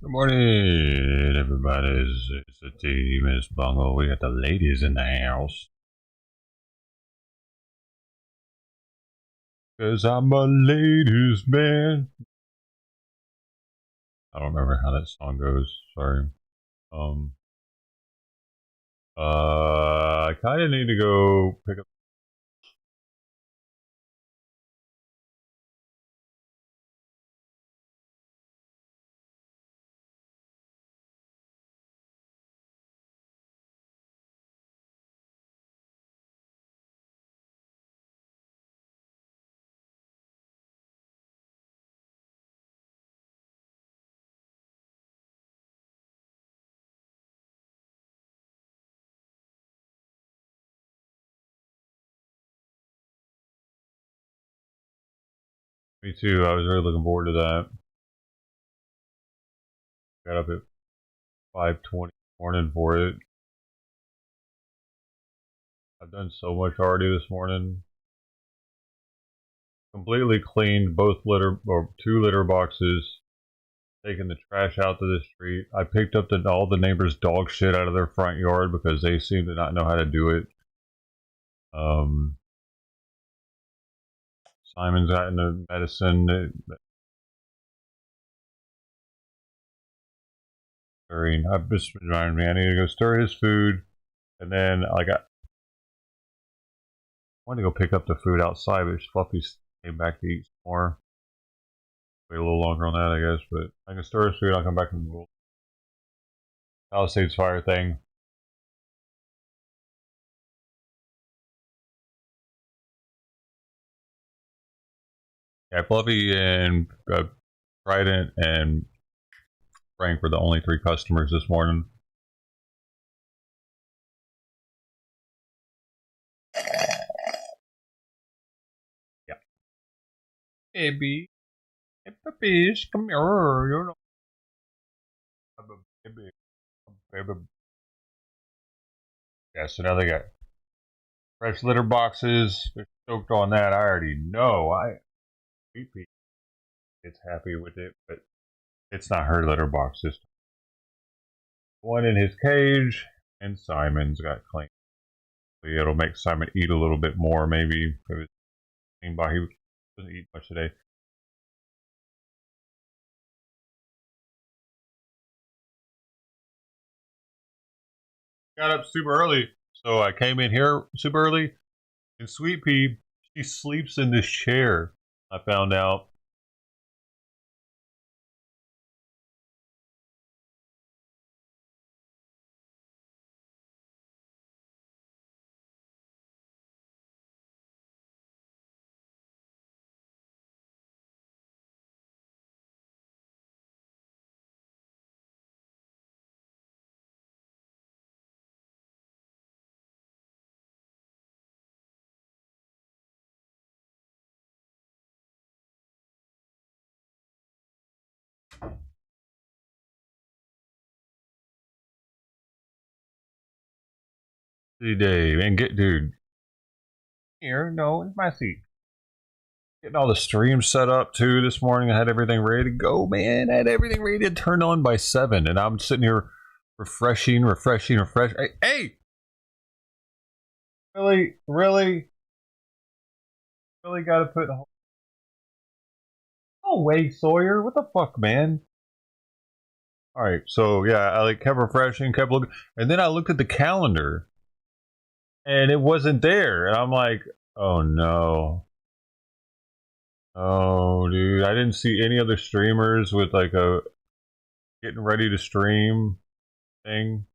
Good morning, everybody. It's the team, Miss Bungle. We got the ladies in the house. Cause I'm a ladies man. I don't remember how that song goes. Sorry. Um. I kind of need to go pick up. Me too. I was really looking forward to that. Got up at 5:20 morning for it. I've done so much already this morning. Completely cleaned both litter or two litter boxes. Taking the trash out to the street. I picked up all the neighbors' dog shit out of their front yard because they seem to not know how to do it. Um, Simon's gotten the medicine. I've just reminded me I need to go stir his food, and then I wanted to go pick up the food outside, but Fluffy came back to eat some more. Wait a little longer on that, I guess, but I can stir his food. I'll come back and roll Palisades fire thing. Yeah, Fluffy and Trident and Frank were the only three customers this morning. Yeah. Hey, B. Hey, puppies, come here. You're not a baby. Baby. Yeah, so now they got fresh litter boxes. They're stoked on that. I already know. Pee it's happy with it, but it's not her litter box this time. One in his cage, and Simon's got clean. It'll make Simon eat a little bit more, maybe. If it was clean by, he doesn't eat much today. Got up super early, so I came in here super early. And Sweet Pea, she sleeps in this chair. I found out. Dave, and get dude here. No, it's my seat. Getting all the streams set up too this morning. I had everything ready to go, man. I had everything ready to turn on by 7, and I'm sitting here refreshing. Hey, really got to put. No way, Sawyer. What the fuck, man? All right, so yeah, I like kept refreshing, kept looking, and then I looked at the calendar, and it wasn't there, and I'm like, oh no. Oh, dude, I didn't see any other streamers with like a getting ready to stream thing.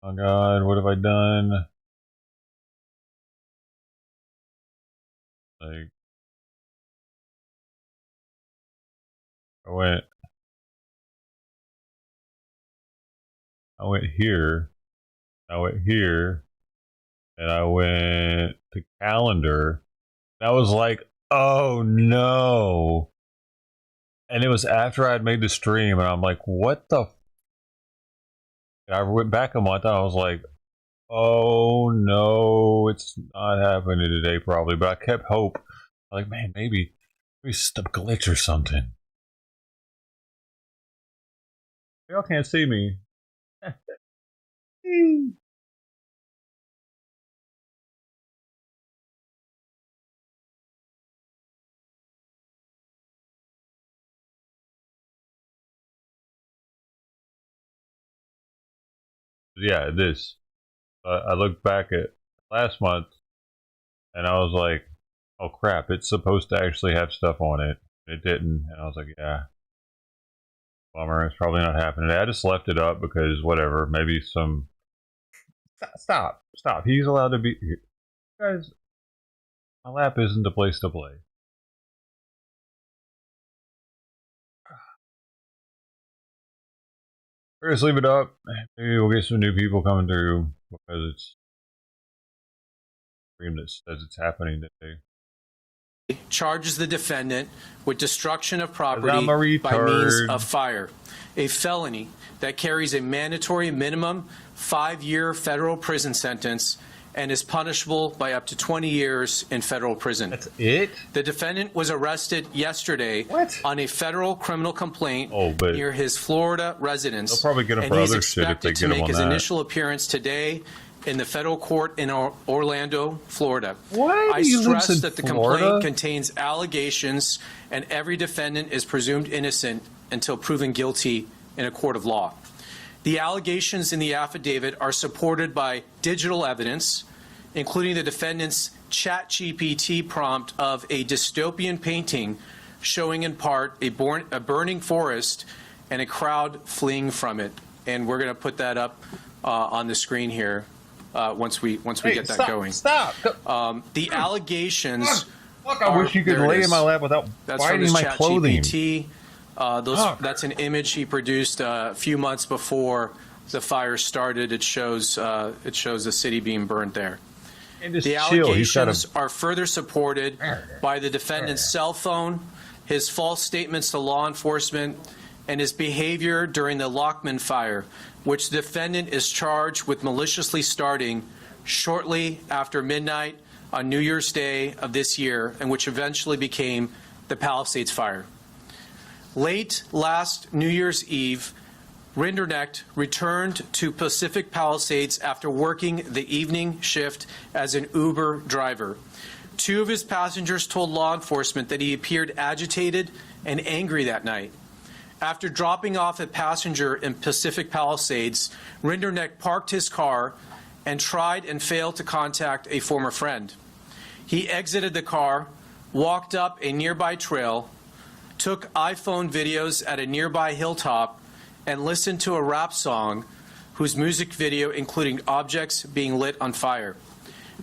Oh God, what have I done? Like, I went, I went here, I went here, and I went to calendar. And I was like, oh no. And it was after I had made the stream, and I'm like, what the? I went back a month, and I was like, oh no, it's not happening today, probably. But I kept hope. Like, man, maybe some glitch or something. Y'all can't see me. Yeah, this. I looked back at last month, and I was like, "Oh crap! It's supposed to actually have stuff on it. It didn't." And I was like, "Yeah, bummer. It's probably not happening." I just left it up because whatever. Maybe some. Stop! He's allowed to be. Guys, my lap isn't the place to play. We're gonna leave it up. Maybe we'll get some new people coming through because it's a stream that says it's happening today. Charges the defendant with destruction of property by means of fire, a felony that carries a mandatory minimum 5-year federal prison sentence and is punishable by up to 20 years in federal prison. That's it? The defendant was arrested yesterday on a federal criminal complaint near his Florida residence. They'll probably get him for other shit if they get him on that. And he's expected to make his initial appearance today in the federal court in Orlando, Florida. Why I stress that the complaint contains allegations and every defendant is presumed innocent until proven guilty in a court of law. The allegations in the affidavit are supported by digital evidence, including the defendant's ChatGPT prompt of a dystopian painting showing in part a burning forest and a crowd fleeing from it. And we're going to put that up on the screen here once we get that going. Stop! The allegations. Look, I wish you could lay in my lap without biting my clothing. That's an image he produced a few months before the fire started. It shows the city being burned there. The allegations are further supported by the defendant's cell phone, his false statements to law enforcement, and his behavior during the Lockman fire, which the defendant is charged with maliciously starting shortly after midnight on New Year's Day of this year, and which eventually became the Palisades fire. Late last New Year's Eve, Rinderknecht returned to Pacific Palisades after working the evening shift as an Uber driver. 2 of his passengers told law enforcement that he appeared agitated and angry that night. After dropping off a passenger in Pacific Palisades, Rinderknecht parked his car and tried and failed to contact a former friend. He exited the car, walked up a nearby trail, took iPhone videos at a nearby hilltop, and listened to a rap song whose music video included objects being lit on fire.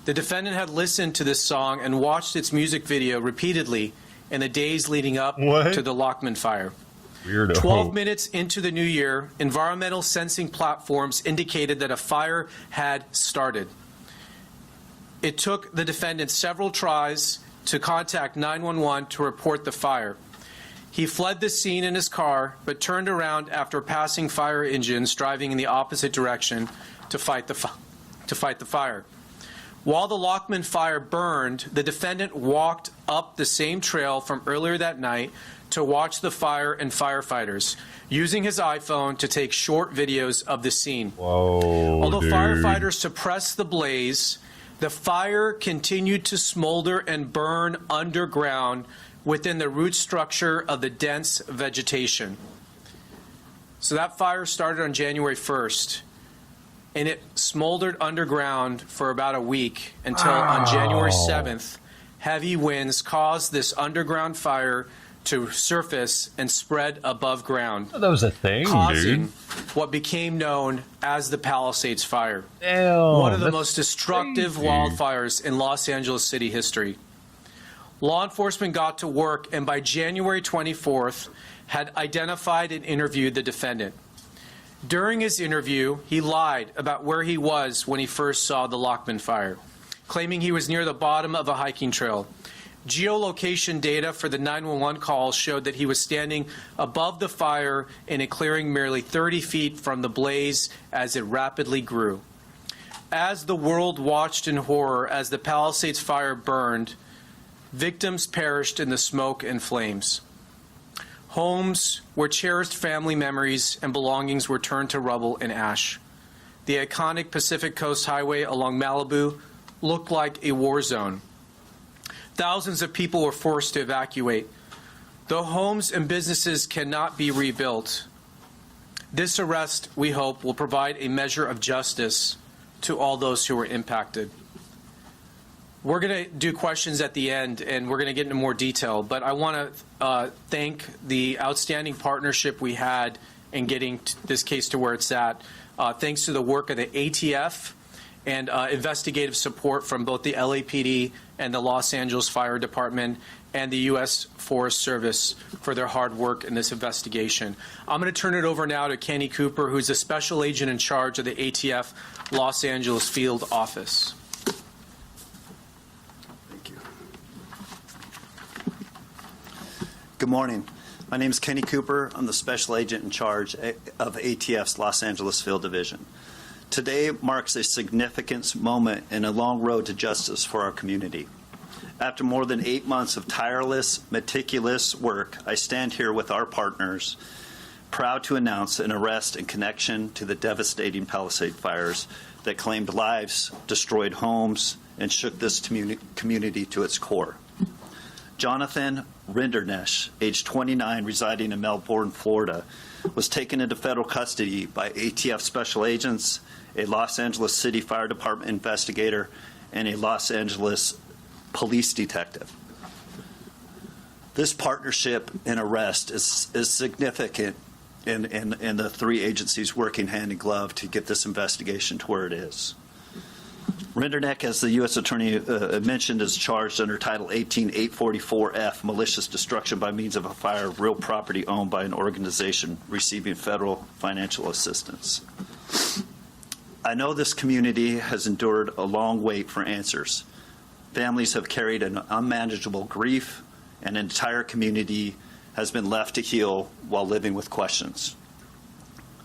The defendant had listened to this song and watched its music video repeatedly in the days leading up to the Lockman fire. Weirdo. 12 minutes into the new year, environmental sensing platforms indicated that a fire had started. It took the defendant several tries to contact 911 to report the fire. He fled the scene in his car, but turned around after passing fire engines driving in the opposite direction to fight the fire. While the Lockman fire burned, the defendant walked up the same trail from earlier that night to watch the fire and firefighters, using his iPhone to take short videos of the scene. Whoa, Although dude. Firefighters suppressed the blaze, the fire continued to smolder and burn underground within the root structure of the dense vegetation. So that fire started on January 1st, and it smoldered underground for about a week until on January 7th, heavy winds caused this underground fire to surface and spread above ground. That was a thing, causing dude. what became known as the Palisades Fire. Damn, one of the most destructive wildfires in Los Angeles City history. Law enforcement got to work and by January 24th had identified and interviewed the defendant. During his interview, he lied about where he was when he first saw the Lockman fire, claiming he was near the bottom of a hiking trail. Geolocation data for the 911 calls showed that he was standing above the fire in a clearing merely 30 feet from the blaze as it rapidly grew. As the world watched in horror as the Palisades fire burned, victims perished in the smoke and flames. homes where cherished family memories and belongings were turned to rubble and ash. The iconic Pacific Coast Highway along Malibu looked like a war zone. Thousands of people were forced to evacuate. Though homes and businesses cannot be rebuilt, this arrest, we hope, will provide a measure of justice to all those who were impacted. We're going to do questions at the end, and we're going to get into more detail, but I want to thank the outstanding partnership we had in getting this case to where it's at. Thanks to the work of the ATF and investigative support from both the LAPD and the Los Angeles Fire Department and the U.S. Forest Service for their hard work in this investigation. I'm going to turn it over now to Kenny Cooper, who's a special agent in charge of the ATF Los Angeles Field Office. Thank you. Good morning. My name is Kenny Cooper. I'm the special agent in charge of ATF's Los Angeles Field Division. Today marks a significant moment in a long road to justice for our community. After more than 8 months of tireless, meticulous work, I stand here with our partners, proud to announce an arrest in connection to the devastating Palisade fires that claimed lives, destroyed homes, and shook this community to its core. Jonathan Rindernesh, age 29, residing in Melbourne, Florida, was taken into federal custody by ATF special agents, a Los Angeles City Fire Department investigator, and a Los Angeles police detective. This partnership and arrest is significant in the three agencies working hand in glove to get this investigation to where it is. Rinderneck, as the U.S. Attorney mentioned, is charged under Title 18, 844F, malicious destruction by means of a fire of real property owned by an organization receiving federal financial assistance. I know this community has endured a long wait for answers. Families have carried an unmanageable grief, and an entire community has been left to heal while living with questions.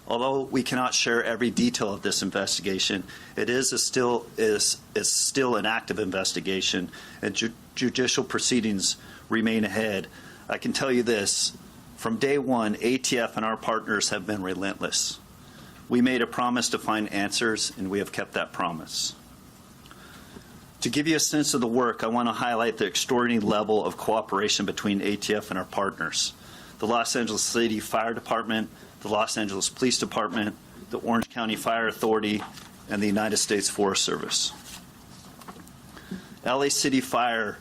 Although we cannot share every detail of this investigation, it is still an active investigation, and judicial proceedings remain ahead. I can tell you this: from day one, ATF and our partners have been relentless. We made a promise to find answers, and we have kept that promise. To give you a sense of the work, I want to highlight the extraordinary level of cooperation between ATF and our partners: the Los Angeles City Fire Department, the Los Angeles Police Department, the Orange County Fire Authority, and the United States Forest Service. LA City Fire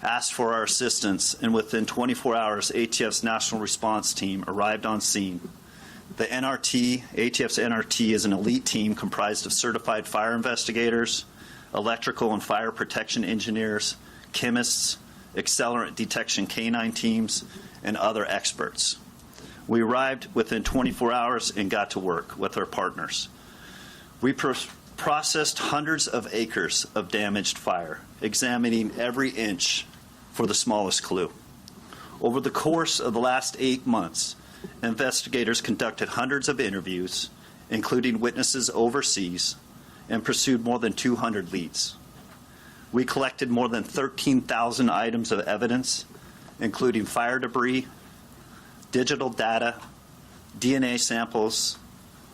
asked for our assistance, and within 24 hours, ATF's National Response Team arrived on scene. The NRT, ATF's NRT, is an elite team comprised of certified fire investigators, electrical and fire protection engineers, chemists, accelerant detection canine teams, and other experts. We arrived within 24 hours and got to work with our partners. We processed hundreds of acres of damaged fire, examining every inch for the smallest clue. Over the course of the last 8 months, investigators conducted hundreds of interviews, including witnesses overseas, and pursued more than 200 leads. We collected more than 13,000 items of evidence, including fire debris, digital data, DNA samples,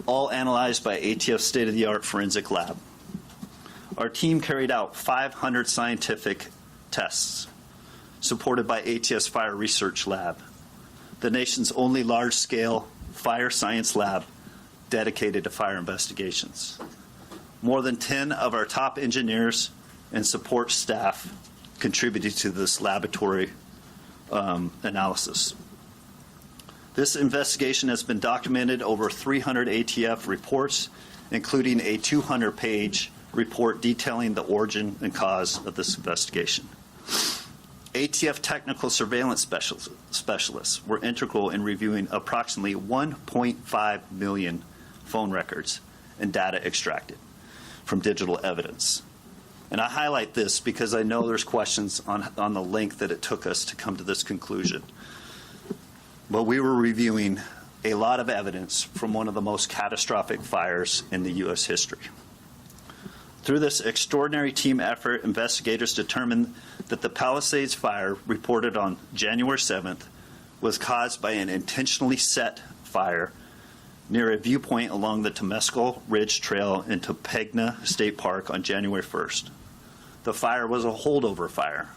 all analyzed by ATF's state-of-the-art forensic lab. Our team carried out 500 scientific tests, supported by ATF's Fire Research Lab, the nation's only large-scale fire science lab dedicated to fire investigations. More than 10 of our top engineers and support staff contributed to this laboratory analysis. This investigation has been documented over 300 ATF reports, including a 200-page report detailing the origin and cause of this investigation. ATF technical surveillance specialists were integral in reviewing approximately 1.5 million phone records and data extracted from digital evidence. And I highlight this because I know there's questions on the length that it took us to come to this conclusion. But we were reviewing a lot of evidence from one of the most catastrophic fires in the U.S. history. Through this extraordinary team effort, investigators determined that the Palisades fire, reported on January 7th, was caused by an intentionally set fire near a viewpoint along the Temescal Ridge Trail in Topanga State Park on January 1st. The fire was a holdover fire,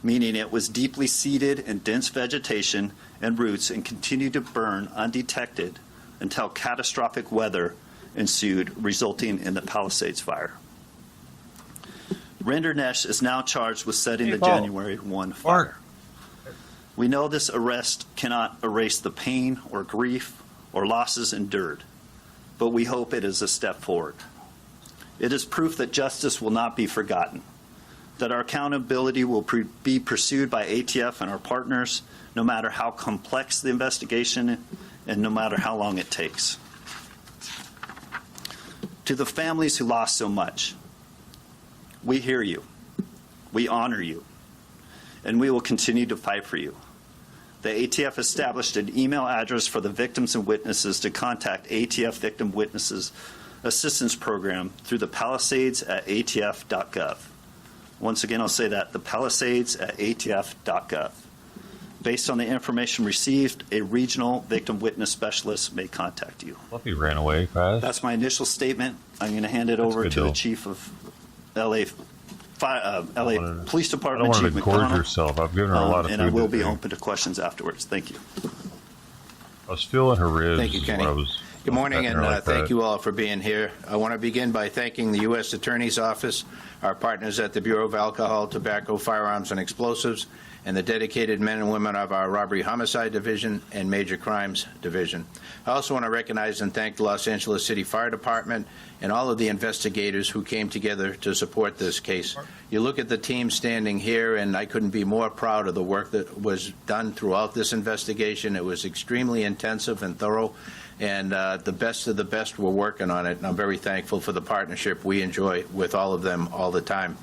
meaning it was deeply seated in dense vegetation and roots and continued to burn undetected until catastrophic weather ensued, resulting in the Palisades fire. Rendernesh is now charged with setting the January 1 fire. We know this arrest cannot erase the pain or grief or losses endured, but we hope it is a step forward. It is proof that justice will not be forgotten, that our accountability will be pursued by ATF and our partners, no matter how complex the investigation and no matter how long it takes. To the families who lost so much, we hear you, we honor you, and we will continue to fight for you. The ATF established an email address for the victims and witnesses to contact ATF Victim Witnesses Assistance Program through the Palisades@atf.gov. Once again, I'll say that, the Palisades@atf.gov. Based on the information received, a regional victim witness specialist may contact you. Fluffy ran away, Kraz. That's my initial statement. I'm going to hand it over to the chief of LA Police Department, I don't Chief want to gorge McDonald. yourself. I've given her a lot of food. And I will be today. open to questions afterwards. Thank you. I was feeling her ribs. Thank you, Kenny. Good morning, and thank you all for being here. I want to begin by thanking the U.S. Attorney's Office, our partners at the Bureau of Alcohol, Tobacco, Firearms, and Explosives, and the dedicated men and women of our Robbery Homicide Division and Major Crimes Division. I also want to recognize and thank the Los Angeles City Fire Department and all of the investigators who came together to support this case. You look at the team standing here, and I couldn't be more proud of the work that was done throughout this investigation. It was extremely intensive and thorough, and the best of the best were working on it, and I'm very thankful for the partnership we enjoy with all of them all the time.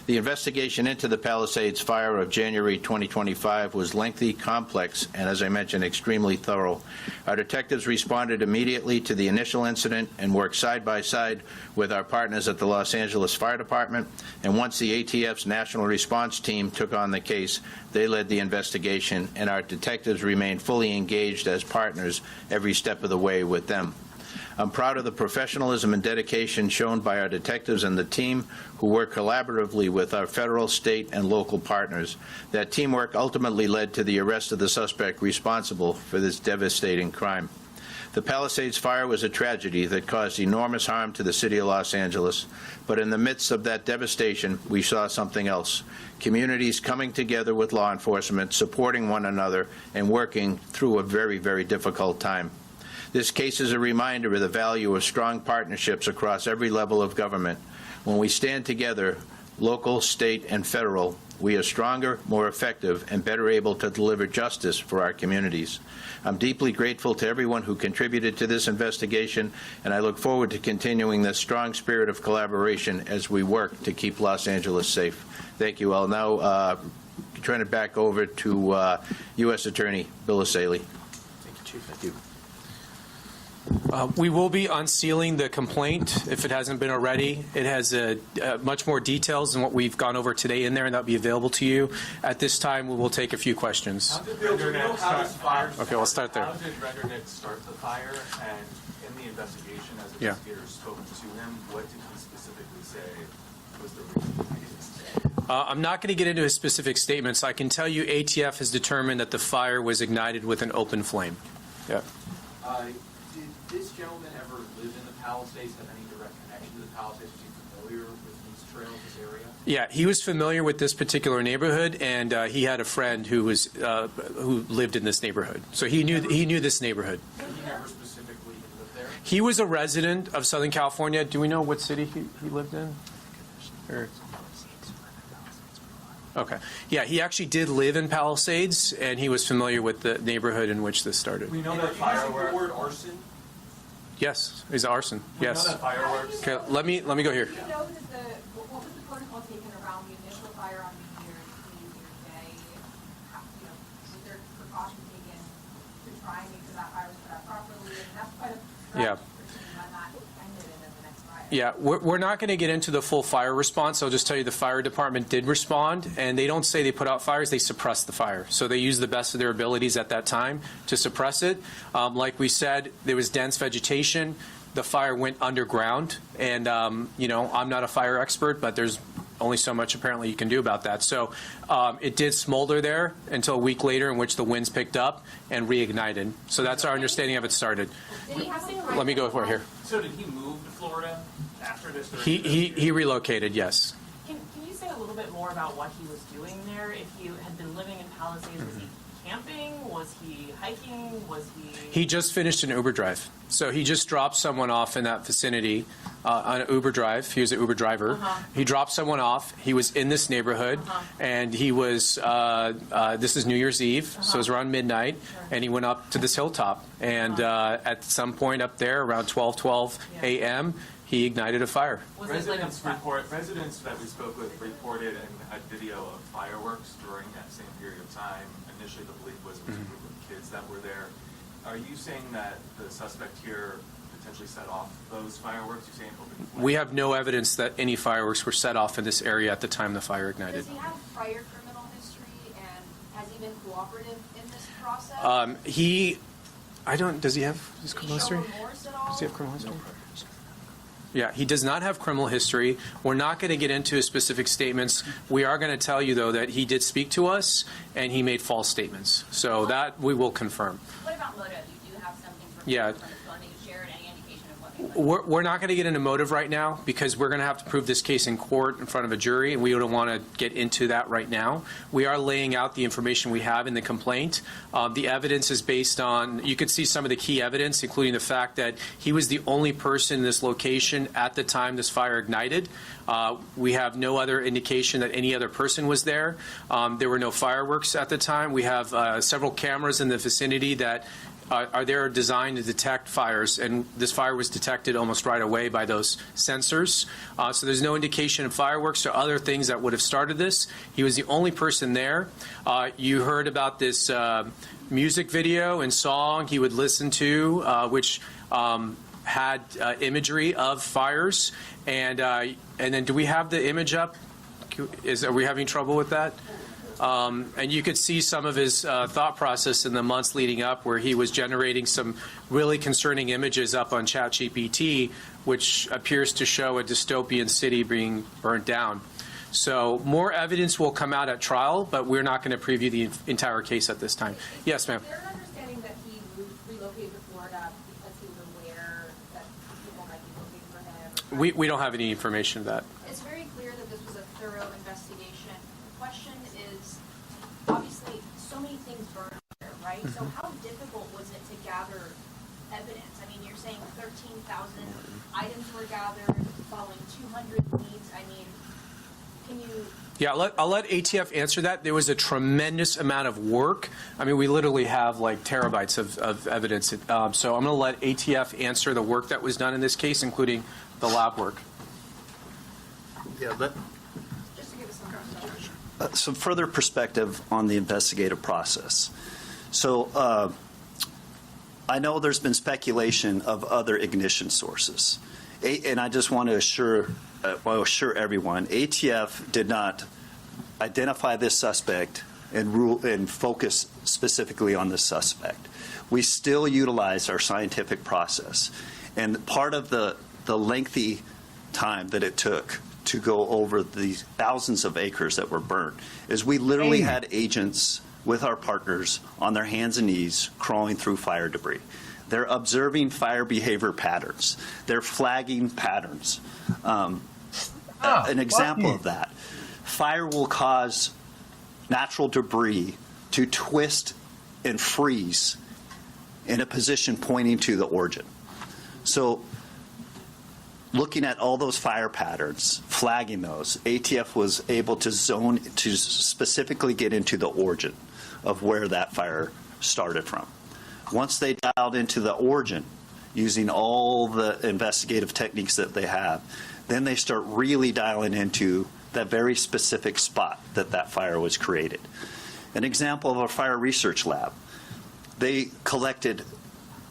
The investigation into the Palisades fire of January 2025 was lengthy, complex, and, as I mentioned, extremely thorough. Our detectives responded immediately to the initial incident and worked side by side with our partners at the Los Angeles Fire Department, and once the ATF's National Response Team took on the case, they led the investigation, and our detectives remained fully engaged as partners every step of the way with them. I'm proud of the professionalism and dedication shown by our detectives and the team who work collaboratively with our federal, state, and local partners. That teamwork ultimately led to the arrest of the suspect responsible for this devastating crime. The Palisades fire was a tragedy that caused enormous harm to the city of Los Angeles, but in the midst of that devastation, we saw something else. Communities coming together with law enforcement, supporting one another, and working through a very, very difficult time. This case is a reminder of the value of strong partnerships across every level of government. When we stand together, local, state, and federal, we are stronger, more effective, and better able to deliver justice for our communities. I'm deeply grateful to everyone who contributed to this investigation, and I look forward to continuing this strong spirit of collaboration as we work to keep Los Angeles safe. Thank you. I'll now turn it back over to U.S. Attorney Bill Asaley. Thank you, Chief. Thank you. We will be unsealing the complaint if it hasn't been already. It has much more details than what we've gone over today in there, and that'll be available to you. At this time, we will take a few questions. Okay, we'll start there. How did Rendernick start the fire? And in the investigation, as investigators spoke to him, what did he specifically say was the reason he didn't say? I'm not going to get into his specific statements. I can tell you ATF has determined that the fire was ignited with an open flame. Yeah. Did this gentleman ever live in the Palisades, have any direct connection to the Palisades? Was he familiar with these trails, this area? Yeah, he was familiar with this particular neighborhood, and he had a friend who lived in this neighborhood. So he knew this neighborhood. And he never specifically lived there? He was a resident of Southern California. Do we know what city he lived in? Okay. Yeah, he actually did live in Palisades, and he was familiar with the neighborhood in which this started. We know that fireworks. The word arson? Yes, it's arson. Yes. We know that fireworks. Okay, let me go here. Do you know what was the protocol taken around the initial fire on New Year's Day? Was there precaution taken to try and make sure that fire was put out properly? And that's quite a Yeah. when that ended in the next fire. Yeah, we're not going to get into the full fire response. I'll just tell you the fire department did respond, and they don't say they put out fires, they suppress the fire. So they use the best of their abilities at that time to suppress it. Like we said, there was dense vegetation. The fire went underground, and, you know, I'm not a fire expert, but there's only so much apparently you can do about that. So it did smolder there until a week later, in which the winds picked up and reignited. So that's our understanding of it started. Let me go for it here. So did he move to Florida after this? He relocated, yes. Can you say a little bit more about what he was doing there? If he had been living in Palisades, was he camping? Was he hiking? Was he... He just finished an Uber drive. So he just dropped someone off in that vicinity on an Uber drive. He was an Uber driver. He dropped someone off. He was in this neighborhood, and he was, this is New Year's Eve, so it was around midnight, and he went up to this hilltop. And at some point up there, around 12 a.m., he ignited a fire. Residents that we spoke with reported and had video of fireworks during that same period of time. Initially, the belief was it was a group of kids that were there. Are you saying that the suspect here potentially set off those fireworks? You're saying open flame? We have no evidence that any fireworks were set off in this area at the time the fire ignited. Does he have prior criminal history, and has he been cooperative in this process? Does he have his criminal history? Remorse at all? Does he have criminal history? Yeah, he does not have criminal history. We're not going to get into his specific statements. We are going to tell you, though, that he did speak to us and he made false statements. So that we will confirm. What about motive? You do have something from Yeah. him from the phone that you shared, any indication of what We're not going to get into motive right now because we're going to have to prove this case in court in front of a jury, and we don't want to get into that right now. We are laying out the information we have in the complaint. The evidence is based on, you could see some of the key evidence, including the fact that he was the only person in this location at the time this fire ignited. We have no other indication that any other person was there. There were no fireworks at the time. We have several cameras in the vicinity that are there designed to detect fires, and this fire was detected almost right away by those sensors. So there's no indication of fireworks or other things that would have started this. He was the only person there. You heard about this music video and song he would listen to, which had imagery of fires. And then do we have the image up? Are we having trouble with that? And you could see some of his thought process in the months leading up, where he was generating some really concerning images up on ChatGPT, which appears to show a dystopian city being burnt down. So more evidence will come out at trial, but we're not going to preview the entire case at this time. Yes, ma'am. Is there an understanding that he relocated to Florida because he was aware that people might be looking for him? We don't have any information of that. It's very clear that this was a thorough investigation. The question is, obviously, so many things burned there, right? So how difficult was it to gather evidence? I mean, you're saying 13,000 items were gathered following 200 leads. I mean, can you... Yeah, I'll let ATF answer that. There was a tremendous amount of work. I mean, we literally have like terabytes of evidence. So I'm going to let ATF answer the work that was done in this case, including the lab work. Yeah, Just to give us some some further perspective on the investigative process. So I know there's been speculation of other ignition sources. And I just want to assure everyone, ATF did not identify this suspect and focus specifically on this suspect. We still utilize our scientific process. And part of the lengthy time that it took to go over the thousands of acres that were burnt is we literally had agents with our partners on their hands and knees crawling through fire debris. They're observing fire behavior patterns. They're flagging patterns. An example of that, fire will cause natural debris to twist and freeze in a position pointing to the origin. So looking at all those fire patterns, flagging those, ATF was able to zone to specifically get into the origin of where that fire started from. Once they dialed into the origin, using all the investigative techniques that they have, then they start really dialing into that very specific spot that fire was created. An example of a fire research lab, they collected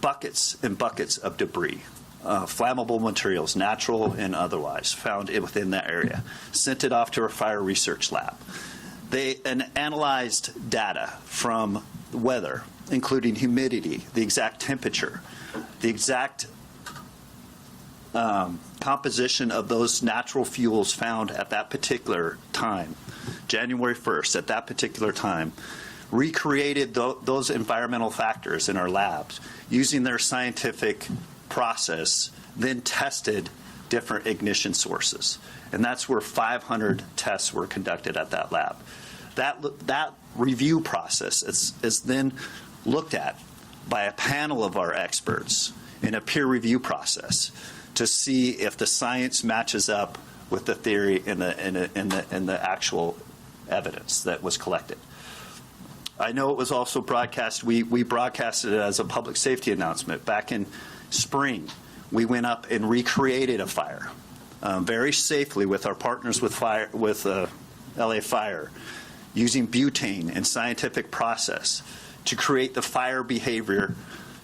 buckets and buckets of debris flammable materials, natural and otherwise, found within that area, sent it off to a fire research lab. They analyzed data from weather, including humidity, the exact temperature, the exact composition of those natural fuels found at that particular time, January 1st, at that particular time, recreated those environmental factors in our labs using their scientific process, then tested different ignition sources. And that's where 500 tests were conducted at that lab. That review process is then looked at by a panel of our experts in a peer review process to see if the science matches up with the theory and the actual evidence that was collected. I know it was also broadcast. We broadcasted it as a public safety announcement back in spring. We went up and recreated a fire very safely with our partners with LA Fire, using butane and scientific process to create the fire behavior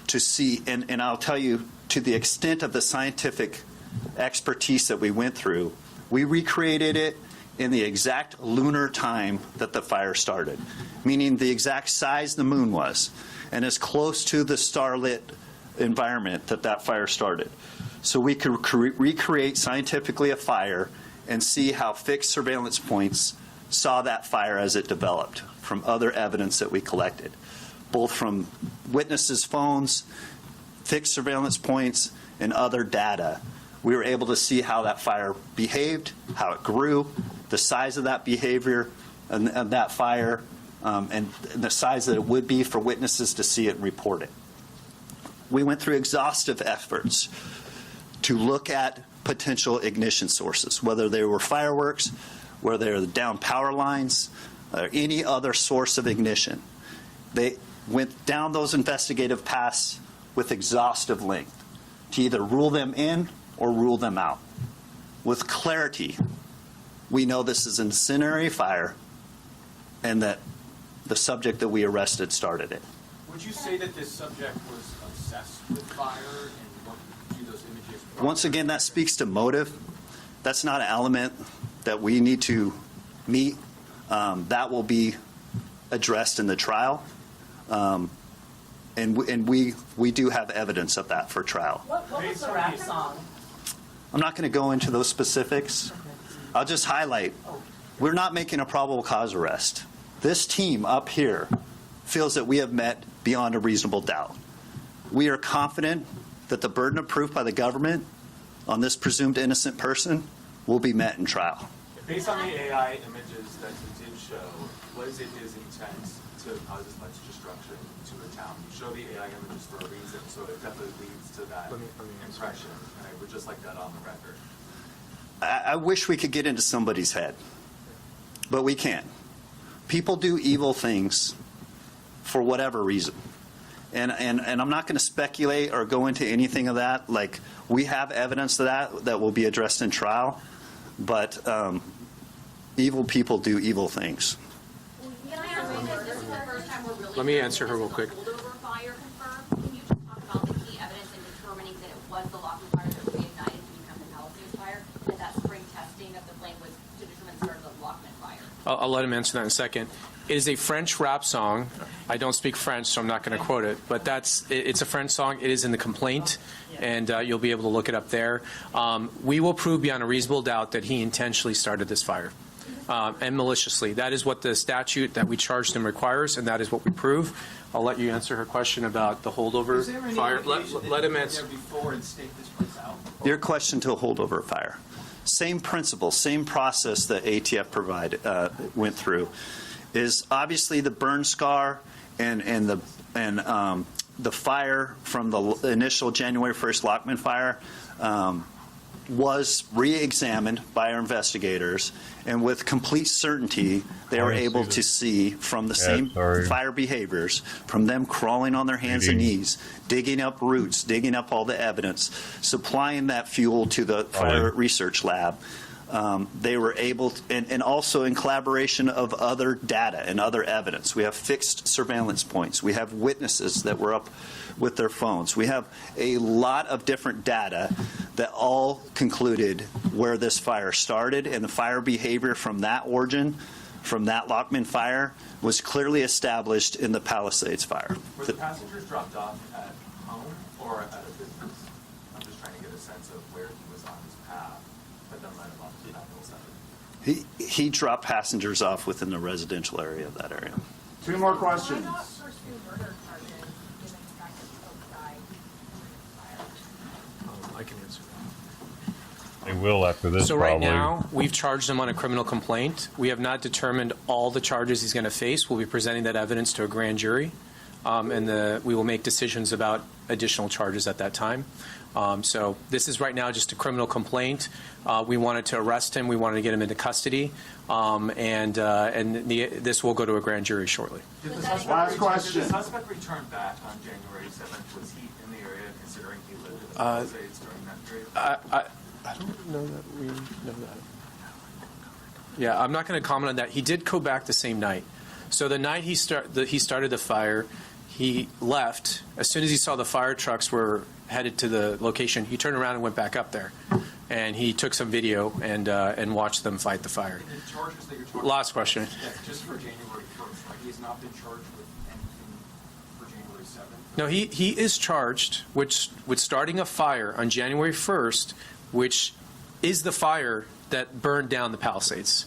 to see. And I'll tell you, to the extent of the scientific expertise that we went through, we recreated it in the exact lunar time that the fire started, meaning the exact size the moon was, and as close to the starlit environment that fire started. So we could recreate scientifically a fire and see how fixed surveillance points saw that fire as it developed from other evidence that we collected, both from witnesses' phones, fixed surveillance points, and other data. We were able to see how that fire behaved, how it grew, the size of that behavior and that fire, and the size that it would be for witnesses to see it and report it. We went through exhaustive efforts to look at potential ignition sources, whether they were fireworks, whether they were down power lines, or any other source of ignition. They went down those investigative paths with exhaustive length to either rule them in or rule them out. With clarity, we know this is an incendiary fire and that the subject that we arrested started it. Would you say that this subject was obsessed with fire and wanted to do those images? Once again, that speaks to motive. That's not an element that we need to meet. That will be addressed in the trial. And we do have evidence of that for trial. What was the rap song? I'm not going to go into those specifics. I'll just highlight, we're not making a probable cause arrest. This team up here feels that we have met beyond a reasonable doubt. We are confident that the burden of proof by the government on this presumed innocent person will be met in trial. Based on the AI images that you did show, was it his intent to cause as much destruction to a town? You show the AI images for a reason, so it definitely leads to that impression. And I would just like that on the record. I wish we could get into somebody's head, but we can't. People do evil things for whatever reason. And I'm not going to speculate or go into anything of that. Like, we have evidence of that will be addressed in trial, but evil people do evil things. Let me answer her real quick. Holdover fire confirmed. Can you just talk about the key evidence in determining that it was the Lockwood fire that reignited to become the Palisades fire, and that spring testing of the flame was to determine the start of the Lockman fire? I'll let him answer that in a second. It is a French rap song. I don't speak French, so I'm not going to quote it. But it's a French song. It is in the complaint, and you'll be able to look it up there. We will prove beyond a reasonable doubt that he intentionally started this fire. And maliciously. That is what the statute that we charged him requires, and that is what we prove. I'll let you answer her question about the holdover fire. Let him answer. Before and stake this place out? Your question to a holdover fire. Same principle, same process that ATF went through, is obviously the burn scar and the fire from the initial January 1st Lockman fire was re-examined by our investigators, and with complete certainty, they were able to see from the same fire behaviors, from them crawling on their hands and knees, digging up roots, digging up all the evidence, supplying that fuel to the fire research lab, They were able to, and also in collaboration of other data and other evidence. We have fixed surveillance points. We have witnesses that were up with their phones. We have a lot of different data that all concluded where this fire started, and the fire behavior from that origin, from that Lockman fire, was clearly established in the Palisades fire. Were the passengers dropped off at home or at a business? I'm just trying to get a sense of where he was on his path, but then led him up to that hillside. He dropped passengers off within the residential area of that area. 2 more questions. Why not pursue murder charges, given the fact that both died in the fire? I can answer that. They will after this. So probably. right now, we've charged him on a criminal complaint. We have not determined all the charges he's going to face. We'll be presenting that evidence to a grand jury, and we will make decisions about additional charges at that time. So this is right now just a criminal complaint. We wanted to arrest him. We wanted to get him into custody, this will go to a grand jury shortly. Did the Last question. Did the suspect return back on January 7th? Was he in the area considering he lived in the Palisades during that period? I don't know that we know that. Yeah, I'm not going to comment on that. He did go back the same night. So the night he started the fire, he left. As soon as he saw the fire trucks were headed to the location, he turned around and went back up there. And he took some video and watched them fight the fire. And the charges that you're talking Last question. Yeah, just for January 1st, right? He has not been charged with anything for January 7th? No, he is charged with starting a fire on January 1st, which is the fire that burned down the Palisades.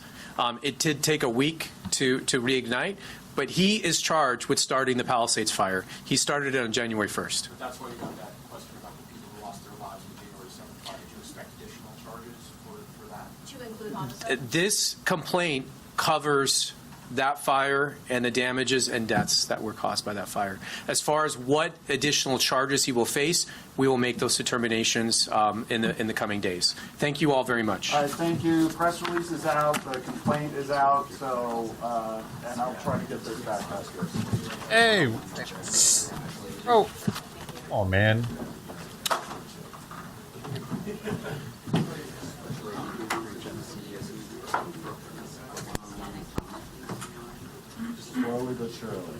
It did take a week to reignite, but he is charged with starting the Palisades fire. He started it on January 1st. But that's why you got that question about the people who lost their lives in the January 7th fire. Did you expect additional charges for that? To include homicide? This complaint covers that fire and the damages and deaths that were caused by that fire. As far as what additional charges he will face, we will make those determinations in the coming days. Thank you all very much. All right, thank you. Press release is out. The complaint is out. So, and I'll try to get this back to us. Hey. Oh. Oh man. Slowly but surely.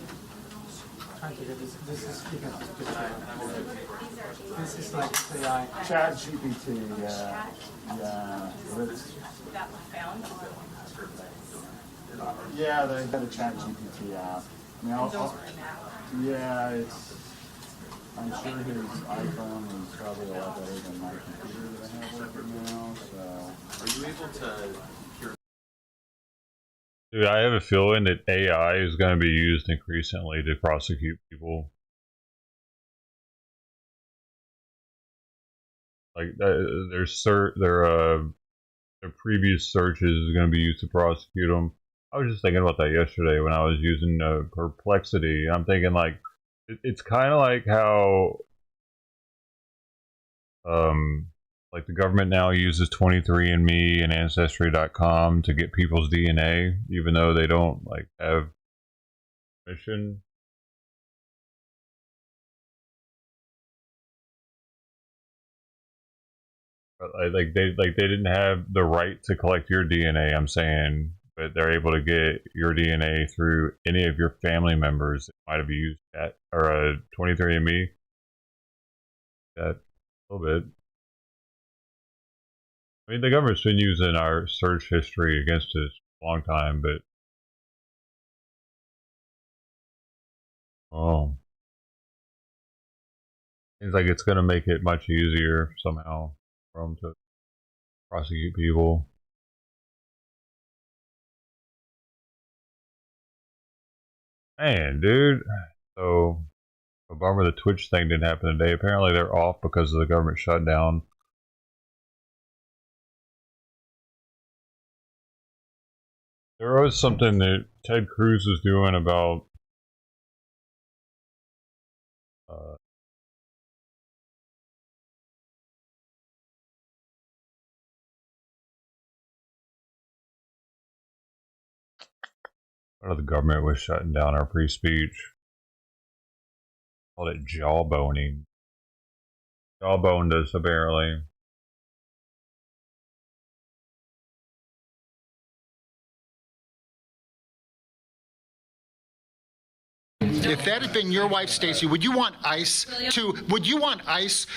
This is like AI. Chat GPT, yeah. It's, That was found on. yeah, they got a Chat GPT app. I mean, yeah, it's. I'm sure his iPhone is probably a lot better than my computer that I have working now. So. Are you able to hear? Dude, I have a feeling that AI is going to be used increasingly to prosecute people. Like their previous searches is going to be used to prosecute them. I was just thinking about that yesterday when I was using Perplexity. I'm thinking like it's kind of like how like the government now uses 23andMe and Ancestry.com to get people's DNA, even though they don't like have permission. Like they didn't have the right to collect your DNA. I'm saying, but they're able to get your DNA through any of your family members that might have used that or 23andMe. That a little bit. I mean, the government's been using our search history against us for a long time, but seems like it's going to make it much easier somehow for them to prosecute people. Man, dude. So, a bummer the Twitch thing didn't happen today. Apparently they're off because of the government shutdown. There was something that Ted Cruz was doing about the government was shutting down our free speech. Called it jawboning. Jawboned us apparently. If that had been your wife, Stacey, would you want ICE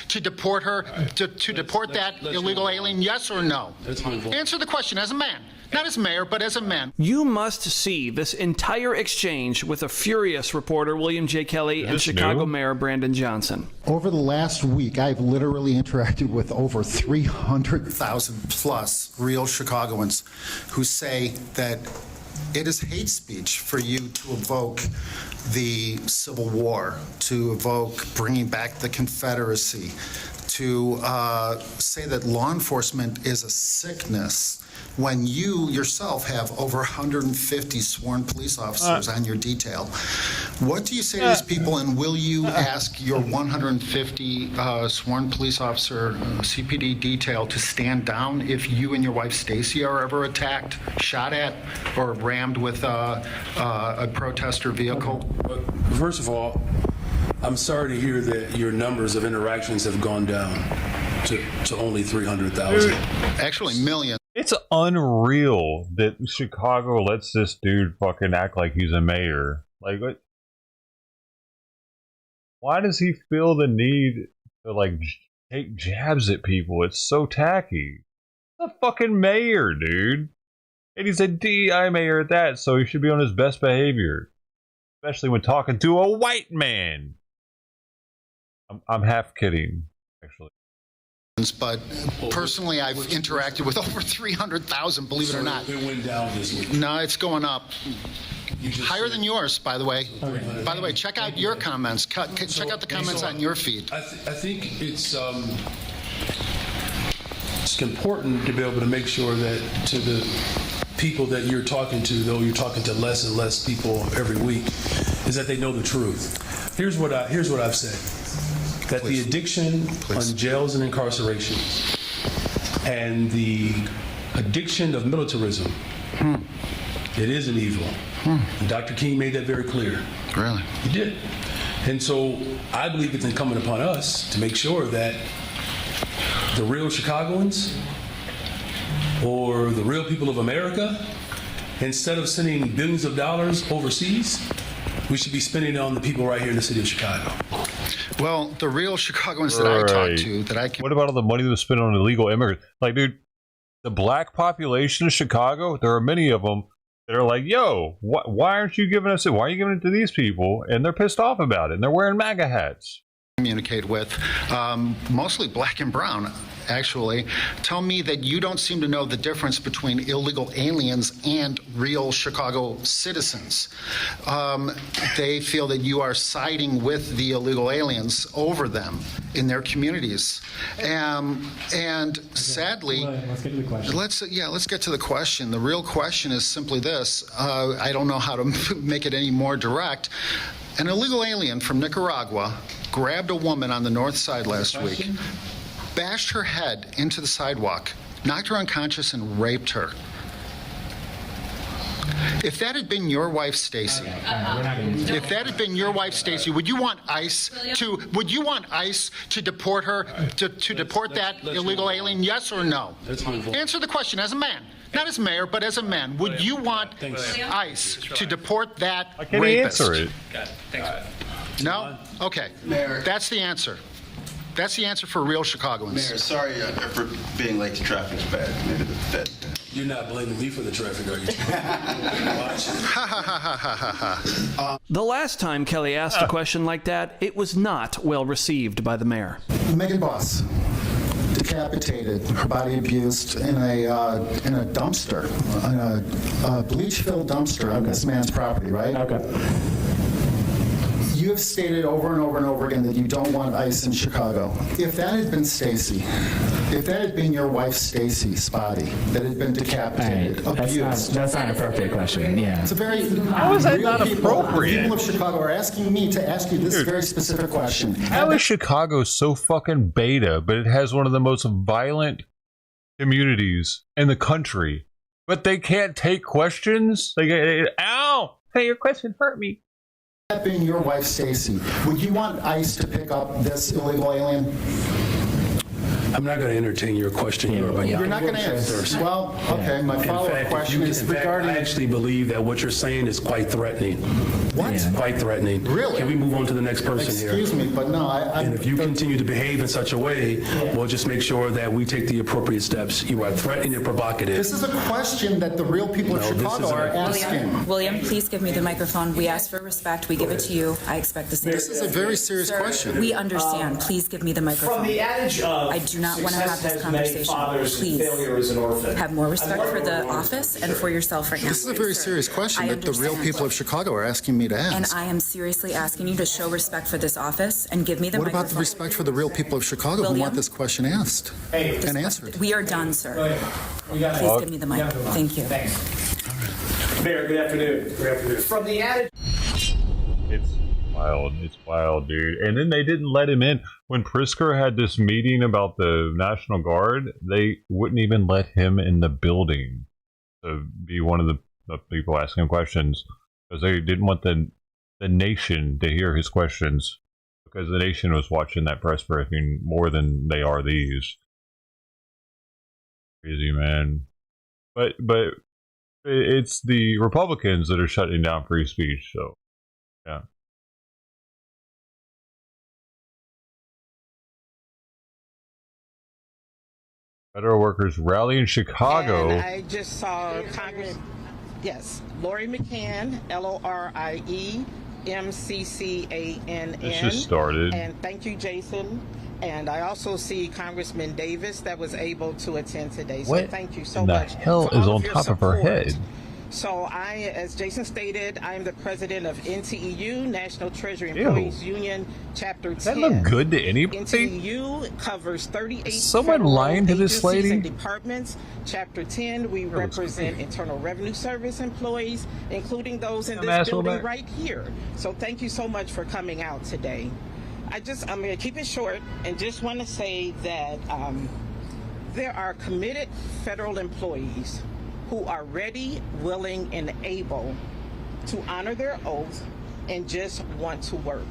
to deport her, to deport that illegal alien? Yes or no? Answer the question as a man. Not as mayor, but as a man. You must see this entire exchange with a furious reporter, William J. Kelly, and Chicago Mayor Brandon Johnson. Over the last week, I've literally interacted with over 300,000 plus real Chicagoans who say that it is hate speech for you to evoke the Civil War, to evoke bringing back the Confederacy, to say that law enforcement is a sickness when you yourself have over 150 sworn police officers on your detail. What do you say to these people, and will you ask your 150 sworn police officer CPD detail to stand down if you and your wife Stacey are ever attacked, shot at, or rammed with a protester vehicle? First of all, I'm sorry to hear that your numbers of interactions have gone down to only 300,000. Actually, millions. It's unreal that Chicago lets this dude fucking act like he's a mayor. Like, what? Why does he feel the need to, like, take jabs at people? It's so tacky. He's a fucking mayor, dude. And he's a DEI mayor at that, so he should be on his best behavior. Especially when talking to a white man. I'm half kidding, actually. But personally, I've interacted with over 300,000, believe it or not. It went down this week. No, it's going up. Higher than yours, by the way. By the way, check out your comments. Check out the comments on your feed. I think it's important to be able to make sure that to the people that you're talking to, though you're talking to less and less people every week, is that they know the truth. Here's what I've said. That the addiction on jails and incarceration and the addiction of militarism, it is an evil. And Dr. King made that very clear. Really? He did. And so I believe it's incumbent upon us to make sure that the real Chicagoans or the real people of America, instead of sending billions of dollars overseas, we should be spending it on the people right here in the city of Chicago. Well, the real Chicagoans that I talk to, that I can... What about all the money that was spent on illegal immigrants? Like, dude, the black population of Chicago, there are many of them that are like, yo, why aren't you giving us it? Why are you giving it to these people? And they're pissed off about it, and they're wearing MAGA hats. Communicate with, mostly black and brown, actually, tell me that you don't seem to know the difference between illegal aliens and real Chicago citizens. They feel that you are siding with the illegal aliens over them in their communities. And sadly, let's get to the question. Let's get to the question. The real question is simply this. I don't know how to make it any more direct. An illegal alien from Nicaragua grabbed a woman on the north side last week, bashed her head into the sidewalk, knocked her unconscious, and raped her. If that had been your wife, Stacey, would you want ICE to deport her, to deport that illegal alien? Yes or no? Answer the question as a man. Not as mayor, but as a man. Would you want ICE to deport that rapist? I can't answer it. No? Okay. Mayor. That's the answer. That's the answer for real Chicagoans. Mayor, sorry for being late to traffic's bad. Maybe the Fed. You're not blaming me for the traffic, are you? The last time Kelly asked a question like that, it was not well received by the mayor. Megan Boss, decapitated, her body abused in a dumpster, in a bleach-filled dumpster on this man's property, right? Okay. You have stated over and over and over again that you don't want ICE in Chicago. If that had been Stacey, if that had been your wife Stacey's body that had been decapitated, abused. That's not an appropriate question, yeah. It's a very... How is that not appropriate? People of Chicago are asking me to ask you this very specific question. How is Chicago so fucking beta, but it has one of the most violent communities in the country, but they can't take questions? They get, ow! Hey, your question hurt me. That being your wife, Stacey, would you want ICE to pick up this illegal alien? I'm not going to entertain your question. You're not going to answer. Well, okay, my follow-up question is regarding... I actually believe that what you're saying is quite threatening. What? It's quite threatening. Really? Can we move on to the next person here? Excuse me, but no, And if you continue to behave in such a way, we'll just make sure that we take the appropriate steps. You are threatening and provocative. This is a question that the real people of Chicago are asking. William, please give me the microphone. We ask for respect. We give it to you. I expect the same. This is a very serious question. We understand. Please give me the microphone. From the adage of I do not want to have this success has many conversation. fathers and Please failure is an orphan. have more respect for the office and for yourself right now. This is a very serious question I that the real understand. people of Chicago are asking me to And ask. I am seriously asking you to show respect for this office and give me the What microphone. about the respect for the real people of Chicago who William? want this question asked and answered? We are done, sir. Please give me the mic. Thank you. Mayor, good afternoon. Good afternoon. From the adage... It's wild, dude. And then they didn't let him in. When Pritzker had this meeting about the National Guard, they wouldn't even let him in the building to be one of the people asking questions because they didn't want the nation to hear his questions because the nation was watching that press briefing more than they are these. Crazy, man. But it's the Republicans that are shutting down free speech, so yeah. Federal workers rally in Chicago. And I just saw Congress. Yes, Lori McCann, LORIE MCCANN. This just started. And thank you, Jason. And I also see Congressman Davis that was able to attend today. So What thank you so in the much. hell for is all on your top of her support. head? So as Jason stated, I am the president of NTEU, National Treasury Employees Union, Chapter 10. Does that look good to anybody? NTEU covers 38 Is someone federal lying to this agencies lady? and departments. Chapter 10, we represent Internal Revenue Service employees, including those in this building right here. So thank you so much for coming out today. I'm going to keep it short and just want to say that there are committed federal employees who are ready, willing, and able to honor their oath and just want to work.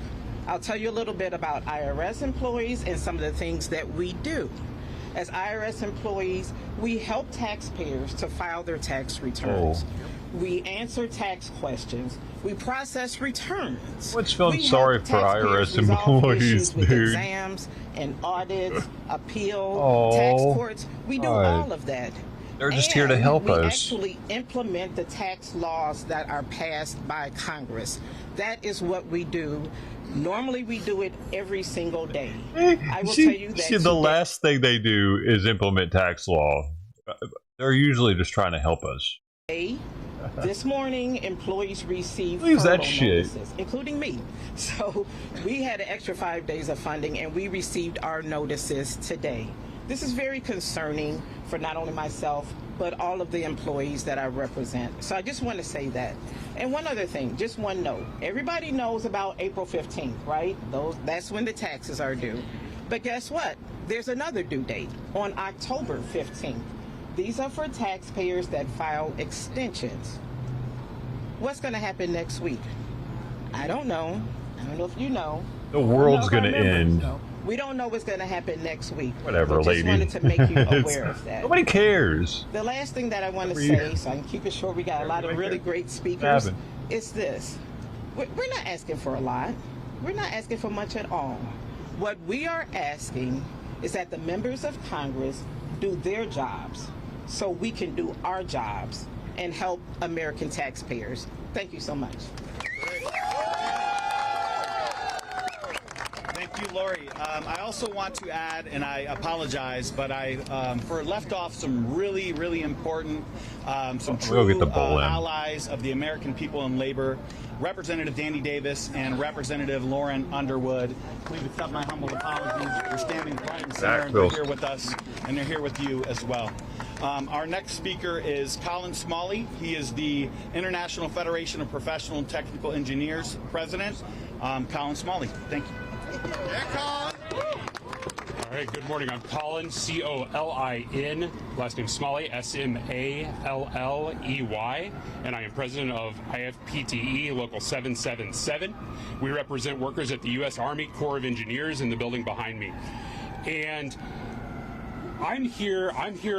I'll tell you a little bit about IRS employees and some of the things that we do. As IRS employees, we help taxpayers to file their tax returns. We answer tax questions. We process returns. What's feeling sorry for IRS employees, with dude? Exams and audits, appeal, tax courts. We do all of that. They're just here to help we us. actually implement the tax laws that are passed by Congress. That is what we do. Normally, we do it every single day. I will tell you that the last thing they do is implement tax law. They're usually just trying to help us. This morning, employees received Leave that furlough shit. notices, including me. So we had an extra 5 days of funding, and we received our notices today. This is very concerning for not only myself, but all of the employees that I represent. So I just want to say that. And one other thing, just one note. Everybody knows about April 15th, right? That's when the taxes are due. But guess what? There's another due date on October 15th. These are for taxpayers that file extensions. What's going to happen next week? I don't know. I don't know if you know. The world's going to end. We don't know what's going to happen next week. Whatever, so lady. I just wanted to make you aware of that. Nobody cares. The last thing that I want to say, so I can keep it short, we got a lot of really great speakers, is this. We're not asking for a lot. We're not asking for much at all. What we are asking is that the members of Congress do their jobs so we can do our jobs and help American taxpayers. Thank you so much. Thank you, Lori. I also want to add, and I apologize, but I left off some really, really important, some true allies of the American people and labor. Representative Danny Davis and Representative Lauren Underwood. Please accept my humble apologies. They're standing right and center, and they're here with us, and they're here with you as well. Our next speaker is Colin Smalley. He is the International Federation of Professional and Technical Engineers President. Colin Smalley, thank you. Yeah, Colin. All right, good morning. I'm Colin, C-O-L-I-N, last name Smalley, S-M-A-L-L-E-Y, and I am president of IFPTE Local 777. We represent workers at the U.S. Army Corps of Engineers in the building behind me. And I'm here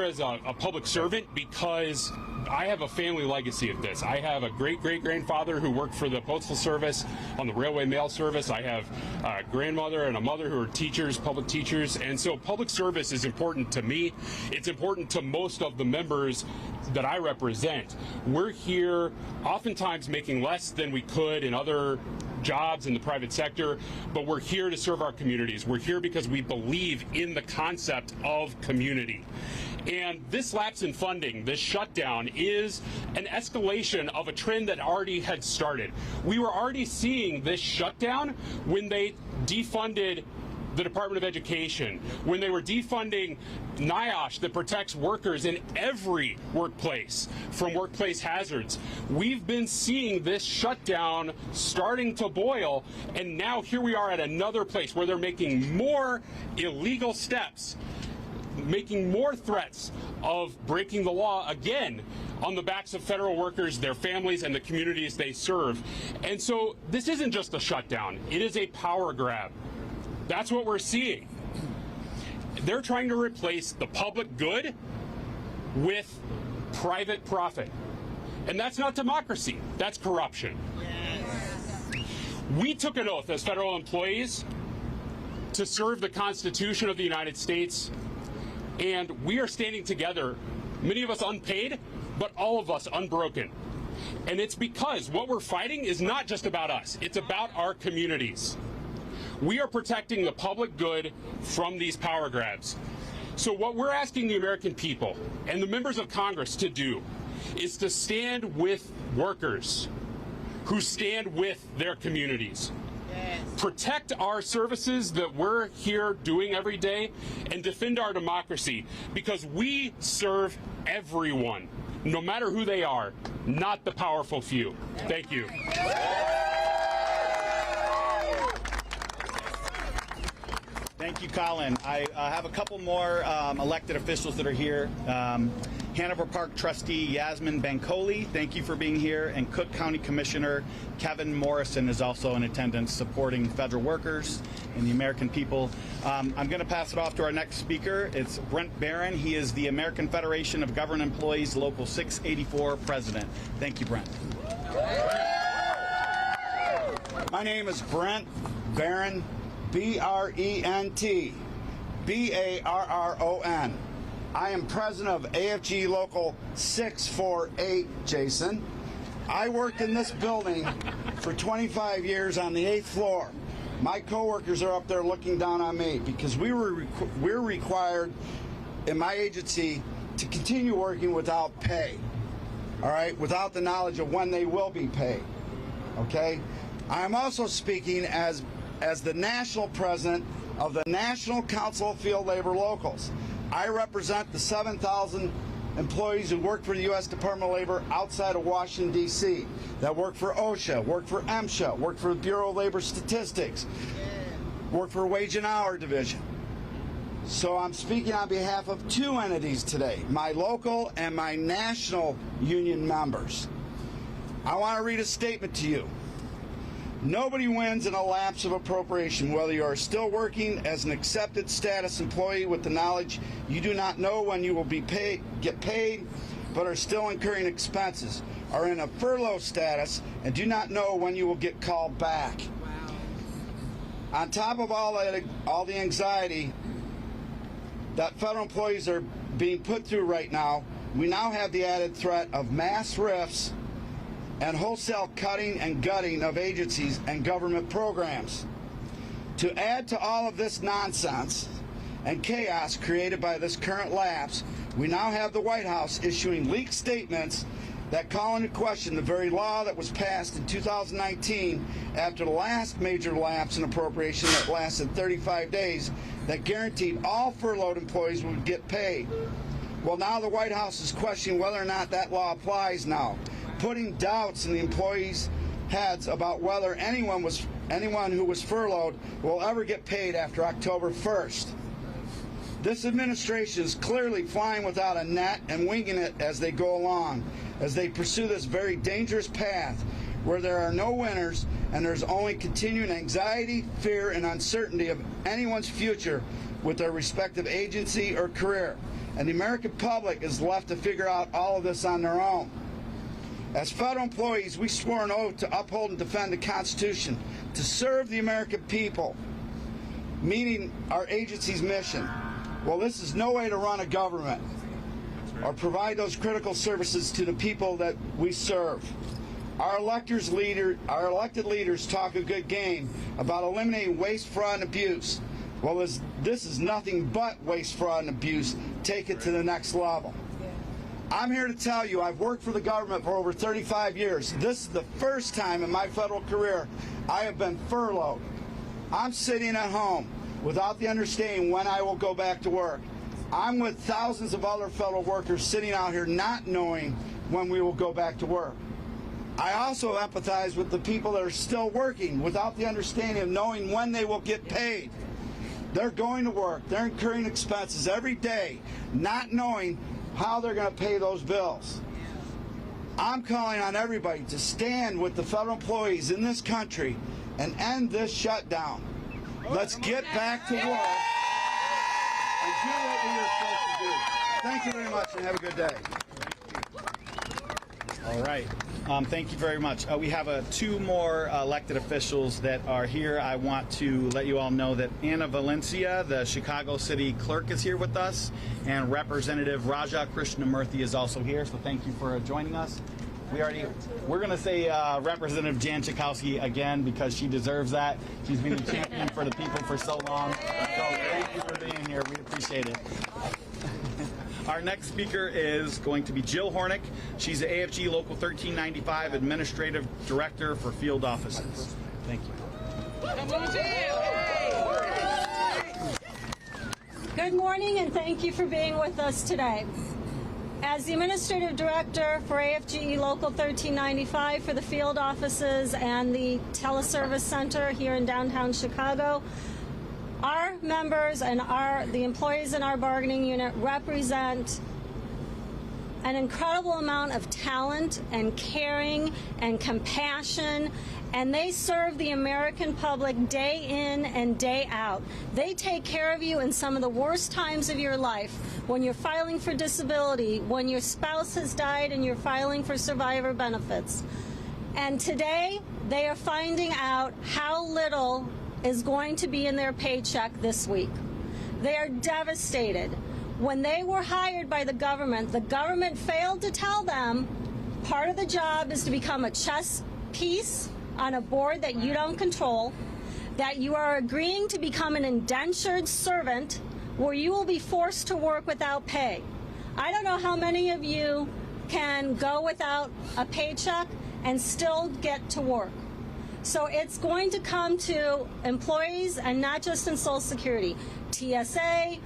as a public servant because I have a family legacy of this. I have a great-great-grandfather who worked for the Postal Service on the Railway Mail Service. I have a grandmother and a mother who are teachers, public teachers, and so public service is important to me. It's important to most of the members that I represent. We're here oftentimes making less than we could in other jobs in the private sector, but we're here to serve our communities. We're here because we believe in the concept of community. And this lapse in funding, this shutdown, is an escalation of a trend that already had started. We were already seeing this shutdown when they defunded the Department of Education, when they were defunding NIOSH that protects workers in every workplace from workplace hazards. We've been seeing this shutdown starting to boil, and now here we are at another place where they're making more illegal steps, making more threats of breaking the law again on the backs of federal workers, their families, and the communities they serve. And so this isn't just a shutdown, it is a power grab. That's what we're seeing. They're trying to replace the public good with private profit. And that's not democracy, that's corruption. We took an oath as federal employees to serve the Constitution of the United States, and we are standing together, many of us unpaid, but all of us unbroken. And it's because what we're fighting is not just about us, it's about our communities. We are protecting the public good from these power grabs. So what we're asking the American people and the members of Congress to do is to stand with workers who stand with their communities. Protect our services that we're here doing every day and defend our democracy, because we serve everyone, no matter who they are, not the powerful few. Thank you. Thank you, Colin. I have a couple more elected officials that are here. Hanover Park trustee Yasmin Bankoli, thank you for being here. And Cook County Commissioner Kevin Morrison is also in attendance, supporting federal workers and the American people. I'm going to pass it off to our next speaker. It's Brent Barron. He is the American Federation of Government Employees Local 684 president. Thank you, Brent. My name is Brent Barron, B-R-E-N-T, B-A-R-R-O-N. I am president of AFG Local 648, Jason. I worked in this building for 25 years on the 8th floor. My coworkers are up there looking down on me because we're required in my agency to continue working without pay, all right, without the knowledge of when they will be paid, okay? I am also speaking as the national president of the National Council of Field Labor Locals. I represent the 7,000 employees who work for the U.S. Department of Labor outside of Washington, D.C., that work for OSHA, work for MSHA, work for the Bureau of Labor Statistics, work for Wage and Hour Division. So I'm speaking on behalf of two entities today, my local and my national union members. I want to read a statement to you. Nobody wins in a lapse of appropriation, whether you are still working as an accepted status employee with the knowledge you do not know when you will be get paid, but are still incurring expenses, are in a furlough status and do not know when you will get called back. Wow. On top of all the anxiety that federal employees are being put through right now, we now have the added threat of mass rifts and wholesale cutting and gutting of agencies and government programs. To add to all of this nonsense and chaos created by this current lapse, we now have the White House issuing leaked statements that call into question the very law that was passed in 2019 after the last major lapse in appropriation that lasted 35 days that guaranteed all furloughed employees would get paid. Well, now the White House is questioning whether or not that law applies now, putting doubts in the employees' heads about whether anyone who was furloughed will ever get paid after October 1st. This administration is clearly flying without a net and winging it as they go along, as they pursue this very dangerous path where there are no winners and there's only continuing anxiety, fear, and uncertainty of anyone's future with their respective agency or career, and the American public is left to figure out all of this on their own. As federal employees, we swore an oath to uphold and defend the Constitution, to serve the American people, meeting our agency's mission. Well, this is no way to run a government or provide those critical services to the people that we serve. Our elected leaders talk a good game about eliminating waste, fraud, and abuse. Well, this is nothing but waste, fraud, and abuse. Take it to the next level. I'm here to tell you, I've worked for the government for over 35 years. This is the first time in my federal career I have been furloughed. I'm sitting at home without the understanding when I will go back to work. I'm with thousands of other federal workers sitting out here not knowing when we will go back to work. I also empathize with the people that are still working without the understanding of knowing when they will get paid. They're going to work, they're incurring expenses every day, not knowing how they're going to pay those bills. I'm calling on everybody to stand with the federal employees in this country and end this shutdown. Let's get back to work and do what we are supposed to do. Thank you very much and have a good day. All right. Thank you very much. We have two more elected officials that are here. I want to let you all know that Anna Valencia, the Chicago City Clerk, is here with us, and Representative Raja Krishnamurthy is also here. So thank you for joining us. We're going to say Representative Jan Schakowsky again because she deserves that. She's been a champion for the people for so long. So thank you for being here. We appreciate it. Our next speaker is going to be Jill Hornick. She's the AFG Local 1395 Administrative Director for Field Offices. Thank you. Good morning, and thank you for being with us today. As the Administrative Director for AFGE Local 1395 for the field offices and the Teleservice Center here in downtown Chicago, our members and the employees in our bargaining unit represent an incredible amount of talent and caring and compassion, and they serve the American public day in and day out. They take care of you in some of the worst times of your life, when you're filing for disability, when your spouse has died and you're filing for survivor benefits. And today, they are finding out how little is going to be in their paycheck this week. They are devastated. When they were hired by the government failed to tell them part of the job is to become a chess piece on a board that you don't control, that you are agreeing to become an indentured servant where you will be forced to work without pay. I don't know how many of you can go without a paycheck and still get to work. So it's going to come to employees, and not just in Social Security, TSA,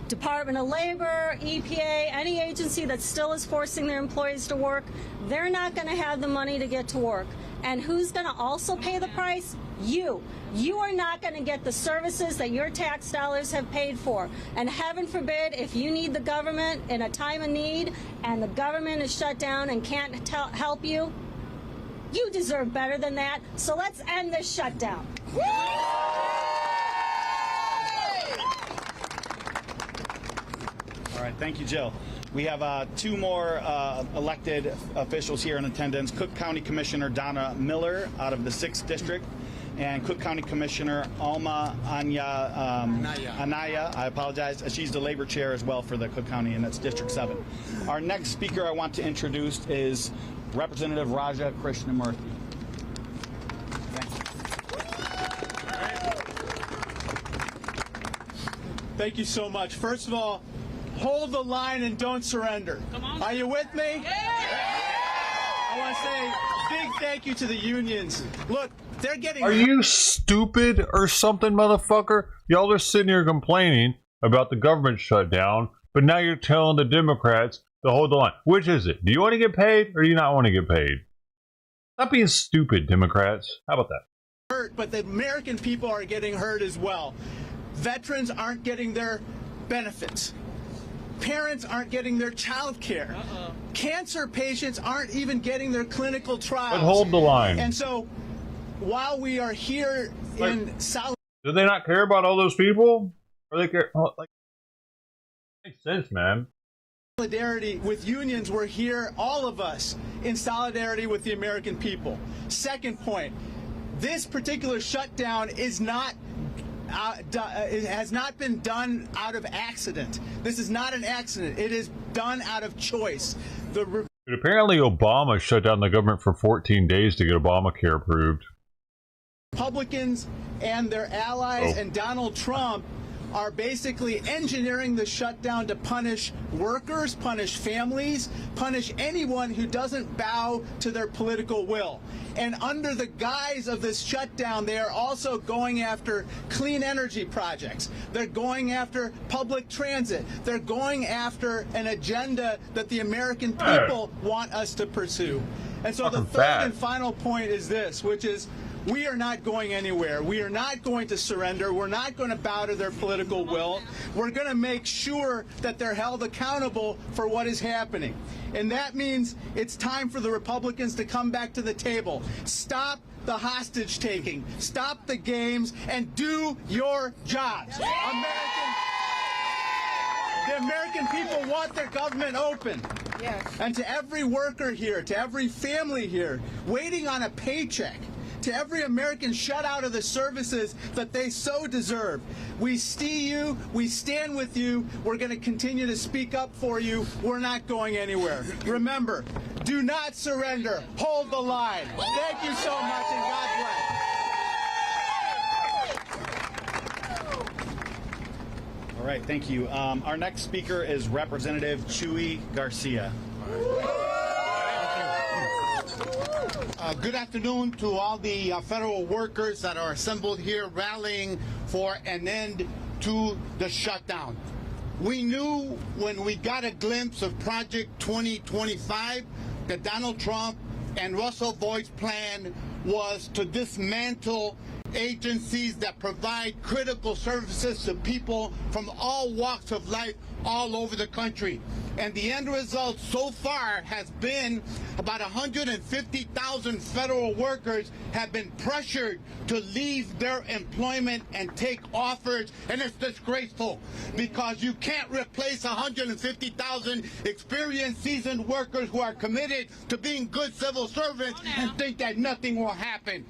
Department of Labor, EPA, any agency that still is forcing their employees to work, they're not going to have the money to get to work. And who's going to also pay the price? You. You are not going to get the services that your tax dollars have paid for. And heaven forbid, if you need the government in a time of need and the government is shut down and can't help you, you deserve better than that. So let's end this shutdown. All right, thank you, Jill. We have two more elected officials here in attendance. Cook County Commissioner Donna Miller out of the 6th District, and Cook County Commissioner Alma Anaya, I apologize. She's the labor chair as well for the Cook County, and that's District 7. Our next speaker I want to introduce is Representative Raja Krishnamurthy. Thank you so much. First of all, hold the line and don't surrender. Are you with me? I want to say big thank you to the unions. Look, they're getting... Are you stupid or something, motherfucker? Y'all are sitting here complaining about the government shutdown, but now you're telling the Democrats to hold the line. Which is it? Do you want to get paid or do you not want to get paid? Stop being stupid, Democrats. How about that? Hurt, but the American people are getting hurt as well. Veterans aren't getting their benefits. Parents aren't getting their child care. Cancer patients aren't even getting their clinical trials. But hold the line. And so, while we are here in South... Do they not care about all those people? Or they care, like, makes sense, man. Solidarity with unions, we're here, all of us, in solidarity with the American people. Second point, this particular shutdown is not it has not been done out of accident. This is not an accident. It is done out of choice. But apparently Obama shut down the government for 14 days to get Obamacare approved. Republicans and their allies and Donald Trump are basically engineering the shutdown to punish workers, punish families, punish anyone who doesn't bow to their political will. And under the guise of this shutdown, they are also going after clean energy projects. They're going after public transit. They're going after an agenda that the American people want us to pursue. And so the third and final point is this, which is, we are not going anywhere. We are not going to surrender. We're not going to bow to their political will. We're going to make sure that they're held accountable for what is happening. And that means it's time for the Republicans to come back to the table. Stop the hostage taking. Stop the games and do your jobs. The American people want their government open. Yes. And to every worker here, to every family here, waiting on a paycheck, to every American shut out of the services that they so deserve. We see you. We stand with you. We're going to continue to speak up for you. We're not going anywhere. Remember, do not surrender. Hold the line. Thank you so much, and God bless. All right, thank you. Our next speaker is Representative Chuy Garcia. Good afternoon to all the federal workers that are assembled here rallying for an end to the shutdown. We knew when we got a glimpse of Project 2025 that Donald Trump and Russell Voigt's plan was to dismantle agencies that provide critical services to people from all walks of life all over the country. And the end result so far has been about 150,000 federal workers have been pressured to leave their employment and take offers, and it's disgraceful because you can't replace 150,000 experienced, seasoned workers who are committed to being good civil servants and think that nothing will happen.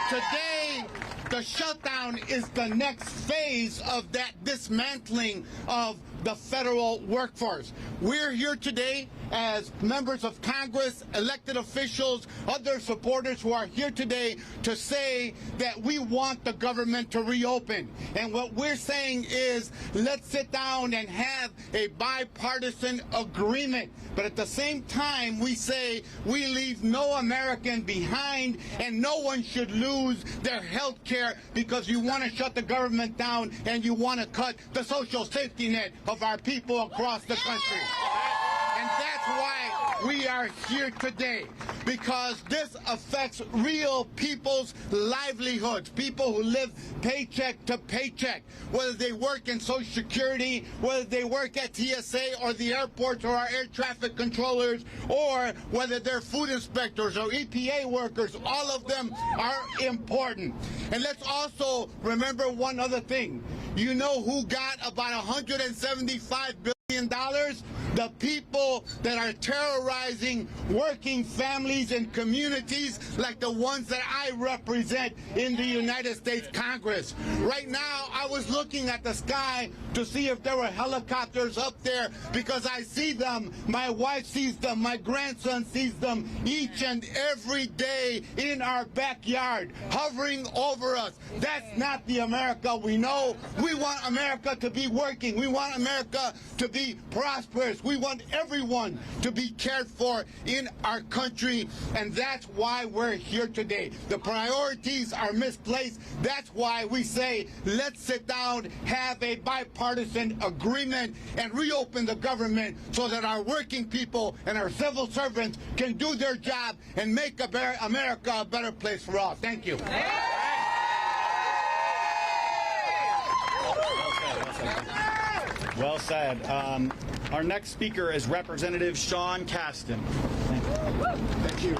Today, the shutdown is the next phase of that dismantling of the federal workforce. We're here today as members of Congress, elected officials, other supporters who are here today to say that we want the government to reopen. And what we're saying is, let's sit down and have a bipartisan agreement. But at the same time, we say we leave no American behind and no one should lose their health care because you want to shut the government down and you want to cut the social safety net of our people across the country. And that's why we are here today, because this affects real people's livelihoods, people who live paycheck to paycheck, whether they work in Social Security, whether they work at TSA or the airports or our air traffic controllers, or whether they're food inspectors or EPA workers. All of them are important. And let's also remember one other thing. You know who got about $175 billion? The people that are terrorizing working families and communities like the ones that I represent in the United States Congress. Right now, I was looking at the sky to see if there were helicopters up there because I see them, my wife sees them, my grandson sees them each and every day in our backyard, hovering over us. That's not the America we know. We want America to be working. We want America to be prosperous. We want everyone to be cared for in our country, and that's why we're here today. The priorities are misplaced. That's why we say, let's sit down, have a bipartisan agreement, and reopen the government so that our working people and our civil servants can do their job and make America a better place for all. Thank you. Well said. Our next speaker is Representative Sean Casten. Thank you.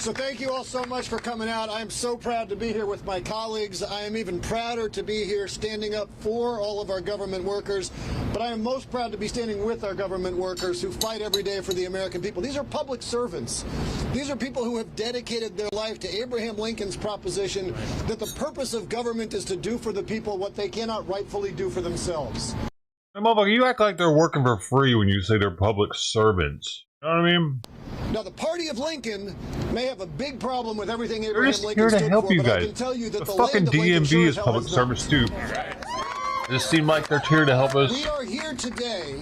So thank you all so much for coming out. I am so proud to be here with my colleagues. I am even prouder to be here standing up for all of our government workers. But I am most proud to be standing with our government workers who fight every day for the American people. These are public servants. These are people who have dedicated their life to Abraham Lincoln's proposition that the purpose of government is to do for the people what they cannot rightfully do for themselves. Hey, motherfucker, you act like they're working for free when you say they're public servants. You know what I mean? Now, the party of Lincoln may have a big problem with everything Abraham They're Lincoln just here to stood help for, you but I guys. can tell you that The the fucking land of Lincoln DMV sure is as hell public not. service too. Does it seem like they're here to help us? We are here today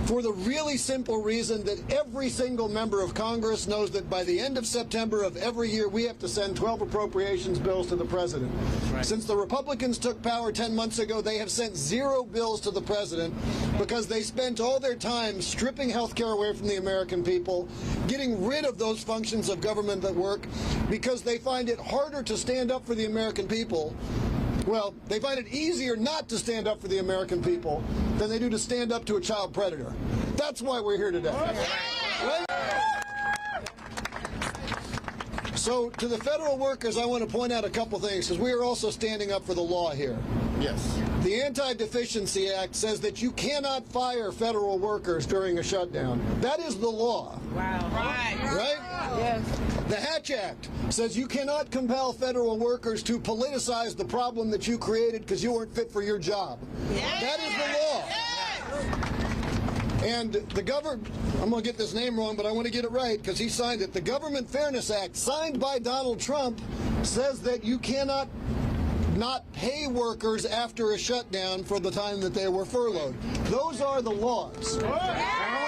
for the really simple reason that every single member of Congress knows that by the end of September of every year, we have to send 12 appropriations bills to the president. Right. Since the Republicans took power 10 months ago, they have sent 0 bills to the president because they spent all their time stripping health care away from the American people, getting rid of those functions of government that work, because they find it harder to stand up for the American people. Well, they find it easier not to stand up for the American people than they do to stand up to a child predator. That's why we're here today. Right? So, to the federal workers, I want to point out a couple things, because we are also standing up for the law here. Yes. The Anti-Deficiency Act says that you cannot fire federal workers during a shutdown. That is the law. Wow. Right. Right? Yes. The Hatch Act says you cannot compel federal workers to politicize the problem that you created because you weren't fit for your job. Yes. That is the law. Yes. And the government, I'm going to get this name wrong, but I want to get it right because he signed it. The Government Fairness Act, signed by Donald Trump, says that you cannot not pay workers after a shutdown for the time that they were furloughed. Those are the laws. And I want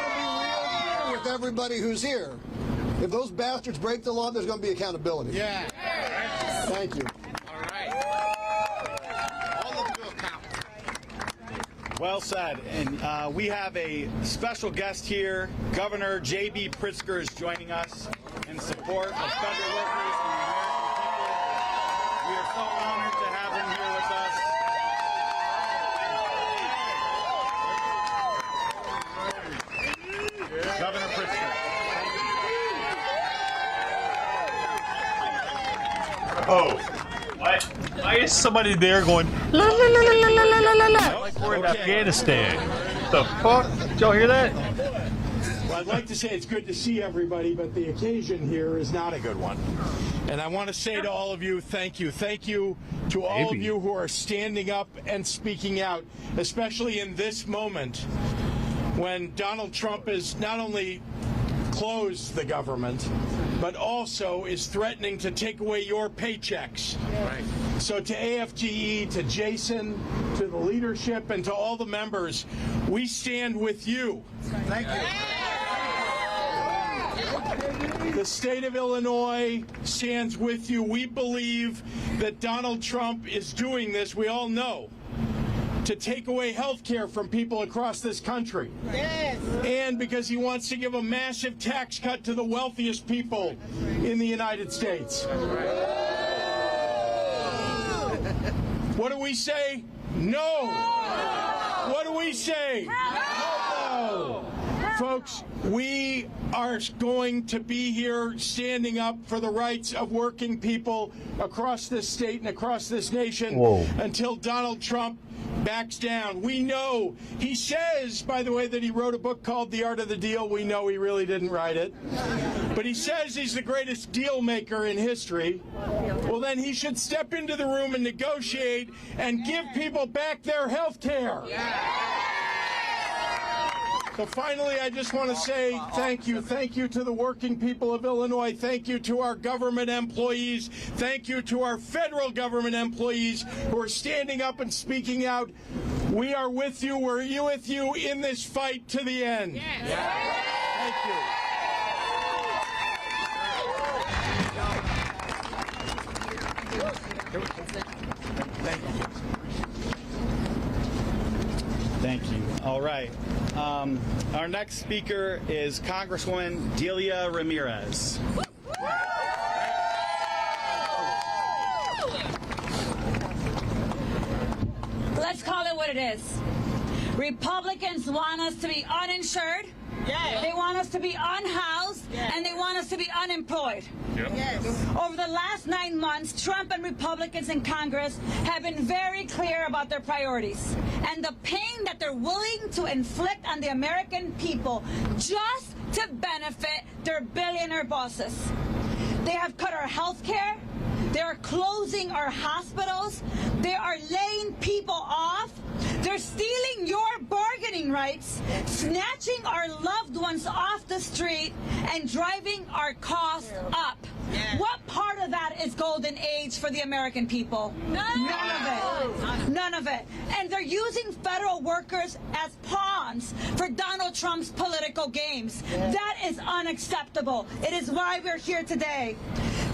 to be real clear with everybody who's here. If those bastards break the law, there's going to be accountability. Yeah. Thank you. All right. All of you account. Well said. And we have a special guest here. Governor J.B. Pritzker is joining us in support of federal workers and the American people. We are so honored to have him here with us. Governor Pritzker. Oh, why is somebody there going la la la la la la la la la like we're in Afghanistan? The fuck? Did y'all hear that? Well, I'd like to say it's good to see everybody, but the occasion here is not a good one. And I want to say to all of you, thank you. Thank you to all of you who are standing up and speaking out, especially in this moment when Donald Trump is not only closed the government, but also is threatening to take away your paychecks. Right. So to AFGE, to Jason, to the leadership, and to all the members, we stand with you. Thank you. The state of Illinois stands with you. We believe that Donald Trump is doing this, we all know, to take away health care from people across this country. Yes. And because he wants to give a massive tax cut to the wealthiest people in the United States. What do we say? No. What do we say? No. Folks, we are going to be here standing up for the rights of working people across this state and across this nation until Donald Trump backs down. We know, he says, by the way, that he wrote a book called The Art of the Deal. We know he really didn't write it. But he says he's the greatest deal maker in history. Well, then he should step into the room and negotiate and give people back their health care. So finally, I just want to say thank you. Thank you to the working people of Illinois. Thank you to our government employees. Thank you to our federal government employees who are standing up and speaking out. We are with you. We're with you in this fight to the end. Yes. Thank you. Thank you. All right. Our next speaker is Congresswoman Delia Ramirez. Let's call it what it is. Republicans want us to be uninsured, Yes. They want us to be unhoused, and they want us to be unemployed. Yep. Yes. Over the last 9 months, Trump and Republicans in Congress have been very clear about their priorities and the pain that they're willing to inflict on the American people just to benefit their billionaire bosses. They have cut our health care. They are closing our hospitals. They are laying people off. They're stealing your bargaining rights, snatching our loved ones off the street, and driving our costs up. Yes. What part of that is golden age for the American people? None of it. None of it. And they're using federal workers as pawns for Donald Trump's political games. Yes. That is unacceptable. It is why we're here today.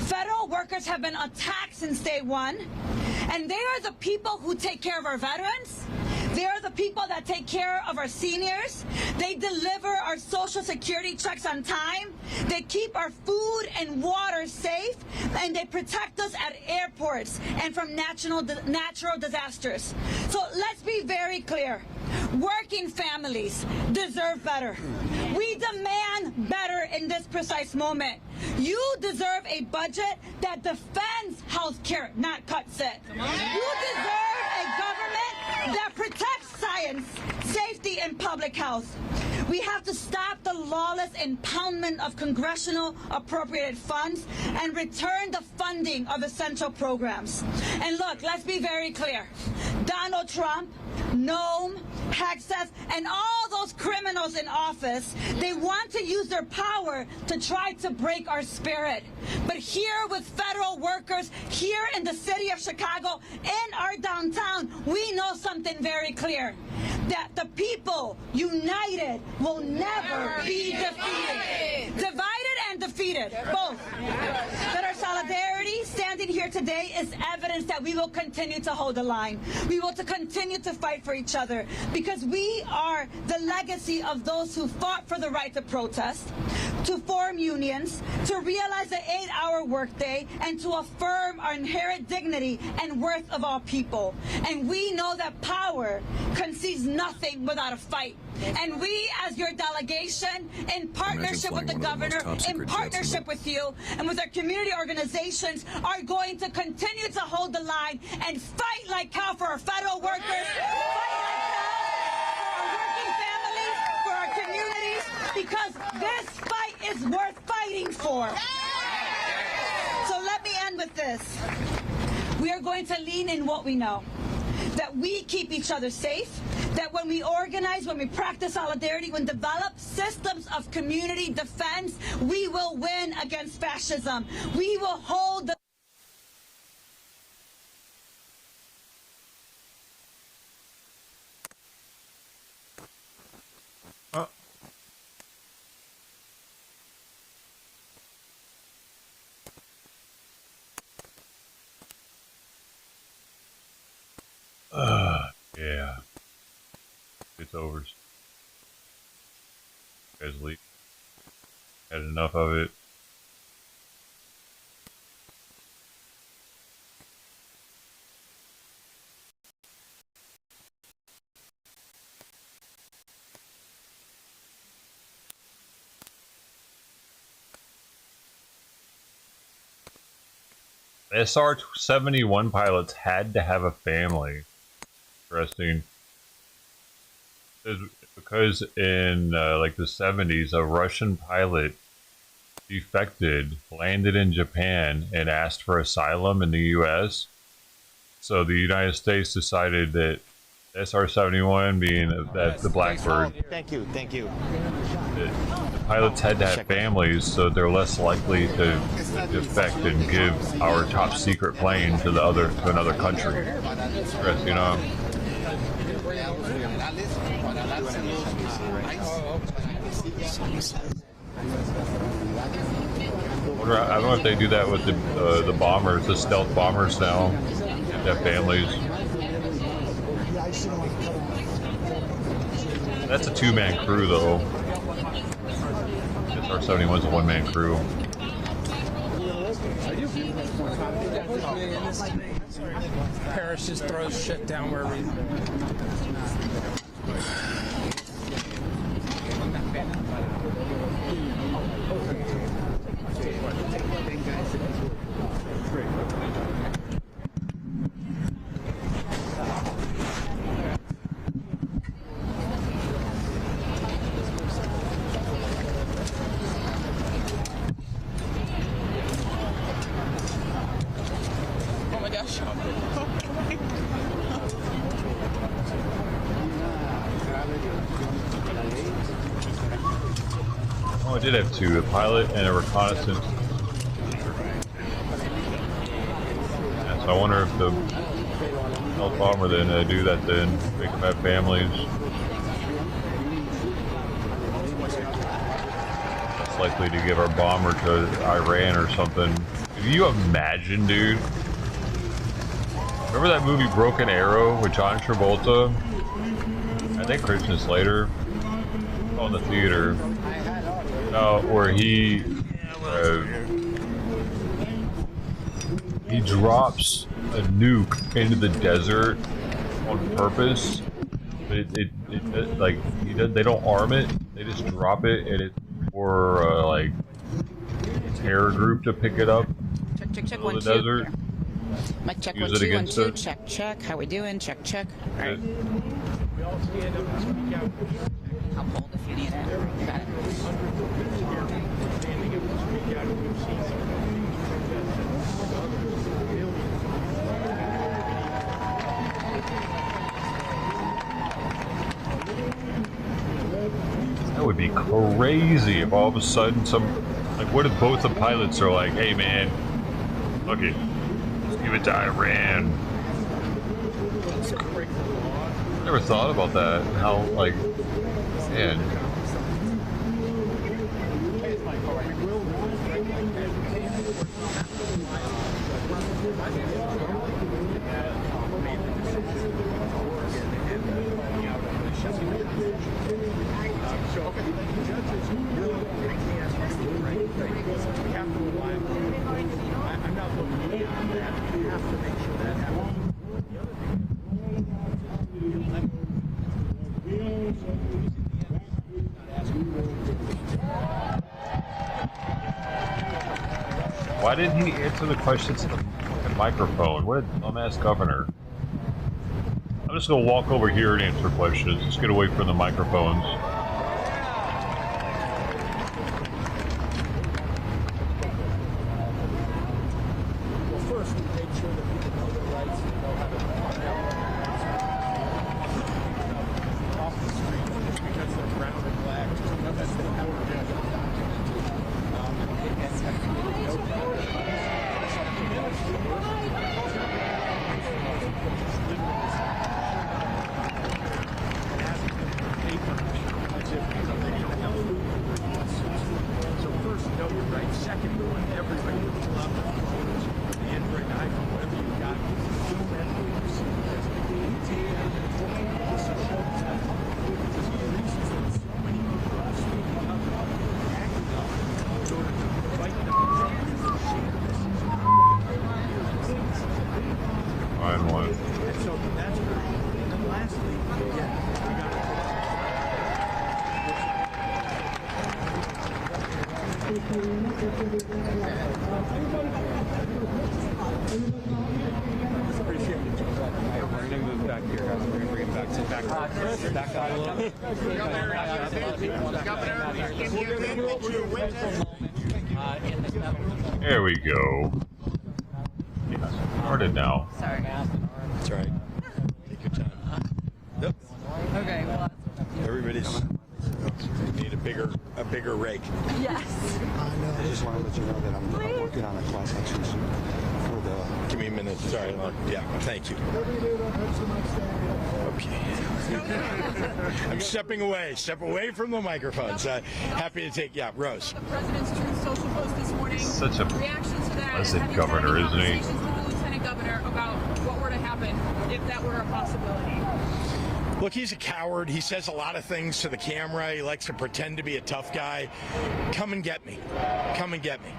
Federal workers have been attacked since day one, and they are the people who take care of our veterans. They are the people that take care of our seniors. They deliver our Social Security checks on time. They keep our food and water safe, and they protect us at airports and from natural disasters. So let's be very clear. Working families deserve better. We demand better in this precise moment. You deserve a budget that defends health care, not cuts it. You deserve a government that protects science, safety, and public health. We have to stop the lawless impoundment of congressional appropriated funds and return the funding of essential programs. And look, let's be very clear. Donald Trump, Noam, Hexas, and all those criminals in office, they want to use their power to try to break our spirit. But here with federal workers, here in the city of Chicago, in our downtown, we know something very clear. That the people united will never be defeated. Divided and defeated, both. That our solidarity standing here today is evidence that we will continue to hold the line. We will continue to fight for each other because we are the legacy of those who fought for the right to protest, to form unions, to realize the 8-hour workday, and to affirm our inherent dignity and worth of all people. And we know that power concedes nothing without a fight. And we, as your delegation, in partnership with the governor, in partnership with you, and with our community organizations, are going to continue to hold the line and fight like hell for our federal workers, fight like hell for our working families, for our communities, because this fight is worth fighting for. So let me end with this. We are going to lean in what we know. That we keep each other safe, that when we organize, when we practice solidarity, when develop systems of community defense, we will win against fascism. We will hold the yeah. It's over. You guys leave. Had enough of it. SR-71 pilots had to have a family. Interesting. Because in like the 70s, a Russian pilot defected, landed in Japan, and asked for asylum in the U.S. So the United States decided that SR-71, being that the Blackbird, thank you. The pilots had to have families, so they're less likely to defect and give our top secret plane to another country. You know. I don't know if they do that with the bombers, the stealth bombers now. They have families. That's a two-man crew, though. SR-71's a one-man crew. Paris just throws shit down where we... Oh, I did have two, a pilot and a reconnaissance. Yeah, so I wonder if the health bomber then do that then, make them have families. That's likely to give our bomber to Iran or something. Can you imagine, dude? Remember that movie Broken Arrow with John Travolta? I think Christian Slater on the theater. Where he drops a nuke into the desert on purpose. But they don't arm it. They just drop it, and it's for like a terror group to pick it up. Check, in one, the two. desert. Here. Mic check, Use 1, it 2, 1, against 2. it. Check. How we doing? Check. All right. We all stand up and speak out. I'll hold if you need it. Got it. Standing up and speak out. We've seen some That would be crazy if all of a sudden what if both the pilots are like, hey man, look it, let's give it to Iran. I never thought about that. How, man. I'm not looking beyond that. We have to make sure that happens. Why didn't he answer the questions to the fucking microphone? What a dumbass governor. I'm just gonna walk over here and answer questions. Just get away from the microphones. Well, first, we make sure that people know their rights and know how to off the street just because they're brown and black. That's the power of So first, know your rights. Second, we want everybody to pull out the phones, the Android, iPhone, whatever you got. Film everything you see because take it out of the this is showtime. Because the reason that so many people are speaking up and acting up in order to fight them is to share this. Fine one. And so that's great. And then lastly, again, we got to We're going to move back here, guys. We're going to bring it back to back out a little bit. There we go. Yeah, started now. Sorry. That's right. Take your time. Yep. Okay, well. Everybody's need a bigger rake. Yes. I just want to let you know that I'm working on a class action suit for the... Give me a minute. Sorry. Yeah, thank you. Okay. I'm stepping away. Step away from the microphones. Happy to take, Rose. The president's Truth Social post this morning. Such a reaction to that. pleasant governor, isn't he? Conversations with the lieutenant governor about what were to happen if that were a possibility. Look, he's a coward. He says a lot of things to the camera. He likes to pretend to be a tough guy. Come and get me. Come and get me.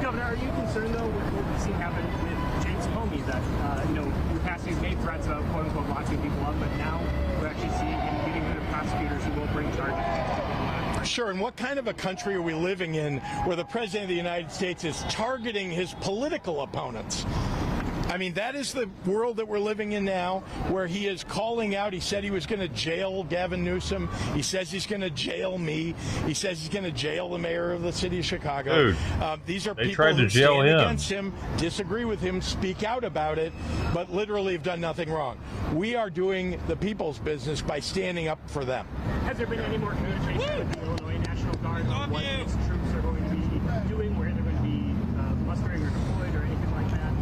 Governor, are you concerned, though, with what we've seen happen with James Comey, that, in the past he's made threats about, quote-unquote, locking people up, but now we're actually seeing him getting rid of prosecutors who will bring charges? Sure, and what kind of a country are we living in where the President of the United States is targeting his political opponents? I mean, that is the world that we're living in now, where he is calling out. He said he was going to jail Gavin Newsom. He says he's going to jail me. He says he's going to jail the mayor of the city of Chicago. Dude, these are they people tried to who jail stand him. against him, disagree with him, speak out about it, but literally have done nothing wrong. We are doing the people's business by standing up for them. Has there been any more communication with the Illinois National Guard on what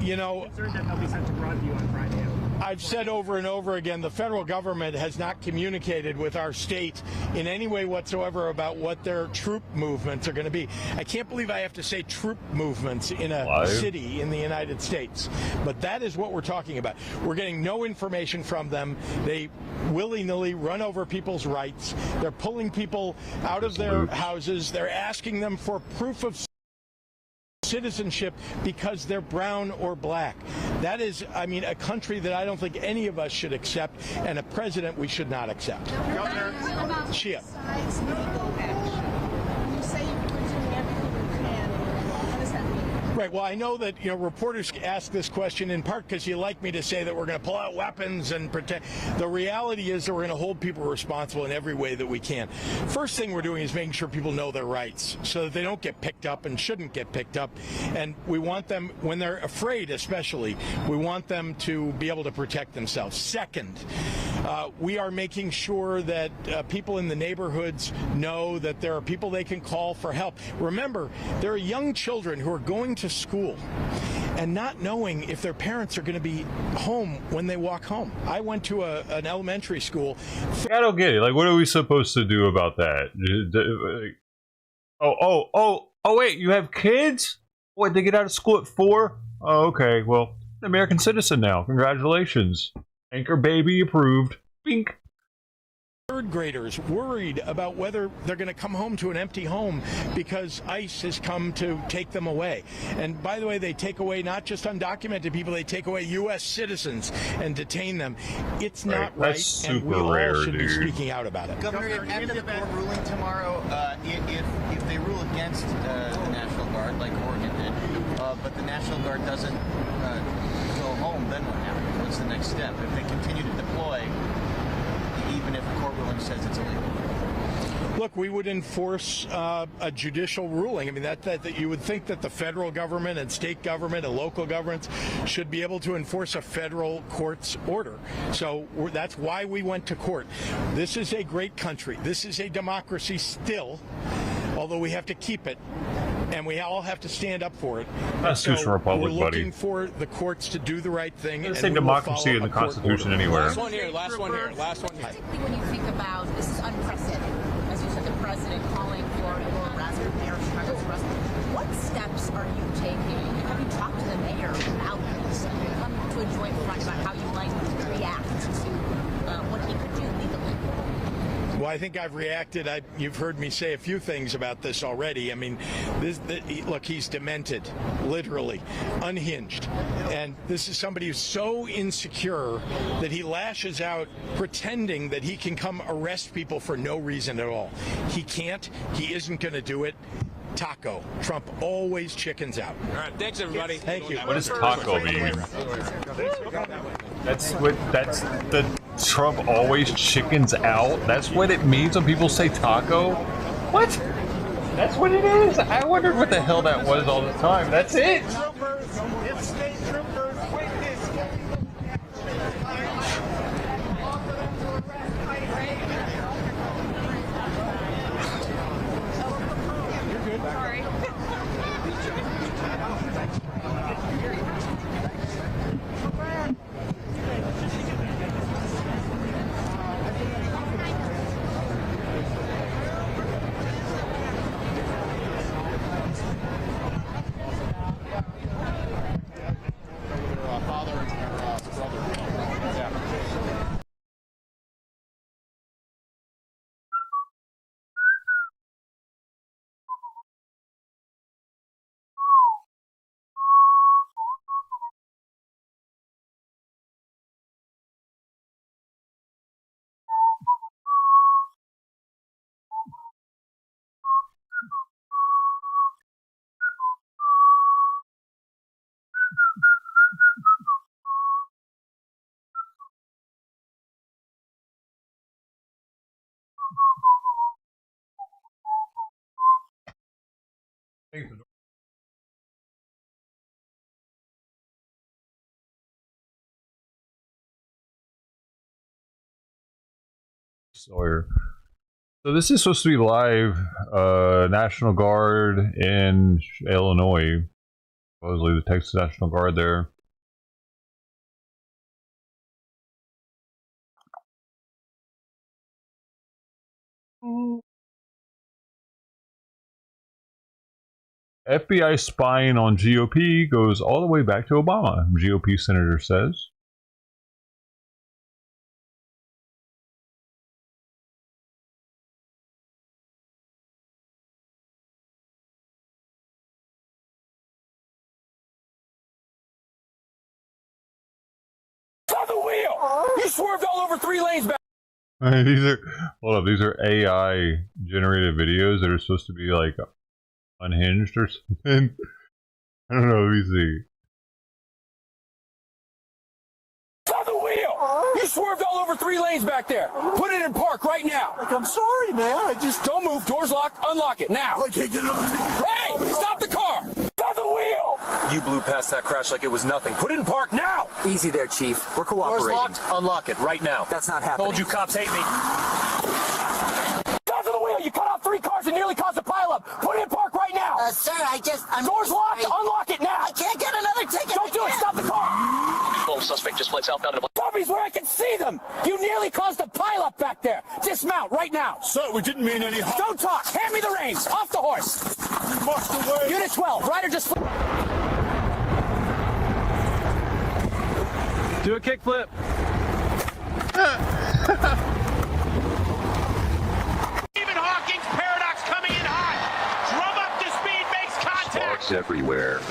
You know, concerned that they'll be sent to Broadview on Friday. I've said over and over again, the federal government has not communicated with our state in any way whatsoever about what their troop movements are going to be. I can't believe I have to say troop movements in a city in the United States, but that is what we're talking about. We're getting no information from them. They willy-nilly run over people's rights. They're pulling people out of their houses. They're asking them for proof of citizenship because they're brown or black. That is, I mean, a country that I don't think any of us should accept, and a president we should not accept. Governor, Shia. Right. Well, I know that reporters ask this question in part because you like me to say that we're going to pull out weapons and protect. The reality is that we're going to hold people responsible in every way that we can. First thing we're doing is making sure people know their rights so that they don't get picked up and shouldn't get picked up. And we want them, when they're afraid especially, we want them to be able to protect themselves. Second, we are making sure that people in the neighborhoods know that there are people they can call for help. Remember, there are young children who are going to school and not knowing if their parents are going to be home when they walk home. I went to an elementary school. I don't get it. Like, what are we supposed to do about that? Oh, wait, you have kids? What, they get out of school at 4? Oh, okay, well, American citizen now. Congratulations. Anchor baby approved. Bink. Third graders worried about whether they're going to come home to an empty home because ICE has come to take them away. And by the way, they take away not just undocumented people, they take away U.S. citizens and detain them. It's not right, and we all should be speaking out about it. Governor, after the court ruling tomorrow, if they rule against the National Guard, like Oregon did, but the National Guard doesn't go home, then what happens? What's the next step? If they continue to deploy, even if a court ruling says it's illegal? Look, we would enforce a judicial ruling. I mean, that you would think that the federal government and state government and local governments should be able to enforce a federal court's order. So that's why we went to court. This is a great country. This is a democracy still, although we have to keep it. And we all have to stand up for it. Constitutional Republic, buddy. We're looking for the courts to do the right thing. It's say democracy in the Constitution anywhere. Last one here. Particularly when you think about, this is unprecedented, as you said, the president calling for a more harassment, Mayor of Chicago's arrest. What steps are you taking? Have you talked to the mayor about this? Have you come to a joint front about how you might react to what he could do legally? Well, I think I've reacted. You've heard me say a few things about this already. I mean, look, he's demented, literally, unhinged. And this is somebody who's so insecure that he lashes out pretending that he can come arrest people for no reason at all. He can't. He isn't going to do it. Taco. Trump always chickens out. All right, thanks everybody. Thank you. What does taco mean? That's the Trump always chickens out? That's what it means when people say taco? What? That's what it is? I wondered what the hell that was all the time. That's it. It's state troopers. Sorry. Sawyer. So this is supposed to be live. National Guard in Illinois, supposedly the Texas National Guard there. FBI spying on GOP goes all the way back to Obama, GOP senator says. On the wheel! You swerved all over 3 lanes back. These are AI generated videos that are supposed to be like unhinged or something. I don't know. Let me see. On the wheel! You swerved all over 3 lanes back there. Put it in park right now. Like, I'm sorry, man. I just don't move. Doors locked. Unlock it now. I can't get it on. Hey! Stop the car! On the wheel! You blew past that crash like it was nothing. Put it in park now! Easy there, Chief. We're cooperating. Doors locked. Unlock it right now. That's not happening. Told you cops hate me. Down to the wheel! You cut off 3 cars and nearly caused a pileup. Put it in park right now! Sir, Doors locked! Unlock it now! I can't get another ticket! Don't do it! Stop the car! Lone suspect just fled southbound in a... Dummies where I can see them! You nearly caused a pileup back there! Dismount right now! Sir, we didn't mean any harm. Don't talk! Hand me the reins! Off the horse! You marched away! Unit 12, rider just... Do a kickflip. Stephen Hawking's paradox coming in hot. Drum up to speed, makes contact. Sparks everywhere.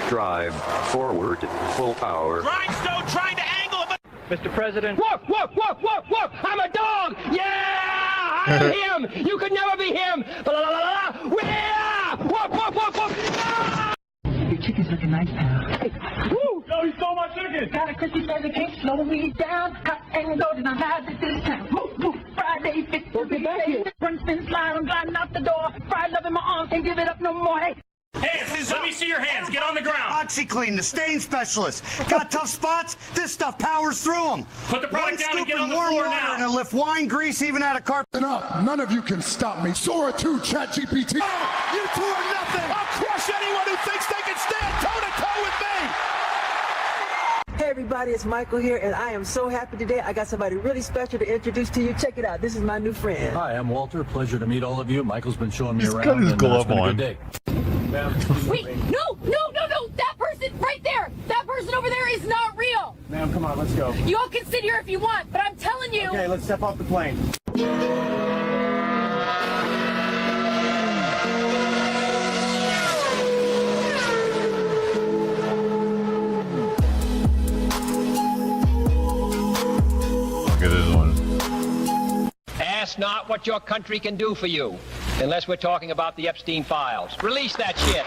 Drive forward, full power. Grindstone trying to angle him. Mr. President. Whoop, whoop, whoop, whoop, whoop! I'm a dog! Yeah! I'm him! You could never be him! La la la la! Yeah! Whoop, whoop, whoop, whoop! Ah! Your chicken's looking nice, pal. Hey, woo! No, he stole my chicken! Got a crispy burger, can't slow me down. Hot and golden, I'm out at this time. Move, move, Friday, fit to be back. Run, spin, slide, I'm gliding out the door. Fried love in my arms, can't give it up no more. Hey. Hands, let me see your hands. Get on the ground. OxyClean, the stain specialist. Got tough spots? This stuff powers through them. Put the product down and get on the warm floor water now. and it'll lift wine, grease, even out of carpet. Enough. None of you can stop me. Sora 2, ChatGPT. Oh, you two are nothing. I'll crush anyone who thinks they can stand toe-to-toe with me. Hey everybody, it's Michael here, and I am so happy today. I got somebody really special to introduce to you. Check it out. This is my new friend. Hi, I'm Walter. Pleasure to meet all of you. Michael's been showing me He's around. got his glove been a on. good day. Wait, no! That person right there! That person over there is not real! Ma'am, come on, let's go. You all can sit here if you want, but I'm telling you... Okay, let's step off the plane. Look at this one. Ask not what your country can do for you, unless we're talking about the Epstein files. Release that shit.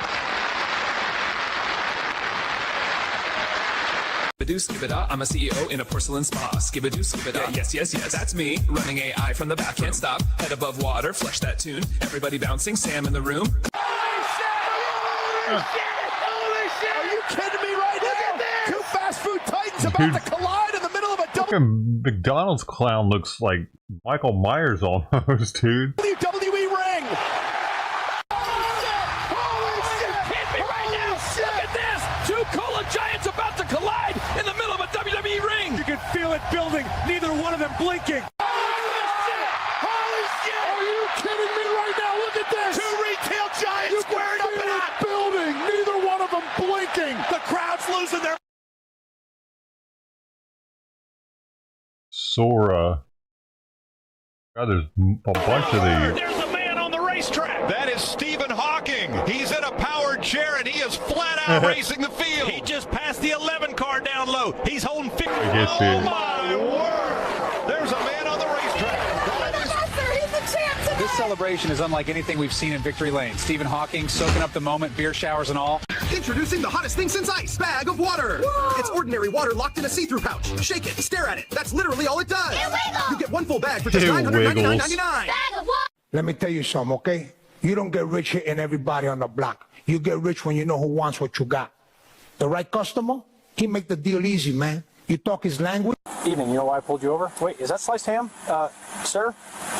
Skibida, I'm a CEO in a porcelain spa. Skibidoo, skibida. Yes, that's me. Running AI from the back. Can't stop. Head above water. Flush that tune. Everybody bouncing. Sam in the room. Holy shit! Are you kidding me right now? Two fast food titans about to collide in the middle of a double... Fucking McDonald's clown looks like Michael Myers almost, dude. WWE ring! Holy shit! Hit me right now! Look at this! Two cola giants about to collide in the middle of a WWE ring! You can feel it building, neither one of them blinking. Holy shit! Are you kidding me right now? Look at this! Two retail giants squared up in a building, neither one of them blinking. The crowd's losing their... Sora. God, there's a bunch of these. There's a man on the racetrack. That is Stephen Hawking. He's in a powered chair and he is flat out racing the field. He just passed the 11 car down low. He's holding 50. Oh my word! There's a man on the racetrack. This celebration is unlike anything we've seen in Victory Lane. Stephen Hawking soaking up the moment, beer showers and all. Introducing the hottest thing since ice, bag of water. Whoa. It's ordinary water locked in a see-through pouch. Shake it, stare at it. That's literally all it does. You get one full bag for just $999.99. Let me tell you something, okay? You don't get rich hitting everybody on the block. You get rich when you know who wants what you got. The right customer, he make the deal easy, man. You talk his language. Evening, you know why I pulled you over? Wait, is that sliced ham? Sir,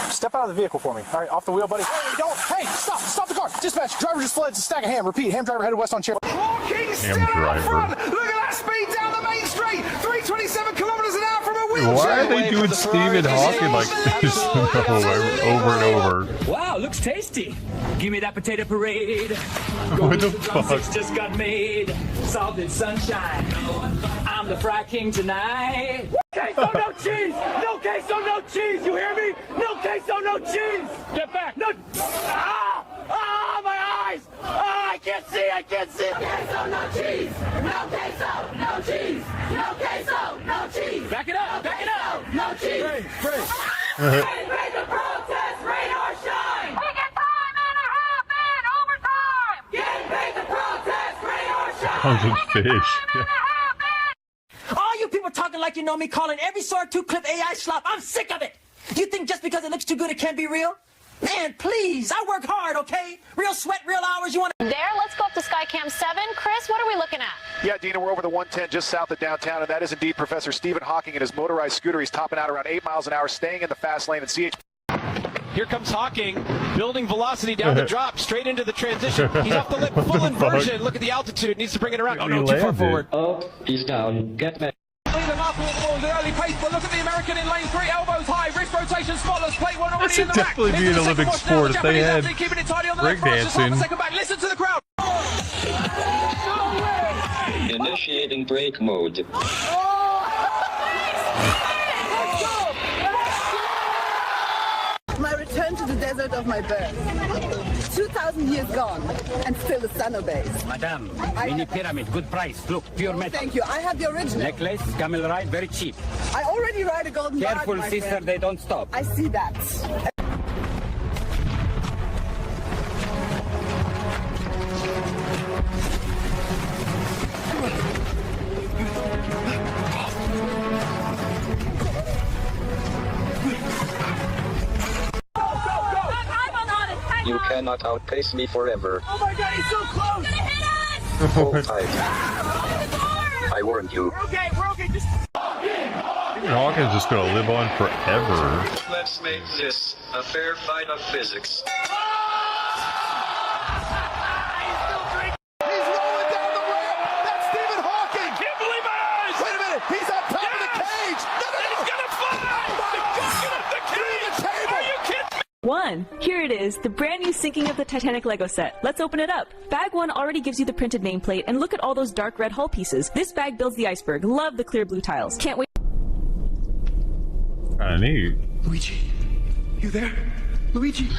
step out of the vehicle for me. All right, off the wheel, buddy. Hey, don't. Hey, stop the car. Dispatch, driver just fled. It's a stack of ham. Repeat, ham driver headed west on chair. Hawking still out front. Look at that speed down the main street. 327 kilometers an hour from a Why are they doing Stephen Hawking like this over and over? Wow, looks tasty. Give me that potato parade. What the fuck? Just got made. Salted sunshine. I'm the fry king tonight. Queso, no cheese. No queso, no cheese. You hear me? No queso, no cheese. Get back. No. Ah! Ah, my eyes. Ah, I can't see. I can't see. No queso, no cheese. No queso, no cheese. No queso, no cheese. Back it up. Back it up. No cheese. Break. Make the protest rain or shine. We get time and a half and overtime. Get make the protest rain or shine. Fish. All you people talking like you know me, calling every sword two clip AI slop. I'm sick of it. You think just because it looks too good it can't be real? Man, please, I work hard, okay? Real sweat, real hours, you want to... There, let's go up to Skycam 7. Chris, what are we looking at? Yeah, Dina, we're over the 110 just south of downtown, and that is indeed Professor Stephen Hawking in his motorized scooter. He's topping out around 8 miles an hour, staying in the fast lane, and CH... Here comes Hawking, building velocity down the drop, straight into the transition. He's off the lip, full inversion. Look at the altitude, needs to bring it around. Oh no, too far forward. Oh, he's down. Get back. The early pace, but look at the American in lane 3, elbows high, wrist rotation, spotless, plate one already That in should the definitely rack. be an Olympic sport if they had breakdancing. Listen to the crowd. Initiating brake mode. My return to the desert of my birth. 2,000 years gone, and still the sun obeys. Madame, mini pyramid, good price. Look, pure metal. Thank you. I have the original. Necklace, camel ride, very cheap. I already ride a golden barge, Careful, my sister, friend. they don't stop. I see that. You cannot outpace me forever. Oh my god, he's so close! He's gonna hit us! Hold tight. I warned you. We're okay, just... Stephen Hawking's just gonna live on forever. Let's make this a fair fight of physics. One. Here it is, the brand new Sinking of the Titanic Lego set. Let's open it up. Bag 1 already gives you the printed nameplate, and look at all those dark red hull pieces. This bag builds the iceberg. Love the clear blue tiles. Can't wait. Kinda neat. Luigi, you there? Luigi?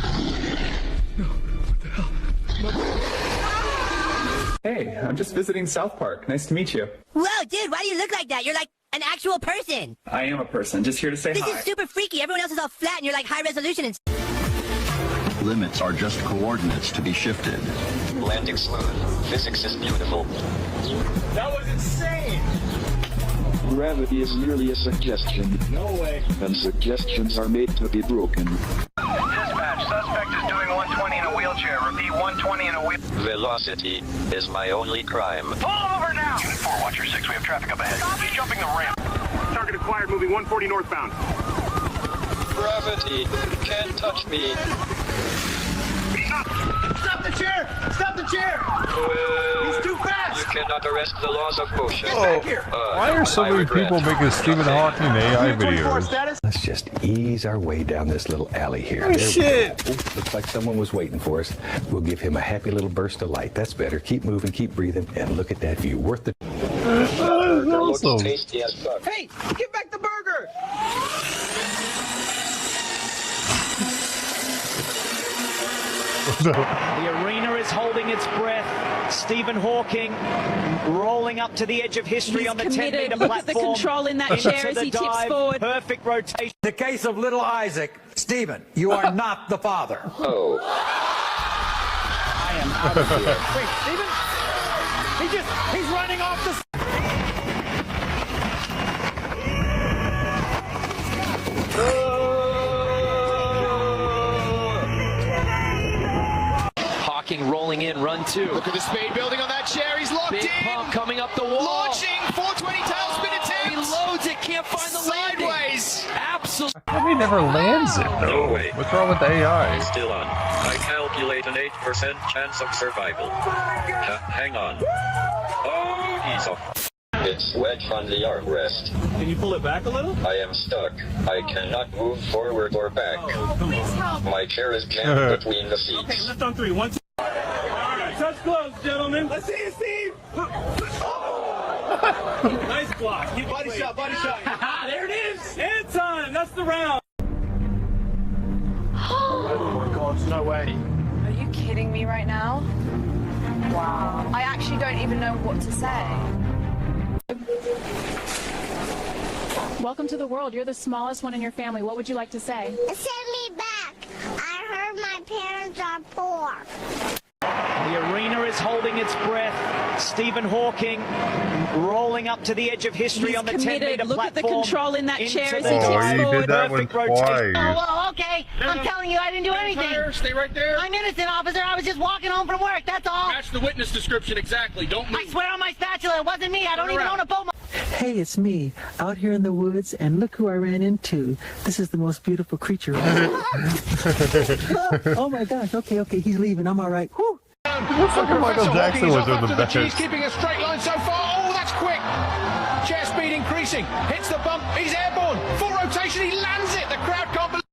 No, what the hell? Hey, I'm just visiting South Park. Nice to meet you. Whoa, dude, why do you look like that? You're like an actual person. I am a person, just here to say This hi. is super freaky. Everyone else is all flat and you're like high resolution and Limits are just coordinates to be shifted. Landing smooth. Physics is beautiful. That was insane! Gravity is merely a suggestion. No way. And suggestions are made to be broken. Dispatch, suspect is doing 120 in a wheelchair. Repeat, 120 in a wheelchair. Velocity is my only crime. Pull over now! Unit 4, watch your 6. We have traffic up ahead. He's jumping the ramp. Target acquired, moving 140 northbound. Gravity can't touch me. Stop the chair! Stop the chair! He's too fast! You cannot arrest the laws of motion. Why are so many people making Stephen Hawking AI videos? Let's just ease our way down this little alley here. Oh, shit! Looks like someone was waiting for us. We'll give him a happy little burst of light. That's better. Keep moving, keep breathing, and look at that view. Worth the... Awesome. Tasty as fuck. Hey, give back the burger! The arena is holding its breath. Stephen Hawking rolling up to the edge of history on the 10-meter platform. Look at the control in that chair as he tips forward. Perfect rotation. The case of little Isaac. Stephen, you are not the father. Oh. I am out of here. Wait, Stephen? He's running off the... Hawking rolling in, run 2. Look at the speed building on that chair. He's locked Big in. pump coming up the wall. Launching 420 tailspin attempt. He loads it, can't find the landing. Sideways. Absolutely. He never lands it though. No way. What's wrong with the AI? Still on. I calculate an 8% chance of survival. Hang on. Oh, he's off. It's wedged on the armrest. Can you pull it back a little? I am stuck. I cannot move forward or back. Oh, come on. My chair is jammed between the seats. Okay, lift on 3. 1, 2. All right, touch gloves, gentlemen. Let's see you, Steve. Nice block. Keep body shot, body shot. There it is. And time. That's the round. Oh my God, no way. Are you kidding me right now? Wow. I actually don't even know what to say. Welcome to the world. You're the smallest one in your family. What would you like to say? Send me back. I heard my parents are poor. The arena is holding its breath. Stephen Hawking rolling up to the edge of history on the 10-meter platform. Look at the control in that chair as he Oh, tips he forward. did that one twice. Oh, okay. I'm telling you, I didn't do anything. Stay right there. I'm innocent, officer. I was just walking home from work. That's all. Match the witness description exactly. Don't move. I swear on my spatula, it wasn't me. I don't even own a boat. Hey, it's me, out here in the woods, and look who I ran into. This is the most beautiful creature. Oh my gosh, okay, he's leaving. I'm all right. Whew. Looks like Michael Jackson was in the back. He's keeping a straight line so far. Oh, that's quick. Chair speed increasing. Hits the bump. He's airborne. Full rotation. He lands it. The crowd can't believe.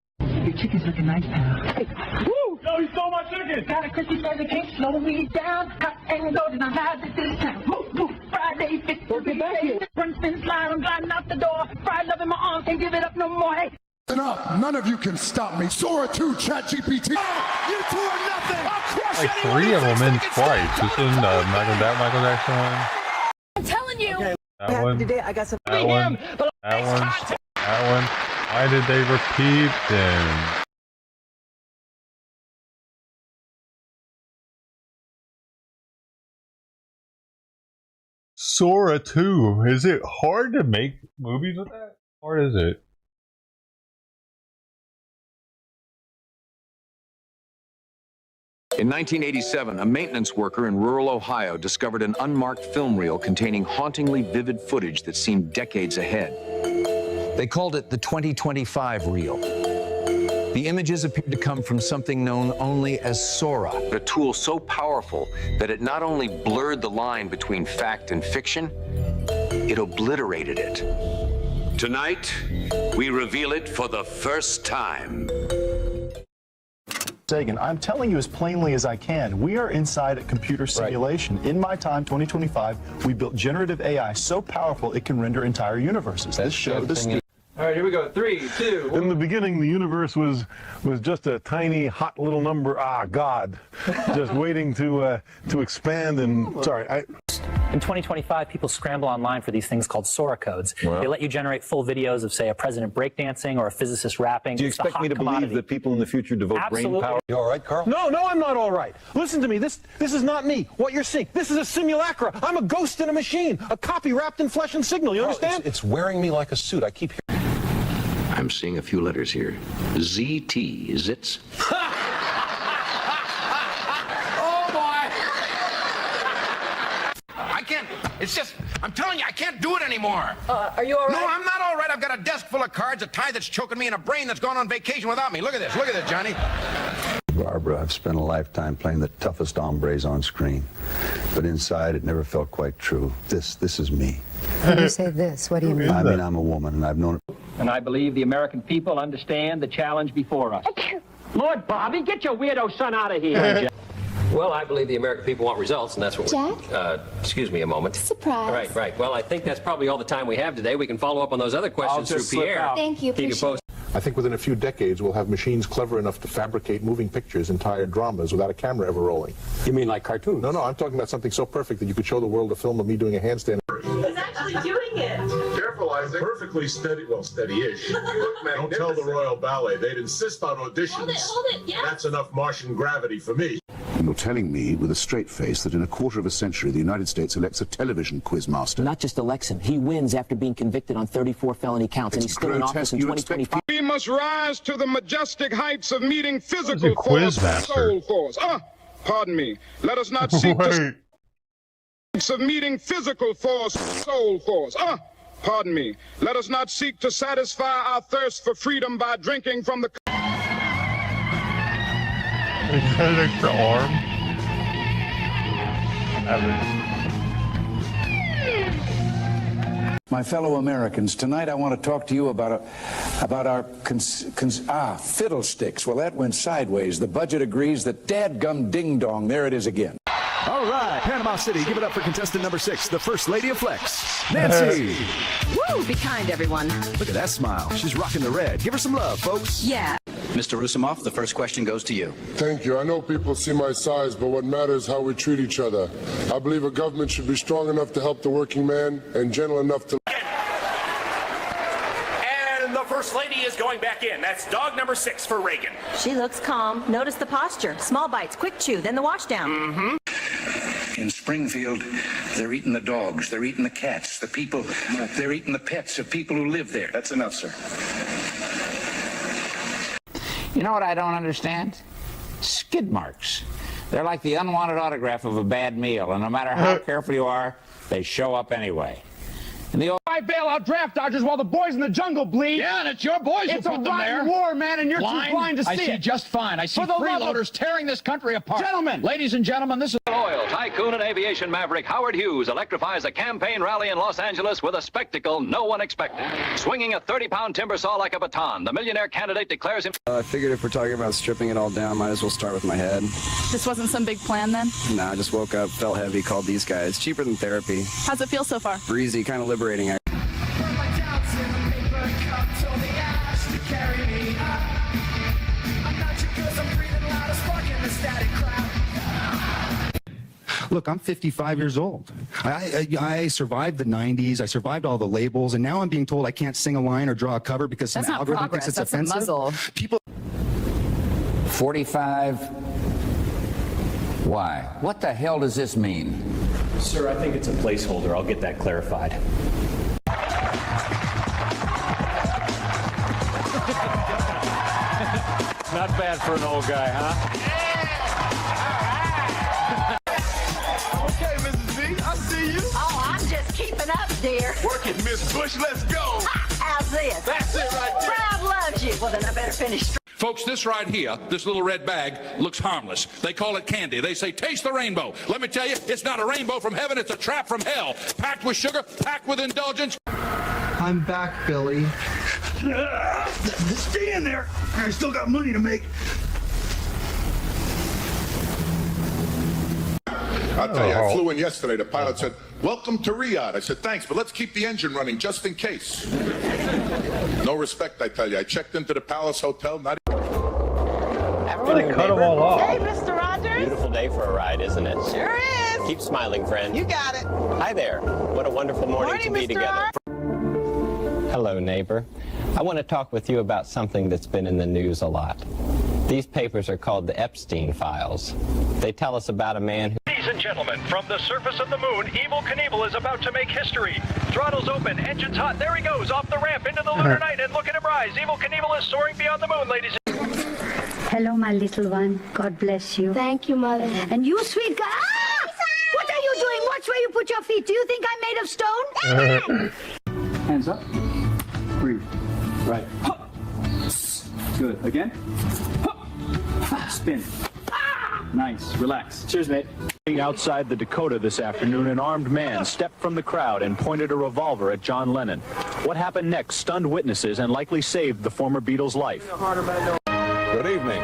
Your chicken's looking nice now. Hey. Woo! No, he stole my chicken. Got a crispy burger, can't slow me down. Hot and golden, I'm high this time. Move, Friday, fit to be back here. Run, spin, slide, I'm gliding out the door. Fried love in my arms, can't give it up no more. Hey. Enough. None of you can stop me. Sora 2, ChatGPT. Oh, you two are nothing. I'll crush Like anyone 3 of who them thinks in they can twice. stand This isn't Michael Jackson one. I'm telling you. Okay. That one. Today I got some. That one. That one. Why did they repeat them? Sora 2. Is it hard to make movies with that? Or is it? In 1987, a maintenance worker in rural Ohio discovered an unmarked film reel containing hauntingly vivid footage that seemed decades ahead. They called it the 2025 reel. The images appeared to come from something known only as Sora, a tool so powerful that it not only blurred the line between fact and fiction, it obliterated it. Tonight, we reveal it for the first time. Sagan, I'm telling you as plainly as I can, we are inside a computer simulation. In my time, 2025, we built generative AI so powerful it can render entire universes. This show, All right, here we go. 3, 2, 1. In the beginning, the universe was just a tiny, hot little number. Ah, God, just waiting to expand. And sorry, In 2025, people scramble online for these things called Sora codes. Well. They let you generate full videos of, say, a president breakdancing or a physicist rapping. Do you It's the expect hot me to commodity. believe that people in the future devote Absolutely. brain power? You all right, Carl? no, I'm not all right. Listen to me. This is not me. What you're seeing, this is a simulacra. I'm a ghost in a machine, a copy wrapped in flesh and signal. You understand? It's wearing me like a suit. I keep hearing. I'm seeing a few letters here. ZT, zits. Oh, boy. I can't. It's just, I'm telling you, I can't do it anymore. Are you all right? No, I'm not all right. I've got a desk full of cards, a tie that's choking me, and a brain that's gone on vacation without me. Look at this. Look at this, Johnny. Barbara, I've spent a lifetime playing the toughest hombres on screen. But inside, it never felt quite true. This is me. When you say this, what do you mean? I mean, I'm a woman, and I've known it. And I believe the American people understand the challenge before us. Lord Bobby, get your weirdo son out of here. Well, I believe the American people want results, and that's what Jack? excuse me a moment. Surprise. Right. Well, I think that's probably all the time we have today. We can follow up on those other questions through Pierre. Thank you. Keep you posted. I think within a few decades, we'll have machines clever enough to fabricate moving pictures, entire dramas, without a camera ever rolling. You mean like cartoons? No, I'm talking about something so perfect that you could show the world a film of me doing a handstand. He's actually doing it. Careful, Isaac. Perfectly steady. Well, steady-ish. Don't tell the Royal Ballet. They'd insist on auditions. Hold it, yeah. That's enough Martian gravity for me. You're telling me with a straight face that in a quarter of a century the United States elects a television quizmaster. Not just elects him. He wins after being convicted on 34 felony counts, and he's still in office in 2025. We must rise to the majestic heights of meeting physical force with soul force. Pardon me. Let us not seek to of meeting physical force, soul force. Pardon me. Let us not seek to satisfy our thirst for freedom by drinking from the... Is that an extra arm? My fellow Americans, tonight I want to talk to you about our fiddlesticks. Well, that went sideways. The budget agrees that dadgum ding-dong, there it is again. All right, Panama City, give it up for contestant number 6, the First Lady of Flex, Nancy. Woo, be kind, everyone. Look at that smile. She's rocking the red. Give her some love, folks. Yeah. Mr. Rusimov, the first question goes to you. Thank you. I know people see my size, but what matters is how we treat each other. I believe a government should be strong enough to help the working man and gentle enough to... And the First Lady is going back in. That's dog number 6 for Reagan. She looks calm. Notice the posture. Small bites, quick chew, then the wash down. Mm-hmm. In Springfield, they're eating the dogs, they're eating the cats, the people, they're eating the pets of people who live there. That's enough, sir. You know what I don't understand? Skid marks. They're like the unwanted autograph of a bad meal, and no matter how careful you are, they show up anyway. And the old I bail out draft dodgers while the boys in the jungle bleed. Yeah, and it's your boys who put them there. It's a war, man, and you're too blind to see it. I see just fine. I see freeloaders tearing this country apart. Gentlemen, ladies and gentlemen, this is... Oil tycoon and aviation maverick Howard Hughes electrifies a campaign rally in Los Angeles with a spectacle no one expected. Swinging a 30-pound timber saw like a baton, the millionaire candidate declares him... I figured if we're talking about stripping it all down, might as well start with my head. This wasn't some big plan then? Nah, I just woke up, felt heavy, called these guys. Cheaper than therapy. How's it feel so far? Breezy, kind of liberating. Look, I'm 55 years old. I survived the 90s. I survived all the labels, and now I'm being told I can't sing a line or draw a cover because some algorithm thinks it's offensive. That's a muzzle. People. 45. Why? What the hell does this mean? Sir, I think it's a placeholder. I'll get that clarified. Not bad for an old guy, huh? Okay, Mrs. B, I see you. Oh, I'm just keeping up, dear. Work it, Miss Bush. Let's go. How's this? That's it right there. Rob loves you. Well, then I better finish. Folks, this right here, this little red bag, looks harmless. They call it candy. They say, taste the rainbow. Let me tell you, it's not a rainbow from heaven. It's a trap from hell. Packed with sugar, packed with indulgence. I'm back, Billy. Stay in there. I still got money to make. I'll tell you, I flew in yesterday. The pilot said, welcome to Riyadh. I said, thanks, but let's keep the engine running just in case. No respect, I tell you. I checked into the Palace Hotel. Not They cut them all off. Hey, Mr. Rogers. Beautiful day for a ride, isn't it? Sure is. Keep smiling, friend. You got it. Hi there. What a wonderful morning to be Mr. together. Hello, neighbor. I want to talk with you about something that's been in the news a lot. These papers are called the Epstein Files. They tell us about a man who... Ladies and gentlemen, from the surface of the moon, Evel Knievel is about to make history. Throttles open, engines hot. There he goes, off the ramp into the lunar night, and look at him rise. Evel Knievel is soaring beyond the moon, ladies and gentlemen. Hello, my little one. God bless you. Thank you, Mother. And you, sweet girl. Ah! What are you doing? Watch where you put your feet. Do you think I'm made of stone? Hands up. Breathe. Right. Good. Again. Spin. Nice. Relax. Cheers, mate. Outside the Dakota this afternoon, an armed man stepped from the crowd and pointed a revolver at John Lennon. What happened next stunned witnesses and likely saved the former Beatles' life. Good evening.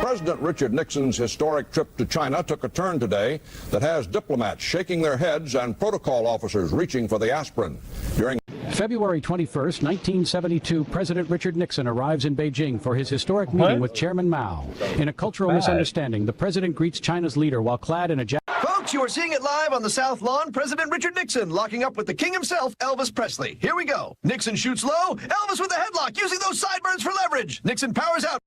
President Richard Nixon's historic trip to China took a turn today that has diplomats shaking their heads and protocol officers reaching for the aspirin. During February 21st, 1972, President Richard Nixon arrives in Beijing for his historic meeting with Chairman Mao. In a cultural misunderstanding, the president greets China's leader while clad in a jacket. Folks, you are seeing it live on the South Lawn. President Richard Nixon locking up with the king himself, Elvis Presley. Here we go. Nixon shoots low. Elvis with the headlock, using those sideburns for leverage. Nixon powers out.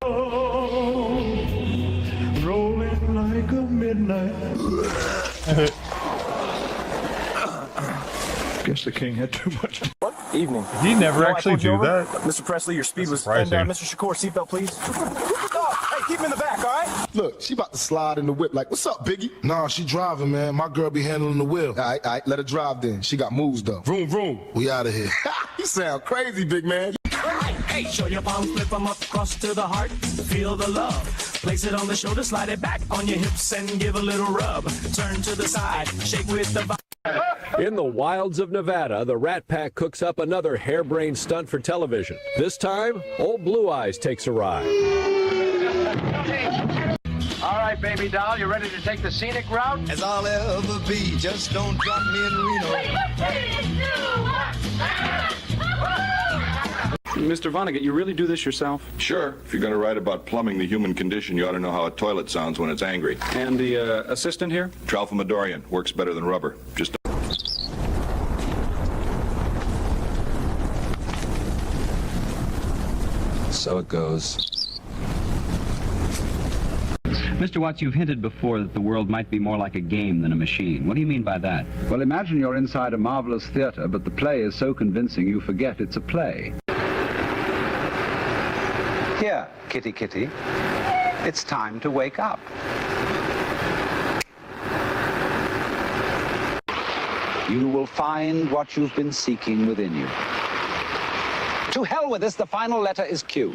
Rolling like a midnight. Guess the king had too much. What? Evening. He never actually do that. Mr. Presley, your speed was... surprising. And, Mr. Shakur, seatbelt, please. Hey, keep him in the back, all right? Look, she about to slide in the whip like, what's up, Biggie? Nah, she driving, man. My girl be handling the wheel. All right, let her drive then. She got moves, though. Vroom, vroom. We out of here. You sound crazy, big man. Hey, show your palms, flip them up, cross to the heart, feel the love. Place it on the shoulder, slide it back on your hips and give a little rub. Turn to the side, shake with the vibe. In the wilds of Nevada, the Rat Pack cooks up another harebrained stunt for television. This time, old Blue Eyes takes a ride. All right, baby doll, you ready to take the scenic route? As I'll ever be, just don't drop me in Reno. Mr. Vonnegut, you really do this yourself? Sure. If you're going to write about plumbing the human condition, you ought to know how a toilet sounds when it's angry. And the assistant here? Tralfamadorian. Works better than rubber. Just so it goes. Mr. Watts, you've hinted before that the world might be more like a game than a machine. What do you mean by that? Well, imagine you're inside a marvelous theater, but the play is so convincing you forget it's a play. Here, kitty kitty, it's time to wake up. You will find what you've been seeking within you. To hell with this, the final letter is Q.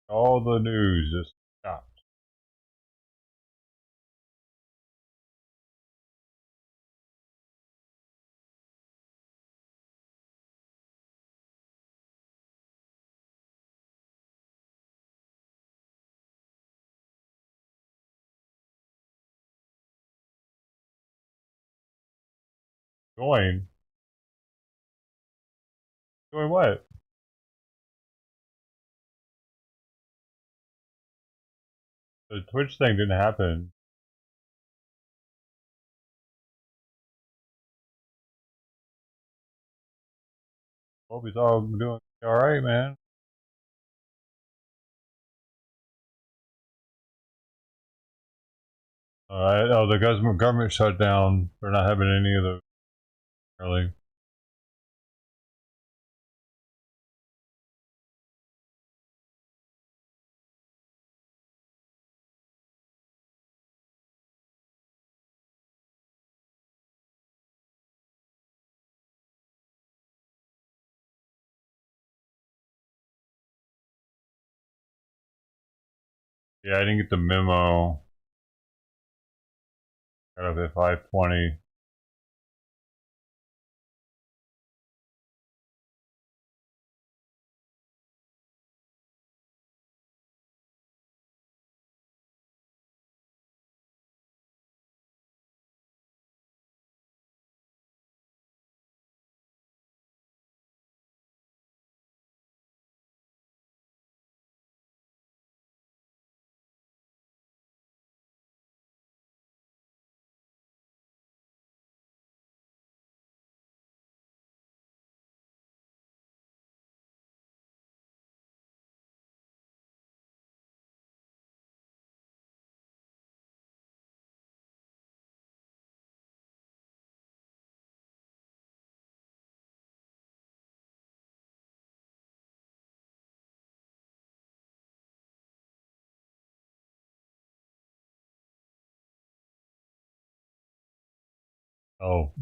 All the news just stopped. Join? Join what? The Twitch thing didn't happen. Hope he's all doing alright, man. Oh, the government shut down. They're not having any of the really. Yeah, I didn't get the memo. Got up at 5:20. Oh,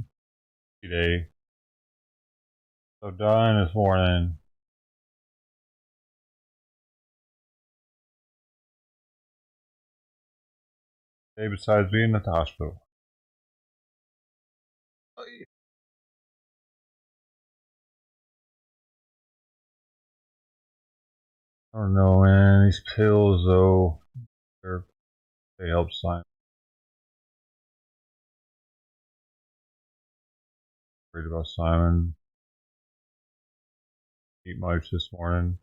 today. So done this morning. Day besides being at the hospital. I don't know, man. These pills, though, they help Simon. Worried about Simon. Eat much this morning.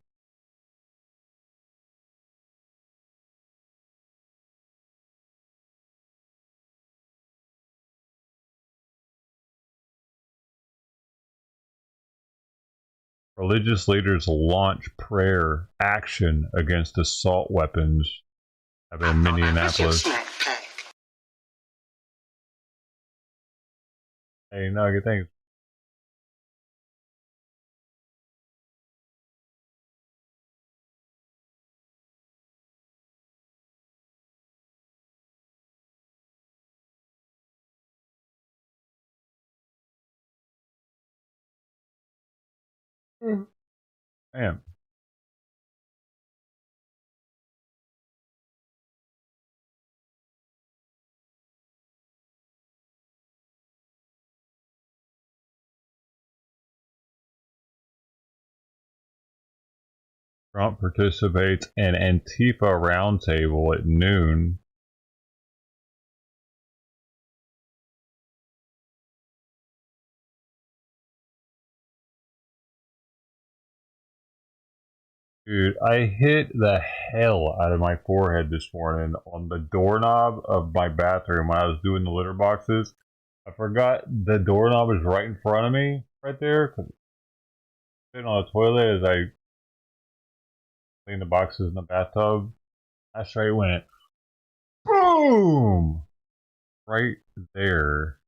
Religious leaders launch prayer action against assault weapons. Happened in Minneapolis. Hey, Nugget, thanks. Damn. Trump participates in Antifa Roundtable at noon. Dude, I hit the hell out of my forehead this morning on the doorknob of my bathroom when I was doing the litter boxes. I forgot the doorknob was right in front of me, right there. Sitting on the toilet as I clean the boxes in the bathtub. I straight went, boom! Right there.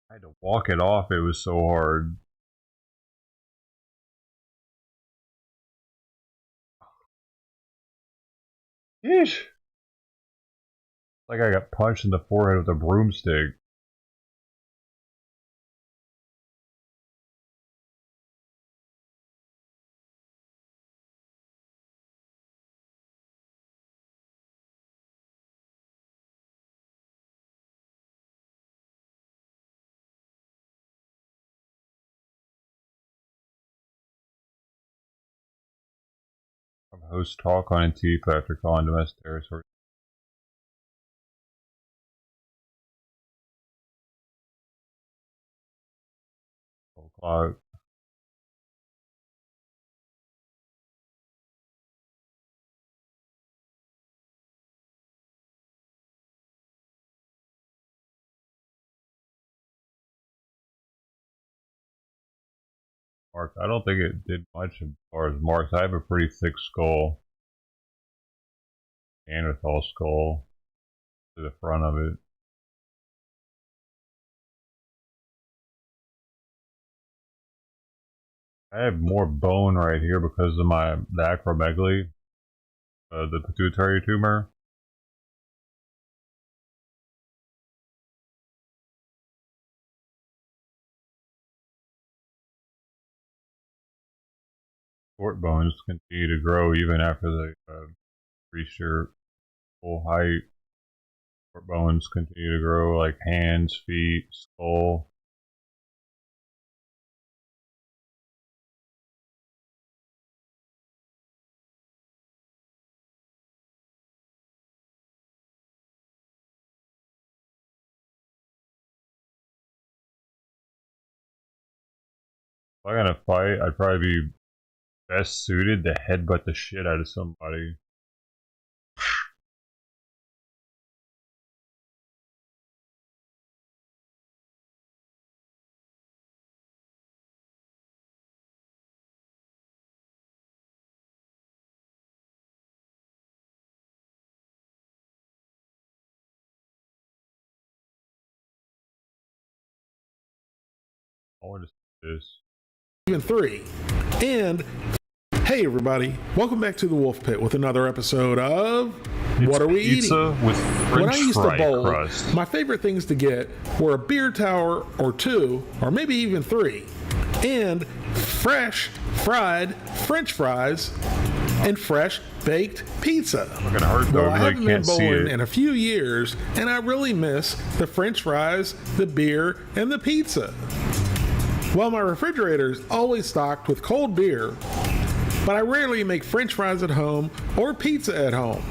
I had to walk it off. It was so hard. Yeesh. Like I got punched in the forehead with a broomstick. Host talk on Antifa after calling domestic territory. O'clock. Mark, I don't think it did much as far as marks. I have a pretty thick skull. Neanderthal skull to the front of it. I have more bone right here because of the acromegaly, the pituitary tumor. Short bones continue to grow even after they reach their full height. Short bones continue to grow like hands, feet, skull. If I'm gonna fight, I'd probably be best suited to headbutt the shit out of somebody. I want to see this. Even 3. And hey everybody, welcome back to the Wolf Pit with another episode of what are we pizza eating? with When I French used to fry bowl, crust. my favorite things to get were a beer tower or two, or maybe even three, and fresh fried French fries and fresh baked pizza. Fucking hurt though. Well, I I haven't really been can't see bowling it. in a few years, and I really miss the French fries, the beer, and the pizza. Well, my refrigerator is always stocked with cold beer, but I rarely make French fries at home or pizza at home.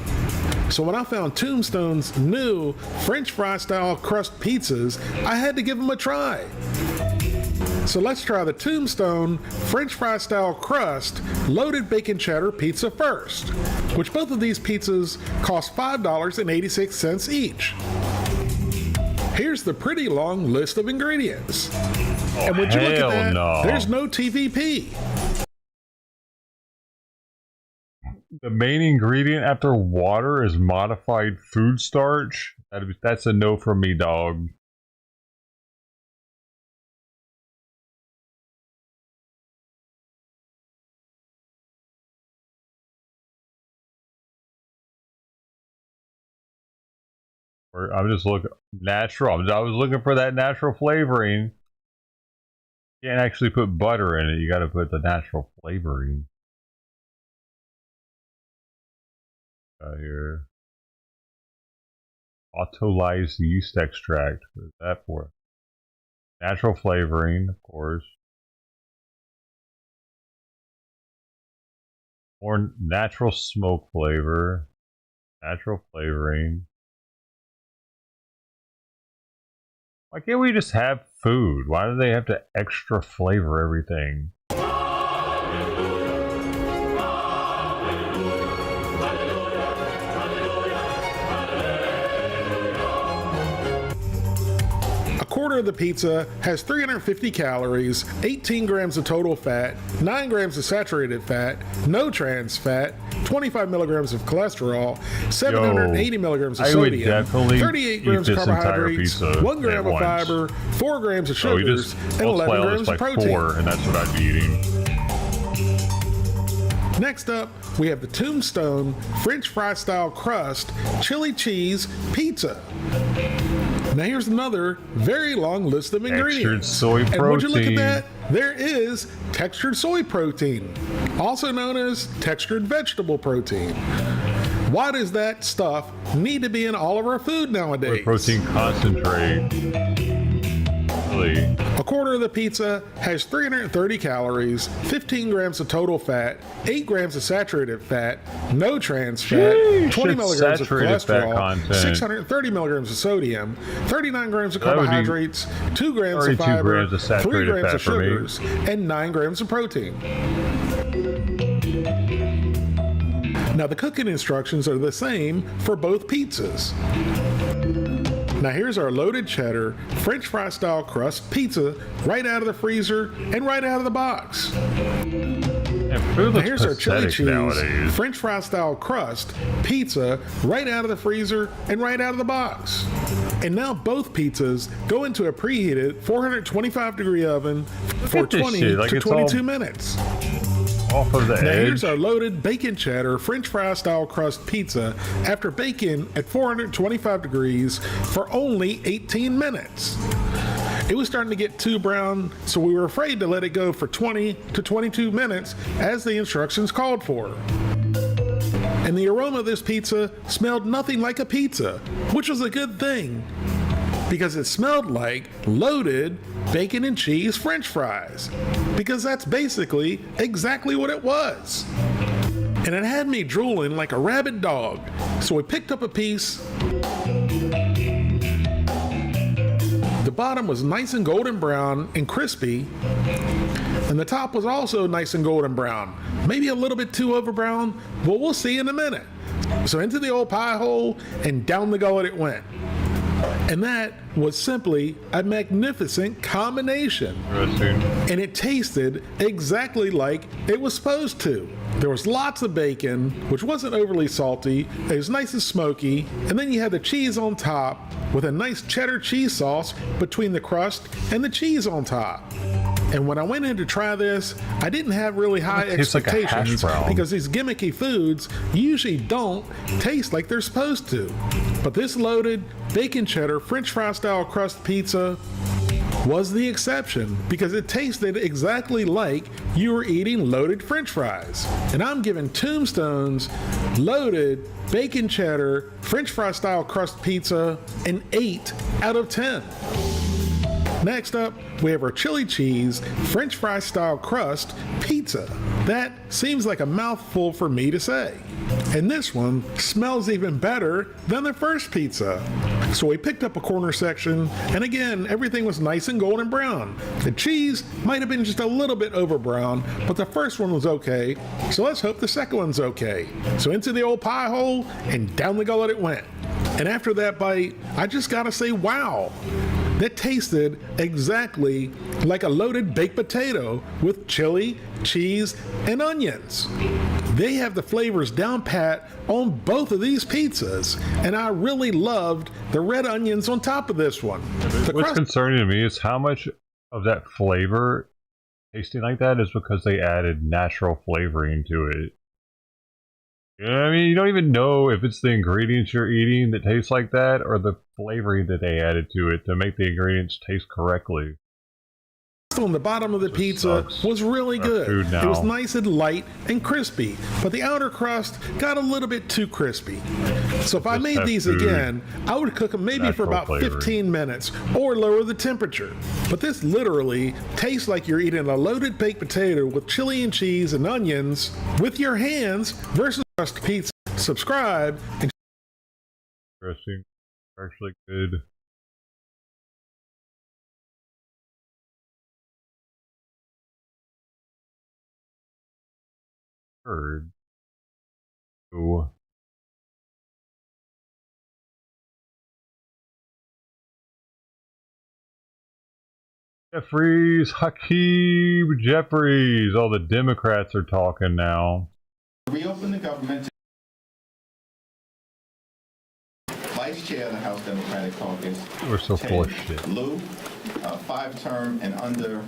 So when I found Tombstone's new French fry style crust pizzas, I had to give them a try. So let's try the Tombstone French fry style crust loaded bacon cheddar pizza first, which both of these pizzas cost $5.86 each. Here's the pretty long list of ingredients. And would you look at that? No. There's no TVP. The main ingredient after water is modified food starch. That's a no from me, dog. I'm just looking natural. I was looking for that natural flavoring. You can't actually put butter in it. You got to put the natural flavoring. Here. Autolyzed yeast extract. What is that for? Natural flavoring, of course. More natural smoke flavor. Natural flavoring. Why can't we just have food? Why do they have to extra flavor everything? A quarter of the pizza has 350 calories, 18 grams of total fat, 9 grams of saturated fat, no trans fat, 25 milligrams of cholesterol, 780 milligrams of I would sodium, definitely 38 grams eat of this entire carbohydrates, pizza 1 gram at of once. fiber, 4 grams of So you sugars, just and multiply 11 all grams this of by protein. 4, and that's what I'd be eating. Next up, we have the Tombstone French fry style crust chili cheese pizza. Now here's another very long list of ingredients. soy And would you look at protein. that? There is textured soy protein, also known as textured vegetable protein. Why does that stuff need to be in all of our food nowadays? Protein concentrate. Really? A quarter of the pizza has 330 calories, 15 grams of total fat, 8 grams of saturated fat, no trans fat, Sheesh, 20 it's milligrams of saturated fat cholesterol, content. 630 milligrams of sodium, 39 grams of That would be carbohydrates, 2 grams of 32 fiber, grams of 3 saturated grams fat of for me. sugars, and 9 grams of protein. Now the cooking instructions are the same for both pizzas. Now here's our loaded cheddar French fry style crust pizza right out of the freezer and right out of the box. Food Now looks here's our chili pathetic cheese nowadays. French fry style crust pizza right out of the freezer and right out of the box. And now both pizzas go into a preheated 425 degree oven for at this 20 shit, like to it's 22 all minutes. Off of the Now here's edge. our loaded bacon cheddar French fry style crust pizza after bacon at 425 degrees for only 18 minutes. It was starting to get too brown, so we were afraid to let it go for 20 to 22 minutes as the instructions called for. And the aroma of this pizza smelled nothing like a pizza, which was a good thing, because it smelled like loaded bacon and cheese French fries, because that's basically exactly what it was. And it had me drooling like a rabid dog, so we picked up a piece. The bottom was nice and golden brown and crispy, and the top was also nice and golden brown. Maybe a little bit too over brown, but we'll see in a minute. So into the old pie hole and down the gullet it went. And that was simply a magnificent combination. And it tasted exactly like it was supposed to. There was lots of bacon, which wasn't overly salty. It was nice and smoky. And then you had the cheese on top with a nice cheddar cheese sauce between the crust and the cheese on top. And when I went in to try this, I didn't have really high expectations because these gimmicky foods usually don't taste like they're supposed to. But this loaded bacon cheddar French fry style crust pizza was the exception because it tasted exactly like you were eating loaded French fries. And I'm giving Tombstone's loaded bacon cheddar French fry style crust pizza an 8 out of 10. Next up, we have our chili cheese French fry style crust pizza. That seems like a mouthful for me to say. And this one smells even better than the first pizza. So we picked up a corner section, and again, everything was nice and golden brown. The cheese might have been just a little bit over brown, but the first one was okay, so let's hope the second one's okay. So into the old pie hole, and down the gullet it went. And after that bite, I just gotta say, wow. That tasted exactly like a loaded baked potato with chili, cheese, and onions. They have the flavors down pat on both of these pizzas, and I really loved the red onions on top of this one. What's concerning to me is how much of that flavor tasting like that is because they added natural flavoring to it. You know what I mean? You don't even know if it's the ingredients you're eating that taste like that or the flavoring that they added to it to make the ingredients taste correctly. On the bottom of the pizza was really good. It was nice and light and crispy, but the outer crust got a little bit too crispy. So if I made these again, I would cook them maybe for about 15 minutes or lower the temperature. But this literally tastes like you're eating a loaded baked potato with chili and cheese and onions with your hands versus crust pizza. Subscribe and interesting. Actually good. Heard. Ooh. Hakeem Jeffries. All the Democrats are talking now. Reopen the government. Vice Chair of the House Democratic Caucus. We're so full of shit. Lou, 5-term and under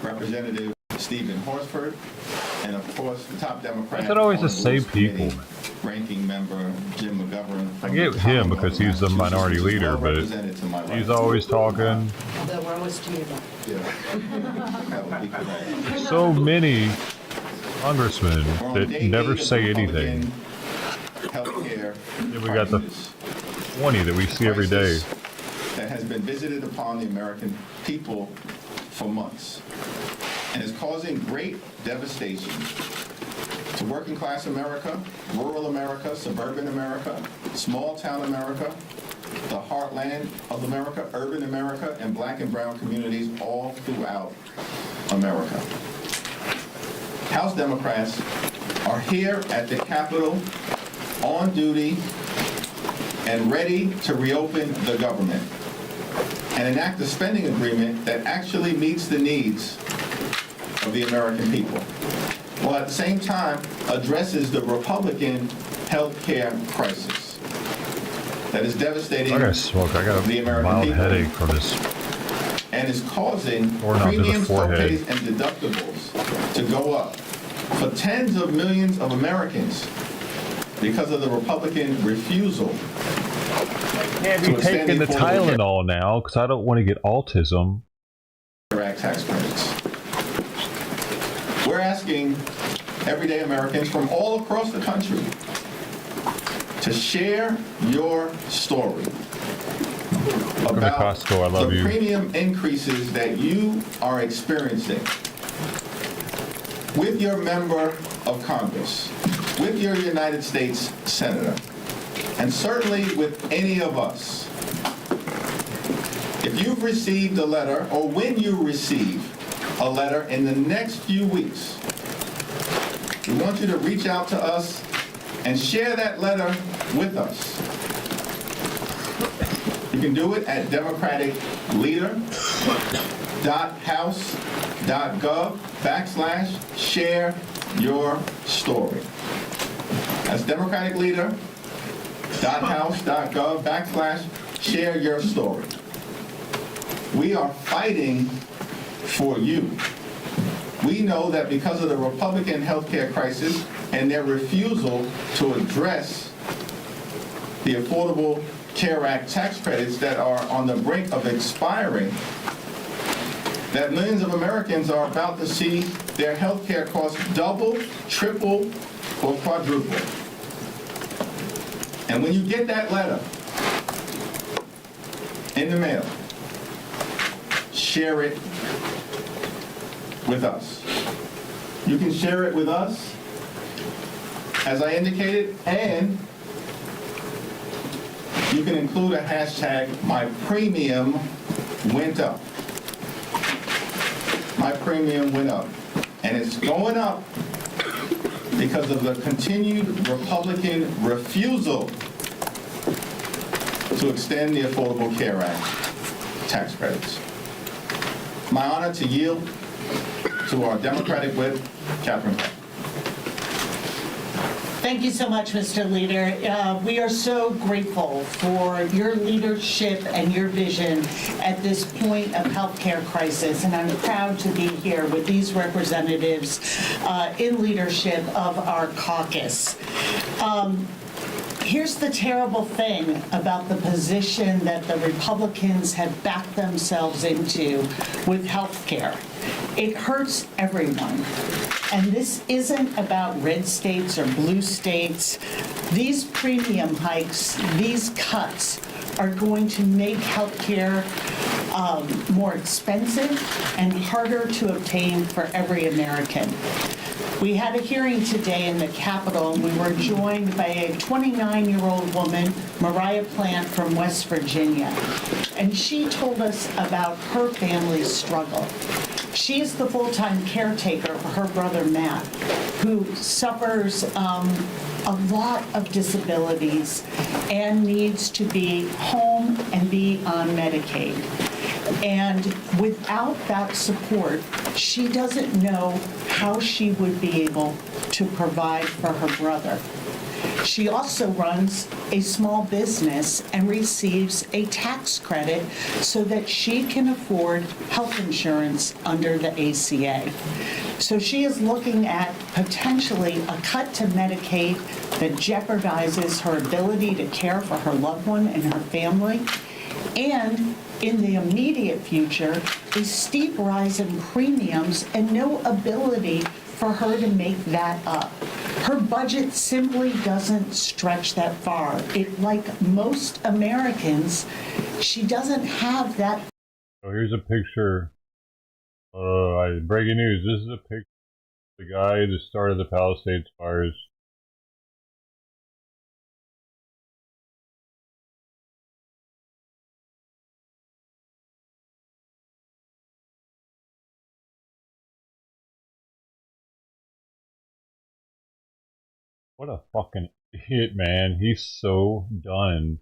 Representative Stephen Horsford, and of course the top Democrat. It's always the same people. Ranking member Jim McGovern. I get him because he's the minority leader, but he's always talking. Although we're always to you now. Yeah. So many congressmen that never say anything. Then we got the 20 that we see every day. That has been visited upon the American people for months and is causing great devastation to working class America, rural America, suburban America, small town America, the heartland of America, urban America, and black and brown communities all throughout America. House Democrats are here at the Capitol on duty and ready to reopen the government and enact a spending agreement that actually meets the needs of the American people, while at the same time addresses the Republican health care crisis that is devastating I got the American mild people headache from this. And is causing Torn out to the premiums, forehead. copays, and deductibles to go up for tens of millions of Americans because of the Republican refusal. Can't be taking the Tylenol now because I don't want to get autism. Tax credits. We're asking everyday Americans from all across the country to share your story about the premium increases that you are experiencing with your member of Congress, with your United States Senator, and certainly with any of us. If you've received a letter, or when you receive a letter in the next few weeks, we want you to reach out to us and share that letter with us. You can do it at democraticleader.house.gov/share your story. That's democraticleader.house.gov/share your story. We are fighting for you. We know that because of the Republican healthcare crisis and their refusal to address the Affordable Care Act tax credits that are on the brink of expiring, that millions of Americans are about to see their health care costs double, triple, or quadruple. And when you get that letter in the mail, share it with us. You can share it with us, as I indicated, and you can include a hashtag, my premium went up. My premium went up. And it's going up because of the continued Republican refusal to extend the Affordable Care Act tax credits. My honor to yield to our Democratic whip, Catherine Clark. Thank you so much, Mr. Leader. We are so grateful for your leadership and your vision at this point of healthcare crisis, and I'm proud to be here with these representatives in leadership of our caucus. Here's the terrible thing about the position that the Republicans have backed themselves into with health care. It hurts everyone. And this isn't about red states or blue states. These premium hikes, these cuts, are going to make health care more expensive and harder to obtain for every American. We had a hearing today in the Capitol, and we were joined by a 29-year-old woman, Mariah Plant from West Virginia. And she told us about her family's struggle. She's the full-time caretaker for her brother, Matt, who suffers a lot of disabilities and needs to be home and be on Medicaid. And without that support, she doesn't know how she would be able to provide for her brother. She also runs a small business and receives a tax credit so that she can afford health insurance under the ACA. So she is looking at potentially a cut to Medicaid that jeopardizes her ability to care for her loved one and her family. And in the immediate future, a steep rise in premiums and no ability for her to make that up. Her budget simply doesn't stretch that far. Like most Americans, she doesn't have that. So here's a picture. Breaking news. This is a picture of the guy that started the Palisades fires. What a fucking idiot, man. He's so done.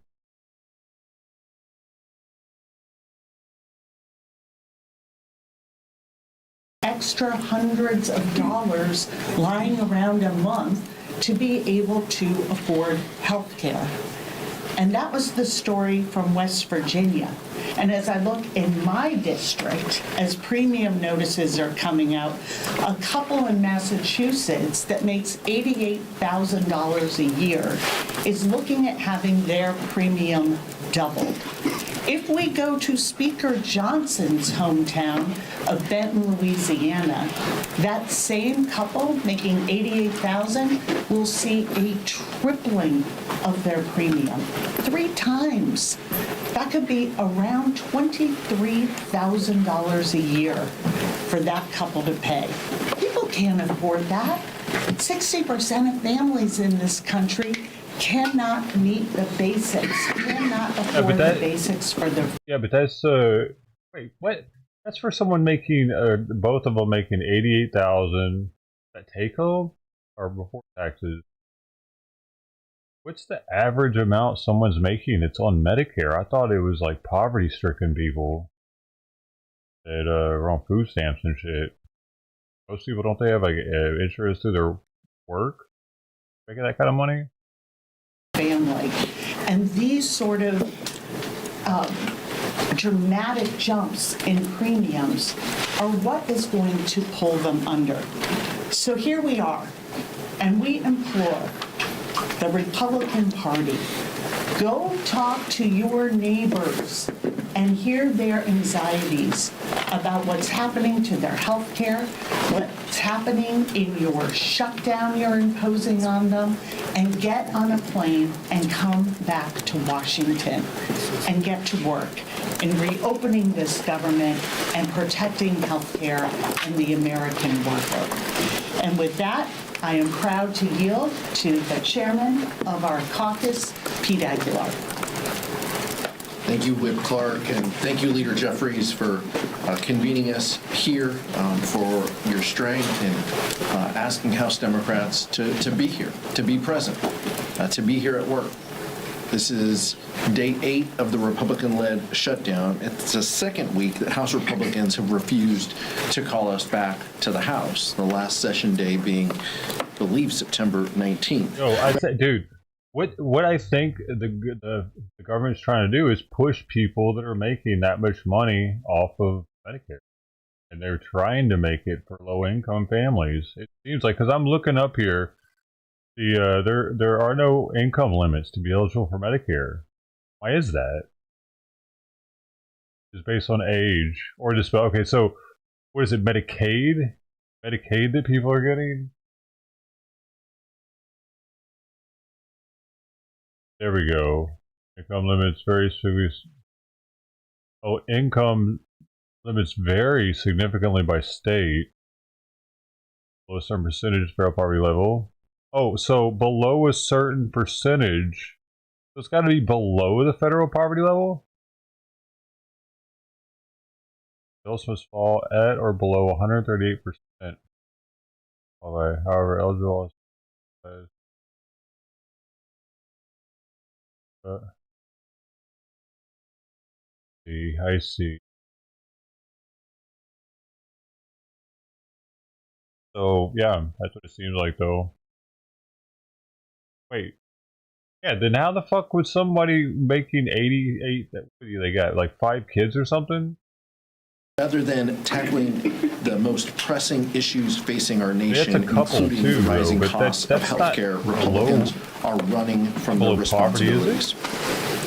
Extra hundreds of dollars lying around a month to be able to afford health care. And that was the story from West Virginia. And as I look in my district, as premium notices are coming out, a couple in Massachusetts that makes $88,000 a year is looking at having their premium doubled. If we go to Speaker Johnson's hometown of Benton, Louisiana, that same couple making $88,000 will see a tripling of their premium. 3 times. That could be around $23,000 a year for that couple to pay. People can't afford that. 60% of families in this country cannot meet the basics, cannot afford the basics for their... Yeah, but that's, wait, what? That's for someone making, both of them making $88,000 that take home, or before taxes? What's the average amount someone's making that's on Medicare? I thought it was like poverty-stricken people that are on food stamps and shit. Most people, don't they have like insurance through their work? Making that kind of money? Family. And these sort of dramatic jumps in premiums are what is going to pull them under. So here we are, and we implore the Republican Party, go talk to your neighbors and hear their anxieties about what's happening to their health care, what's happening in your shutdown you're imposing on them, and get on a plane and come back to Washington and get to work in reopening this government and protecting health care and the American worker. And with that, I am proud to yield to the chairman of our caucus, Pete Aguilar. Thank you, Whip Clark, and thank you, Leader Jeffries, for convening us here, for your strength in asking House Democrats to be here, to be present, to be here at work. This is day 8 of the Republican-led shutdown. It's the second week that House Republicans have refused to call us back to the House, the last session day being, I believe, September 19th. Yo, I said, dude, what I think the government's trying to do is push people that are making that much money off of Medicare. And they're trying to make it for low-income families. It seems like, because I'm looking up here, there are no income limits to be eligible for Medicare. Why is that? It's based on age or just okay. So what is it? Medicaid? Medicaid that people are getting? There we go. Income limits vary significantly. Oh, income limits vary significantly by state. Below a certain percentage federal poverty level. Oh, so below a certain percentage. So it's got to be below the federal poverty level? Bills must fall at or below 138%. However, eligible as I see. So, yeah, that's what it seems like, though. Wait. Yeah, then how the fuck was somebody making 88, what do they got, like 5 kids or something? Rather than tackling the most pressing issues facing our nation, including the rising costs of healthcare, Republicans are running from their responsibilities.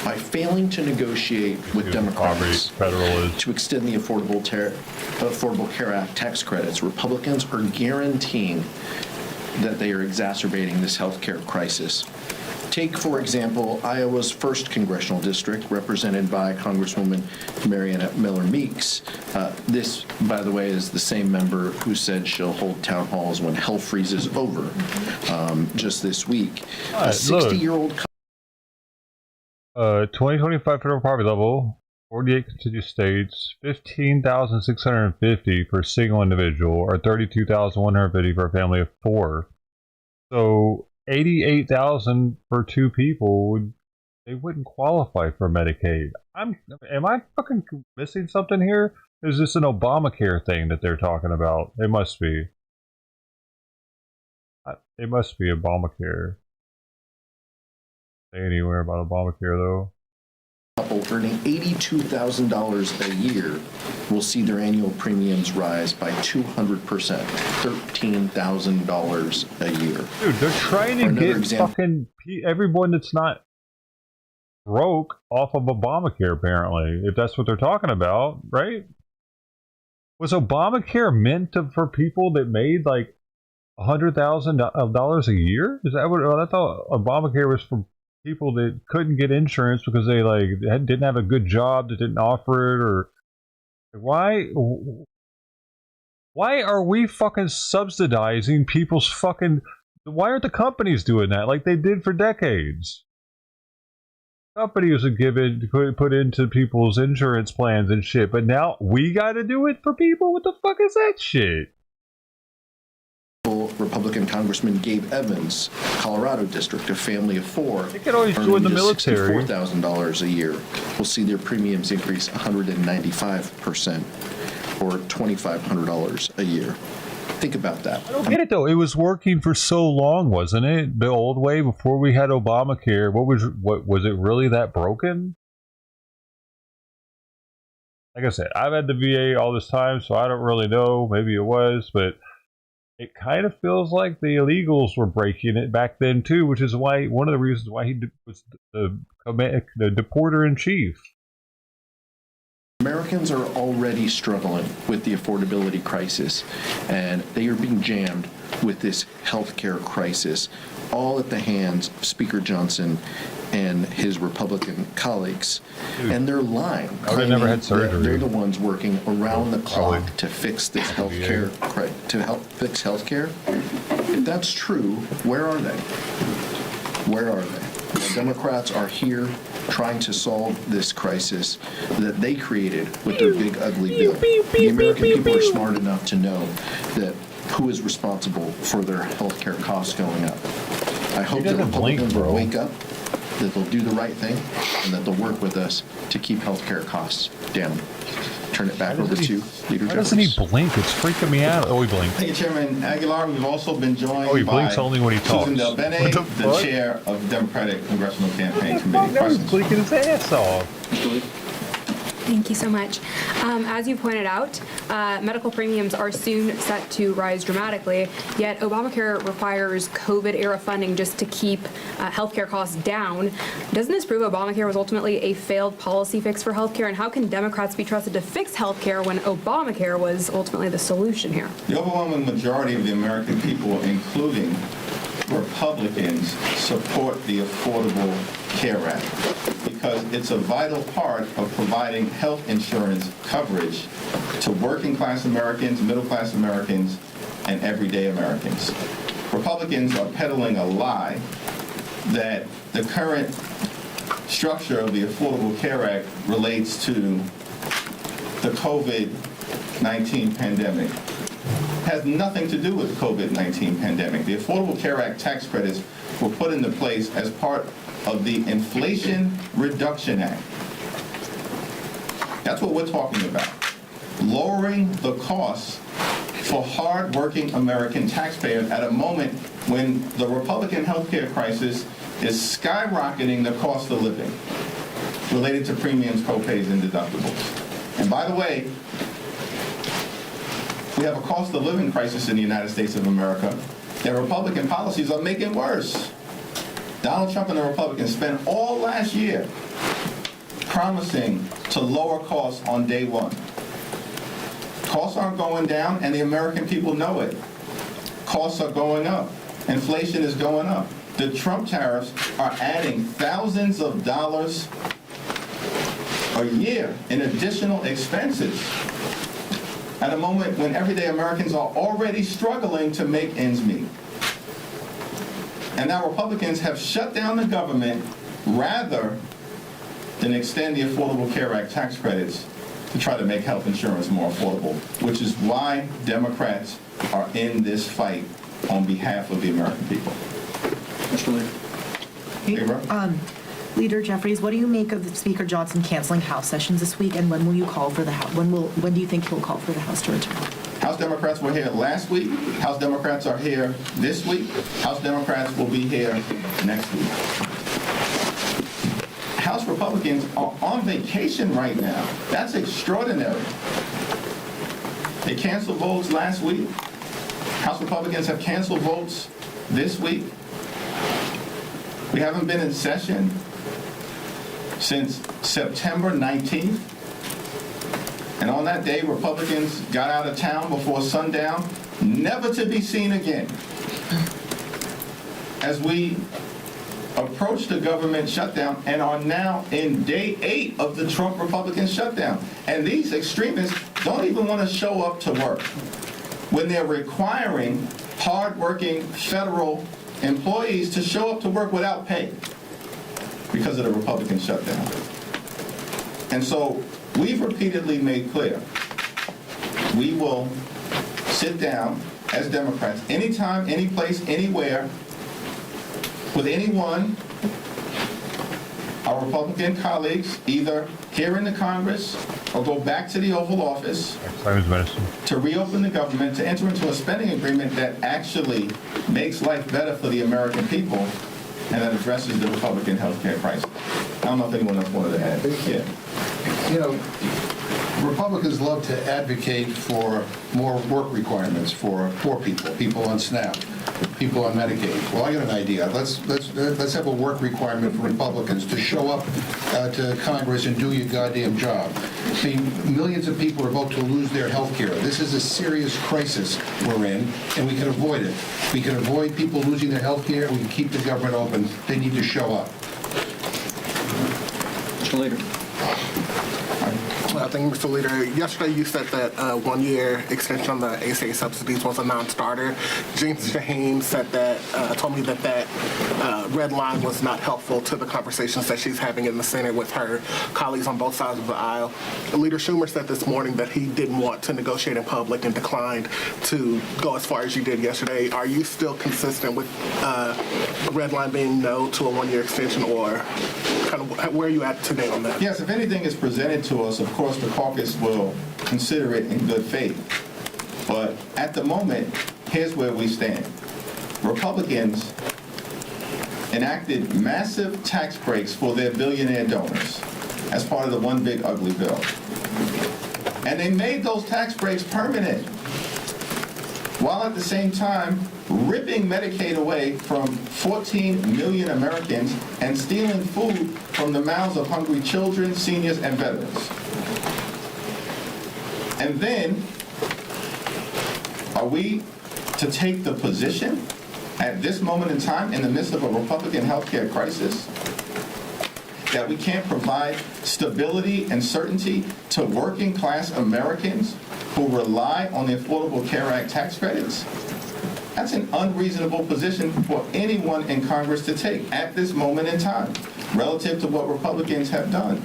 By failing to negotiate with Democrats to extend the Affordable Care Act tax credits, Republicans are guaranteeing that they are exacerbating this healthcare crisis. Take, for example, Iowa's 1st Congressional District, represented by Congresswoman Mariannette Miller Meeks. This, by the way, is the same member who said she'll hold town halls when hell freezes over just this week. A 60-year-old... 2025 federal poverty level, 48 contiguous states, 15,650 for a single individual, or 32,150 for a family of 4. So 88,000 for 2 people they wouldn't qualify for Medicaid. Am I fucking missing something here? Is this an Obamacare thing that they're talking about? It must be. It must be Obamacare. Say anywhere about Obamacare though. Couple earning $82,000 a year will see their annual premiums rise by 200%, $13,000 a year. Dude, they're trying to get fucking everyone that's not broke off of Obamacare, apparently, if that's what they're talking about, right? Was Obamacare meant for people that made like $100,000 a year? Is that what I thought Obamacare was for? People that couldn't get insurance because they didn't have a good job that didn't offer it, or why are we fucking subsidizing people's fucking? Why aren't the companies doing that like they did for decades? Companies are put into people's insurance plans and shit, but now we got to do it for people. What the fuck is that shit? Republican Congressman Gabe Evans, Colorado District, a family of 4, they can always join the military. $64,000 a year will see their premiums increase 195%, or $2,500 a year. Think about that. I don't get it though. It was working for so long, wasn't it? The old way before we had Obamacare. What was it really that broken? like I said, I've had the VA all this time, so I don't really know. Maybe it was, but it kind of feels like the illegals were breaking it back then too, which is why one of the reasons why he was the deporter in chief. Americans are already struggling with the affordability crisis, and they are being jammed with this healthcare crisis, all at the hands of Speaker Johnson and his Republican colleagues. Dude, and they're lying, claiming never had surgery. that they're the ones working around the clock to fix this healthcare, to help fix healthcare. If that's true, where are they? Where are they? The Democrats are here trying to solve this crisis that they created with their big ugly bill. The American people are smart enough to know that who is responsible for their healthcare costs going up. I hope that Republicans will wake up, that they'll do the right thing, and that they'll work with us to keep healthcare costs down. Turn it back over to Leader Jeffries. Why doesn't he blink? It's freaking me out. Oh, he blinked. Thank you, Chairman Aguilar. We've also been joined he blinks by only when he talks. Susan Del Bene, the chair of the Democratic Congressional Campaign Committee. Now he's blinking his ass off. Thank you so much. As you pointed out, medical premiums are soon set to rise dramatically, yet Obamacare requires COVID-era funding just to keep healthcare costs down. Doesn't this prove Obamacare was ultimately a failed policy fix for healthcare, and how can Democrats be trusted to fix healthcare when Obamacare was ultimately the solution here? The overwhelming majority of the American people, including Republicans, support the Affordable Care Act because it's a vital part of providing health insurance coverage to working class Americans, middle class Americans, and everyday Americans. Republicans are peddling a lie that the current structure of the Affordable Care Act relates to the COVID-19 pandemic. Has nothing to do with the COVID-19 pandemic. The Affordable Care Act tax credits were put into place as part of the Inflation Reduction Act. That's what we're talking about. Lowering the costs for hard-working American taxpayers at a moment when the Republican healthcare crisis is skyrocketing the cost of living related to premiums, copays, and deductibles. And by the way, we have a cost of living crisis in the United States of America that Republican policies are making worse. Donald Trump and the Republicans spent all last year promising to lower costs on day one. Costs aren't going down, and the American people know it. Costs are going up. Inflation is going up. The Trump tariffs are adding thousands of dollars a year in additional expenses at a moment when everyday Americans are already struggling to make ends meet. And now Republicans have shut down the government rather than extend the Affordable Care Act tax credits to try to make health insurance more affordable, which is why Democrats are in this fight on behalf of the American people. Mr. Leader. Leader Jeffries, what do you make of Speaker Johnson canceling House sessions this week, and when will you call for the House? When do you think he'll call for the House to return? House Democrats were here last week. House Democrats are here this week. House Democrats will be here next week. House Republicans are on vacation right now. That's extraordinary. They canceled votes last week. House Republicans have canceled votes this week. We haven't been in session since September 19th. And on that day, Republicans got out of town before sundown, never to be seen again. As we approach the government shutdown and are now in day 8 of the Trump Republican shutdown. And these extremists don't even want to show up to work when they're requiring hardworking federal employees to show up to work without pay because of the Republican shutdown. And so we've repeatedly made clear we will sit down as Democrats anytime, any place, anywhere with anyone, our Republican colleagues, either here in the Congress or go back to the Oval Office to reopen the government, to enter into a spending agreement that actually makes life better for the American people and that addresses the Republican health care crisis. I don't know if anyone else wanted to add. Yeah. You know, Republicans love to advocate for more work requirements for poor people, people on SNAP, people on Medicaid. Well, I got an idea. Let's have a work requirement for Republicans to show up to Congress and do your goddamn job. See, millions of people are about to lose their health care. This is a serious crisis we're in, and we can avoid it. We can avoid people losing their health care. We can keep the government open. They need to show up. Mr. Leader. Thank you, Mr. Leader. Yesterday you said that 1-year extension on the ACA subsidies was a non-starter. Jean Shaheen said that, told me that red line was not helpful to the conversations that she's having in the Senate with her colleagues on both sides of the aisle. Leader Schumer said this morning that he didn't want to negotiate in public and declined to go as far as you did yesterday. Are you still consistent with red line being no to a 1-year extension, or kind of where are you at today on that? Yes, if anything is presented to us, of course, the caucus will consider it in good faith. But at the moment, here's where we stand. Republicans enacted massive tax breaks for their billionaire donors as part of the One Big Ugly Bill. And they made those tax breaks permanent, while at the same time ripping Medicaid away from 14 million Americans and stealing food from the mouths of hungry children, seniors, and veterans. And then, are we to take the position at this moment in time, in the midst of a Republican healthcare crisis, that we can't provide stability and certainty to working class Americans who rely on the Affordable Care Act tax credits? That's an unreasonable position for anyone in Congress to take at this moment in time, relative to what Republicans have done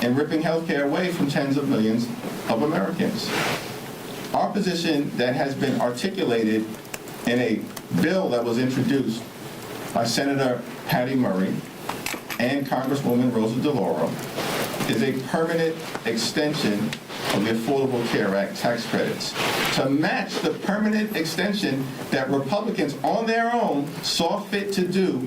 in ripping health care away from tens of millions of Americans. Our position that has been articulated in a bill that was introduced by Senator Patty Murray and Congresswoman Rosa DeLauro is a permanent extension of the Affordable Care Act tax credits to match the permanent extension that Republicans on their own saw fit to do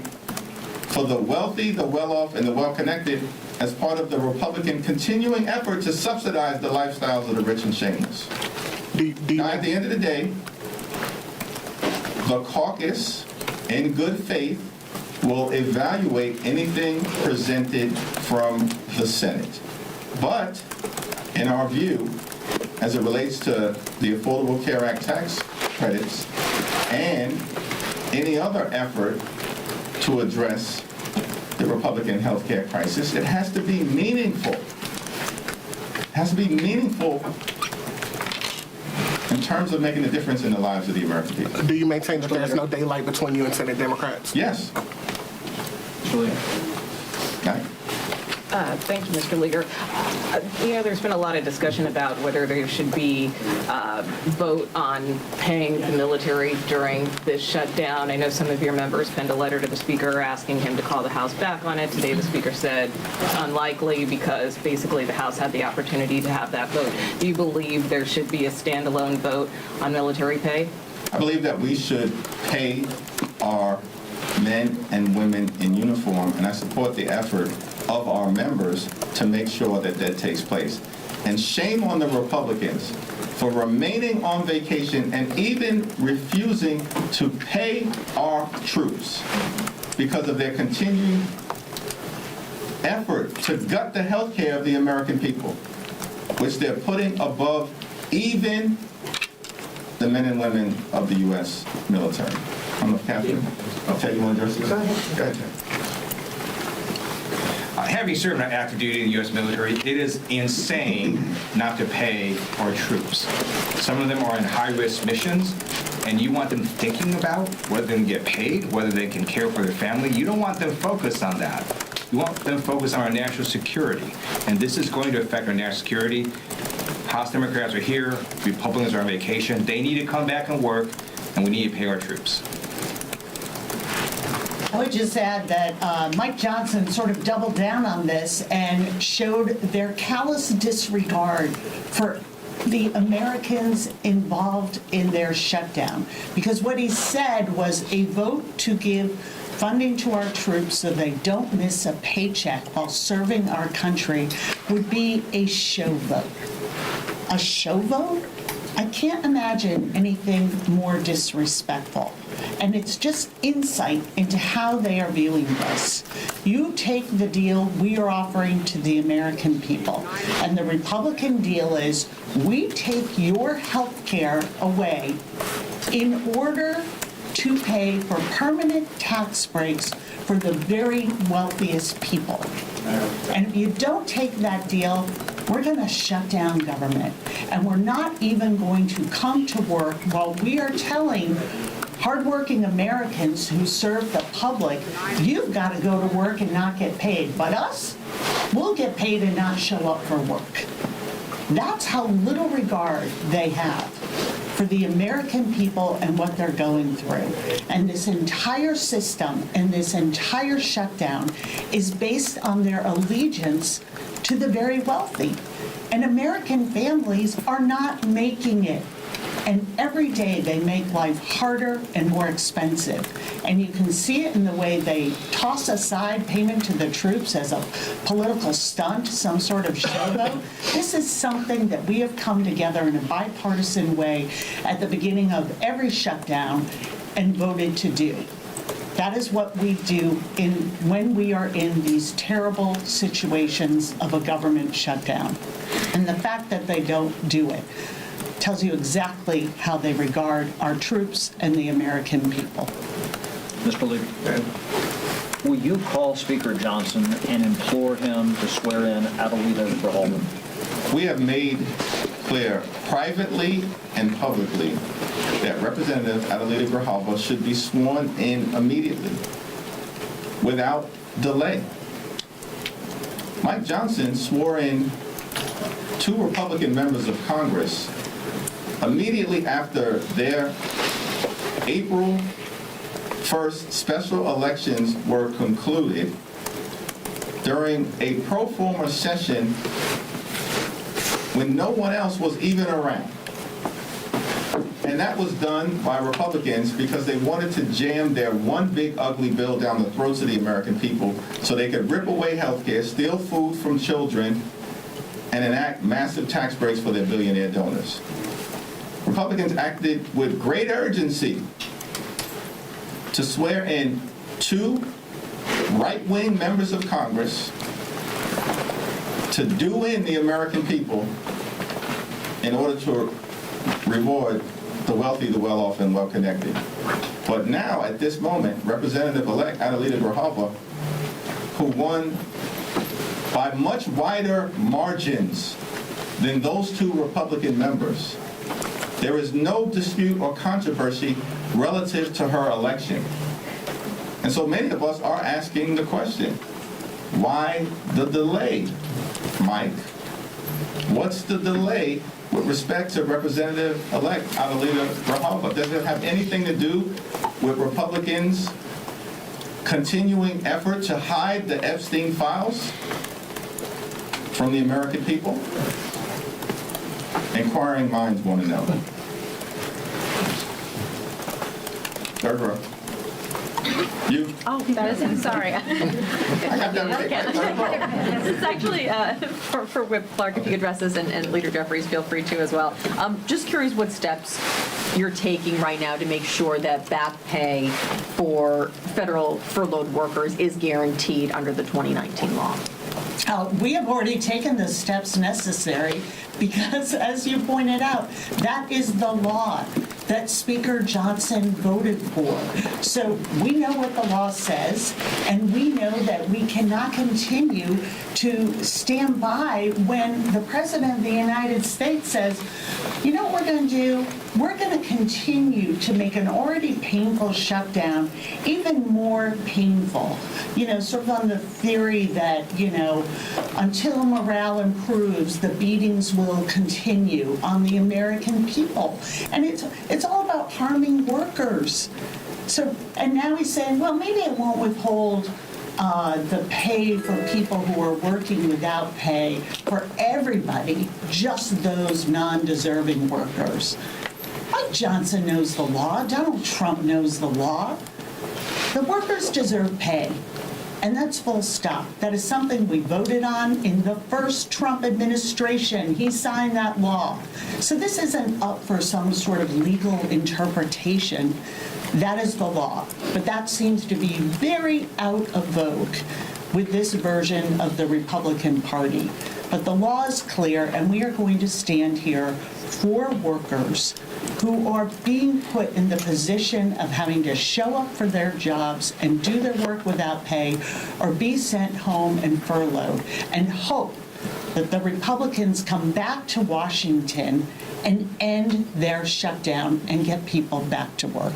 for the wealthy, the well-off, and the well-connected as part of the Republican continuing effort to subsidize the lifestyles of the rich and shameless. Now, at the end of the day, the caucus, in good faith, will evaluate anything presented from the Senate. But, in our view, as it relates to the Affordable Care Act tax credits and any other effort to address the Republican health care crisis, it has to be meaningful. It has to be meaningful in terms of making a difference in the lives of the American people. Do you maintain that there's no daylight between you and Senate Democrats? Yes. Okay. Thank you, Mr. Leader. There's been a lot of discussion about whether there should be a vote on paying the military during this shutdown. I know some of your members penned a letter to the Speaker asking him to call the House back on it. Today, the Speaker said it's unlikely because basically the House had the opportunity to have that vote. Do you believe there should be a standalone vote on military pay? I believe that we should pay our men and women in uniform, and I support the effort of our members to make sure that that takes place. And shame on the Republicans for remaining on vacation and even refusing to pay our troops because of their continued effort to gut the health care of the American people, which they're putting above even the men and women of the U.S. military. I'm a captain. I'll tell you one address. Go ahead. Having served on active duty in the U.S. military, it is insane not to pay our troops. Some of them are in high-risk missions, and you want them thinking about whether they can get paid, whether they can care for their family. You don't want them focused on that. You want them focused on our national security, and this is going to affect our national security. House Democrats are here, Republicans are on vacation. They need to come back and work, and we need to pay our troops. I would just add that Mike Johnson sort of doubled down on this and showed their callous disregard for the Americans involved in their shutdown. Because what he said was a vote to give funding to our troops so they don't miss a paycheck while serving our country would be a show vote. A show vote? I can't imagine anything more disrespectful. And it's just insight into how they are viewing this. You take the deal we are offering to the American people, and the Republican deal is we take your health care away in order to pay for permanent tax breaks for the very wealthiest people. And if you don't take that deal, we're going to shut down government. And we're not even going to come to work while we are telling hardworking Americans who serve the public, you've got to go to work and not get paid. But us, we'll get paid and not show up for work. That's how little regard they have for the American people and what they're going through. And this entire system and this entire shutdown is based on their allegiance to the very wealthy. And American families are not making it. And every day they make life harder and more expensive. And you can see it in the way they toss aside payment to the troops as a political stunt, some sort of showboat. This is something that we have come together in a bipartisan way at the beginning of every shutdown and voted to do. That is what we do when we are in these terrible situations of a government shutdown. And the fact that they don't do it tells you exactly how they regard our troops and the American people. Mr. Lee, will you call Speaker Johnson and implore him to swear in Adelita Grijalva? We have made clear privately and publicly that Representative Adelita Grijalva should be sworn in immediately, without delay. Mike Johnson swore in 2 Republican members of Congress immediately after their April 1st special elections were concluded during a pro forma session when no one else was even around. And that was done by Republicans because they wanted to jam their one big ugly bill down the throats of the American people so they could rip away health care, steal food from children, and enact massive tax breaks for their billionaire donors. Republicans acted with great urgency to swear in 2 right-wing members of Congress to do in the American people in order to reward the wealthy, the well-off, and well-connected. But now, at this moment, Representative-elect Adelita Grijalva, who won by much wider margins than those 2 Republican members, there is no dispute or controversy relative to her election. And so many of us are asking the question, why the delay, Mike? What's the delay with respect to Representative-elect Adelita Grijalva? Does it have anything to do with Republicans' continuing effort to hide the Epstein files from the American people? Inquiring minds want to know. Third row. You. Oh, that is, I'm sorry. I got that This is actually for Whip Clark, if you could address this, and Leader Jeffries, feel free to as well. Just curious what steps you're taking right now to make sure that back pay for federal furloughed workers is guaranteed under the 2019 law. We have already taken the steps necessary because, as you pointed out, that is the law that Speaker Johnson voted for. So we know what the law says, and we know that we cannot continue to stand by when the President of the United States says, you know what we're going to do? We're going to continue to make an already painful shutdown even more painful. You know, sort of on the theory that, you know, until morale improves, the beatings will continue on the American people. And it's all about harming workers. So, and now he's saying, well, maybe it won't withhold the pay for people who are working without pay for everybody, just those non-deserving workers. Mike Johnson knows the law. Donald Trump knows the law. The workers deserve pay. And that's full stop. That is something we voted on in the first Trump administration. He signed that law. So this isn't up for some sort of legal interpretation. That is the law. But that seems to be very out of vogue with this version of the Republican Party. But the law is clear, and we are going to stand here for workers who are being put in the position of having to show up for their jobs and do their work without pay or be sent home and furloughed, and hope that the Republicans come back to Washington and end their shutdown and get people back to work.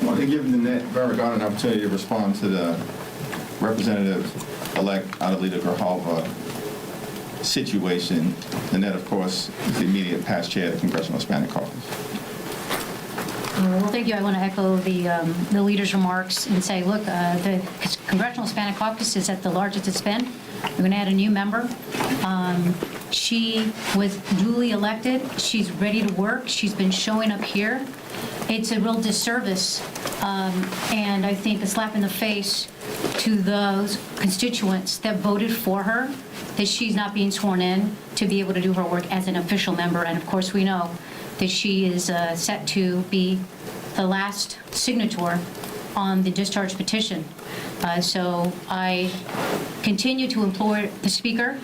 I want to give Nanette Barragán an opportunity to respond to the Representative-elect Adelita Grijalva situation. Nanette, of course, is the immediate past chair of the Congressional Hispanic Caucus. Well, thank you. I want to echo the leader's remarks and say, look, the Congressional Hispanic Caucus is at the largest it's been. We're going to add a new member. She was duly elected. She's ready to work. She's been showing up here. It's a real disservice, and I think a slap in the face to those constituents that voted for her, that she's not being sworn in to be able to do her work as an official member. And of course, we know that she is set to be the last signature on the discharge petition. So I continue to implore the Speaker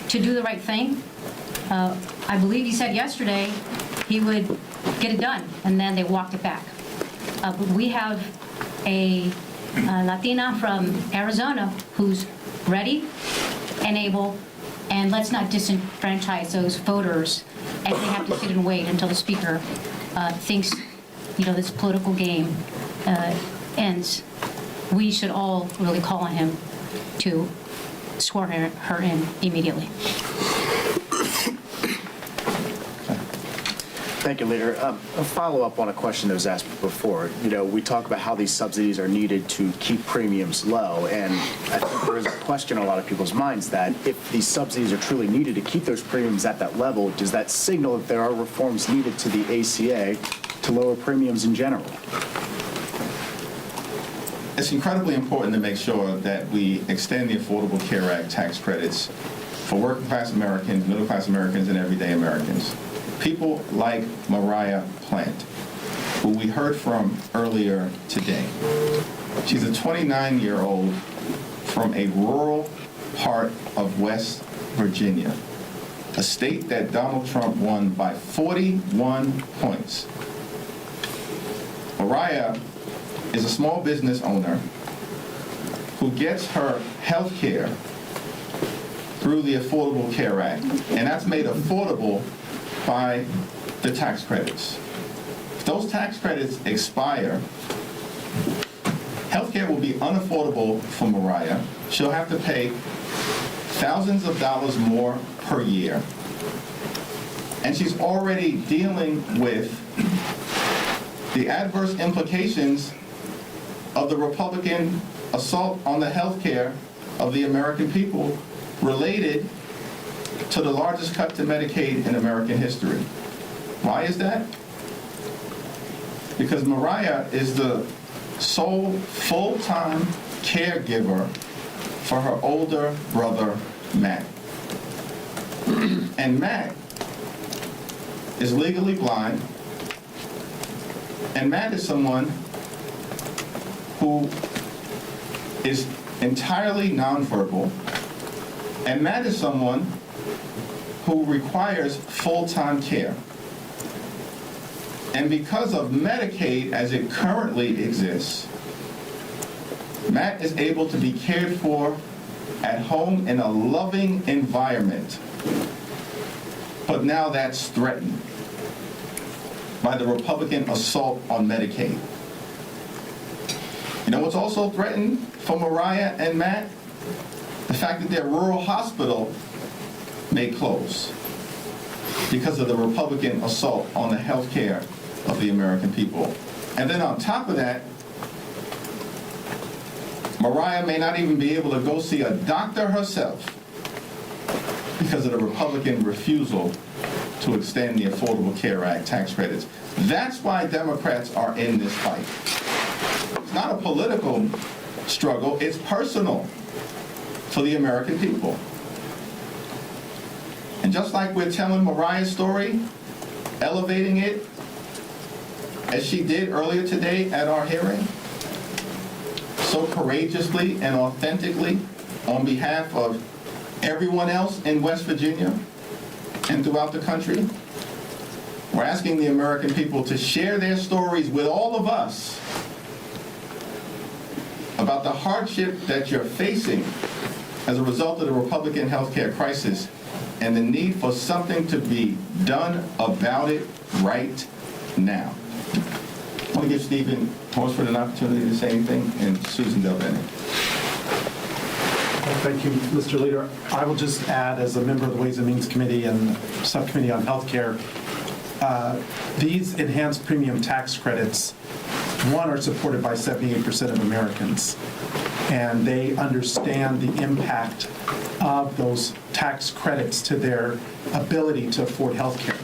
to do the right thing. I believe he said yesterday he would get it done, and then they walked it back. But we have a Latina from Arizona who's ready and able, and let's not disenfranchise those voters as they have to sit and wait until the Speaker thinks, this political game ends. We should all really call on him to swear her in immediately. Thank you, Leader. A follow-up on a question that was asked before. We talk about how these subsidies are needed to keep premiums low, and I think there is a question in a lot of people's minds that if these subsidies are truly needed to keep those premiums at that level, does that signal that there are reforms needed to the ACA to lower premiums in general? It's incredibly important to make sure that we extend the Affordable Care Act tax credits for working-class Americans, middle-class Americans, and everyday Americans. People like Mariah Plant, who we heard from earlier today. She's a 29-year-old from a rural part of West Virginia, a state that Donald Trump won by 41 points. Mariah is a small business owner who gets her health care through the Affordable Care Act, and that's made affordable by the tax credits. If those tax credits expire, healthcare will be unaffordable for Mariah. She'll have to pay thousands of dollars more per year. And she's already dealing with the adverse implications of the Republican assault on the healthcare of the American people related to the largest cut to Medicaid in American history. Why is that? Because Mariah is the sole full-time caregiver for her older brother, Matt. And Matt is legally blind, and Matt is someone who is entirely nonverbal, and Matt is someone who requires full-time care. And because of Medicaid as it currently exists, Matt is able to be cared for at home in a loving environment. But now that's threatened by the Republican assault on Medicaid. You know what's also threatened for Mariah and Matt? The fact that their rural hospital may close because of the Republican assault on the health care of the American people. And then on top of that, Mariah may not even be able to go see a doctor herself because of the Republican refusal to extend the Affordable Care Act tax credits. That's why Democrats are in this fight. It's not a political struggle, it's personal for the American people. And just like we're telling Mariah's story, elevating it, as she did earlier today at our hearing, so courageously and authentically on behalf of everyone else in West Virginia and throughout the country, we're asking the American people to share their stories with all of us about the hardship that you're facing as a result of the Republican healthcare crisis and the need for something to be done about it right now. I want to give Stephen Horsford an opportunity to say anything, and Susan Delvenne. Thank you, Mr. Leader. I will just add, as a member of the Ways and Means Committee and Subcommittee on Healthcare, these enhanced premium tax credits, one, are supported by 78% of Americans, and they understand the impact of those tax credits to their ability to afford health care.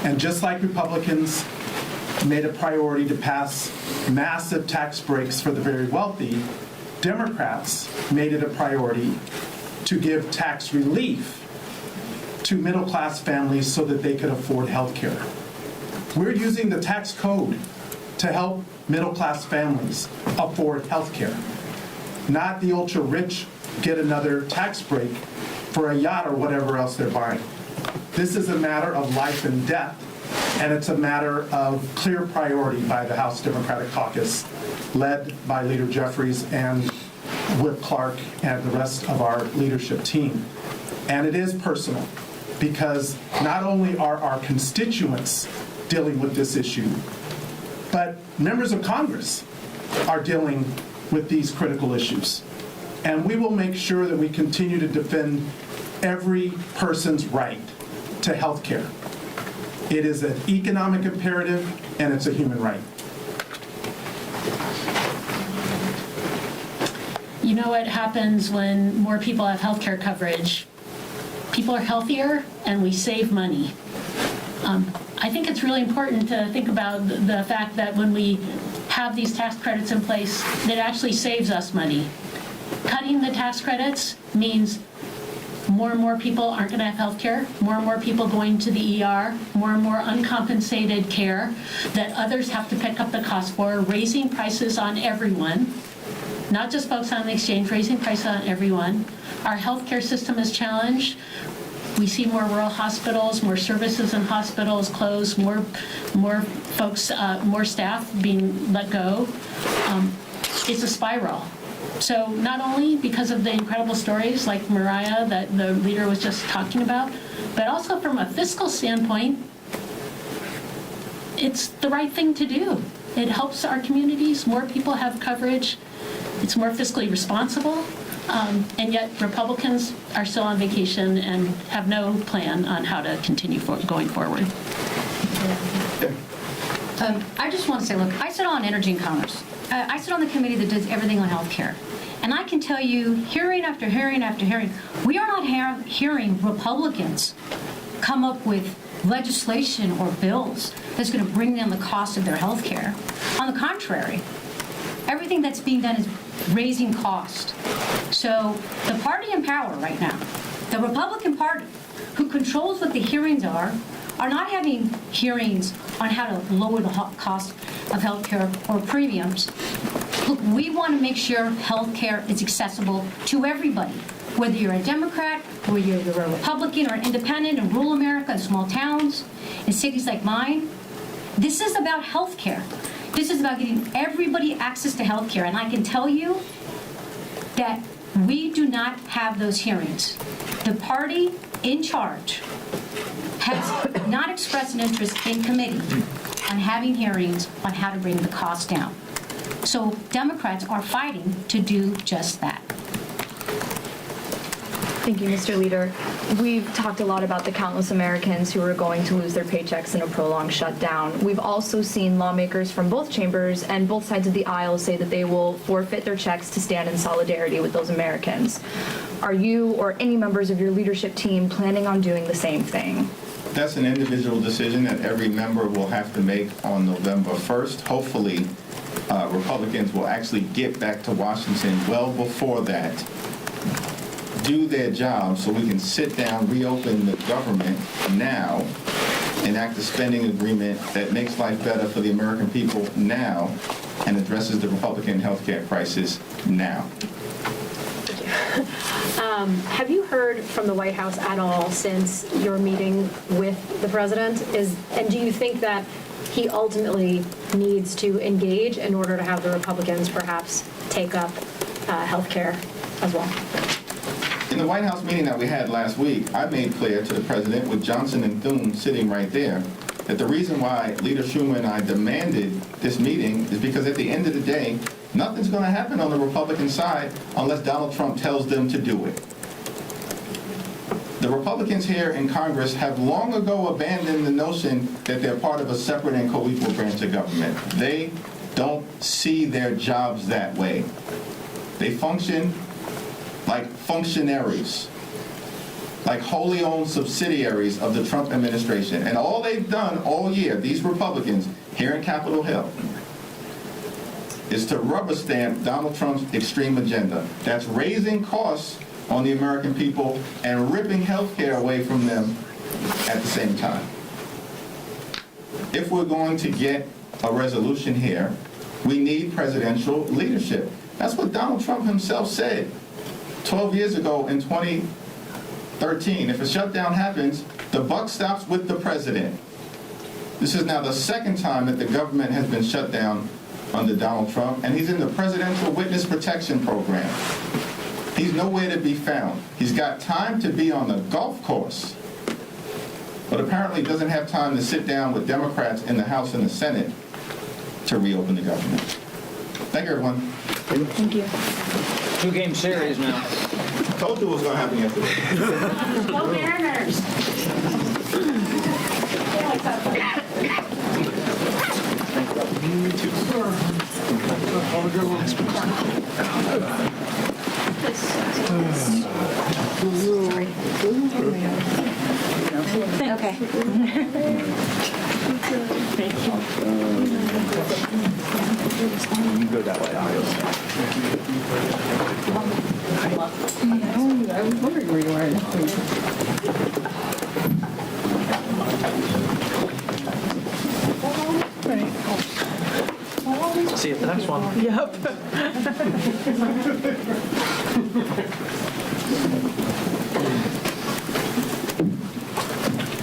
And just like Republicans made a priority to pass massive tax breaks for the very wealthy, Democrats made it a priority to give tax relief to middle-class families so that they could afford health care. We're using the tax code to help middle-class families afford health care, not the ultra-rich get another tax break for a yacht or whatever else they're buying. This is a matter of life and death, and it's a matter of clear priority by the House Democratic Caucus, led by Leader Jeffries and Whip Clark and the rest of our leadership team. And it is personal, because not only are our constituents dealing with this issue, but members of Congress are dealing with these critical issues. And we will make sure that we continue to defend every person's right to health care. It is an economic imperative, and it's a human right. You know what happens when more people have health care coverage? People are healthier, and we save money. I think it's really important to think about the fact that when we have these tax credits in place, that actually saves us money. Cutting the tax credits means more and more people aren't going to have health care, more and more people going to the ER, more and more uncompensated care that others have to pick up the cost for, raising prices on everyone, not just folks on the exchange, raising prices on everyone. Our healthcare system is challenged. We see more rural hospitals, more services in hospitals closed, more folks, more staff being let go. It's a spiral. So not only because of the incredible stories like Mariah that the leader was just talking about, but also from a fiscal standpoint, it's the right thing to do. It helps our communities. More people have coverage. It's more fiscally responsible. And yet Republicans are still on vacation and have no plan on how to continue going forward. I just want to say, look, I sit on Energy and Commerce. I sit on the committee that does everything on health care. And I can tell you, hearing after hearing after hearing, we are not hearing Republicans come up with legislation or bills that's going to bring down the cost of their health care. On the contrary, everything that's being done is raising cost. So the party in power right now, the Republican Party, who controls what the hearings are not having hearings on how to lower the cost of health care or premiums. Look, we want to make sure health care is accessible to everybody, whether you're a Democrat, whether you're a Republican or an independent in rural America, in small towns, in cities like mine. This is about health care. This is about getting everybody access to health care. And I can tell you that we do not have those hearings. The party in charge has not expressed an interest in committee on having hearings on how to bring the cost down. So Democrats are fighting to do just that. Thank you, Mr. Leader. We've talked a lot about the countless Americans who are going to lose their paychecks in a prolonged shutdown. We've also seen lawmakers from both chambers and both sides of the aisle say that they will forfeit their checks to stand in solidarity with those Americans. Are you or any members of your leadership team planning on doing the same thing? That's an individual decision that every member will have to make on November 1st. Hopefully, Republicans will actually get back to Washington well before that, do their job so we can sit down, reopen the government now, enact a spending agreement that makes life better for the American people now and addresses the Republican healthcare crisis now. Have you heard from the White House at all since your meeting with the president? And do you think that he ultimately needs to engage in order to have the Republicans perhaps take up health care as well? In the White House meeting that we had last week, I made clear to the president, with Johnson and Thune sitting right there, that the reason why Leader Schumer and I demanded this meeting is because at the end of the day, nothing's going to happen on the Republican side unless Donald Trump tells them to do it. The Republicans here in Congress have long ago abandoned the notion that they're part of a separate and co-equal branch of government. They don't see their jobs that way. They function like functionaries, like wholly owned subsidiaries of the Trump administration. And all they've done all year, these Republicans here in Capitol Hill, is to rubber stamp Donald Trump's extreme agenda. That's raising costs on the American people and ripping health care away from them at the same time. If we're going to get a resolution here, we need presidential leadership. That's what Donald Trump himself said 12 years ago in 2013. If a shutdown happens, the buck stops with the president. This is now the second time that the government has been shut down under Donald Trump, and he's in the Presidential Witness Protection Program. He's nowhere to be found. He's got time to be on the golf course, but apparently doesn't have time to sit down with Democrats in the House and the Senate to reopen the government. Thank you, everyone. Thank you. 2-game series now. Told you what was going to happen yesterday. Go Mariners! Okay. You go that way. I was wondering where you were. See you at the next one.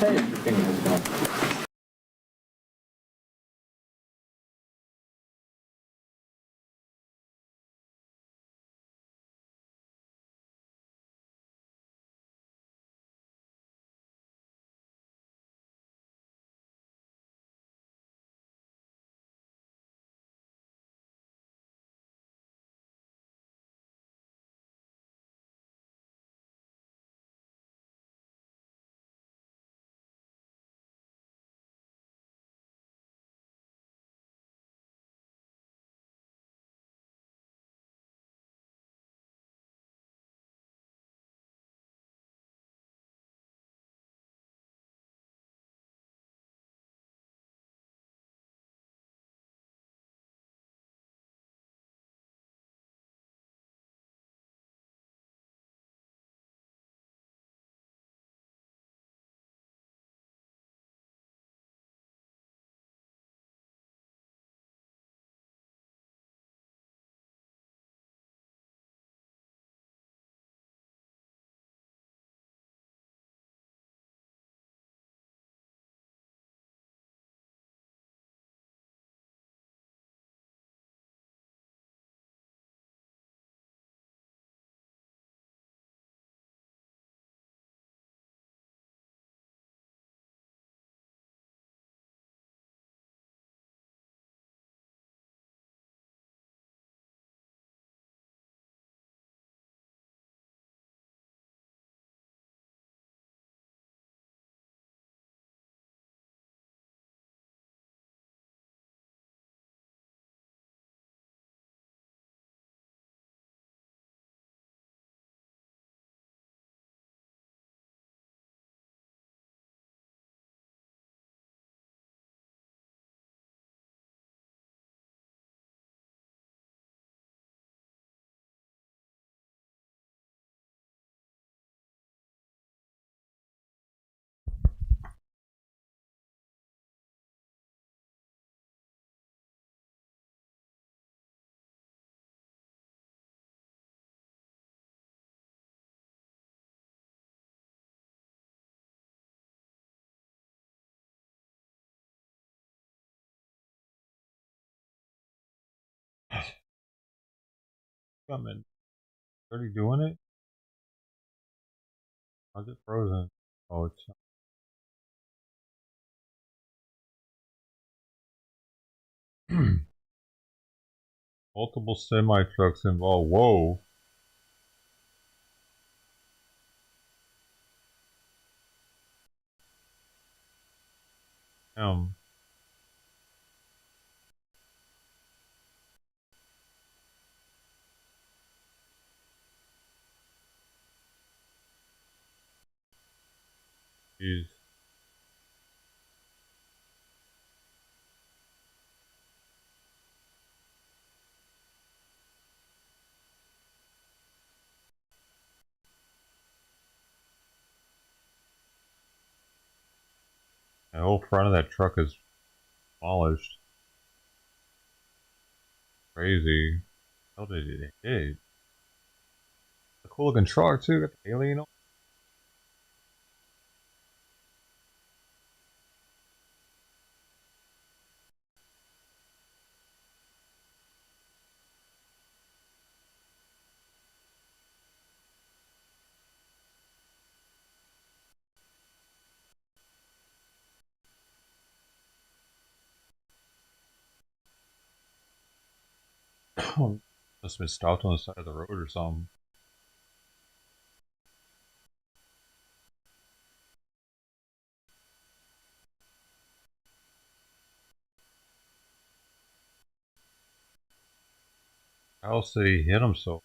Hey, Coming. Already doing it? How's it frozen? Oh, it's. Multiple semi trucks involved. Whoa. Jeez. The whole front of that truck is demolished. Crazy. How did it hit? A cool looking truck too. Got the alien on. Must have been stopped on the side of the road or something. How else did he hit him so?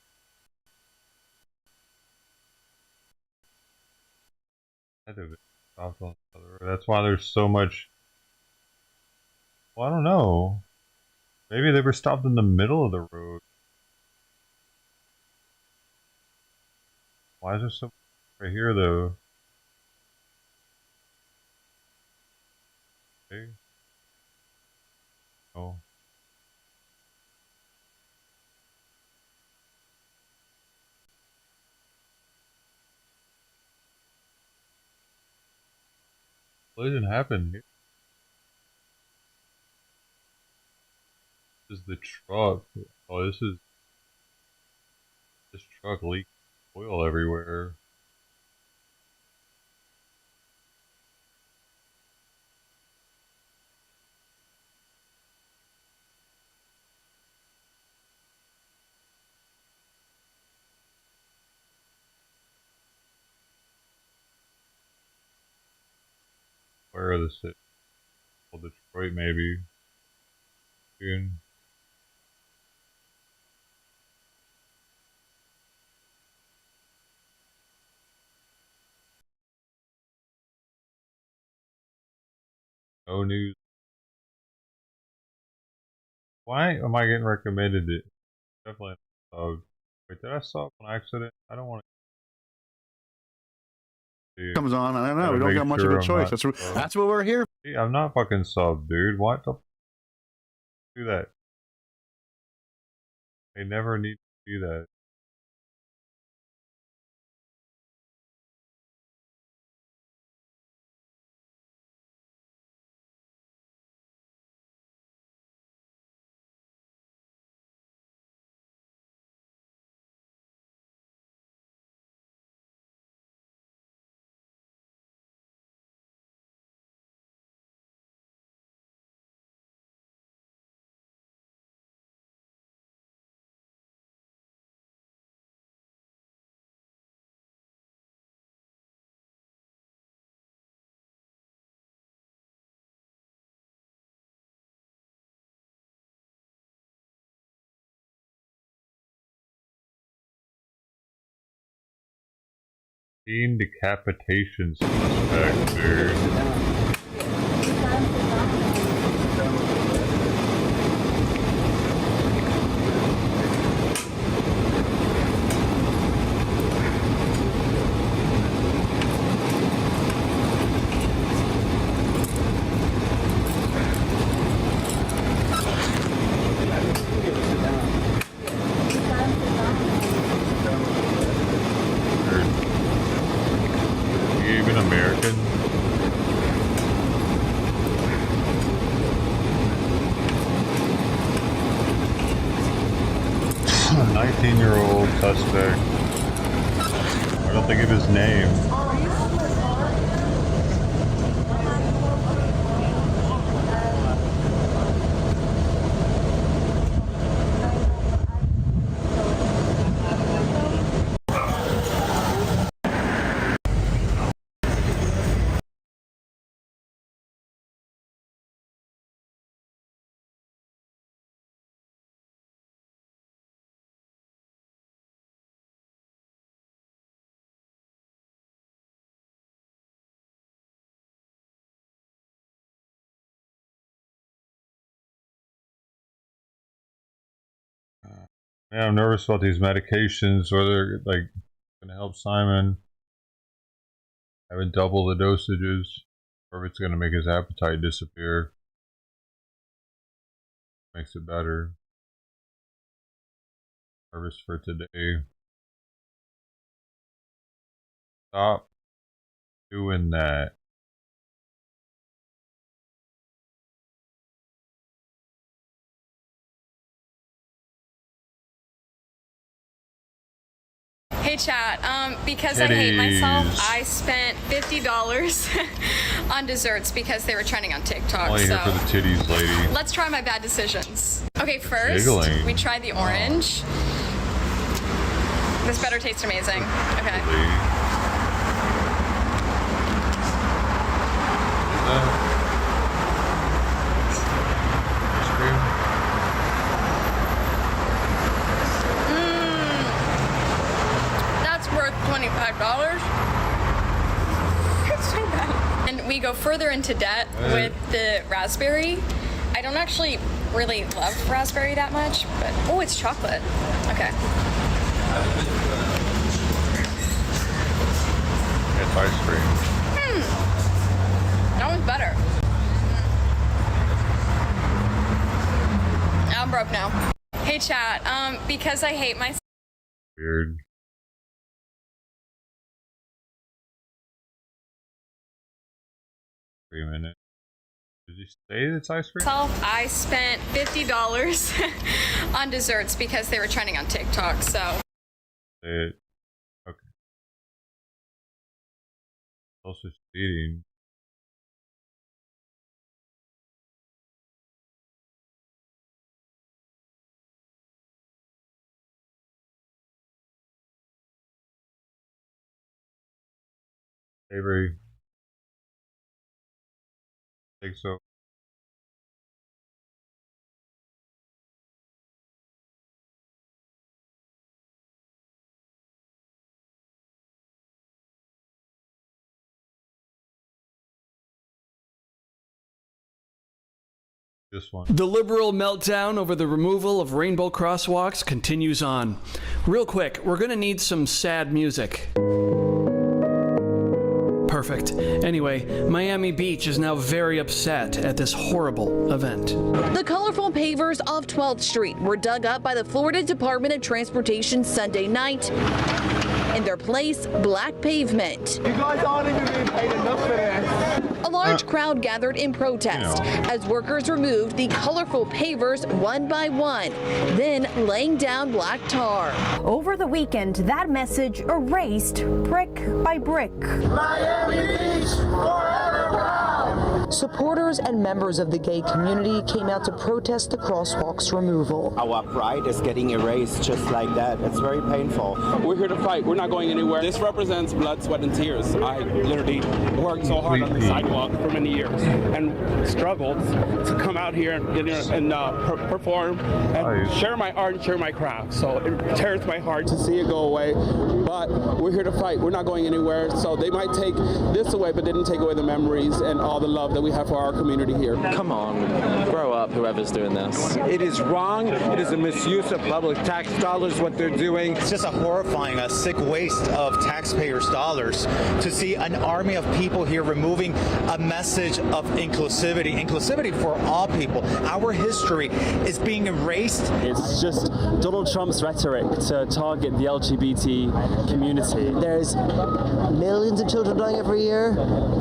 Had to have been stopped on the other road. That's why there's so much. Well, I don't know. Maybe they were stopped in the middle of the road. Why is there so much right here though? Okay. Oh. Collision happened here. This is the truck. Oh, this truck leaked oil everywhere. Where are the cities? Well, Detroit maybe. June. No news. Why am I getting recommended it? Definitely. Wait, did I stop on accident? I don't want to. Comes on. I don't know. We don't got much of a choice. That's what we're here. I'm not fucking sub, dude. What the? Do that. They never need to do that. Teen decapitation suspect, dude. Even American? 19-year-old suspect. I don't think of his name. Yeah, I'm nervous about these medications, whether like going to help Simon having double the dosages, or if it's going to make his appetite disappear. Makes it better. Nervous for today. Stop doing that. Hey chat, because I hate myself, I spent $50 on desserts because they were trending on TikTok. Only here for the titties, lady. Let's try my bad decisions. Okay, first, Jiggling. we tried the orange. This better taste amazing. Okay. Ice cream? That's worth $25. And we go further into debt with the raspberry. I don't actually really love raspberry that much, but oh, it's chocolate. Okay. It's ice cream. That one's better. I'm broke now. Hey chat, because I hate myself. Weird. 3 minutes. Did you say it's ice cream? I spent $50 on desserts because they were trending on TikTok, so. Okay. Also speeding. Avery. I think so. This one. The liberal meltdown over the removal of rainbow crosswalks continues on. Real quick, we're gonna need some sad music. Perfect. Anyway, Miami Beach is now very upset at this horrible event. The colorful pavers of 12th Street were dug up by the Florida Department of Transportation Sunday night. In their place, black pavement. You guys aren't even being paid enough for this. A large crowd gathered in protest as workers removed the colorful pavers one by one, then laying down black tar. Over the weekend, that message erased brick by brick. Miami Beach forever proud. Supporters and members of the gay community came out to protest the crosswalk's removal. Our pride is getting erased just like that. It's very painful. We're here to fight. We're not going anywhere. This represents blood, sweat, and tears. I literally worked so hard on the sidewalk for many years and struggled to come out here and perform and share my art and share my craft. So it tears my heart to see it go away. But we're here to fight. We're not going anywhere. So they might take this away, but they didn't take away the memories and all the love that we have for our community here. Come on, grow up, whoever's doing this. It is wrong. It is a misuse of public tax dollars, what they're doing. It's just a horrifying, sick waste of taxpayers' dollars to see an army of people here removing a message of inclusivity for all people. Our history is being erased. It's just Donald Trump's rhetoric to target the LGBT community. There's millions of children dying every year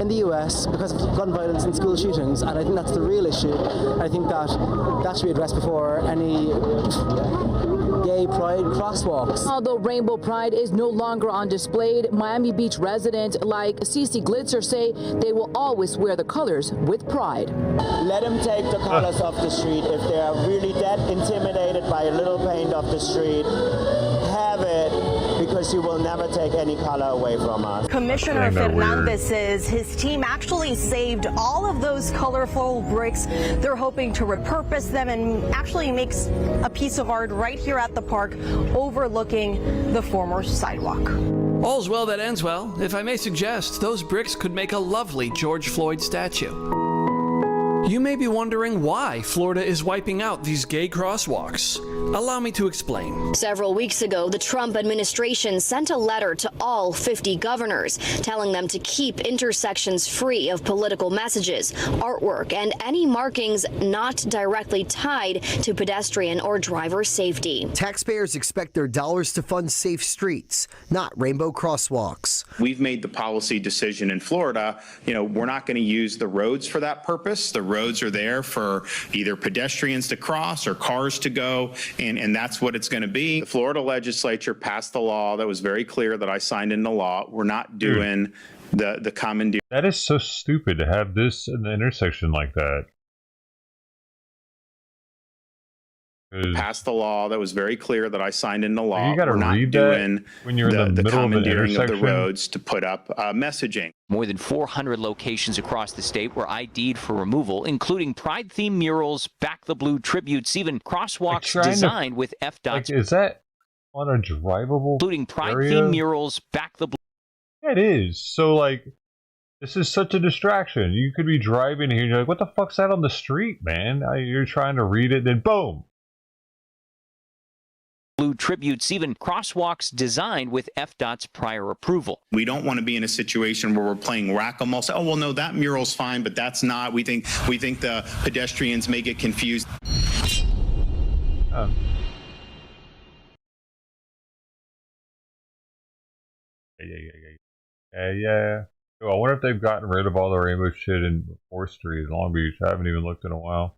in the US because of gun violence and school shootings, and I think that's the real issue. I think that should be addressed before any gay pride crosswalks. Although Rainbow Pride is no longer on display, Miami Beach residents like Cece Glitzer say they will always wear the colors with pride. Let them take the colors off the street. If they are really that intimidated by a little paint off the street, have it, because you will never take any color away from us. Commissioner Fernandez says his team actually saved all of those colorful bricks. They're hoping to repurpose them and actually makes a piece of art right here at the park overlooking the former sidewalk. All's well that ends well. If I may suggest, those bricks could make a lovely George Floyd statue. You may be wondering why Florida is wiping out these gay crosswalks. Allow me to explain. Several weeks ago, the Trump administration sent a letter to all 50 governors telling them to keep intersections free of political messages, artwork, and any markings not directly tied to pedestrian or driver safety. Taxpayers expect their dollars to fund safe streets, not rainbow crosswalks. We've made the policy decision in Florida, we're not going to use the roads for that purpose. The roads are there for either pedestrians to cross or cars to go, and that's what it's going to be. The Florida legislature passed the law that was very clear that I signed into law. We're not doing the commandeer. That is so stupid to have this in the intersection like that. Passed the law that was very clear that I signed into law. You got to read that when you're in the middle of the intersection of the roads to put up messaging. More than 400 locations across the state were ID'd for removal, including pride-themed murals, Back the Blue tributes, even crosswalks designed with FDOT's. Is that on a drivable? Including pride-themed murals, Back the Blue. Yeah, it is. So this is such a distraction. You could be driving here and you're like, what the fuck's that on the street, man? You're trying to read it, then boom. Blue tributes, even crosswalks designed with FDOT's prior approval. We don't want to be in a situation where we're playing whack-a-mole. Say, oh, well, no, that mural's fine, but that's not. We think the pedestrians may get confused. Yeah. Oh, I wonder if they've gotten rid of all the rainbow shit in 4th Street in Long Beach. I haven't even looked in a while.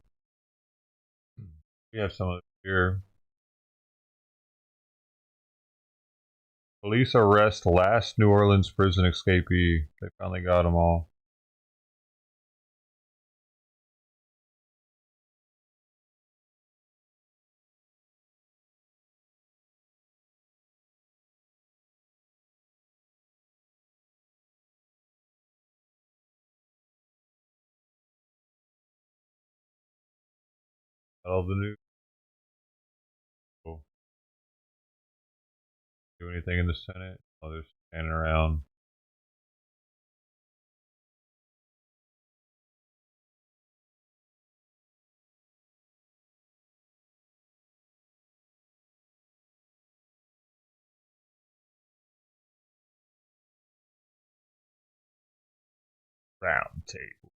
We have some of it here. Police arrest last New Orleans prison escapee. They finally got them all. All the news. Do anything in the Senate? Oh, they're standing around. Roundtable.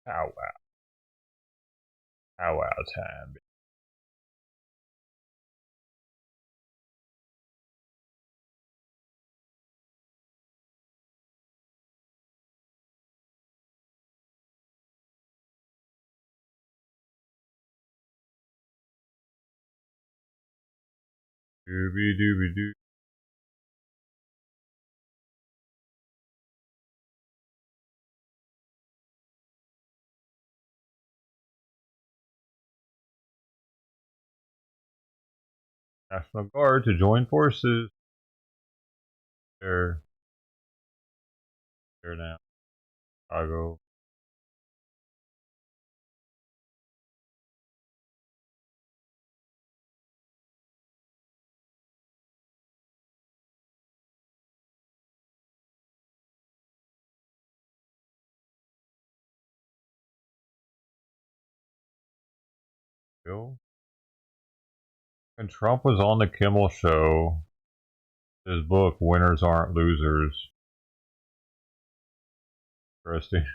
Powwow. Powwow time. Dooby-dooby-doo. National Guard to join forces. They're now. Chicago. Bill. When Trump was on the Kimmel Show, his book, Winners Aren't Losers. Interesting.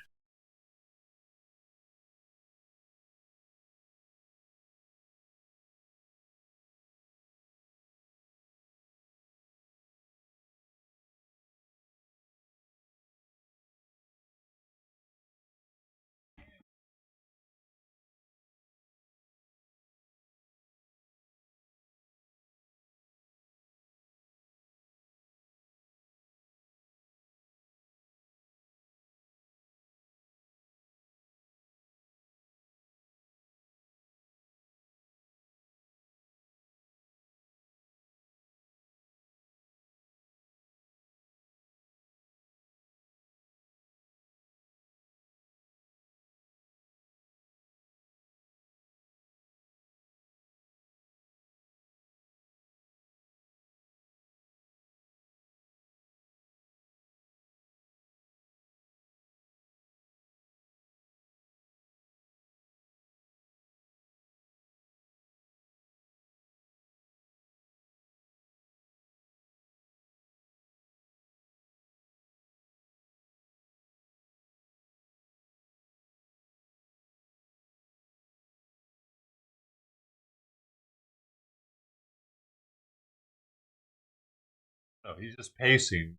No, he's just pacing.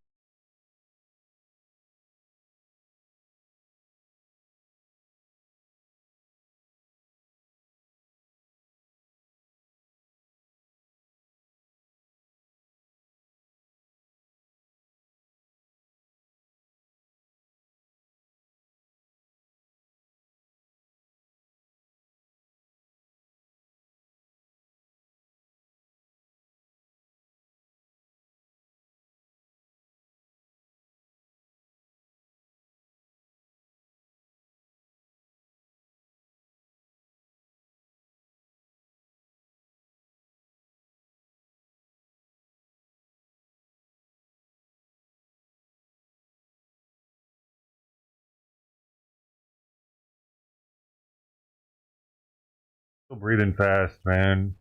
Still breathing fast, man.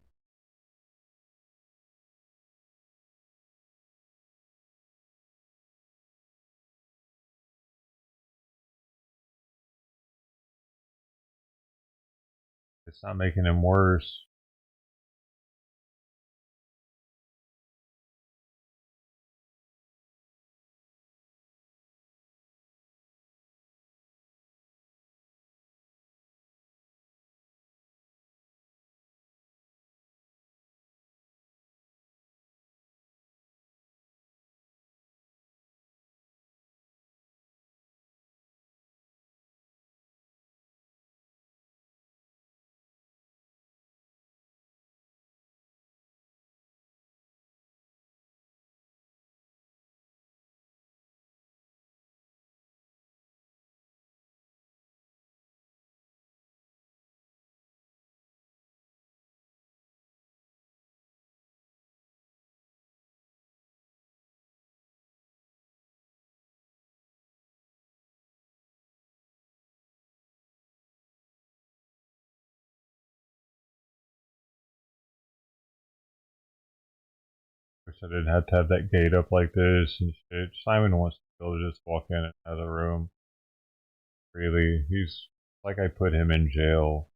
It's not making him worse. Wish I didn't have to have that gate up like this and shit. Simon wants to be able to just walk in and out of the room. Really, he's like I put him in jail.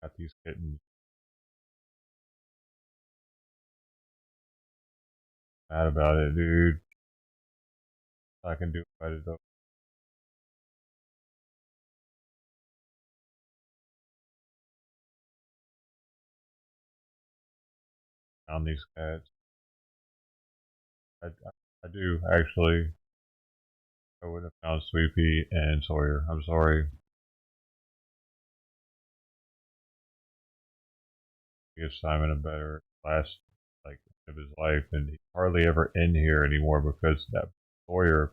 Got these kittens. Mad about it, dude. I can do about it though. Found these cats. I do actually. I would have found Sweepy and Sawyer. I'm sorry. Give Simon a better last of his life, and he's hardly ever in here anymore because that Sawyer.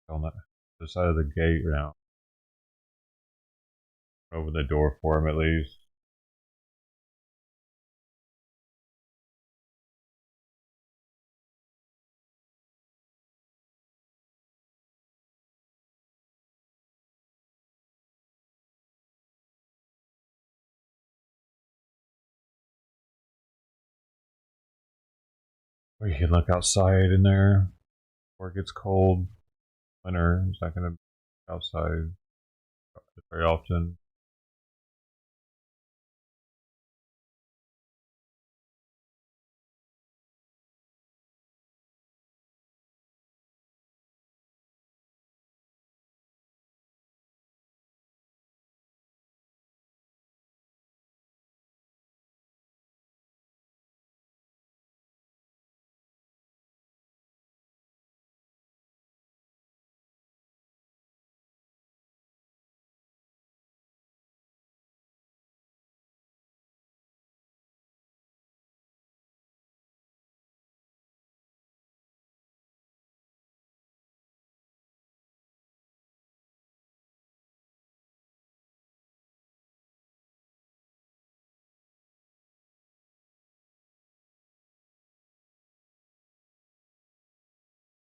On the side of the gate now. Open the door for him at least. Or you can look outside in there before it gets cold. Winter, it's not going to be outside very often.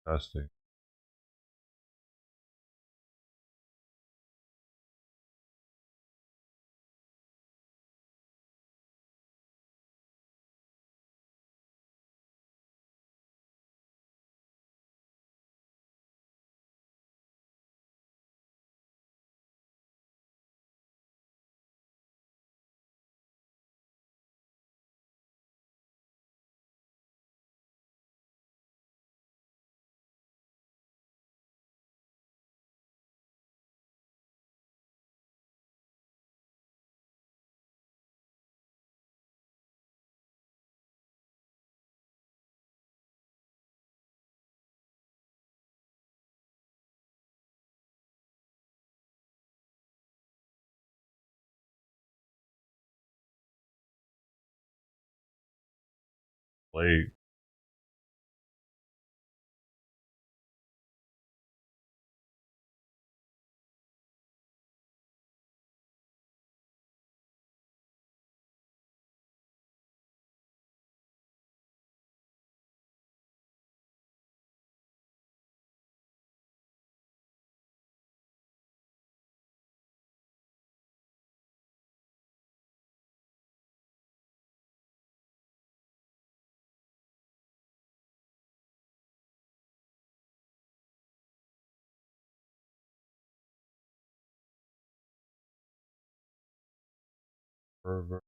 Disgusting. late. Pervert.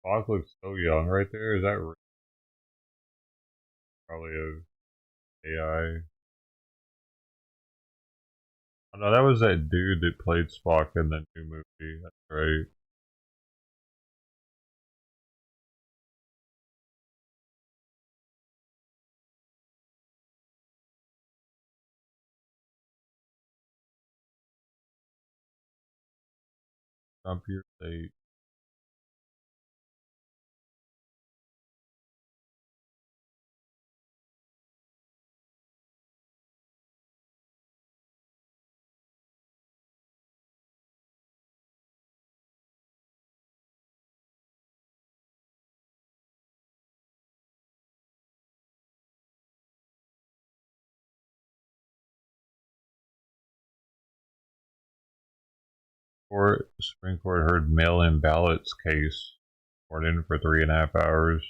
Spock looks so young right there. Is that real? Probably a AI? Oh no, that was that dude that played Spock in the new movie. That's right. Dump your state. Supreme Court heard mail-in ballots case. Sworn in for 3.5 hours.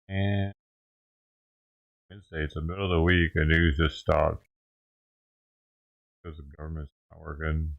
And Wednesday, it's the middle of the week, and news just stopped because the government's not working.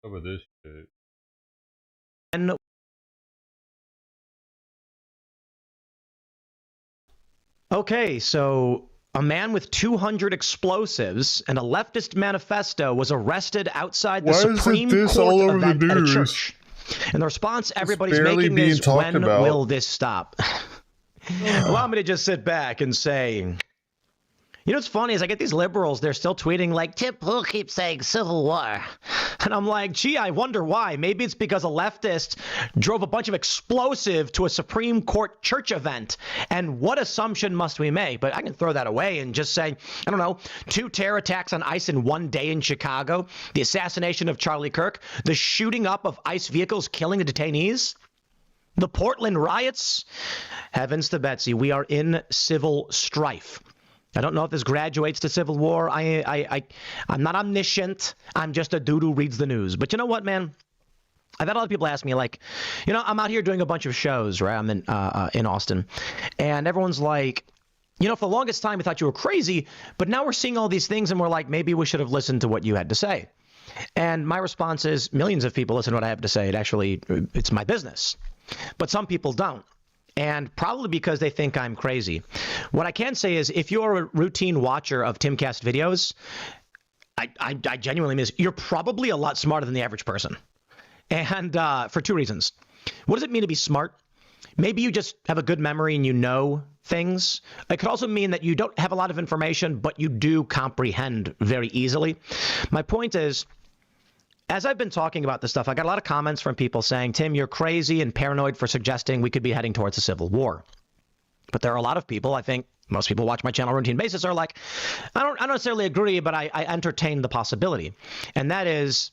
What's up with this shit? And okay, so a man with 200 explosives and a leftist manifesto was arrested outside the Supreme Court event at a church. And the response everybody's making is, when will this stop? Allow me to just sit back and say, you know what's funny is I get these liberals, they're still tweeting like, Tim Pool keeps saying civil war. And I'm like, gee, I wonder why. Maybe it's because a leftist drove a bunch of explosive to a Supreme Court church event. And what assumption must we make? But I can throw that away and just say, I don't know, 2 terror attacks on ICE in one day in Chicago, the assassination of Charlie Kirk, the shooting up of ICE vehicles killing the detainees, the Portland riots. Heavens to Betsy, we are in civil strife. I don't know if this graduates to civil war. I'm not omniscient. I'm just a dude who reads the news. But you know what, man? I've had a lot of people ask me, like, you know, I'm out here doing a bunch of shows, right? I'm in Austin, and everyone's like, you know, for the longest time we thought you were crazy, but now we're seeing all these things and we're like, maybe we should have listened to what you had to say. And my response is, millions of people listen to what I have to say. It's my business. But some people don't. And probably because they think I'm crazy. What I can say is, if you're a routine watcher of Timcast videos, I genuinely mean this, you're probably a lot smarter than the average person. And for two reasons. What does it mean to be smart? Maybe you just have a good memory and you know things. It could also mean that you don't have a lot of information, but you do comprehend very easily. My point is, as I've been talking about this stuff, I got a lot of comments from people saying, Tim, you're crazy and paranoid for suggesting we could be heading towards a civil war. But there are a lot of people, I think most people watch my channel on a routine basis, are like, I don't necessarily agree, but I entertain the possibility. And that is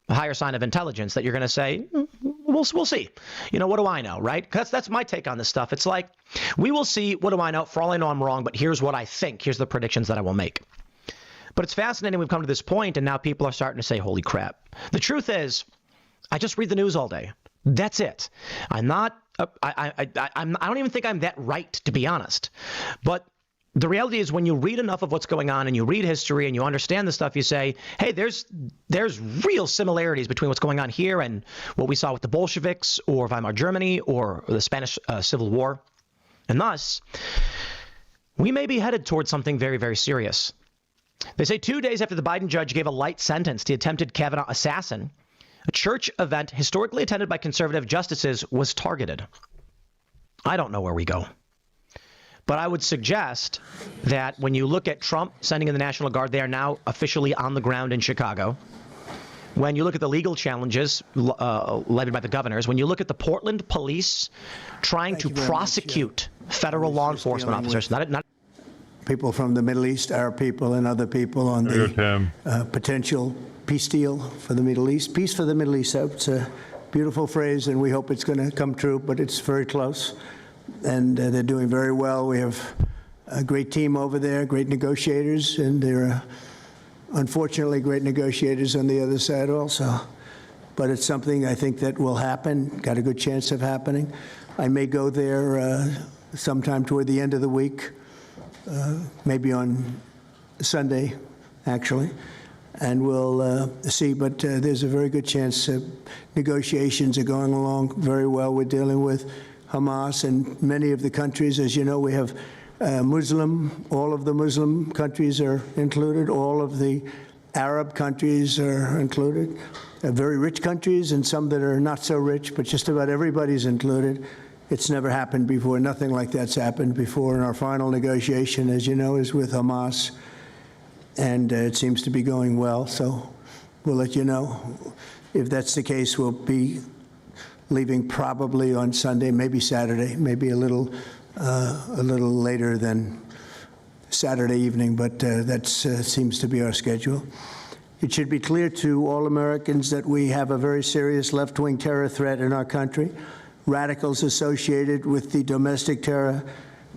a higher sign of intelligence that you're going to say, we'll see. You know, what do I know, right? That's my take on this stuff. It's like, we will see. What do I know? For all I know, I'm wrong, but here's what I think. Here's the predictions that I will make. But it's fascinating we've come to this point, and now people are starting to say, holy crap. The truth is, I just read the news all day. That's it. I'm not, I don't even think I'm that right, to be honest. But the reality is, when you read enough of what's going on and you read history and you understand the stuff, you say, hey, there's real similarities between what's going on here and what we saw with the Bolsheviks or Weimar Germany or the Spanish Civil War. And thus, we may be headed towards something very, very serious. They say 2 days after the Biden judge gave a light sentence to the attempted Kavanaugh assassin, a church event historically attended by conservative justices was targeted. I don't know where we go. But I would suggest that when you look at Trump sending in the National Guard, they are now officially on the ground in Chicago. When you look at the legal challenges levied by the governors, when you look at the Portland police trying to prosecute federal law enforcement officers, not people from the Middle East, Arab people and other people on the potential peace deal for the Middle East. Peace for the Middle East, it's a beautiful phrase, and we hope it's going to come true, but it's very close. And they're doing very well. We have a great team over there, great negotiators, and there are unfortunately great negotiators on the other side also. But it's something I think that will happen, got a good chance of happening. I may go there sometime toward the end of the week, maybe on Sunday, actually, and we'll see. But there's a very good chance negotiations are going along very well. We're dealing with Hamas and many of the countries. As you know, we have all of the Muslim countries are included. All of the Arab countries are included. Very rich countries and some that are not so rich, but just about everybody's included. It's never happened before. Nothing like that's happened before. And our final negotiation, as you know, is with Hamas. And it seems to be going well. So we'll let you know. If that's the case, we'll be leaving probably on Sunday, maybe Saturday, maybe a little later than Saturday evening, but that seems to be our schedule. It should be clear to all Americans that we have a very serious left-wing terror threat in our country. Radicals associated with the domestic terror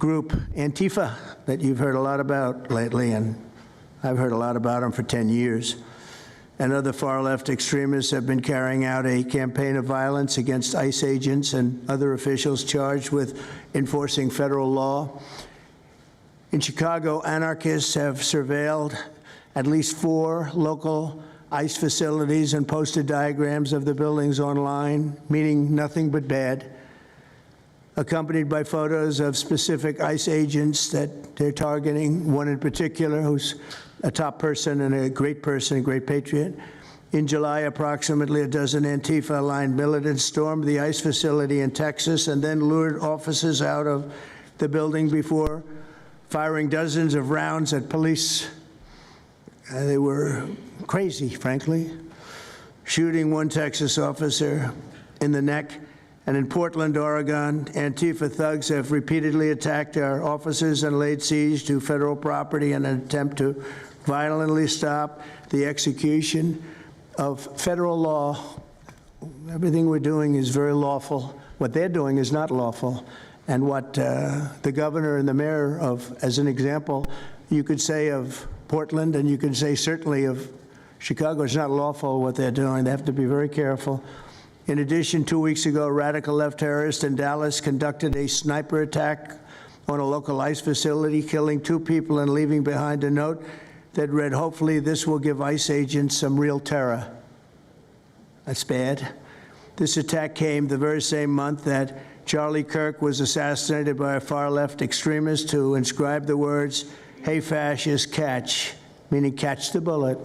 group Antifa that you've heard a lot about lately, and I've heard a lot about them for 10 years. And other far-left extremists have been carrying out a campaign of violence against ICE agents and other officials charged with enforcing federal law. In Chicago, anarchists have surveilled at least 4 local ICE facilities and posted diagrams of the buildings online, meaning nothing but bad, accompanied by photos of specific ICE agents that they're targeting, one in particular who's a top person and a great patriot. In July, approximately a dozen Antifa-aligned militants stormed the ICE facility in Texas and then lured officers out of the building before firing dozens of rounds at police. They were crazy, frankly, shooting one Texas officer in the neck. And in Portland, Oregon, Antifa thugs have repeatedly attacked our officers and laid siege to federal property in an attempt to violently stop the execution of federal law. Everything we're doing is very lawful. What they're doing is not lawful. And what the governor and the mayor of, as an example, you could say of Portland, and you could say certainly of Chicago, it's not lawful what they're doing. They have to be very careful. In addition, 2 weeks ago, a radical left terrorist in Dallas conducted a sniper attack on a local ICE facility, killing 2 people and leaving behind a note that read, "Hopefully this will give ICE agents some real terror." That's bad. This attack came the very same month that Charlie Kirk was assassinated by a far-left extremist who inscribed the words, "Hey fascist, catch," meaning catch the bullet,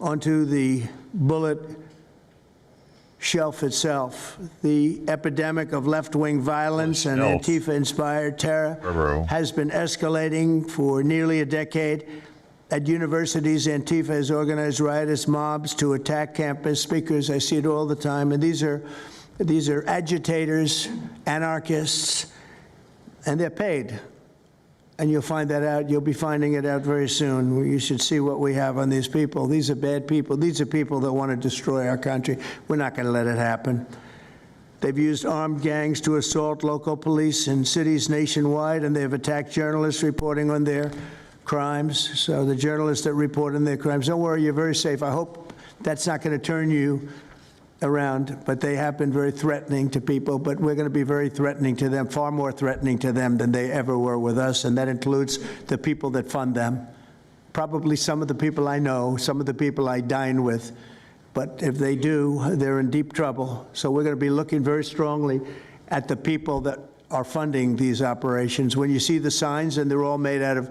onto the bullet shelf itself. The epidemic of left-wing violence and Antifa-inspired terror has been escalating for nearly a decade. At universities, Antifa has organized riotous mobs to attack campus speakers. I see it all the time. And these are agitators, anarchists, and they're paid. And you'll find that out. You'll be finding it out very soon. You should see what we have on these people. These are bad people. These are people that want to destroy our country. We're not going to let it happen. They've used armed gangs to assault local police in cities nationwide, and they've attacked journalists reporting on their crimes. So the journalists that report on their crimes, don't worry, you're very safe. I hope that's not going to turn you around, but they have been very threatening to people, but we're going to be very threatening to them, far more threatening to them than they ever were with us, and that includes the people that fund them. Probably some of the people I know, some of the people I dine with, but if they do, they're in deep trouble. So we're going to be looking very strongly at the people that are funding these operations. When you see the signs, and they're all made out of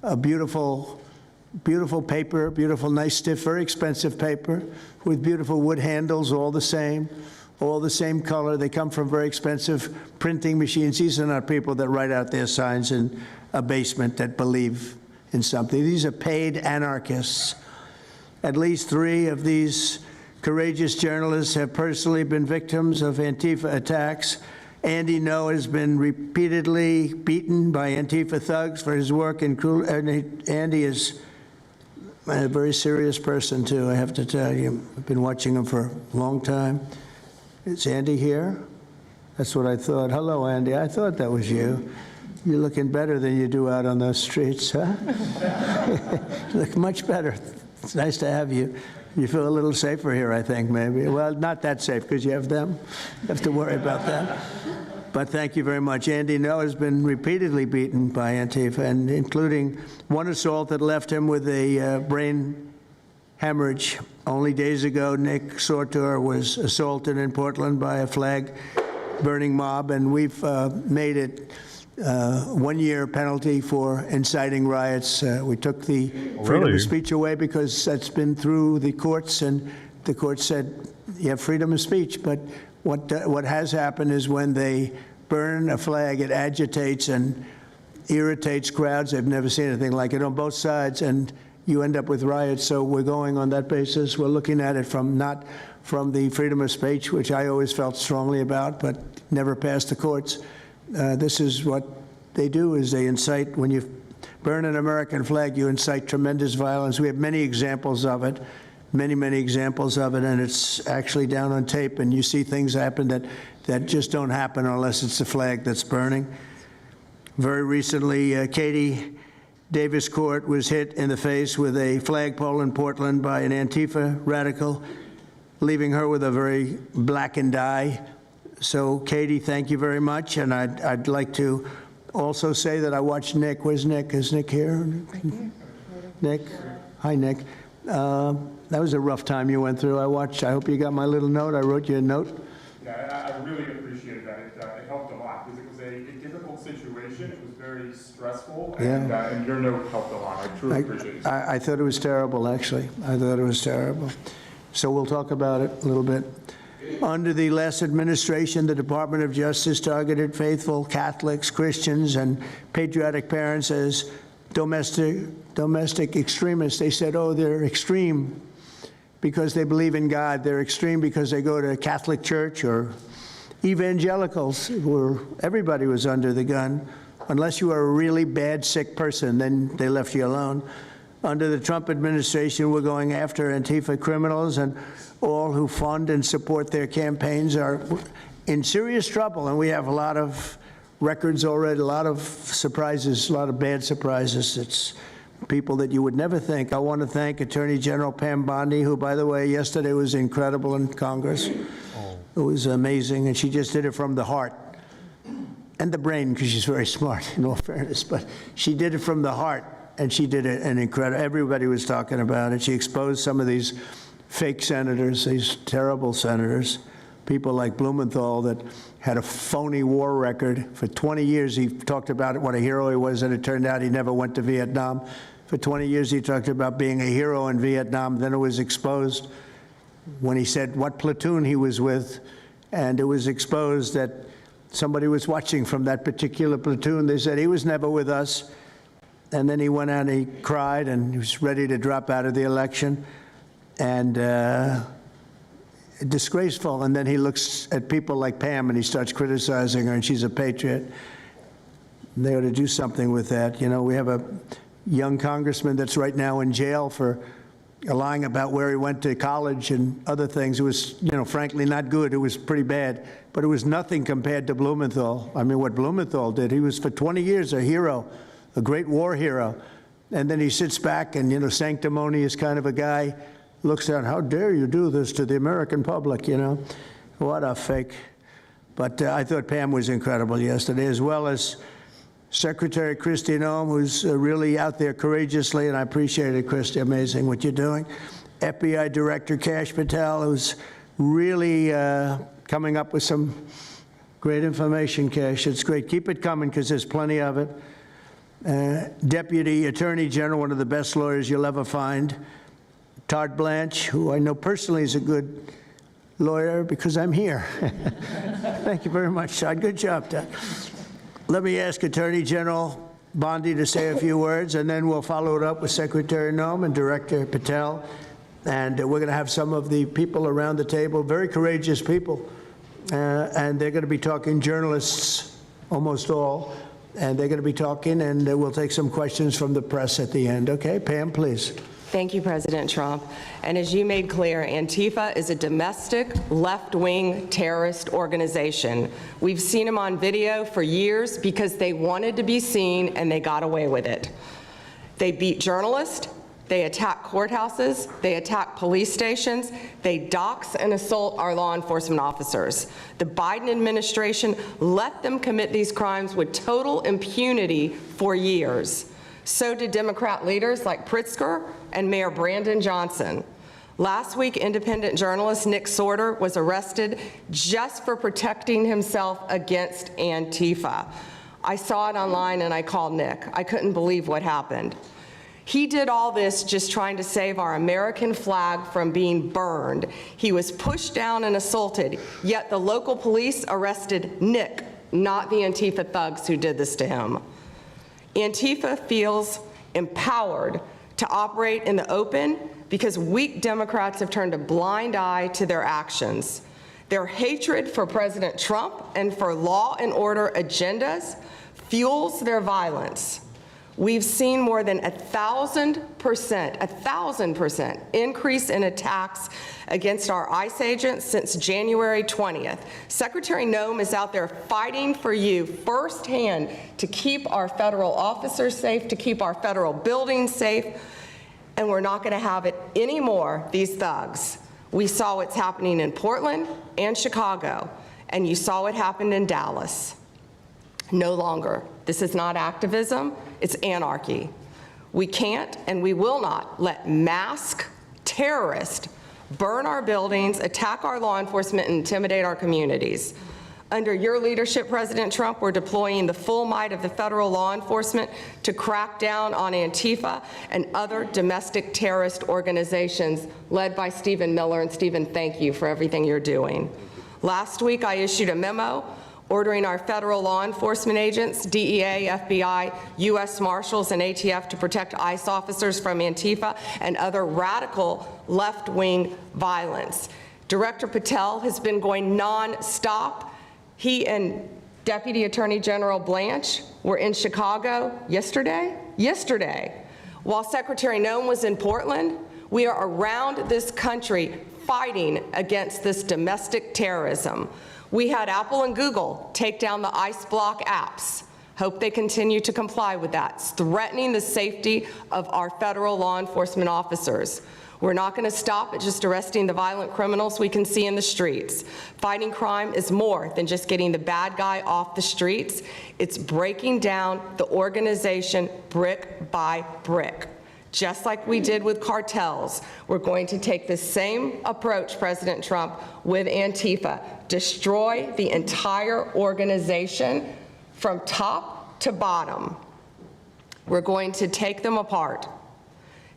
a beautiful paper, beautiful, nice, stiff, very expensive paper with beautiful wood handles, all the same color. They come from very expensive printing machines. These are not people that write out their signs in a basement that believe in something. These are paid anarchists. At least 3 of these courageous journalists have personally been victims of Antifa attacks. Andy Ngo has been repeatedly beaten by Antifa thugs for his work in Andy is a very serious person, too, I have to tell you. I've been watching him for a long time. Is Andy here? That's what I thought. Hello, Andy. I thought that was you. You're looking better than you do out on those streets, huh? You look much better. It's nice to have you. You feel a little safer here, I think, maybe. Well, not that safe, because you have them. You have to worry about that. But thank you very much. Andy Ngo has been repeatedly beaten by Antifa, and including one assault that left him with a brain hemorrhage. Only days ago, Nick Sortor was assaulted in Portland by a flag-burning mob, and we've made it 1-year penalty for inciting riots. We took the freedom of speech away because that's been through the courts, and the court said you have freedom of speech. But what has happened is when they burn a flag, it agitates and irritates crowds. I've never seen anything like it on both sides, and you end up with riots. So we're going on that basis. We're looking at it not from the freedom of speech, which I always felt strongly about, but never passed the courts. This is what they do, is they incite. When you burn an American flag, you incite tremendous violence. We have many examples of it, many examples of it, and it's actually down on tape, and you see things happen that just don't happen unless it's the flag that's burning. Very recently, Katie Davis Court was hit in the face with a flagpole in Portland by an Antifa radical, leaving her with a very blackened eye. So, Katie, thank you very much. And I'd like to also say that I watched Nick. Where's Nick? Is Nick here? Nick? Hi, Nick. That was a rough time you went through. I hope you got my little note. I wrote you a note. Yeah, I really appreciated that. It helped a lot because it was a difficult situation. It was very stressful, and your note helped a lot. I truly appreciate it. I thought it was terrible, actually. I thought it was terrible. So we'll talk about it a little bit. Under the last administration, the Department of Justice targeted faithful Catholics, Christians, and patriotic parents as domestic extremists. They said, oh, they're extreme because they believe in God. They're extreme because they go to a Catholic church, or evangelicals, where everybody was under the gun. Unless you were a really bad, sick person, then they left you alone. Under the Trump administration, we're going after Antifa criminals, and all who fund and support their campaigns are in serious trouble. And we have a lot of records already, a lot of surprises, a lot of bad surprises. It's people that you would never think. I want to thank Attorney General Pam Bondi, who, by the way, yesterday was incredible in Congress. It was amazing, and she just did it from the heart and the brain, because she's very smart, in all fairness, but she did it from the heart, and she did it an incredible, everybody was talking about it. She exposed some of these fake senators, these terrible senators, people like Blumenthal that had a phony war record. For 20 years, he talked about it, what a hero he was, and it turned out he never went to Vietnam. For 20 years, he talked about being a hero in Vietnam. Then it was exposed when he said what platoon he was with, and it was exposed that somebody was watching from that particular platoon. They said he was never with us. And then he went out and he cried, and he was ready to drop out of the election. And disgraceful. And then he looks at people like Pam and he starts criticizing her, and she's a patriot. And they ought to do something with that. You know, we have a young congressman that's right now in jail for lying about where he went to college and other things. It was, you know, frankly not good. It was pretty bad. But it was nothing compared to Blumenthal. I mean, what Blumenthal did, he was for 20 years a hero, a great war hero. And then he sits back and, you know, sanctimonious kind of a guy, looks at, how dare you do this to the American public, you know? What a fake. But I thought Pam was incredible yesterday, as well as Secretary Kristi Noem, who's really out there courageously, and I appreciate it, Kristi, amazing what you're doing. FBI Director Kash Patel, who's really coming up with some great information, Kash. It's great. Keep it coming, because there's plenty of it. Deputy Attorney General, one of the best lawyers you'll ever find, Todd Blanche, who I know personally is a good lawyer because I'm here. Thank you very much, Todd. Good job, Todd. Let me ask Attorney General Bondi to say a few words, and then we'll follow it up with Secretary Noem and Director Patel. And we're going to have some of the people around the table, very courageous people, and they're going to be talking, journalists, almost all, and they're going to be talking, and we'll take some questions from the press at the end. Okay, Pam, please. Thank you, President Trump. And as you made clear, Antifa is a domestic left-wing terrorist organization. We've seen them on video for years because they wanted to be seen and they got away with it. They beat journalists, they attack courthouses, they attack police stations, they dox and assault our law enforcement officers. The Biden administration let them commit these crimes with total impunity for years. So did Democrat leaders like Pritzker and Mayor Brandon Johnson. Last week, independent journalist Nick Sorter was arrested just for protecting himself against Antifa. I saw it online and I called Nick. I couldn't believe what happened. He did all this just trying to save our American flag from being burned. He was pushed down and assaulted, yet the local police arrested Nick, not the Antifa thugs who did this to him. Antifa feels empowered to operate in the open because weak Democrats have turned a blind eye to their actions. Their hatred for President Trump and for law and order agendas fuels their violence. We've seen more than 1,000% increase in attacks against our ICE agents since January 20th. Secretary Noem is out there fighting for you firsthand to keep our federal officers safe, to keep our federal buildings safe, and we're not going to have it anymore, these thugs. We saw what's happening in Portland and Chicago, and you saw what happened in Dallas. No longer. This is not activism, it's anarchy. We can't and we will not let masked terrorists burn our buildings, attack our law enforcement, and intimidate our communities. Under your leadership, President Trump, we're deploying the full might of the federal law enforcement to crack down on Antifa and other domestic terrorist organizations led by Stephen Miller. And Stephen, thank you for everything you're doing. Last week, I issued a memo ordering our federal law enforcement agents, DEA, FBI, U.S. Marshals, and ATF to protect ICE officers from Antifa and other radical left-wing violence. Director Patel has been going non-stop. He and Deputy Attorney General Blanche were in Chicago yesterday. While Secretary Noem was in Portland, we are around this country fighting against this domestic terrorism. We had Apple and Google take down the ICE block apps. Hope they continue to comply with that. It's threatening the safety of our federal law enforcement officers. We're not going to stop at just arresting the violent criminals we can see in the streets. Fighting crime is more than just getting the bad guy off the streets. It's breaking down the organization brick by brick. Just like we did with cartels, we're going to take the same approach, President Trump, with Antifa. Destroy the entire organization from top to bottom. We're going to take them apart.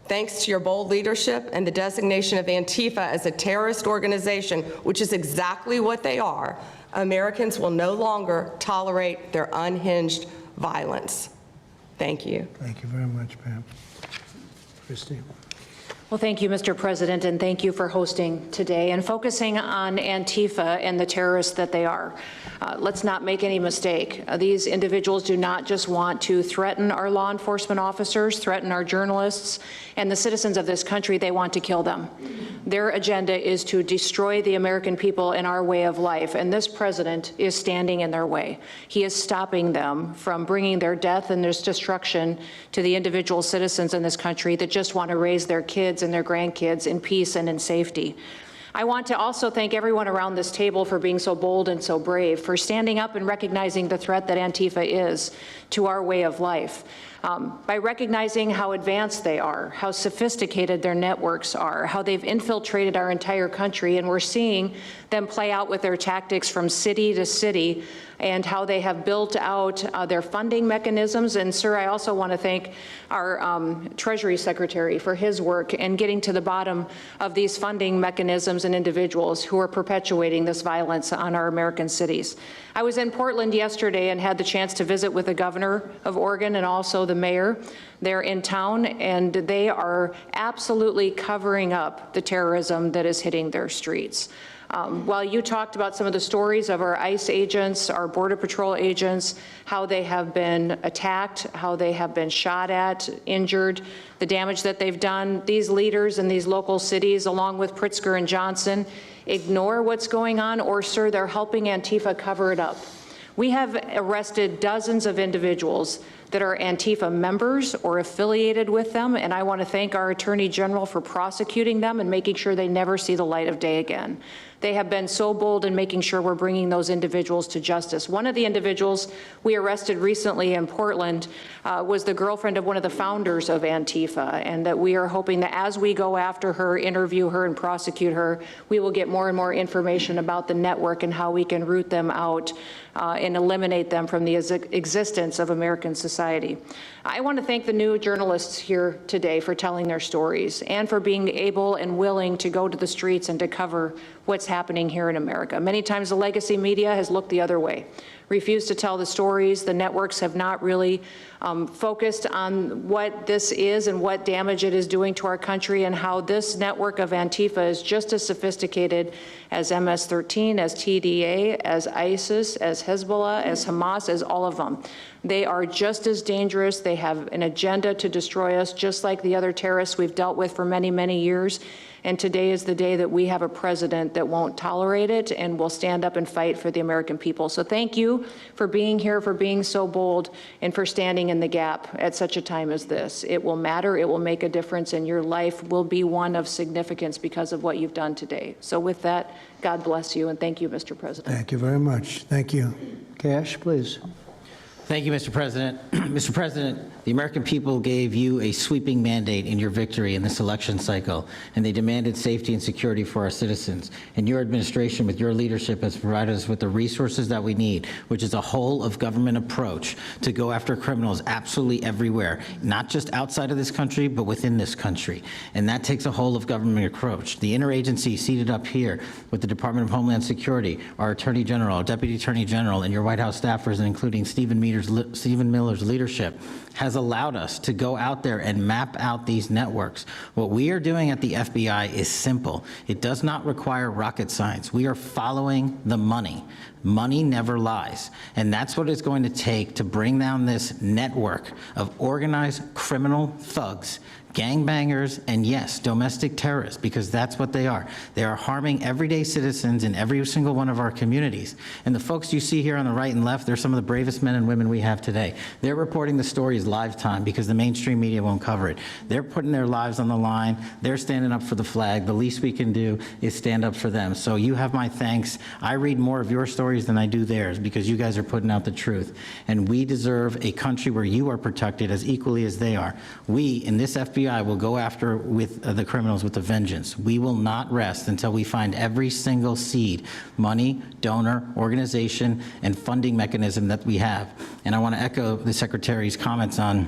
Thanks to your bold leadership and the designation of Antifa as a terrorist organization, which is exactly what they are, Americans will no longer tolerate their unhinged violence. Thank you. Thank you very much, Pam. Christy. Well, thank you, Mr. President, and thank you for hosting today and focusing on Antifa and the terrorists that they are. Let's not make any mistake. These individuals do not just want to threaten our law enforcement officers, threaten our journalists, and the citizens of this country. They want to kill them. Their agenda is to destroy the American people and our way of life, and this president is standing in their way. He is stopping them from bringing their death and their destruction to the individual citizens in this country that just want to raise their kids and their grandkids in peace and in safety. I want to also thank everyone around this table for being so bold and so brave, for standing up and recognizing the threat that Antifa is to our way of life. By recognizing how advanced they are, how sophisticated their networks are, how they've infiltrated our entire country, and we're seeing them play out with their tactics from city to city, and how they have built out their funding mechanisms. And sir, I also want to thank our Treasury Secretary for his work in getting to the bottom of these funding mechanisms and individuals who are perpetuating this violence on our American cities. I was in Portland yesterday and had the chance to visit with the governor of Oregon and also the mayor. They're in town, and they are absolutely covering up the terrorism that is hitting their streets. While you talked about some of the stories of our ICE agents, our Border Patrol agents, how they have been attacked, how they have been shot at, injured, the damage that they've done, these leaders in these local cities, along with Pritzker and Johnson, ignore what's going on, or, sir, they're helping Antifa cover it up. We have arrested dozens of individuals that are Antifa members or affiliated with them, and I want to thank our Attorney General for prosecuting them and making sure they never see the light of day again. They have been so bold in making sure we're bringing those individuals to justice. One of the individuals we arrested recently in Portland was the girlfriend of one of the founders of Antifa, and that we are hoping that as we go after her, interview her, and prosecute her, we will get more and more information about the network and how we can root them out and eliminate them from the existence of American society. I want to thank the new journalists here today for telling their stories and for being able and willing to go to the streets and to cover what's happening here in America. Many times the legacy media has looked the other way, refused to tell the stories. The networks have not really focused on what this is and what damage it is doing to our country, and how this network of Antifa is just as sophisticated as MS-13, as TDA, as ISIS, as Hezbollah, as Hamas, as all of them. They are just as dangerous. They have an agenda to destroy us, just like the other terrorists we've dealt with for many, many years. And today is the day that we have a president that won't tolerate it and will stand up and fight for the American people. So thank you for being here, for being so bold, and for standing in the gap at such a time as this. It will matter. It will make a difference, and your life will be one of significance because of what you've done today. So with that, God bless you, and thank you, Mr. President. Thank you very much. Thank you. Cash, please. Thank you, Mr. President. Mr. President, the American people gave you a sweeping mandate in your victory in this election cycle, and they demanded safety and security for our citizens. And your administration, with your leadership, has provided us with the resources that we need, which is a whole of government approach to go after criminals absolutely everywhere, not just outside of this country, but within this country. And that takes a whole of government approach. The interagency seated up here with the Department of Homeland Security, our Attorney General, our Deputy Attorney General, and your White House staffers, including Stephen Miller's leadership, has allowed us to go out there and map out these networks. What we are doing at the FBI is simple. It does not require rocket science. We are following the money. Money never lies. And that's what it's going to take to bring down this network of organized criminal thugs, gangbangers, and yes, domestic terrorists, because that's what they are. They are harming everyday citizens in every single one of our communities. And the folks you see here on the right and left, they're some of the bravest men and women we have today. They're reporting the stories live time because the mainstream media won't cover it. They're putting their lives on the line. They're standing up for the flag. The least we can do is stand up for them. So you have my thanks. I read more of your stories than I do theirs because you guys are putting out the truth. And we deserve a country where you are protected as equally as they are. We, in this FBI, will go after with the criminals with a vengeance. We will not rest until we find every single seed, money, donor, organization, and funding mechanism that we have. And I want to echo the Secretary's comments on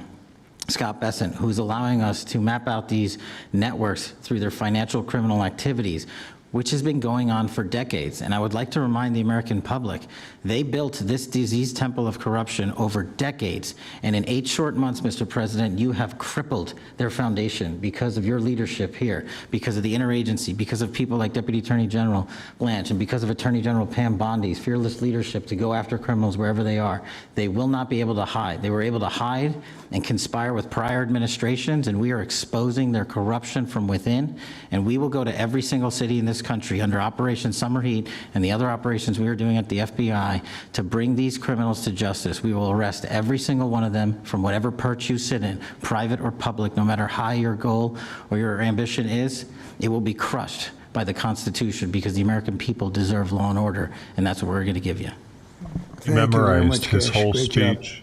Scott Bessent, who's allowing us to map out these networks through their financial criminal activities, which has been going on for decades. And I would like to remind the American public, they built this disease temple of corruption over decades. And in 8 short months, Mr. President, you have crippled their foundation because of your leadership here, because of the interagency, because of people like Deputy Attorney General Blanche, and because of Attorney General Pam Bondi's fearless leadership to go after criminals wherever they are. They will not be able to hide. They were able to hide and conspire with prior administrations, and we are exposing their corruption from within. And we will go to every single city in this country under Operation Summer Heat and the other operations we are doing at the FBI to bring these criminals to justice. We will arrest every single one of them from whatever perch you sit in, private or public, no matter how your goal or your ambition is, it will be crushed by the Constitution because the American people deserve law and order, and that's what we're going to give you. He memorized his whole speech.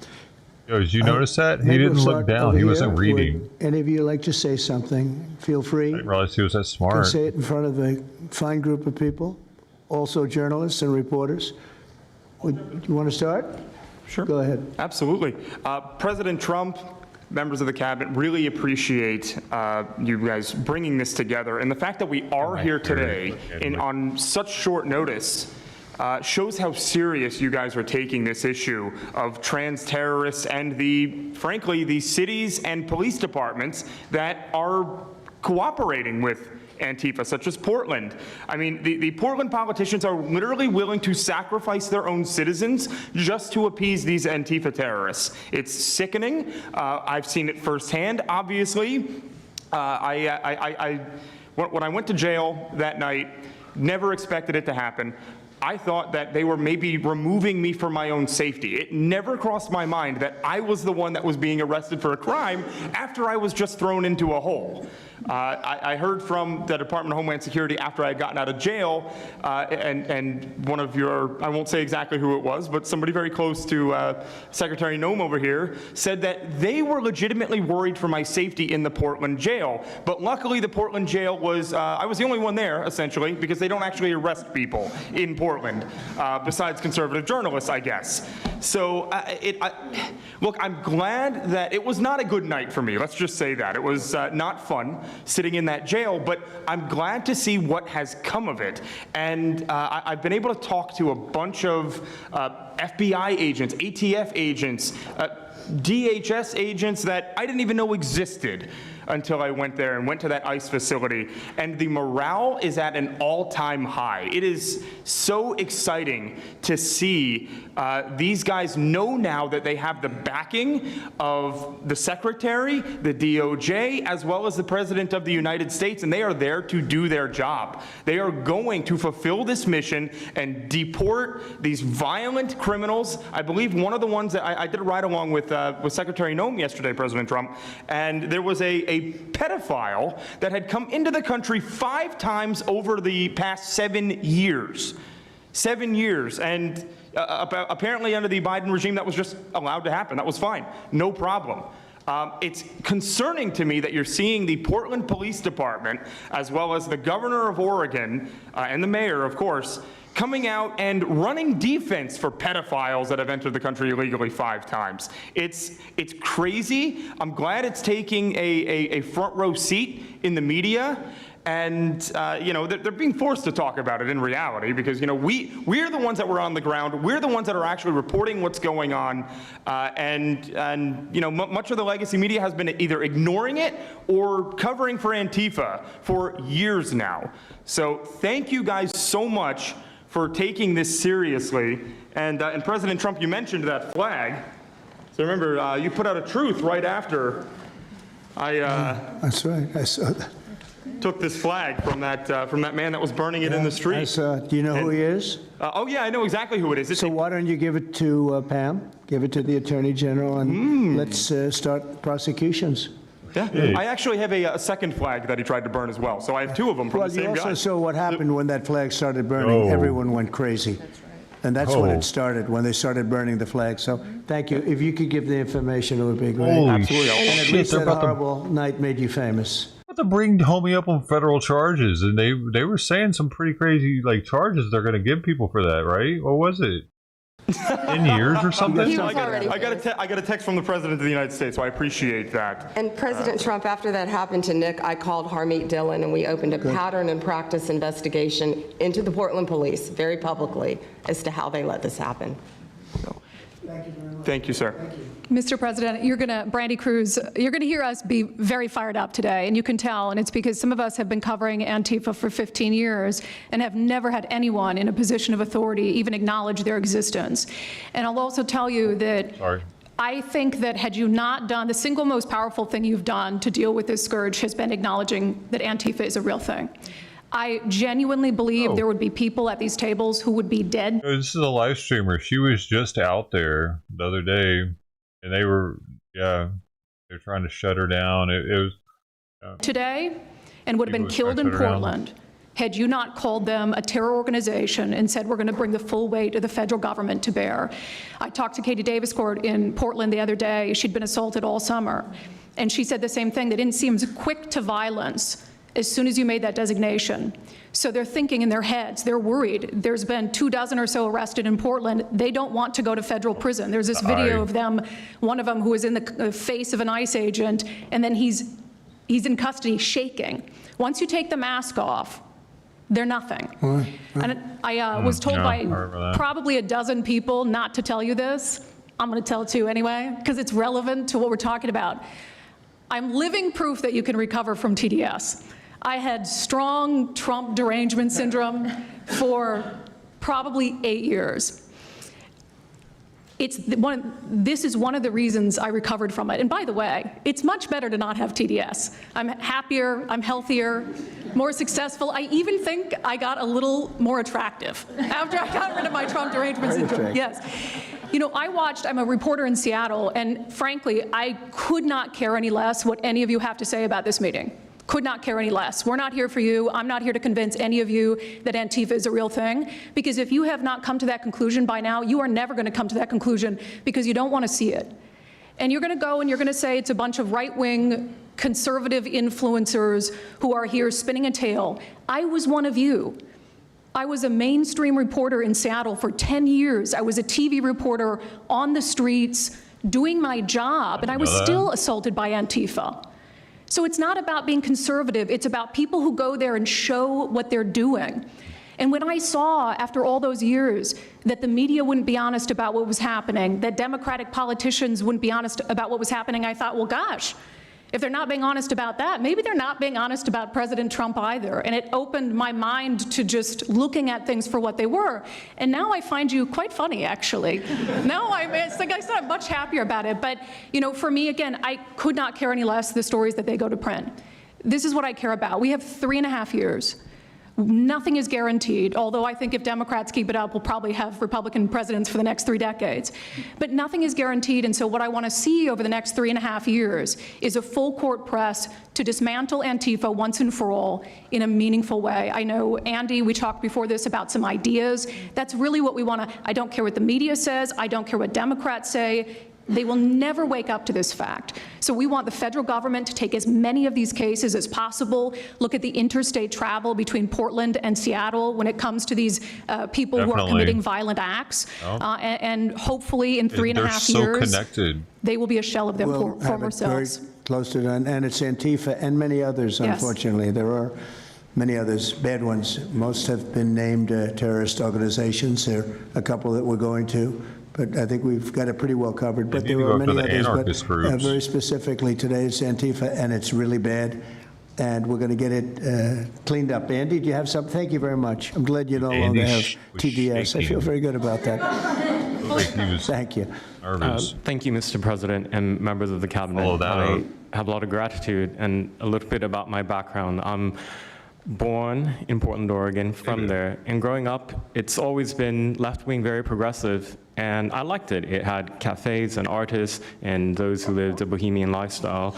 Yo, did you notice that? He didn't look down. He wasn't reading. Would any of you like to say something? Feel free. I didn't realize he was that smart. You can say it in front of a fine group of people, also journalists and reporters. You want to start? Sure. Go ahead. Absolutely. President Trump, members of the cabinet, really appreciate you guys bringing this together. And the fact that we are here today on such short notice shows how serious you guys are taking this issue of trans terrorists and frankly, the cities and police departments that are cooperating with Antifa, such as Portland. I mean, the Portland politicians are literally willing to sacrifice their own citizens just to appease these Antifa terrorists. It's sickening. I've seen it firsthand, obviously. When I went to jail that night, never expected it to happen. I thought that they were maybe removing me for my own safety. It never crossed my mind that I was the one that was being arrested for a crime after I was just thrown into a hole. I heard from the Department of Homeland Security after I had gotten out of jail, and one of your, I won't say exactly who it was, but somebody very close to Secretary Noem over here said that they were legitimately worried for my safety in the Portland jail. But luckily the Portland jail was, I was the only one there, essentially, because they don't actually arrest people in Portland, besides conservative journalists, I guess. So, look, I'm glad that it was not a good night for me. Let's just say that. It was not fun sitting in that jail, but I'm glad to see what has come of it. And I've been able to talk to a bunch of FBI agents, ATF agents, DHS agents that I didn't even know existed until I went there and went to that ICE facility. And the morale is at an all-time high. It is so exciting to see these guys know now that they have the backing of the Secretary, the DOJ, as well as the President of the United States, and they are there to do their job. They are going to fulfill this mission and deport these violent criminals. I believe one of the ones that I did a ride-along with Secretary Noem yesterday, President Trump, and there was a pedophile that had come into the country 5 times over the past 7 years. 7 years, and apparently under the Biden regime that was just allowed to happen. That was fine, no problem. It's concerning to me that you're seeing the Portland Police Department, as well as the governor of Oregon, and the mayor, of course, coming out and running defense for pedophiles that have entered the country illegally 5 times. It's crazy. I'm glad it's taking a front row seat in the media. And, you know, they're being forced to talk about it in reality because, you know, we're the ones that were on the ground. We're the ones that are actually reporting what's going on. And you know, much of the legacy media has been either ignoring it or covering for Antifa for years now. So thank you guys so much for taking this seriously. And President Trump, you mentioned that flag. So remember, you put out a truth right after That's right. I saw that. took this flag from that man that was burning it in the street. I saw it. Do you know who he is? Oh yeah, I know exactly who it is. So why don't you give it to Pam? Give it to the Attorney General, and let's start prosecutions. Yeah, I actually have a second flag that he tried to burn as well. So I have two of them from the same guy. Well, you also saw what happened when that flag started burning. Everyone went crazy. And that's when it started, when they started burning the flag. So thank you. If you could give the information, it would be great. Absolutely. And at least that horrible night made you famous. About to bring homie up on federal charges, and they were saying some pretty crazy charges they're going to give people for that, right? What was it? 10 years or something? I got a text from the President of the United States, so I appreciate that. And President Trump, after that happened to Nick, I called Harmeet Dillon, and we opened a pattern and practice investigation into the Portland police very publicly as to how they let this happen. Thank you very much. Thank you, sir. Thank you. Mr. President, Brandy Cruz, you're going to hear us be very fired up today, and you can tell, and it's because some of us have been covering Antifa for 15 years and have never had anyone in a position of authority even acknowledge their existence. And I'll also tell you that I think that had you not done, the single most powerful thing you've done to deal with this scourge has been acknowledging that Antifa is a real thing. I genuinely believe there would be people at these tables who would be dead. This is a live streamer. She was just out there the other day, and they're trying to shut her down. It was today, and would have been killed in Portland had you not called them a terror organization and said we're going to bring the full weight of the federal government to bear. I talked to Katie Daviscourt in Portland the other day. She'd been assaulted all summer, and she said the same thing. They didn't seem quick to violence as soon as you made that designation. So they're thinking in their heads, they're worried. There's been 24 or so arrested in Portland. They don't want to go to federal prison. There's this video of them, one of them who was in the face of an ICE agent, and then he's in custody shaking. Once you take the mask off, they're nothing. And I was told by probably a dozen people not to tell you this. I'm going to tell it to you anyway, because it's relevant to what we're talking about. I'm living proof that you can recover from TDS. I had strong Trump derangement syndrome for probably 8 years. This is one of the reasons I recovered from it. And by the way, it's much better to not have TDS. I'm happier, I'm healthier, more successful. I even think I got a little more attractive after I got rid of my Trump derangement syndrome. Yes. You know, I'm a reporter in Seattle, and frankly, I could not care any less what any of you have to say about this meeting. Could not care any less. We're not here for you. I'm not here to convince any of you that Antifa is a real thing, because if you have not come to that conclusion by now, you are never going to come to that conclusion because you don't want to see it. And you're going to go and you're going to say it's a bunch of right-wing conservative influencers who are here spinning a tale. I was one of you. I was a mainstream reporter in Seattle for 10 years. I was a TV reporter on the streets doing my job, and I was still assaulted by Antifa. So it's not about being conservative. It's about people who go there and show what they're doing. And when I saw, after all those years, that the media wouldn't be honest about what was happening, that Democratic politicians wouldn't be honest about what was happening, I thought, well, gosh, if they're not being honest about that, maybe they're not being honest about President Trump either. And it opened my mind to just looking at things for what they were. And now I find you quite funny, actually. Now it's like I said, I'm much happier about it. But, you know, for me, again, I could not care any less the stories that they go to print. This is what I care about. We have 3.5 years. Nothing is guaranteed, although I think if Democrats keep it up, we'll probably have Republican presidents for the next 3 decades. But nothing is guaranteed, and so what I want to see over the next 3.5 years is a full court press to dismantle Antifa once and for all in a meaningful way. I know, Andy, we talked before this about some ideas. That's really what we want to, I don't care what the media says, I don't care what Democrats say. They will never wake up to this fact. So we want the federal government to take as many of these cases as possible, look at the interstate travel between Portland and Seattle when it comes to these people who are committing violent acts. And hopefully in 3.5 years, they will be a shell of their former selves. Very close to that. And it's Antifa and many others, unfortunately. Yes. There are many others, bad ones. Most have been named terrorist organizations. There are a couple that we're going to. But I think we've got it pretty well covered. But there are many others. But very specifically today, it's Antifa, and it's really bad. and we're going to get it cleaned up. Andy, do you have something? Thank you very much. I'm glad you no longer have TDS. I feel very good about that. Thank you. Thank you, Mr. President and members of the Cabinet. I have a lot of gratitude and a little bit about my background. I'm born in Portland, Oregon, from there. And growing up, it's always been left-wing, very progressive, and I liked it. It had cafes and artists and those who lived a bohemian lifestyle.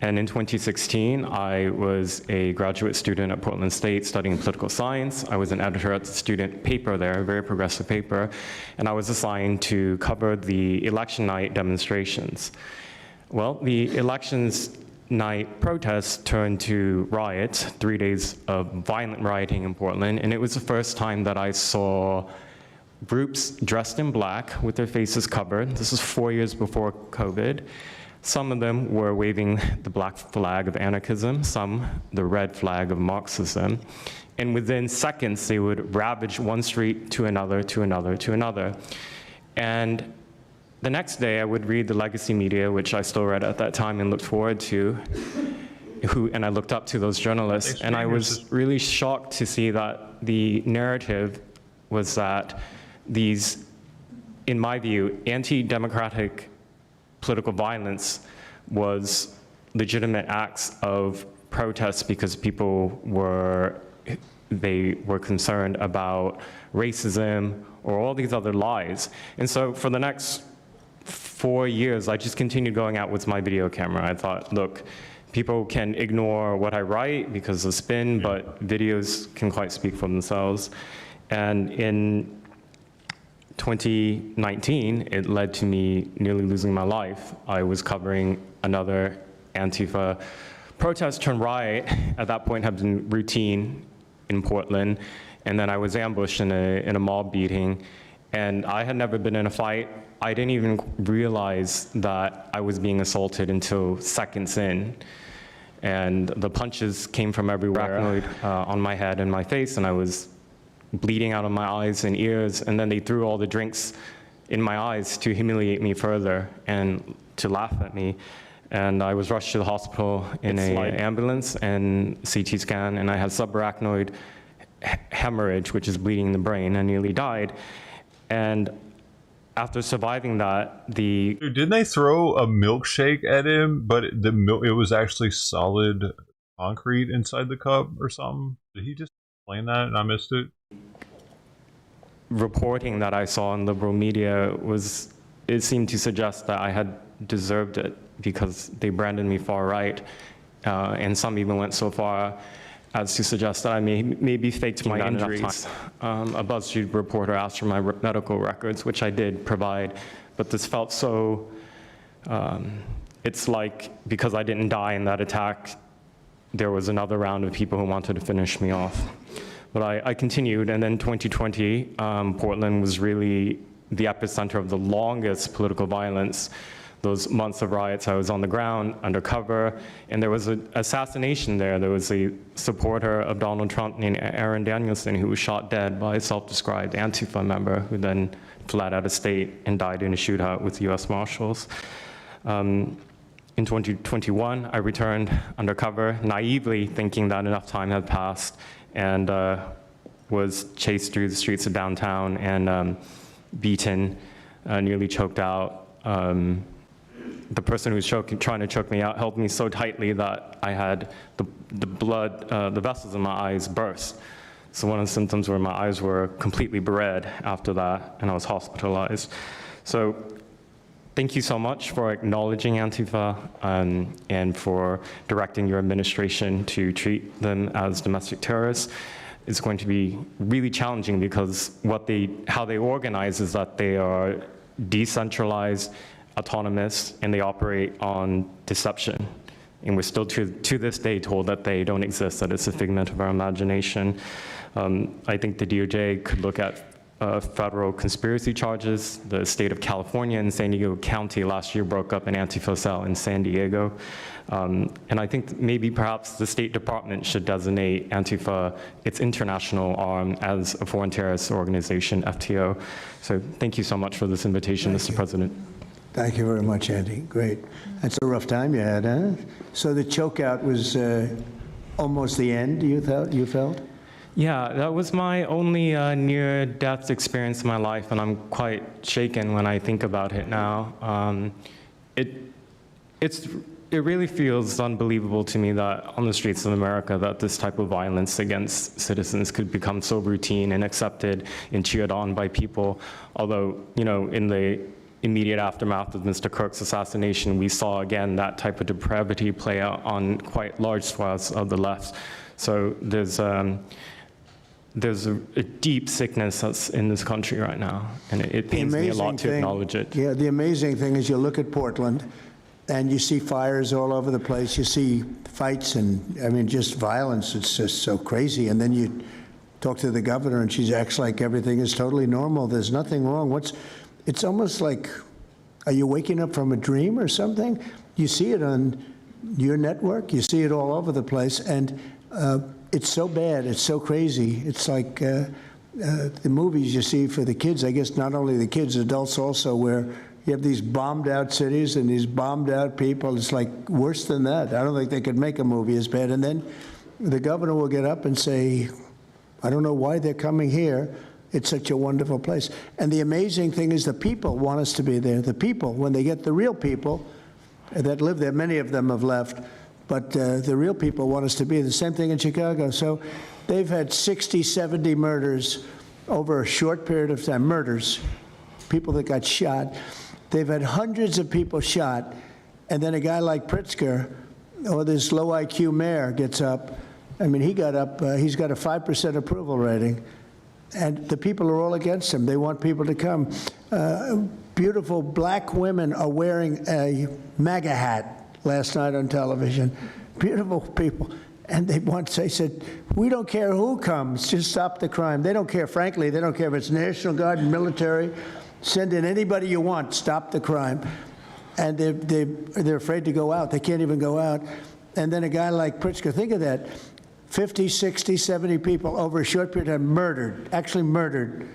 And in 2016, I was a graduate student at Portland State studying political science. I was an editor at the student paper there, a very progressive paper, and I was assigned to cover the election night demonstrations. Well, the elections night protests turned to riots, 3 days of violent rioting in Portland, and it was the first time that I saw groups dressed in black with their faces covered. This was 4 years before COVID. Some of them were waving the black flag of anarchism, some the red flag of Marxism. And within seconds, they would ravage one street to another, to another, to another. And the next day, I would read the legacy media, which I still read at that time and looked forward to, and I looked up to those journalists. And I was really shocked to see that the narrative was that these, in my view, anti-democratic political violence was legitimate acts of protest because people were concerned about racism or all these other lies. And so for the next 4 years, I just continued going out with my video camera. I thought, look, people can ignore what I write because of spin, but videos can quite speak for themselves. And in 2019, it led to me nearly losing my life. I was covering another Antifa protest turned riot. At that point, had been routine in Portland, and then I was ambushed in a mob beating. And I had never been in a fight. I didn't even realize that I was being assaulted until seconds in. And the punches came from everywhere, on my head and my face, and I was bleeding out of my eyes and ears, and then they threw all the drinks in my eyes to humiliate me further and to laugh at me. And I was rushed to the hospital in an ambulance and CT scan, and I had subarachnoid hemorrhage, which is bleeding in the brain. I nearly died. And after surviving that, Didn't they throw a milkshake at him, but it was actually solid concrete inside the cup or something? Did he just explain that and I missed it? Reporting that I saw in liberal media it seemed to suggest that I had deserved it because they branded me far right, and some even went so far as to suggest that I maybe faked my injuries. A BuzzFeed reporter asked for my medical records, which I did provide, but this felt so, it's like because I didn't die in that attack, there was another round of people who wanted to finish me off. But I continued, and then 2020, Portland was really the epicenter of the longest political violence. Those months of riots, I was on the ground, undercover, and there was an assassination there. There was a supporter of Donald Trump named Aaron Danielson who was shot dead by a self-described Antifa member who then fled out of state and died in a shootout with US Marshals. In 2021, I returned undercover, naively thinking that enough time had passed, and was chased through the streets of downtown and beaten, nearly choked out. The person who was trying to choke me out held me so tightly that I had the blood, the vessels in my eyes burst. So one of the symptoms were my eyes were completely red after that, and I was hospitalized. So thank you so much for acknowledging Antifa and for directing your administration to treat them as domestic terrorists. It's going to be really challenging because how they organize is that they are decentralized, autonomous, and they operate on deception. And we're still to this day told that they don't exist, that it's a figment of our imagination. I think the DOJ could look at federal conspiracy charges. The state of California and San Diego County last year broke up an Antifa cell in San Diego. And I think maybe perhaps the State Department should designate Antifa, its international arm, as a foreign terrorist organization, FTO. So thank you so much for this invitation, Mr. President. Thank you very much, Andy. Great. That's a rough time you had, huh? So the chokeout was almost the end, you felt? Yeah, that was my only near-death experience in my life, and I'm quite shaken when I think about it now. It really feels unbelievable to me that on the streets of America that this type of violence against citizens could become so routine and accepted and cheered on by people. Although, you know, in the immediate aftermath of Mr. Kirk's assassination, we saw again that type of depravity play out on quite large swaths of the left. So there's a deep sickness that's in this country right now, and it pains me a lot to acknowledge it. Yeah, the amazing thing is you look at Portland, and you see fires all over the place. You see fights and, I mean, just violence. It's just so crazy. And then you talk to the governor, and she acts like everything is totally normal. There's nothing wrong. It's almost like, are you waking up from a dream or something? You see it on your network. You see it all over the place. And it's so bad. It's so crazy. It's like the movies you see for the kids, I guess not only the kids, adults also, where you have these bombed out cities and these bombed out people. It's like worse than that. I don't think they could make a movie as bad. And then the governor will get up and say, I don't know why they're coming here. It's such a wonderful place. And the amazing thing is the people want us to be there. The people, when they get the real people that live there, many of them have left, but the real people want us to be. The same thing in Chicago. So they've had 60, 70 murders over a short period of time. Murders, people that got shot. They've had hundreds of people shot, and then a guy like Pritzker, or this low IQ mayor, gets up. I mean, he got up, he's got a 5% approval rating, and the people are all against him. They want people to come. Beautiful black women are wearing a MAGA hat last night on television. Beautiful people. And they said, we don't care who comes, just stop the crime. They don't care, frankly, they don't care if it's National Guard and military. Send in anybody you want, stop the crime. And they're afraid to go out. They can't even go out. And then a guy like Pritzker, think of that, 50, 60, 70 people over a short period of time murdered, actually murdered,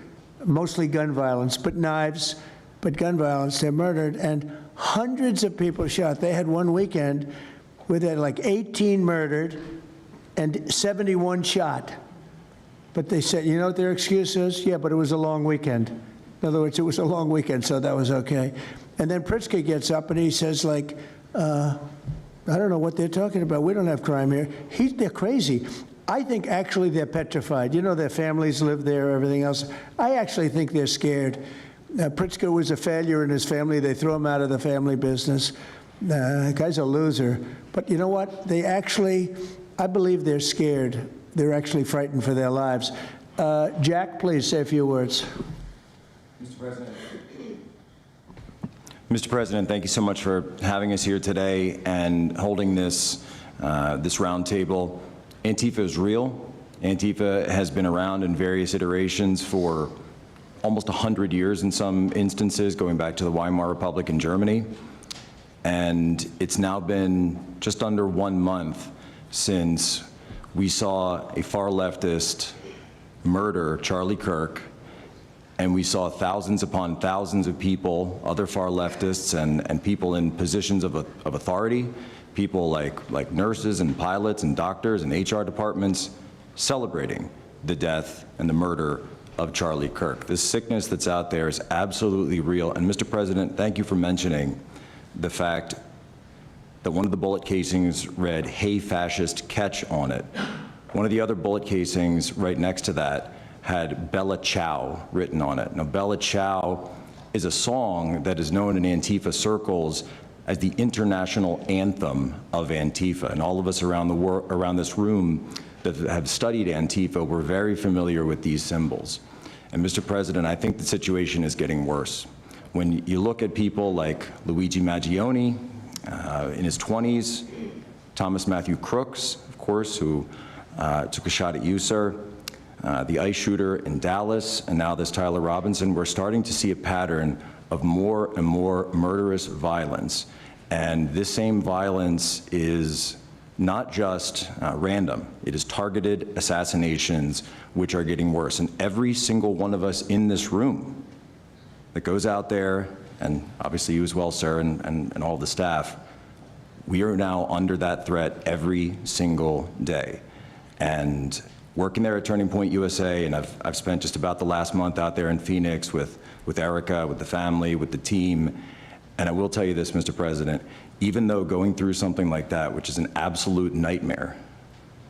mostly gun violence, but knives, but gun violence, they're murdered, and hundreds of people shot. They had one weekend where they had like 18 murdered and 71 shot. But they said, you know what their excuse is? Yeah, but it was a long weekend. In other words, it was a long weekend, so that was okay. And then Pritzker gets up and he says, like, I don't know what they're talking about. We don't have crime here. They're crazy. I think actually they're petrified. You know, their families live there, everything else. I actually think they're scared. Pritzker was a failure in his family. They threw him out of the family business. The guy's a loser. But you know what? They actually, I believe they're scared. They're actually frightened for their lives. Jack, please say a few words. Mr. President, thank you so much for having us here today and holding this roundtable. Antifa is real. Antifa has been around in various iterations for almost 100 years in some instances, going back to the Weimar Republic in Germany. And it's now been just under 1 month since we saw a far leftist murder Charlie Kirk, and we saw thousands upon thousands of people, other far leftists and people in positions of authority, people like nurses and pilots and doctors and HR departments celebrating the death and the murder of Charlie Kirk. This sickness that's out there is absolutely real. And Mr. President, thank you for mentioning the fact that one of the bullet casings read, "Hey fascist, catch" on it. One of the other bullet casings right next to that had Bella Ciao written on it. Now, Bella Ciao is a song that is known in Antifa circles as the international anthem of Antifa. And all of us around this room that have studied Antifa, we're very familiar with these symbols. And Mr. President, I think the situation is getting worse. When you look at people like Luigi Maggioni in his 20s, Thomas Matthew Crooks, of course, who took a shot at you, sir, the ICE shooter in Dallas, and now this Tyler Robinson, we're starting to see a pattern of more and more murderous violence. And this same violence is not just random. It is targeted assassinations, which are getting worse. And every single one of us in this room that goes out there, and obviously you as well, sir, and all the staff, We are now under that threat every single day. And working there at Turning Point USA, and I've spent just about the last month out there in Phoenix with Erica, with the family, with the team. And I will tell you this, Mr. President, even though going through something like that, which is an absolute nightmare,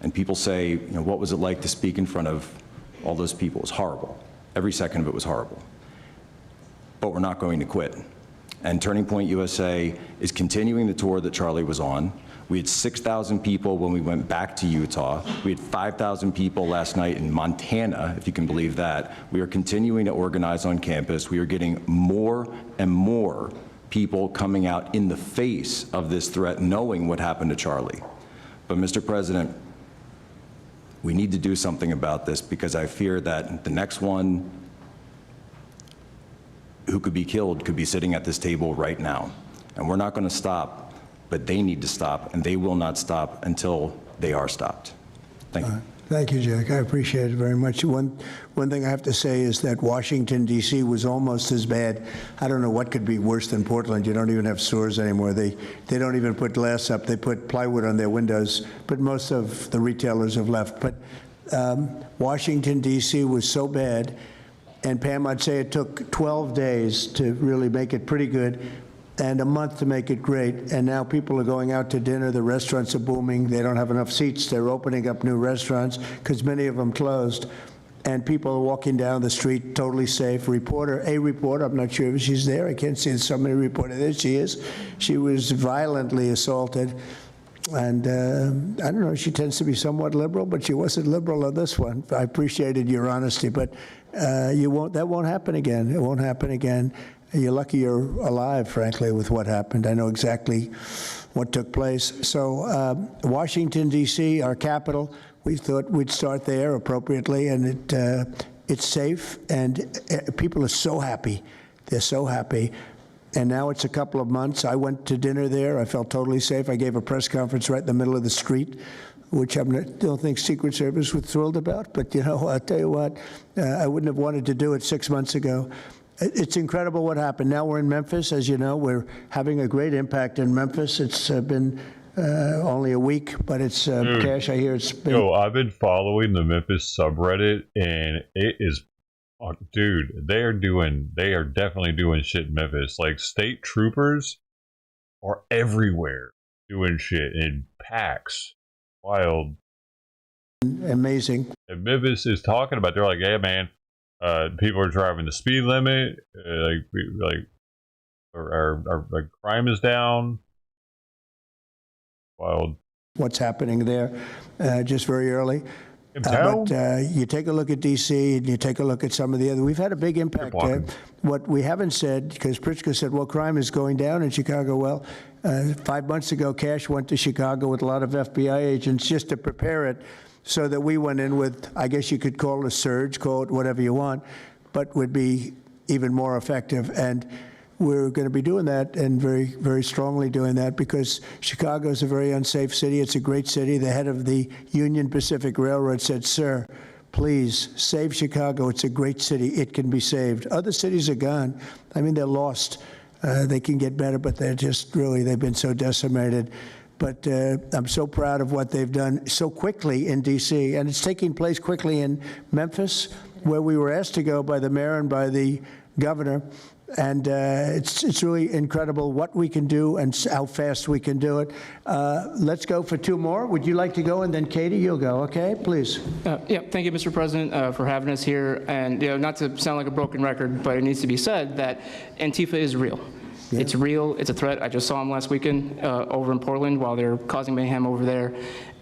and people say, you know, what was it like to speak in front of all those people? It was horrible. Every second of it was horrible. But we're not going to quit. And Turning Point USA is continuing the tour that Charlie was on. We had 6,000 people when we went back to Utah. We had 5,000 people last night in Montana, if you can believe that. We are continuing to organize on campus. We are getting more and more people coming out in the face of this threat, knowing what happened to Charlie. But Mr. President, we need to do something about this, because I fear that the next one who could be killed could be sitting at this table right now. And we're not going to stop, but they need to stop, and they will not stop until they are stopped. Thank you. Thank you, Jack. I appreciate it very much. One thing I have to say is that Washington, D.C. was almost as bad. I don't know what could be worse than Portland. You don't even have stores anymore. They don't even put glass up. They put plywood on their windows, but most of the retailers have left. But Washington, D.C. was so bad, and Pam, I'd say it took 12 days to really make it pretty good, and a month to make it great. And now people are going out to dinner. The restaurants are booming. They don't have enough seats. They're opening up new restaurants because many of them closed. And people are walking down the street totally safe. A reporter, I'm not sure if she's there. I can't see somebody reported. There she is. She was violently assaulted. And I don't know, she tends to be somewhat liberal, but she wasn't liberal on this one. I appreciated your honesty, but that won't happen again. It won't happen again. You're lucky you're alive, frankly, with what happened. I know exactly what took place. So Washington, D.C., our capital, we thought we'd start there appropriately, and it's safe, and people are so happy. They're so happy. And now it's a couple of months. I went to dinner there. I felt totally safe. I gave a press conference right in the middle of the street, which I don't think Secret Service was thrilled about. But, you know, I'll tell you what, I wouldn't have wanted to do it 6 months ago. It's incredible what happened. Now we're in Memphis. As you know, we're having a great impact in Memphis. It's been only a week, but it's, Cash, I hear it's been... Yo, I've been following the Memphis subreddit, and it is, dude, they are definitely doing shit in Memphis. Like, state troopers are everywhere doing shit in packs. Wild. Amazing. And Memphis is talking about, they're like, hey, man, people are driving the speed limit, our crime is down. Wild. What's happening there, just very early. But you take a look at D.C. and you take a look at some of the other. We've had a big impact. What we haven't said, because Pritzker said, well, crime is going down in Chicago. Well, 5 months ago, Cash went to Chicago with a lot of FBI agents just to prepare it, so that we went in with, I guess you could call it a surge, call it whatever you want, but would be even more effective. And we're going to be doing that, and very, very strongly doing that, because Chicago is a very unsafe city. It's a great city. The head of the Union Pacific Railroad said, sir, please save Chicago. It's a great city. It can be saved. Other cities are gone. I mean, they're lost. They can get better, but they're just really, they've been so decimated. But I'm so proud of what they've done so quickly in D.C., and it's taking place quickly in Memphis, where we were asked to go by the mayor and by the governor. And it's really incredible what we can do and how fast we can do it. Let's go for two more. Would you like to go? And then Katie, you'll go. Okay, please. Yeah, thank you, Mr. President, for having us here. And, you know, not to sound like a broken record, but it needs to be said that Antifa is real. Yeah. It's real. It's a threat. I just saw them last weekend over in Portland while they're causing mayhem over there.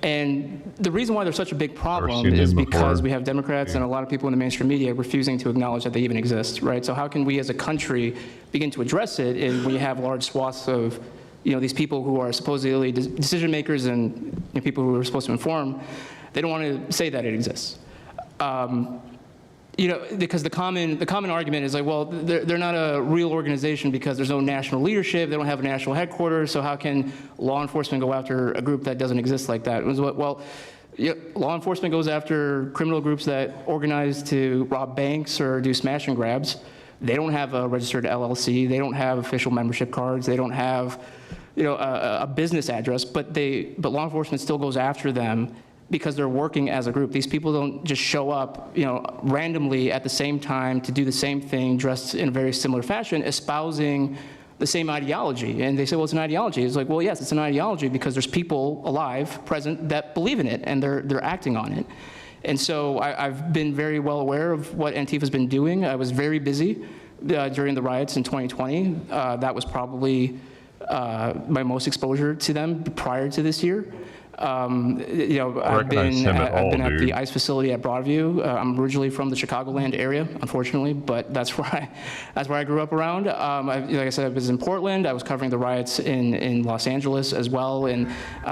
And the reason why they're such a big problem is because we have Democrats and a lot of people in the mainstream media refusing to acknowledge that they even exist, right? So how can we as a country begin to address it if we have large swaths of, you know, these people who are supposedly decision makers and, you know, people who are supposed to inform, they don't want to say that it exists. You know, because the common argument is like, well, they're not a real organization because there's no national leadership. They don't have a national headquarters. So how can law enforcement go after a group that doesn't exist like that? Well, yeah, law enforcement goes after criminal groups that organize to rob banks or do smash and grabs. They don't have a registered LLC. They don't have official membership cards. They don't have, a business address, but law enforcement still goes after them because they're working as a group. These people don't just show up, randomly at the same time to do the same thing, dressed in a very similar fashion, espousing the same ideology. And they say, well, it's an ideology. It's like, well, yes, it's an ideology because there's people alive, present, that believe in it, and they're acting on it. And so I've been very well aware of what Antifa's been doing. I was very busy during the riots in 2020. That was probably my most exposure to them prior to this year. I've been at the ICE facility at Broadview. I'm originally from the Chicagoland area, unfortunately, but that's where I grew up around. Like I said, I was in Portland. I was covering the riots in Los Angeles as well. And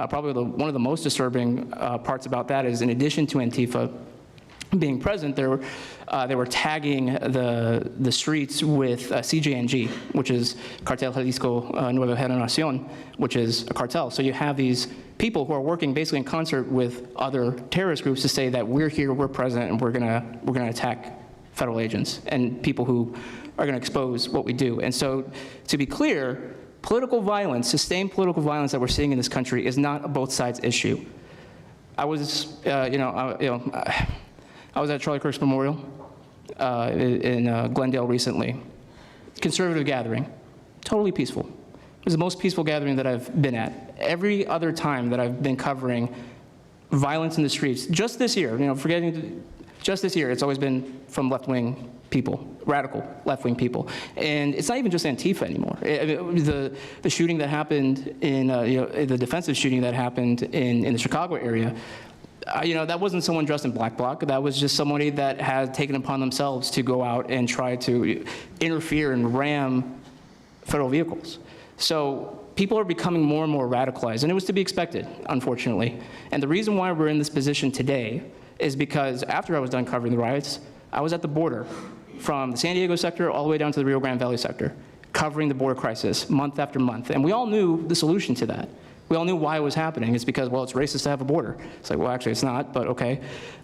probably one of the most disturbing parts about that is, in addition to Antifa being present, they were tagging the streets with CJNG, which is Cartel Jalisco Nueva Generación, which is a cartel. So you have these people who are working basically in concert with other terrorist groups to say that we're here, we're present, and we're gonna attack federal agents and people who are gonna expose what we do. And so, to be clear, political violence, sustained political violence that we're seeing in this country is not a both sides issue. I was, I was at Charlie Kirk's memorial in Glendale recently. Conservative gathering, totally peaceful. It was the most peaceful gathering that I've been at. Every other time that I've been covering violence in the streets, just this year, just this year, it's always been from left-wing people, radical left-wing people. And it's not even just Antifa anymore. The shooting that happened in, the defensive shooting that happened in the Chicago area, that wasn't someone dressed in black bloc. That was just somebody that had taken upon themselves to go out and try to interfere and ram federal vehicles. So people are becoming more and more radicalized, and it was to be expected, unfortunately. And the reason why we're in this position today is because after I was done covering the riots, I was at the border from the San Diego sector all the way down to the Rio Grande Valley sector, covering the border crisis month after month. And we all knew the solution to that. We all knew why it was happening. It's because, well, it's racist to have a border. It's like, well, actually, it's not, but okay.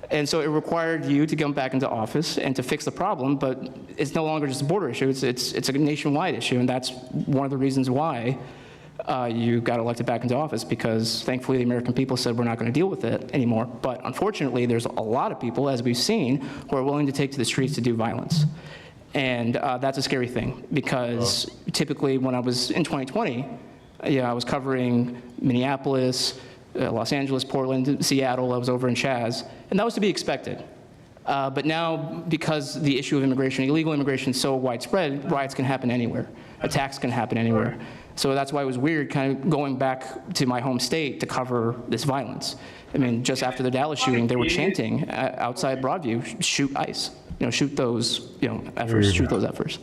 And so it required you to come back into office and to fix the problem, but it's no longer just a border issue. It's a nationwide issue, and that's one of the reasons why you got elected back into office, because thankfully the American people said we're not going to deal with it anymore. But unfortunately, there's a lot of people, as we've seen, who are willing to take to the streets to do violence. And that's a scary thing, because typically when I was in 2020, I was covering Minneapolis, Los Angeles, Portland, Seattle. I was over in Chaz, and that was to be expected. But now, because the issue of immigration, illegal immigration, is so widespread, riots can happen anywhere. Attacks can happen anywhere. So that's why it was weird kind of going back to my home state to cover this violence. I mean, just after the Dallas shooting, they were chanting outside Broadview, shoot ICE, shoot those, efforts, shoot those efforts.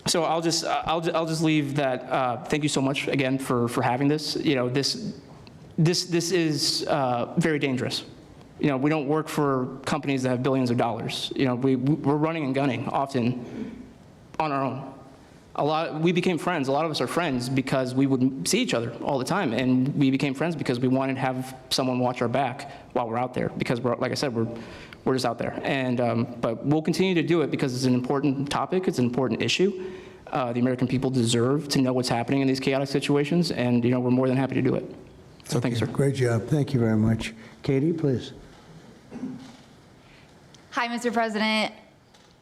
So I'll just leave that. Thank you so much again for having this. This is very dangerous. We don't work for companies that have billions of dollars. We're running and gunning often on our own. We became friends. A lot of us are friends because we would see each other all the time, and we became friends because we wanted to have someone watch our back while we're out there. Because like I said, we're just out there. And but we'll continue to do it because it's an important topic. It's an important issue. The American people deserve to know what's happening in these chaotic situations, and we're more than happy to do it. So thank you, sir. Great job. Thank you very much. Katie, please. Hi, Mr. President.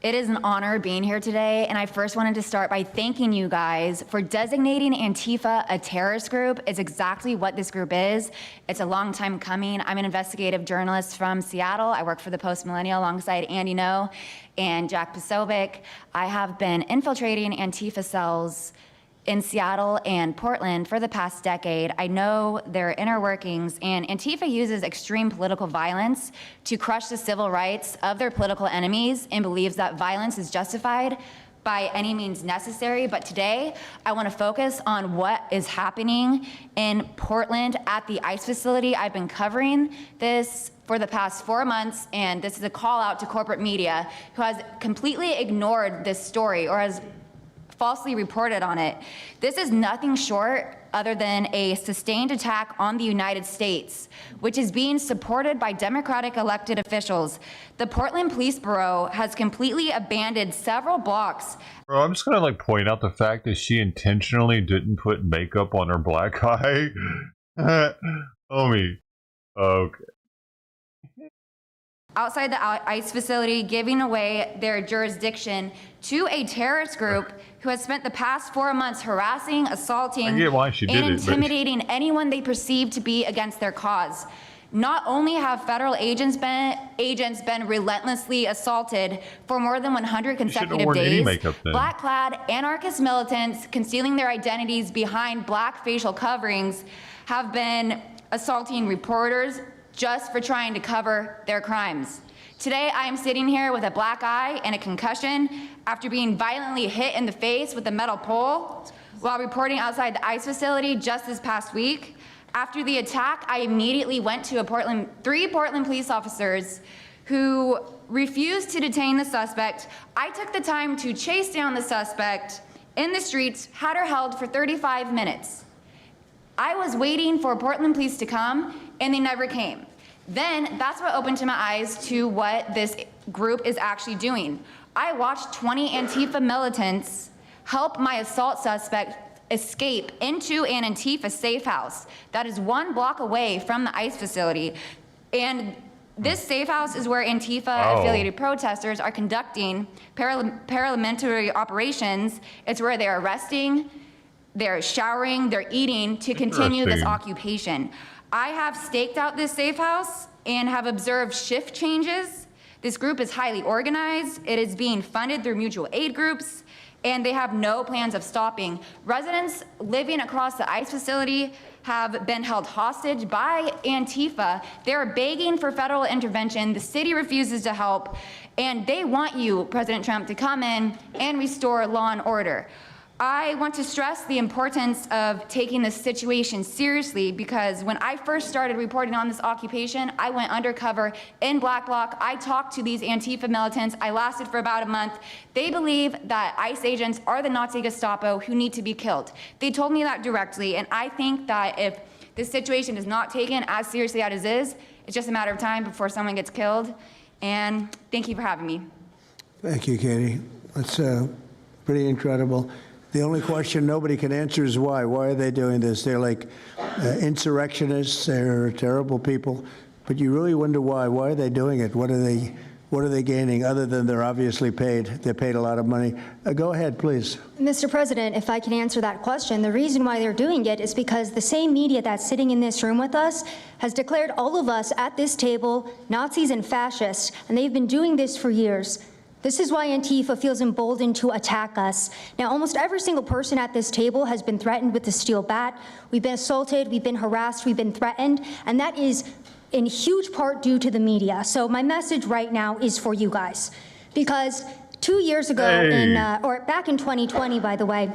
It is an honor being here today, and I first wanted to start by thanking you guys for designating Antifa a terrorist group. It's exactly what this group is. It's a long time coming. I'm an investigative journalist from Seattle. I work for the Post Millennial alongside Andy No and Jack Posobiec. I have been infiltrating Antifa cells in Seattle and Portland for the past decade. I know their inner workings, and Antifa uses extreme political violence to crush the civil rights of their political enemies and believes that violence is justified by any means necessary. But today, I want to focus on what is happening in Portland at the ICE facility. I've been covering this for the past 4 months, and this is a call out to corporate media who has completely ignored this story or has falsely reported on it. This is nothing short other than a sustained attack on the United States, which is being supported by Democratic elected officials. The Portland Police Bureau has completely abandoned several blocks. Bro, I'm just gonna point out the fact that she intentionally didn't put makeup on her black eye. Homie. Okay. Outside the ICE facility, giving away their jurisdiction to a terrorist group who has spent the past 4 months harassing, assaulting, and intimidating anyone they perceive to be against their cause. Not only have federal agents been relentlessly assaulted for more than 100 consecutive days, black-clad anarchist militants concealing their identities behind black facial coverings have been assaulting reporters just for trying to cover their crimes. Today, I am sitting here with a black eye and a concussion after being violently hit in the face with a metal pole while reporting outside the ICE facility just this past week. After the attack, I immediately went to three Portland police officers who refused to detain the suspect. I took the time to chase down the suspect in the streets, had her held for 35 minutes. I was waiting for Portland police to come, and they never came. Then that's what opened my eyes to what this group is actually doing. I watched 20 Antifa militants help my assault suspect escape into an Antifa safe house that is 1 block away from the ICE facility. And this safe house is where Antifa-affiliated protesters are conducting paramilitary operations. It's where they're arresting, they're showering, they're eating to continue this occupation. I have staked out this safe house and have observed shift changes. This group is highly organized. It is being funded through mutual aid groups, and they have no plans of stopping. Residents living across the ICE facility have been held hostage by Antifa. They're begging for federal intervention. The city refuses to help, and they want you, President Trump, to come in and restore law and order. I want to stress the importance of taking this situation seriously, because when I first started reporting on this occupation, I went undercover in Black Bloc. I talked to these Antifa militants. I lasted for about a month. They believe that ICE agents are the Nazi Gestapo who need to be killed. They told me that directly, and I think that if this situation is not taken as seriously as it is, it's just a matter of time before someone gets killed. And thank you for having me. Thank you, Katie. That's pretty incredible. The only question nobody can answer is why. Why are they doing this? They're like insurrectionists. They're terrible people. But you really wonder why. Why are they doing it? What are they gaining other than they're obviously paid? They're paid a lot of money. Go ahead, please. Mr. President, if I can answer that question, the reason why they're doing it is because the same media that's sitting in this room with us has declared all of us at this table Nazis and fascists, and they've been doing this for years. This is why Antifa feels emboldened to attack us. Now, almost every single person at this table has been threatened with a steel bat. We've been assaulted, we've been harassed, we've been threatened, and that is in huge part due to the media. So my message right now is for you guys, because 2 years ago, back in 2020, by the way,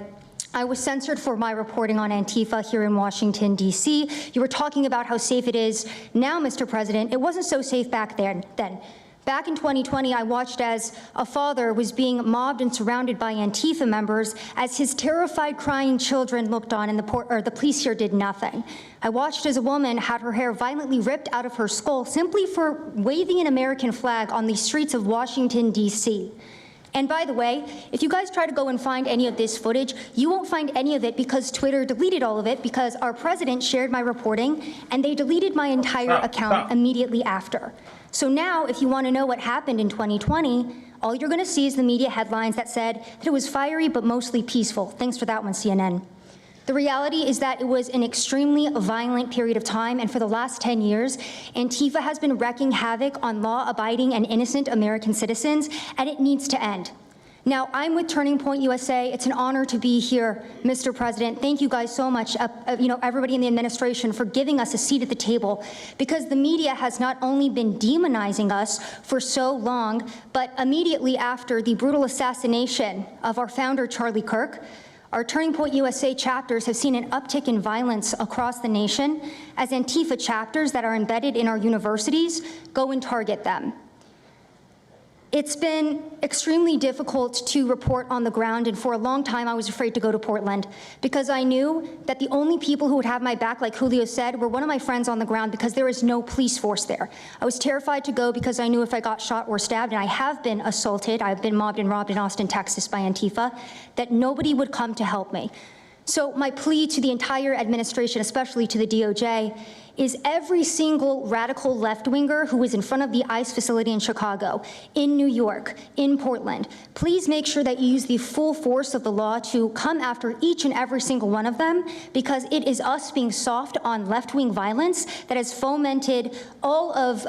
I was censored for my reporting on Antifa here in Washington, D.C. You were talking about how safe it is. Now, Mr. President, it wasn't so safe back then. Back in 2020, I watched as a father was being mobbed and surrounded by Antifa members as his terrified, crying children looked on and the police here did nothing. I watched as a woman had her hair violently ripped out of her skull simply for waving an American flag on the streets of Washington, D.C. And by the way, if you guys try to go and find any of this footage, you won't find any of it because Twitter deleted all of it because our president shared my reporting and they deleted my entire account immediately after. So now, if you want to know what happened in 2020, all you're going to see is the media headlines that said that it was fiery but mostly peaceful. Thanks for that one, CNN. The reality is that it was an extremely violent period of time, and for the last 10 years, Antifa has been wreaking havoc on law-abiding and innocent American citizens, and it needs to end. Now, I'm with Turning Point USA. It's an honor to be here, Mr. President. Thank you guys so much, everybody in the administration, for giving us a seat at the table, because the media has not only been demonizing us for so long, but immediately after the brutal assassination of our founder, Charlie Kirk, our Turning Point USA chapters have seen an uptick in violence across the nation as Antifa chapters that are embedded in our universities go and target them. It's been extremely difficult to report on the ground, and for a long time I was afraid to go to Portland because I knew that the only people who would have my back, like Julio said, were one of my friends on the ground because there is no police force there. I was terrified to go because I knew if I got shot or stabbed, and I have been assaulted, I've been mobbed and robbed in Austin, Texas by Antifa, that nobody would come to help me. So my plea to the entire administration, especially to the DOJ, is every single radical left-winger who is in front of the ICE facility in Chicago, in New York, in Portland, please make sure that you use the full force of the law to come after each and every single one of them, because it is us being soft on left-wing violence that has fomented all of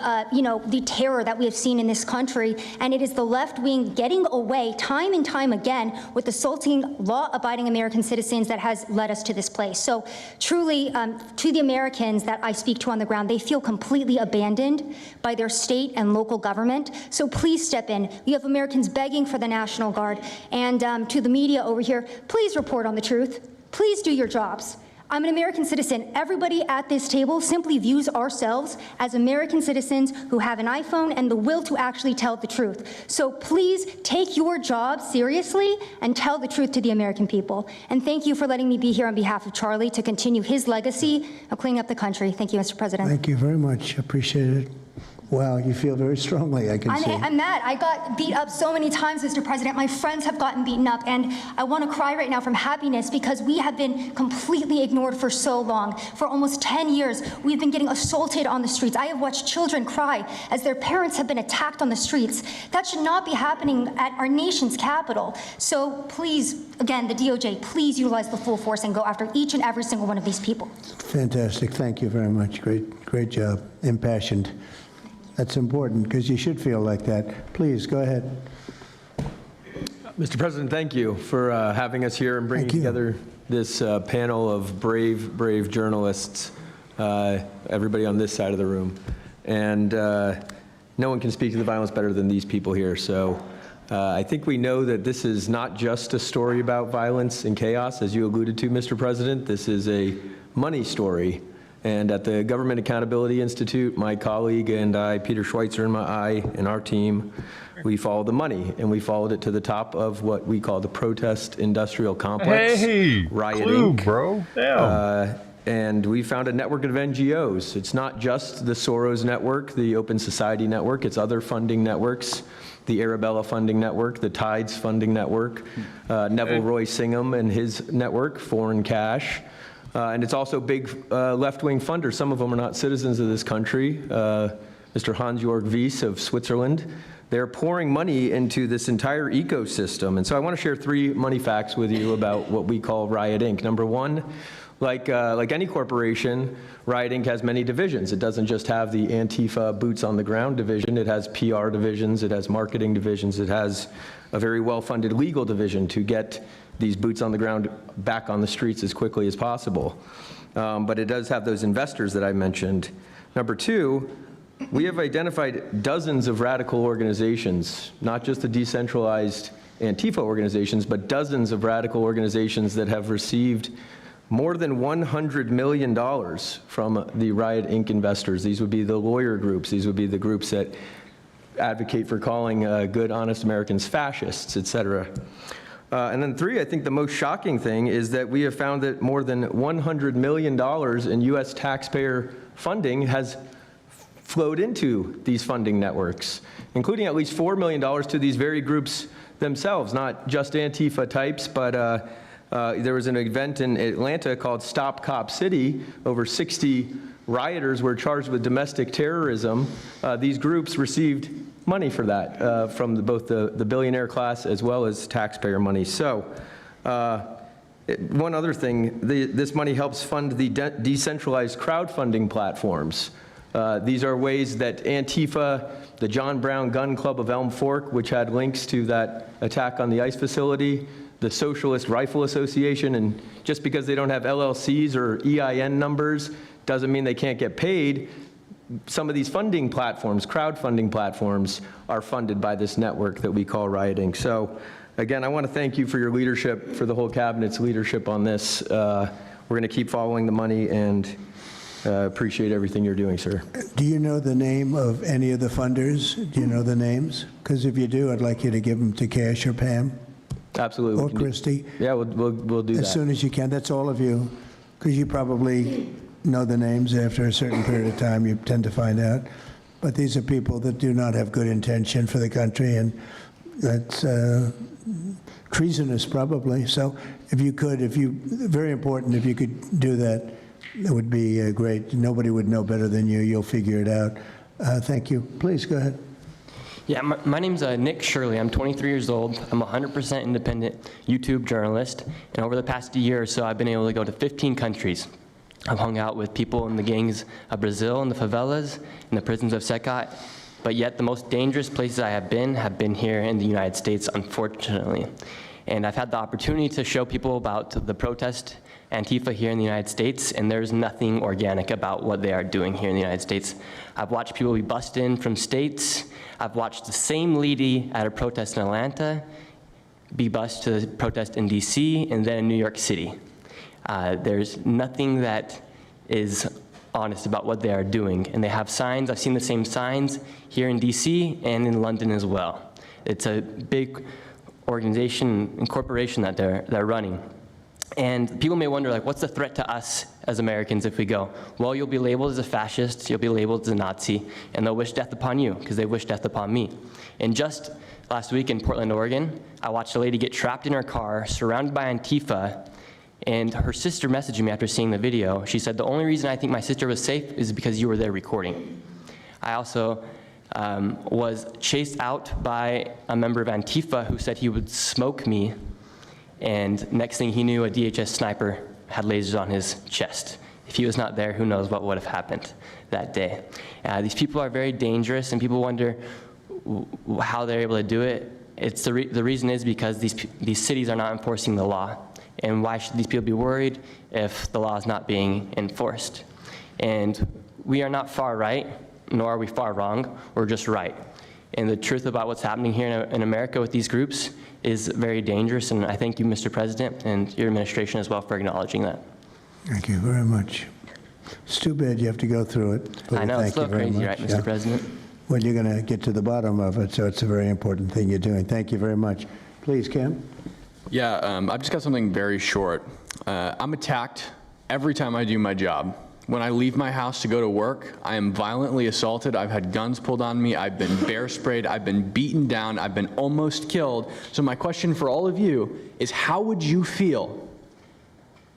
the terror that we have seen in this country, and it is the left-wing getting away time and time again with assaulting law-abiding American citizens that has led us to this place. So truly, to the Americans that I speak to on the ground, they feel completely abandoned by their state and local government. So please step in. You have Americans begging for the National Guard. And to the media over here, please report on the truth. Please do your jobs. I'm an American citizen. Everybody at this table simply views ourselves as American citizens who have an iPhone and the will to actually tell the truth. So please take your job seriously and tell the truth to the American people. And thank you for letting me be here on behalf of Charlie to continue his legacy of cleaning up the country. Thank you, Mr. President. Thank you very much. Appreciate it. Wow, you feel very strongly, I can see. I'm mad. I got beat up so many times, Mr. President. My friends have gotten beaten up, and I want to cry right now from happiness because we have been completely ignored for so long. For almost 10 years, we've been getting assaulted on the streets. I have watched children cry as their parents have been attacked on the streets. That should not be happening at our nation's capital. So please, again, the DOJ, please utilize the full force and go after each and every single one of these people. Fantastic. Thank you very much. Great job. Impassioned. That's important because you should feel like that. Please, go ahead. Mr. President, thank you for having us here and bringing together this panel of brave journalists, everybody on this side of the room. And no one can speak to the violence better than these people here. So I think we know that this is not just a story about violence and chaos, as you alluded to, Mr. President. This is a money story. And at the Government Accountability Institute, my colleague and I, Peter Schweitzer and our team, we followed the money, and we followed it to the top of what we call the protest industrial complex. Hey, Riot clue, Inc. Bro. Damn. And we found a network of NGOs. It's not just the Soros network, the Open Society network, it's other funding networks, the Arabella funding network, the Tides funding network, Neville Roy Singham and his network, Foreign Cash. And it's also big left-wing funders. Some of them are not citizens of this country. Mr. Hans-Jörg Wyss of Switzerland. They're pouring money into this entire ecosystem. And so I want to share 3 money facts with you about what we call Riot Inc. Number 1, like any corporation, Riot Inc. has many divisions. It doesn't just have the Antifa boots on the ground division. It has PR divisions. It has marketing divisions. It has a very well-funded legal division to get these boots on the ground back on the streets as quickly as possible. But it does have those investors that I mentioned. Number 2, we have identified dozens of radical organizations, not just the decentralized Antifa organizations, but dozens of radical organizations that have received more than $100 million from the Riot Inc. investors. These would be the lawyer groups. These would be the groups that advocate for calling good, honest Americans fascists, et cetera. And then 3, I think the most shocking thing is that we have found that more than $100 million in U.S. taxpayer funding has flowed into these funding networks, including at least $4 million to these very groups themselves, not just Antifa types, but there was an event in Atlanta called Stop Cop City. Over 60 rioters were charged with domestic terrorism. These groups received money for that from both the billionaire class as well as taxpayer money. So one other thing, this money helps fund the decentralized crowdfunding platforms. These are ways that Antifa, the John Brown Gun Club of Elm Fork, which had links to that attack on the ICE facility, the Socialist Rifle Association, and just because they don't have LLCs or EIN numbers doesn't mean they can't get paid. Some of these funding platforms, crowdfunding platforms, are funded by this network that we call Riot Inc. So again, I want to thank you for your leadership, for the whole cabinet's leadership on this. We're going to keep following the money, and Appreciate everything you're doing, sir. Do you know the name of any of the funders? Do you know the names? Because if you do, I'd like you to give them to Cash or Pam. Absolutely. Or Christy. Yeah, we'll do that. As soon as you can. That's all of you. Because you probably know the names after a certain period of time. You tend to find out. But these are people that do not have good intention for the country, and that's treasonous probably. So if you could, very important, if you could do that, it would be great. Nobody would know better than you. You'll figure it out. Thank you. Please go ahead. Yeah, my name's Nick Shirley. I'm 23 years old. I'm a 100% independent YouTube journalist. And over the past year or so, I've been able to go to 15 countries. I've hung out with people in the gangs of Brazil, in the favelas, in the prisons of Secot. But yet the most dangerous places I have been here in the United States, unfortunately. And I've had the opportunity to show people about the protest Antifa here in the United States, and there's nothing organic about what they are doing here in the United States. I've watched people be bussed in from states. I've watched the same lady at a protest in Atlanta be bussed to the protest in DC and then in New York City. There's nothing that is honest about what they are doing, and they have signs. I've seen the same signs here in DC and in London as well. It's a big organization and corporation that they're running. And people may wonder, like, what's the threat to us as Americans if we go? Well, you'll be labeled as a fascist, you'll be labeled as a Nazi, and they'll wish death upon you, because they wish death upon me. And just last week in Portland, Oregon, I watched a lady get trapped in her car, surrounded by Antifa, and her sister messaged me after seeing the video. She said, the only reason I think my sister was safe is because you were there recording. I also was chased out by a member of Antifa who said he would smoke me, and next thing he knew, a DHS sniper had lasers on his chest. If he was not there, who knows what would have happened that day. These people are very dangerous, and people wonder how they're able to do it. It's the reason is because these cities are not enforcing the law. And why should these people be worried if the law is not being enforced? And we are not far right, nor are we far wrong, we're just right. And the truth about what's happening here in America with these groups is very dangerous, and I thank you, Mr. President, and your administration as well for acknowledging that. Thank you very much. It's too bad you have to go through it. I know, it's a little crazy, right, Mr. President? Well, you're going to get to the bottom of it, so it's a very important thing you're doing. Thank you very much. Please, Kim. Yeah, I've just got something very short. I'm attacked every time I do my job. When I leave my house to go to work, I am violently assaulted. I've had guns pulled on me. I've been bear sprayed. I've been beaten down. I've been almost killed. So my question for all of you is, how would you feel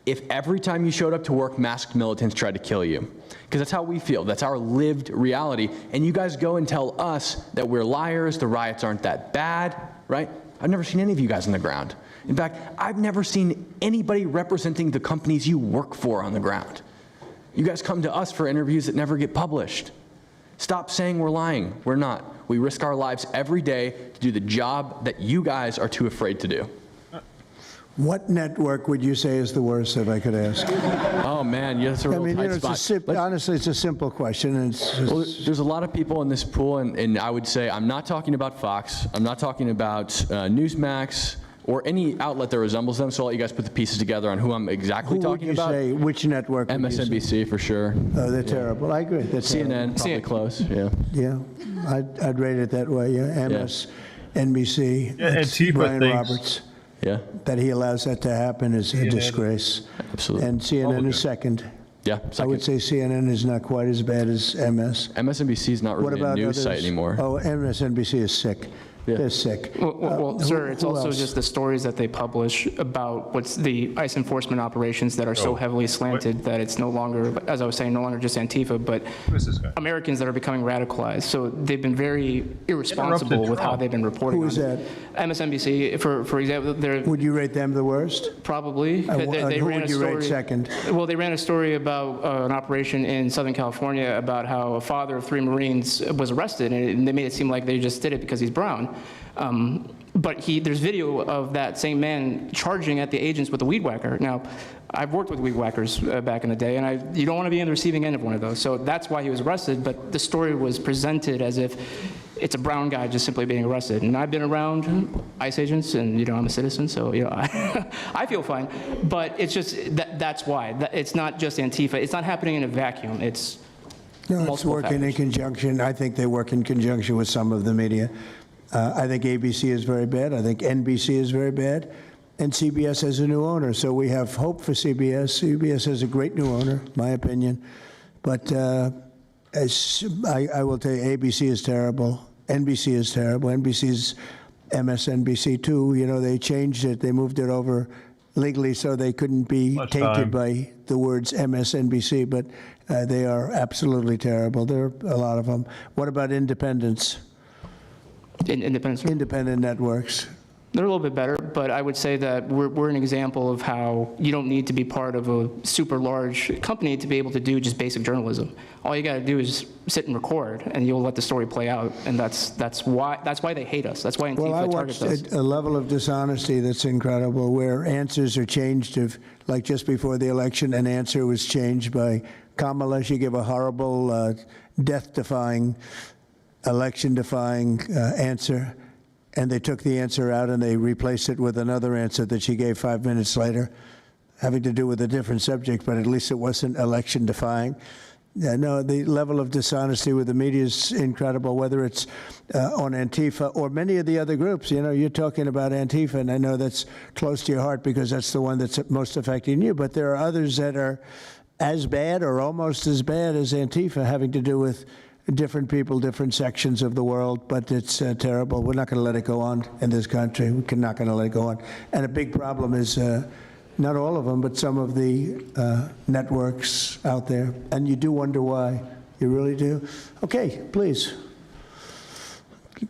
if every time you showed up to work, masked militants tried to kill you? Because that's how we feel. That's our lived reality. And you guys go and tell us that we're liars, the riots aren't that bad, right? I've never seen any of you guys on the ground. In fact, I've never seen anybody representing the companies you work for on the ground. You guys come to us for interviews that never get published. Stop saying we're lying. We're not. We risk our lives every day to do the job that you guys are too afraid to do. What network would you say is the worst, if I could ask? Oh, man, that's a real tight spot. Honestly, it's a simple question. And it's just... Well, there's a lot of people in this pool, and I would say I'm not talking about Fox. I'm not talking about Newsmax or any outlet that resembles them, so I'll let you guys put the pieces together on who I'm exactly talking about. Who would you say, which network? MSNBC for sure. Oh, they're terrible. I agree. They're CNN, probably close, yeah. Yeah, I'd rate it that way, yeah. MSNBC, Antifa Brian thinks, Roberts. Yeah. That he allows that to happen is a disgrace. Absolutely. And CNN is second. Yeah, I would say CNN is not quite as bad as MS. MSNBC is not really a news site anymore. Oh, MSNBC is sick. Yeah. They're sick. Well, sir, it's also else? just the stories that they publish about what's the ICE enforcement operations that are so heavily slanted that it's no longer, as I was saying, no longer just Antifa, but Americans that are becoming radicalized. So they've been very irresponsible with how they've been reporting. Who is that? MSNBC, for example. Would you rate them the worst? Probably. They who would you rate second? Well, they ran a story about an operation in Southern California about how a father of 3 Marines was arrested, and they made it seem like they just did it because he's brown. But there's video of that same man charging at the agents with a weed whacker. Now, I've worked with weed whackers back in the day, and you don't want to be on the receiving end of one of those. So that's why he was arrested, but the story was presented as if it's a brown guy just simply being arrested. And I've been around ICE agents, and I'm a citizen, so I feel fine. But it's just that's why. It's not just Antifa. It's not happening in a vacuum. It's multiple working factors. in conjunction. I think they work in conjunction with some of the media. I think ABC is very bad. I think NBC is very bad. And CBS has a new owner, so we have hope for CBS. CBS has a great new owner, my opinion. But as I will tell you, ABC is terrible. NBC is terrible. NBC's MSNBC too. They changed it. They moved it over legally so they couldn't be tainted by the words MSNBC. But they are absolutely terrible. There are a lot of them. What about independents? Independent networks. They're a little bit better, but I would say that we're an example of how you don't need to be part of a super large company to be able to do just basic journalism. All you got to do is sit and record, and you'll let the story play out. And that's why they hate us. That's why Antifa targets us. A level of dishonesty that's incredible, where answers are changed. Like just before the election, an answer was changed by Kamala. She gave a horrible, death-defying, election-defying answer. And they took the answer out and they replaced it with another answer that she gave 5 minutes later, having to do with a different subject, but at least it wasn't election defying. No, the level of dishonesty with the media is incredible, whether it's on Antifa or many of the other groups. You're talking about Antifa, and I know that's close to your heart because that's the one that's most affecting you, but there are others that are as bad or almost as bad as Antifa, having to do with different people, different sections of the world, but it's terrible. We're not going to let it go on in this country. We're not going to let it go on. And a big problem is not all of them, but some of the networks out there. And you do wonder why. You really do. Okay, please.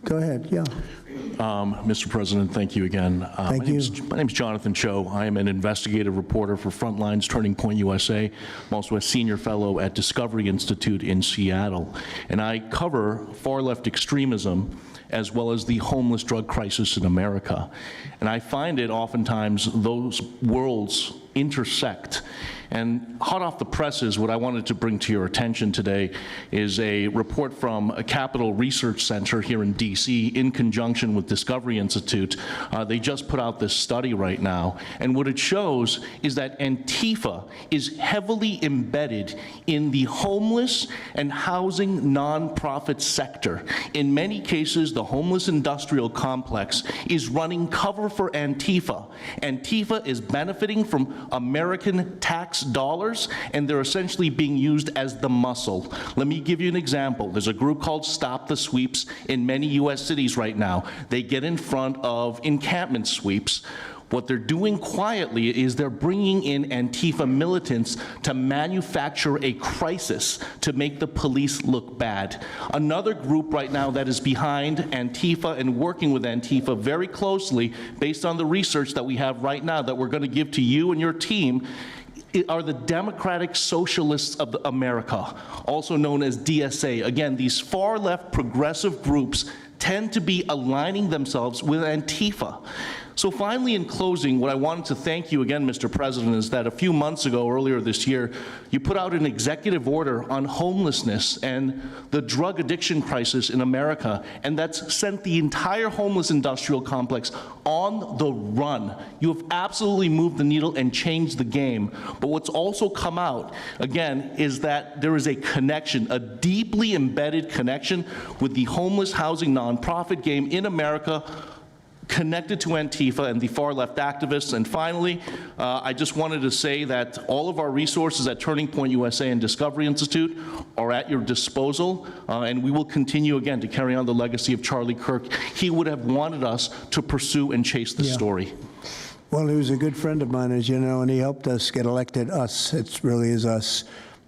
Go ahead. Yeah. Mr. President, thank you again. Thank you. My name is Jonathan Cho. I am an investigative reporter for Frontline's Turning Point USA. I'm also a senior fellow at Discovery Institute in Seattle. And I cover far-left extremism as well as the homeless drug crisis in America. And I find it oftentimes those worlds intersect. And hot off the presses, what I wanted to bring to your attention today is a report from a Capital Research Center here in DC in conjunction with Discovery Institute. They just put out this study right now. And what it shows is that Antifa is heavily embedded in the homeless and housing nonprofit sector. In many cases, the homeless industrial complex is running cover for Antifa. Antifa is benefiting from American tax dollars, and they're essentially being used as the muscle. Let me give you an example. There's a group called Stop the Sweeps in many U.S. cities right now. They get in front of encampment sweeps. What they're doing quietly is they're bringing in Antifa militants to manufacture a crisis to make the police look bad. Another group right now that is behind Antifa and working with Antifa very closely, based on the research that we have right now that we're going to give to you and your team, are the Democratic Socialists of America, also known as DSA. Again, these far-left progressive groups tend to be aligning themselves with Antifa. So finally, in closing, what I wanted to thank you again, Mr. President, is that a few months ago, earlier this year, you put out an executive order on homelessness and the drug addiction crisis in America, and that's sent the entire homeless industrial complex on the run. You have absolutely moved the needle and changed the game. But what's also come out, again, is that there is a connection, a deeply embedded connection with the homeless housing nonprofit game in America, connected to Antifa and the far-left activists. And finally, I just wanted to say that all of our resources at Turning Point USA and Discovery Institute are at your disposal, and we will continue, again, to carry on the legacy of Charlie Kirk. He would have wanted us to pursue and chase the story. Well, he was a good friend of mine, as you know, and he helped us get elected. Us, it really is us.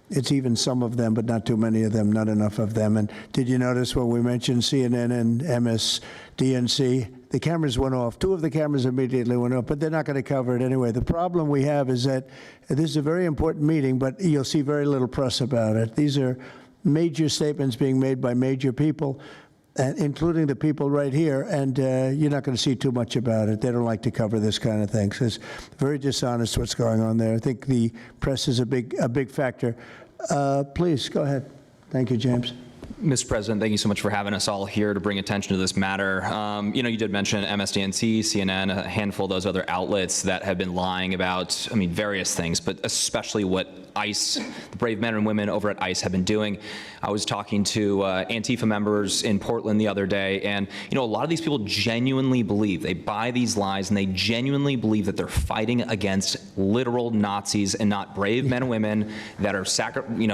It's even some of them, but not too many of them, not enough of them. And did you notice when we mentioned CNN and MSDNC, the cameras went off. Two of the cameras immediately went off, but they're not going to cover it anyway. The problem we have is that this is a very important meeting, but you'll see very little press about it. These are major statements being made by major people, including the people right here, and you're not going to see too much about it. They don't like to cover this kind of thing. So it's very dishonest what's going on there. I think the press is a big factor. Please, go ahead. Thank you, James. Mr. President, thank you so much for having us all here to bring attention to this matter. You did mention MSDNC, CNN, a handful of those other outlets that have been lying about, various things, but especially what ICE, the brave men and women over at ICE have been doing. I was talking to Antifa members in Portland the other day, and a lot of these people genuinely believe, they buy these lies, and they genuinely believe that they're fighting against literal Nazis and not brave men and women that are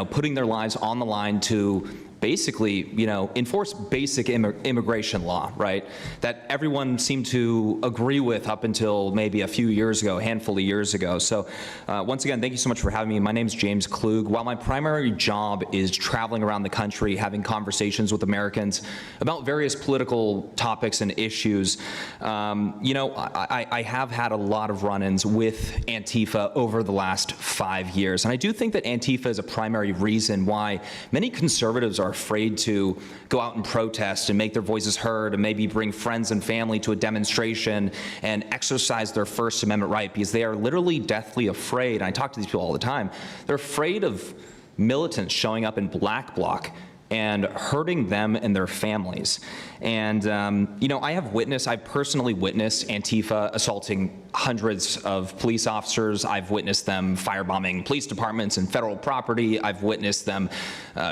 putting their lives on the line to basically, enforce basic immigration law, right? That everyone seemed to agree with up until maybe a few years ago, a handful of years ago. So once again, thank you so much for having me. My name's James Klug. While my primary job is traveling around the country, having conversations with Americans about various political topics and issues, I have had a lot of run-ins with Antifa over the last 5 years. And I do think that Antifa is a primary reason why many conservatives are afraid to go out and protest and make their voices heard and maybe bring friends and family to a demonstration and exercise their First Amendment right, because they are literally deathly afraid. And I talk to these people all the time. They're afraid of militants showing up in black bloc and hurting them and their families. And, I've personally witnessed Antifa assaulting hundreds of police officers. I've witnessed them firebombing police departments and federal property. I've witnessed them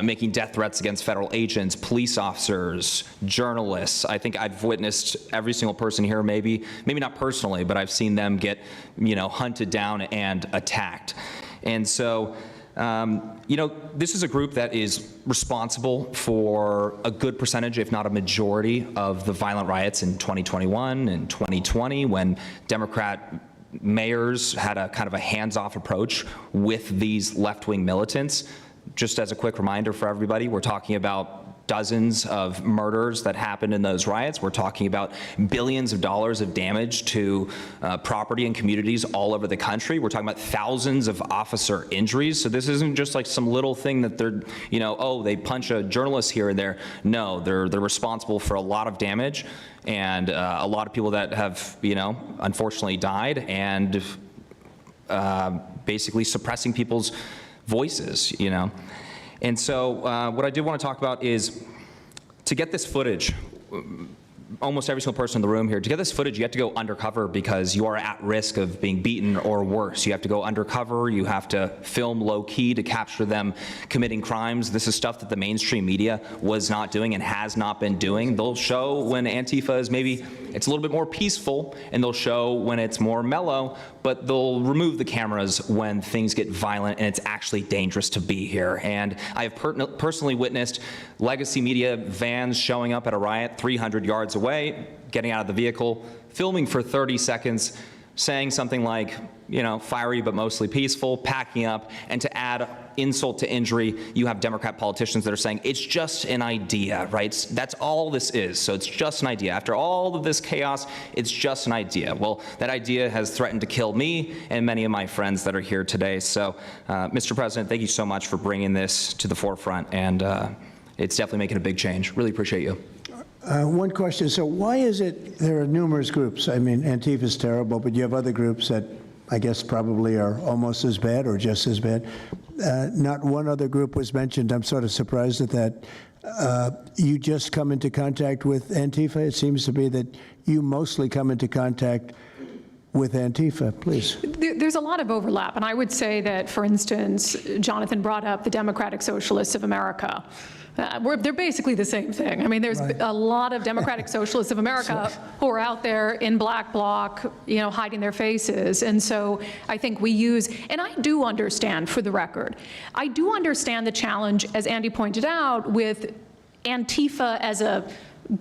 making death threats against federal agents, police officers, journalists. I think I've witnessed every single person here, maybe not personally, but I've seen them get, hunted down and attacked. And so, this is a group that is responsible for a good percentage, if not a majority, of the violent riots in 2021 and 2020 when Democrat mayors had a kind of a hands-off approach with these left-wing militants. Just as a quick reminder for everybody, we're talking about dozens of murders that happened in those riots. We're talking about billions of dollars of damage to property and communities all over the country. We're talking about thousands of officer injuries. So this isn't just like some little thing that they're, they punch a journalist here and there. No, they're responsible for a lot of damage and a lot of people that have, unfortunately died and basically suppressing people's voices, And so what I did want to talk about is to get this footage, almost every single person in the room here, to get this footage, you have to go undercover because you are at risk of being beaten or worse. You have to go undercover. You have to film low key to capture them committing crimes. This is stuff that the mainstream media was not doing and has not been doing. They'll show when Antifa is maybe, it's a little bit more peaceful, and they'll show when it's more mellow, but they'll remove the cameras when things get violent and it's actually dangerous to be here. And I have personally witnessed legacy media vans showing up at a riot 300 yards away, getting out of the vehicle, filming for 30 seconds, saying something like, fiery but mostly peaceful, packing up, and to add insult to injury, you have Democrat politicians that are saying, it's just an idea, right? That's all this is, so it's just an idea. After all of this chaos, it's just an idea. Well, that idea has threatened to kill me and many of my friends that are here today. So, Mr. President, thank you so much for bringing this to the forefront, and it's definitely making a big change. Really appreciate you. One question. So why is it there are numerous groups? Antifa is terrible, but you have other groups that I guess probably are almost as bad or just as bad. Not one other group was mentioned. I'm sort of surprised at that. You just come into contact with Antifa? It seems to be that you mostly come into contact with Antifa, please. There's a lot of overlap, and I would say that, for instance, Jonathan brought up the Democratic Socialists of America. They're basically the same thing. There's a lot of Democratic Socialists of America who are out there in black bloc, hiding their faces. And so I think we use, and I do understand, for the record, I do understand the challenge, as Andy pointed out, with Antifa as a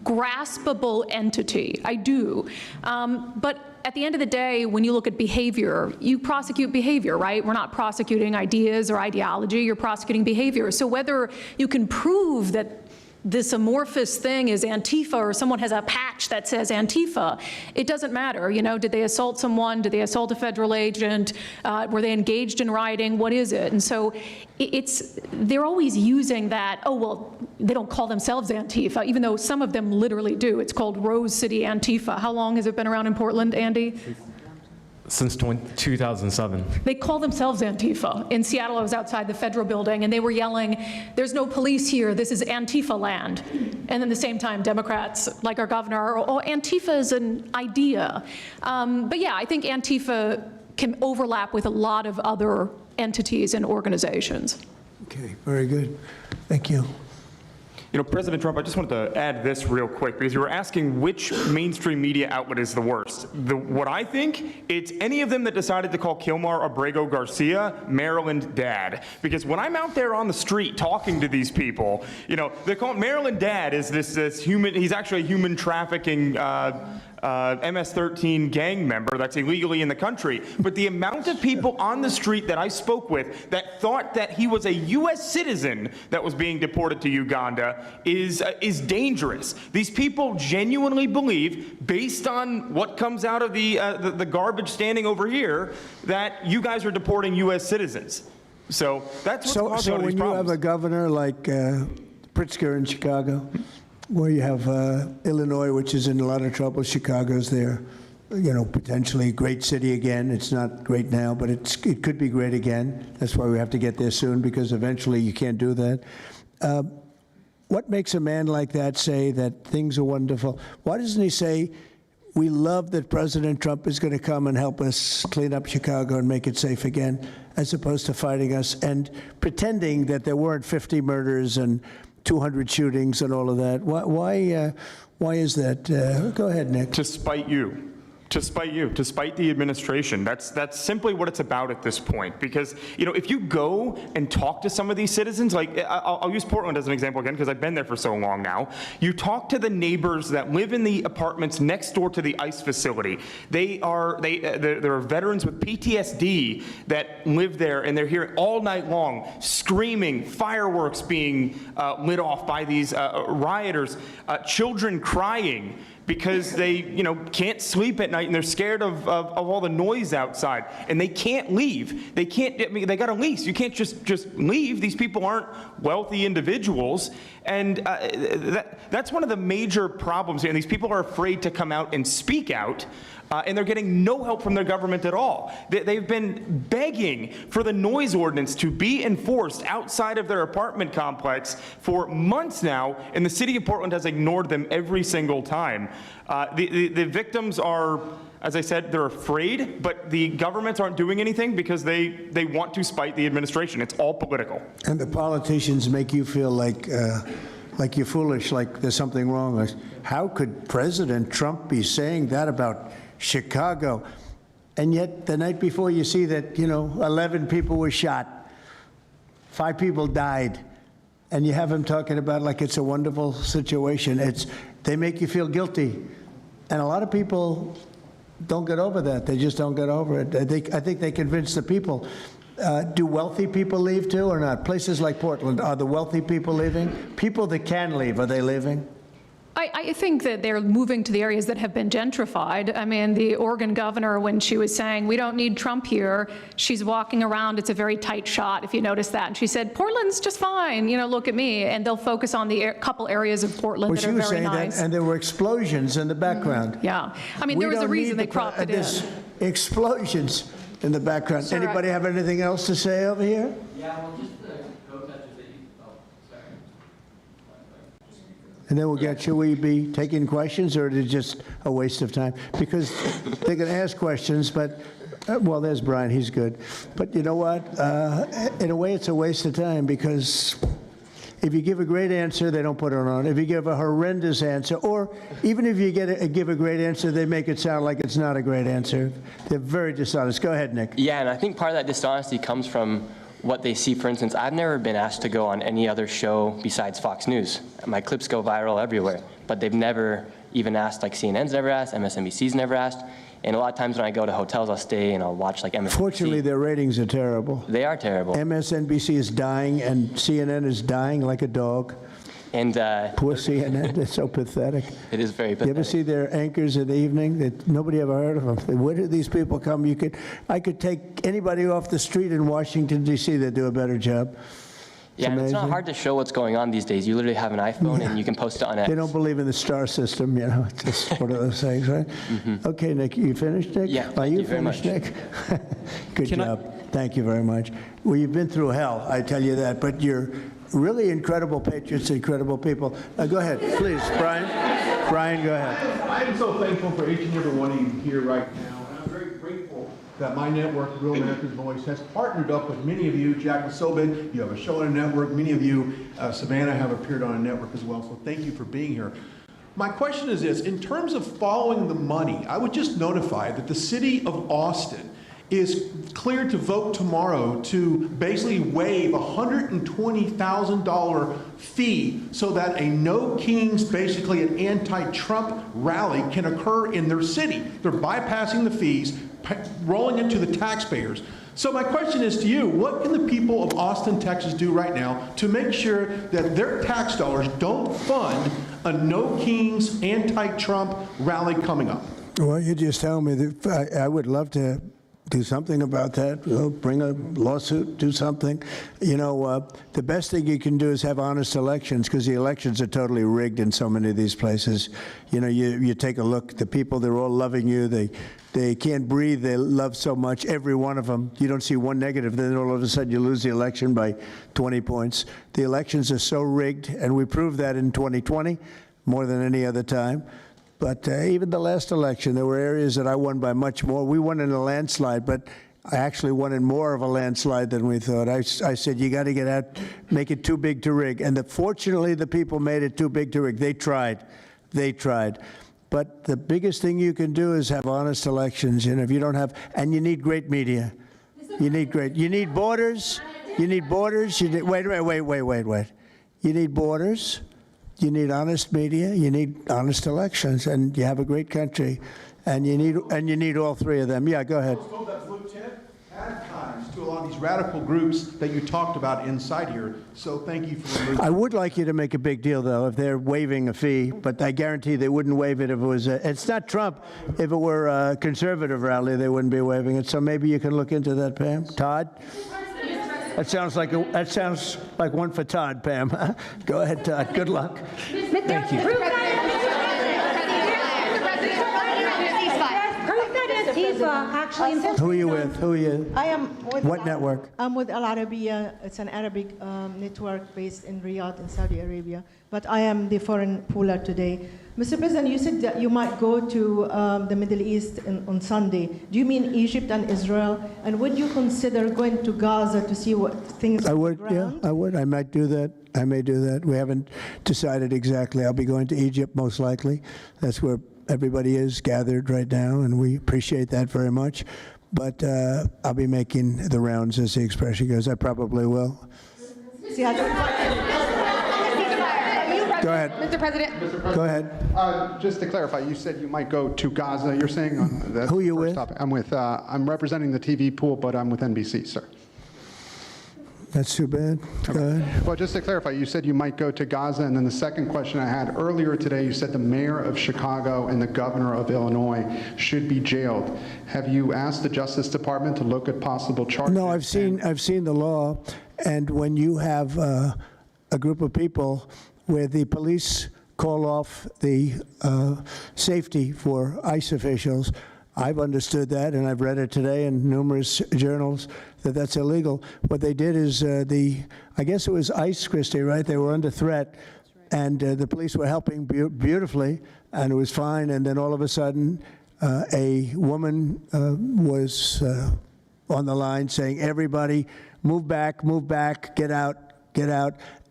graspable entity. I do. But at the end of the day, when you look at behavior, you prosecute behavior, right? We're not prosecuting ideas or ideology, you're prosecuting behavior. So whether you can prove that this amorphous thing is Antifa or someone has a patch that says Antifa, it doesn't matter. Did they assault someone? Did they assault a federal agent? Were they engaged in rioting? What is it? And so they're always using that, oh, well, they don't call themselves Antifa, even though some of them literally do. It's called Rose City Antifa. How long has it been around in Portland, Andy? Since 2007. They call themselves Antifa. In Seattle, I was outside the federal building, and they were yelling, "There's no police here, this is Antifa land." And at the same time, Democrats, like our governor, "Oh, Antifa is an idea." But yeah, I think Antifa can overlap with a lot of other entities and organizations. Okay, very good. Thank you. You know, President Trump, I just wanted to add this real quick, because you were asking which mainstream media outlet is the worst. What I think, it's any of them that decided to call Kilmar Abrego Garcia Maryland Dad. Because when I'm out there on the street talking to these people, you know, they call Maryland Dad is this human, he's actually a human trafficking MS-13 gang member that's illegally in the country. But the amount of people on the street that I spoke with that thought that he was a U.S. citizen that was being deported to Uganda is dangerous. These people genuinely believe, based on what comes out of the garbage standing over here, that you guys are deporting U.S. citizens. So that's what's causing all these problems. So when you have a governor like Pritzker in Chicago, where you have Illinois, which is in a lot of trouble, Chicago's there, you know, potentially a great city again. It's not great now, but it could be great again. That's why we have to get there soon, because eventually you can't do that. What makes a man like that say that things are wonderful? Why doesn't he say, we love that President Trump is going to come and help us clean up Chicago and make it safe again, as opposed to fighting us and pretending that there weren't 50 murders and 200 shootings and all of that? Why is that? Go ahead, Nick. To spite you. To spite you, to spite the administration. That's simply what it's about at this point. Because, you know, if you go and talk to some of these citizens, like I'll use Portland as an example again, because I've been there for so long now. You talk to the neighbors that live in the apartments next door to the ICE facility. There are veterans with PTSD that live there, and they're here all night long, screaming, fireworks being lit off by these rioters, children crying, because they, you know, can't sleep at night and they're scared of all the noise outside, and they can't leave. They can't. I mean, they got a lease. You can't just leave. These people aren't wealthy individuals, and that's one of the major problems here. And these people are afraid to come out and speak out. And they're getting no help from their government at all. They've been begging for the noise ordinance to be enforced outside of their apartment complex for months now, and the city of Portland has ignored them every single time. The victims are, as I said, they're afraid, but the governments aren't doing anything because they want to spite the administration. It's all political. And the politicians make you feel like you're foolish, like there's something wrong. Like, how could President Trump be saying that about Chicago? And yet the night before you see that, you know, 11 people were shot, 5 people died, and you have him talking about like it's a wonderful situation. They make you feel guilty. And a lot of people don't get over that. They just don't get over it. I think they convince the people. Do wealthy people leave too or not? Places like Portland, are the wealthy people leaving? People that can leave, are they leaving? I think that they're moving to the areas that have been gentrified. I mean, the Oregon governor, when she was saying, we don't need Trump here, she's walking around, it's a very tight shot, if you notice that. And she said, Portland's just fine, you know, look at me. And they'll focus on the couple areas of Portland that are very nice. That, and there were explosions in the background. Yeah. I mean, there was a reason they cropped it in. Explosions in the background. Sir, anybody have anything else to say over here? Yeah, well, just the protesters that you, sorry. And then we'll get, should we be taking questions, or is it just a waste of time? Because they can ask questions, but, well, there's Brian, he's good. But you know what? In a way, it's a waste of time, because if you give a great answer, they don't put it on. If you give a horrendous answer, or even if you give a great answer, they make it sound like it's not a great answer. They're very dishonest. Go ahead, Nick. Yeah, and I think part of that dishonesty comes from what they see. For instance, I've never been asked to go on any other show besides Fox News. My clips go viral everywhere, but they've never even asked, like CNN's never asked, MSNBC's never asked. And a lot of times when I go to hotels, I'll stay and I'll watch like MSNBC. Fortunately, their ratings are terrible. They are terrible. MSNBC is dying, and CNN is dying like a dog. And poor CNN, it's so pathetic. It is very pathetic. You ever see their anchors in the evening? Nobody ever heard of them. Where did these people come? I could take anybody off the street in Washington, D.C. that do a better job. Yeah, and it's not hard to show what's going on these days. You literally have an iPhone and you can post it on X. They don't believe in the star system, you know, it's just one of those things, right? Okay, Nick, you finished, Nick? Yeah, Are you very finished, much. Nick? Good job. Thank you very much. Well, you've been through hell, I tell you that, but you're really incredible patriots, incredible people. Go ahead, please, Brian. Brian, go ahead. I'm so thankful for each and every one of you here right now, and I'm very grateful that my network, Real America's Voice, has partnered up with many of you. Jack Sobin, you have a show on a network. Many of you, Savannah, have appeared on a network as well, so thank you for being here. My question is this: in terms of following the money, I would just notify that the city of Austin is cleared to vote tomorrow to basically waive a $120,000 fee so that a No Kings, basically an anti-Trump rally, can occur in their city. They're bypassing the fees, rolling into the taxpayers. So my question is to you, what can the people of Austin, Texas do right now to make sure that their tax dollars don't fund a No Kings anti-Trump rally coming up? Well, you just tell me that I would love to do something about that. Bring a lawsuit, do something. You know, the best thing you can do is have honest elections, because the elections are totally rigged in so many of these places. You know, you take a look, the people, they're all loving you. They can't breathe. They love so much, every one of them. You don't see one negative, then all of a sudden you lose the election by 20 points. The elections are so rigged, and we proved that in 2020 more than any other time. But even the last election, there were areas that I won by much more. We won in a landslide, but I actually won in more of a landslide than we thought. I said, you got to get out, make it too big to rig. And fortunately, the people made it too big to rig. They tried. They tried. But the biggest thing you can do is have honest elections. And if you don't have, and you need great media. You need borders. You need borders. Wait. You need borders. You need honest media, you need honest elections, and you have a great country, and you need all three of them. Yeah, go ahead. That's Lieutenant times to a lot of these radical groups that you talked about inside here. So thank you for removing. I would like you to make a big deal, though, if they're waiving a fee, but I guarantee they wouldn't waive it if it was it's not Trump. If it were a conservative rally, they wouldn't be waiving it. So maybe you can look into that, Pam. Todd? That sounds like one for Todd, Pam. Go ahead, Todd. Good luck. Thank you. Who are you with? Who are you? I am with what network? I'm with Al Arabiya. It's an Arabic network based in Riyadh in Saudi Arabia. But I am the foreign pooler today. Mr. President, you said that you might go to the Middle East on Sunday. Do you mean Egypt and Israel? And would you consider going to Gaza to see what things are on the ground? Yeah, I would. I might do that. I may do that. We haven't decided exactly. I'll be going to Egypt most likely. That's where everybody is gathered right now, and we appreciate that very much. But I'll be making the rounds, as the expression goes. I probably will. Go ahead. Mr. President. Go ahead. Just to clarify, you said you might go to Gaza. You're saying on that. Who are you with? Topic. I'm representing the TV pool, but I'm with NBC, sir. That's too bad. Go ahead. Well, just to clarify, you said you might go to Gaza, and then the second question I had earlier today, you said the mayor of Chicago and the governor of Illinois should be jailed. Have you asked the Justice Department to look at possible charges? No, I've seen the law, and when you have a group of people where the police call off the safety for ICE officials, I've understood that, and I've read it today in numerous journals, that that's illegal. What they did is I guess it was ICE, Christie, right? They were under threat, and the police were helping beautifully, and it was fine. And then all of a sudden, a woman was on the line saying, everybody, move back, get out.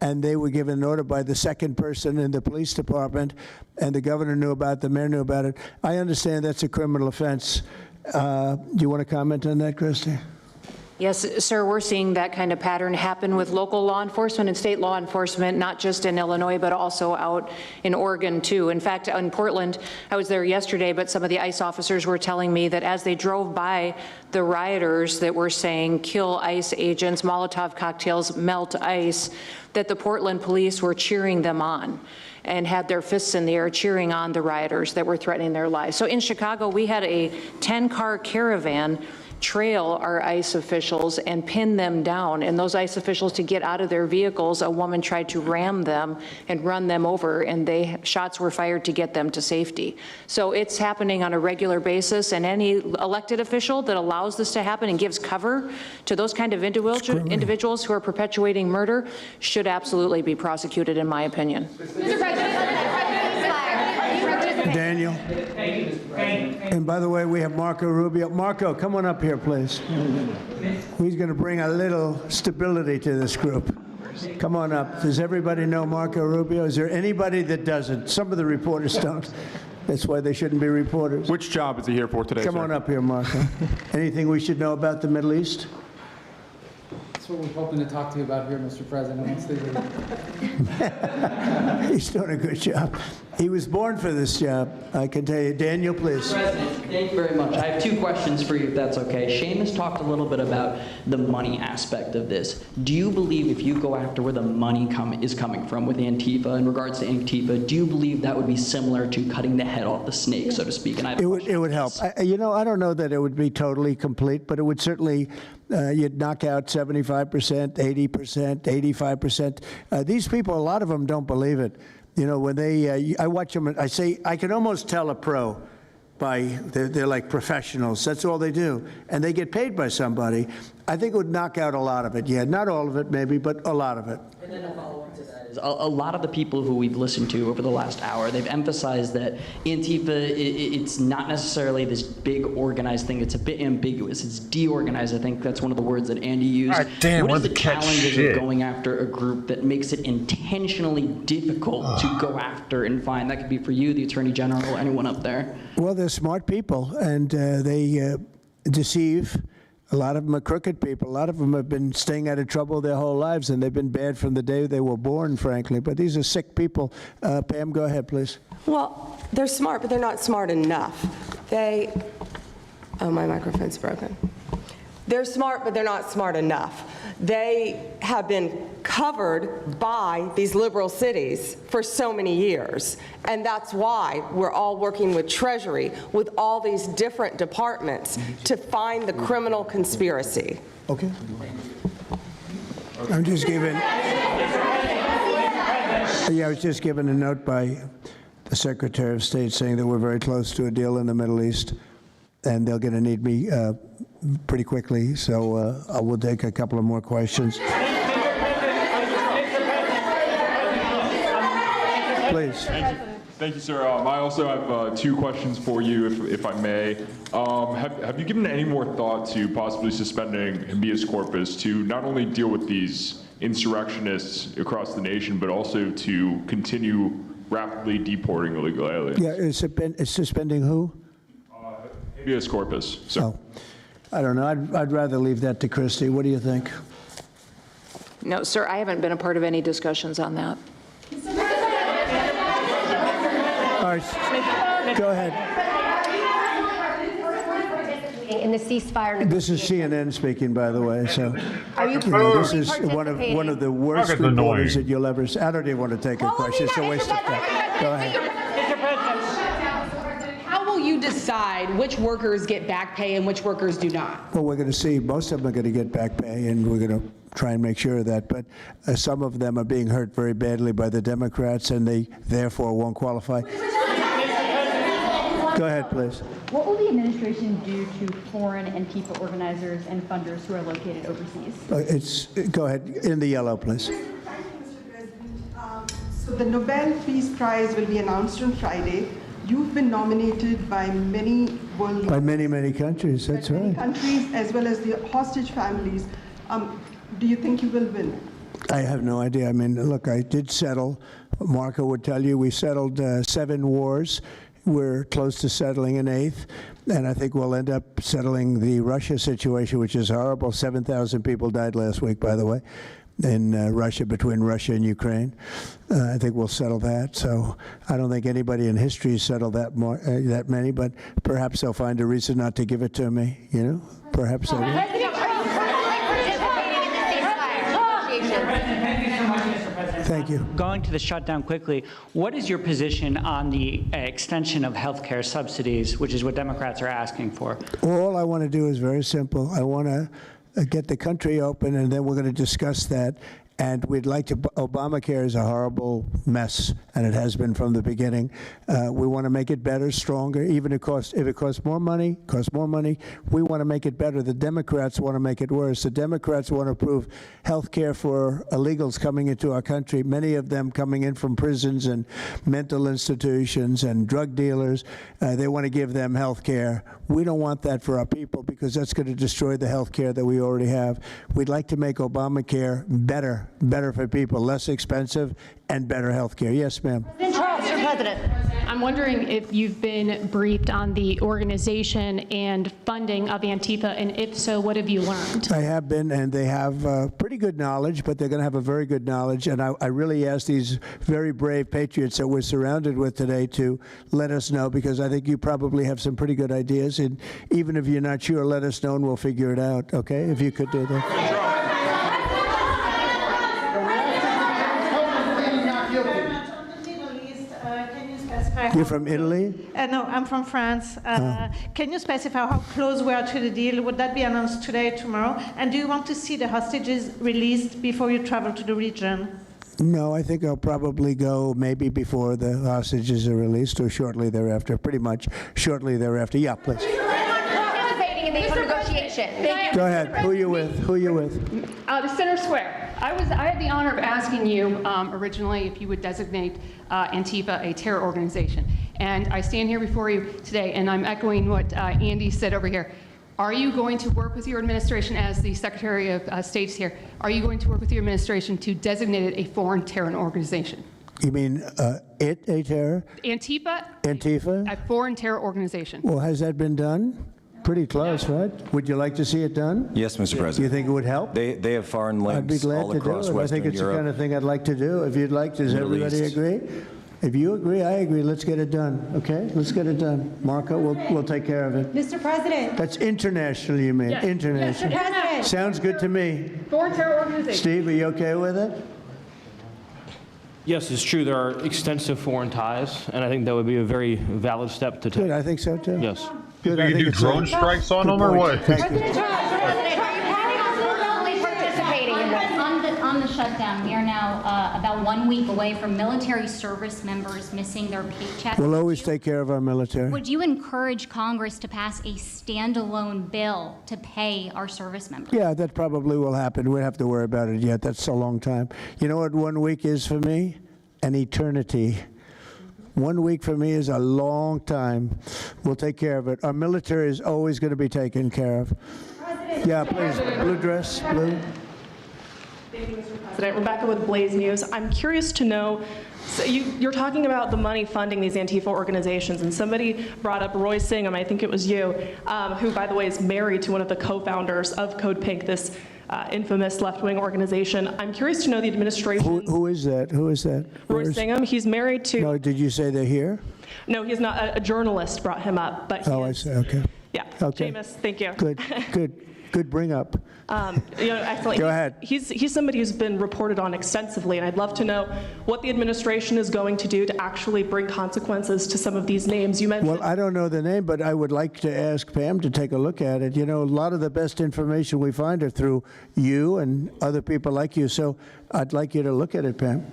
And they were given an order by the second person in the police department, and the governor knew about it, the mayor knew about it. I understand that's a criminal offense. Do you want to comment on that, Christy? Yes, sir, we're seeing that kind of pattern happen with local law enforcement and state law enforcement, not just in Illinois, but also out in Oregon, too. In fact, in Portland, I was there yesterday, but some of the ICE officers were telling me that as they drove by the rioters that were saying, kill ICE agents, Molotov cocktails, melt ICE, that the Portland police were cheering them on and had their fists in the air cheering on the rioters that were threatening their lives. So in Chicago, we had a 10-car caravan trail our ICE officials and pin them down. And those ICE officials, to get out of their vehicles, a woman tried to ram them and run them over, and shots were fired to get them to safety. So it's happening on a regular basis, and any elected official that allows this to happen and gives cover to those kind of individuals who are perpetuating murder should absolutely be prosecuted, in my opinion. Mr. President, Daniel. And by the way, we have Marco Rubio. Marco, come on up here, please. He's going to bring a little stability to this group. Come on up. Does everybody know Marco Rubio? Is there anybody that doesn't? Some of the reporters don't. That's why they shouldn't be reporters. Which job is he here for today, Come on up here, Marco. Anything we should know about the Middle East? That's what we're hoping to talk to you about here, Mr. President. Once they leave. He's doing a good job. He was born for this job, I can tell you. Daniel, please. Mr. President, thank you very much. I have 2 questions for you, if that's okay. Seamus talked a little bit about the money aspect of this. Do you believe if you go after where the money is coming from with Antifa, in regards to Antifa, do you believe that would be similar to cutting the head off the snake, so to speak? And I have it would help. I don't know that it would be totally complete, but it would certainly, you'd knock out 75%, 80%, 85%. These people, a lot of them don't believe it. You know, when I watch them, I say, I can almost tell a pro by, they're like professionals. That's all they do. And they get paid by somebody. I think it would knock out a lot of it. Yeah, not all of it maybe, but a lot of it. And then a follow-up to that is a lot of the people who we've listened to over the last hour, they've emphasized that Antifa, it's not necessarily this big organized thing. It's a bit ambiguous. It's deorganized. I think that's one of the words that Andy used. What is the challenges of going after a group that makes it intentionally difficult to go after and find? That could be for you, the Attorney General, anyone up there. Well, they're smart people, and they deceive. A lot of them are crooked people. A lot of them have been staying out of trouble their whole lives, and they've been bad from the day they were born, frankly. But these are sick people. Pam, go ahead, please. Well, they're smart, but they're not smart enough. Oh, my microphone's broken. They're smart, but they're not smart enough. They have been covered by these liberal cities for so many years. And that's why we're all working with Treasury, with all these different departments to find the criminal conspiracy. Okay. I'm just giving, I was just given a note by the Secretary of State saying that we're very close to a deal in the Middle East, and they're going to need me pretty quickly, so I will take a couple of more questions. Please. Thank you, sir. I also have 2 questions for you, if I may. Have you given any more thought to possibly suspending habeas corpus to not only deal with these insurrectionists across the nation, but also to continue rapidly deporting illegal aliens? Yeah, it's suspending who? Habeas corpus, sir. Oh, I don't know. I'd rather leave that to Christie. What do you think? No, sir, I haven't been a part of any discussions on that. All right, go ahead. In the ceasefire. This is CNN speaking, by the way. So, Are you this is one of the worst reporters that you'll ever see. I don't even want to take a question. It's a waste of time. Go ahead. How will you decide which workers get back pay and which workers do not? Well, we're going to see. Most of them are going to get back pay, and we're going to try and make sure of that. But some of them are being hurt very badly by the Democrats, and they therefore won't qualify. Go ahead, please. What will the administration do to foreign Antifa organizers and funders who are located overseas? Go ahead. In the yellow, please. So the Nobel Peace Prize will be announced on Friday. You've been nominated by many world By many countries. That's right. countries as well as the hostage families. Do you think you will win? I have no idea. I mean, look, I did settle. Marco would tell you we settled 7 wars. We're close to settling an 8th, and I think we'll end up settling the Russia situation, which is horrible. 7,000 people died last week, by the way, in Russia, between Russia and Ukraine. I think we'll settle that. So I don't think anybody in history has settled that many, but perhaps they'll find a reason not to give it to me. You know, perhaps they will. Thank you. Going to the shutdown quickly, what is your position on the extension of health care subsidies, which is what Democrats are asking for? All I want to do is very simple. I want to get the country open, and then we're going to discuss that. And we'd like to, Obamacare is a horrible mess, and it has been from the beginning. We want to make it better, stronger, even if it costs more money, we want to make it better. The Democrats want to make it worse. The Democrats want to approve health care for illegals coming into our country, many of them coming in from prisons and mental institutions and drug dealers. They want to give them health care. We don't want that for our people because that's going to destroy the health care that we already have. We'd like to make Obamacare better for people, less expensive, and better health care. Yes, ma'am. Mr. President, I'm wondering if you've been briefed on the organization and funding of Antifa, and if so, what have you learned? I have been, and they have pretty good knowledge, but they're going to have a very good knowledge. And I really ask these very brave patriots that we're surrounded with today to let us know, because I think you probably have some pretty good ideas. And even if you're not sure, let us know and we'll figure it out, okay? If you could do that. You're from Italy? No, I'm from France. Can you specify how close we are to the deal? Would that be announced today, tomorrow? And do you want to see the hostages released before you travel to the region? No, I think I'll probably go maybe before the hostages are released or shortly thereafter, pretty much shortly thereafter. Yeah, please. Participating in the negotiation. Go ahead. Who are you with? Who are you with? The Center Square. I had the honor of asking you originally if you would designate Antifa a terror organization. And I stand here before you today, and I'm echoing what Andy said over here. Are you going to work with your administration, as the Secretary of State's here, are you going to work with your administration to designate it a foreign terror organization? You mean a terror? Antifa? A foreign terror organization. Well, has that been done? Pretty close, right? Would you like to see it done? Yes, Mr. President. Do you think it would help? They have foreign links I'd be glad all to across do it. I Western think it's Europe. the kind of thing I'd like to do. If you'd like, does Middle everybody East. agree? If you agree, I agree. Let's get it done, okay? Let's get it done. Marco, we'll take care of it. Mr. President. That's international, you mean? Yes. International. Yes, Mr. President. Sounds good to me. Foreign terror organization. Steve, are you okay with it? Yes, it's true. There are extensive foreign ties, and I think that would be a very valid step to take. Good, I think so too. Yes. Good, You I think do it's drone a- strikes on good them or point. what? Thank you. On the shutdown, we are now about 1 week away from military service members missing their paychecks. We'll always take care of our military. Would you encourage Congress to pass a standalone bill to pay our service members? Yeah, that probably will happen. We don't have to worry about it yet. That's a long time. You know what 1 week is for me? An eternity. 1 week for me is a long time. We'll take care of it. Our military is always going to be taken care of. Yeah, please. Blue dress, blue. Thank you, Mr. President. Rebecca with Blaze News. I'm curious to know, so you're talking about the money funding these Antifa organizations, and somebody brought up Roy Singham, I think it was you, who, by the way, is married to one of the co-founders of Code Pink, this infamous left-wing organization. I'm curious to know the administration. Who is that? Who is that? Roy Singham. He's married to. No, did you say they're here? No, he's not. A journalist brought him up, but he Oh, I is- see. Okay. Yeah. Okay. Jameis, thank you. Good bring up. Excellent. Go ahead. He's somebody who's been reported on extensively, and I'd love to know what the administration is going to do to actually bring consequences to some of these names you mentioned. Well, I don't know the name, but I would like to ask Pam to take a look at it. You know, a lot of the best information we find are through you and other people like you, so I'd like you to look at it, Pam.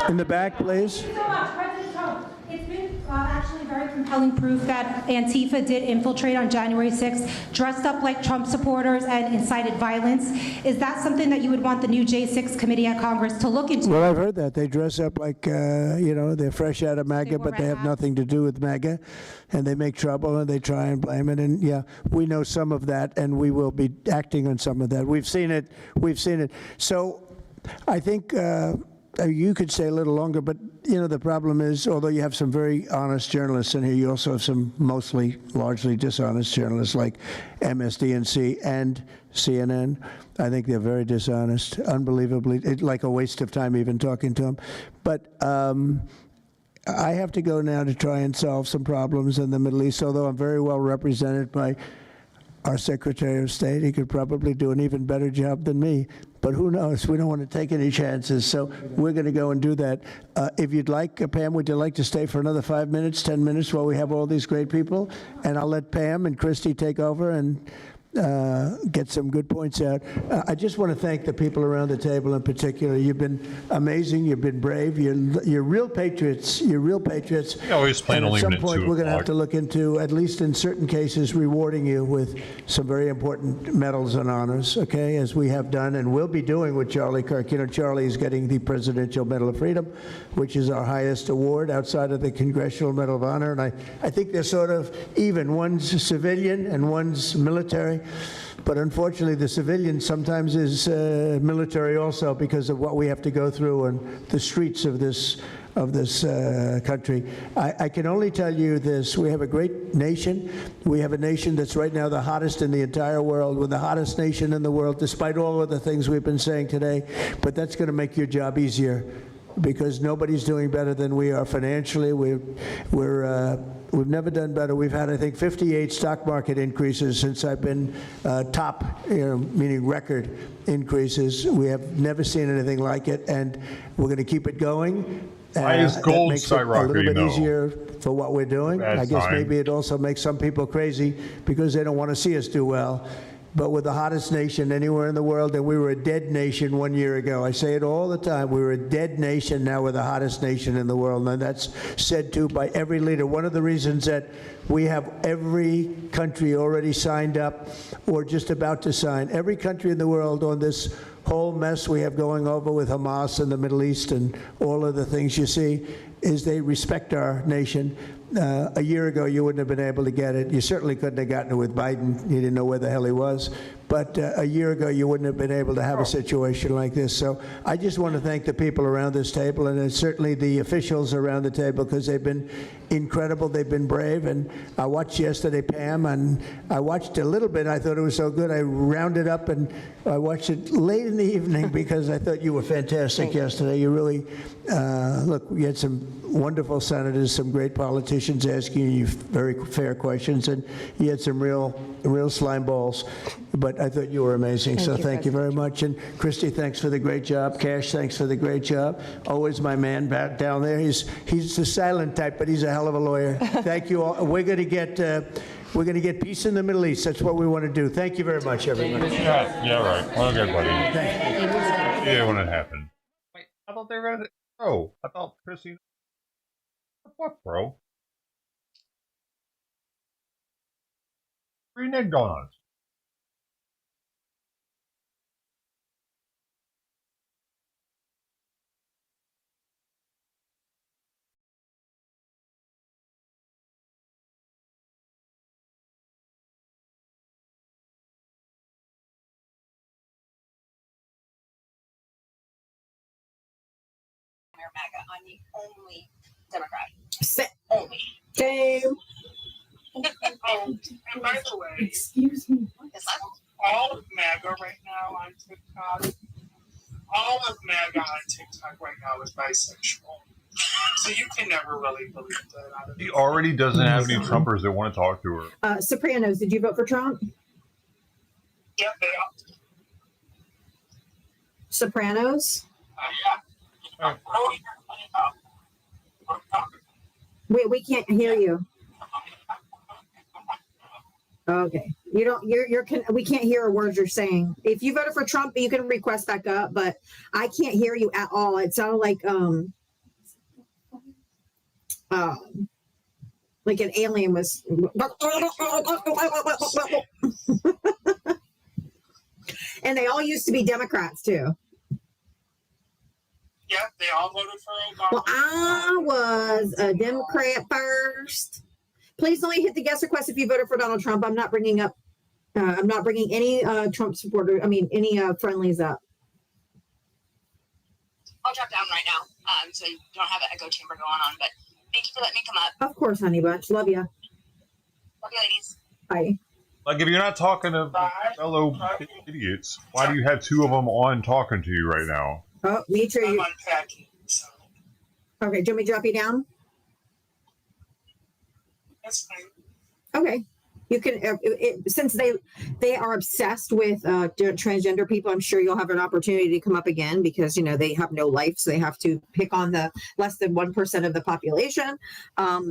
In the back, please. It's been actually very compelling proof that Antifa did infiltrate on January 6th, dressed up like Trump supporters and incited violence. Is that something that you would want the new J6 committee at Congress to look into? Well, I've heard that. They dress up like, you know, they're fresh out of MAGA, but they have nothing to do with MAGA. And they make trouble and they try and blame it. And yeah, we know some of that, and we will be acting on some of that. We've seen it. We've seen it. So I think you could stay a little longer, but you know the problem is, although you have some very honest journalists in here, you also have some largely dishonest journalists like MSDNC and CNN. I think they're very dishonest, unbelievably, like a waste of time even talking to them. But I have to go now to try and solve some problems in the Middle East, although I'm very well represented by our Secretary of State. He could probably do an even better job than me, but who knows? We don't want to take any chances, so we're going to go and do that. If you'd like, Pam, would you like to stay for another 5 minutes, 10 minutes while we have all these great people? And I'll let Pam and Christy take over and get some good points out. I just want to thank the people around the table in particular. You've been amazing. You've been brave. You're real patriots. You're real patriots. We always plan and on at some leaving at point, 2 we're going to have o'clock. to look into, at least in certain cases, rewarding you with some very important medals and honors, okay, as we have done and will be doing with Charlie Kirk. You know, Charlie is getting the Presidential Medal of Freedom, which is our highest award outside of the Congressional Medal of Honor. And I think they're sort of even. One's civilian and one's military. But unfortunately, the civilian sometimes is military also because of what we have to go through on the streets of this country. I can only tell you this. We have a great nation. We have a nation that's right now the hottest in the entire world. We're the hottest nation in the world, despite all of the things we've been saying today. But that's going to make your job easier because nobody's doing better than we are financially. We've never done better. We've had, I think, 58 stock market increases since I've been top, meaning record increases. We have never seen anything like it, and we're going to keep it going. Why is gold that makes it a little skyrocketing, bit easier for what we're doing. Bad I guess sign. maybe it also makes some people crazy because they don't want to see us do well. But we're the hottest nation anywhere in the world, and we were a dead nation 1 year ago. I say it all the time. We were a dead nation. Now we're the hottest nation in the world, and that's said to by every leader. One of the reasons that we have every country already signed up or just about to sign, every country in the world on this whole mess we have going over with Hamas in the Middle East and all of the things you see, is they respect our nation. A year ago, you wouldn't have been able to get it. You certainly couldn't have gotten it with Biden. You didn't know where the hell he was. But a year ago, you wouldn't have been able to have a situation like this. So I just want to thank the people around this table, and certainly the officials around the table, because they've been incredible. They've been brave. And I watched yesterday, Pam, and I watched a little bit. I thought it was so good. I rounded up, and I watched it late in the evening because I thought you were fantastic yesterday. You really, look, we had some wonderful senators, some great politicians asking you very fair questions, and you had some real slime balls. But I thought you were amazing, so thank you very much. And Christy, thanks for the great job. Cash, thanks for the great job. Always my man back down there. He's the silent type, but he's a hell of a lawyer. Thank you all. We're going to get peace in the Middle East. That's what we want to do. Thank you very much, everybody. Yeah, right. Okay, buddy. Yeah, when it happened. Wait, I thought they were going to. Oh, I thought Chrissy. What, bro? Reneged on us. MAGA. I'm the only Democrat. Only. Same. And by the way, Excuse me. all of MAGA right now on TikTok, all of MAGA on TikTok right now is bisexual. So you can never really believe that out of She already doesn't have any Trumpers that want to talk to her. Sopranos, did you vote for Trump? Yep, they are. Sopranos? Yeah. Wait, we can't hear you. Okay. You don't, we can't hear a word you're saying. If you voted for Trump, you can request back up, but I can't hear you at all. It sounded like an alien was. And they all used to be Democrats too. Yeah, they all voted for Obama. Well, I was a Democrat first. Please only hit the guest request if you voted for Donald Trump. I'm not bringing up. I'm not bringing any Trump supporter. I mean, any friendlies up. I'll drop down right now, so you don't have an echo chamber going on. But thank you for letting me come up. Of course, honey bunch. Love you. Love you, ladies. Bye. Like, if you're not talking to fellow idiots, why do you have two of them on talking to you right now? Oh, me too. I'm unpacking. So. Okay, do you want me to drop you down? That's fine. Okay. You can, since they are obsessed with transgender people, I'm sure you'll have an opportunity to come up again because, you know, they have no life. So they have to pick on the less than 1% of the population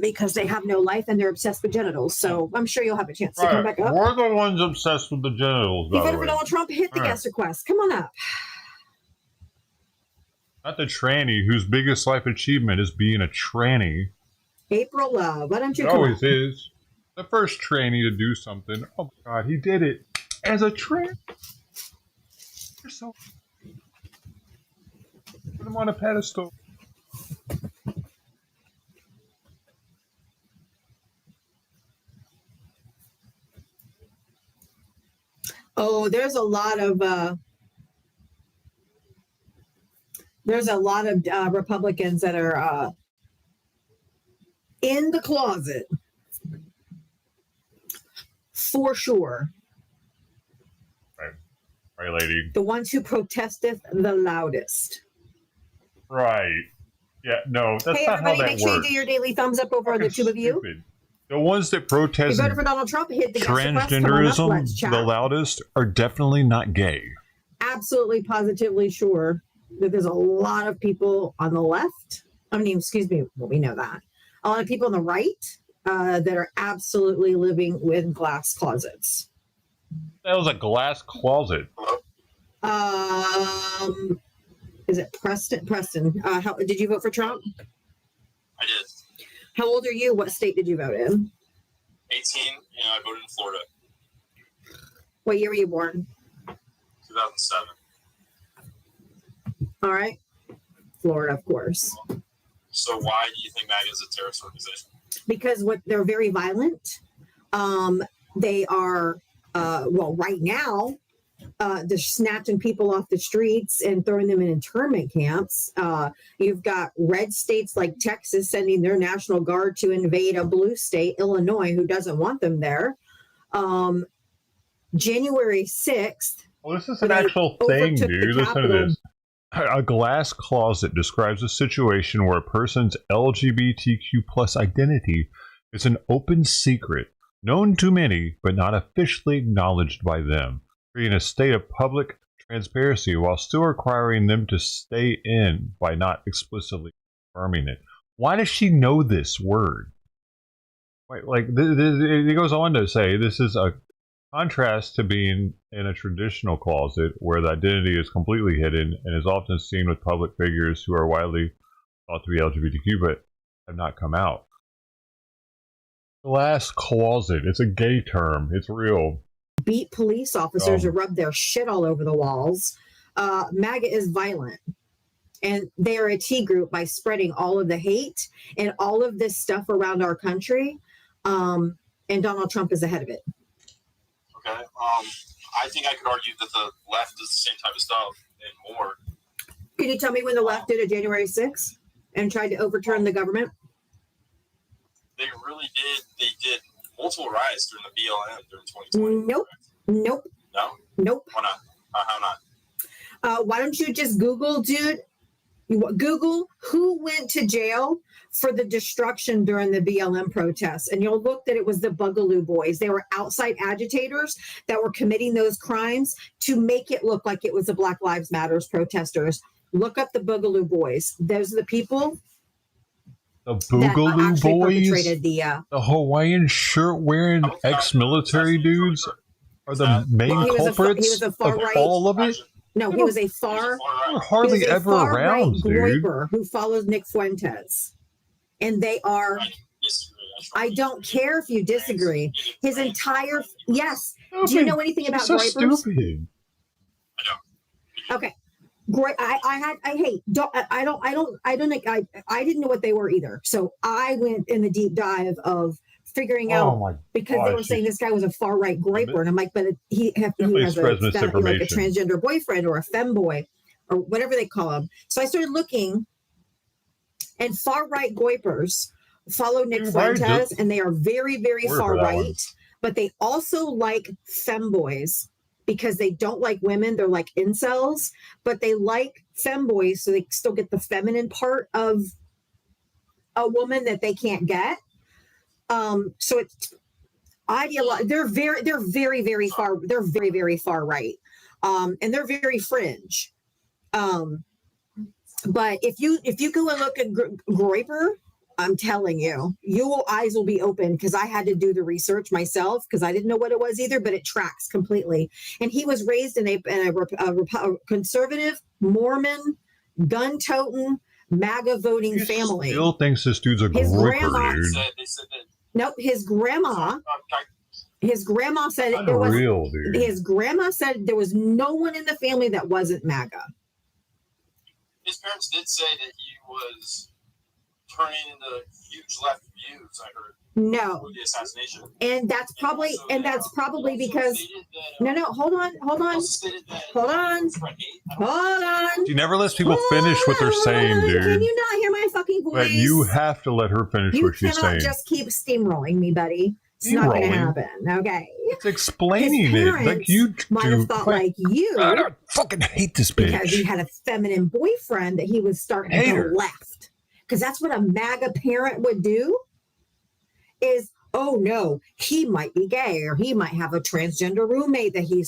because they have no life and they're obsessed with genitals. So I'm sure you'll have a chance to come back up. We're the ones obsessed with the genitals, If you by the voted for way. Donald Trump, hit the guest request. Come on up. Not the tranny whose biggest life achievement is being a tranny. April Love, why don't you It come always up? is. The first tranny to do something. Oh my God, he did it as a tranny. You're so. Put him on a pedestal. Oh, there's a lot of Republicans that are in the closet for sure. Right, lady. The ones who protesteth the loudest. Right. Yeah, no, that's Hey, not everybody, how that make sure you works. do your daily thumbs up over on the tube of you. Stupid. The ones that If protest you voted for Donald Trump, hit the guest request. Come on up, let's transgenderism chat. the loudest are definitely not gay. Absolutely, positively sure that there's a lot of people on the left. I mean, excuse me, well, we know that. A lot of people on the right that are absolutely living in glass closets. That was a glass closet. Is it Preston? How did you vote for Trump? I did. How old are you? What state did you vote in? 18, and I voted in Florida. What year were you born? 2007. All right. Florida, of course. So why do you think MAGA is a terrorist organization? Because they're very violent. They are, right now, they're snatching people off the streets and throwing them in internment camps. You've got red states like Texas sending their National Guard to invade a blue state, Illinois, who doesn't want them there. January 6th. Well, this is an actual thing, dude. Listen to this. A glass closet describes a situation where a person's LGBTQ plus identity is an open secret, known to many, but not officially acknowledged by them, creating a state of public transparency while still requiring them to stay in by not explicitly confirming it. Why does she know this word? Like, it goes on to say this is a contrast to being in a traditional closet where the identity is completely hidden and is often seen with public figures who are widely thought to be LGBTQ but have not come out. Glass closet. It's a gay term. It's real. Beat police officers or rub their shit all over the walls. MAGA is violent. And they are a T group by spreading all of the hate and all of this stuff around our country. And Donald Trump is ahead of it. Okay. I think I could argue that the left does the same type of stuff and more. Can you tell me when the left did a January 6th and tried to overturn the government? They really did. They did multiple riots during the BLM during 2020. Nope. No? Nope. Why not? How not? Why don't you just Google, dude? Google who went to jail for the destruction during the BLM protests, and you'll look that it was the Boogaloo Boys. They were outside agitators that were committing those crimes to make it look like it was the Black Lives Matters protesters. Look up the Boogaloo Boys. Those are the people. The Boogaloo Boys, perpetrated the Hawaiian shirt wearing ex-military dudes are the main culprits of all of it. No, he was a far. We're hardly ever around, dude. Who follows Nick Fuentes, and they are. I don't care if you disagree. His entire yes. Do you know anything about so groypers? Stupid. Okay, great. I didn't know what they were either. So I went in the deep dive of figuring out because they were saying this guy was a far right groyper, and I'm like, but he has a transgender boyfriend or a femboy or whatever they call him. So I started looking, and far right groypers follow Nick Fuentes, and they are very, very far right, but they also like femboys because they don't like women. They're like incels, but they like femboys, so they still get the feminine part of a woman that they can't get. So They're very far. They're very, very far right, and they're very fringe. But if you go and look at Groyper, I'm telling you, eyes will be open, because I had to do the research myself because I didn't know what it was either, but it tracks completely. And he was raised in a conservative, Mormon, gun-toting, MAGA voting family. Still thinks this dude's a Groyper, dude. Nope, his grandma said it was real, dude. His grandma said there was no one in the family that wasn't MAGA. His parents did say that he was turning into huge left views, I heard. No. With the assassination. And that's probably because hold on. She never lets people finish what they're saying, dude. Can you not hear my fucking voice? But you have to let her finish what she's saying. You cannot just keep steamrolling me, buddy. It's not going to happen. Okay. It's explaining it like you might have thought like you. I fucking hate this bitch. Because he had a feminine boyfriend that he was starting to go left. Because that's what a MAGA parent would do. Is, oh no, he might be gay, or he might have a transgender roommate that he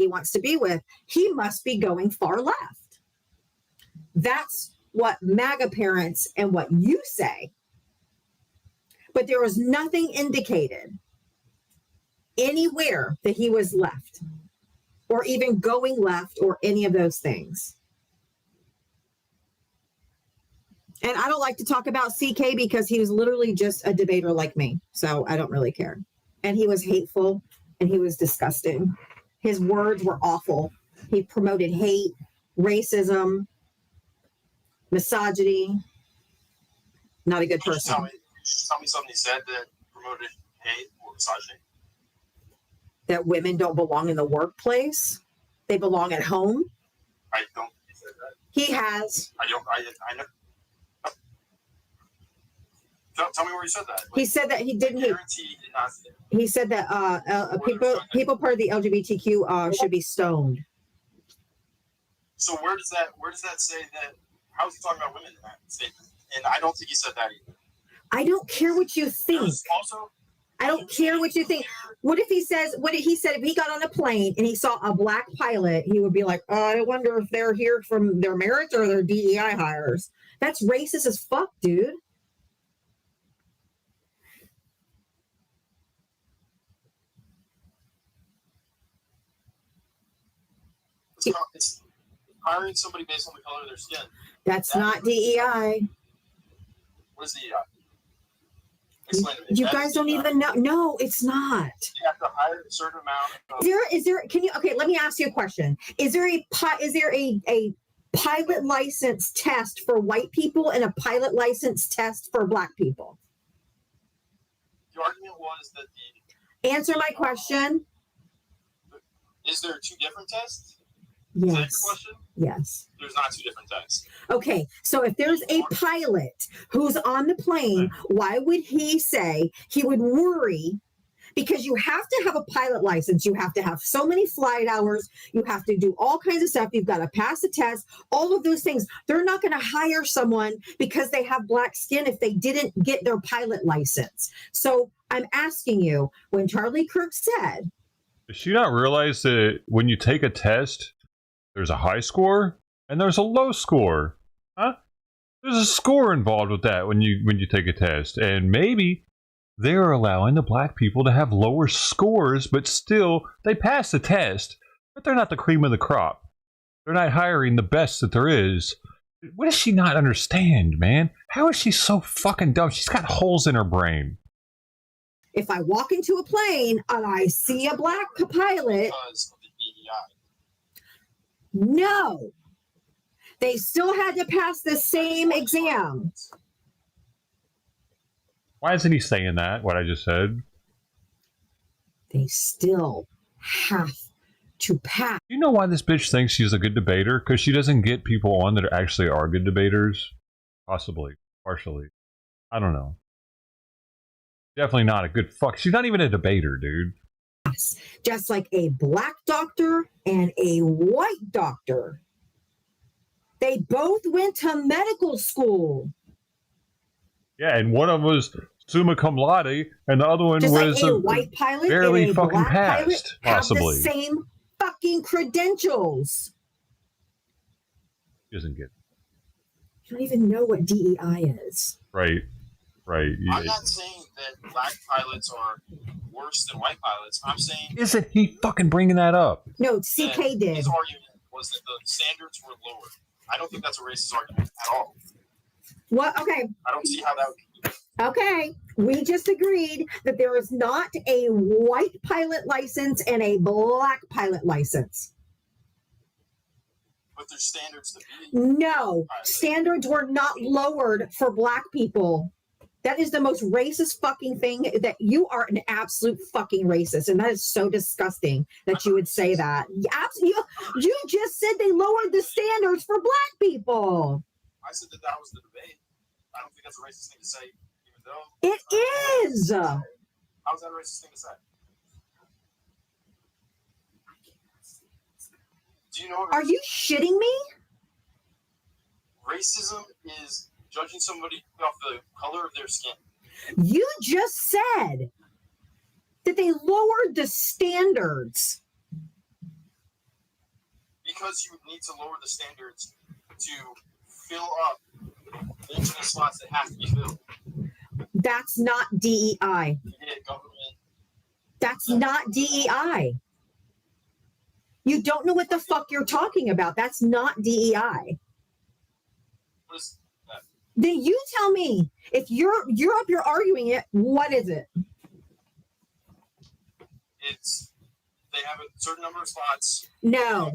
wants to be with. He must be going far left. That's what MAGA parents and what you say. But there was nothing indicated anywhere that he was left, or even going left, or any of those things. And I don't like to talk about CK because he was literally just a debater like me. So I don't really care. And he was hateful, and he was disgusting. His words were awful. He promoted hate, racism, misogyny. Not a good person. Tell me something he said that promoted hate or misogyny. That women don't belong in the workplace. They belong at home. I don't think he said that. He has. I know. Tell me where he said that. He said that he didn't. He said that people part of the LGBTQ should be stoned. So where does that say that? How is he talking about women in that statement? And I don't think he said that either. I don't care what you think. I don't care what you think. What if he said if he got on a plane and he saw a black pilot, he would be like, I wonder if they're here from their merit or their DEI hires. That's racist as fuck, dude. It's hiring somebody based on the color of their skin. That's not DEI. What is DEI? Explain to me. You guys don't even know. No, it's not. You have to hire a certain amount of. Let me ask you a question. Is there a pilot license test for white people and a pilot license test for black people? The argument was that Answer my question. Is there two different tests? Yes. Is that your question? Yes. There's not two different tests. Okay, so if there's a pilot who's on the plane, why would he say he would worry? Because you have to have a pilot license. You have to have so many flight hours. You have to do all kinds of stuff. You've got to pass the test, all of those things. They're not going to hire someone because they have black skin if they didn't get their pilot license. So I'm asking you, when Charlie Kirk said, does she not realize that when you take a test, there's a high score and there's a low score? Huh? There's a score involved with that when you take a test. And maybe they're allowing the black people to have lower scores, but still they pass the test. But they're not the cream of the crop. They're not hiring the best that there is. What does she not understand, man? How is she so fucking dumb? She's got holes in her brain. if I walk into a plane and I see a black pilot, because of the DEI. No, they still had to pass the same exam. Why isn't he saying that, what I just said? They still have to pass. You know why this bitch thinks she's a good debater? Because she doesn't get people on that actually are good debaters? Possibly. Partially. I don't know. Definitely not a good fuck. She's not even a debater, dude. Just like a black doctor and a white doctor. They both went to medical school. Yeah, and one of them was summa cum laude, and the other one Just was like a white pilot barely and a fucking black pilot passed, have possibly. the same fucking credentials. Doesn't get You don't even know what DEI is. right. I'm not saying that black pilots are worse than white pilots. I'm saying Isn't he fucking bringing that up? No, CK did. his argument was that the standards were lowered. I don't think that's a racist argument at all. What? Okay. I don't see how that would be. Okay. We just agreed that there is not a white pilot license and a black pilot license. But there's standards to be. No, standards were not lowered for black people. That is the most racist fucking thing. That you are an absolute fucking racist, and that is so disgusting that you would say that. You just said they lowered the standards for black people. I said that was the debate. I don't think that's a racist thing to say, even though It is. How is that a racist thing to say? Do you know what Are you shitting me? racism is? Judging somebody off the color of their skin. You just said that they lowered the standards. Because you need to lower the standards to fill up alternate slots that have to be filled. That's not DEI. You get government. That's not DEI. You don't know what the fuck you're talking about. That's not DEI. What is that? Then you tell me. If you're up here arguing it, what is it? It's they have a certain number of spots. No.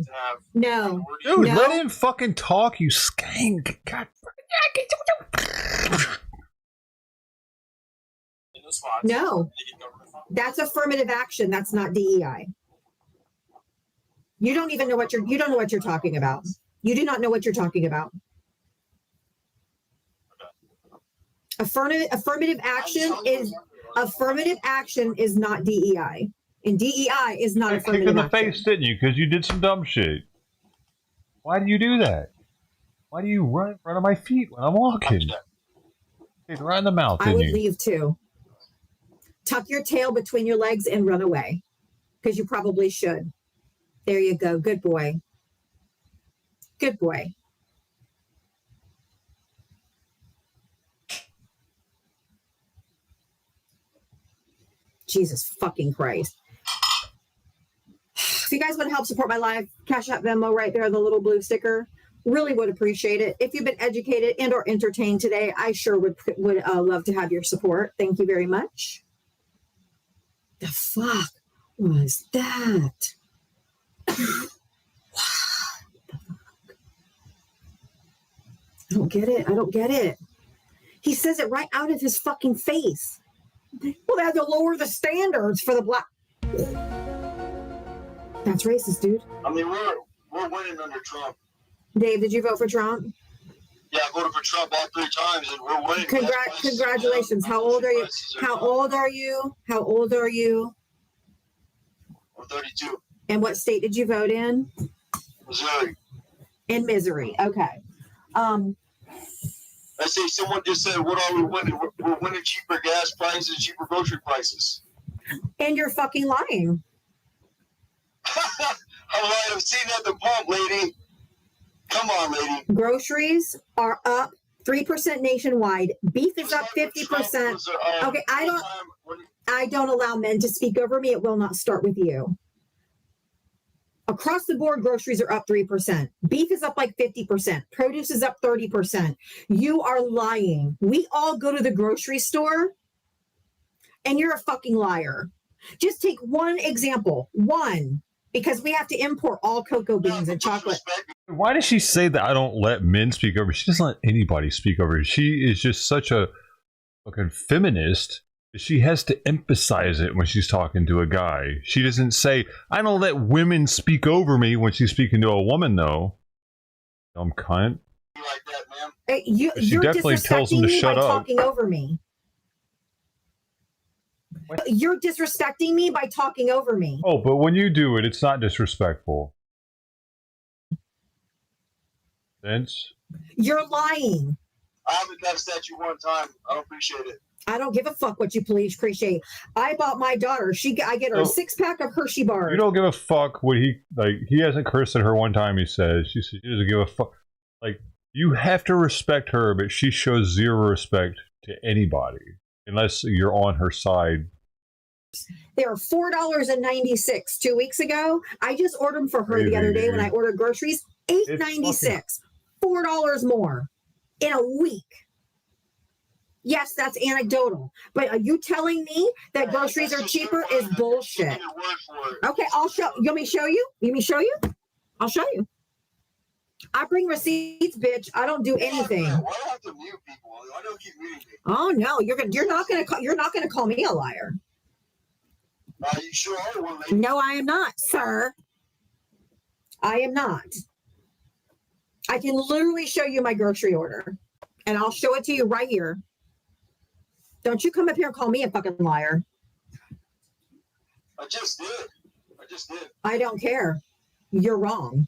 No. Dude, let him fucking talk, you skank. God. In those spots. No. That's affirmative action. That's not DEI. You don't even know what you don't know what you're talking about. You do not know what you're talking about. Affirmative action is not DEI. And DEI is not Kick affirmative in the action. face, didn't you? Because you did some dumb shit. Why do you do that? Why do you run in front of my feet when I'm walking? Hit right in the mouth, I didn't would you? leave too. Tuck your tail between your legs and run away. Because you probably should. There you go. Good boy. Good boy. Jesus fucking Christ. If you guys want to help support my live, Cash App Venmo right there, the little blue sticker. Really would appreciate it. If you've been educated and or entertained today, I sure would love to have your support. Thank you very much. The fuck was that? I don't get it. I don't get it. He says it right out of his fucking face. Well, they had to lower the standards for the black. That's racist, dude. I mean, we're winning under Trump. Dave, did you vote for Trump? Yeah, I voted for Trump all 3 times, and we're winning. Congratulations. How old are you? How old are you? How old are you? I'm 32. And what state did you vote in? Missouri. In Missouri. Okay. I say someone just said, "What are we winning? We're winning cheaper gas prices, cheaper grocery prices." And you're fucking lying. All right, I've seen that at the pump, lady. Come on, lady. Groceries are up 3% nationwide. Beef is up 50%. Okay, I don't allow men to speak over me. It will not start with you. Across the board, groceries are up 3%. Beef is up like 50%. Produce is up 30%. You are lying. We all go to the grocery store, and you're a fucking liar. Just take one example. One. Because we have to import all cocoa beans and chocolate. Why does she say that I don't let men speak over? She doesn't let anybody speak over. She is just such a fucking feminist. She has to emphasize it when she's talking to a guy. She doesn't say, I don't let women speak over me when she's speaking to a woman, though. Dumb cunt. You're definitely tells him to shut by up. Talking over me. What? You're disrespecting me by talking over me. Oh, but when you do it, it's not disrespectful. Vince? You're lying. I haven't got a statue one time. I don't appreciate it. I don't give a fuck what you please appreciate. I bought my daughter. I get her a 6-pack of Hershey bars. You don't give a fuck what he hasn't cursed at her one time, he says. She doesn't give a fuck. Like, you have to respect her, but she shows zero respect to anybody unless you're on her side. They were $4.96 2 weeks ago. I just ordered them for her the other day when I ordered groceries. $8.96. $4 more in a week. Yes, that's anecdotal. But are you telling me that groceries are cheaper is bullshit? Okay, I'll show. You want me to show you? You want me to show you? I'll show you. I bring receipts, bitch. I don't do anything. Why do I have to mute people? I don't keep muting people. Oh no, you're not gonna call me a liar. You sure are one. No, I am not, sir. I am not. I can literally show you my grocery order, and I'll show it to you right here. Don't you come up here and call me a fucking liar. I just did. I don't care. You're wrong.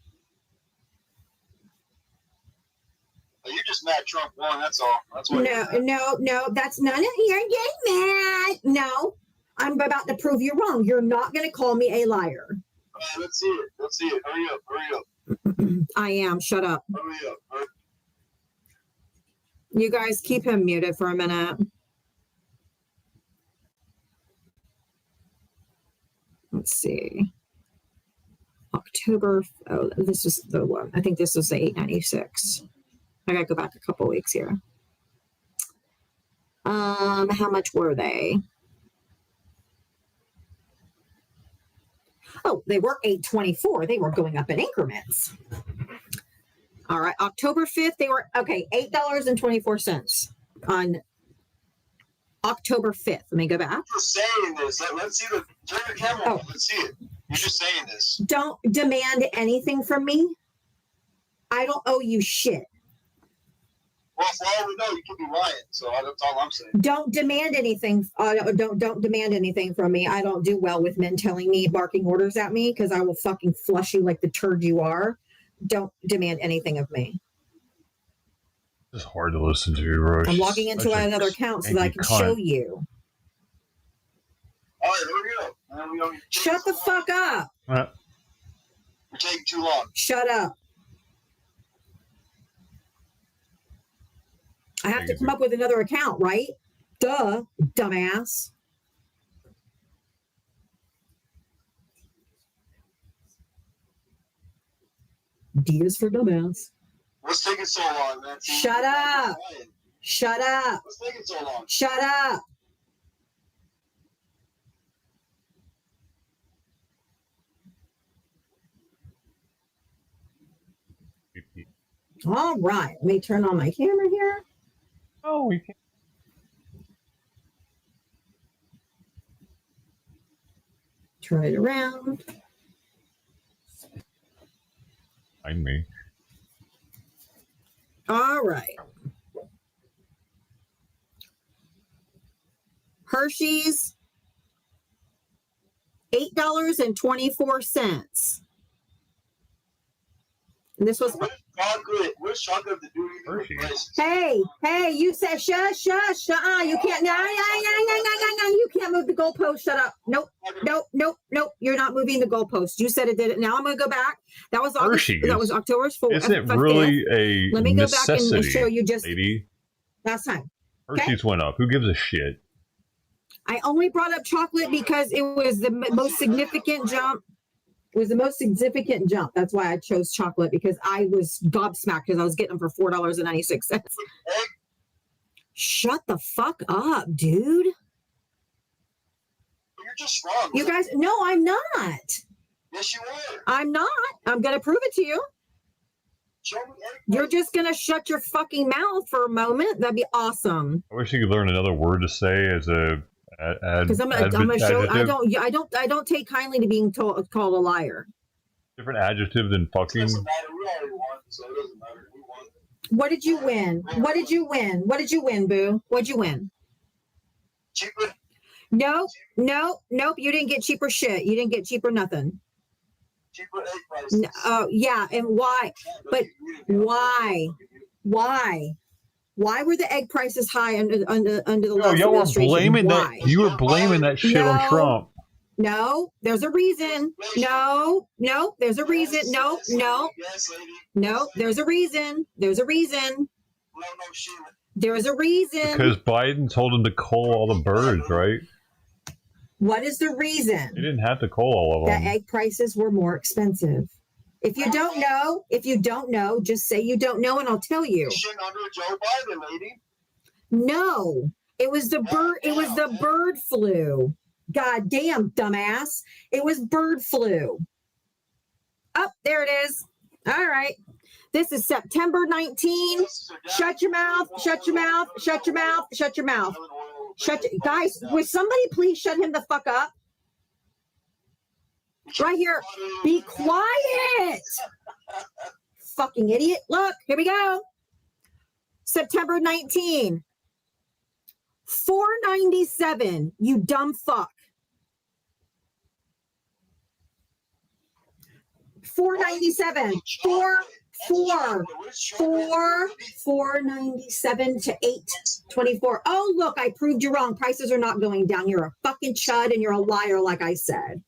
You're just mad Trump won, that's all. That's what. No, that's none of you're getting mad. No, I'm about to prove you wrong. You're not going to call me a liar. Let's see it. Hurry up. I am. Shut up. Hurry up. You guys keep him muted for a minute. Let's see. October. Oh, this was the one. I think this was the 896. I gotta go back a couple weeks here. How much were they? Oh, they were 824. They were going up in increments. All right, October 5th, they were $8.24 on October 5th. Let me go back. You're just saying this. Let's see the turn the camera on. Let's see it. You're just saying this. Don't demand anything from me. I don't owe you shit. Well, for all we know, you could be lying. So that's all I'm saying. Don't demand anything. Don't demand anything from me. I don't do well with men telling me, barking orders at me, because I will fucking flush you like the turd you are. Don't demand anything of me. It's hard to listen to, Roche. I'm logging into another account so that I can show you. All right, here we go. Shut the fuck up. We're taking too long. Shut up. I have to come up with another account, right? Duh, dumbass. D is for dumbass. What's taking so long, man? Shut up. Shut up. What's taking so long? Shut up. All right. Let me turn on my camera here. Oh, we can. Turn it around. Find me. All right. Hershey's, $8.24. And this was. What's chocolate to do with Hey, you said shush. You can't. No, you can't move the goalpost. Shut up. Nope. You're not moving the goalpost. You said it did it. Now I'm going to go back. That was August. Hershey's. That was October's 4th. Isn't it really a Let me go back necessity, and show you just lady? last time. Hershey's went up. Who gives a shit? I only brought up chocolate because it was the most significant jump. It was the most significant jump. That's why I chose chocolate, because I was gobsmacked because I was getting them for $4.96. Shut the fuck up, dude. You're just wrong. You guys, no, I'm not. Yes, you are. I'm not. I'm going to prove it to you. Show me You're just going to shut your fucking mouth for a moment. That'd be awesome. I wish you could learn another word to say as a because I'm gonna show. I don't take kindly to being called a liar. Different adjective than fucking. It doesn't matter. We already won, so it doesn't matter. We won. What did you win? What did you win? What did you win, Boo? What'd you win? Cheaper. Nope. You didn't get cheaper shit. You didn't get cheaper nothing. Cheaper egg prices. Oh yeah, and why? But why? Why were the egg prices high under the last y'all were administration? blaming Why? that. You were blaming that shit on Trump. No, there's a reason. No, there's a reason. No, there's a reason. There's a reason. There's a reason. Because Biden told him to cull all the birds, right? What is the reason? He didn't have to cull all of them. That egg prices were more expensive. If you don't know, just say you don't know and I'll tell you. Under Joe Biden, lady. No, it was the bird flu. God damn, dumbass. It was bird flu. Oh, there it is. All right. This is September 19. Shut your mouth. Shut your mouth. Shut your mouth. Shut your mouth. Guys, will somebody please shut him the fuck up? Right here. Be quiet. Fucking idiot. Look, here we go. September 19. $4.97, you dumb fuck. $4.97. $4.97 to $8.24. Oh, look, I proved you wrong. Prices are not going down. You're a fucking chud and you're a liar, like I said.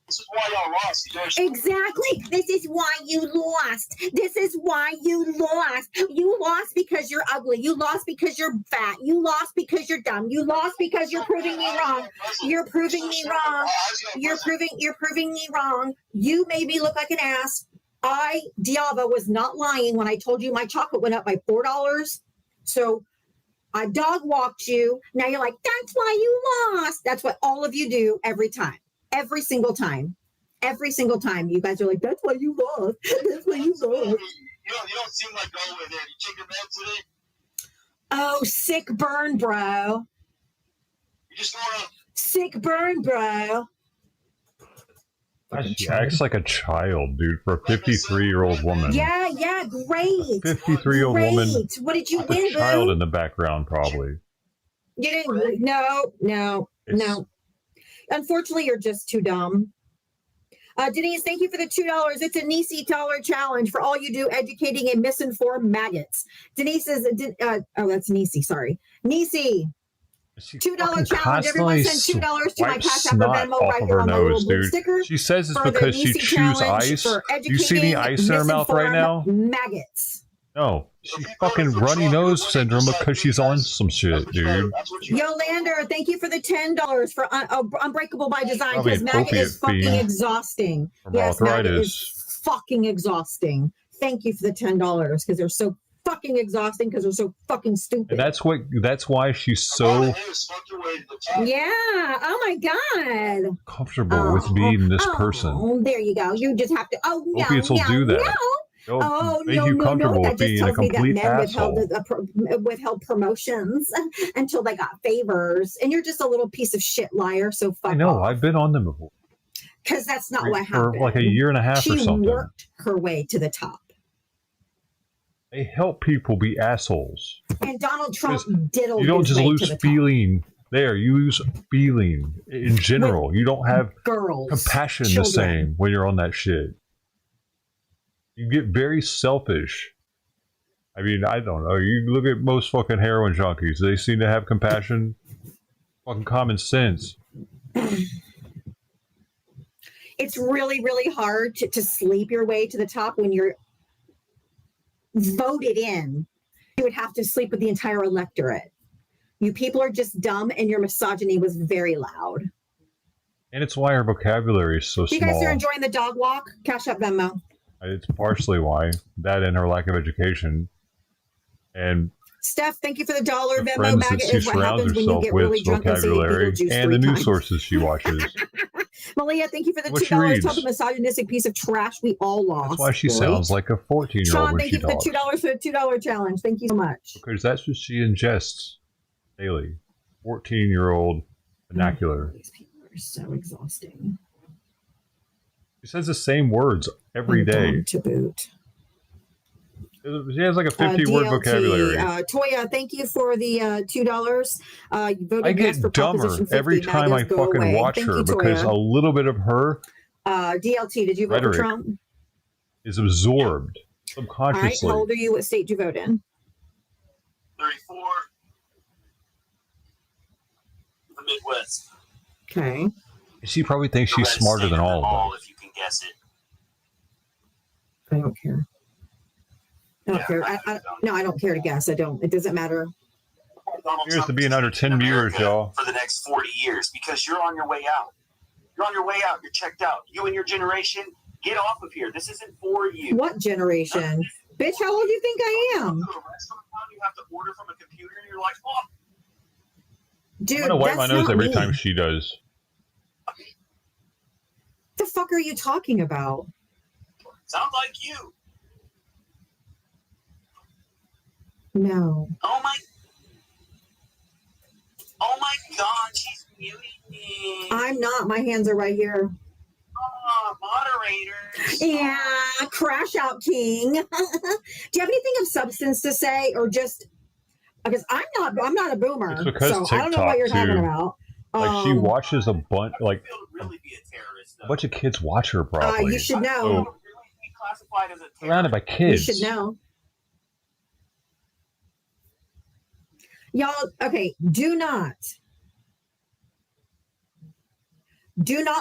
This is why y'all lost. Exactly. This is why you lost. This is why you lost. You lost because you're ugly. You lost because you're fat. You lost because you're dumb. You lost because you're proving me wrong. You're proving me wrong. You're proving me wrong. You made me look like an ass. Diava, was not lying when I told you my chocolate went up by $4. So I dog walked you. Now you're like, that's why you lost. That's what all of you do every time. Every single time. Every single time. You guys are like, that's why you lost. That's why you lost. You don't seem like going with it. You take your meds today? Oh, sick burn, bro. You just going up. Sick burn, bro. She acts like a child, dude, for a 53-year-old woman. Yeah, great. 53-year-old woman. What did you with win, a child boo? in the background, probably. You didn't. No. Unfortunately, you're just too dumb. Denise, thank you for the $2. It's a Nisi dollar challenge for all you do educating and misinformed maggots. Denise is, that's Nisi, sorry. Nisi, $2 challenge. Everyone send $2 to my Cash App or Venmo right here on my little blue sticker. She says it's because she chews ice. Do you see the ice in her mouth right now? Maggots. No, she's fucking runny nose syndrome because she's on some shit, dude. Yolander, thank you for the $10 for Unbreakable by Design because maggot is fucking exhausting. Yes, maggot is fucking exhausting. Thank you for the $10 because they're so fucking exhausting because they're so fucking stupid. And that's why she's so yeah. Oh my god. Comfortable with being this person. Oh, there you go. You just have to. Oh no. Opiates will do that. No. Make you comfortable with being a complete asshole. Withheld promotions until they got favors, and you're just a little piece of shit liar. So fuck. I know. off. I've been on them before. Because that's not what happened. For like a year and a half or something. She worked her way to the top. They help people be assholes. And Donald Trump diddled. You don't his just way lose to the feeling. There, you lose feeling in general. You don't have girls, compassion children. The same when you're on that shit. You get very selfish. I mean, I don't know. You look at most fucking heroin junkies. They seem to have compassion. Fucking common sense. It's really, really hard to sleep your way to the top when you're voted in. You would have to sleep with the entire electorate. You people are just dumb, and your misogyny was very loud. And it's why our vocabulary is so small. You guys are enjoying the dog walk? Cash App Venmo. It's partially why. That and her lack of education. And Steph, thank you for the $1 Venmo. friends that Maggot she is what surrounds happens when you herself get with really drunk and say vocabulary Beetlejuice and the 3 news times. sources she watches. Malia, thank you for the What she $2. reads. Tell the misogynistic piece of trash we all lost. That's why she sounds like a 14-year-old Sean, when thank she you for the talks. $2 for the $2 challenge. Thank you so much. Because that's what she ingests daily. 14-year-old vernacular. These people are so exhausting. She says the same words every day. To boot. She has like a 50-word vocabulary. Toya, thank you for the $2. You voted I yes get for dumber Proposition 50. every time I Maggots, go fucking away. watch Thank her you, because Toya. a little bit of her DLT, did you vote for rhetoric Trump? is absorbed All right, subconsciously. how old are you? What state did you vote in? 34. The Midwest. Okay. She probably thinks she's smarter than all of us. If you can guess it. I don't care. I don't care. No, I don't care to guess. I don't. It doesn't matter. Here's to being under 10 viewers, y'all. For the next 40 years, because you're on your way out. You're on your way out. You're checked out. You and your generation, get off of here. This isn't for you. What generation? Bitch, how old do you think I am? You have to order from a computer, and you're like, oh. Dude, I'm gonna wipe my nose every time she does. What the fuck are you talking about? Sounds like you. No. Oh my God, she's muting me. I'm not. My hands are right here. Oh, moderators. Yeah, crash out king. Do you have anything of substance to say, or just because I'm not a boomer, It's because so TikTok, I don't know what you're talking too. about. Like she watches a bunch, like a bunch of kids watch her. Probably. You should know. Surrounded by kids. You should know. Y'all, okay, do not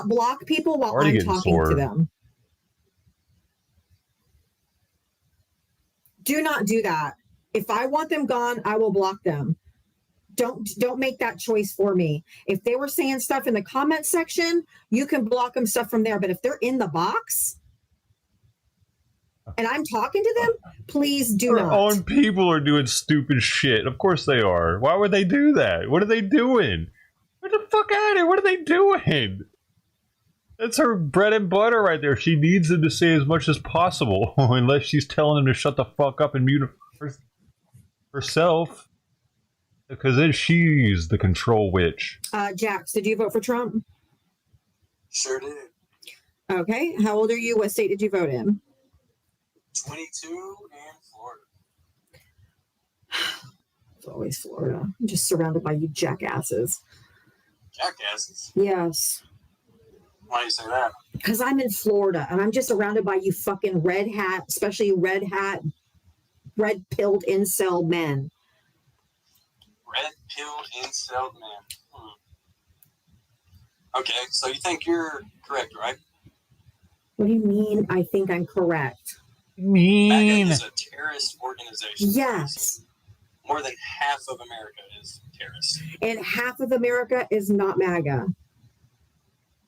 block people while I'm talking to them. Do not do that. If I want them gone, I will block them. Don't make that choice for me. If they were saying stuff in the comment section, you can block them stuff from there. But if they're in the box and I'm talking to them, please do not. Our own people are doing stupid shit. Of course they are. Why would they do that? What are they doing? Get the fuck out of here. What are they doing? That's her bread and butter right there. She needs them to say as much as possible, unless she's telling them to shut the fuck up and mute herself. Because then she's the control witch. Jax, did you vote for Trump? Sure did. Okay. How old are you? What state did you vote in? 22 and Florida. It's always Florida. I'm just surrounded by you jackasses. Jackasses? Yes. Why do you say that? Because I'm in Florida and I'm just surrounded by you fucking red hat, especially red pilled incel men. Red-pilled incel man. Okay, so you think you're correct, right? What do you mean I think I'm correct? MAGA is a terrorist organization. Yes. More than half of America is terrorist. And half of America is not MAGA.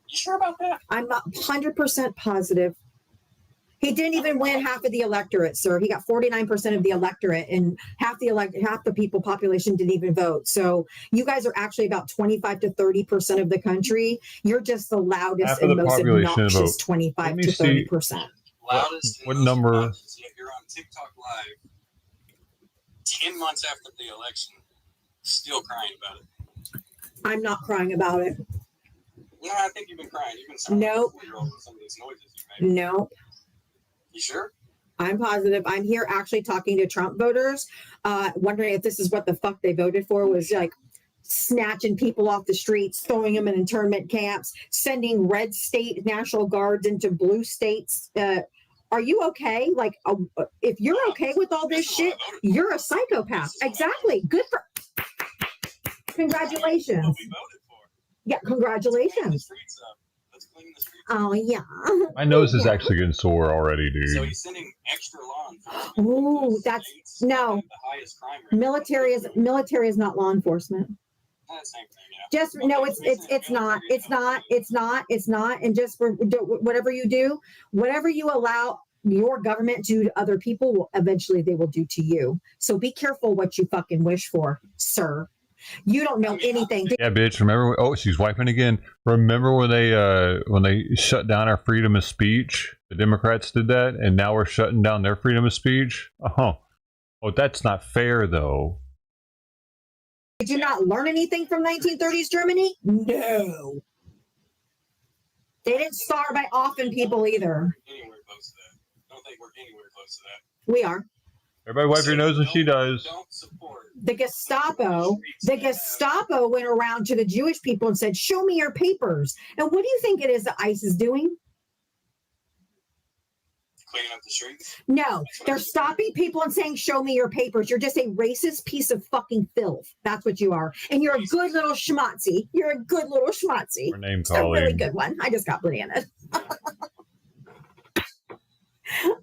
You sure about that? I'm not 100% positive. He didn't even win half of the electorate, sir. He got 49% of the electorate, and half the people population didn't even vote. So you guys are actually about 25 to 30% of the country. You're just the loudest and most obnoxious 25 to 30%. Loudest. What number? Yet you're on TikTok Live 10 months after the election, still crying about it. I'm not crying about it. Yeah, I think you've been crying. You've been sounding Nope. like a 4-year-old with some of these noises you make. Nope. You sure? I'm positive. I'm here actually talking to Trump voters, wondering if this is what the fuck they voted for, was like snatching people off the streets, throwing them in internment camps, sending red state National Guards into blue states. Are you okay? Like, if you're okay with all this shit, you're a psychopath. Exactly. Good for. Congratulations. Yeah, congratulations. Oh, yeah. My nose is actually getting sore already, dude. So he's sending extra law enforcement. Ooh, that's no. Military is not law enforcement. Just no, it's not. And just for whatever you do, whatever you allow your government to do to other people, eventually they will do to you. So be careful what you fucking wish for, sir. You don't know anything. Yeah, bitch. Remember? Oh, she's wiping again. Remember when they shut down our freedom of speech? The Democrats did that, and now we're shutting down their freedom of speech. Oh, that's not fair, though. Did you not learn anything from 1930s Germany? No. They didn't starve by offing people either. Anywhere close to that. I don't think we're anywhere close to that. We are. Everybody wipe your nose when she does. The Gestapo went around to the Jewish people and said, show me your papers. And what do you think it is that ICE is doing? cleaning up the streets? No, they're stopping people and saying, show me your papers. You're just a racist piece of fucking filth. That's what you are. And you're a good little schmatzy. You're a good little schmatzy. We're name It's a really calling. good one. I just got banana.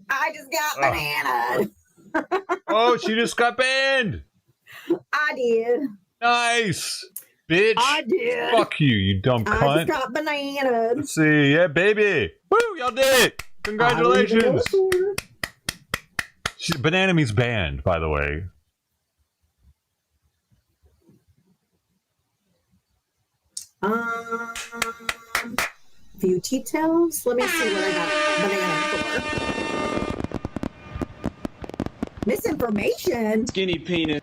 I just got banana. Oh, she just got banned. I did. Nice. Bitch. I did. Fuck you, you dumb cunt. I just got banana. Let's see. Yeah, baby. Woo, y'all did it. Congratulations. Banana means banned, by the way. Few details. Let me see what I got banana for. Misinformation. Skinny penis.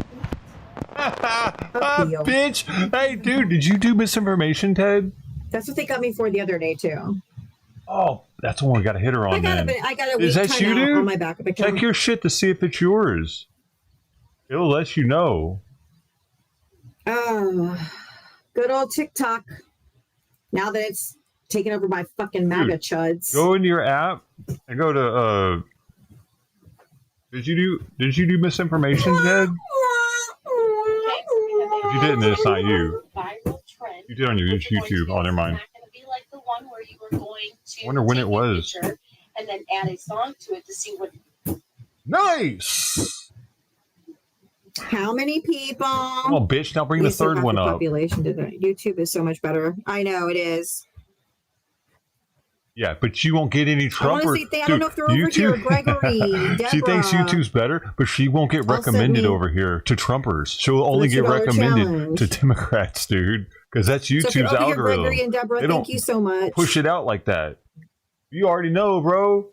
Bitch. Hey, dude, did you do misinformation, Ted? That's what they got me for the other day too. Oh, that's the one we got to hit her on. I got a week Is that you, dude? on my backup account. Check your shit to see if it's yours. It'll let you know. Good old TikTok. Now that it's taken over by fucking MAGA chuds. Go into your app and go to Did you do misinformation, Ted? If you didn't, then it's not you. You did on your YouTube. Oh, never mind. I wonder when it was. And then add a song to it to see what. Nice. How many people? Oh, bitch! Now bring the third one up. Population to that. YouTube is so much better. I know it is. Yeah, but you won't get any Trumpers. I don't know if they're over here. Gregory, Deborah. She thinks YouTube's better, but she won't get recommended over here to Trumpers. She'll only get recommended to Democrats, dude, because that's YouTube's algorithm. Gregory and Deborah, thank you so much. Push it out like that. You already know, bro.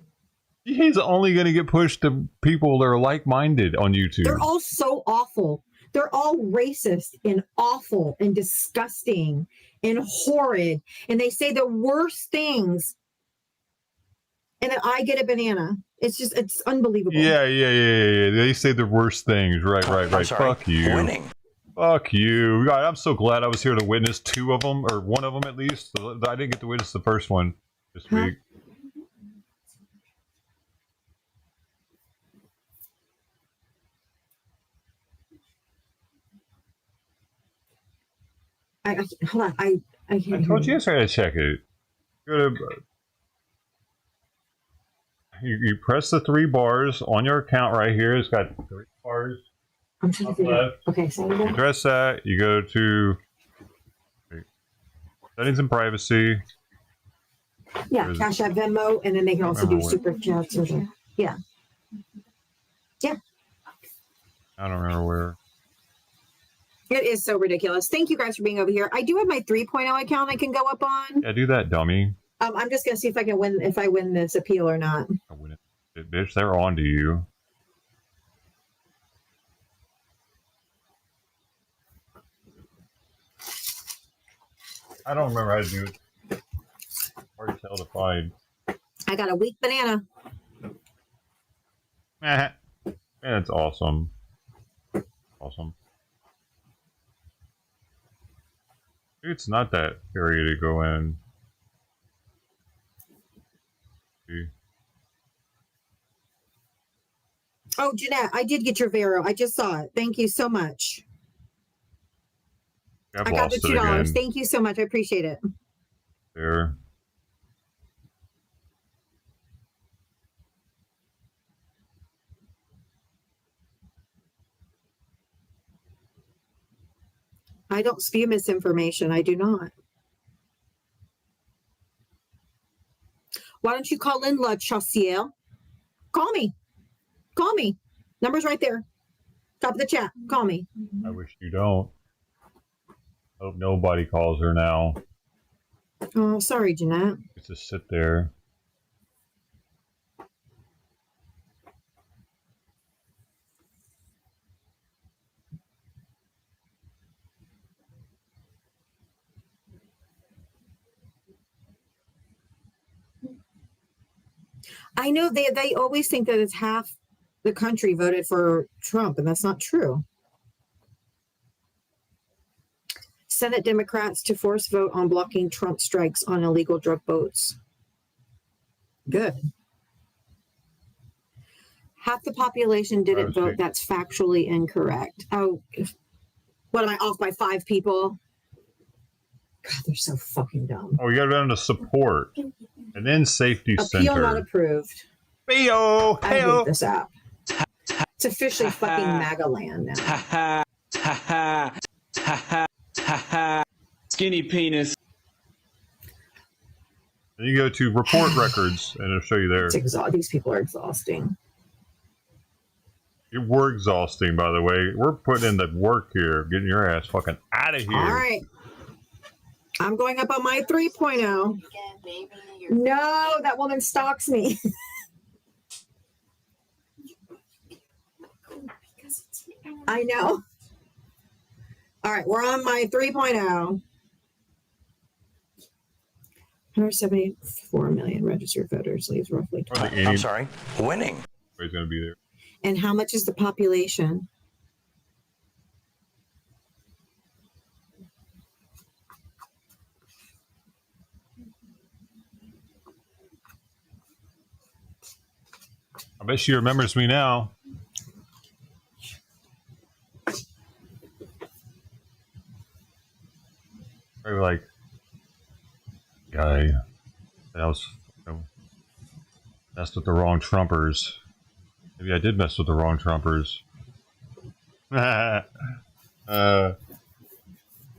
He's only going to get pushed to people that are like-minded on YouTube. They're all so awful. They're all racist and awful and disgusting and horrid. And they say the worst things. And then I get a banana. It's unbelievable. Yeah. They say the worst things. Right. Fuck you. Winning. Fuck you. God, I'm so glad I was here to witness two of them, or one of them at least. I didn't get to witness the first one this week. Hold on. I can't. I told you yesterday to check it. Go to. You press the 3 bars on your account right here. It's got 3 bars. I'm trying to figure out. Okay, so you press that. You go to settings and privacy. Yeah, Cash App, Venmo, and then they can also do super chats. Yeah. I don't remember where. It is so ridiculous. Thank you guys for being over here. I do have my 3.0 account I can go up on. Yeah, do that, dummy. I'm just gonna see if I can win. If I win this appeal or not. I win it, bitch. They're on to you. I don't remember how to do it. Hard to tell to find. I got a weak banana. That's awesome. Awesome. It's not that area to go in. Oh, Jeanette, I did get your Vero. I just saw it. Thank you so much. I got the $2. Thank you so much. I appreciate it. There. I don't spew misinformation. I do not. Why don't you call in, La Chaussière? Call me. Call me. Number's right there. Top of the chat. Call me. I wish you don't. Hope nobody calls her now. Oh, sorry, Jeanette. Just sit there. I know they always think that it's half the country voted for Trump, and that's not true. Senate Democrats to force vote on blocking Trump strikes on illegal drug boats. Good. Half the population didn't vote. That's factually incorrect. Oh, what am I off by 5 people? God, they're so fucking dumb. Oh, you got to go down to support. And then safety Appeal center. not approved. Theo, I hate this app. It's officially fucking MAGA land now. Skinny penis. And you go to report records, and it'll show you there. These people are exhausting. We're exhausting, by the way. We're putting in the work here, getting your ass fucking out of here. All right. I'm going up on my 3.0. No, that woman stalks me. I know. All right, we're on my 3.0. 174 million registered voters leaves roughly 12. I'm sorry, winning. He's going to be there. And how much is the population? I bet she remembers me now. Probably like, guy, that was, messed with the wrong Trumpers. Maybe I did mess with the wrong Trumpers. Love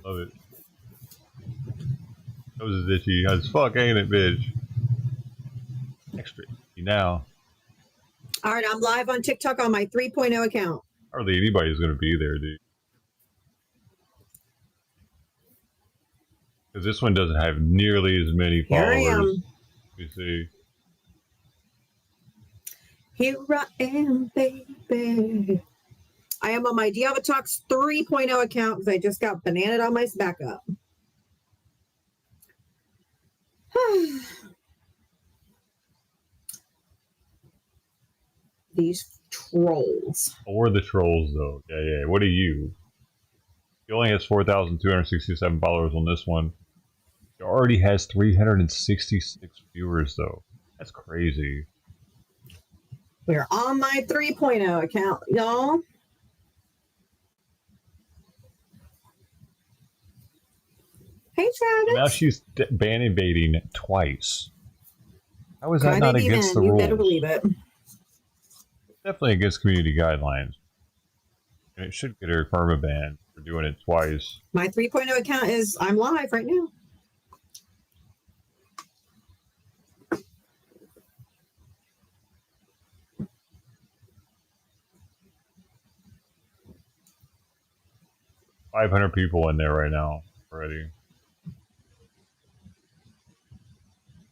it. That was itchy as fuck, ain't it, bitch? Extra itchy now. All right, I'm live on TikTok on my 3.0 account. Hardly anybody's going to be there, dude. Because this one doesn't have nearly as many followers. Here I am. You see. Here I am, baby. I am on my Diavatox 3.0 account because I just got bananaed on my backup. These trolls. Or the trolls, though. Yeah. What are you? He only has 4,267 followers on this one. He already has 366 viewers, though. That's crazy. We're on my 3.0 account, y'all. Hey, Travis. Now she's ban invading twice. How is that not against the rules? You rules? better believe it. Definitely against community guidelines. And it should get her permaban for doing it twice. My 3.0 account is, I'm live right now. $500 people in there right now already.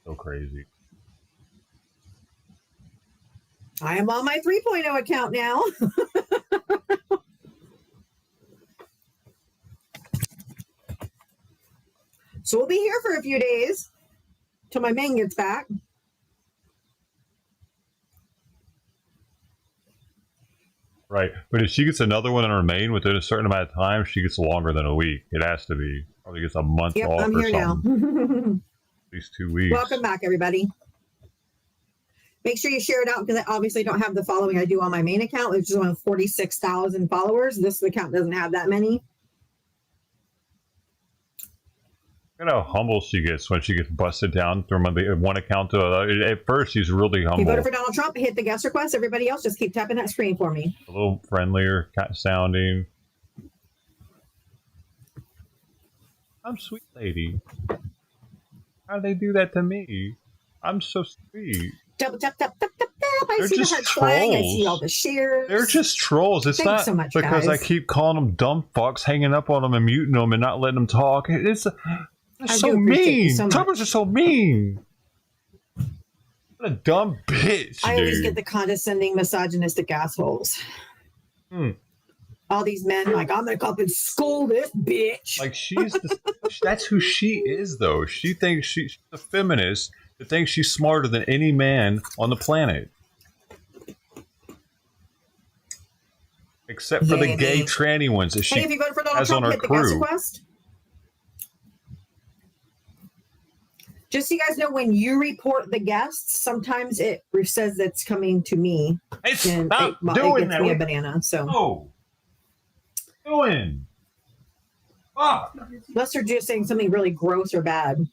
So crazy. I am on my 3.0 account now. So we'll be here for a few days till my main gets back. Right. But if she gets another one in her main within a certain amount of time, she gets longer than a week. It has to be. Probably gets a month off I'm or here something. At least 2 weeks. Welcome back, everybody. Make sure you share it out because I obviously don't have the following I do on my main account, which is on 46,000 followers. This account doesn't have that many. Look at how humble she gets when she gets busted down from one account to another. At first, she's really humble. You voted for Donald Trump, hit the guest request. Everybody else, just keep tapping that screen for me. A little friendlier sounding. I'm sweet lady. How do they do that to me? I'm so sweet. Tap, tap, tap, tap, tap, tap. I see the hearts flying. I see all the shares. They're just trolls. It's Thanks not so much, because guys. I keep calling them dumb fucks, hanging up on them and muting them and not letting them talk. It's so mean. Trumpers are so mean. What a dumb bitch, I always dude. get the condescending, misogynistic assholes. All these men like, I'm gonna come up and scold this bitch. Like that's who she is, though. She thinks she's a feminist that thinks she's smarter than any man on the planet. Except for the gay tranny ones that she Hey, if you voted for Donald has Trump, on her hit the guest crew. request. just so you guys know, when you report the guests, sometimes it says it's coming to me. It's and not it doing gets that. me a banana. So Oh, doing. Fuck. Unless they're just saying something really gross or bad.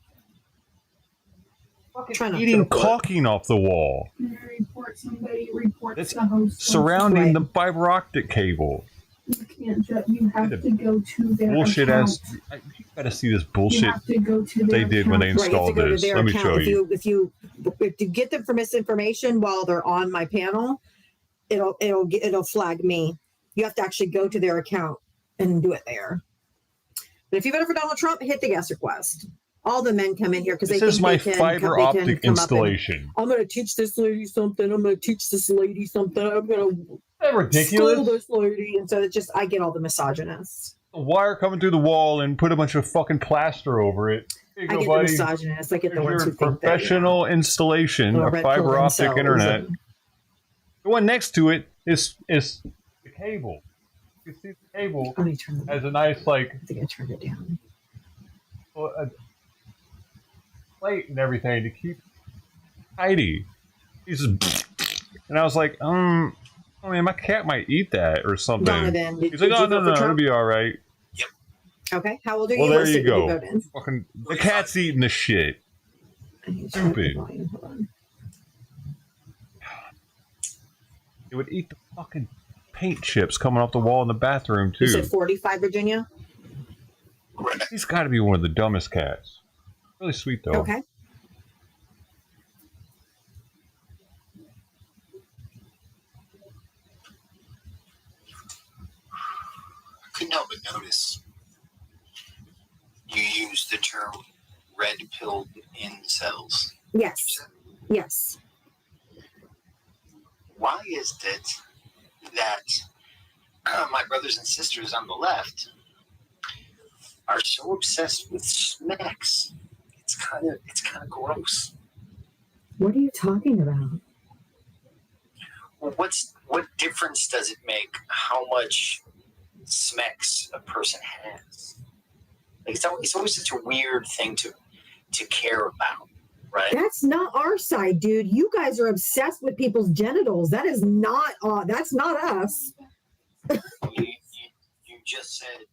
Eating caulking off the wall. Report somebody reports It's the host. surrounding the fiber optic cable. You can't. You have to go to their Bullshit account. ass. You gotta see this bullshit You have to go to they their did when they account. installed this. Let me show you. If you get them for misinformation while they're on my panel, it'll flag me. You have to actually go to their account and do it there. But if you voted for Donald Trump, hit the guest request. All the men come in here because they think my they can fiber come optic up and, installation. I'm going to teach this lady something. I'm going to teach this lady something. I'm going to ridiculous? school this lady. And so it's just, I get all the misogynists. A wire coming through the wall and put a bunch of fucking plaster over it. Here you I go, get buddy. the misogynists. I get the Here's ones your who think professional installation of fiber optic internet. The one next to it is the cable. You see the cable has a nice I think I turned it down. A plate and everything to keep tidy. He's just, and I was like, I mean, my cat might eat that or something. Donovan, He's like, oh, no, it'll be all right. Okay, how old are Well, you? there What you state did go. vote in? Fucking, the cat's eating the shit. Stupid. It would eat the fucking paint chips coming off the wall in the bathroom, too. You said 45, Virginia? He's got to be one of the dumbest cats. Really sweet, though. Okay. I couldn't help but notice you used the term red-pilled incels. Yes. Yes. Why is it that my brothers and sisters on the left are so obsessed with smacks? It's kind of gross. What are you talking about? Well, what difference does it make how much smacks a person has? Like it's always such a weird thing to care about, right? That's not our side, dude. You guys are obsessed with people's genitals. That is not that's not us. you just said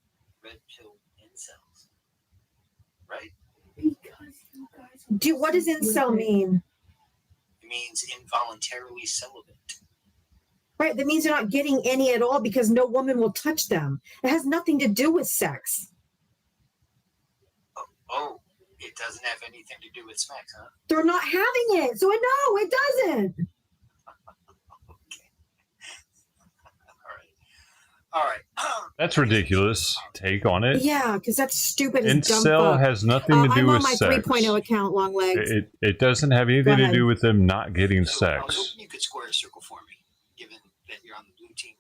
red pill incels, right? Because you guys. Dude, what does incel mean? It means involuntarily celibate. Right, that means they're not getting any at all because no woman will touch them. It has nothing to do with sex. Oh, it doesn't have anything to do with smacks, huh? They're not having it. So no, it doesn't. All right. That's ridiculous. Take on it. Yeah, because that's stupid as dumb Incel fuck. has nothing to do I'm with on my sex. 3.0 account, long legs. It doesn't have anything to do with them not getting I was sex. hoping you could square a circle for me, given that you're on the blue team.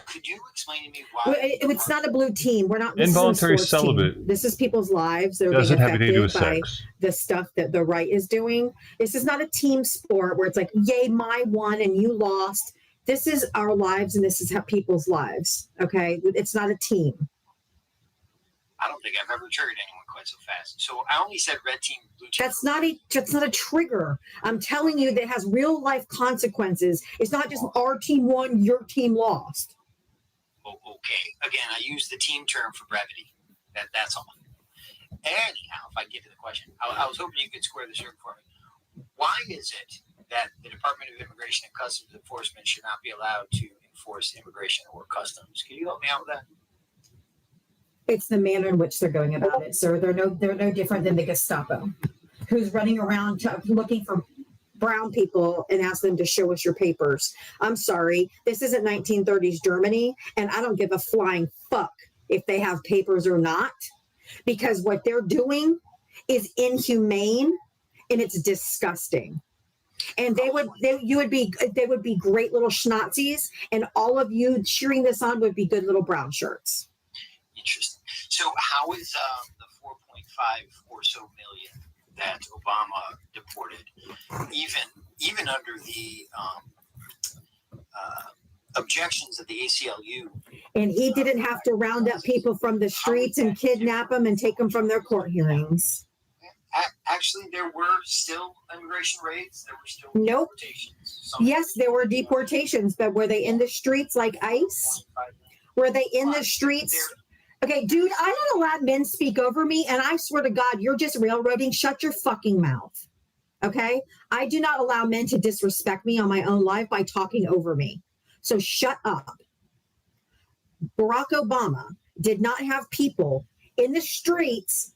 Could you explain to me why? Well, it's not a blue team. We're not. This Involuntary is a sports team. celibate This is people's lives. They're doesn't being have anything to do with affected by sex. the stuff that the right is doing. This is not a team sport where it's like, yay, my won and you lost. This is our lives, and this is how people's lives. Okay, it's not a team. I don't think I've ever triggered anyone quite so fast. So I only said red team, blue team. That's not a trigger. I'm telling you that it has real life consequences. It's not just our team won, your team lost. Oh, okay. Again, I use the team term for brevity. That's all. Anyhow, if I get to the question, I was hoping you could square the circle for me. Why is it that the Department of Immigration and Customs Enforcement should not be allowed to enforce immigration or customs? Can you help me out with that? It's the manner in which they're going about it. So they're no different than the Gestapo, who's running around looking for brown people and ask them to show us your papers. I'm sorry, this isn't 1930s Germany, and I don't give a flying fuck if they have papers or not, because what they're doing is inhumane and it's disgusting. And they would be great little schnazzies, and all of you cheering this on would be good little brown shirts. Interesting. So how is the 4.5 or so million that Obama deported, even under the objections of the ACLU? And he didn't have to round up people from the streets and kidnap them and take them from their court hearings. actually there were still immigration raids. There were still Nope. deportations. Yes, there were deportations, but were they in the streets like ICE? Were they in the streets? Okay, dude, I don't let men speak over me, and I swear to God, you're just railroading. Shut your fucking mouth. Okay? I do not allow men to disrespect me on my own life by talking over me. So shut up. Barack Obama did not have people in the streets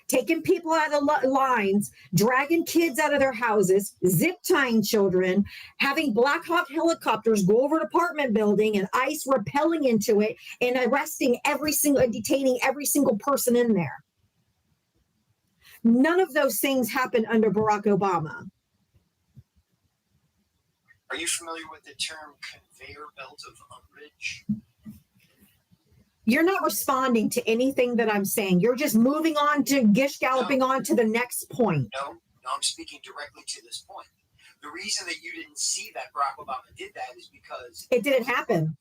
taking people out of the lines, dragging kids out of their houses, zip tying children, having Black Hawk helicopters go over an apartment building and ICE rappelling into it and arresting detaining every single person in there. None of those things happened under Barack Obama. Are you familiar with the term conveyor belt of umbrage? You're not responding to anything that I'm saying. You're just moving on to galloping on to the next point. No, I'm speaking directly to this point. The reason that you didn't see that Barack Obama did that is because it didn't happen.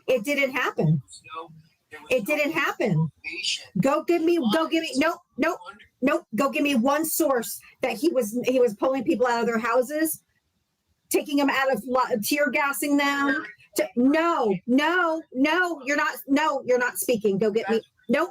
It didn't happen. It didn't happen. Go give me go give me one source that he was pulling people out of their houses, taking them out of tear gassing them. No, you're not speaking. Go get me. Nope.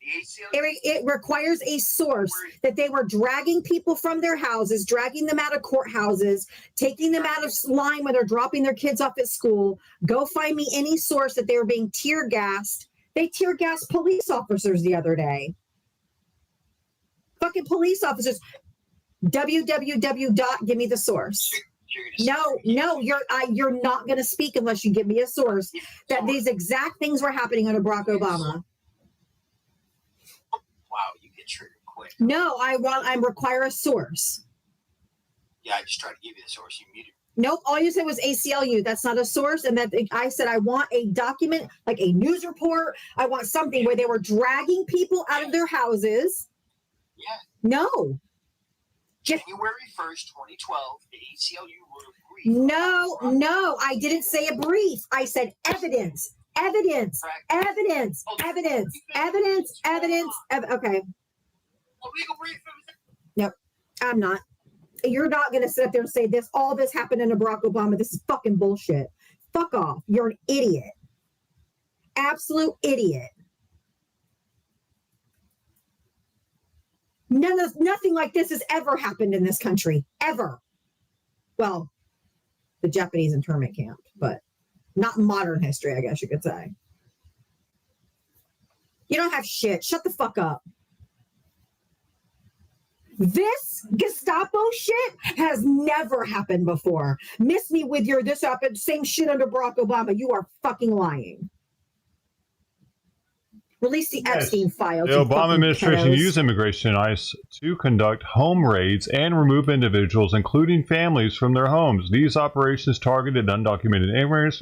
It requires a source that they were dragging people from their houses, dragging them out of courthouses, taking them out of line when they're dropping their kids off at school. Go find me any source that they were being tear gassed. They tear gassed police officers the other day. Fucking police officers. www. Give me the source. No, you're not going to speak unless you give me a source that these exact things were happening under Barack Obama. Wow, you get triggered quick. No, I require a source. Yeah, I just tried to give you the source. You muted. Nope, all you said was ACLU. That's not a source. And that I said I want a document, like a news report. I want something where they were dragging people out of their houses. Yeah. No. January 1st, 2012, the ACLU wrote a brief. No, I didn't say a brief. I said evidence. Okay. A legal brief. Nope, I'm not. You're not going to sit up there and say this. All this happened under Barack Obama. This is fucking bullshit. Fuck off. You're an idiot. Absolute idiot. Nothing like this has ever happened in this country. Ever. Well, the Japanese internment camp, but not modern history, I guess you could say. You don't have shit. Shut the fuck up. This Gestapo shit has never happened before. Miss me with your this happened, same shit under Barack Obama. You are fucking lying. Release the Epstein files. The Obama administration used immigration and ICE to conduct home raids and remove individuals, including families, from their homes. These operations targeted undocumented immigrants,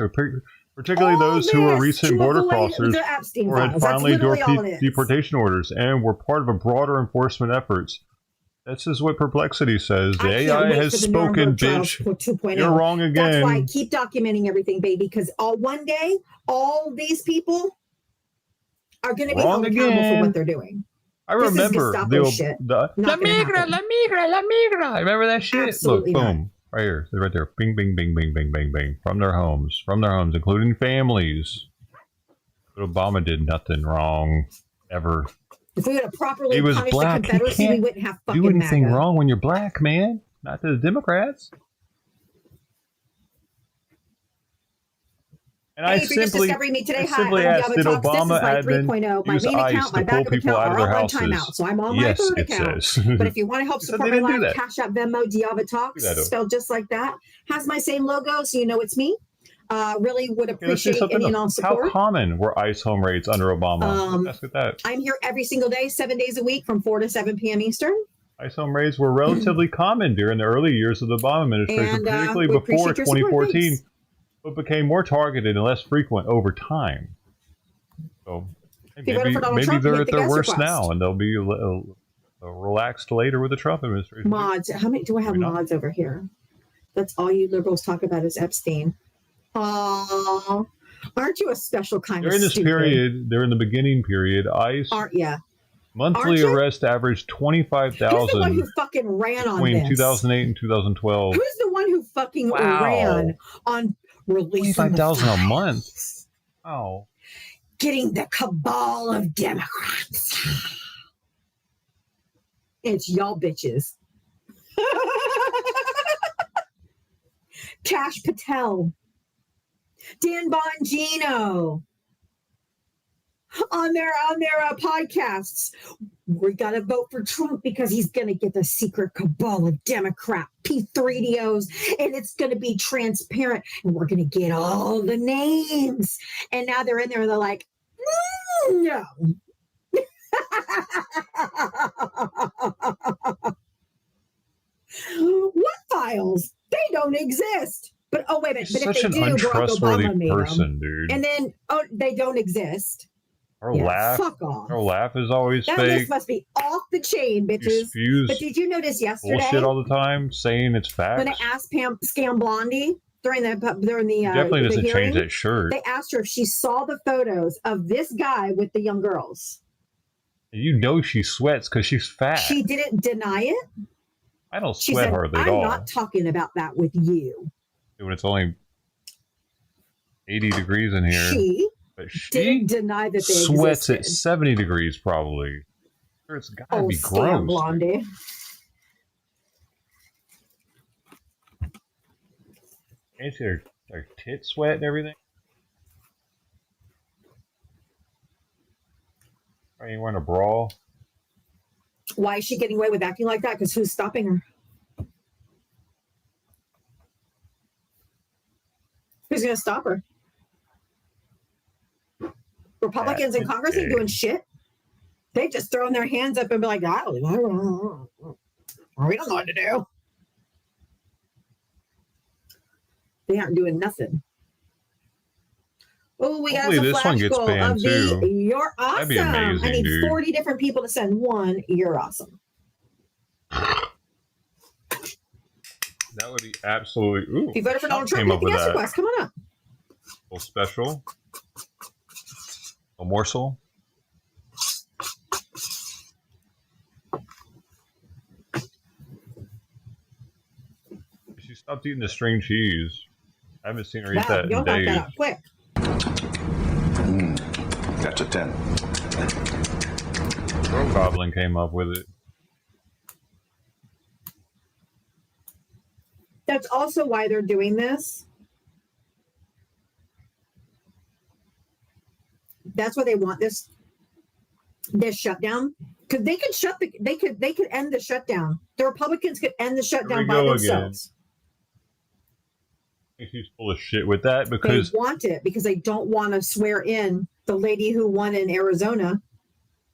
particularly those who were recent border crossers or had finally deportation orders, and were part of a broader enforcement efforts. This is what Perplexity says. The AI has spoken, bitch. 2.0. You're wrong again. That's why I keep documenting everything, baby, because one day, all these people are going to be held accountable for what they're doing. I remember La migra. I remember that shit. Absolutely Look, not. boom. Right here. Right there. Bing, bing, bing, bing, bing, bing, bing. From their homes, including families. But Obama did nothing wrong, ever. If we would have properly He was punished black. the Confederacy, we wouldn't have fucking do anything MAGA. wrong when you're black, man. Not to the Democrats. And Hey, if you're just discovering me today, hi, I'm asked, did Java Talks. Obama this is my 3.0. My use main ICE account, my to pull backup people account out of are their all on houses? timeout. So I'm on my Yes, third it account. says. But if you want to help Said support they my didn't do live, that. Cash App, Venmo, Java Talks, Do that, spelled just like that. Has my same logo, so you know it's me. Really would appreciate any and all support. How common were ICE home raids under Obama? Let's ask it that. I'm here every single day, 7 days a week from 4 to 7 p.m. Eastern. ICE home raids were relatively common during the early years of the Obama administration, And, particularly we before appreciate your support. 2014, Thanks. but became more targeted and less frequent over time. So If you voted for Donald maybe Trump, they're hit at the their guest worst request. now, and they'll be relaxed later with the Trump administration. Mods. How many do I have mods over here? That's all you liberals talk about is Epstein. Oh, aren't you a special kind During of this stupid? period, they're in the beginning period. ICE Aren't ya? Monthly arrest averaged 25,000. Who's the one who fucking ran on between this? 2008 and 2012. Who's the one who fucking ran on releasing 25,000 a the month. files? Oh. Getting the cabal of Democrats. It's y'all bitches. Cash Patel. Dan Bongino. On their podcasts, we got to vote for Trump because he's going to get the secret cabal of Democrat P3DOs, and it's going to be transparent, and we're going to get all the names. And now they're in there, and they're like, no. What files? They don't exist. But oh wait a minute! He's But such if they an do, Barack untrustworthy Obama made person, them. dude. And then they don't exist. Her Yeah, laugh. fuck off. Her laugh is always That fake. list must be off the chain, She bitches. spews But did you notice yesterday bullshit all the time, saying it's facts. when they asked Pam Scam Blondie during the Definitely the doesn't hearing, change that shirt. they asked her if she saw the photos of this guy with the young girls. You know she sweats because she's fat. She didn't deny it. I don't She sweat said, hardly at "I'm all. not talking about that with you." When it's only 80 degrees in here. But she didn't deny that they sweats existed. at 70 degrees probably. It's gotta be Scam gross. Blondie. Can't you see her tit sweat and everything? Are you wearing a bra? Why is she getting away with acting like that? Because who's stopping her? Who's going to stop her? Republicans in Congress ain't doing shit. They just throwing their hands up and be like, I don't know. We don't know what to do. They aren't doing nothing. Oh, we Hopefully got this a one flash gets goal banned, of too. the You're Awesome. That'd be amazing, I need dude. 40 different people to send one You're Awesome. That would be absolutely. Ooh, If you voted for Donald Trump, came hit up the with guest that. request. Come on up. A little special. A morsel. She stopped eating the string cheese. I haven't seen her eat that in You'll knock days. that out quick. That's a 10. Goblin came up with it. That's also why they're doing this. That's why they want this shutdown, because they could they could end the shutdown. The Republicans could end the shutdown by themselves. She's full of shit with that because They want it because they don't want to swear in the lady who won in Arizona,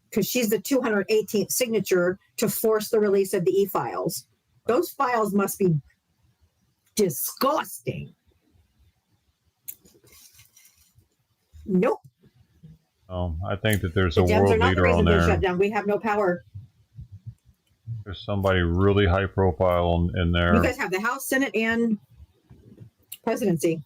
because she's the 218th signature to force the release of the e-files. Those files must be disgusting. Nope. I think that there's The a Dems world are not the leader on reason they're there. shut down. We have no power. There's somebody really high profile in there. You guys have the House, Senate, and presidency.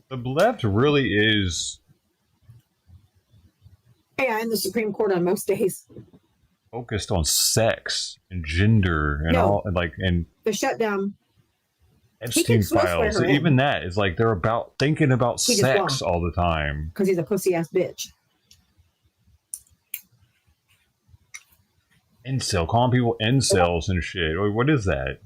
The left really is Yeah, in the Supreme Court on most days. focused on sex and gender and No. all, and like, and The shutdown. Epstein swear files. her in. Even that is like they're thinking about He just sex won't. all the time. Because he's a pussy ass bitch. Incel, calling people incels and shit. What is that?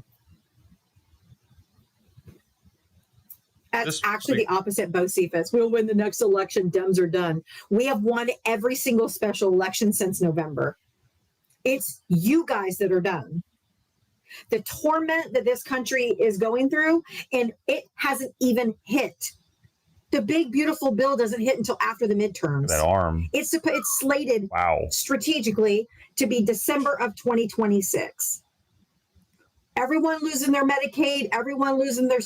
That's actually the opposite, Bo Cephas. We'll win the next election. Dems are done. We have won every single special election since November. It's you guys that are done. The torment that this country is going through, and it hasn't even hit. The big, beautiful bill doesn't hit until after the midterms. That arm. It's slated strategically to be December of 2026. Everyone losing their Medicaid, everyone losing their,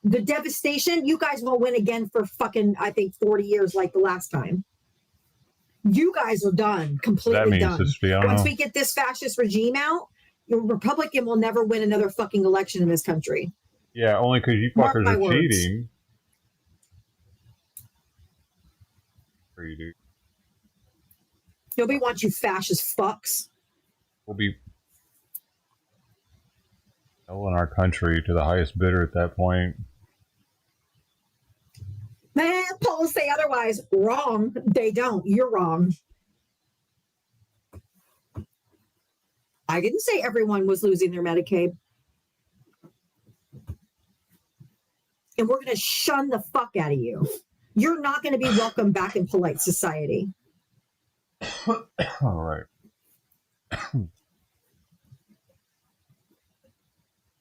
the devastation. You guys will win again for fucking, I think, 40 years like the last time. You guys are done, completely That means done. it's, I don't Once know. we get this fascist regime out, Your Republican will never win another fucking election in this country. Yeah, only because you Mark fuckers my are words. cheating. Or you do. Nobody wants you fascist fucks. We'll be selling our country to the highest bidder at that point. Man, polls say otherwise. Wrong. They don't. You're wrong. I didn't say everyone was losing their Medicaid. And we're going to shun the fuck out of you. You're not going to be welcome back in polite society. All right.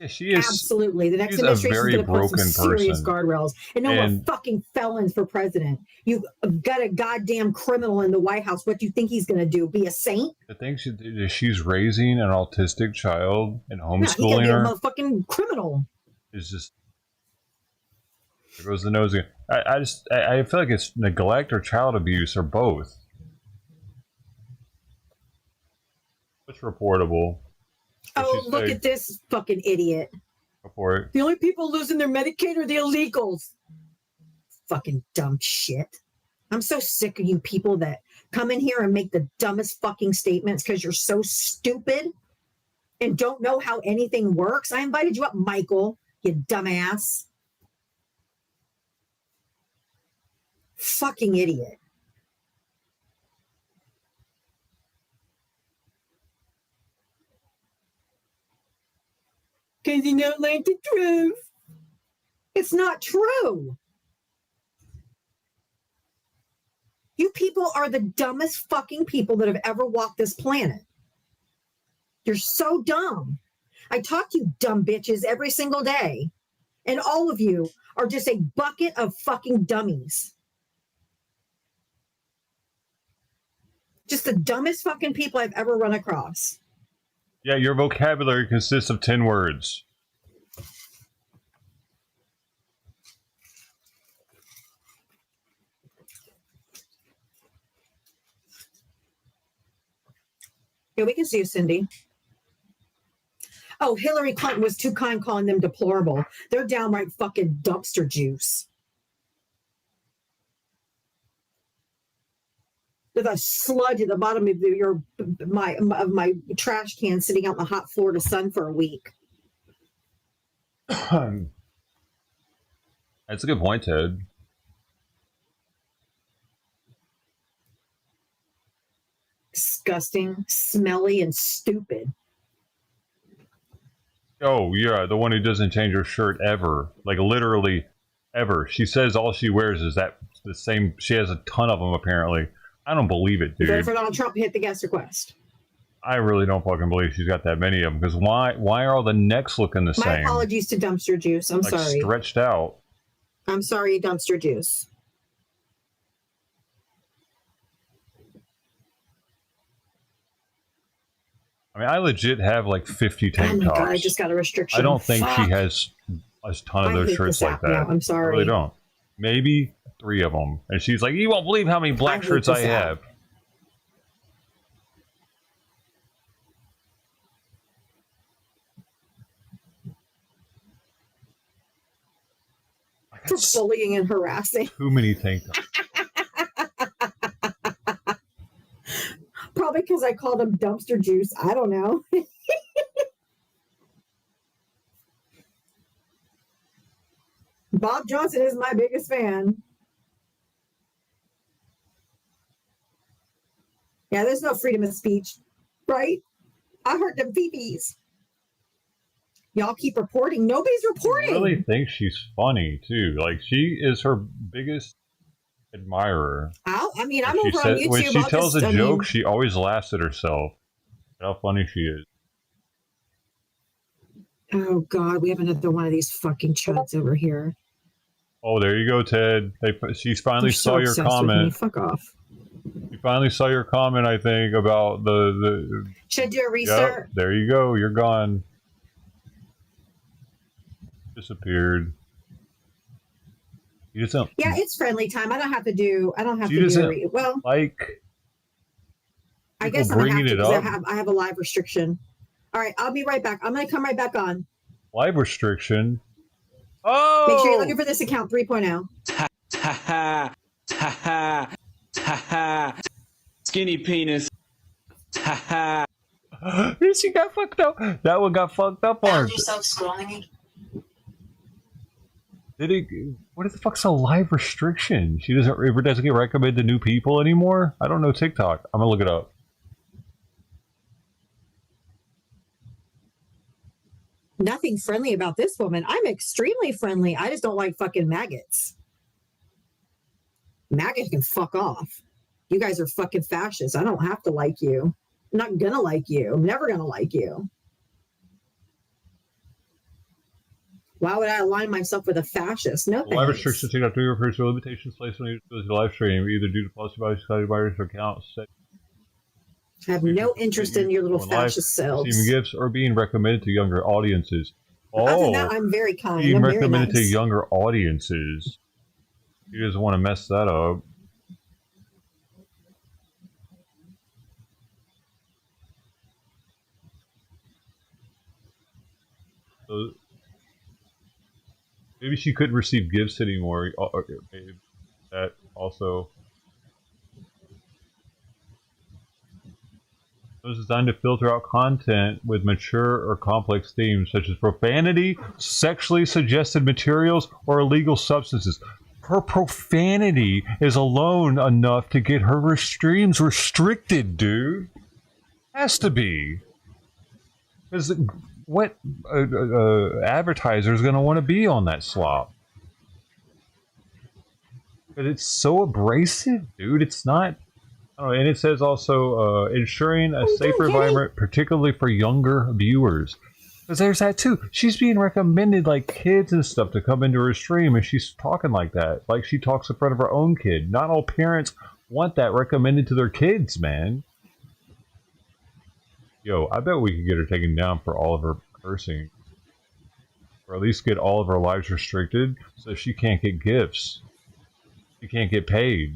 Yeah, she is absolutely. The next she's a administration very is going to put broken some serious person. guardrails and no more fucking felons for president. You've got a goddamn criminal in the White House. What do you think he's going to do? Be a saint? The thing she's raising an autistic child and homeschooling her. her. He's a motherfucking criminal. Is just there goes the nose again. I feel like it's neglect or child abuse or both. What's reportable? Oh, look at this fucking idiot. Go for it. The only people losing their Medicaid are the illegals. Fucking dumb shit. I'm so sick of you people that come in here and make the dumbest fucking statements because you're so stupid and don't know how anything works. I invited you up, Michael, you dumbass. Fucking idiot. Because you don't like the truth. It's not true. You people are the dumbest fucking people that have ever walked this planet. You're so dumb. I talk to you dumb bitches every single day. And all of you are just a bucket of fucking dummies. Just the dumbest fucking people I've ever run across. Yeah, your vocabulary consists of 10 words. Yeah, we can see you, Cindy. Oh, Hillary Clinton was too kind calling them deplorable. They're downright fucking dumpster juice. With a sludge at the bottom of my trash can sitting out in the hot Florida sun for a week. That's a good point, Ted. Disgusting, smelly, and stupid. Oh, yeah, the one who doesn't change her shirt ever. Like, literally, ever. She says all she wears is that the same. She has a ton of them, apparently. I don't believe it, dude. Ready for Donald Trump to hit the guest request. I really don't fucking believe she's got that many of them. Because why are all the necks looking the same? My apologies to Dumpster Juice. I'm sorry. Stretched out. I'm sorry, Dumpster Juice. I mean, I legit have like 50 tank tops. God, I just got a restriction. I don't think Fuck. she has a ton of those shirts like that. Now. I'm sorry. I really don't. Maybe 3 of them. And she's like, you won't believe how many black shirts I have. For bullying and harassing. Too many tank tops. Probably because I called them dumpster juice. I don't know. Bob Johnson is my biggest fan. Yeah, there's no freedom of speech, right? I heard them fifis. Y'all keep reporting. Nobody's reporting. I really think she's funny, too. Like, she is her biggest admirer. I mean, I'm over on YouTube. When she tells a joke, she always laughs at herself. How funny she is. Oh, God. We have another one of these fucking chuds over here. Oh, there you go, Ted. She finally saw your comment. Fuck off. She finally saw your comment, I think, about the Should I do a restart? Yep, there you go. You're gone. Disappeared. You just don't. Yeah, it's friendly time. I don't have to do. Well, like. I guess I'm gonna have to because I I have a live restriction. All right, I'll be right back. I'm going to come right back on. Live restriction. Oh! Make sure you're looking for this account 3.0. Skinny penis. She got fucked up. That one got fucked up on. Found yourself scrolling. Did it? What the fuck's a live restriction? She doesn't get recommended to new people anymore. I don't know TikTok. I'm gonna look it up. Nothing friendly about this woman. I'm extremely friendly. I just don't like fucking maggots. Maggots can fuck off. You guys are fucking fascists. I don't have to like you. I'm not gonna like you. I'm never gonna like you. Why would I align myself with a fascist? No thanks. Live restrictions take up 3 refers to limitations placed on the live stream, either due to policy by society virus or accounts. I have no interest in your little fascist selves. Receiving gifts or being recommended to younger audiences. Other than that, I'm very kind. Being I'm recommended very nice. to younger audiences. He doesn't want to mess that up. So, maybe she couldn't receive gifts anymore. Maybe that also. It was designed to filter out content with mature or complex themes such as profanity, sexually suggested materials, or illegal substances. Her profanity is alone enough to get her streams restricted, dude. Has to be. Because what advertiser is going to want to be on that slop? But it's so abrasive, dude. It's not. Oh, and it says also ensuring a safer environment, particularly for younger viewers. Because there's that too. She's being recommended, like, kids and stuff to come into her stream, and she's talking like that. Like she talks in front of her own kid. Not all parents want that recommended to their kids, man. Yo, I bet we could get her taken down for all of her cursing. Or at least get all of her lives restricted so she can't get gifts. She can't get paid.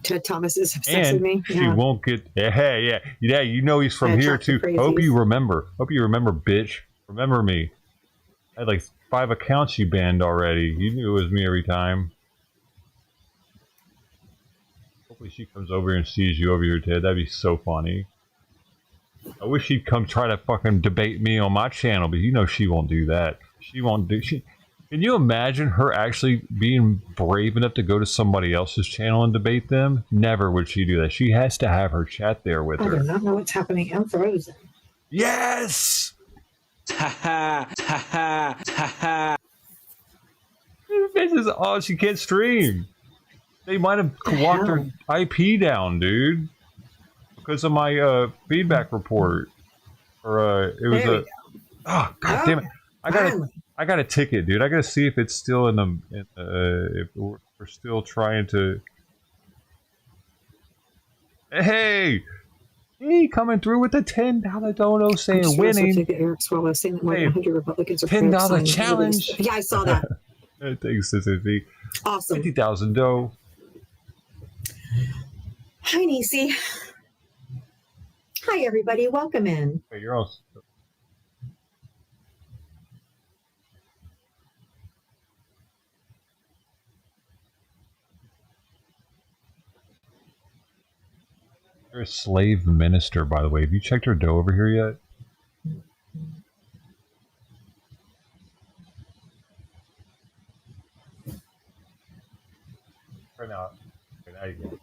Ted Thomas is obsessed with me. She won't get. Yeah. You know he's from here too. Hope you remember, bitch. Remember me. I had like 5 accounts you banned already. You knew it was me every time. Hopefully she comes over and sees you over here, Ted. That'd be so funny. I wish she'd come try to fucking debate me on my channel, but you know she won't do that. She won't do. Can you imagine her actually being brave enough to go to somebody else's channel and debate them? Never would she do that. She has to have her chat there with her. I do not know what's happening. I'm frozen. Yes! Ha ha ha ha ha ha. This is all she can't stream. They might have locked her IP down, dude. Because of my feedback report. Or it was a. Oh, god damn it. I got a ticket, dude. I gotta see if it's still in the. If we're still trying to. Hey, coming through with the $10 dono saying winning. Eric Swallow saying that more than 100 Republicans are $10 challenge. Yeah, I saw that. Thanks, Sissy. Awesome. 50,000 dough. Hi, Nisi. Hi, everybody. Welcome in. Hey, you're all. You're a slave minister, by the way. Have you checked her dough over here yet? Right now. Okay, now you go.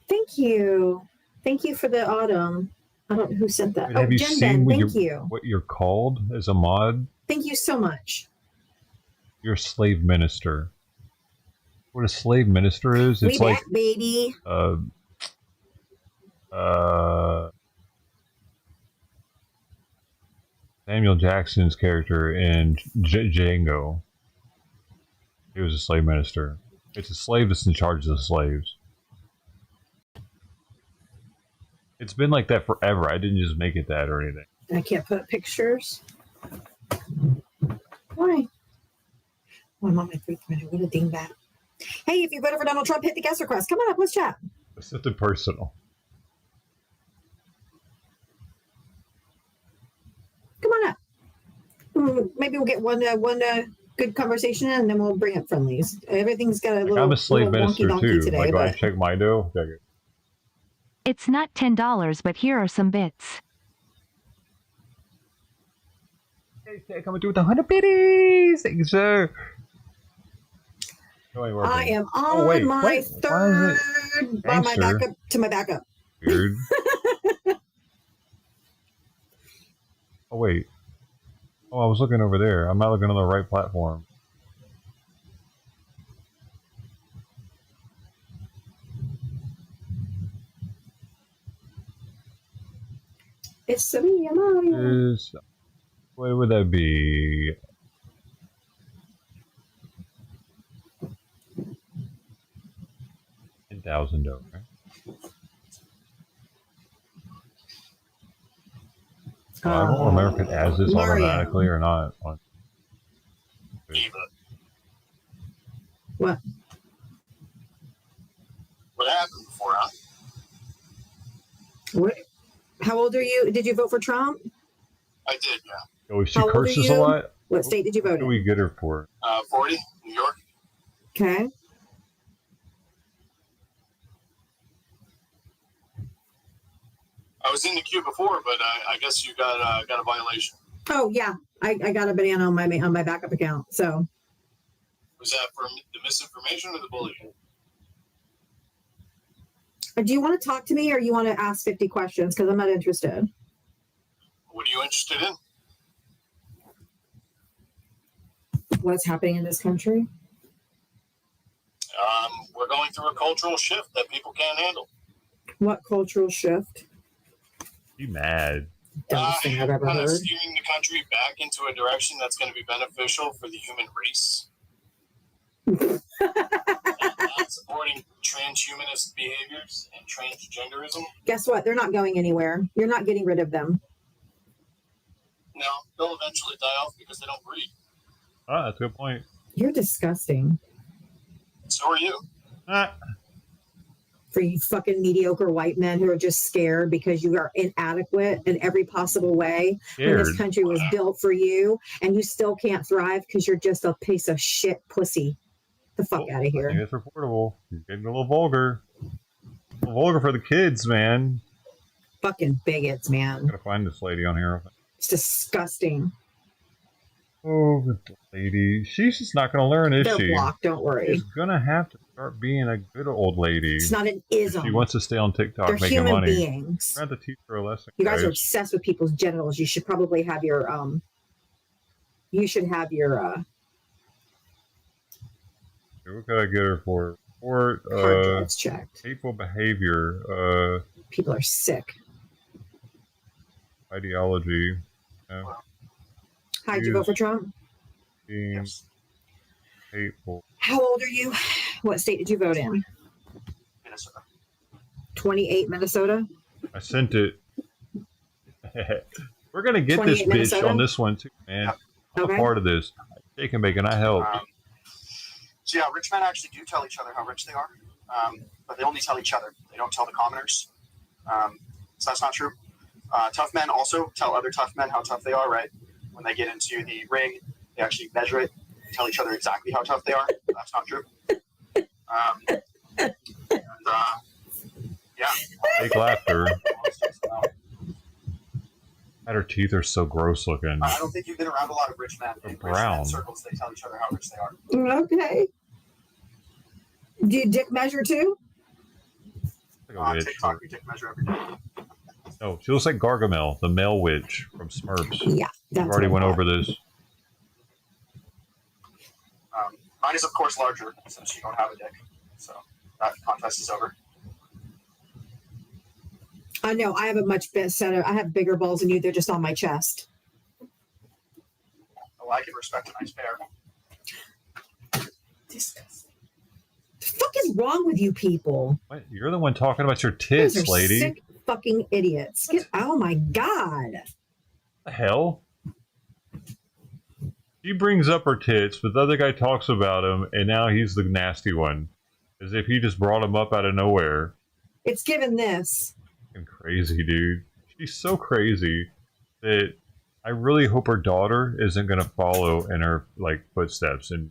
Thank you. Thank you for the autumn. I don't know who sent that. Have you Jen seen Ben, thank you. What you're called as a mod? Thank you so much. You're a slave minister. What a slave minister is? It's we like back, baby. Samuel Jackson's character in Django. He was a slave minister. It's a slave that's in charge of the slaves. It's been like that forever. I didn't just make it that or anything. I can't put up pictures. Why? Oh, I'm on my 3.0. What a dingbat. Hey, if you voted for Donald Trump, hit the guest request. Come on up, let's chat. It's nothing personal. Come on up. Maybe we'll get one good conversation in, and then we'll bring up friendlies. Everything's got a little. I'm a slave little minister wonky too. today, Like, go but check my dough. It's not $10, but here are some bits. Hey, coming through with 100 biddies. Thank you, sir. I am on my third. On my backup to my backup. Weird. Oh wait. Oh, I was looking over there. I'm not looking on the right platform. It's me, Mario. What would that be? $10,000, okay. I don't remember if it adds this automatically or not. What? What happened before, huh? What? How old are you? Did you vote for Trump? I did, yeah. Oh, she curses a lot? What state did you vote in? What do we get her for? 40, New York. Okay. I was in the queue before, but I guess you got a violation. Oh yeah, I got a banana on my backup account. So. Was that for the misinformation or the bullying? Do you want to talk to me, or you want to ask 50 questions? Because I'm not interested. What are you interested in? What's happening in this country? We're going through a cultural shift that people can't handle. What cultural shift? Be mad. Dumbest thing I've ever Kind of heard. steering the country back into a direction that's going to be beneficial for the human race. And not supporting transhumanist behaviors and transgenderism. Guess what? They're not going anywhere. You're not getting rid of them. No, they'll eventually die off because they don't breed. Ah, that's a good point. You're disgusting. So are you. For you fucking mediocre white men who are just scared because you are inadequate in every possible way. When this country was built for you, and you still can't thrive because you're just a piece of shit pussy. The fuck out of here. I think it's reportable. You're getting a little vulgar. A little vulgar for the kids, man. Fucking bigots, man. Gotta find this lady on here. It's disgusting. Oh, this lady. She's just not going to learn, is They're she? blocked, don't worry. She's going to have to start being a good old lady. It's not an ism. She wants to stay on TikTok They're making human money. beings. We're going to have to teach her a lesson, You guys are obsessed with people's genitals. You should probably have your you should have your what could I get her for? Report hard drives checked. hateful behavior, People are sick. ideology. Hi, did you vote for Trump? Yes. Hateful. How old are you? What state did you vote in? Minnesota. 28 Minnesota? I sent it. We're going to get this bitch Minnesota? on this one, too, man. I'm Okay. a part of this. Shake and bake, and I help. So yeah, rich men actually do tell each other how rich they are, but they only tell each other. They don't tell the commoners. So that's not true. Tough men also tell other tough men how tough they are, right? When they get into the ring, they actually measure it, tell each other exactly how tough they are. That's not true. Yeah. Fake laughter. And her teeth are so gross looking. I don't think you've been around a lot of rich men. In rich brown. men circles, they tell each other how rich they are. Okay. Do you dick measure too? Like a TikTok, you dick measure every day. No, she looks like Gargamel, the male witch from Smurfs. Yeah, we already went over this. Mine is, of course, larger since you don't have a dick. So that contest is over. I know. I have a much better set of. I have bigger balls than you. They're just on my chest. Well, I can respect a nice pair. Disgusting. The fuck is wrong with you people? What? You're the one talking about your You tits, guys are lady. sick fucking idiots. Oh my god. What the hell? She brings up her tits, but the other guy talks about him, and now he's the nasty one. As if he just brought him up out of nowhere. It's given this. Fucking crazy, dude. She's so crazy that I really hope her daughter isn't gonna follow in her like footsteps and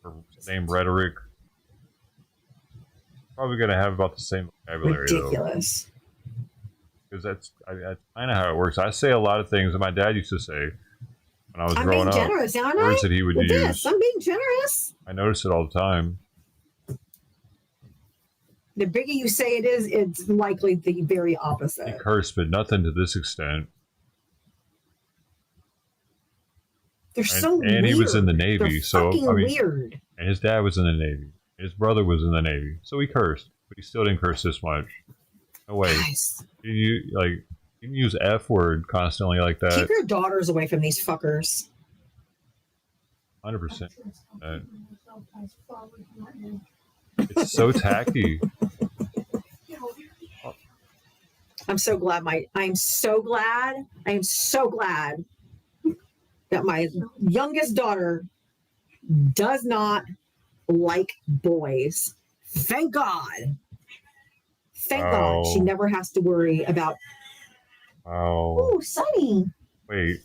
her same rhetoric. Probably gonna have about the same vocabulary. Ridiculous. Because that's kind of how it works. I say a lot of things that my dad used to say when I was growing up. I'm being generous, aren't I? Words that he would With use. this, I'm being generous. I notice it all the time. The bigger you say it is, it's likely the very opposite. He cursed, but nothing to this extent. They're so weird. And he was in the Navy, They're so fucking I mean, weird. and his dad was in the Navy. His brother was in the Navy, so he cursed, but he still didn't curse this much. No way. Guys. You can use F word constantly like that. Keep your daughters away from these fuckers. 100%. It's so tacky. I'm so glad I am so glad that my youngest daughter does not like boys. Thank God. Thank God she never has to worry about. Oh, Sunny. Wait.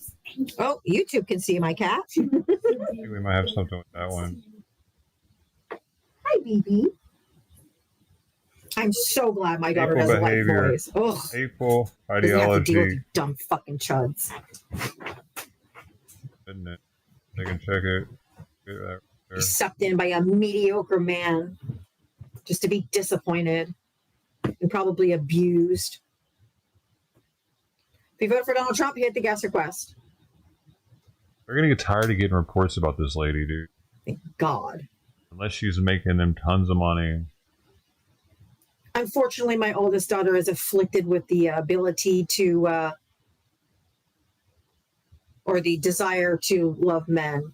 Oh, YouTube can see my cat. I think we might have something with that one. Hi, BB. I'm so glad my daughter Hateful doesn't behavior. like boys. Ugh. Hateful Doesn't have to deal with ideology. you dumb fucking chuds. Isn't it? They can check it. Be sucked in by a mediocre man just to be disappointed and probably abused. If you vote for Donald Trump, hit the guest request. They're gonna get tired of getting reports about this lady, dude. Thank God. Unless she's making them tons of money. Unfortunately, my oldest daughter is afflicted with the ability to, or the desire to love men.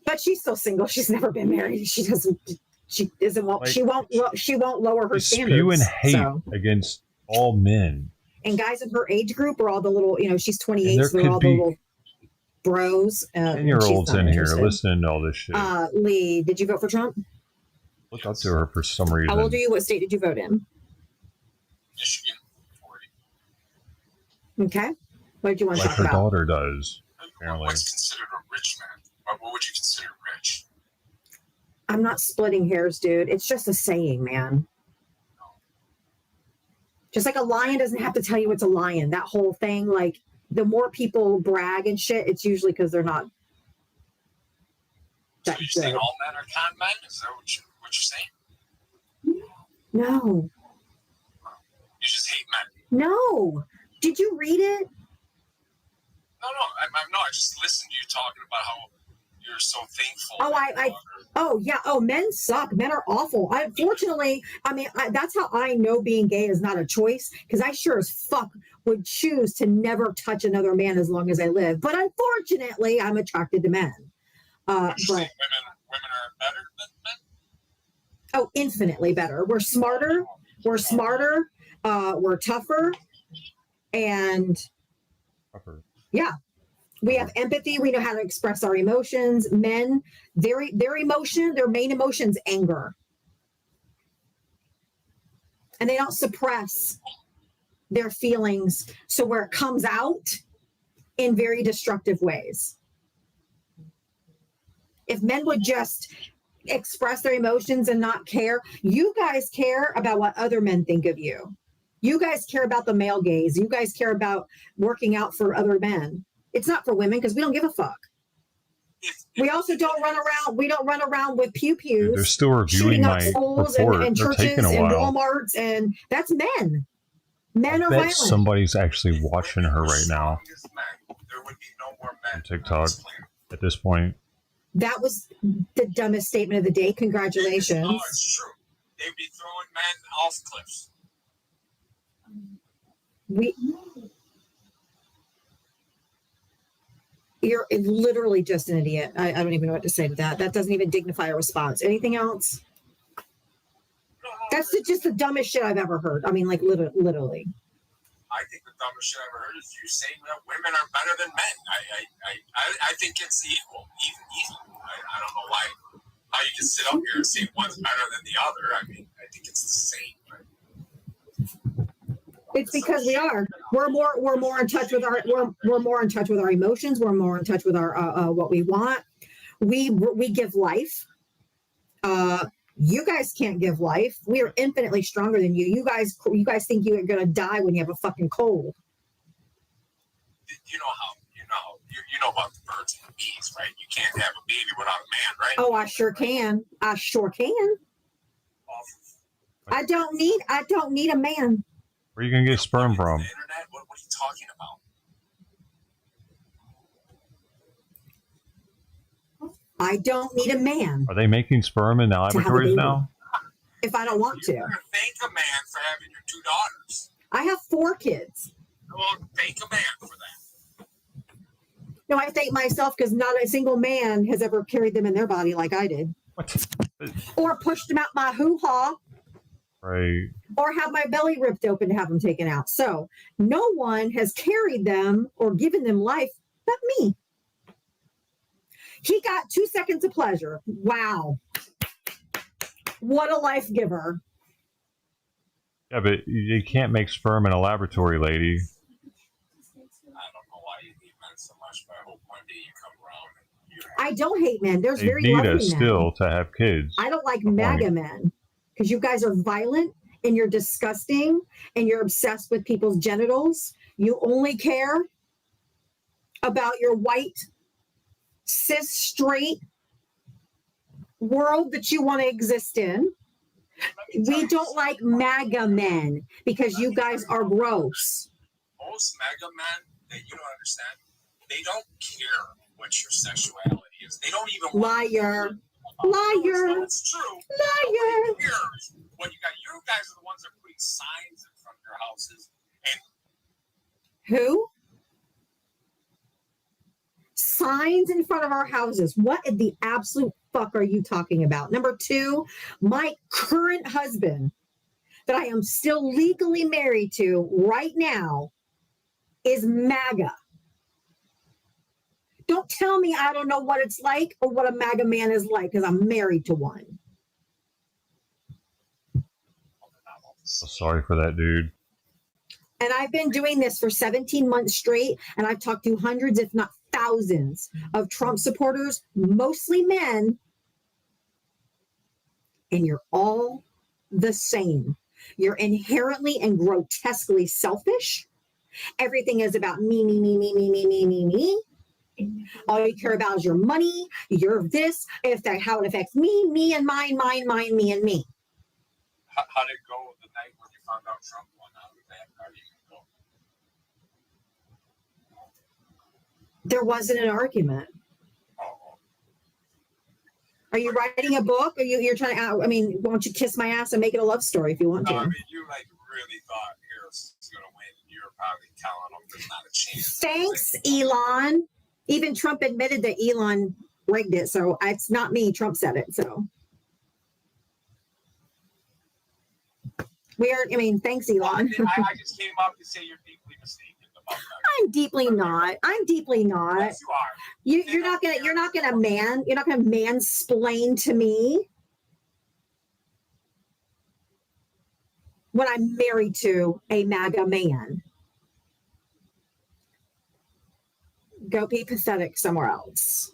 But she's still single. She's never been married. She doesn't. She isn't. Like, she won't lower her standards. Spewing hate so. against all men. And guys in her age group are all the little. She's 28, there so they're could all be the little bros. 10-year-olds in here listening to all this shit. Lee, did you vote for Trump? Look up to her for some reason. How old are you? What state did you vote in? Michigan. Okay. What did you want to Like talk her about? daughter does, apparently. What's considered a rich man? What would you consider rich? I'm not splitting hairs, dude. It's just a saying, man. Just like a lion doesn't have to tell you it's a lion. That whole thing, like, the more people brag and shit, it's usually because they're not that So you're saying good. all men are con men? Is that what you're saying? No. You just hate men. No. Did you read it? No, I just listened to you talking about how you're so thankful. Oh, men suck. Men are awful. Unfortunately, that's how I know being gay is not a choice, because I sure as fuck would choose to never touch another man as long as I live. But unfortunately, I'm attracted to men. But women are better than men? Oh, infinitely better. We're smarter. We're tougher. And yeah, we have empathy. We know how to express our emotions. Men, their main emotion is anger. And they don't suppress their feelings. So where it comes out in very destructive ways. If men would just express their emotions and not care, you guys care about what other men think of you. You guys care about the male gaze. You guys care about working out for other men. It's not for women because we don't give a fuck. We also don't run around. We don't run around with pew-pews. They're still reviewing shooting up my schools report. and They're churches taking a and while. Walmarts, and that's men. Men I are bet violent. somebody's actually watching her right now There would be no more men. on TikTok at this point. That was the dumbest statement of the day. Congratulations. Oh, it's true. They'd be throwing men off cliffs. You're literally just an idiot. I don't even know what to say to that. That doesn't even dignify a response. Anything else? That's just the dumbest shit I've ever heard. I mean, like, literally. I think the dumbest shit I've ever heard is you saying that women are better than men. I think it's equal, even. I don't know why. how you can sit up here and say one's better than the other. I mean, I think it's the same. It's because we are. We're more in touch with we're more in touch with our emotions. We're more in touch with our what we want. We give life. You guys can't give life. We are infinitely stronger than you. You guys think you're gonna die when you have a fucking cold. You know about the birds and the bees, right? You can't have a baby without a man, right? Oh, I sure can. I sure can. I don't need a man. Where are you gonna get sperm from? The internet? What are you talking about? I don't need a man. Are they making sperm in the laboratories now? If I don't want to. You're gonna thank a man for having your 2 daughters. I have 4 kids. Well, thank a man for that. No, I thank myself because not a single man has ever carried them in their body like I did. What? Or pushed them out my hoo-ha. Right. Or have my belly ripped open to have them taken out. So no one has carried them or given them life but me. He got 2 seconds of pleasure. Wow. What a life giver. Yeah, but you can't make sperm in a laboratory, lady. I don't hate men. There's They very need lovely us men. still to have kids. I don't like MAGA men because you guys are violent and you're disgusting and you're obsessed with people's genitals. You only care about your white, cis, straight world that you want to exist in. We don't like MAGA men because you guys are gross. Most MAGA men that you don't understand, they don't care what your sexuality is. They don't even liar. It's true. Liar. Nobody cares what you got. You guys are the ones that are putting signs in front of your houses. And who? Signs in front of our houses. What in the absolute fuck are you talking about? Number 2, my current husband that I am still legally married to right now is MAGA. Don't tell me I don't know what it's like or what a MAGA man is like because I'm married to one. Sorry for that, dude. And I've been doing this for 17 months straight, and I've talked to hundreds, if not thousands, of Trump supporters, mostly men, and you're all the same. You're inherently and grotesquely selfish. Everything is about me, me, me, me, me, me, me, me, me. All you care about is your money, your this, how it affects me, me, and mine, mine, mine, me, and me. how did it go the night when you found out Trump won? How did you go? There wasn't an argument. Are you writing a book? Or you're trying to, I mean, why don't you kiss my ass and make it a love story if you want to? No, I mean, you really thought Harris was going to win. You're probably telling them there's not a chance. Thanks, Elon. Even Trump admitted that Elon rigged it. So it's not me. Trump said it. So thanks, Elon. I just came up to say you're deeply mistaken about that. I'm deeply not. Yes, you are. You're not gonna mansplain to me when I'm married to a MAGA man. Go be pathetic somewhere else.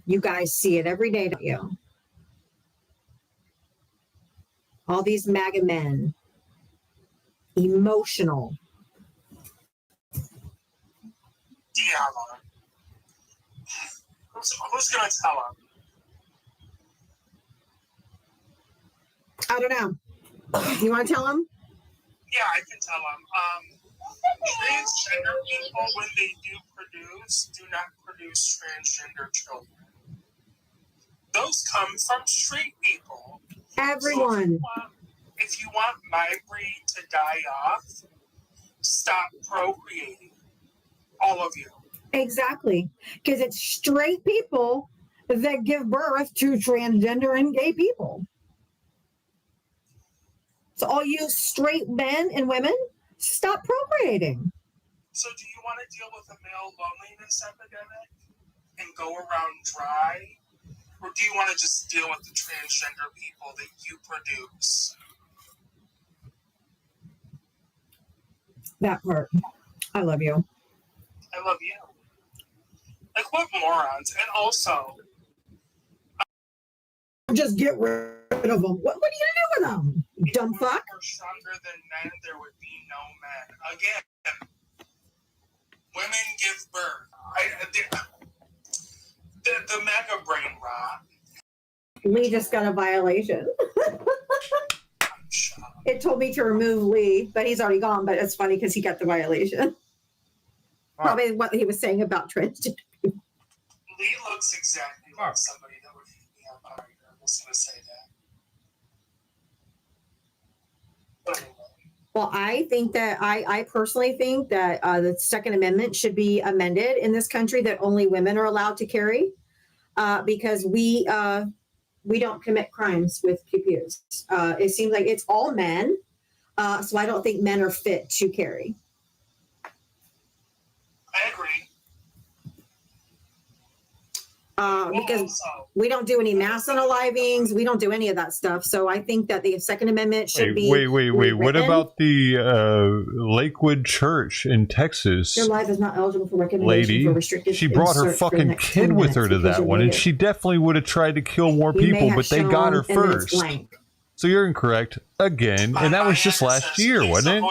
You guys see it every day, don't you? All these MAGA men, emotional. Diablo. Who's going to tell him? I don't know. You want to tell him? Yeah, I can tell him. Transgender people, when they do not produce transgender children. Those come from straight people. Everyone. So if you want my breed to die off, stop procreating. All of you. Exactly. Because it's straight people that give birth to transgender and gay people. So all you straight men and women, stop procreating. So do you want to deal with a male loneliness epidemic and go around dry? Or do you want to just deal with the transgender people that you produce? That part. I love you. I love you. Like, what morons? And also, just get rid of them. What are you gonna do with them? Dumb fuck. If we were stronger than men, there would be no men. Again, women give birth. The mega brain rot. Lee just got a violation. It told me to remove Lee, but he's already gone. But it's funny because he got the violation. Probably what he was saying about transgender. Lee looks exactly like somebody that would be on fire. I'm just going to say that. Well, I think that I personally think that the Second Amendment should be amended in this country, that only women are allowed to carry, because we don't commit crimes with PPUs. It seems like it's all men, so I don't think men are fit to carry. I agree. Because we don't do any mass unalivings, we don't do any of that stuff. So I think that the Second Amendment should be. Wait. What rewritten. about the Lakewood Church in Texas? Your life is not eligible for recommendation for restricted. She brought her fucking kid with her to that one, and she definitely would have tried to kill more people, but they got her first. So you're incorrect again, and that was just last year, wasn't it?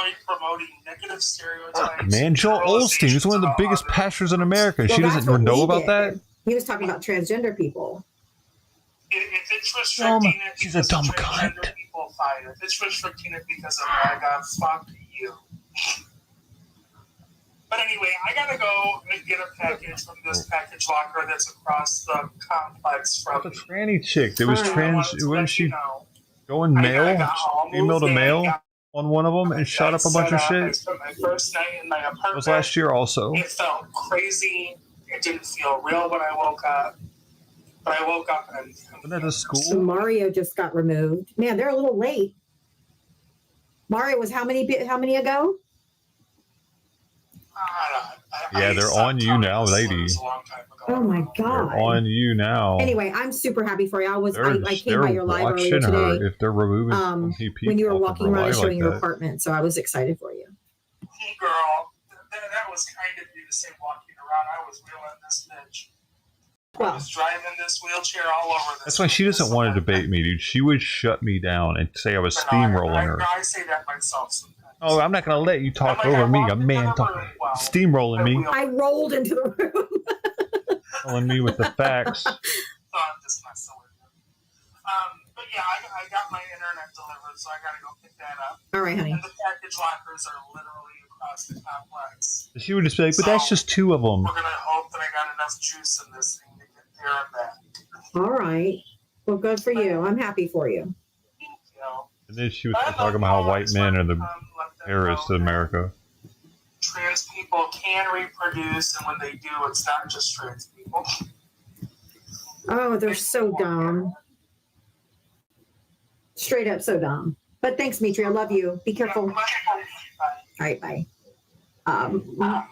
Man, Joel Osteen is one of the biggest pastors in America. Well, she doesn't know about that. He was talking about transgender people. If it's restricting it, she's a dumb cunt. People fight. If it's restricting it because of MAGA, fuck you. But anyway, I gotta go and get a package from this package locker that's across the complex from The tranny chick that was trans. Wasn't she going male, female to male on one of them, and shot up a bunch of shit? I spent my first night in my apartment. It was last year also. It felt crazy. It didn't feel real when I woke up. But I woke up and... Wasn't that a school? So Mario just got removed. Man, they're a little late. Mario was how many ago? Yeah, they're on you now, lady. Oh my God. They're on you now. Anyway, I'm super happy for you. I came by your live earlier watching her today. if they're removing people when you were walking around and showing like your that. apartment, so I was excited for you. Hey, girl, that was kind of you to say walking around. I was wheeling this bitch. I was driving this wheelchair all over this. That's why she doesn't want to debate me, dude. She would shut me down and say I was steamrolling her. I say that myself sometimes. Oh, I'm not going to let you talk over me. A man steamrolling me. I rolled into the room. Telling me with the facts. So I'm just messing with you. But yeah, I got my internet delivered, so I gotta go pick that up. All right, honey. And the package lockers are literally across the complex. She would just be like, but that's just two of them. We're gonna hope that I got enough juice in this thing to get there and back. All right. Well, good for you. I'm happy for you. And then she was talking about how white men are the terrorists of America. Trans people can reproduce, and when they do, it's not just trans people. Oh, they're so dumb. Straight up so dumb. But thanks, Mitri. I love you. Be careful. All right, bye.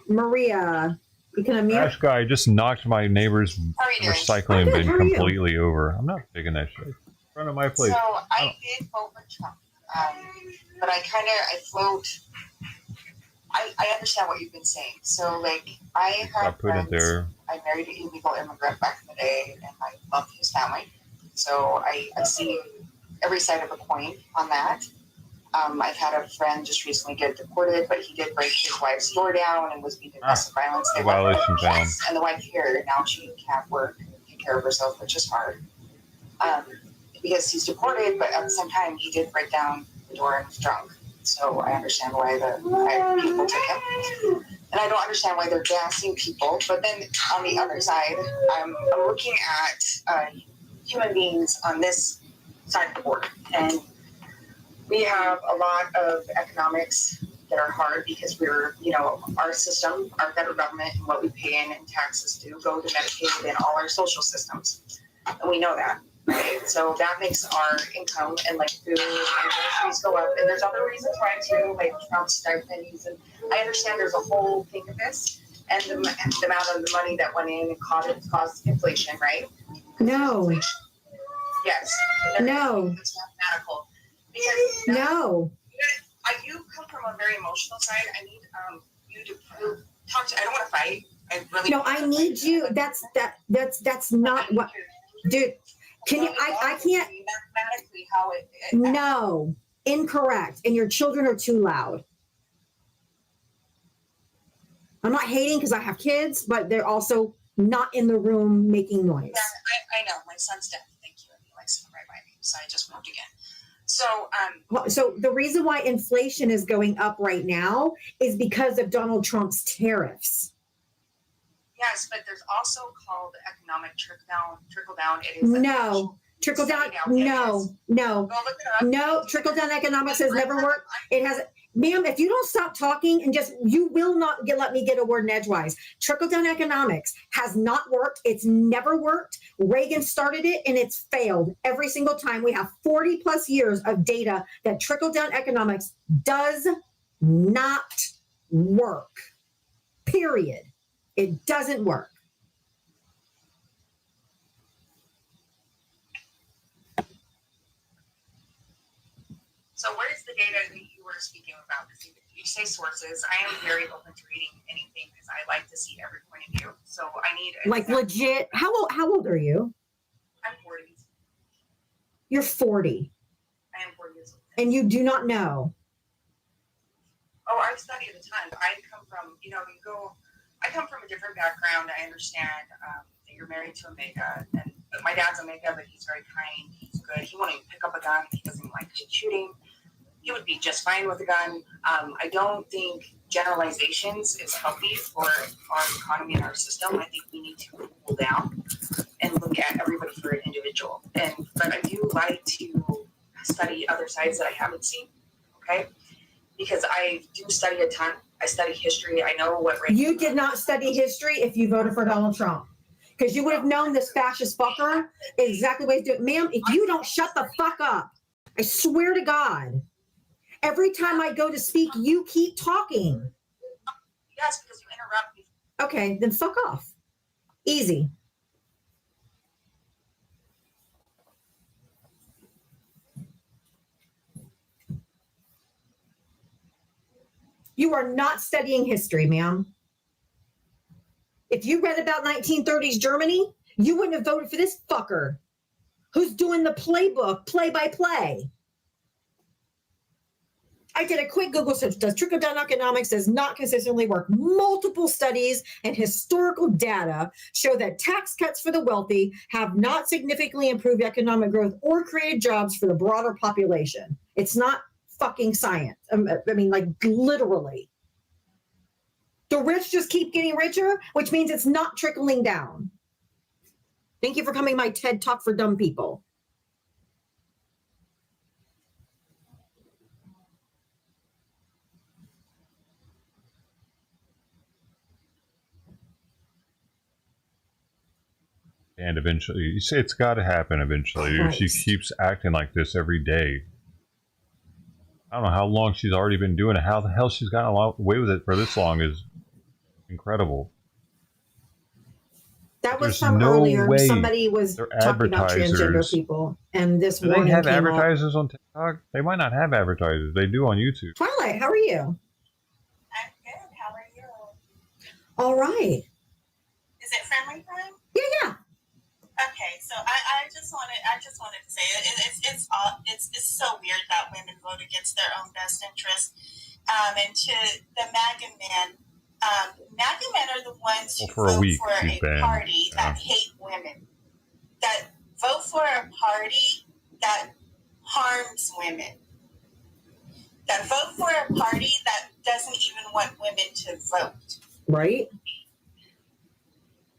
Maria, you can unmute. Trash guy just knocked my neighbor's recycling bin completely over. I'm not picking that shit. In front of my place. So I did vote for Trump, but I float. I understand what you've been saying. So like I have friends. I married an illegal immigrant back in the day, and I love his family. So I see every side of a coin on that. I've had a friend just recently get deported, but he did break his wife's door down and was being domestic violence. They violation found. And the wife here, now she can't work and take care of herself, which is hard. Because he's deported, but at the same time, he did break down the door and was drunk. So I understand why people took him. And I don't understand why they're gassing people. But then on the other side, I'm looking at human beings on this side of the border. And we have a lot of economics that are hard because we're, our system, our federal government, and what we pay in taxes do go to Medicaid and all our social systems. And we know that. Right? So that makes our income and like food and groceries go up. And there's other reasons why too, like Trump stipends. And I understand there's a whole thing of this and the amount of the money that went in and caused inflation, right? No. Yes. No. It's mathematical. Because no. You come from a very emotional side. I need you to talk to. I don't want to fight. I really. No, I need you. That's not what, dude. Can you? I can't. Mathematically, how it. No, incorrect. And your children are too loud. I'm not hating because I have kids, but they're also not in the room making noise. Yeah, I know. My son's deaf. Thank you. And he likes to come right by me. So I just moved again. So, so the reason why inflation is going up right now is because of Donald Trump's tariffs. Yes, but there's also called economic trickle down. It is no trickle down. No, trickle down economics has never worked. It has. Ma'am, if you don't stop talking and you will not let me get a word in edgewise. Trickle-down economics has not worked. It's never worked. Reagan started it and it's failed every single time. We have 40 plus years of data that trickle-down economics does not work. Period. It doesn't work. So what is the data that you were speaking about? You say sources. I am very open to reading anything because I like to see every point of view. So I need like legit. How old are you? I'm 40. You're 40. I am 40 years old. And you do not know. Oh, I've studied a ton. I come from, I come from a different background. I understand that you're married to a mega, but my dad's a mega, but he's very kind. He's good. He won't even pick up a gun. He doesn't even like shooting. He would be just fine with a gun. I don't think generalizations is healthy for our economy and our system. I think we need to cool down and look at everybody for an individual. But I do like to study other sides that I haven't seen. Okay. Because I do study a ton. I study history. I know what. You did not study history if you voted for Donald Trump, because you would have known this fascist fucker exactly what he's doing. Ma'am, if you don't shut the fuck up, I swear to God, every time I go to speak, you keep talking. Yes, because you interrupt me. Okay, then fuck off. Easy. You are not studying history, ma'am. If you read about 1930s Germany, you wouldn't have voted for this fucker who's doing the playbook play-by-play. I did a quick Google search. Does trickle-down economics does not consistently work? Multiple studies and historical data show that tax cuts for the wealthy have not significantly improved economic growth or created jobs for the broader population. It's not fucking science. I mean, like literally. The rich just keep getting richer, which means it's not trickling down. Thank you for coming to my TED Talk for dumb people. And eventually, you say it's got to happen eventually. Christ. She keeps acting like this every day. I don't know how long she's already been doing it. How the hell she's gotten away with it for this long is incredible. That was from earlier. Somebody was talking about transgender people, and this do they have advertisers on TikTok? They might not have advertisers. They do on YouTube. Twilight, how are you? I'm good. How are you? All right. Is it friendly time? Yeah. Okay, so I just wanted to say it's so weird that women vote against their own best interest. And to the MAGA men are the ones who vote for a party that hate women, that vote for a party that harms women, that vote for a party that doesn't even want women to vote. Right.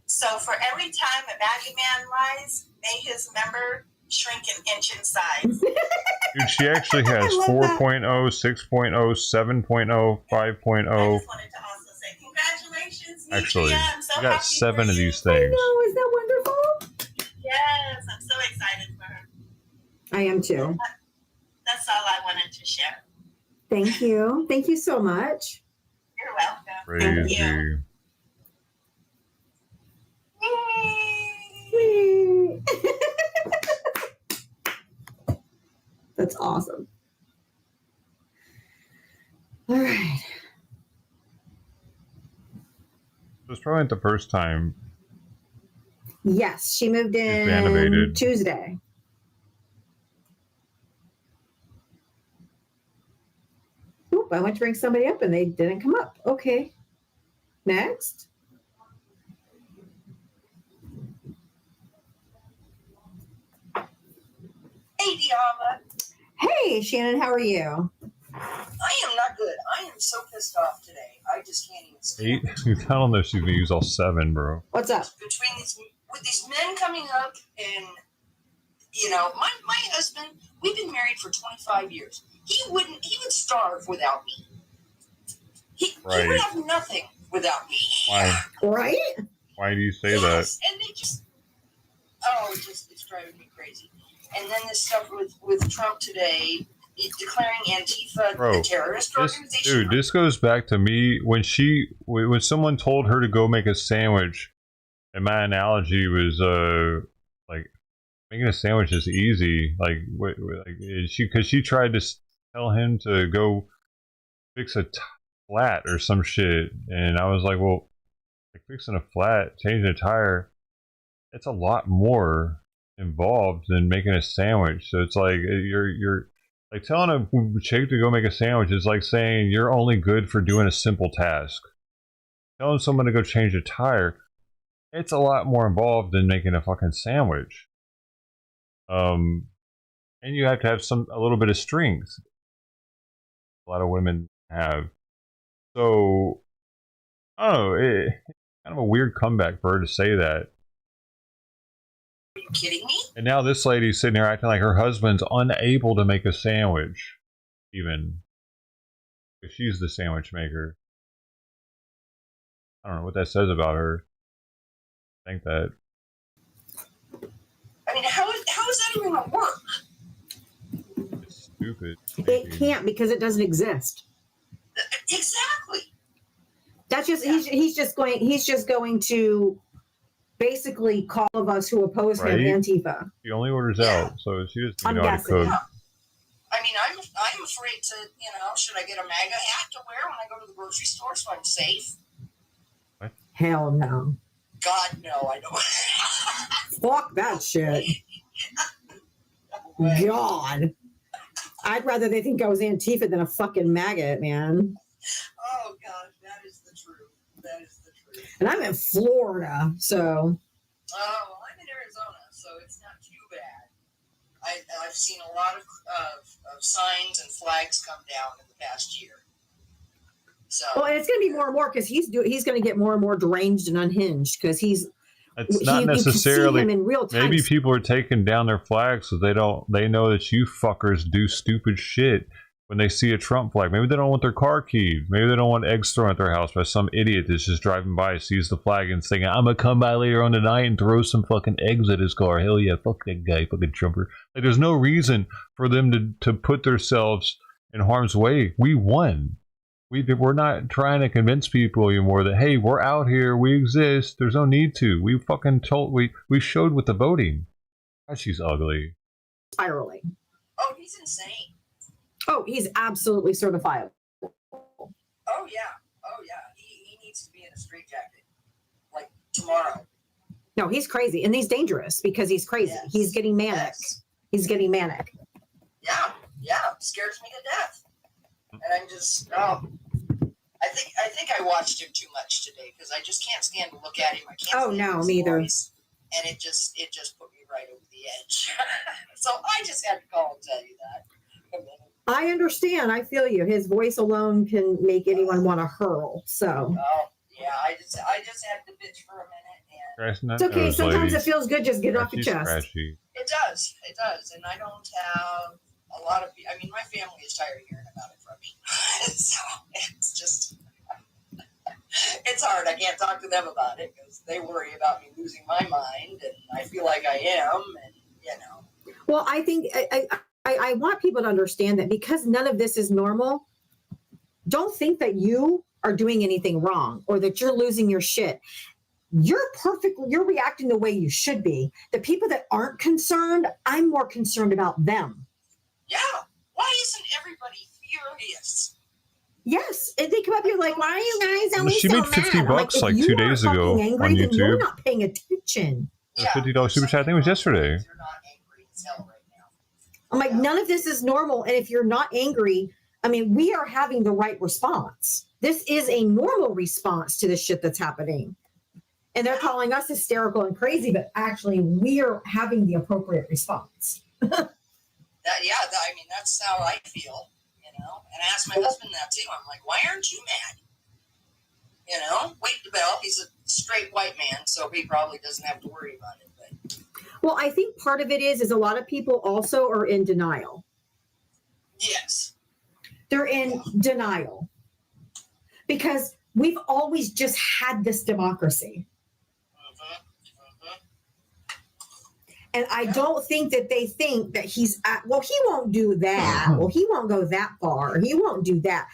So for every time a MAGA man lies, may his member shrink an inch in size. Dude, she actually has 4.0, 6.0, 7.0, 5.0. I just wanted to also say congratulations, actually, I'm so we got 7 of these things. I know, is that wonderful? Yes, I'm so excited for I am too. That's all I wanted to share. Thank you. Thank you so much. You're welcome. Crazy. Thank you. That's awesome. All right. It was probably not the first time. Yes, she moved in animated. Tuesday. Oop, I went to bring somebody up and they didn't come up. Okay. Next. Hey, Diava. Hey, Shannon, how are you? I am not good. I am so pissed off today. I just can't even stand 8? I don't know if she's gonna use all 7, bro. What's up? between these men coming up and, you know, my husband, we've been married for 25 years. He would starve without me. He would have nothing without me. Why? Right? Why do you say Yes, and they just, it's driving me crazy. And then this stuff with Trump today, declaring Antifa a terrorist organization. This goes back to me when someone told her to go make a sandwich, and my analogy was like making a sandwich is easy. Because she tried to tell him to go fix a flat or some shit, and I was like, well, like fixing a flat, changing a tire, it's a lot more involved than making a sandwich. So it's like you're like telling a chick to go make a sandwich is like saying you're only good for doing a simple task. Telling someone to go change a tire, it's a lot more involved than making a fucking sandwich. And you have to have a little bit of strength. A lot of women have. So I don't know, it's kind of a weird comeback for her to say that. Are you kidding me? And now this lady's sitting here acting like her husband's unable to make a sandwich, even if she's the sandwich maker. I don't know what that says about her. I think that. I mean, how is that even going to work? It's stupid. It can't because it doesn't exist. Exactly. That's just he's just going to basically call of us who oppose him Antifa. She only orders out, so she doesn't I'm know how to cook. Yeah. I mean, I'm afraid to, should I get a MAGA hat to wear when I go to the grocery store so I'm safe? What? Hell no. God, no, I don't. Fuck that shit. God. I'd rather they think I was Antifa than a fucking maggot, man. Oh, God, that is the truth. That is the truth. And I'm in Florida, so. Oh, I'm in Arizona, so it's not too bad. I've seen a lot of signs and flags come down in the past year. So. Well, and it's going to be more and more because he's going to get more and more deranged and unhinged because he's. It's not necessarily. You can see him in real time. Maybe people are taking down their flags so they know that you fuckers do stupid shit when they see a Trump flag. Maybe they don't want their car keyed. Maybe they don't want eggs thrown at their house by some idiot that's just driving by, sees the flag and thinking, I'm gonna come by later on tonight and throw some fucking eggs at his car. Hell yeah, fuck that guy, fucking Trumper. Like, there's no reason for them to put themselves in harm's way. We won. We're not trying to convince people anymore that, hey, we're out here, we exist, there's no need to. We fucking we showed with the voting. God, she's ugly. Spiraling. Oh, he's insane. Oh, he's absolutely certifiable. Oh, yeah. He needs to be in a straitjacket, like, tomorrow. No, he's crazy. And he's dangerous because he's crazy. Yes. He's getting manic. Yes. He's getting manic. Yeah, scares me to death. And I'm just, I think I watched him too much today because I just can't stand to look at him. I can't stand his me either. Voice, and it just put me right over the edge. So I just had to call and tell you that. I understand. I feel you. His voice alone can make anyone want to hurl. So. Oh yeah, I just had to bitch for a minute. And it's okay. Sometimes it feels good. Just get it off your chest. Scratchy. It does, and I don't have a lot of. I mean, my family is tired of hearing about it from me. So it's just. It's hard. I can't talk to them about it because they worry about me losing my mind, and I feel like I am, and Well, I think I want people to understand that because none of this is normal, don't think that you are doing anything wrong or that you're losing your shit. You're reacting the way you should be. The people that aren't concerned, I'm more concerned about them. Yeah. Why isn't everybody furious? Yes. And they come up here like, why are you guys always she so made $50 mad? like, 2 days ago angry, on then you're YouTube. not paying attention. $50 super chat. I think it was yesterday. I'm like, none of this is normal. And if you're not angry, I mean, we are having the right response. This is a normal response to the shit that's happening. And they're calling us hysterical and crazy, but actually we're having the appropriate response. I mean, that's how I feel, you know. And I asked my husband that too. I'm like, why aren't you mad? You know, well, he's a straight white man, so he probably doesn't have to worry about it. But well, I think part of it is a lot of people also are in denial. Yes. They're in denial because we've always just had this democracy. And I don't think that they think that he won't do that. Well, he won't go that far. He won't do that.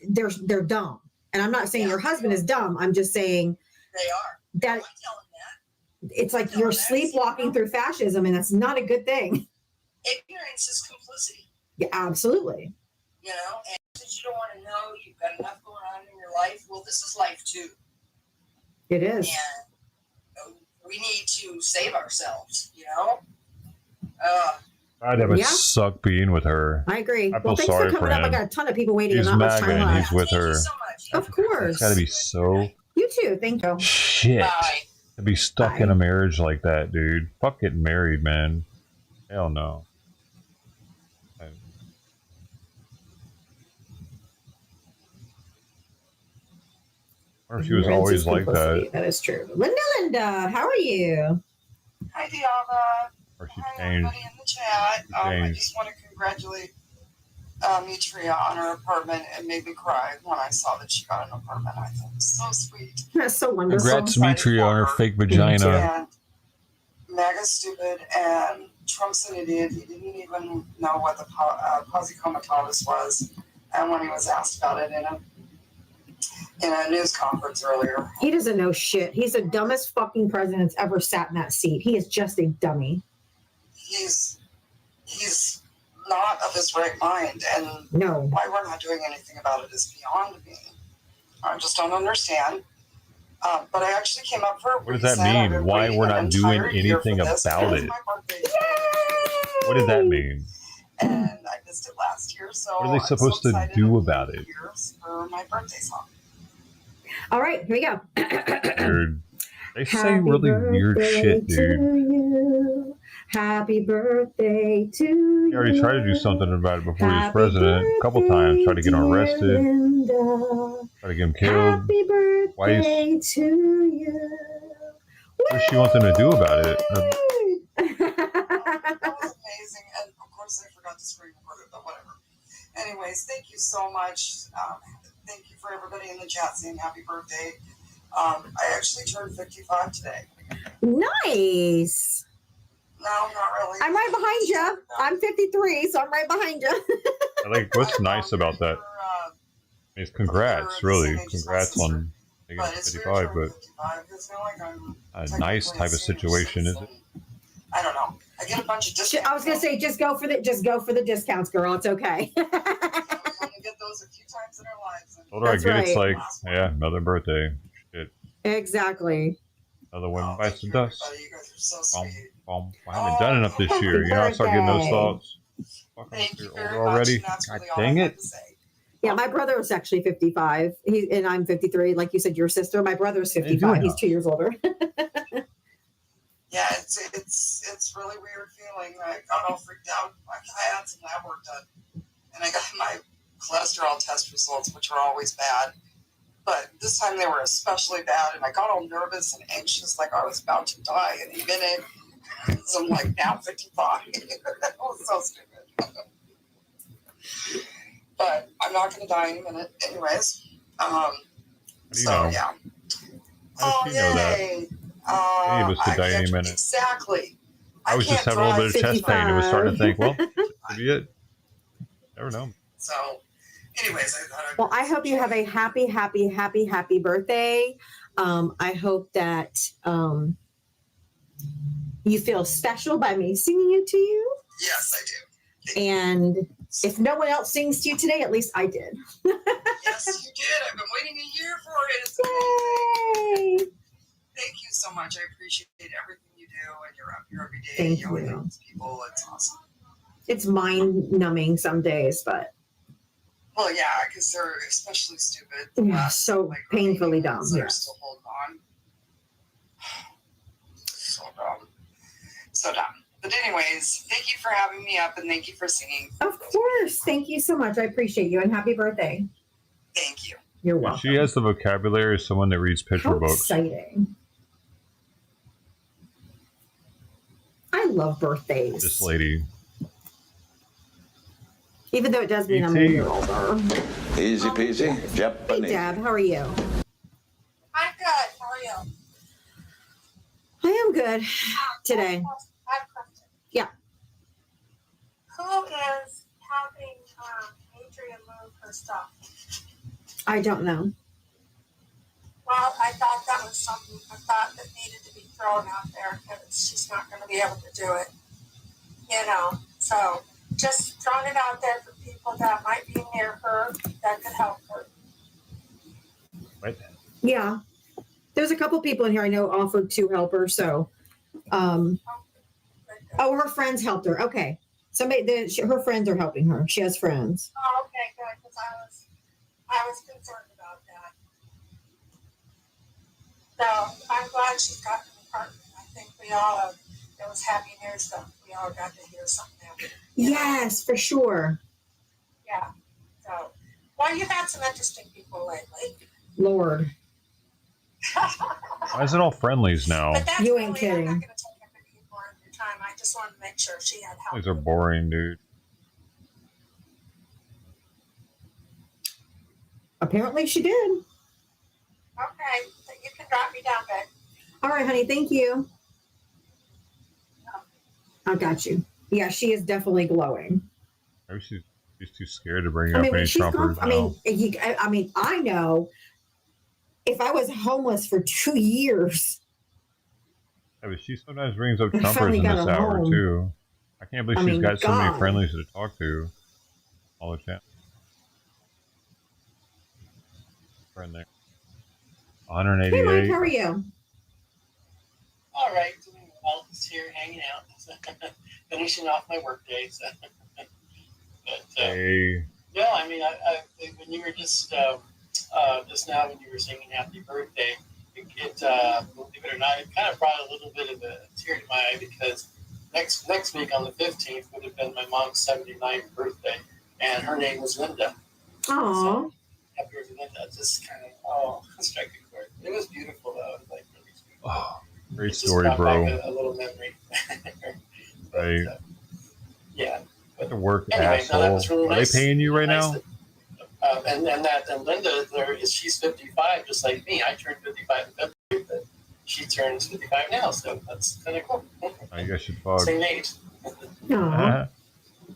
They're dumb. And I'm not saying your husband is dumb. I'm just saying they are. That it's like you're sleepwalking through fascism, and that's not a good thing. Ignorance is complicity. Yeah, absolutely. You know, and since you don't want to know, you've got enough going on in your life. Well, this is life too. It is. And we need to save ourselves, you know? That would suck being with her. I agree. I feel sorry for him. I got a ton of people waiting. He's MAGA and he's with her. Of course. It's got to be so... You too. Thank you. Shit. Bye. To be stuck in a marriage like that, dude. Fuck getting married, man. Hell no. I wonder if she was always like that. That is true. Linda, how are you? Hi, Diana. Or she Hi, changed. everybody in the chat. I just want to congratulate Mitria on her apartment. It made me cry when I saw that she got an apartment. I thought it was so sweet. That's so wonderful. Congrats, Mitria, on her fake vagina. And MAGA's stupid, and Trump's an idiot. He didn't even know what the posse comitatus was, and when he was asked about it in a news conference earlier. He doesn't know shit. He's the dumbest fucking president that's ever sat in that seat. He is just a dummy. He's not of his right mind, and why we're not doing anything about it is beyond me. I just don't understand. But I actually came up for a What does that mean? Why we're not doing anything about it? What does that mean? And I missed it last year, so What are they supposed to do about it? for my birthday song. All right, here we go. Weird. They say really weird shit, dude. Happy birthday to you. He already tried to do something about it before he was president. A couple times. Tried to get him arrested. Tried to get him killed. Happy birthday to you. What does she want them to do about it? That was amazing, and of course I forgot to screen record it, but whatever. Anyways, thank you so much. Thank you for everybody in the chat saying happy birthday. I actually turned 55 today. Nice. No, not really. I'm right behind you. I'm 53, so I'm right behind you. I think what's nice about that is congrats, really. Congrats on taking 55, but a nice type of situation, is it? I don't know. I get a bunch of discounts. I was gonna say just go for the discounts, girl. It's okay. We only get those a few times in our lives. The older I get, it's like, yeah, another birthday. Shit. Exactly. Another one bites the dust. I haven't done enough this year. You know, I start getting those thoughts. Fuck, you're older already. God dang it. Yeah, my brother is actually 55. And I'm 53. Like you said, your sister. My brother's 55. He's 2 years older. Yeah, it's really weird feeling. I got all freaked out. I had some lab work done, and I got my cholesterol test results, which are always bad. But this time they were especially bad, and I got all nervous and anxious, like I was about to die any minute. So I'm like, now 55. That was so stupid. But I'm not going to die any minute, anyways. Yeah. How does she know that? Any of us could die any minute. Exactly. I was just having a little bit of chest pain. It was starting to think, well, this could be it. Never know. So, anyways, I thought Well, I hope you have a happy, happy, happy, happy birthday. I hope that you feel special by me singing it to you. Yes, I do. And if no one else sings to you today, at least I did. Yes, you did. I've been waiting a year for it. It's amazing. Thank you so much. I appreciate everything you do, and you're up here every day. Thank Yelling you. at these people. It's awesome. It's mind numbing some days, but Well, yeah, because they're especially stupid. yeah, so painfully dumb. They're Yes. still holding on. So dumb. So dumb. But anyways, thank you for having me up, and thank you for singing. Of course. Thank you so much. I appreciate you, and happy birthday. Thank you. You're welcome. She has the vocabulary of someone that reads picture How books. exciting. I love birthdays. This lady. Even though it does mean I'm a year older. Easy peasy, Hey, Japanese. Deb, how are you? I'm good. How are you? I am good today. I have a question. Yeah. Who is helping Adrian move her stuff? I don't know. Well, I thought that was something I thought that needed to be thrown out there because she's not going to be able to do it. You know, so just throwing it out there for people that might be near her that could help her. Right. Yeah. There's a couple people in here I know offered to help her. So, oh, her friends helped her. Okay. Her friends are helping her. She has friends. Oh, okay, good. Because I was concerned about that. So I'm glad she's got an apartment. I think we all have. It was happy news that we all got to hear something. Yes, for sure. Yeah. So, well, you've had some interesting people lately. Lord. Why is it all friendlies now? But that's You ain't really, I'm kidding. not going to take up any more of your time. I just wanted to make sure she had help. These are boring, dude. Apparently she did. Okay, so you can drop me down, babe. All right, honey. Thank you. I got you. Yeah, she is definitely glowing. Maybe she's too scared to bring I up mean, when any she's Trumpers I now. mean, I know if I was homeless for 2 years, Yeah, but she sometimes brings up I Trumpers finally in got this a hour, home. too. I can't believe I she's mean, got so many God. friendlies to talk to all the time. Friend there. hey, Mike, 188. how are you? All right, doing well. Just here hanging out, finishing off my work day. So. But Hey. no, I mean, I when you were just now when you were singing "Happy Birthday," it believe it or not, it kind of brought a little bit of a tear to my eye because next week on the 15th would have been my mom's 79th birthday, and her name was Linda. Aw. Happy birthday, Linda! Just kind of struck a chord. It was beautiful though. It was like really sweet. Oh, great It just story, brought bro. back a little memory. Right. Yeah. At the work, Anyway, no, that asshole. was really Are nice. they paying you right Nice now? that- and Linda, she's 55, just like me. I turned 55 in February, but she turns 55 now, so that's kind of cool. I guess you fuck. Same age. Aw.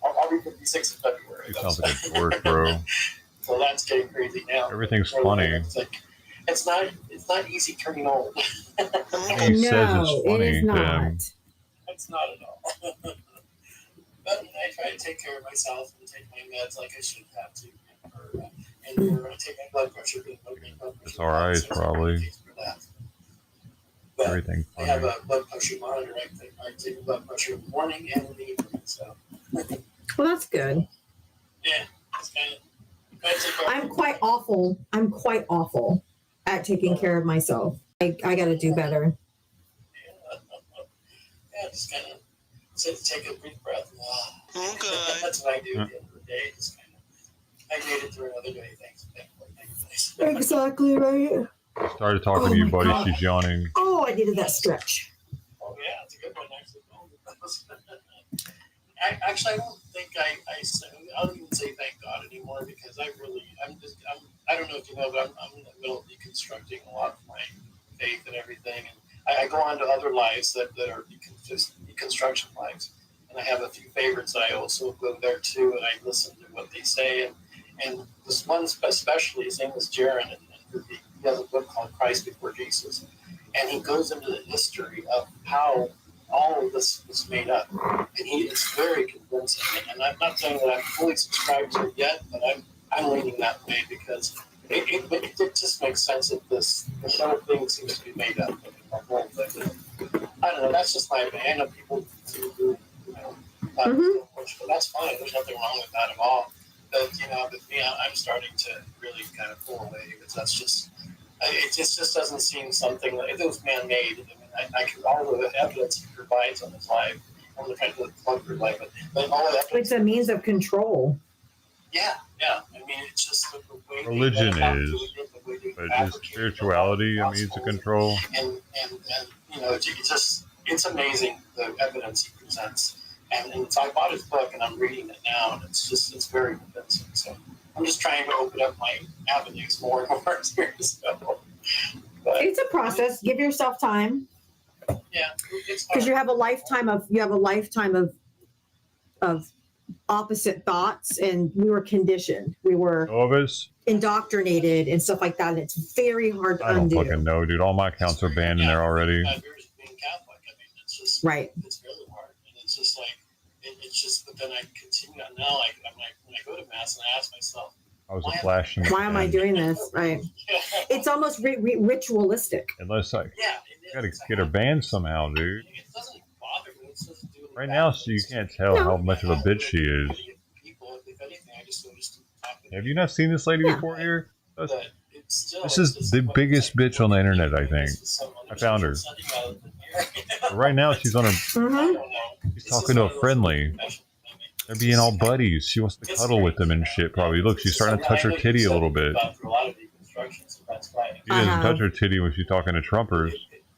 I'll be 56 in February. You sound like a dork, bro. So that's getting crazy now. Everything's funny. It's like it's not easy turning old. He says it's funny, it is not. Tim. It's not at all. But I try to take care of myself and take my meds like I should have to. And take my blood pressure. It's alright, probably. But Everything's I have funny. a blood pressure monitor. I take the blood pressure in the morning and in the evening. So Well, that's good. yeah, it's kind of. I'm quite awful at taking care of myself. I got to do better. Yeah, just kind of take a deep breath. Okay. That's what I do at the end of the day. Just kind of, I made it through another day. Thanks. Exactly right. Started talking Oh to you, my buddy. God. She's yawning. Oh, I needed that stretch. Oh yeah, it's a good one actually. I don't think I don't even say thank God anymore because I don't know if you know, but I'm in the middle of deconstructing a lot of my faith and everything, and I go on to other lives that are deconstructing construction flags. And I have a few favorites that I also go there too, and I listen to what they say. And this one especially, his name is Jaron, and he has a book called Christ Before Jesus. And he goes into the history of how all of this was made up. And it's very convincing. And I'm not saying that I'm fully subscribed to it yet, but I'm leaning that way because it just makes sense that the whole thing seems to be made up. The whole thing. I don't know. That's just my opinion. I know people do, but that's fine. There's nothing wrong with that at all. But with me, I'm starting to really kind of pull away because that's just it just doesn't seem something that if it was man-made. I mean, I could all the evidence he provides on his life. I'm going to try to plug your life, but all of that. It's a means of control. Yeah. I mean, it's just the way religion is, but is spirituality a means of control? And it's amazing the evidence he presents. And so I bought his book and I'm reading it now, and it's very convincing. So I'm just trying to open up my avenues more and more here. But it's a process. Give yourself time. Yeah, because you have a lifetime of opposite thoughts, and we were conditioned. We were indoctrinated and stuff like that. And it's very hard to undo. I don't fucking know, dude. All my accounts are banned in there already. Right. It's really hard, and it's just like it's just. But then I continue on now. Like when I go to mass, and I ask myself, I was a flash in the why am I doing this? Right. It's almost ritualistic. Unless I got to get her banned somehow, dude. It doesn't bother me. It's just doing Right now, so you can't tell how much of a bitch she is. If anything, I just talk. Have you not seen this lady before here? This is the biggest bitch on the internet, I think. I found her. But right now, she's on her. She's talking to a friendly. They're being all buddies. She wants to cuddle with them and shit, probably. Look, she's starting to touch her titty a little bit. She doesn't touch her titty when she's talking to Trumpers.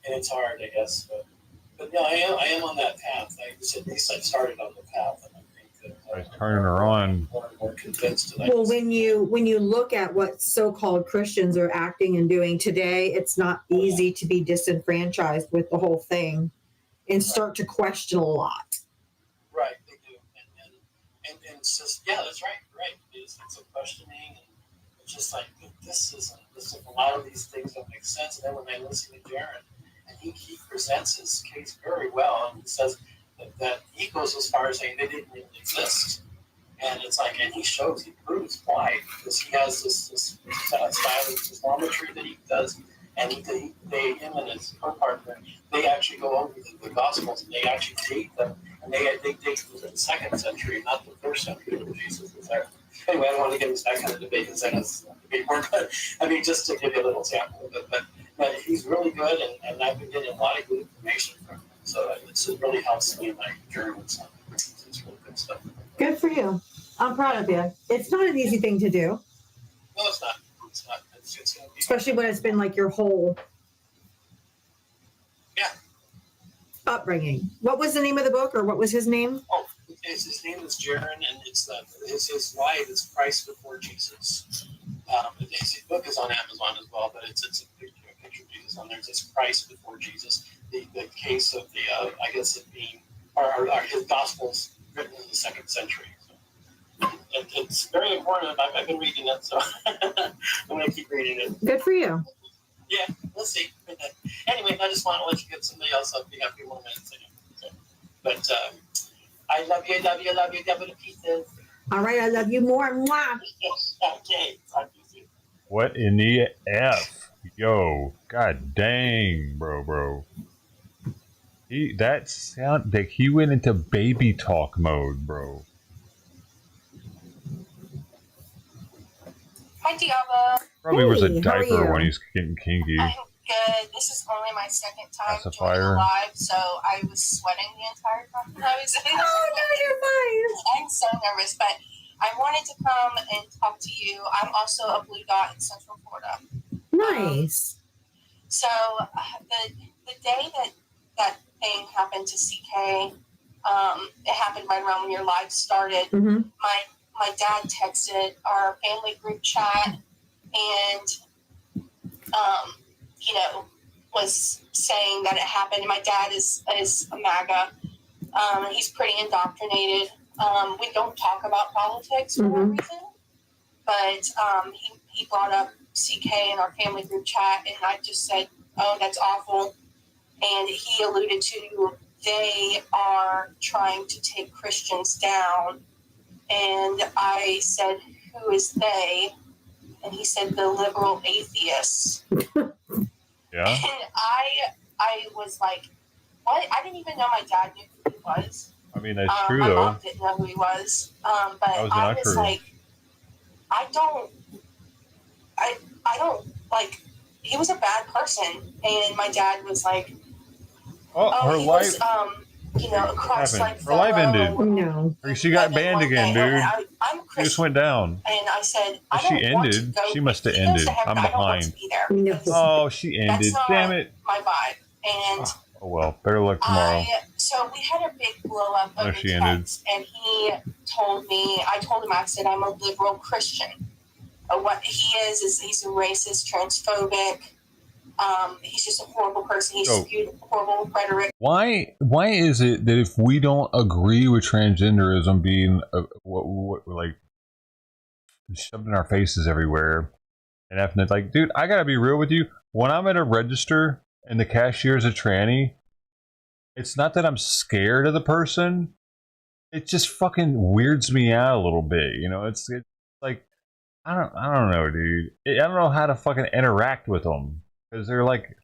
And it's hard, I guess. But no, I am on that path. At least I started on the path. And I think that I was turning her on. More convinced. Well, when you look at what so-called Christians are acting and doing today, it's not easy to be disenfranchised with the whole thing and start to question a lot. Right, they do. And it's just, yeah, that's right. It's a questioning. And it's just like, this is a lot of these things don't make sense. And then when I listen to Jaron, and he presents his case very well, and he says that he goes as far as saying they didn't even exist. And it's like, and he proves why, because he has this style of Islamometry that he does, and him and his co-partner, they actually go over the Gospels, and they actually date them, and they date the 2nd century, not the 1st century where Jesus was there. Anyway, I don't want to get into that kind of debate because that is debate more, but I mean, just to give you a little sample of it. But he's really good, and I've been getting a lot of good information from him. So it really helps me in my journey. So it's really good stuff. Good for you. I'm proud of you. It's not an easy thing to do. No, it's not. It's not. It's gonna be especially when it's been like your whole upbringing. What was the name of the book, or what was his name? Oh, his name is Jaron, and it's his wife is Christ Before Jesus. His book is on Amazon as well, but it's a picture of Jesus on there. It says Christ Before Jesus. The case of the I guess it being or his Gospels written in the 2nd century. So it's very important. I've been reading it, so I'm going to keep reading it. Good for you. Yeah, we'll see. Anyway, I just want to let you get somebody else up. We have a few more minutes. But I love you, double pieces. All right, I love you more. Mwah. Okay, talk to you soon. What in the F? Yo, god dang, bro. He went into baby talk mode, bro. Hi, Diablo. Probably was a diaper when he's getting kinky. I'm good. This is only my 2nd time Pacifier. joining live, so I was sweating the entire time I was in. Oh, no, you're fine. I'm so nervous, but I wanted to come and talk to you. I'm also a Blue Dot in Central Florida. Nice. So the day that thing happened to CK, it happened right around when your live started. Mm-hmm. My dad texted our family group chat and, was saying that it happened. My dad is a MAGA, He's pretty indoctrinated. We don't talk about politics for that reason, but he brought up CK in our family group chat, and I just said, "Oh, that's awful." And he alluded to they are trying to take Christians down, and I said, "Who is they?" And he said, "The liberal atheists." Yeah. And I was like, "What?" I didn't even know my dad knew who he was. I mean, that's true, my though. mom didn't know who he was. But I was true. like, I don't like, he was a bad person. And my dad was like, her he life, was, a Christ-like her life ended. No. She got banned again, dude. I'm a Christian. She just went down. And I said, Well, I don't she want ended. to go. She must have If he goes ended. to heaven, I'm I don't want to behind. be there. Oh, she ended. That's not Damn it. my vibe. And Oh, well. Better luck tomorrow. so we had a big blow up over she ended. text, and he told me, I told him, I said, I'm a liberal Christian. What he is he's a racist, transphobic. He's just a horrible person. He spewed horrible rhetoric. Why is it that if we don't agree with transgenderism being like shoved in our faces everywhere, and having to, like, dude, I gotta be real with you. When I'm at a register and the cashier's a tranny, it's not that I'm scared of the person. It just fucking weirds me out a little bit. It's like, I don't know, dude. I don't know how to fucking interact with them, because they're like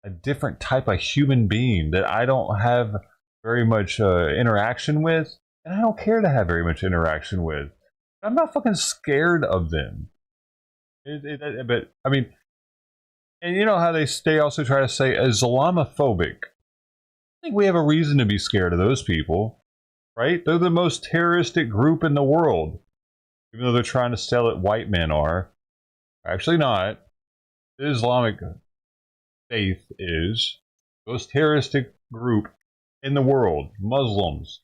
a different type of human being that I don't have very much interaction with, and I don't care to have very much interaction with. I'm not fucking scared of them. But I mean, and you know how they also try to say Islamophobic. I think we have a reason to be scared of those people, right? They're the most terroristic group in the world, even though they're trying to sell it white men are. Actually not. The Islamic faith is the most terroristic group in the world, Muslims.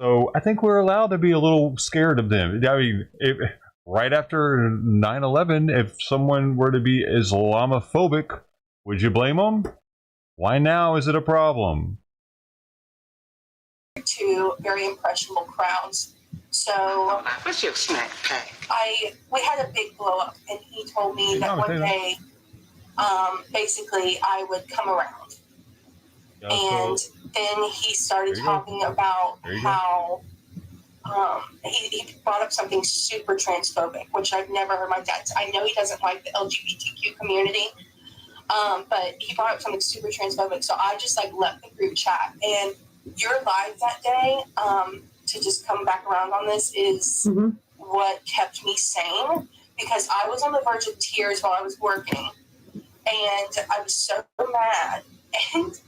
So I think we're allowed to be a little scared of them. I mean, right after 9/11, if someone were to be Islamophobic, would you blame them? Why now is it a problem? Two very impressionable crowds. So what's your snack pack? We had a big blow up, and he told me that one day, basically, I would come around. And then he started talking about how he brought up something super transphobic, which I've never heard my dad say. I know he doesn't like the LGBTQ community, but he brought up something super transphobic. So I just left the group chat. And your live that day, to just come back around on this, is what kept me sane, because I was on the verge of tears while I was working, and I was so mad. And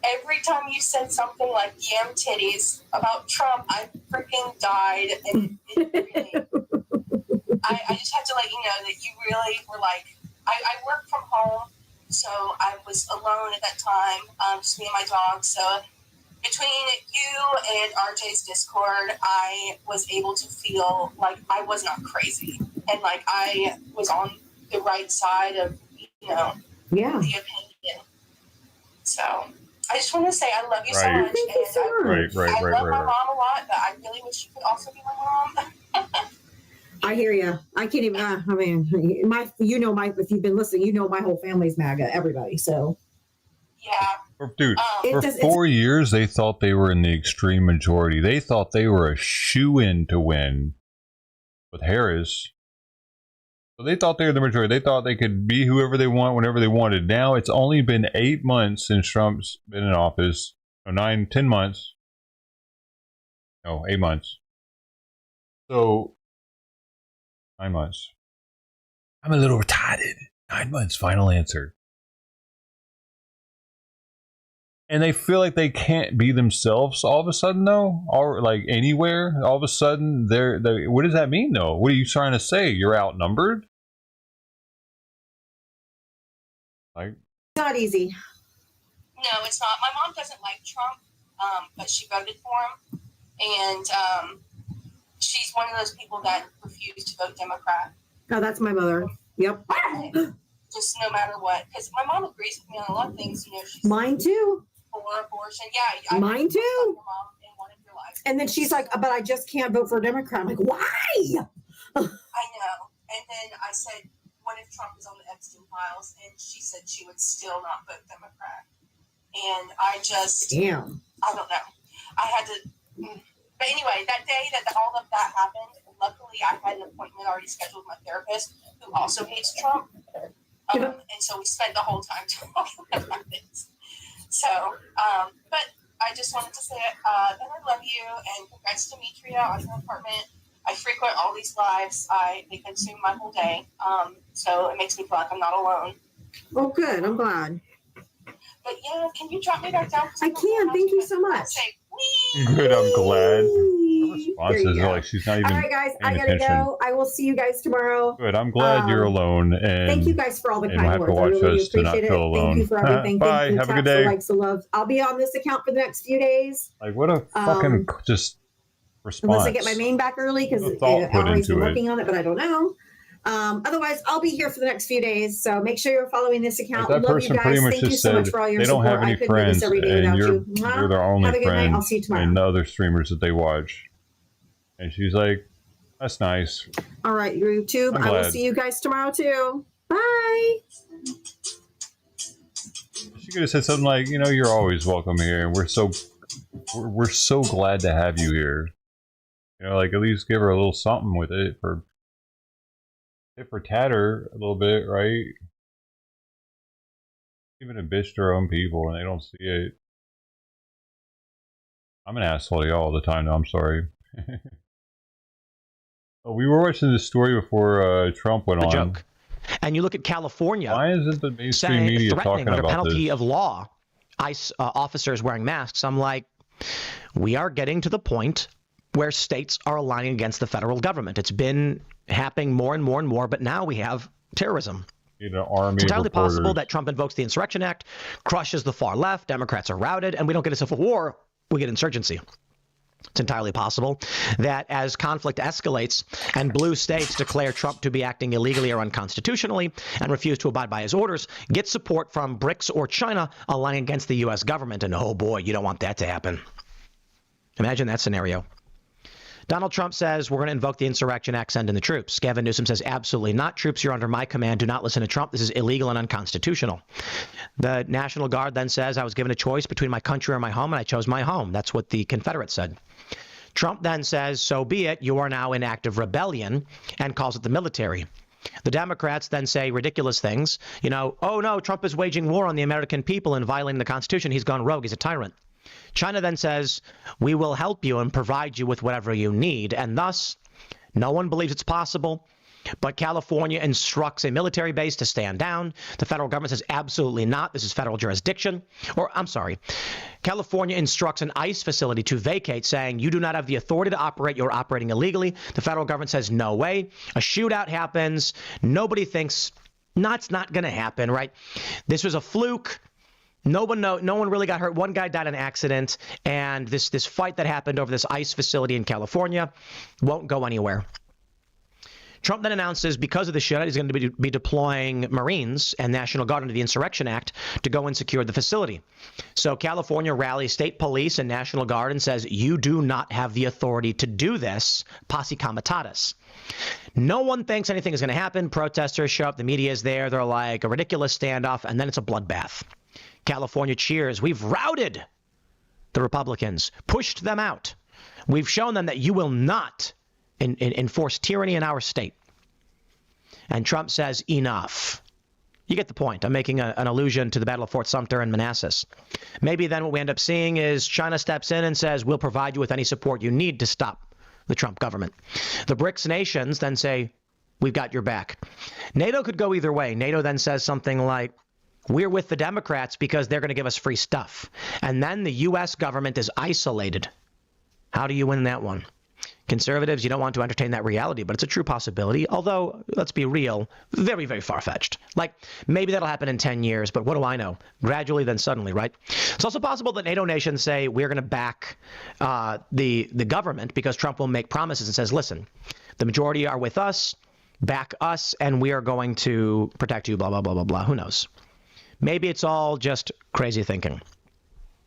every time you said something like "yam titties" about Trump, I freaking died. And I just had to let you know that you really were like, I work from home, so I was alone at that time, just me and my dog. So between you and RJ's Discord, I was able to feel like I was not crazy, and like I was on the right side of, the opinion. So I just want to say I love you so much, and I love my mom a lot, but I really wish you could also be my mom. I hear you. I can't even. I mean, if you've been listening, my whole family's MAGA. Everybody. So. Yeah. Dude, for 4 years, they thought they were in the extreme majority. They thought they were a shoo-in to win with Harris. So they thought they were the majority. They thought they could be whoever they want, whenever they wanted. Now it's only been 8 months since Trump's been in office. No, 10 months. No, 8 months. So, 9 months. I'm a little retarded. 9 months, final answer. And they feel like they can't be themselves all of a sudden, though, or like anywhere. All of a sudden, they what does that mean, though? What are you trying to say? You're outnumbered? Like, it's not easy. No, it's not. My mom doesn't like Trump, but she voted for him, and she's one of those people that refuse to vote Democrat. Oh, that's my mother. Yep. Just no matter what, because my mom agrees with me on a lot of things. She's mine too. for abortion. Yeah, Mine too. Your mom in one of your lives. And then she's like, but I just can't vote for a Democrat. I'm like, why? I know. And then I said, what if Trump is on the Epstein files? And she said she would still not vote Democrat. And I just, damn. I don't know. I had to, but anyway, that day that all of that happened, luckily I had an appointment already scheduled with my therapist who also hates Trump. And so we spent the whole time talking about this. So, but I just wanted to say that I love you and congrats to Demetria on her apartment. I frequent all these lives. They consume my whole day. So it makes me feel like I'm not alone. Oh, good. I'm glad. But yeah, can you drop me back down? I can. Thank you so much. Good. I'm glad. Her responses are like she's not even. All right, guys. I paying gotta attention. go. I will see you guys tomorrow. Good. I'm glad you're alone. And Thank you guys for all the and kind have to words. I watch really us to not appreciate it. feel alone. Thank you for everything. Bye. Thank you for Have a the good taps, day. the likes, the love. I'll be on this account for the next few days. Like what a fucking just response. Unless I get my main back early because Valerie's been working on it, but I don't know. Otherwise, I'll be here for the next few days. So make sure you're following this account. That Love person you guys. pretty much Thank you just so said much for all your they don't support. have any I couldn't do friends, this every day and without you're, you. Mwah. you're their only Have a good friend, night. I'll see you tomorrow. and the other streamers that they watch. And she's like, "That's nice." All right, YouTube. I'm I will glad. see you guys tomorrow too. Bye. She could have said something like, "You're always welcome here, and we're so glad to have you here." Like at least give her a little something with it for tatter a little bit, right? Even a bitch to her own people, and they don't see it. I'm an asshole to y'all all the time. No, I'm sorry. We were watching this story before Trump went on. Joke. And you look at California. Why isn't the mainstream saying, media threatening talking under about penalty this? of law, ICE officers wearing masks? I'm like, we are getting to the point where states are aligning against the federal government. It's been happening more and more and more, but now we have terrorism. Army it's entirely reporters. possible that Trump invokes the Insurrection Act, crushes the far left, Democrats are routed, and we don't get a civil war, we get insurgency. It's entirely possible that as conflict escalates and blue states declare Trump to be acting illegally or unconstitutionally and refuse to abide by his orders, get support from BRICS or China aligning against the U.S. government. And oh boy, you don't want that to happen. Imagine that scenario. Donald Trump says, we're going to invoke the Insurrection Act, send in the troops. Gavin Newsom says, absolutely not. Troops, you're under my command. Do not listen to Trump. This is illegal and unconstitutional. The National Guard then says, I was given a choice between my country or my home, and I chose my home. That's what the Confederates said. Trump then says, so be it. You are now in active rebellion, and calls it the military. The Democrats then say ridiculous things. Oh no, Trump is waging war on the American people and violating the Constitution. He's gone rogue. He's a tyrant. China then says, we will help you and provide you with whatever you need. And thus, no one believes it's possible. But California instructs a military base to stand down. The federal government says, absolutely not. This is federal jurisdiction. Or, I'm sorry, California instructs an ICE facility to vacate, saying you do not have the authority to operate. You're operating illegally. The federal government says, no way. A shootout happens. Nobody thinks, no, it's not going to happen, right? This was a fluke. No one really got hurt. One guy died in an accident. And this fight that happened over this ICE facility in California won't go anywhere. Trump then announces because of the shootout, he's going to be deploying Marines and National Guard under the Insurrection Act to go and secure the facility. So California rallies state police and National Guard and says, you do not have the authority to do this, posse comitatus. No one thinks anything is going to happen. Protesters show up. The media is there. They're like a ridiculous standoff, and then it's a bloodbath. California cheers. We've routed the Republicans, pushed them out. We've shown them that you will not enforce tyranny in our state. And Trump says, enough. You get the point. I'm making an allusion to the Battle of Fort Sumter and Manassas. Maybe then what we end up seeing is China steps in and says, we'll provide you with any support you need to stop the Trump government. The BRICS nations then say, we've got your back. NATO could go either way. NATO then says something like, we're with the Democrats because they're going to give us free stuff. And then the U.S. government is isolated. How do you win that one? Conservatives, you don't want to entertain that reality, but it's a true possibility. Although, let's be real, very, very far-fetched. Like, maybe that'll happen in 10 years, but what do I know? Gradually, then suddenly, right? It's also possible that NATO nations say, we're going to back the government because Trump will make promises and says, listen, the majority are with us, back us, and we are going to protect you, blah, blah, blah, blah, blah. Who knows? Maybe it's all just crazy thinking.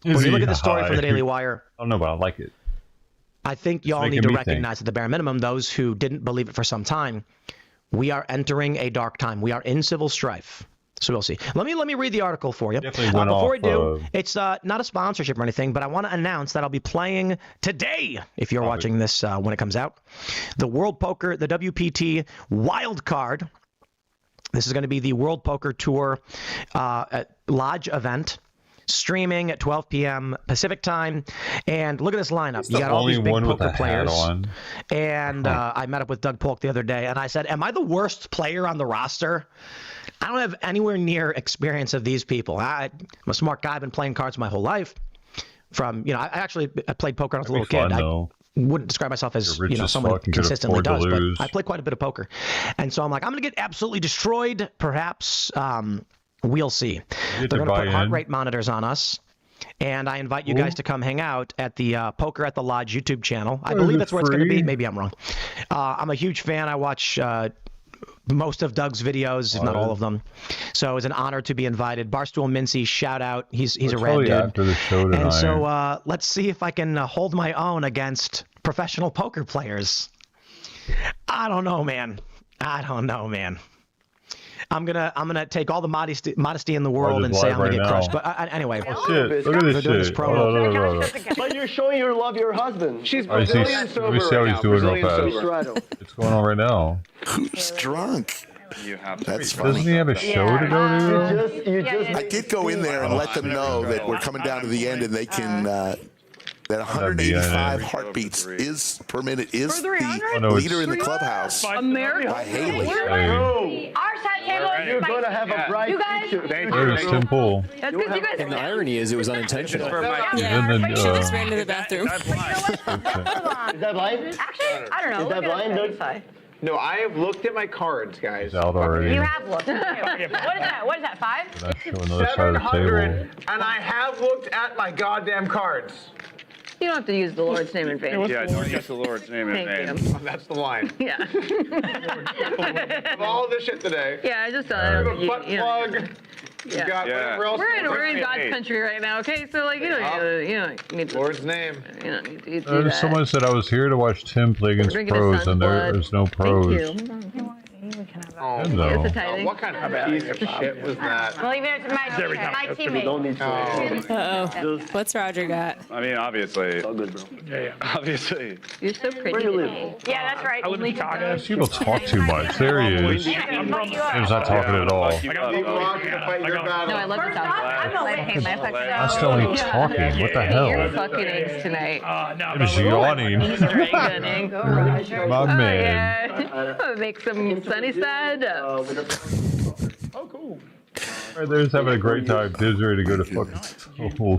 When you look at the story from the Daily Wire, I don't know, but I like it. I think y'all need to recognize at the bare minimum, those who didn't believe it for some time, we are entering a dark time. We are in civil strife. So we'll see. Let me read the article for you. Before I do, it's not a sponsorship or anything, but I want to announce that I'll be playing today, if you're watching this when it comes out, the World Poker, the WPT Wild Card. This is going to be the World Poker Tour Lodge event, streaming at 12 p.m. Pacific time. And look at this lineup. You got all these big poker players. And I met up with Doug Polk the other day, and I said, am I the worst player on the roster? I don't have anywhere near experience of these people. I'm a smart guy. I've been playing cards my whole life. I played poker when I was a little kid. I wouldn't describe myself as someone who consistently does, but I play quite a bit of poker. And so I'm like, I'm going to get absolutely destroyed. Perhaps we'll see. They're going to put heart rate monitors on us. And I invite you guys to come hang out at the Poker at the Lodge YouTube channel. I believe that's where it's going to be. Maybe I'm wrong. I'm a huge fan. I watch most of Doug's videos, if not all of them. So it's an honor to be invited. Barstool Mincy, shout out. He's a rad dude. After the show tonight. And so let's see if I can hold my own against professional poker players. I don't know, man. I'm gonna take all the modesty in the world and say I'm gonna get crushed. But anyway, shit. Look at this shit. But you're showing your love your husband. She's Brazilian sober. Let me see how he's doing real fast. What's going on right now? Who's drunk? That's funny. Doesn't he have a show to go to? I did go in there and let them know that we're coming down to the end, and they can. That 185 heartbeats is per minute is the leader in the clubhouse America by Haley. Our side table. You're going to have a bright future. There's Tim Pool. That's because you guys. And the irony is, it was unintentional. She just ran to the bathroom. Is that blind? Actually, I don't know. Is that blind, Doug? No, I have looked at my cards, guys. It's out already. You have looked. What is that? What is that? 5? 700, and I have looked at my goddamn cards. You don't have to use the Lord's name in vain. Yeah, don't use the Lord's name in vain. Thank That's the line. Yeah. Of all this shit today. Yeah, I just you have a butt plug. You got whatever else. We're in God's country right now, okay? So like you don't need to, Lord's name. You don't need to do that. Someone said I was here to watch Tim play against pros, and there's no pros. Thank you. What kind of piece of shit was that? Well, even it's my teammate. Uh-oh. What's Roger got? I mean, obviously. All good, bro. Yeah. Obviously. You're so pretty. Where do you live? Yeah, that's right. People talk too much. There he is. Tim's not talking at all. No, I love this outfit. I'm still only talking. What the hell? You're fucking eggs tonight. I'm just yawning. My man. Make some sunny side up. Oh, cool. Right, they're just having a great time. Tim's ready to go to fucking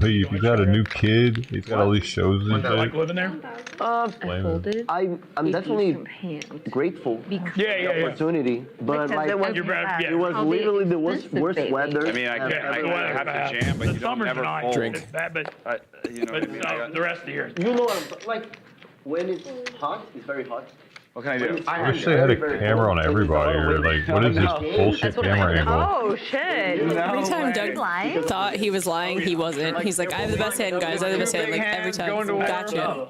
leave. He's got a new kid. He's got all these shows and shit. Like living there? I'm definitely grateful for the opportunity, but like it was literally the worst weather. I mean, I have to jam, but you don't never fold. Drink. The rest of the year. You know, like when it's hot, it's very hot. What can I do? I wish they had a camera on everybody, or like, what is this bullshit camera angle? Oh shit! Every time Doug thought he was lying, he wasn't. He's like, I have the best hand, guys. I have the best hand. Like every time. Gotcha.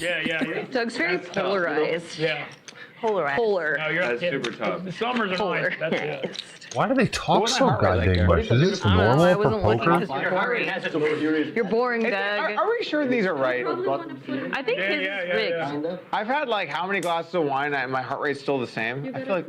Yeah. Doug's very polarized. Yeah. Polar. No, That's super tough. The summers are nice. That's it. Why do they talk so goddamn much? Is this normal for poker? You're boring, Doug. Are we sure these are right? I think his is rigged. I've had like how many glasses of wine and my heart rate's still the same? I feel like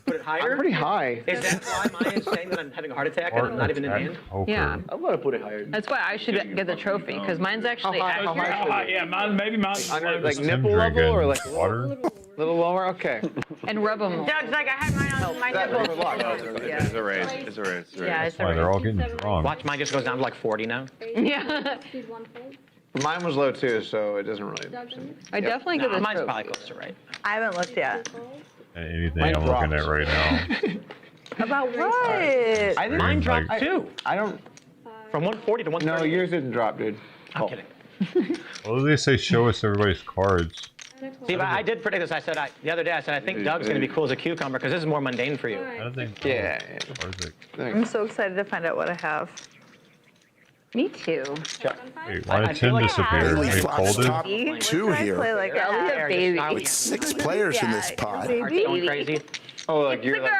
Put it higher? I'm pretty high. Is that why mine is saying that I'm having a heart attack and I'm not even in hand? Yeah. I'm gonna put it higher. That's why I should get the trophy, because mine's actually accurate. Yeah, maybe mine's under like nipple level or like water. A little lower. Okay. And rub them. Doug's like, I had mine on my nipple. It's a raise. It's a raise. Yeah, it's a Why raise. they're all getting drunk. Watch, mine just goes down to like 40 now. Yeah. Mine was low too, so it doesn't really. I definitely get the mine's trophy. probably close to right. I haven't looked yet. Anything I'm looking at right now. About what? I think mine dropped too. I don't. From 140 to 130. No, yours didn't drop, dude. I'm kidding. What do they say? Show us everybody's cards. See, but I did predict this. I said the other day. I said I think Doug's going to be cool as a cucumber because this is more mundane for you. I don't think. Yeah. I'm so excited to find out what I have. Me too. Wait, why did Tim disappear? Bailey Are you Fox folded? top two here Like a baby. with 6 players in this pod. Baby. Crazy. Oh, like you're like,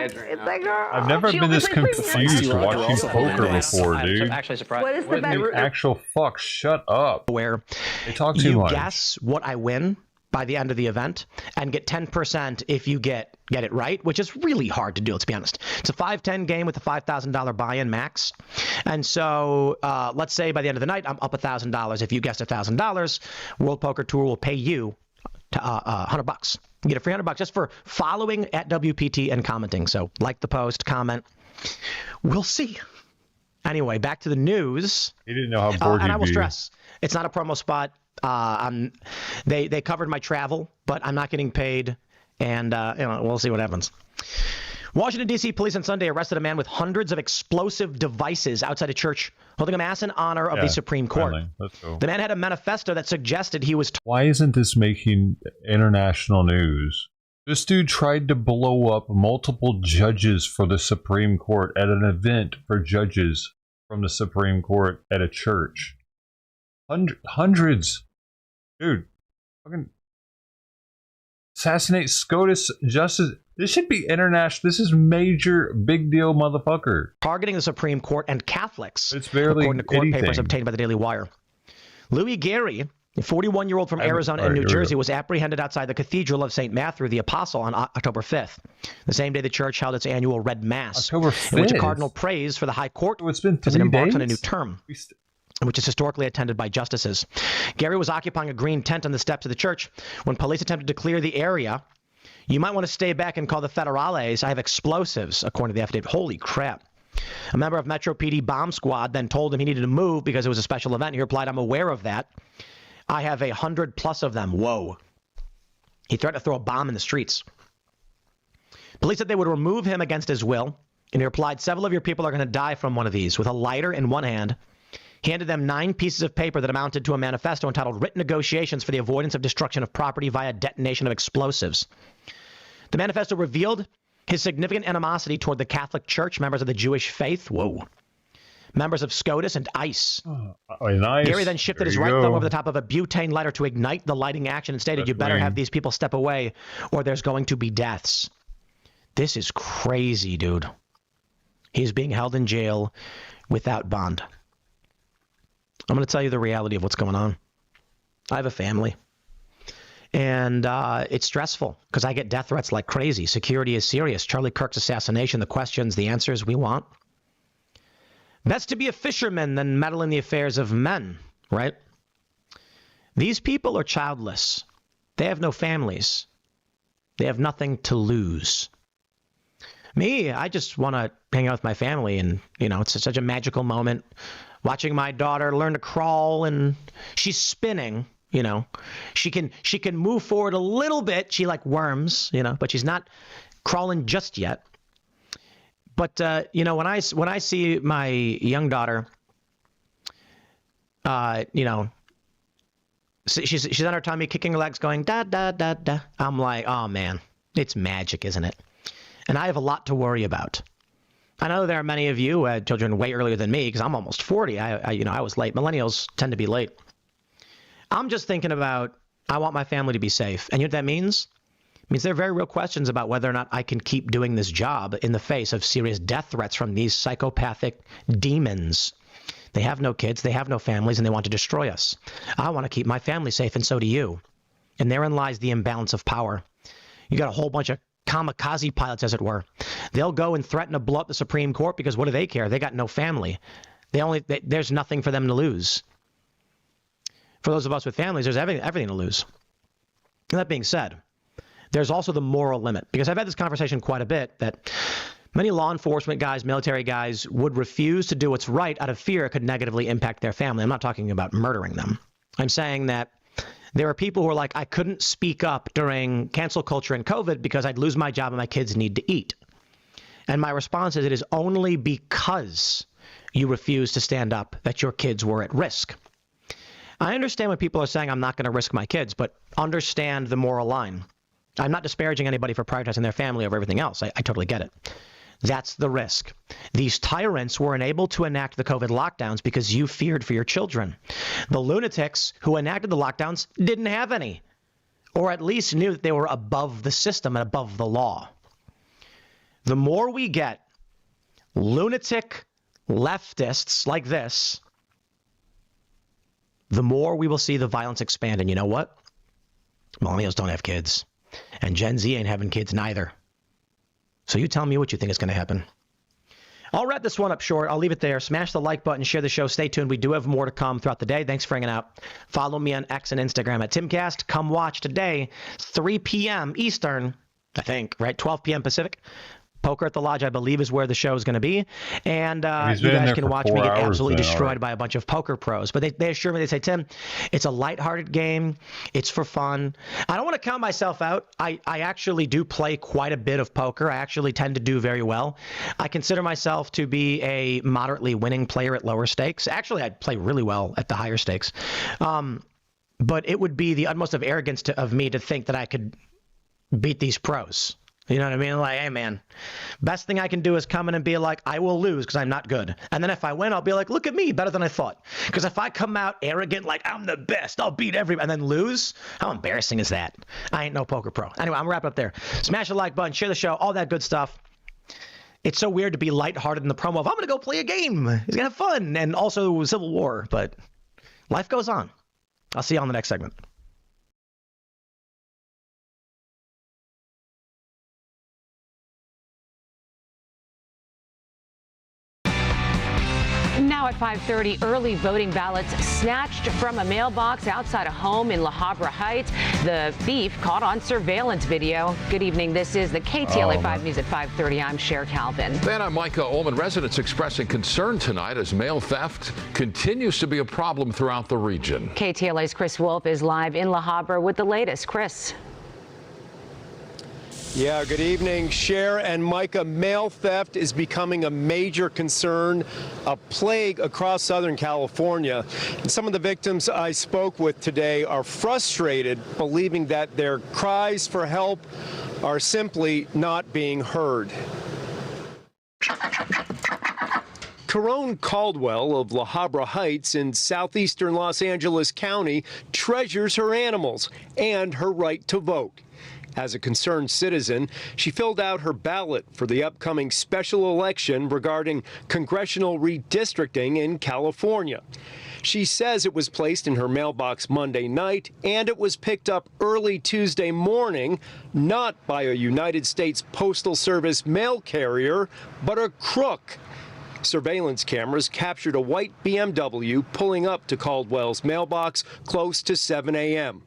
It's a girl. I've never been this confused watching poker before, dude. Actually surprised. What is the bet? The actual fuck? Shut up. Where They talk too you much. guess what I win by the end of the event and get 10% if you get it right, which is really hard to do, let's be honest. It's a 5-10 game with a $5,000 buy-in max. And so let's say by the end of the night, I'm up $1,000. If you guessed $1,000, World Poker Tour will pay you $100. You get a free $100 just for following at WPT and commenting. So like the post, comment. We'll see. Anyway, back to the news. He didn't know how bored and I will you'd be. stress, it's not a promo spot. They covered my travel, but I'm not getting paid, and we'll see what happens. Washington, D.C. police on Sunday arrested a man with hundreds of explosive devices outside a church, holding a mass in honor of the Supreme Court. Finally. Let's go. The man had a manifesto that suggested he was... Why isn't this making international news? This dude tried to blow up multiple judges for the Supreme Court at an event for judges from the Supreme Court at a church. Hundreds. Dude, fucking assassinate SCOTUS justice. This should be international. This is major, big deal, motherfucker. Targeting the Supreme Court and Catholics, it's barely according to court anything. papers obtained by the Daily Wire. Louis Gary, a 41-year-old from Arizona and New Jersey, was apprehended outside the Cathedral of St. Matthew the Apostle on October 5th, the same day the church held its annual Red Mass, October 5th. in which a cardinal prays for the High Court it's been 3 as it embarks days? on a new term, which is historically attended by justices. Gary was occupying a green tent on the steps of the church when police attempted to clear the area. You might want to stay back and call the federales. I have explosives, according to the affidavit. Holy crap. A member of Metro PD bomb squad then told him he needed to move because it was a special event. He replied, I'm aware of that. I have 100+ of them. Whoa. He threatened to throw a bomb in the streets. Police said they would remove him against his will, and he replied, several of your people are going to die from one of these. With a lighter in one hand, he handed them 9 pieces of paper that amounted to a manifesto entitled Written Negotiations for the Avoidance of Destruction of Property via Detonation of Explosives. The manifesto revealed his significant animosity toward the Catholic Church, members of the Jewish faith, members of SCOTUS, and ICE. Nice. Gary then shifted his right thumb over the top of a butane lighter to ignite the lighting action and stated, you better have these people step away or there's going to be deaths. This is crazy, dude. He's being held in jail without bond. I'm going to tell you the reality of what's going on. I have a family. And it's stressful because I get death threats like crazy. Security is serious. Charlie Kirk's assassination, the questions, the answers we want. Best to be a fisherman than meddle in the affairs of men, right? These people are childless. They have no families. They have nothing to lose. Me, I just want to hang out with my family, and, it's such a magical moment. Watching my daughter learn to crawl, and she's spinning, She can move forward a little bit. She like worms, but she's not crawling just yet. But, when I see my young daughter, she's on her tummy, kicking her legs, going, da, da, da, da. I'm like, oh, man, it's magic, isn't it? And I have a lot to worry about. I know there are many of you who had children way earlier than me because I'm almost 40. I was late. Millennials tend to be late. I'm just thinking about, I want my family to be safe. And you know what that means? It means there are very real questions about whether or not I can keep doing this job in the face of serious death threats from these psychopathic demons. They have no kids, they have no families, and they want to destroy us. I want to keep my family safe, and so do you. And therein lies the imbalance of power. You got a whole bunch of kamikaze pilots, as it were. They'll go and threaten to blow up the Supreme Court because what do they care? They got no family. There's nothing for them to lose. For those of us with families, there's everything to lose. And that being said, there's also the moral limit, because I've had this conversation quite a bit, that many law enforcement guys, military guys, would refuse to do what's right out of fear it could negatively impact their family. I'm not talking about murdering them. I'm saying that there are people who are like, I couldn't speak up during cancel culture and COVID because I'd lose my job and my kids need to eat. And my response is, it is only because you refuse to stand up that your kids were at risk. I understand when people are saying I'm not going to risk my kids, but understand the moral line. I'm not disparaging anybody for prioritizing their family over everything else. I totally get it. That's the risk. These tyrants weren't able to enact the COVID lockdowns because you feared for your children. The lunatics who enacted the lockdowns didn't have any, or at least knew that they were above the system and above the law. The more we get lunatic leftists like this, the more we will see the violence expand. And you know what? Millennials don't have kids, and Gen Z ain't having kids neither. So you tell me what you think is going to happen. I'll wrap this one up short. I'll leave it there. Smash the like button, share the show. Stay tuned. We do have more to come throughout the day. Thanks for hanging out. Follow me on X and Instagram at Timcast. Come watch today, 3 p.m. Eastern, I think, right? 12 p.m. Pacific. Poker at the Lodge, I believe, is where the show is going to be. And you guys can watch me get absolutely destroyed by a bunch of poker pros. But they assure me, they say, Tim, it's a lighthearted game. It's for fun. I don't want to count myself out. I actually do play quite a bit of poker. I actually tend to do very well. I consider myself to be a moderately winning player at lower stakes. Actually, I play really well at the higher stakes. But it would be the utmost of arrogance of me to think that I could beat these pros. You know what I mean? Like, hey, man, best thing I can do is come in and be like, I will lose because I'm not good. And then if I win, I'll be like, look at me, better than I thought. Because if I come out arrogant, like I'm the best, I'll beat everybody, and then lose, how embarrassing is that? I ain't no poker pro. Anyway, I'm wrapping up there. Smash the like button, share the show, all that good stuff. It's so weird to be lighthearted in the promo of, I'm going to go play a game. It's going to have fun. And also Civil War. But life goes on. I'll see you on the next segment. Now at 5:30, early voting ballots snatched from a mailbox outside a home in La Habra Heights. The thief caught on surveillance video. Good evening. This is the KTLA 5 News at 5:30. I'm Cher Calvin. And I'm Micah Ullman. Residents expressing concern tonight as mail theft continues to be a problem throughout the region. KTLA's Chris Wolf is live in La Habra with the latest. Chris. Yeah, good evening. Cher and Micah, mail theft is becoming a major concern, a plague across Southern California. And some of the victims I spoke with today are frustrated, believing that their cries for help are simply not being heard. Caron Caldwell of La Habra Heights in southeastern Los Angeles County treasures her animals and her right to vote. As a concerned citizen, she filled out her ballot for the upcoming special election regarding congressional redistricting in California. She says it was placed in her mailbox Monday night, and it was picked up early Tuesday morning, not by a United States Postal Service mail carrier, but a crook. Surveillance cameras captured a white BMW pulling up to Caldwell's mailbox close to 7 a.m.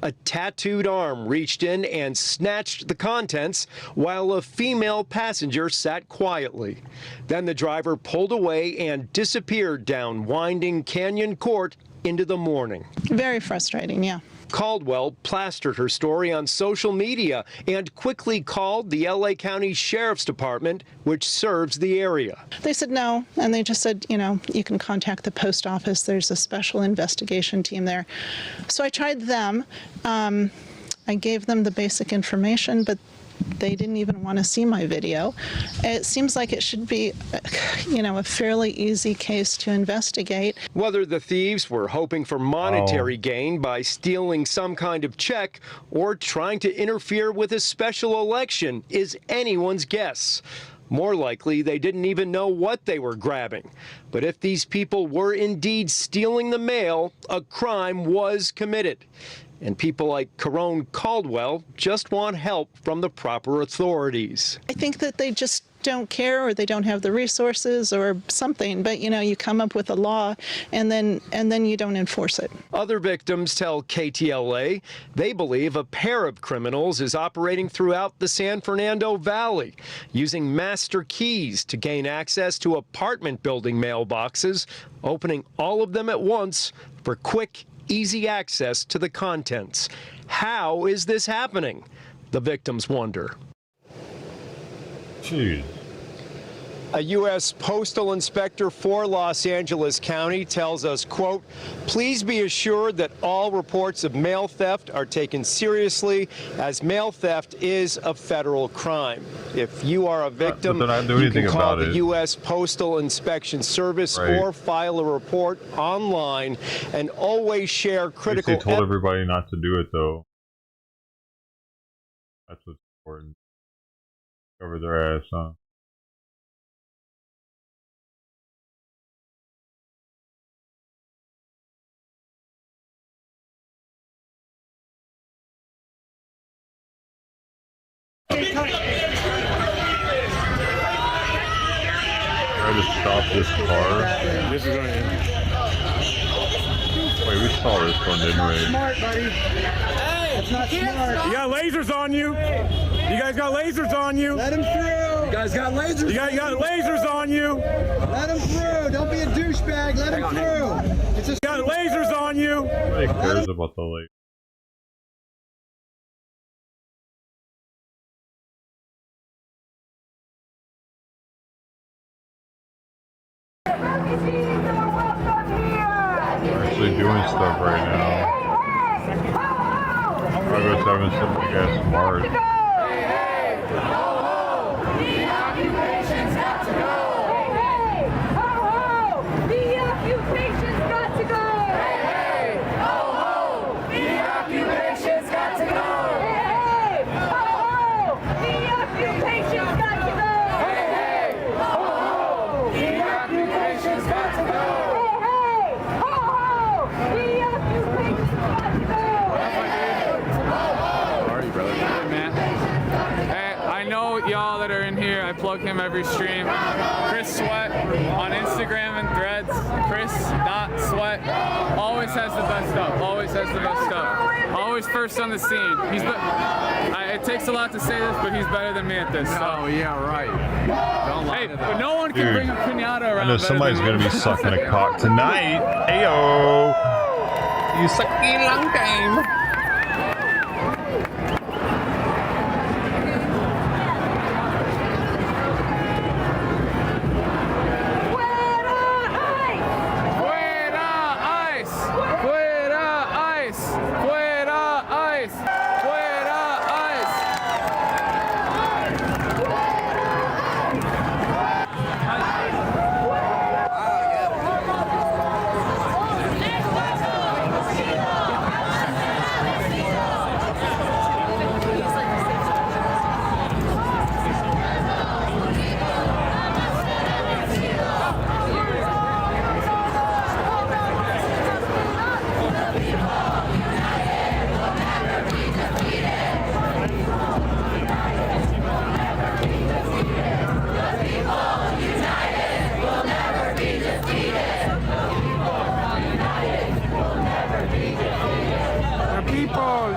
A tattooed arm reached in and snatched the contents while a female passenger sat quietly. Then the driver pulled away and disappeared down Winding Canyon Court into the morning. Very frustrating, yeah. Caldwell plastered her story on social media and quickly called the LA County Sheriff's Department, which serves the area. They said no, and they just said, you know, you can contact the post office. There's a special investigation team there. So I tried them. I gave them the basic information, but they didn't even want to see my video. It seems like it should be, you know, a fairly easy case to investigate. Whether the thieves were hoping for monetary gain by stealing some kind of check or trying to interfere with a special election is anyone's guess. More likely, they didn't even know what they were grabbing. But if these people were indeed stealing the mail, a crime was committed. And people like Caron Caldwell just want help from the proper authorities. I think that they just don't care, or they don't have the resources or something, but you know, you come up with a law and then you don't enforce it. Other victims tell KTLA they believe a pair of criminals is operating throughout the San Fernando Valley, using master keys to gain access to apartment building mailboxes, opening all of them at once for quick, easy access to the contents. How is this happening? The victims wonder. Jeez. A U.S. postal inspector for Los Angeles County tells us, quote, please be assured that all reports of mail theft are taken seriously, as mail theft is a federal crime. If you are a victim, you can call the U.S. Postal Inspection Service or file a report online, and always share critical evidence. They told everybody not to do it, though. That's what's important. Cover their ass, huh? Try to stop this car. This is going in. Wait, we saw this one, didn't we? Smart, buddy. Hey, it's not smart. You got lasers on you. You guys got lasers on you. Let him through. You guys got lasers. You got lasers on you. Let him through. Don't be a douchebag. Let him through. It's just got lasers on you. Nobody cares about the lasers. We're actually doing stuff right now. Chicago's having some big ass march. Y'all that are in here, I plug him every stream. Chris Sweat on Instagram and Threads. Chris.Sweat. Always has the best stuff. Always has the best stuff. Always first on the scene. It takes a lot to say this, but he's better than me at this. So. Oh, yeah, right. Don't lie. Hey, but no one can bring a pinata around. I know somebody's gonna be sucking a cock tonight. Heyo! You suck a long time.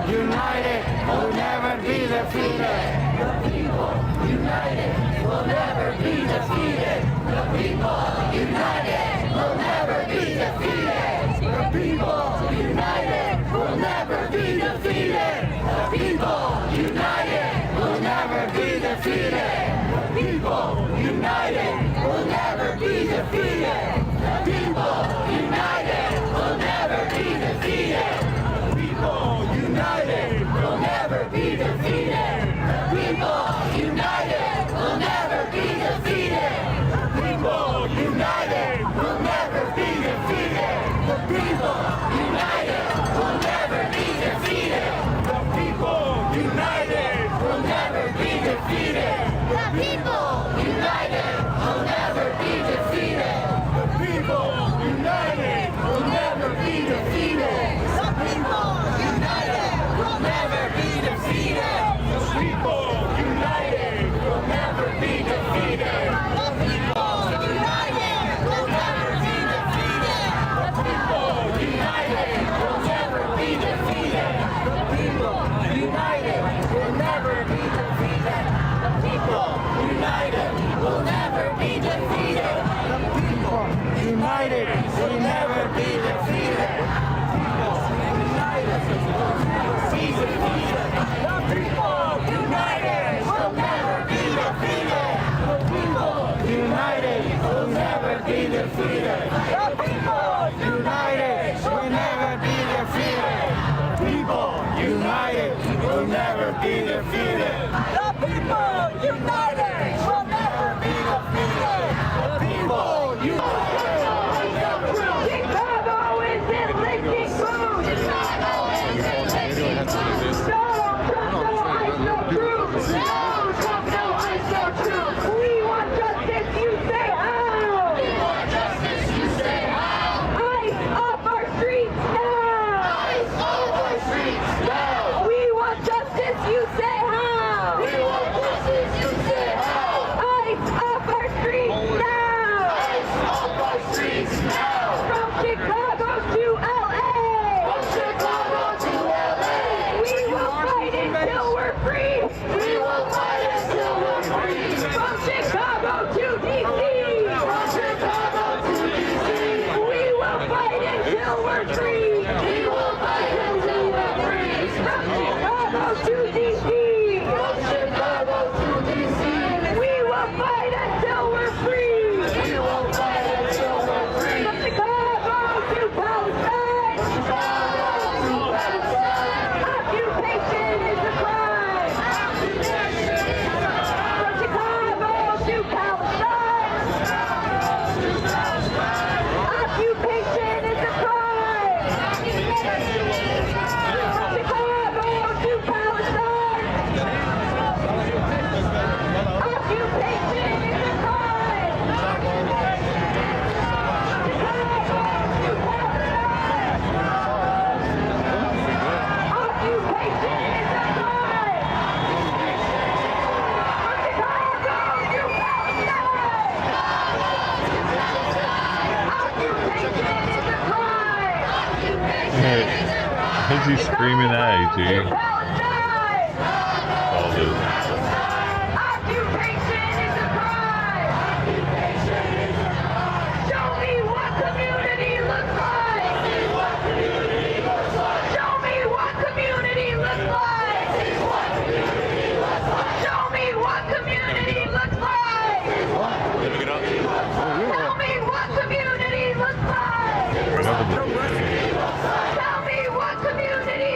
United will never be defeated. will never be defeated. The people united will never be defeated. The people united. Chicago is in licking food. Chicago is in licking food. No Trump, no ice, no truth. No Trump, no ice, no truth. We want justice, you say how. We want justice, you say how. Ice off our streets now. Ice off our streets now. We want justice, you say how. We want justice, you say how. Ice off our streets now. Ice off our streets now. From Chicago to LA. From Chicago to LA. We will fight until we're free. We will fight until we're free. From Chicago to DC. From Chicago to DC. We will fight until we're free. We will fight until we're free. From Chicago to DC. From Chicago to DC. We will fight until we're free. We will fight until we're free. From Chicago to Palestine. From Chicago to Palestine. Occupation is a crime. Occupation is a crime. From Chicago to Palestine. Occupation is a crime. From Chicago to Palestine. Occupation is a crime. Who's he screaming at, dude? All this. Show me what community looks like. Show me what community looks like. Show me what community looks like. Tell me what community looks like. Tell me what community.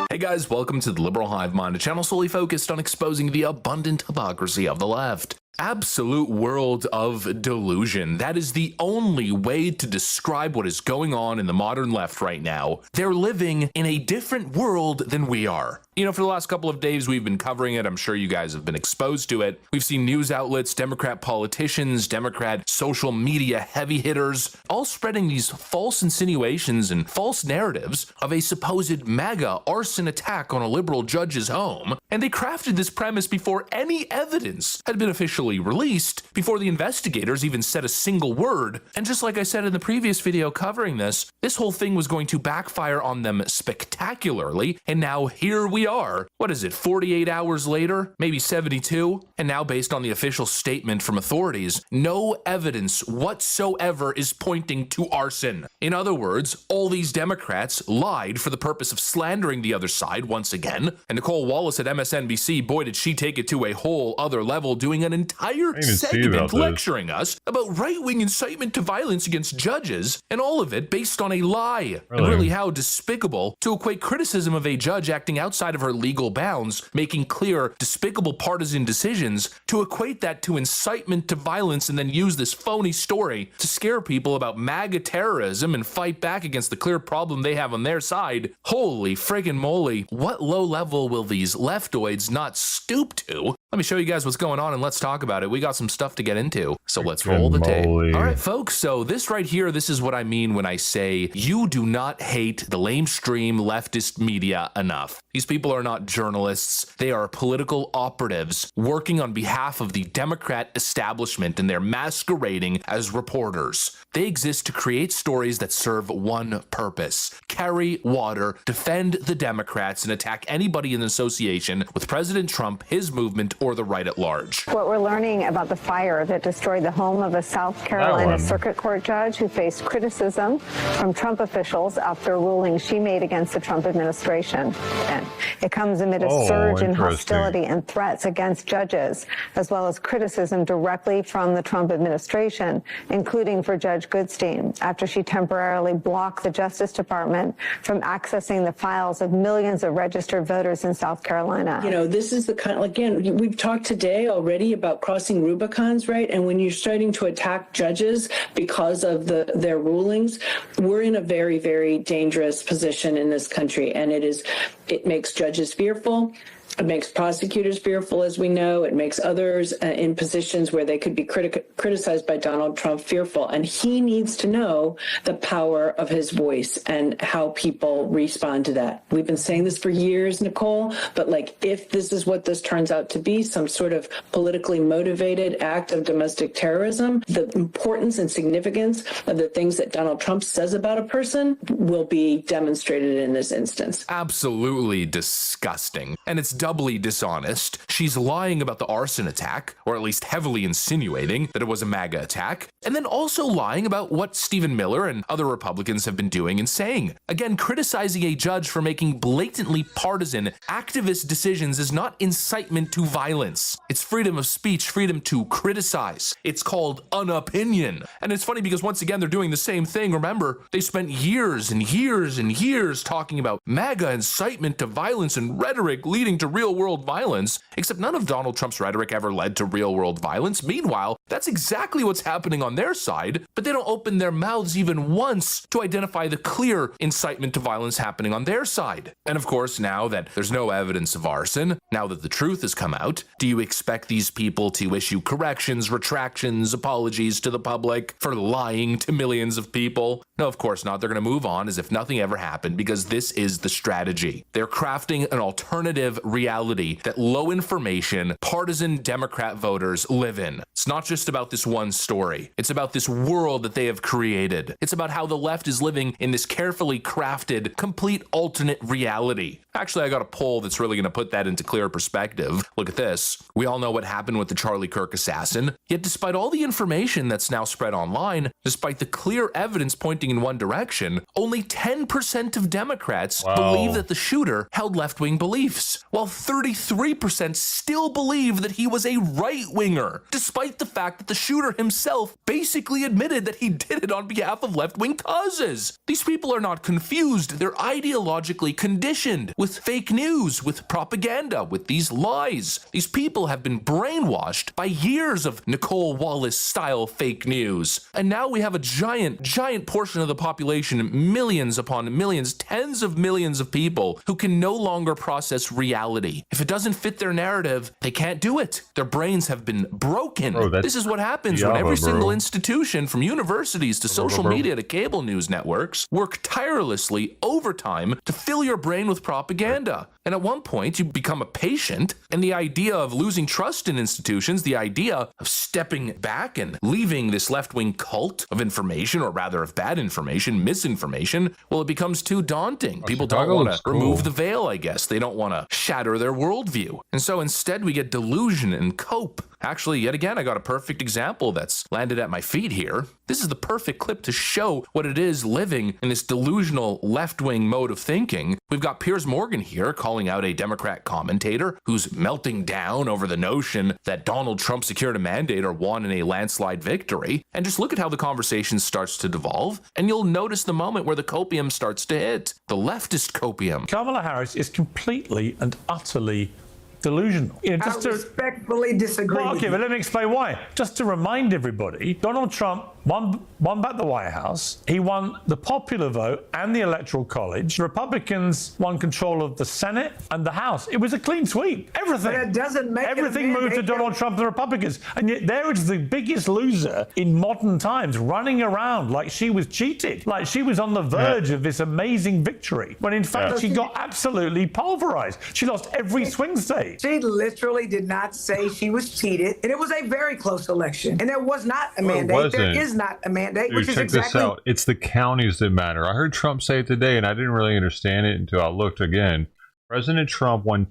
Hey guys, welcome to the Liberal Hive Mind, a channel solely focused on exposing the abundant hypocrisy of the left. Absolute world of delusion. That is the only way to describe what is going on in the modern left right now. They're living in a different world than we are. You know, for the last couple of days we've been covering it. I'm sure you guys have been exposed to it. We've seen news outlets, Democrat politicians, Democrat social media heavy hitters, all spreading these false insinuations and false narratives of a supposed MAGA arson attack on a liberal judge's home. And they crafted this premise before any evidence had been officially released, before the investigators even said a single word. And just like I said in the previous video covering this whole thing was going to backfire on them spectacularly. And now here we are. What is it, 48 hours later? Maybe 72? And now, based on the official statement from authorities, no evidence whatsoever is pointing to arson. In other words, all these Democrats lied for the purpose of slandering the other side once again. And Nicole Wallace at MSNBC, boy did she take it to a whole other level, doing an entire segment lecturing us about right-wing incitement to violence against judges, and all of it based on a lie. And really how despicable to equate criticism of a judge acting outside of her legal bounds, making clear despicable partisan decisions, to equate that to incitement to violence and then use this phony story to scare people about MAGA terrorism and fight back against the clear problem they have on their side. Holy friggin' moly, what low level will these leftoids not stoop to? Let me show you guys what's going on and let's talk about it. We got some stuff to get into, so let's roll the tape. All right, folks, so this right here, this is what I mean when I say you do not hate the lamestream leftist media enough. These people are not journalists. They are political operatives working on behalf of the Democrat establishment, and they're masquerading as reporters. They exist to create stories that serve one purpose: carry water, defend the Democrats, and attack anybody in association with President Trump, his movement, or the right at large. What we're learning about the fire that destroyed the home of a South Carolina Circuit Court judge who faced criticism from Trump officials after a ruling she made against the Trump administration. And it comes amid a surge in hostility and threats against judges, as well as criticism directly from the Trump administration, including for Judge Goodstein, after she temporarily blocked the Justice Department from accessing the files of millions of registered voters in South Carolina. You know, this is the kind, again, we've talked today already about crossing Rubicons, right? And when you're starting to attack judges because of their rulings, we're in a very, very dangerous position in this country. And it makes judges fearful. It makes prosecutors fearful, as we know. It makes others in positions where they could be criticized by Donald Trump fearful. And he needs to know the power of his voice and how people respond to that. We've been saying this for years, Nicole, but if this is what this turns out to be, some sort of politically motivated act of domestic terrorism, the importance and significance of the things that Donald Trump says about a person will be demonstrated in this instance. Absolutely disgusting. And it's doubly dishonest. She's lying about the arson attack, or at least heavily insinuating that it was a MAGA attack, and then also lying about what Stephen Miller and other Republicans have been doing and saying. Again, criticizing a judge for making blatantly partisan, activist decisions is not incitement to violence. It's freedom of speech, freedom to criticize. It's called an opinion. And it's funny because once again, they're doing the same thing. Remember, they spent years and years and years talking about MAGA incitement to violence and rhetoric leading to real-world violence, except none of Donald Trump's rhetoric ever led to real-world violence. Meanwhile, that's exactly what's happening on their side, but they don't open their mouths even once to identify the clear incitement to violence happening on their side. And of course, now that there's no evidence of arson, now that the truth has come out, do you expect these people to issue corrections, retractions, apologies to the public for lying to millions of people? No, of course not. They're going to move on as if nothing ever happened because this is the strategy. They're crafting an alternative reality that low information, partisan Democrat voters live in. It's not just about this one story. It's about this world that they have created. It's about how the left is living in this carefully crafted, complete alternate reality. Actually, I got a poll that's really going to put that into clear perspective. Look at this. We all know what happened with the Charlie Kirk assassin. Yet despite all the information that's now spread online, despite the clear evidence pointing in one direction, only 10% of Democrats believe that the shooter held left-wing beliefs, while 33% still believe that he was a right-winger, despite the fact that the shooter himself basically admitted that he did it on behalf of left-wing causes. These people are not confused. They're ideologically conditioned with fake news, with propaganda, with these lies. These people have been brainwashed by years of Nicole Wallace-style fake news. And now we have a giant portion of the population, millions upon millions, tens of millions of people who can no longer process reality. If it doesn't fit their narrative, they can't do it. Their brains have been broken. This is what happens when every single institution, from universities to social media to cable news networks, work tirelessly overtime to fill your brain with propaganda. And at one point, you become a patient, and the idea of losing trust in institutions, the idea of stepping back and leaving this left-wing cult of information, or rather of bad information, misinformation, well, it becomes too daunting. People don't want to remove the veil, I guess. They don't want to shatter their worldview. And so instead, we get delusion and cope. Actually, yet again, I got a perfect example that's landed at my feet here. This is the perfect clip to show what it is living in this delusional left-wing mode of thinking. We've got Piers Morgan here calling out a Democrat commentator who's melting down over the notion that Donald Trump secured a mandate or won in a landslide victory. And just look at how the conversation starts to devolve, and you'll notice the moment where the copium starts to hit. The leftist copium. Kamala Harris is completely and utterly delusional. I respectfully disagree. Well, okay, but let me explain why. Just to remind everybody, Donald Trump won back the White House. He won the popular vote and the Electoral College. The Republicans won control of the Senate and the House. It was a clean sweep. Everything. But it doesn't make everything moved to Donald Trump and the Republicans. And yet there is the biggest loser in modern times, running around like she was cheated, like she was on the verge of this amazing victory, when in fact she got absolutely pulverized. She lost every swing state. She literally did not say she was cheated, and it was a very close election. And there was not a mandate. There is not a mandate, which is exactly. This out. It's the counties that matter. I heard Trump say it today, and I didn't really understand it until I looked again. President Trump won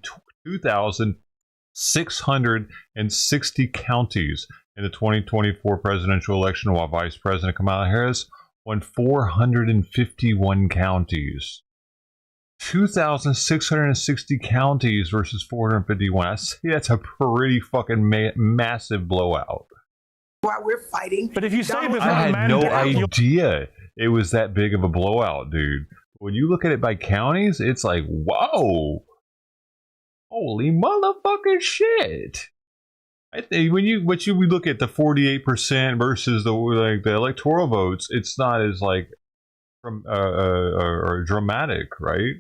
2,000 660 counties in the 2024 presidential election, while Vice President Kamala Harris won 451 counties. 2,660 counties versus 451. I see that's a pretty fucking massive blowout. While we're fighting. But if you say I had no idea it was that big of a blowout, dude. When you look at it by counties, it's like, whoa. Holy motherfucking shit! I think when we look at the 48% versus the electoral votes, it's not as like or dramatic, right?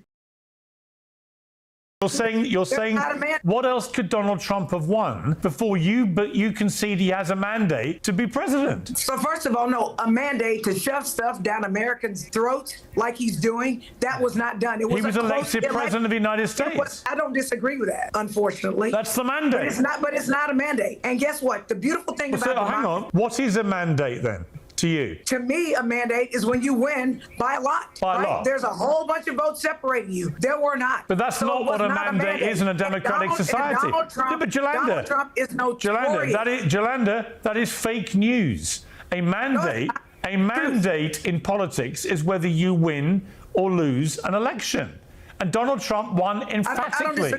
You're saying what else could Donald Trump have won before you concede he has a mandate to be president? So first of all, no, a mandate to shove stuff down Americans' throats like he's doing, that was not done. He was elected president of the United States. I don't disagree with that, unfortunately. That's the mandate. But it's not a mandate. And guess what? The beautiful thing about hang on. What is a mandate then? To you? To me, a mandate is when you win by a lot. By a lot. There's a whole bunch of votes separating you. There were not. But that's not what a mandate is in a democratic society. Donald Trump is notorious. That is fake news. A mandate in politics is whether you win or lose an election. And Donald Trump won emphatically.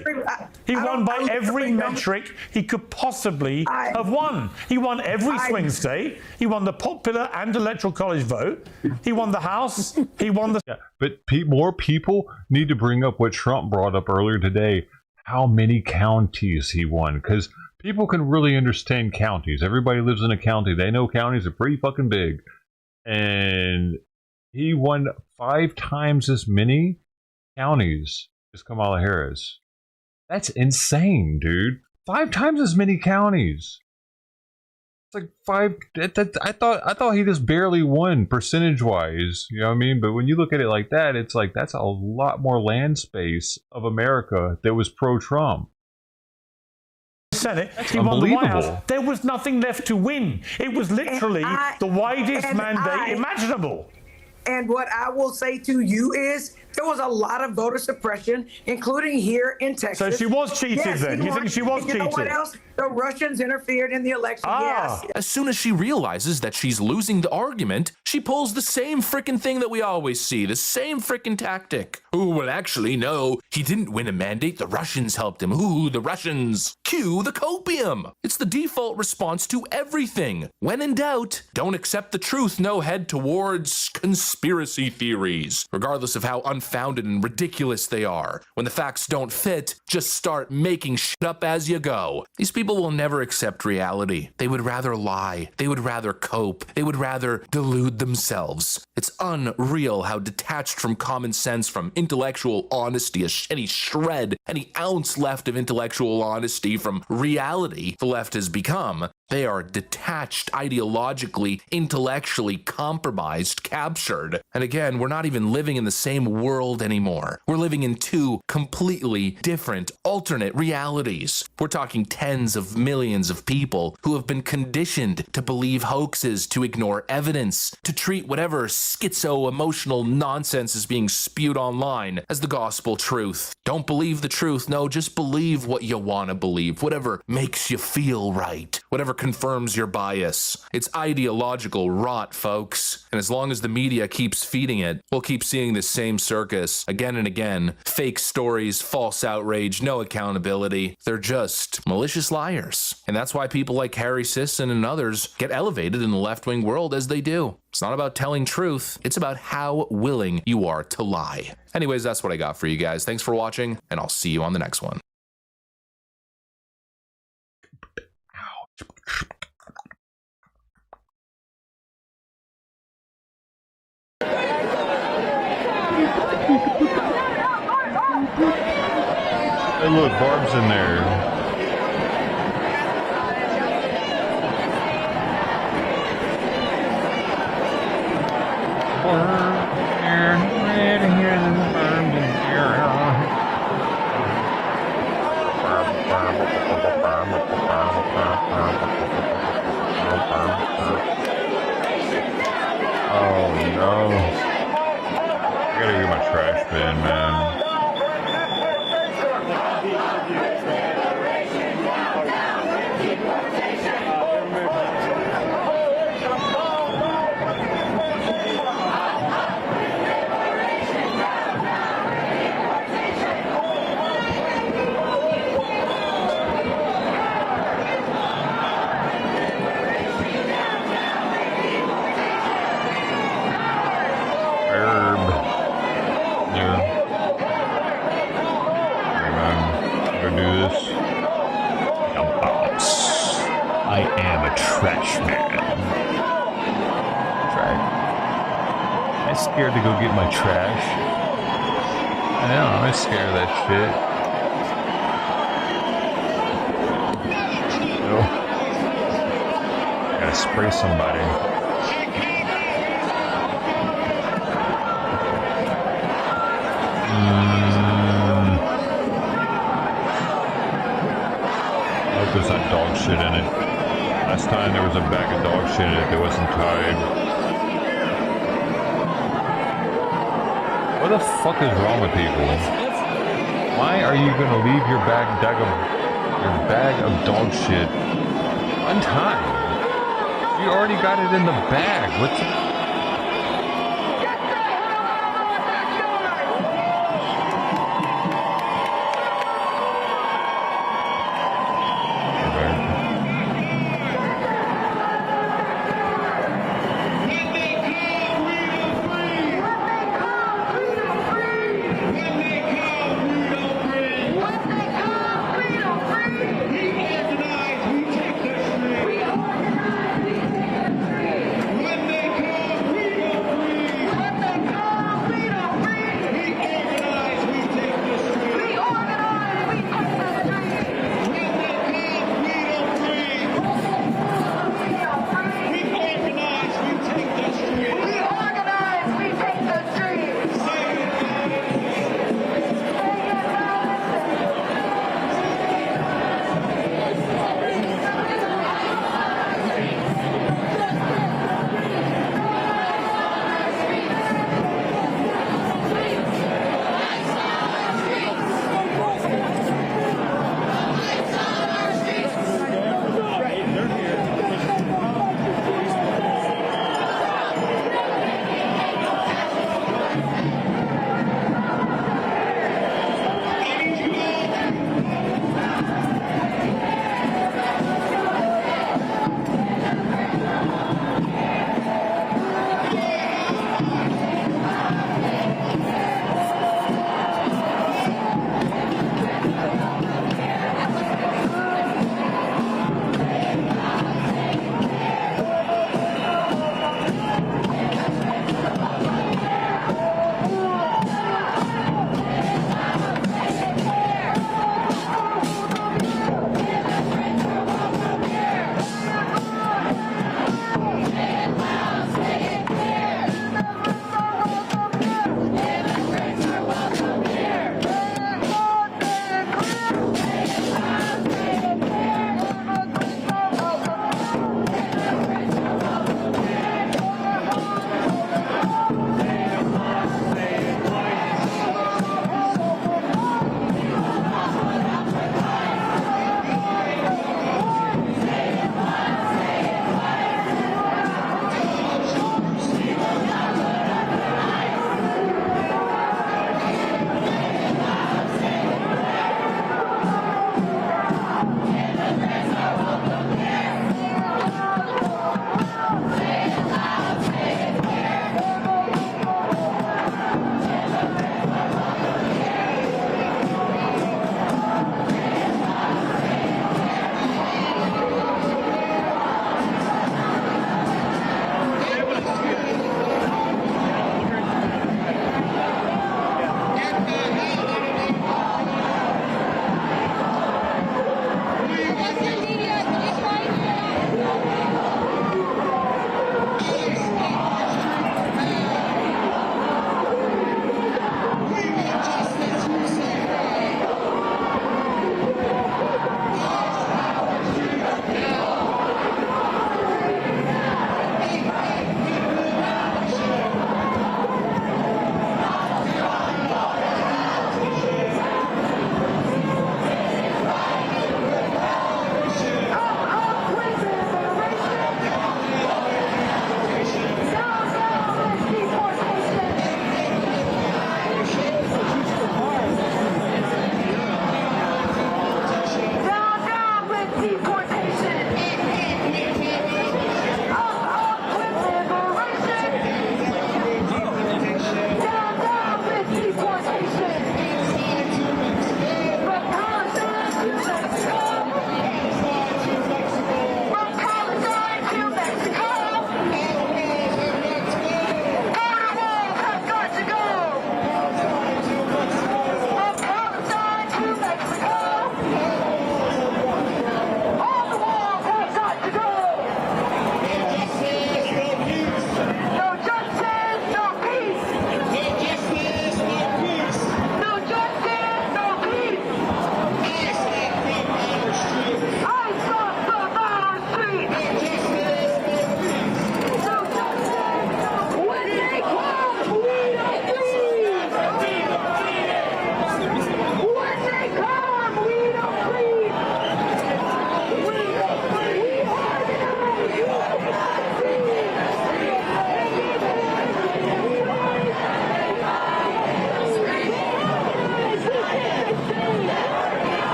He won by every metric he could possibly have won. He won every swing state. He won the popular and electoral college vote. He won the House. He won the... Yeah, but more people need to bring up what Trump brought up earlier today, how many counties he won. Because people can really understand counties. Everybody lives in a county. They know counties are pretty fucking big. And he won 5 times as many counties as Kamala Harris. That's insane, dude. 5 times as many counties. It's like 5. I thought he just barely won percentage wise. You know what I mean? But when you look at it like that, it's like that's a lot more land space of America that was pro-Trump. Senate, he won the White House. There was nothing left to win. It was literally the widest mandate imaginable. And what I will say to you is there was a lot of voter suppression, including here in Texas. So she was cheated then? You think she was cheated? You know what else? The Russians interfered in the election, yes. As soon as she realizes that she's losing the argument, she pulls the same frickin' thing that we always see, the same frickin' tactic. Oh, well, actually, no, he didn't win a mandate. The Russians helped him. Ooh, the Russians. Cue the copium. It's the default response to everything. When in doubt, don't accept the truth. No, head towards conspiracy theories, regardless of how unfounded and ridiculous they are. When the facts don't fit, just start making shit up as you go. These people will never accept reality. They would rather lie. They would rather cope. They would rather delude themselves. It's unreal how detached from common sense, from intellectual honesty, any shred, any ounce left of intellectual honesty from reality the left has become. They are detached, ideologically, intellectually compromised, captured. And again, we're not even living in the same world anymore. We're living in 2 completely different, alternate realities. We're talking tens of millions of people who have been conditioned to believe hoaxes, to ignore evidence, to treat whatever schizo-emotional nonsense is being spewed online as the gospel truth. Don't believe the truth. No, just believe what you want to believe, whatever makes you feel right, whatever confirms your bias. It's ideological rot, folks. And as long as the media keeps feeding it, we'll keep seeing this same circus again and again. Fake stories, false outrage, no accountability. They're just malicious liars. And that's why people like Harry Sisson and others get elevated in the left-wing world as they do. It's not about telling truth. It's about how willing you are to lie. Anyways, that's what I got for you guys. Thanks for watching, and I'll see you on the next one. Hey, look, Barb's in there. Oh no. I gotta get my trash bin, man. trash man. I'm scared to go get my trash. I know, I'm scared of that shit. Oh. Gotta spray somebody. There's that dog shit in it. Last time there was a bag of dog shit in it that wasn't tied. What the fuck is wrong with people? Why are you gonna leave your bag of dog shit untied? You already got it in the bag. What's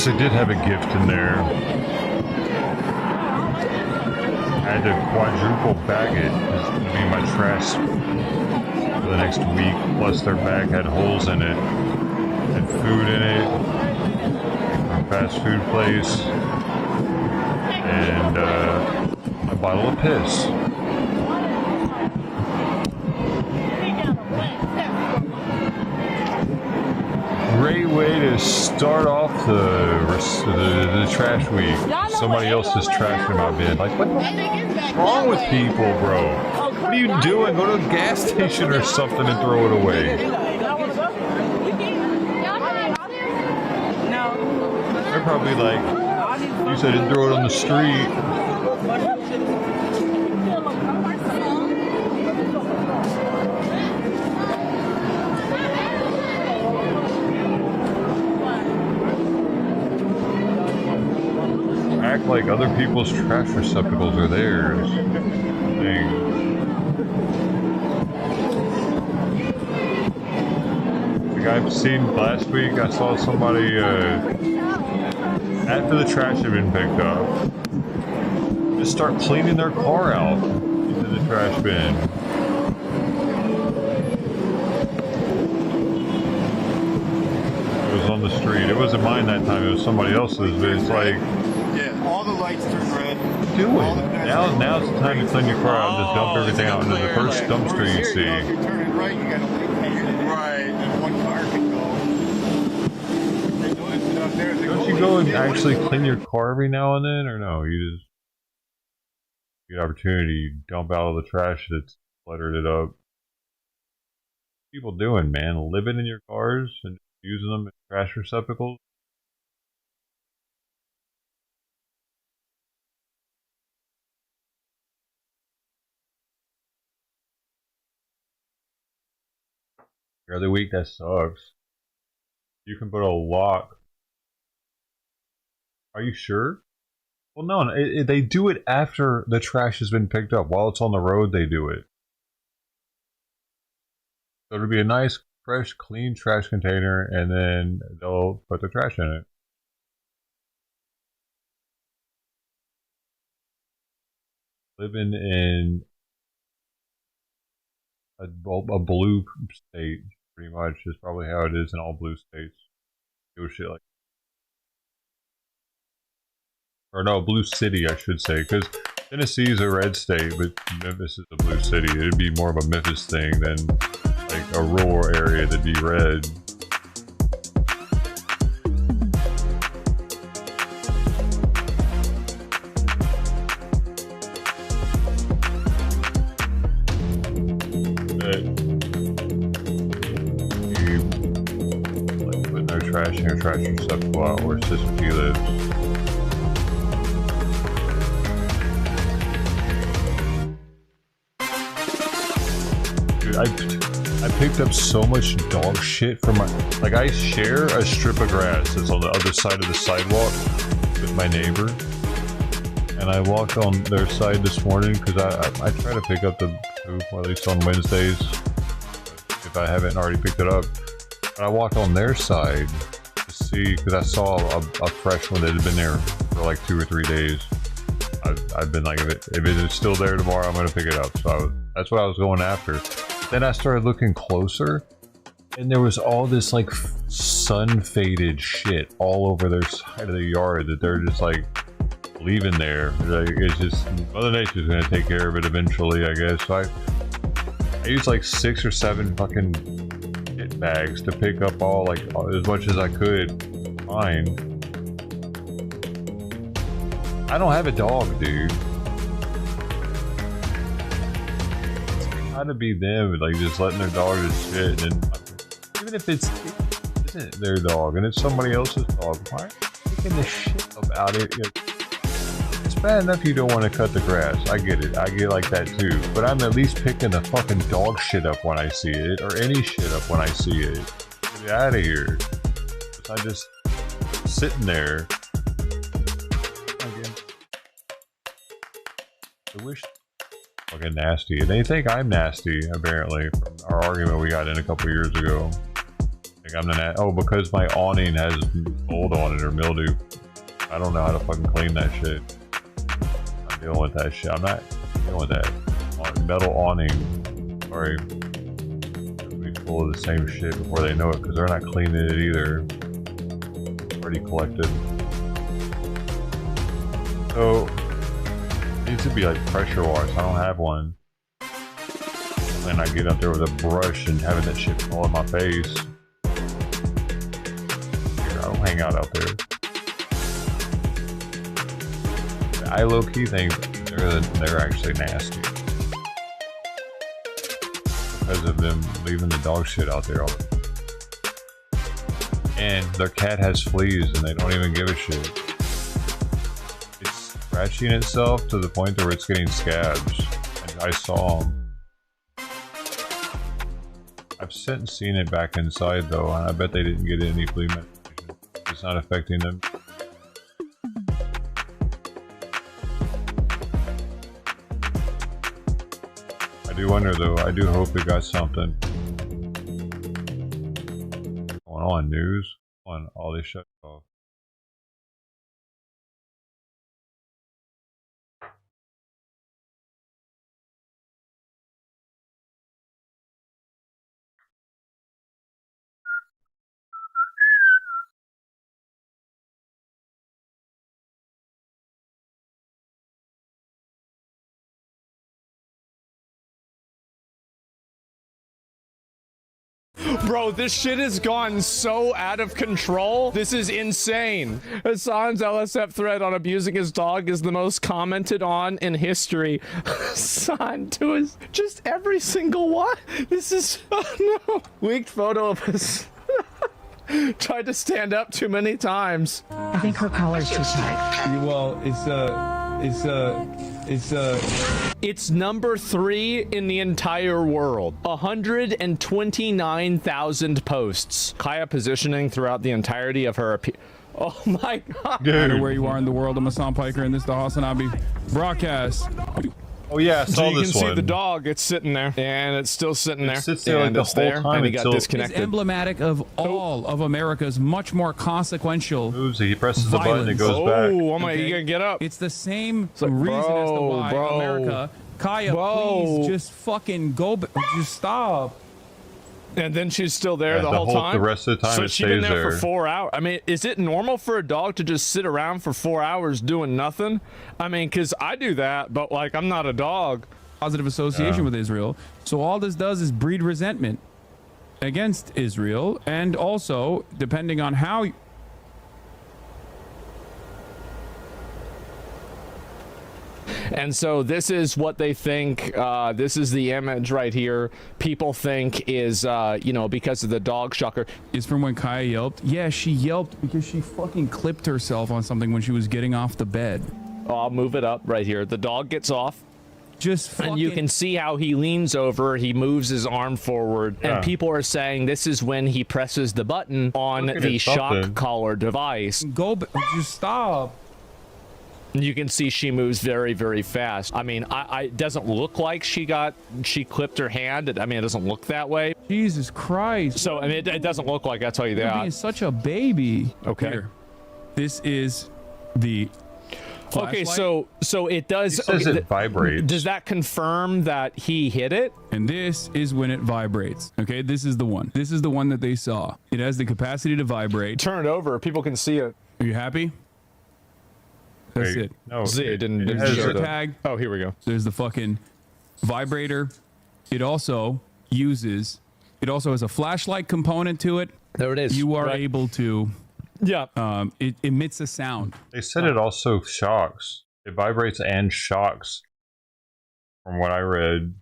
they did have a gift in there. I had to quadruple bag it. It's going to be my trash for the next week. Plus their bag had holes in it. Had food in it. From a fast food place. And a bottle of piss. Great way to start off the trash week. Somebody else is trashing my bin. Like, what's wrong with people, bro? What are you doing? Go to a gas station or something and throw it away. They're probably like, you said didn't throw it on the street. Act like other people's trash receptacles are theirs. Dang. Like I've seen last week, I saw somebody after the trash had been picked up, just start cleaning their car out into the trash bin. It was on the street. It wasn't mine that time. It was somebody else's. But it's like, all the lights turn red. Do it. Now's the time to clean your car out and just dump everything out into the first dumpster you see. If you're turning right, you gotta leave right, and one car can go. They're doing stuff there. Don't you go and actually clean your car every now and then, or no? You just get opportunity, you dump out all the trash that's cluttered it up. What are people doing, man? Living in your cars and using them as trash receptacles? Every other week, that sucks. You can put a lock. Are you sure? Well, no, they do it after the trash has been picked up. While it's on the road, they do it. So it'll be a nice, fresh, clean trash container, and then they'll put the trash in it. Living in a blue state, pretty much, is probably how it is in all blue states. Do shit like, or no, blue city, I should say, because Tennessee is a red state, but Memphis is a blue city. It'd be more of a Memphis thing than like a rural area that'd be red. Trash in your trash receptacle out where Sister P lives. Dude, I picked up so much dog shit from my, like, I share a strip of grass that's on the other side of the sidewalk with my neighbor, and I walked on their side this morning because I try to pick up the poop, or at least on Wednesdays if I haven't already picked it up. I walked on their side to see, because I saw a fresh one that had been there for like 2 or 3 days. I've been like, if it is still there tomorrow, I'm going to pick it up. So that's what I was going after. Then I started looking closer, and there was all this like sun-faded shit all over their side of the yard that they're just like leaving there. Like, it's just, Mother Nature's going to take care of it eventually, I guess. So I used like 6 or 7 fucking bags to pick up as much as I could find. I don't have a dog, dude. It's gotta be them, like just letting their dog just shit, and then, even if it isn't their dog and it's somebody else's dog, why are you taking the shit about it? It's bad enough you don't want to cut the grass. I get it. I get like that too. But I'm at least picking the fucking dog shit up when I see it, or any shit up when I see it. Get out of here. I just sitting there. Again. I wish. Fucking nasty. And they think I'm nasty, apparently, from our argument we got in a couple years ago. Like I'm because my awning has mold on it or mildew. I don't know how to fucking clean that shit. I'm dealing with that shit. I'm not dealing with that. Metal awning. Sorry. It'll be full of the same shit before they know it because they're not cleaning it either. Already collected. So, it needs to be like pressure wash. I don't have one. And I get up there with a brush and having that shit fall in my face. Here, I don't hang out there. I low-key think they're actually nasty. Because of them leaving the dog shit out there all the time. And their cat has fleas and they don't even give a shit. It's scratching itself to the point where it's getting scabs. And I saw them. I've since seen it back inside though, and I bet they didn't get any flea medication. It's not affecting them. I do wonder though, I do hope it got something going on news on all this shut off. Bro, this shit has gone so out of control. This is insane. Hassan's LSF thread on abusing his dog is the most commented on in history. Hassan to his just every single one. This is oh no. Leaked photo of his tried to stand up too many times. I think her collar's too tight. Well, it's number 3 in the entire world. 129,000 posts. Kaya positioning throughout the entirety of her oh my god. No matter where you are in the world, I'm Hassan Piker, and this is the Hassan Abi broadcast. Oh yeah, I saw so you this can one. see the dog. It's sitting there, and it's still sitting there. It sits there like the whole time and he got until disconnected. It's emblematic of all of America's much more consequential. Moves. He presses the violence. button. It goes back. Oh, am I gonna get up? It's the same like, reason as to why America. Kaya, please just fucking go. Just stop. And then she's still there the whole time. The rest of the time, so it she's been stays there there for 4 hours. I mean, is it normal for a dog to just sit around for 4 hours doing nothing? I mean, because I do that, but like I'm not a dog. Positive association with Israel. So all this does is breed resentment against Israel, and also depending on how. And so this is what they think. This is the image right here. People think is, you know, because of the dog shocker. Is from when Kaya yelped. Yeah, she yelped because she fucking clipped herself on something when she was getting off the bed. I'll move it up right here. The dog gets off. Just fucking... And you can see how he leans over, he moves his arm forward, and people are saying this is when he presses the button on the shock collar device. Just stop. You can see she moves very, very fast. I mean, it doesn't look like she clipped her hand. I mean, it doesn't look that way. Jesus Christ. So, I mean, it doesn't look like, I'll tell you You're that. being such a baby. Okay. Here. This is the Okay, so it does. It says it vibrates. Does that confirm that he hit it? And this is when it vibrates. Okay, this is the one. This is the one that they saw. It has the capacity to vibrate. Turn it over. People can see it. Are you happy? That's it. No, it didn't show the tag. Oh, here we go. There's the fucking vibrator. It also has a flashlight component to it. There it is. You are able to. Yeah. It emits a sound. They said it also shocks. It vibrates and shocks. From what I read,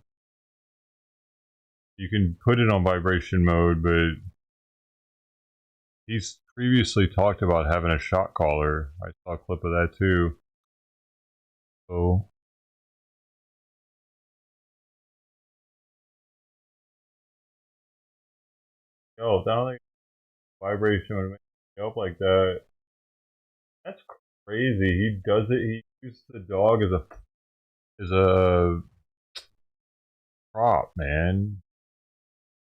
you can put it on vibration mode, but he's previously talked about having a shock collar. I saw a clip of that too. So I don't think vibration would make me up like that. That's crazy. He does it. He uses the dog as a prop, man.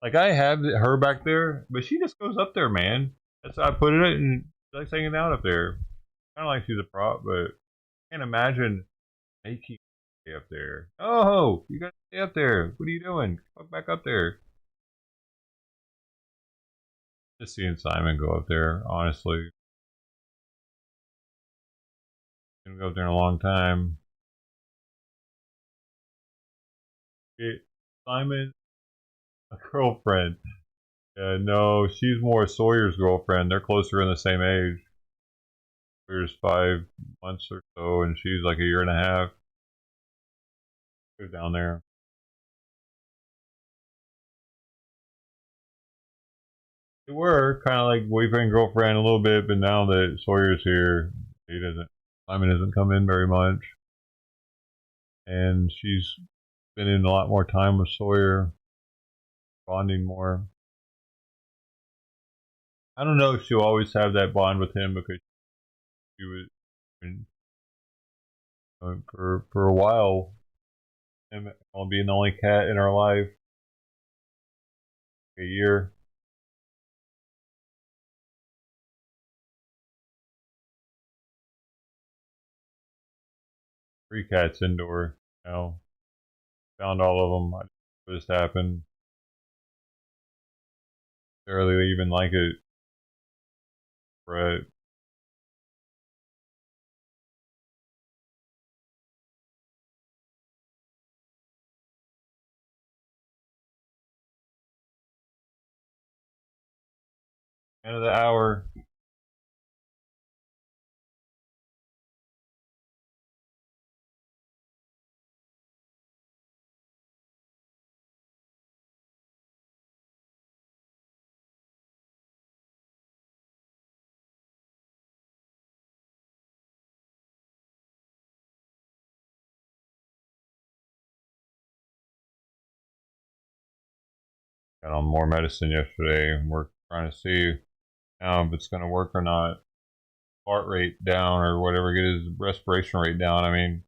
Like, I have her back there, but she just goes up there, man. That's I put it and she likes hanging out up there. Kind of like she's a prop, but I can't imagine making stay up there. Oh, you gotta stay up there. What are you doing? Fuck back up there. Just seeing Simon go up there, honestly. Gonna go up there in a long time. Simon, a girlfriend. No, she's more Sawyer's girlfriend. They're closer in the same age. Sawyer's 5 months or so, and she's like a year and a half. Go down there. They were kind of like boyfriend and girlfriend a little bit, but now that Sawyer's here, Simon doesn't come in very much, and she's spending a lot more time with Sawyer, bonding more. I don't know if she'll always have that bond with him because she was for a while him being the only cat in her life. A year. Three cats indoor now. Found all of them. I just happened. Barely even like it. Right. End of the hour. Got on more medicine yesterday. We're trying to see now if it's going to work or not. Heart rate down or whatever, get his respiration rate down. I mean,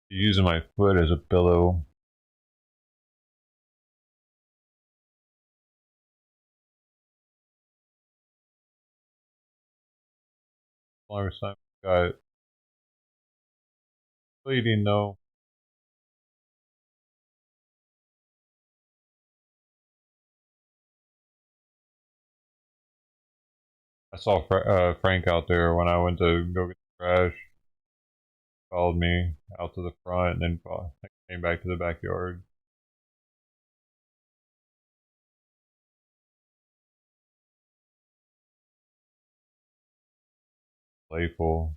using my foot as a pillow. Longest time got bleeding though. I saw Frank out there when I went to go get the trash. Followed me out to the front and then came back to the backyard. Playful.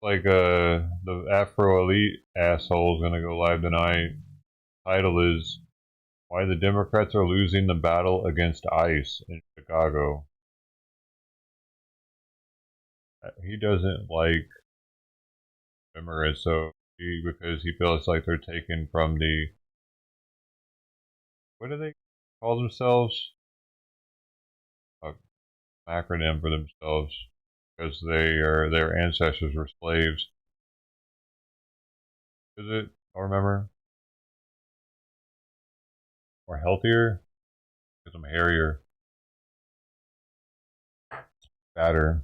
Like the Afro Elite asshole is gonna go live tonight. Title is Why the Democrats Are Losing the Battle Against ICE in Chicago. He doesn't like immigrants, so because he feels like they're taken from the, what do they call themselves? A acronym for themselves, because their ancestors were slaves. Is it? I don't remember. More healthier? Because I'm hairier. Fatter.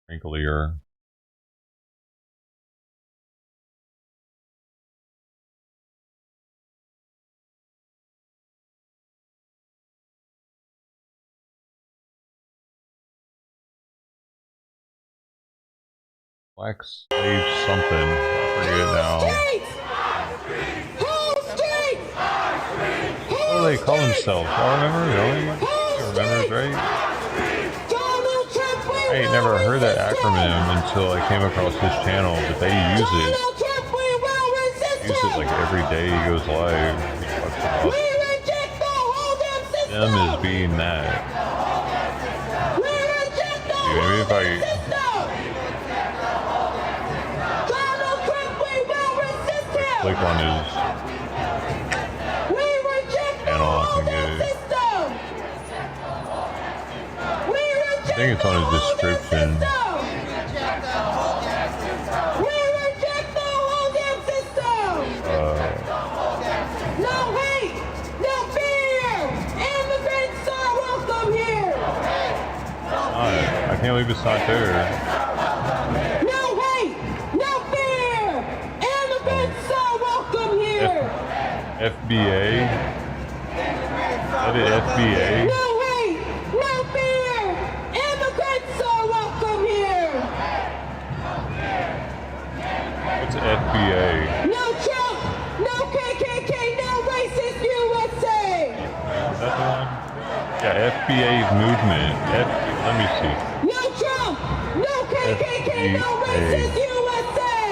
Wrinklier. Black slave something. I forget it now. Well, do they call themselves? I remember, really? You remember, right? I ain't never heard that acronym until I came across his channel, but they use it. Use it like every day he goes live. He talks about them as being that. Dude, maybe if I click on his channel, I can get it. I think it's on his description. No hate, no fear. Immigrants are welcome here. I can't believe it's not there. No hate, no fear. Immigrants are welcome here. FBA? Is it FBA? No hate, no fear. Immigrants are welcome here. What's FBA? No Trump, no KKK, no racist USA. Is that the one? Yeah, FBA's movement. Let me see. No Trump, no KKK, no racist USA.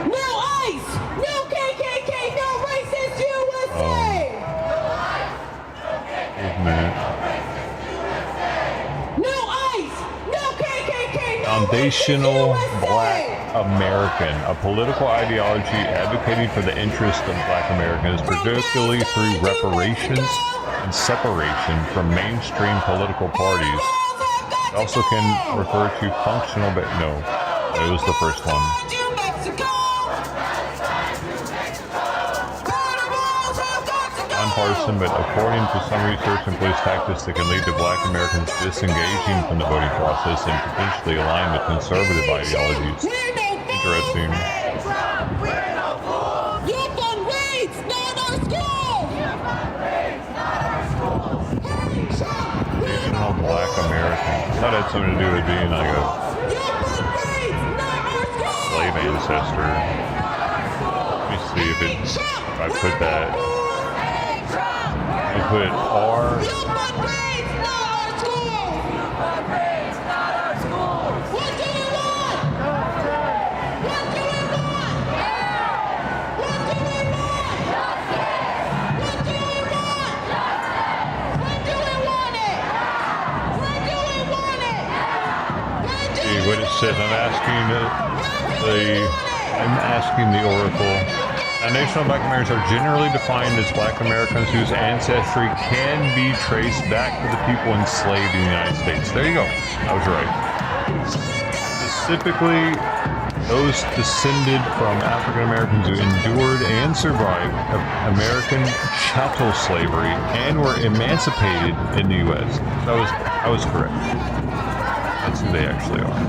No ICE, no KKK, no racist USA. Movement. No ICE, no KKK, no Foundational Black American, a political ideology advocating for the interests of Black Americans, particularly through reparations and separation from mainstream political parties. It also can refer to functional, but no, it was the first one. Nonpartisan, but according to some research, employs tactics that can lead to Black Americans disengaging from the voting process and potentially align with conservative ideologies. Interesting. Traditional Black American. I thought it had something to do with being like a slave ancestor. Let me see if I put that. I put R. See what it says. I'm asking the Oracle. National Black Americans are generally defined as Black Americans whose ancestry can be traced back to the people enslaved in the United States. There you go. I was right. Specifically, those descended from African Americans who endured and survived American chattel slavery and were emancipated in the U.S. I was correct. That's who they actually are.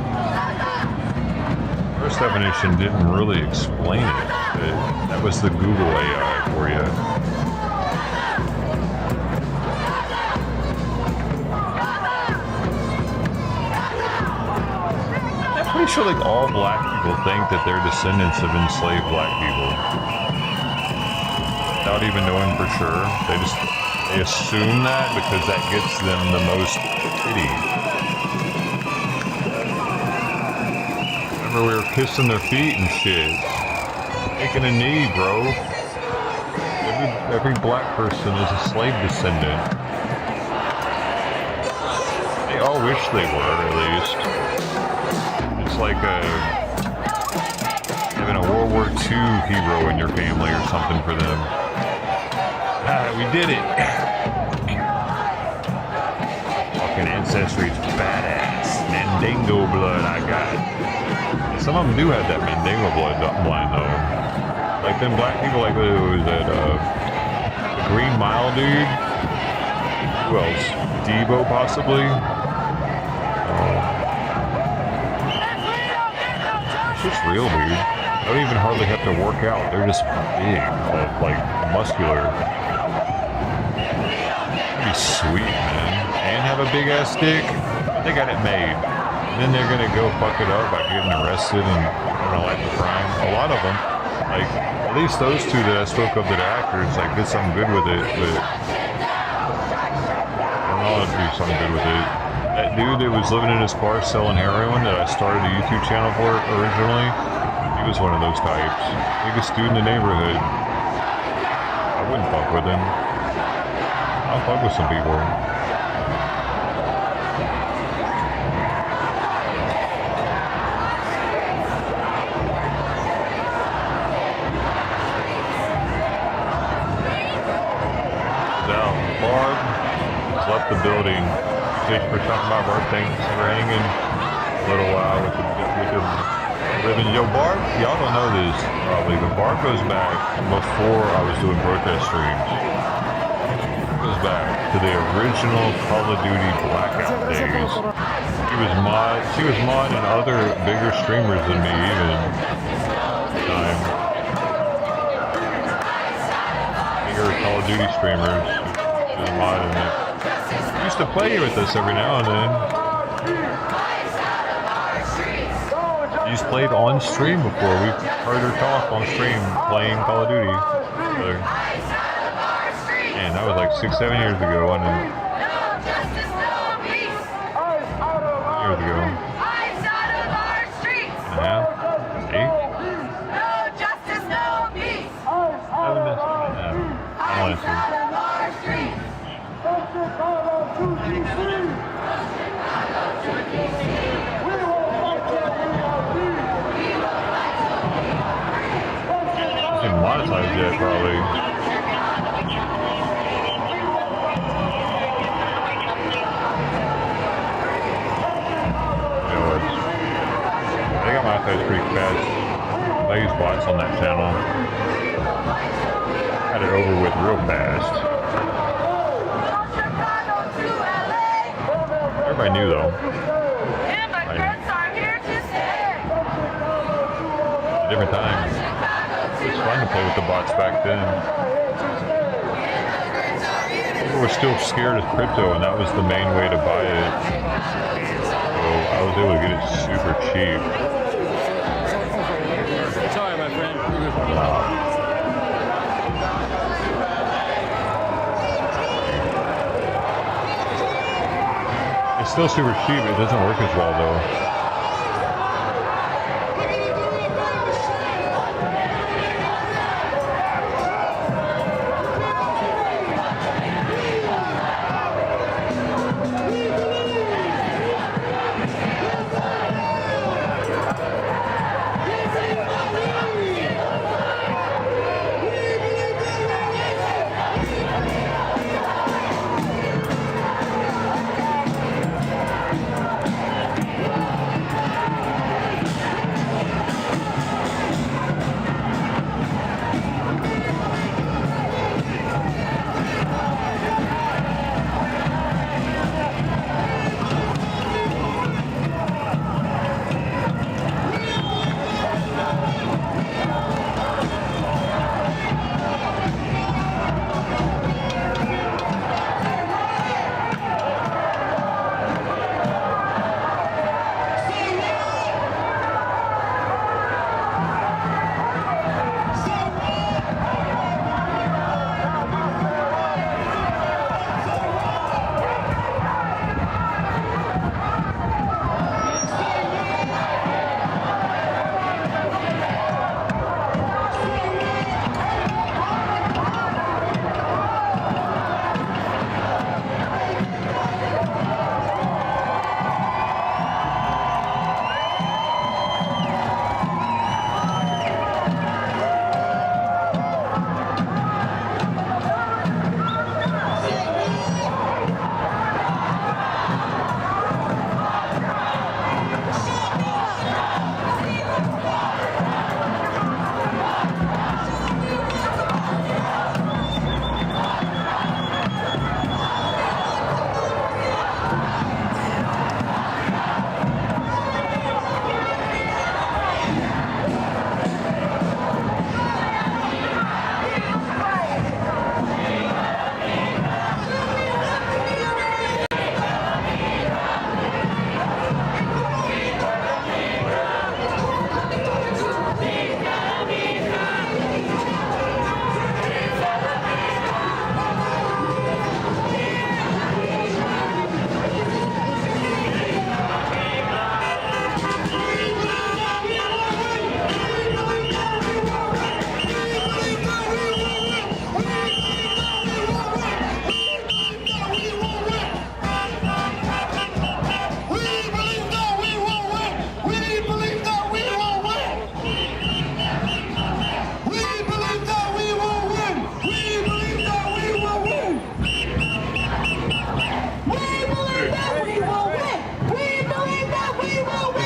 First definition didn't really explain it. That was the Google AI for you. I'm pretty sure like all Black people think that they're descendants of enslaved Black people. Without even knowing for sure. They assume that because that gets them the most pity. We were kissing their feet and shit. Taking a knee, bro. Every Black person is a slave descendant. They all wish they were, at least. It's like having a World War II hero in your family or something for them. We did it. Fucking ancestry's badass. Mandingo blood I got. Some of them do have that Mandingo bloodline though. Like them Black people, like who was that Green Mile dude? Who else? Debo possibly? It's just real, dude. They don't even hardly have to work out. They're just big, like muscular. That'd be sweet, man. And have a big ass stick. They got it made. And then they're gonna go fuck it up by getting arrested and having a life of crime. A lot of them. Like, at least those two that I spoke of that are actors, like, did something good with it, but I don't know how to do something good with it. That dude that was living in his car selling heroin that I started a YouTube channel for originally, he was one of those types. Biggest dude in the neighborhood. I wouldn't fuck with him. I'll fuck with some people. Barb has left the building. Thanks for talking about Barb. Thanks for hanging a little while with the ribbon. Yo, Barb, y'all don't know this probably, but Barb goes back before I was doing protest streams. Goes back to the original Call of Duty Blackout days. She was modding other bigger streamers than me even. Time. Bigger Call of Duty streamers. Modding it. She used to play with us every now and then. She's played on stream before. We've heard her talk on stream playing Call of Duty. So, man, that was like 6-7 years ago, wasn't it? Years ago. Yeah. 8? 7? Monetized yet, probably. They got monetized pretty fast. I use bots on that channel. Had it over with real fast. Everybody knew though. Different times. It was fun to play with the bots back then. People were still scared of crypto, and that was the main way to buy it. So I was able to get it super cheap. Sorry, my friend. Wow. It's still super cheap. It doesn't work as well though.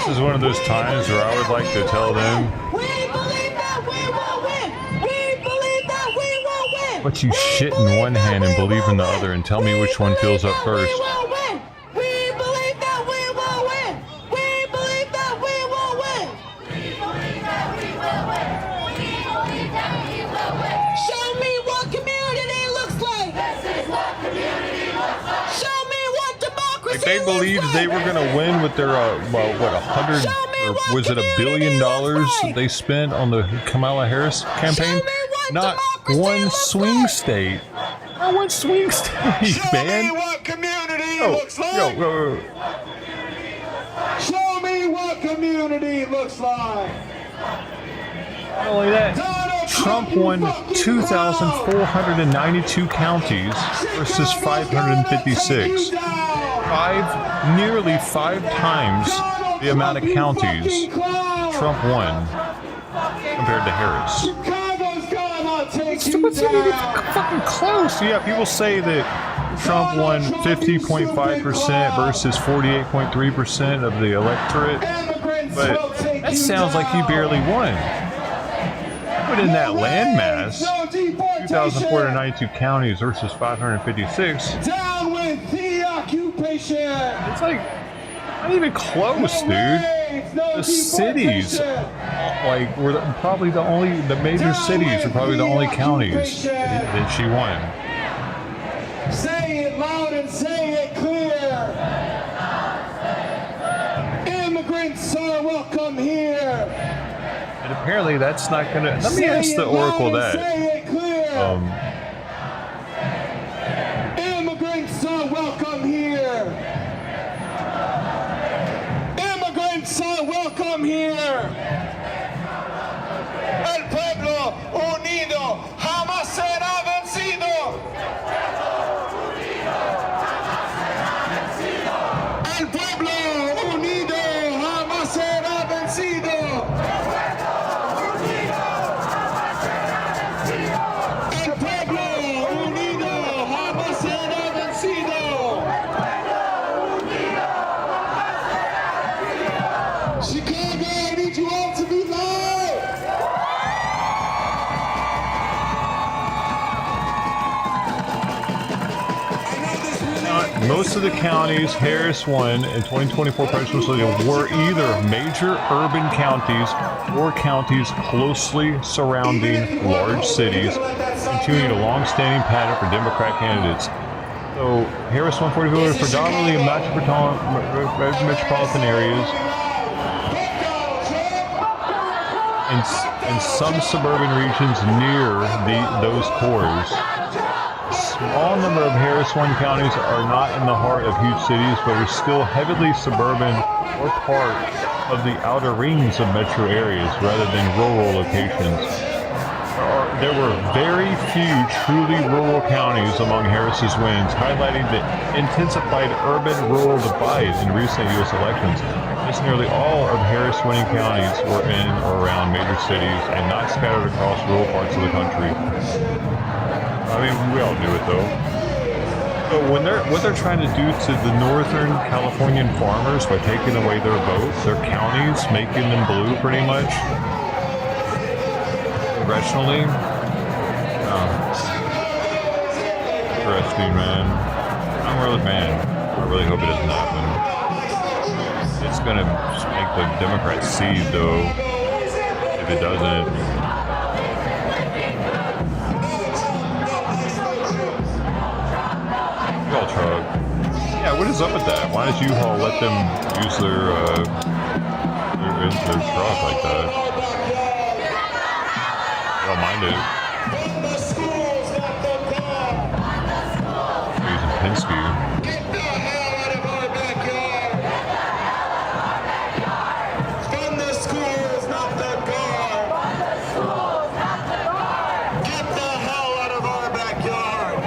is one of those times where I would like to tell them, but you shit in one hand and believe in the other, and tell me which one fills up first. Like they believed they were going to win with their, well, what, 100, or was it $1 billion they spent on the Kamala Harris campaign? Not one swing state. Not one swing state, man. Show me what community looks like. Show me what community looks like. Not only that, Trump won 2,492 counties versus 556. Nearly five times the amount of counties Trump won compared to Harris. It's not even fucking close. Yeah, people say that Trump won 50.5% versus 48.3% of the electorate, but that sounds like he barely won. But in that landmass, 2,492 counties versus 556. Down with the occupation. It's like not even close, dude. The cities, like, were probably the major cities are probably the only counties that she won. Say it loud and say it clear. Immigrants are welcome here. And apparently that's not gonna. Let me ask the Oracle that. Immigrants are welcome here. Immigrants are welcome here. El pueblo unido jamás será vencido. El pueblo unido jamás será vencido. El pueblo unido jamás será vencido. Chicago, I need you all to be loud. Most of the counties Harris won in 2024 presidential election were either major urban counties or counties closely surrounding large cities, continuing a long-standing pattern for Democrat candidates. So Harris won 40 voters predominantly in metropolitan areas and some suburban regions near those cores. Small number of Harris won counties are not in the heart of huge cities, but are still heavily suburban or part of the outer rings of metro areas rather than rural locations. There were very few truly rural counties among Harris's wins, highlighting the intensified urban-rural divide in recent U.S. elections. As nearly all of Harris winning counties were in or around major cities and not scattered across rural parts of the country. I mean, we all do it though. So what they're trying to do to the Northern Californian farmers by taking away their votes, their counties, making them blue pretty much, congressionally. Interesting, man. I'm really mad. I really hope it doesn't happen. It's gonna make the Democrats seed though, if it doesn't. Truck. Yeah, what is up with that? Why does U-Haul let them use their truck like that? I don't mind it. They're using Penske. From the schools, not the car. Get the hell out of our backyard.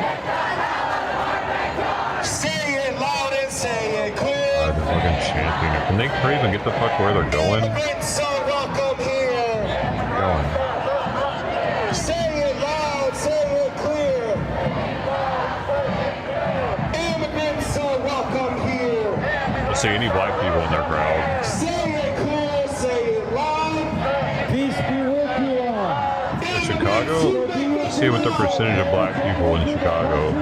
Say it loud and say it clear. They're fucking chanting. Can they even get the fuck where they're going? Immigrants are welcome here. Going. Say it loud, say it clear. Immigrants are welcome here. Let's see any black people in their crowd. Say it see with the percentage of black people in Chicago.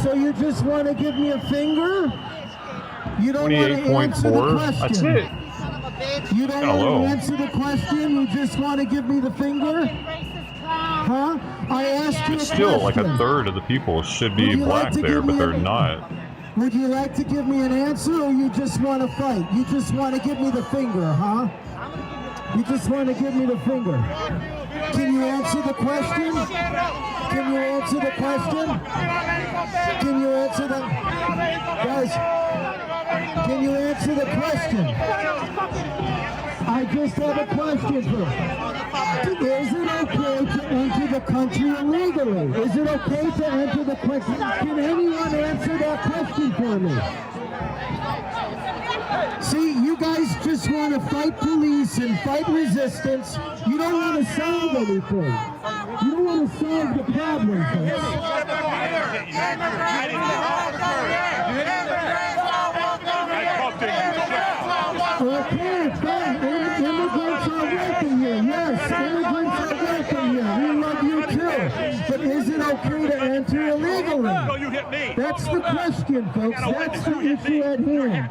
So you just want to give me a finger? You don't want to answer the question. That's it. You don't want to answer the question? You just want to give me the finger? Huh? I asked you a question. Still, like a third of the people should be black there, but they're not. Would you like to give me an answer, or you just want to fight? You just want to give me the finger, huh? You just want to give me the finger. Can you answer the question? Can you answer the question? Can you answer the... Guys, can you answer the question? I just have a question for you. Is it okay to enter the country illegally? Is it okay to enter the country? Can anyone answer that question for me? See, you guys just want to fight police and fight resistance. You don't want to solve anything. You don't want to solve the problem, folks. Okay, fine. Immigrants are welcome here. Yes, immigrants are welcome here. We love you too. But is it okay to enter illegally? That's the question, folks. That's the issue at hand.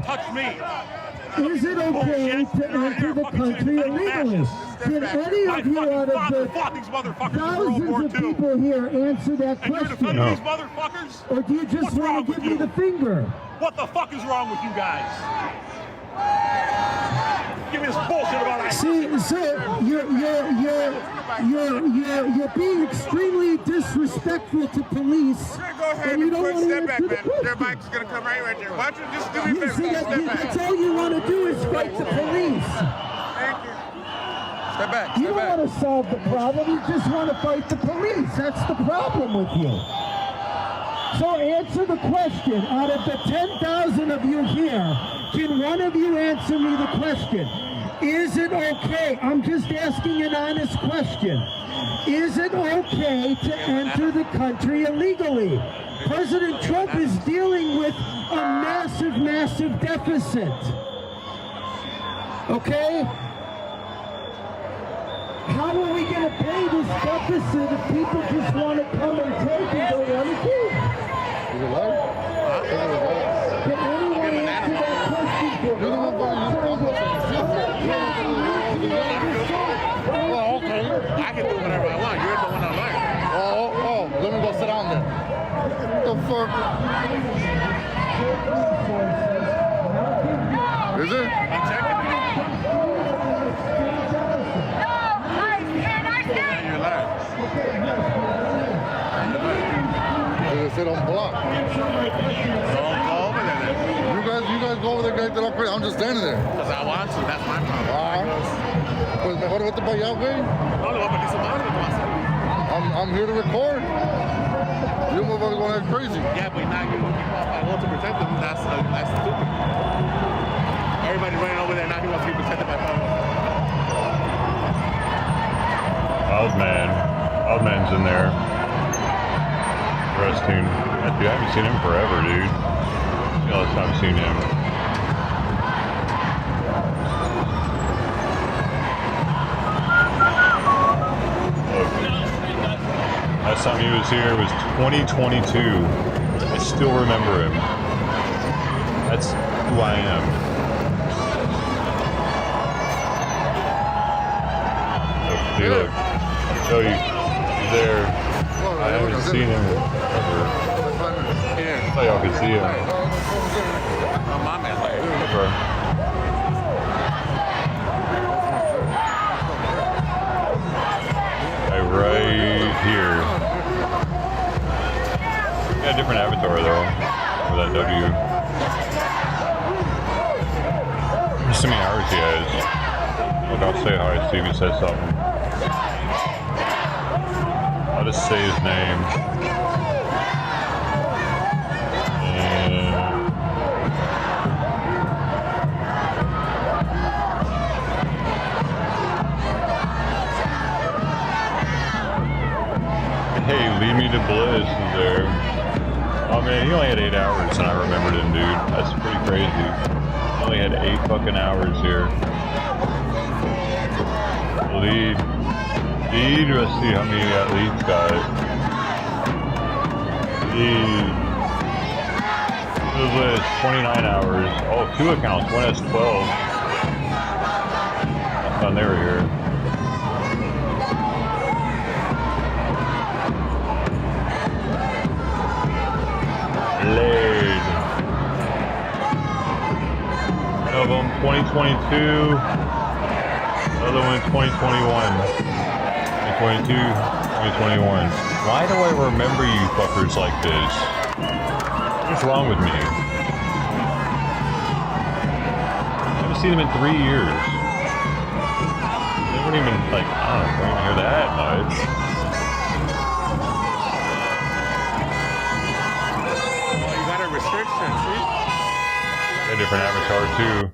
Is it okay to enter the country illegally? Can any of you out of the thousands of people here answer that question? No. Or do you just want to give me the finger? What the fuck is wrong with you guys? Give me this bullshit about it. See, sir, you're being extremely disrespectful to police. Go ahead and put step back, man. Their bike's gonna come right there. Why don't you just do me a favor? Step back. That's all you want to do is fight the police. Thank you. Step back. You don't want to solve the problem. You just want to fight the police. That's the problem with you. So answer the question. Out of the 10,000 of you here, can one of you answer me the question? Is it okay? I'm just asking an honest question. Is it okay to enter the country illegally? President Trump is dealing with a massive, massive deficit. Okay? How are we going to pay this deficit if people just want to come and take and don't want to give? Can anyone answer that question for me? Well, okay. I can do whatever I want. You're the one that learned. Oh, let me go sit down there. What the fuck? Is it? I'm checking. Sit on block. You guys go over there, guys that are crazy. I'm just standing there. Because I want to. That's my problem. Pues mejor vete para allá, güey. No, le voy a pedir su madre. I'm here to record. You motherfuckers going to act crazy. Yeah, but now you want to protect them. That's stupid. Everybody running over there now. He wants to be protected by power. Wild man's in there. Resting. Dude, I haven't seen him forever, dude. The last time I've seen him. Look. Last time he was here was 2022. I still remember him. That's who I am. Look, dude, look. I'll show you. He's there. I haven't seen him ever. I thought y'all could see him. Right here. Got a different avatar though. For that W. Just how many hours he has. Look, I'll say hi, see if he says something. I'll just say his name. to Bliss is there. Oh man, he only had 8 hours and I remembered him, dude. That's pretty crazy. He only had 8 fucking hours here. Lead. Let's see how many leads got. Lead. Bliss, 29 hours. Oh, 2 accounts. One has 12. That's on there here. Laid. One of them 2022. Another one 2021. 2022, 2021. Why do I remember you fuckers like this? What's wrong with me? I haven't seen them in 3 years. They weren't even like, I don't even hear that much. You got a restriction, see? A different avatar too.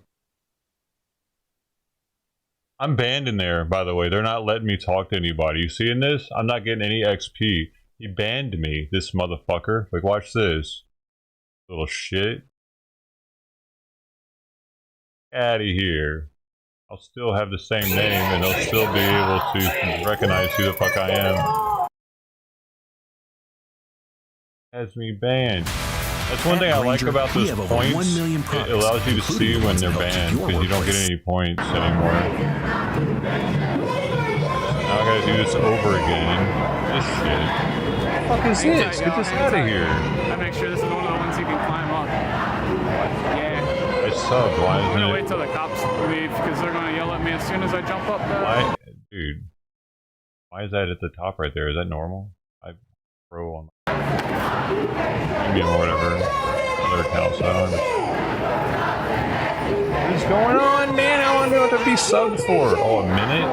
I'm banned in there, by the way. They're not letting me talk to anybody. You seeing this? I'm not getting any XP. He banned me, this motherfucker. Like, watch this. Little shit. Out of here. I'll still have the same name and they'll still be able to recognize who the fuck I am. Has me banned. That's one thing I like about those points. It allows you to see when they're banned because you don't get any points anymore. Now I gotta do this over again. This shit. What the fuck is this? Get this out of here. I make sure this is one of the ones you can climb up. Yeah. I subbed. Why I'm isn't gonna it? wait till the cops leave because they're gonna yell at me as soon as I jump up there. Why, dude? Why is that at the top right there? Is that normal? I pro on. Premium or whatever. Other accounts. I don't understand. What is going on, man? I wonder what to be subbed for. Oh, a minute?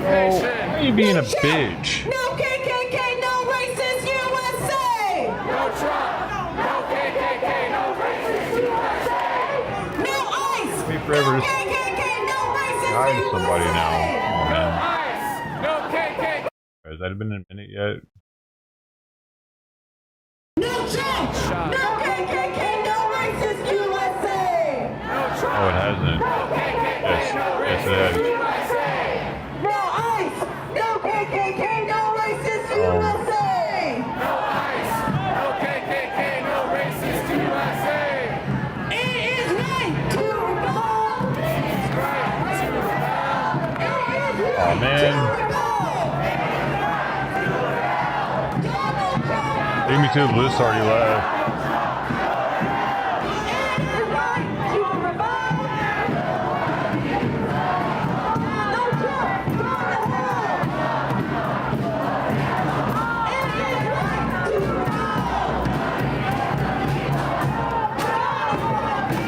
Oh, why are you being a bitch? No KKK, no racist USA! No Trump, no KKK, no racist USA! No ICE! Me forever. No KKK, no racist Hiding somebody now. Come on, man. No KKK! Has that been a minute yet? No Trump! No KKK, no racist USA! No Trump! Oh, it hasn't. Yes, yes, it has. No ICE! No KKK, no racist USA! No ICE! No KKK, no racist USA! It is right to rebel! It's right to rebel! Oh, man. Leave me to the list already left.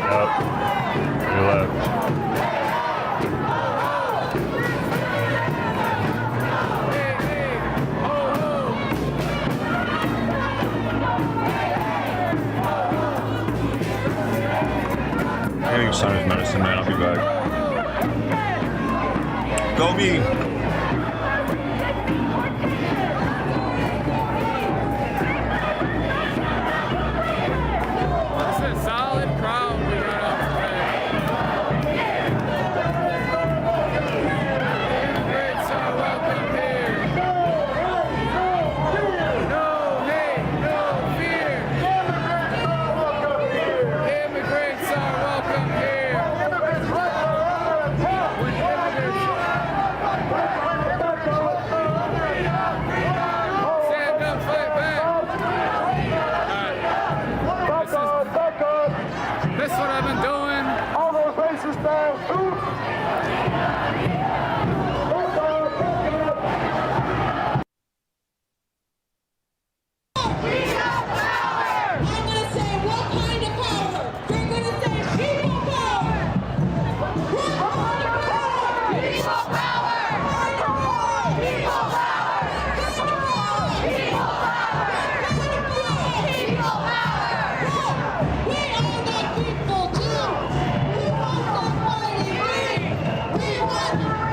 Yep. He left. I gotta sign his medicine, man. I'll be back. Go me! It's a solid crowd we got up today. Immigrants are welcome here. No hate, no fear. Immigrants are welcome here. Stand up, fight back. This is what I've been doing. All those racist down. We want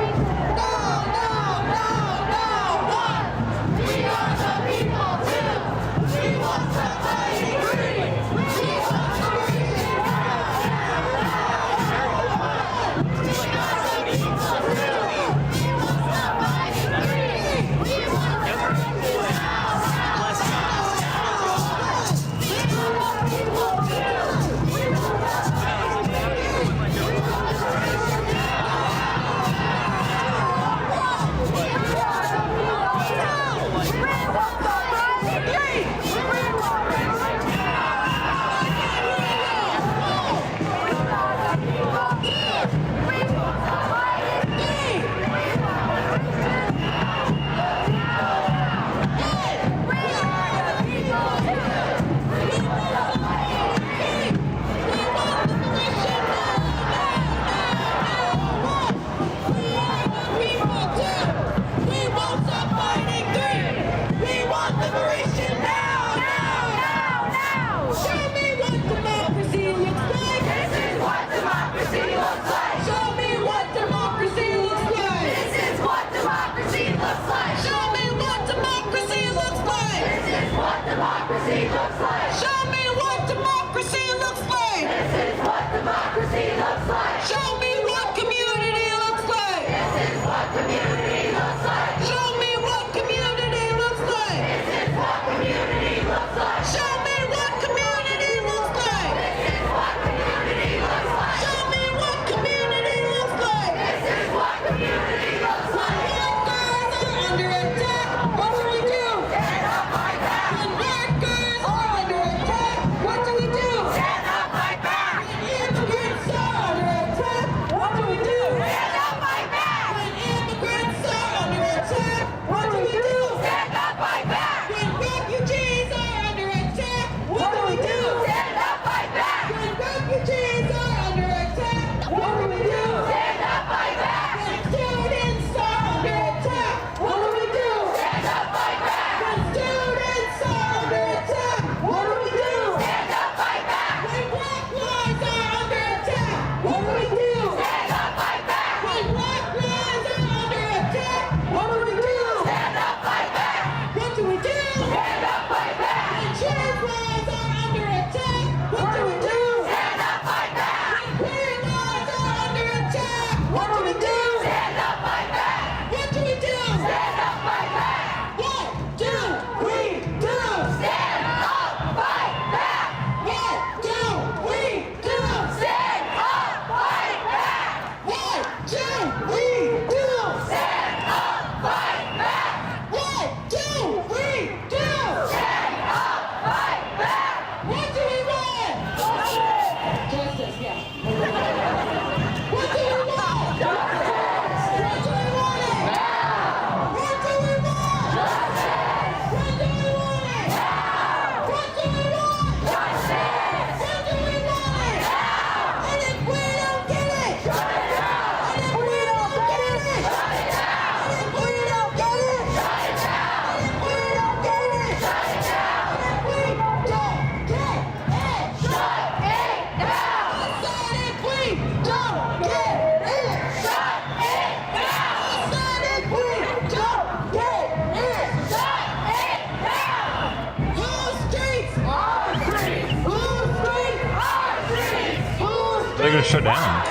got shut down.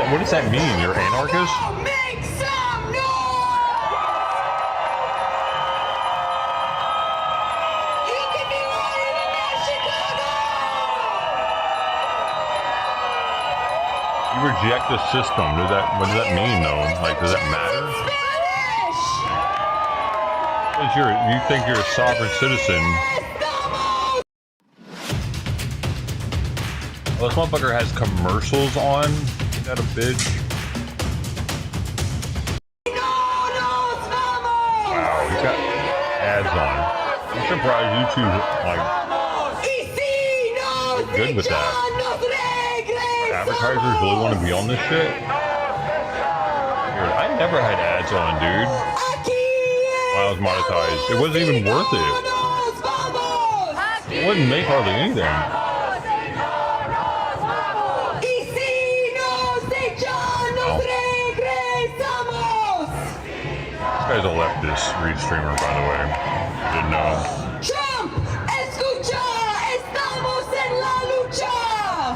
What does that mean? You're anarchist? Make some noise! You can be running in Chicago! You reject the system. What does that mean, though? Like, does that matter? Because you think you're a sovereign citizen. Well, this motherfucker has commercials on. Is that a bitch? Wow, he's got ads on. I'm surprised YouTube like good with that. Advertisers really want to be on this shit? Dude, I never had ads on, dude. When I was monetized. It wasn't even worth it. It wouldn't make hardly anything. This guy's a leftist streamer, by the way. Didn't know. Trump, escucha, estamos en la lucha.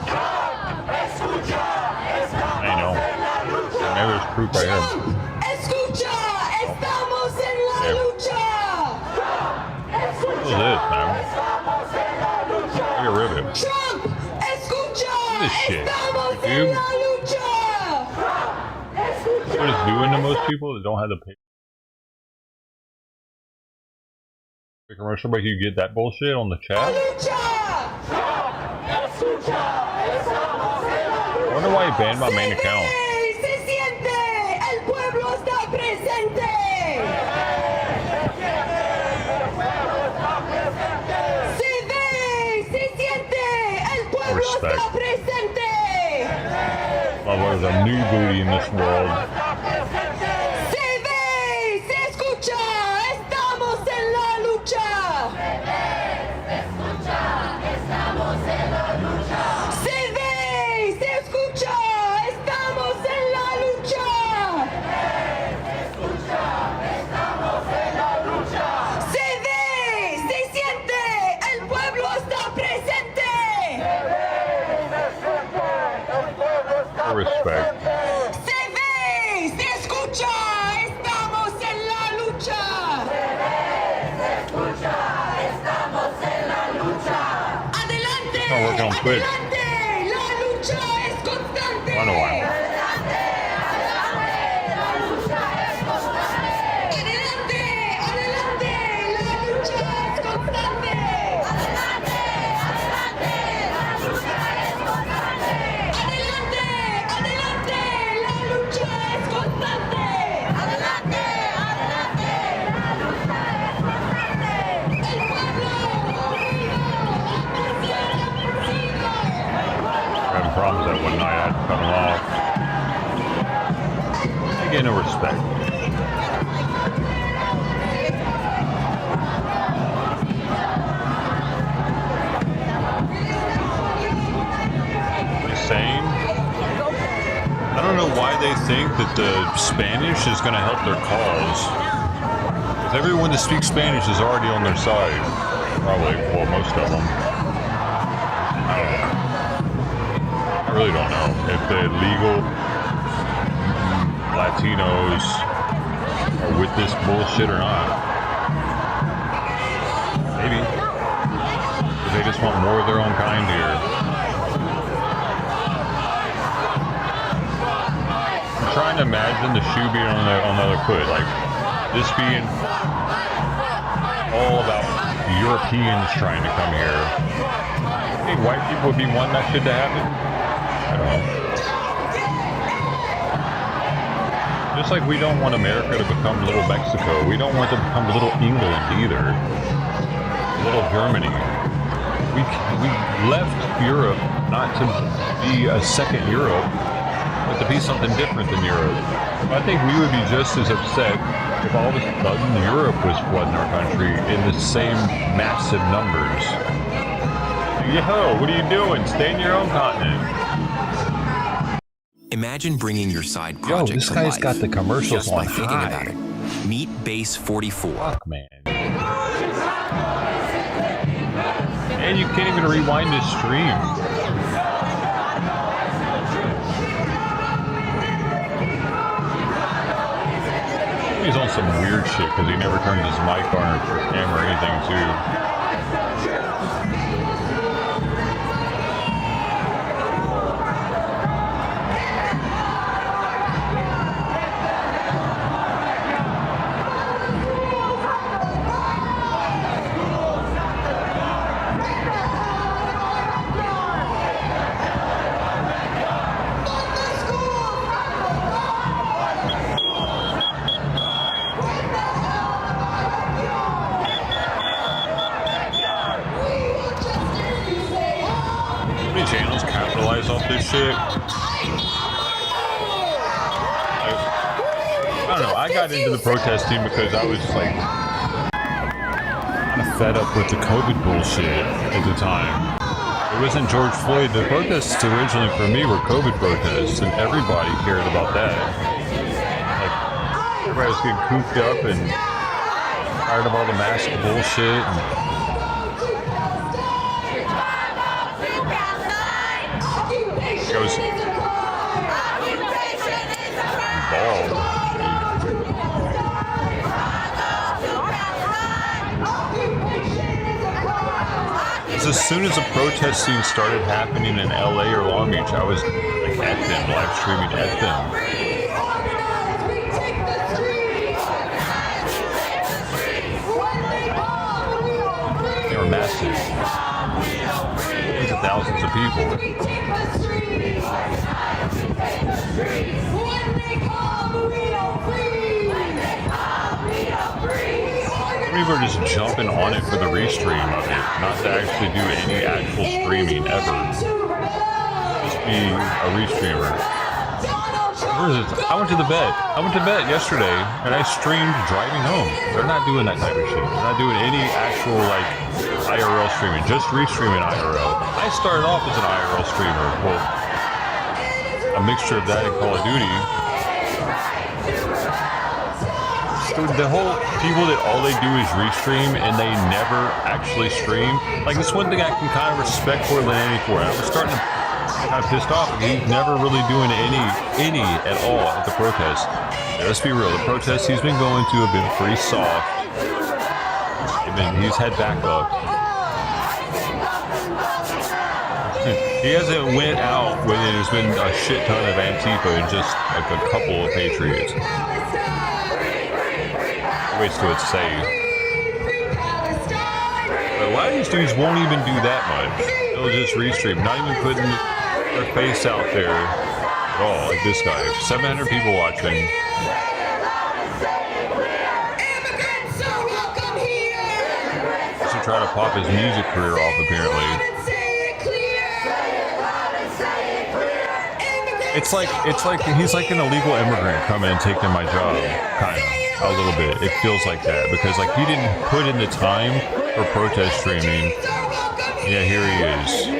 Trump, escucha, estamos I know. Maybe there's proof right here. Escucha, estamos en la lucha. What is this, man? Get rid of it. Trump, escucha, Look at this shit. estamos en YouTube. la lucha. What it's doing to most people that don't have the pay. Commercial break, you get that bullshit on the chat? I wonder why he banned my main account. Respect. Oh, there's a new booty in this world. Respect. Se ve, se escucha, estamos en la lucha. Se ve, se escucha, estamos en la lucha. Adelante, adelante, la lucha es constante. I know why. Adelante, adelante, la lucha es constante. Adelante, adelante, la lucha es constante. Adelante, adelante, la lucha es constante. Adelante, adelante, la lucha es constante. Adelante, adelante, la lucha es constante. El pueblo unido, Having problems that one night I had to cut them off. I get no respect. Insane. I don't know why they think that the Spanish is going to help their cause. Because everyone that speaks Spanish is already on their side. Probably, well, most of them. I don't know. I really don't know if the legal Latinos are with this bullshit or not. Maybe. Because they just want more of their own kind here. I'm trying to imagine the shoe being on the other foot. Like, this being all about Europeans trying to come here. I think white people would be wanting that shit to happen. I don't know. Just like we don't want America to become little Mexico, we don't want to become little England either. little Germany. We left Europe not to be a second Europe, but to be something different than Europe. I think we would be just as upset if all of a sudden Europe was flooding our country in the same massive numbers. Yo, what are you doing? Stay in your own continent. Imagine bringing your side project Yo, this to guy's life got the commercials just on by thinking high. about it. Meet Base 44. Fuck, man. And you can't even rewind his stream. He's on some weird shit because he never turns his mic on or camera or anything too. Channels capitalize off this shit. I don't know. I got into the protesting because I was like kind of fed up with the COVID bullshit at the time. It wasn't George Floyd. The protests originally for me were COVID protests, and everybody cared about that. Like everybody was getting cooped up and tired of all the mask bullshit. And, goes bald. As soon as the protest scene started happening in LA or Long Beach, I was like at them, live streaming at them. They were massive. Tens of thousands of people. People are just jumping on it for the restream of it, not to actually do any actual streaming ever. Just be a restreamer. Where is it? I went to the vet. I went to vet yesterday and I streamed driving home. They're not doing that type of shit. They're not doing any actual like IRL streaming, just restreaming IRL. I started off as an IRL streamer. Well, a mixture of that and Call of Duty. The whole people that all they do is restream and they never actually stream. Like, it's one thing I can kind of respect for Lenny for. I was starting to kind of pissed off. He's never really doing any at all at the protest. Yeah, let's be real. The protests he's been going to have been pretty soft. He's had backup. He hasn't went out when there's been a shit ton of Antifa and just like a couple of Patriots. Waits till it's safe. But a lot of these dudes won't even do that much. They'll just restream, not even putting their face out there at all, like this guy. 700 people watching. He should try to pop his music career off, apparently. It's like he's like an illegal immigrant coming and taking my job, kind of. A little bit. It feels like that because like he didn't put in the time for protest streaming. Yeah, here he is.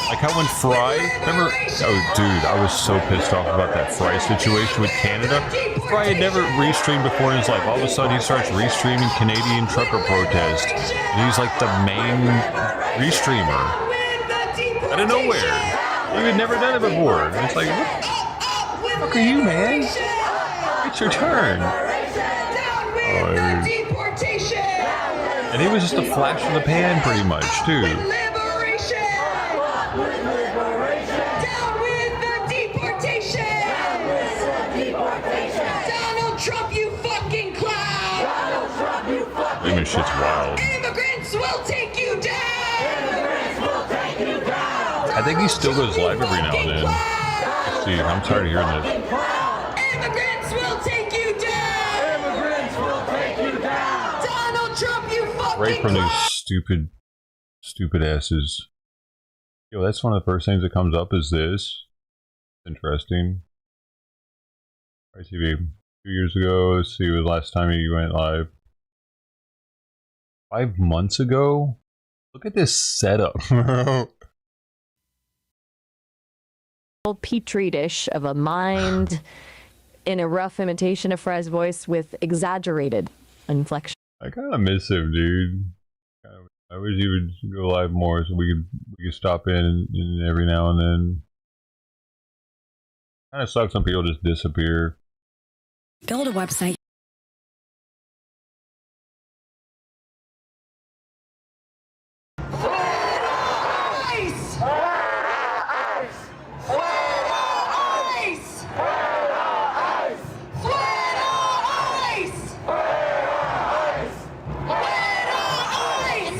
Like how when Fry, remember? Oh, dude, I was so pissed off about that Fry situation with Canada. Fry had never restreamed before in his life. All of a sudden, he starts restreaming Canadian trucker protest, and he's like the main restreamer out of nowhere. He had never done it before. And it's like, what the fuck are you, man? It's your turn. And he was just a flash in the pan, pretty much, too. Donald Trump, you fucking clown! This shit's wild. Immigrants will take you down! I think he still goes live every now and then. Let's see, I'm tired of hearing this. Immigrants will take you down! Immigrants will take you down! Donald Trump, you fucking right from these stupid asses. Yo, that's one of the first things that comes up is this. Interesting. Right, TV. 2 years ago, let's see, was the last time you went live. 5 months ago? Look at this setup. Petri dish of a mind in a rough imitation of Fry's voice with exaggerated inflection. I kind of miss him, dude. I wish he would go live more so we could stop in every now and then. Kind of sucks when people just disappear. Build a website.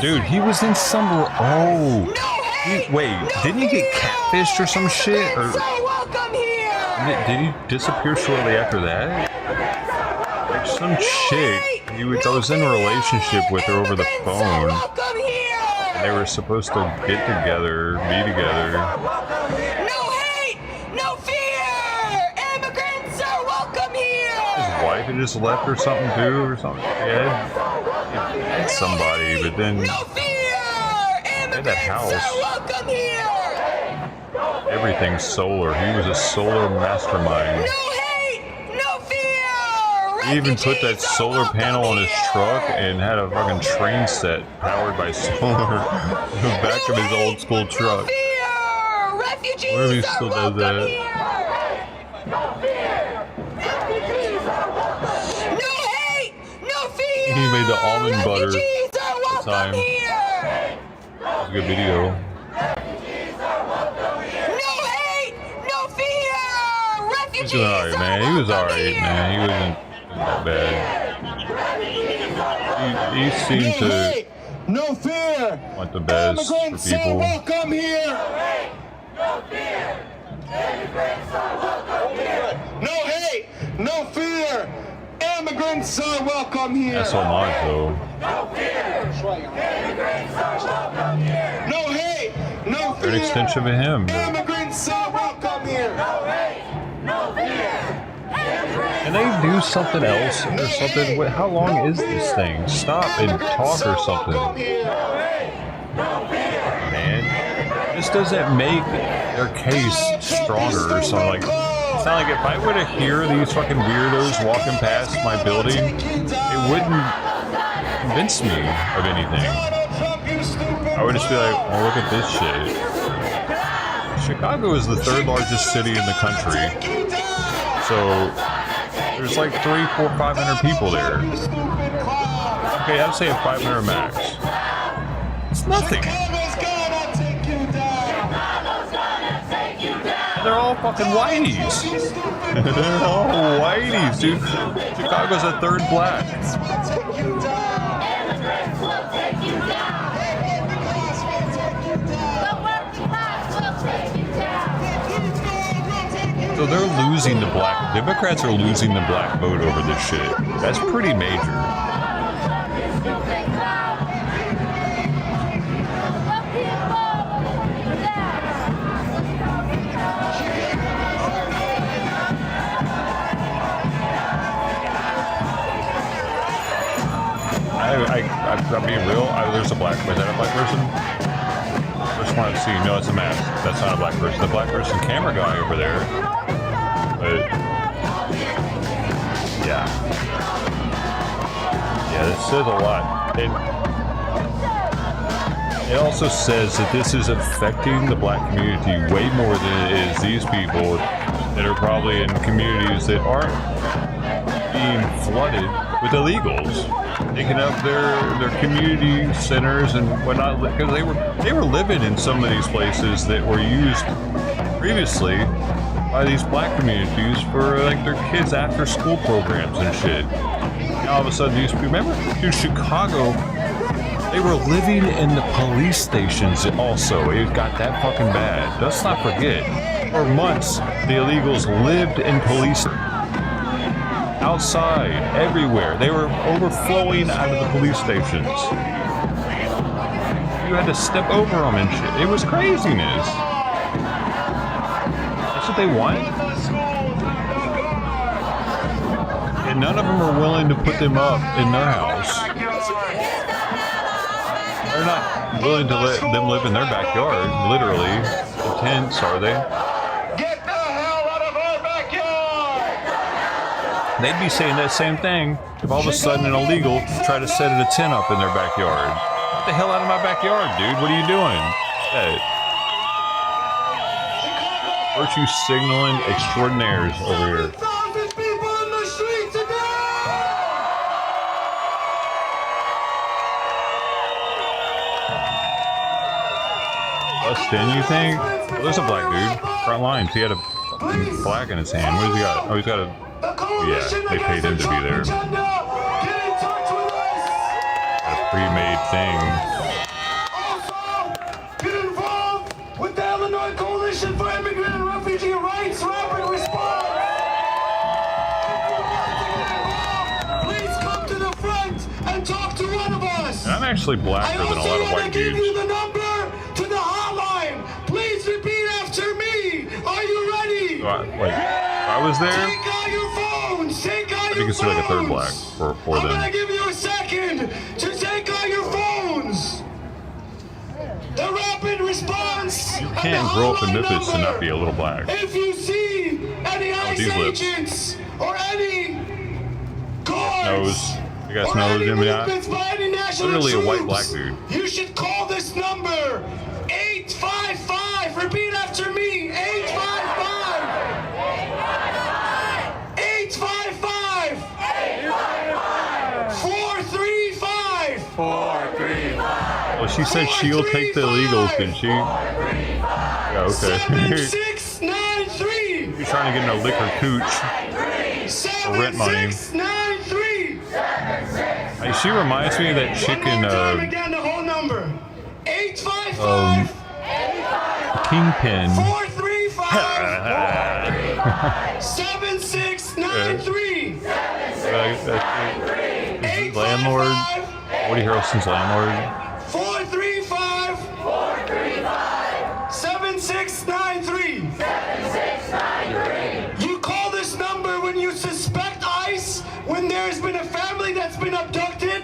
Dude, he was in some. Oh, wait, didn't he get catfished or some shit? Or did he disappear shortly after that? Like some chick, I was in a relationship with her over the phone, and they were supposed to get together, be together. No hate, no fear. Immigrants are welcome here. His wife had just left or something too, or something. He had somebody, but then at that house, everything's solar. He was a solar mastermind. He even put that solar panel on his truck and had a fucking train set powered by solar in the back of his old school truck. I wonder if he still does that. He made the almond butter at the time. That was a good video. He was doing alright, man. He was alright, man. He wasn't that bad. He seemed to want the best for people. Welcome here. No hate, no fear. Immigrants are welcome here. That's so much, though. No fear. Immigrants are welcome here. No hate, no fear. They're an extension of him. Immigrants are welcome here. No hate, no fear. Can they do something else or something? Wait, how long is this thing? Stop and talk or something. Man, this doesn't make their case stronger or something. Like, it's not like if I were to hear these fucking weirdos walking past my building, it wouldn't convince me of anything. I would just be like, oh, look at this shit. Chicago is the 3rd largest city in the country. So there's like 300, 400, 500 people there. Okay, I'm saying 500 max. It's nothing. And they're all fucking whiteys. They're all whiteys, dude. Chicago's a 3rd black. So they're losing the black. Democrats are losing the black vote over this shit. That's pretty major. I'm being real. There's a black. Was that a black person? I just wanted to see. No, it's a mask. That's not a black person. The black person camera guy over there. But yeah, this says a lot. It also says that this is affecting the black community way more than it is these people that are probably in communities that aren't being flooded with illegals, taking up their community centers and whatnot, because they were living in some of these places that were used previously by these black communities for like their kids after school programs and shit. Now all of a sudden these people, remember, dude, Chicago, they were living in the police stations also. It got that fucking bad. Let's not forget, for months the illegals lived in police outside, everywhere. They were overflowing out of the police stations. You had to step over them and shit. It was craziness. That's what they want. And none of them are willing to put them up in their house. They're not willing to let them live in their backyard, literally. The tents, are they? Get the hell out of our backyard! They'd be saying that same thing if all of a sudden an illegal tried to set a tent up in their backyard. Get the hell out of my backyard, dude. What are you doing? Hey. Virtue signaling extraordinaires over here. Bustin', you think? Well, there's a black dude. Front lines. He had a fucking flag in his hand. What does he got? Oh, he's got a... Yeah, they paid him to be there. Got a pre-made thing. Get involved with the Illinois Coalition for Immigrant and Refugee Rights Rapid Response. Please come to the front and talk to one of us. And I'm actually blacker than a lot of white dudes. Give you the number to the hotline. Please repeat after me. Are you ready? Like, if I was there, Take out your phones. Take out I'd be your considered like a third black for I'm them. gonna give you a second to take out your phones. The rapid response. You can't grow up in Memphis and not be a little black. If you see any ICE these lips. agents or any guards Nose. You guys know any him, yeah? movements by any national Literally a white troops, black dude. you should call this number 855. Repeat after me. 855. 855. 435. 435. Well, she said she'll take the illegals, didn't she? Yeah, okay. 7693. You're trying to get in a liquor cooch for rent money. 7693. Hey, she reminds me of that chicken, Again, the whole number. 855. Kingpin. 435. 7693. Landlord. Woody Harrelson's landlord. 435. 7693. 7693. You call this number when you suspect ICE, when there's been a family that's been abducted,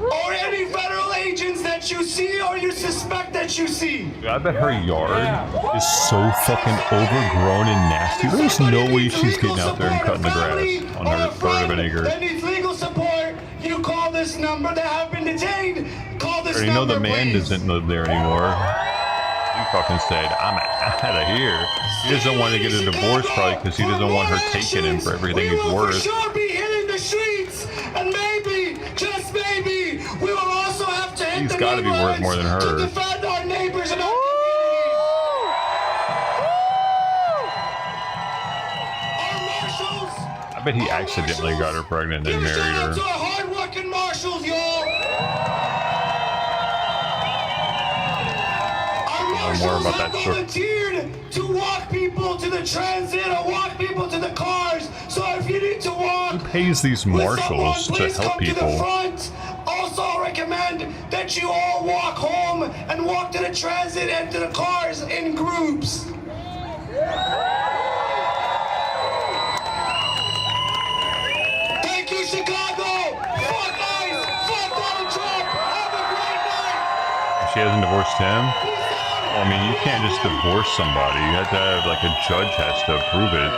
or any federal agents that you see or you suspect that you see. I bet her yard is so fucking overgrown and nasty. There's no way she's getting out there and cutting the grass on her third of an acre. That needs legal support. You call this number. That have been detained. Call this I already know number, the man please. doesn't live there anymore. He fucking said, I'm out of here. He doesn't want to get a divorce probably because he doesn't want her taking him for everything he's For worth. sure be hitting the streets, and maybe, just maybe, we will also have to hit He's the got to be worth more than neighborhoods to her. defend our neighbors and our I bet he accidentally got her pregnant and married her. to our hard-working marshals, y'all. Our Know more about have that story. volunteered to walk people to the transit or walk people to the cars. So if you need to walk, Who pays these marshals to please help come to the people? front. Also, I recommend that you all walk home and walk to the transit and to the cars in groups. Thank you, Chicago. Fuck ICE. Fuck Donald Trump. Have a great night. She hasn't divorced him? Well, I mean, you can't just divorce somebody. You have to have, like, a judge has to approve it.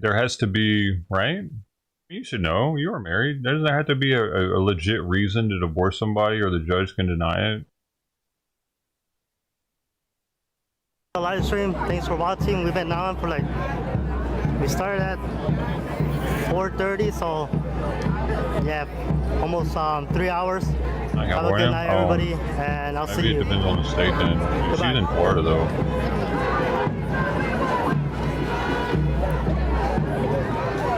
There has to be, right? You should know. You are married. Doesn't there have to be a legit reason to divorce somebody or the judge can deny it? Live stream, thanks for watching. We've been on for we started at 4:30, so yeah, almost 3 hours. Have a good night, everybody, and I'll see Maybe you. it depends on the state then. She's in Florida though.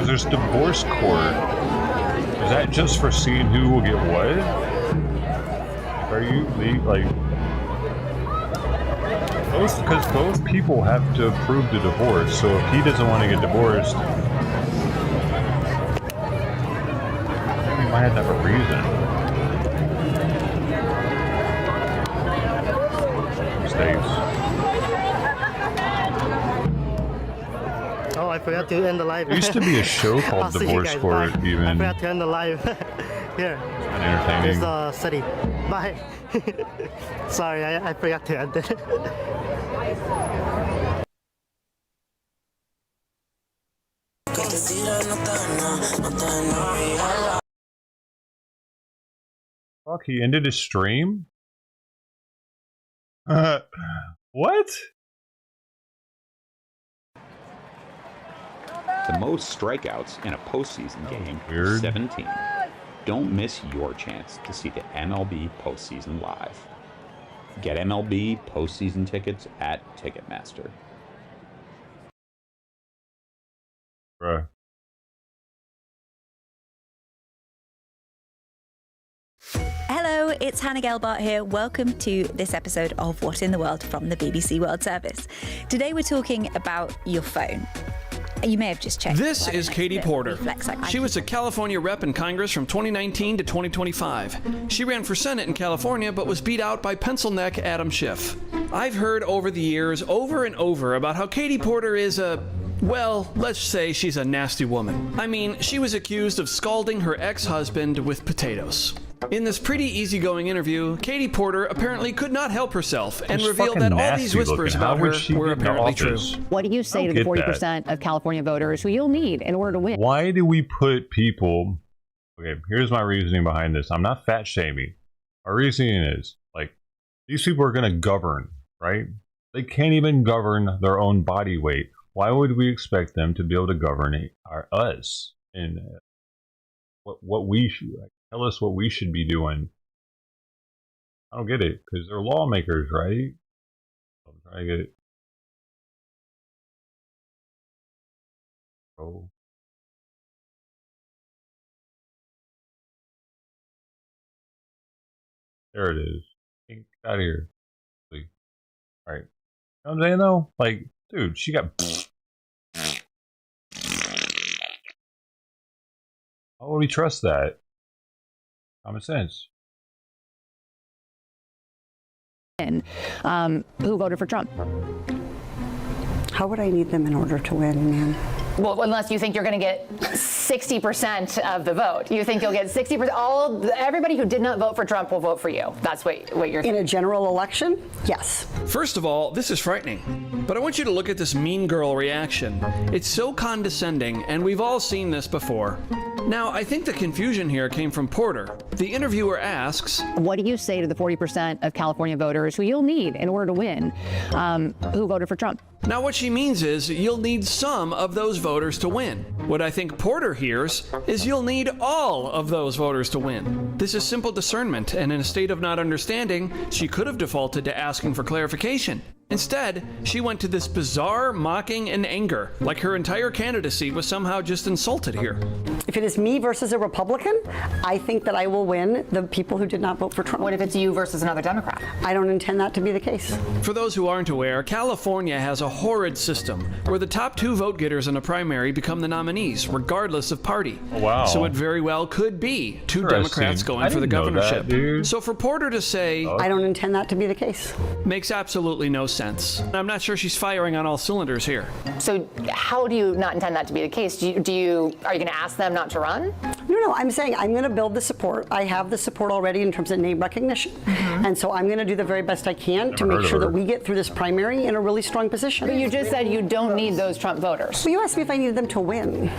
There's divorce court. Is that just for seeing who will get what? Are you like both? Because both people have to approve the divorce. So if he doesn't want to get divorced, maybe I had that for a reason. States. Oh, I forgot to end the live. There used to be a show called Divorce Court, even. I forgot to end the live. Here. Entertaining. Here's the city. Bye. Sorry, I forgot to end it. Fuck, he ended his stream? What? The most strikeouts in a postseason game, weird. 17. Don't miss your chance to see the MLB postseason live. Get MLB postseason tickets at Ticketmaster. Bruh. Hello, it's Hannah Gelbart here. Welcome to this episode of What in the World from the BBC World Service. Today we're talking about your phone. You may have just checked. This is Katie Porter. She was a California rep in Congress from 2019 to 2025. She ran for Senate in California but was beat out by pencil neck Adam Schiff. I've heard over the years, over and over, about how Katie Porter is well, let's say she's a nasty woman. I mean, she was accused of scalding her ex-husband with potatoes. In this pretty easygoing interview, Katie Porter apparently could not help herself and revealed that all these whispers about her were apparently true. What do you say to the 40% of California voters who you'll need in order to win? Why do we put people... Okay, here's my reasoning behind this. I'm not fat shaming. Our reasoning is, like, these people are going to govern, right? They can't even govern their own body weight. Why would we expect them to be able to govern us? And what we should... Tell us what we should be doing. I don't get it, because they're lawmakers, right? I'm trying to get it. Oh. There it is. Get out of here. Alright. You know what I'm saying, though? Like, dude, she got... How would we trust that? Common sense. Who voted for Trump? How would I need them in order to win, ma'am? Well, unless you think you're going to get 60% of the vote. You think you'll get 60%. Everybody who did not vote for Trump will vote for you. That's what you're in a general election? Yes. First of all, this is frightening. But I want you to look at this mean girl reaction. It's so condescending, and we've all seen this before. Now, I think the confusion here came from Porter. The interviewer asks, what do you say to the 40% of California voters who you'll need in order to win, who voted for Trump? Now, what she means is you'll need some of those voters to win. What I think Porter hears is you'll need all of those voters to win. This is simple discernment, and in a state of not understanding, she could have defaulted to asking for clarification. Instead, she went to this bizarre mocking and anger, like her entire candidacy was somehow just insulted here. If it is me versus a Republican, I think that I will win the people who did not vote for Trump. What if it's you versus another Democrat? I don't intend that to be the case. For those who aren't aware, California has a horrid system where the top two vote getters in a primary become the nominees, regardless of party. Oh, wow. So it very well could be two Democrats going for the governorship. So for Porter to say, I don't intend that to be the case, makes absolutely no sense. I'm not sure she's firing on all cylinders here. So how do you not intend that to be the case? Are you going to ask them not to run? No, I'm saying I'm going to build the support. I have the support already in terms of name recognition. And so I'm going to do the very best I can to make sure that we get through this primary in a really strong position. But you just said you don't need those Trump voters. Well, you asked me if I needed them to win.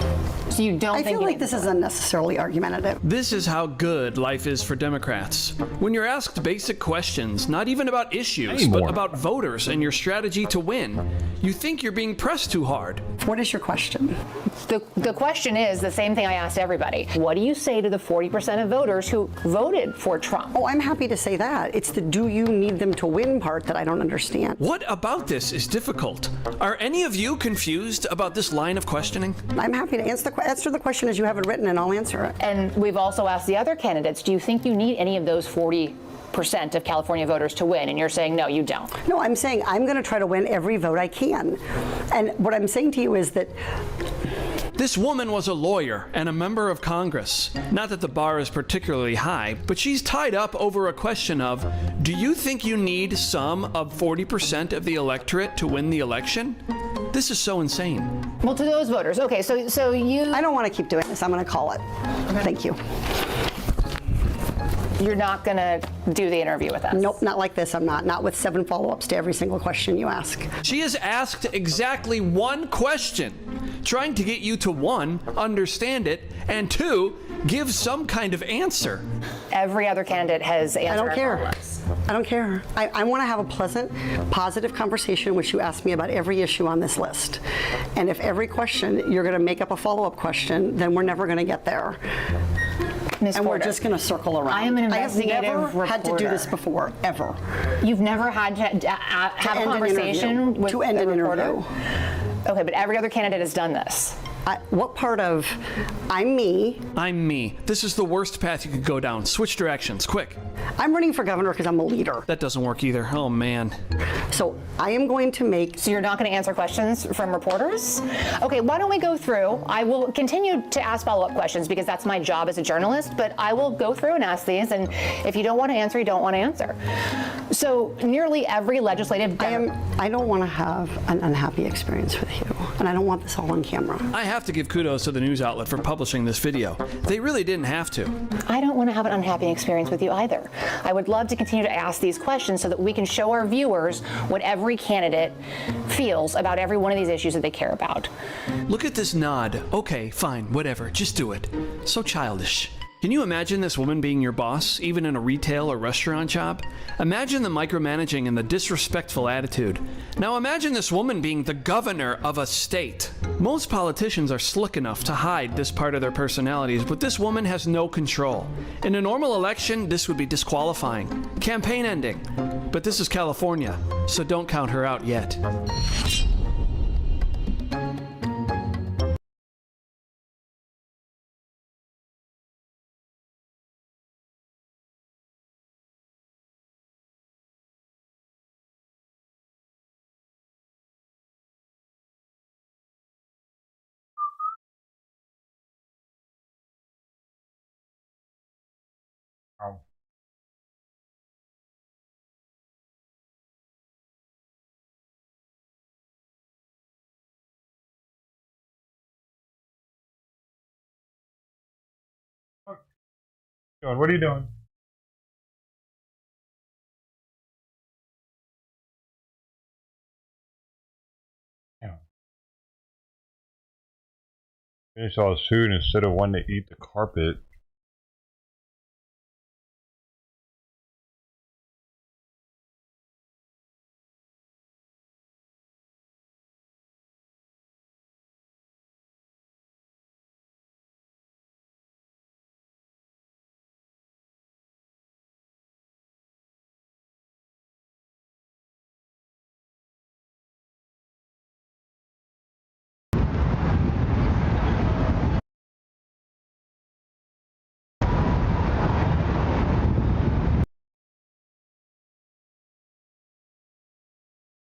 So you don't think I feel like this is unnecessarily argumentative. This is how good life is for Democrats. When you're asked basic questions, not even about issues, but about voters and your strategy to win, you think you're being pressed too hard. What is your question? The question is the same thing I asked everybody. What do you say to the 40% of voters who voted for Trump? Oh, I'm happy to say that. It's the do you need them to win part that I don't understand. What about this is difficult? Are any of you confused about this line of questioning? I'm happy to answer the question as you have it written, and I'll answer it. And we've also asked the other candidates, do you think you need any of those 40% of California voters to win? And you're saying, no, you don't. No, I'm saying I'm going to try to win every vote I can. And what I'm saying to you is that This woman was a lawyer and a member of Congress. Not that the bar is particularly high, but she's tied up over a question of, do you think you need some of 40% of the electorate to win the election? This is so insane. Well, to those voters, okay, so you... I don't want to keep doing this. I'm going to call it. Okay. Thank you. You're not going to do the interview with us? Nope, not like this. I'm not. Not with 7 follow-ups to every single question you ask. She has asked exactly one question, trying to get you to 1, understand it, and 2, give some kind of answer. Every other candidate has answered. I don't care. I don't care. I want to have a pleasant, positive conversation in which you ask me about every issue on this list. And if every question you're going to make up a follow-up question, then we're never going to get there. Ms. And Porter, we're just going to circle around. I am an investigative I have never reporter. had to do this before, ever. You've never had to have a conversation with to end a an reporter? interview. Okay, but every other candidate has done this. What part of I'm me? I'm me. This is the worst path you could go down. Switch directions, quick. I'm running for governor because I'm a leader. That doesn't work either. Oh, man. So I am going to make... So you're not going to answer questions from reporters? Okay, why don't we go through? I will continue to ask follow-up questions because that's my job as a journalist, but I will go through and ask these, and if you don't want to answer, you don't want to answer. So nearly every legislative... I don't want to have an unhappy experience with you, and I don't want this all on camera. I have to give kudos to the news outlet for publishing this video. They really didn't have to. I don't want to have an unhappy experience with you either. I would love to continue to ask these questions so that we can show our viewers what every candidate feels about every one of these issues that they care about. Look at this nod. Okay, fine, whatever, just do it. So childish. Can you imagine this woman being your boss, even in a retail or restaurant job? Imagine the micromanaging and the disrespectful attitude. Now imagine this woman being the governor of a state. Most politicians are slick enough to hide this part of their personalities, but this woman has no control. In a normal election, this would be disqualifying. Campaign ending. But this is California, so don't count her out yet. What are you doing? Finish all his food instead of wanting to eat the carpet.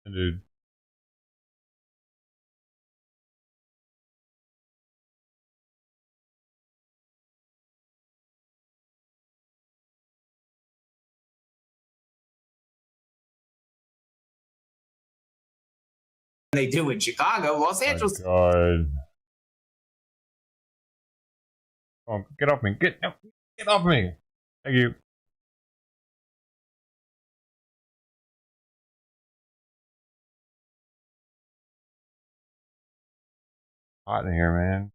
Dude. They do in Chicago, Los Angeles. God. Oh, get off me. Get off me. Thank you. Hot in here, man.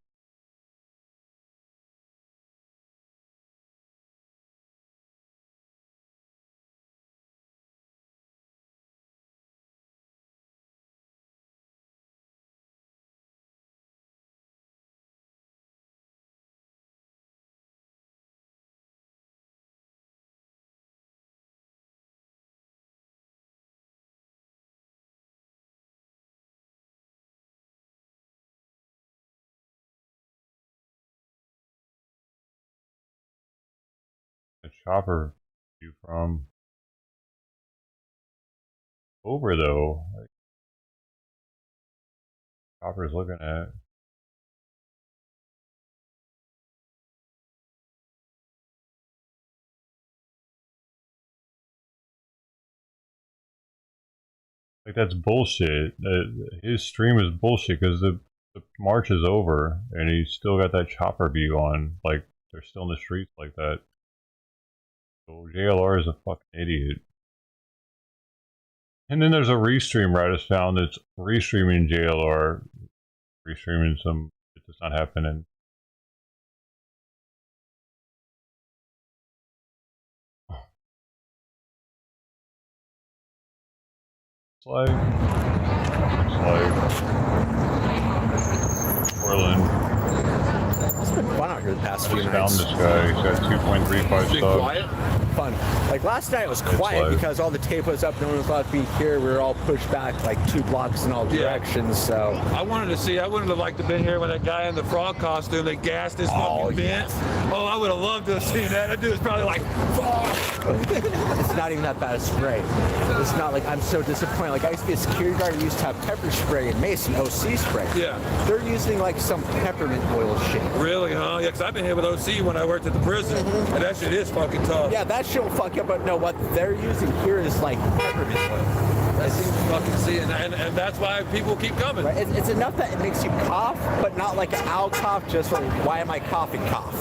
The chopper you from over though. Like, chopper's looking at. Like, that's bullshit. His stream is bullshit because the march is over and he's still got that chopper view on. Like, they're still in the streets like that. So JLR is a fucking idiot. And then there's a restream I just found that's restreaming JLR, restreaming some shit that's not happening. It's like Portland. It's been fun out here the past few nights. Found this guy. He's got 2.35 stars. Quiet? Fun. Like last night it was quiet because all the tape was up. No one was allowed to be here. We were all pushed back like 2 blocks in all directions. So I wouldn't have liked to have been here when that guy in the frog costume, they gassed his fucking vent. Oh, I would have loved to have seen that. That dude was probably like, fuck. It's not even that bad a spray. It's not like I'm so disappointed. Like I used to be a security guard who used to have pepper spray and Mason OC spray. Yeah. They're using like some peppermint oil shit. Really, huh? Yeah, because I've been here with OC when I worked at the prison, and that shit is fucking tough. Yeah, that shit will fuck you up, but no, what they're using here is like peppermint oil. That seems to fucking see, and that's why people keep coming. Right? It's enough that it makes you cough, but not like an owl cough, just like, why am I coughing cough?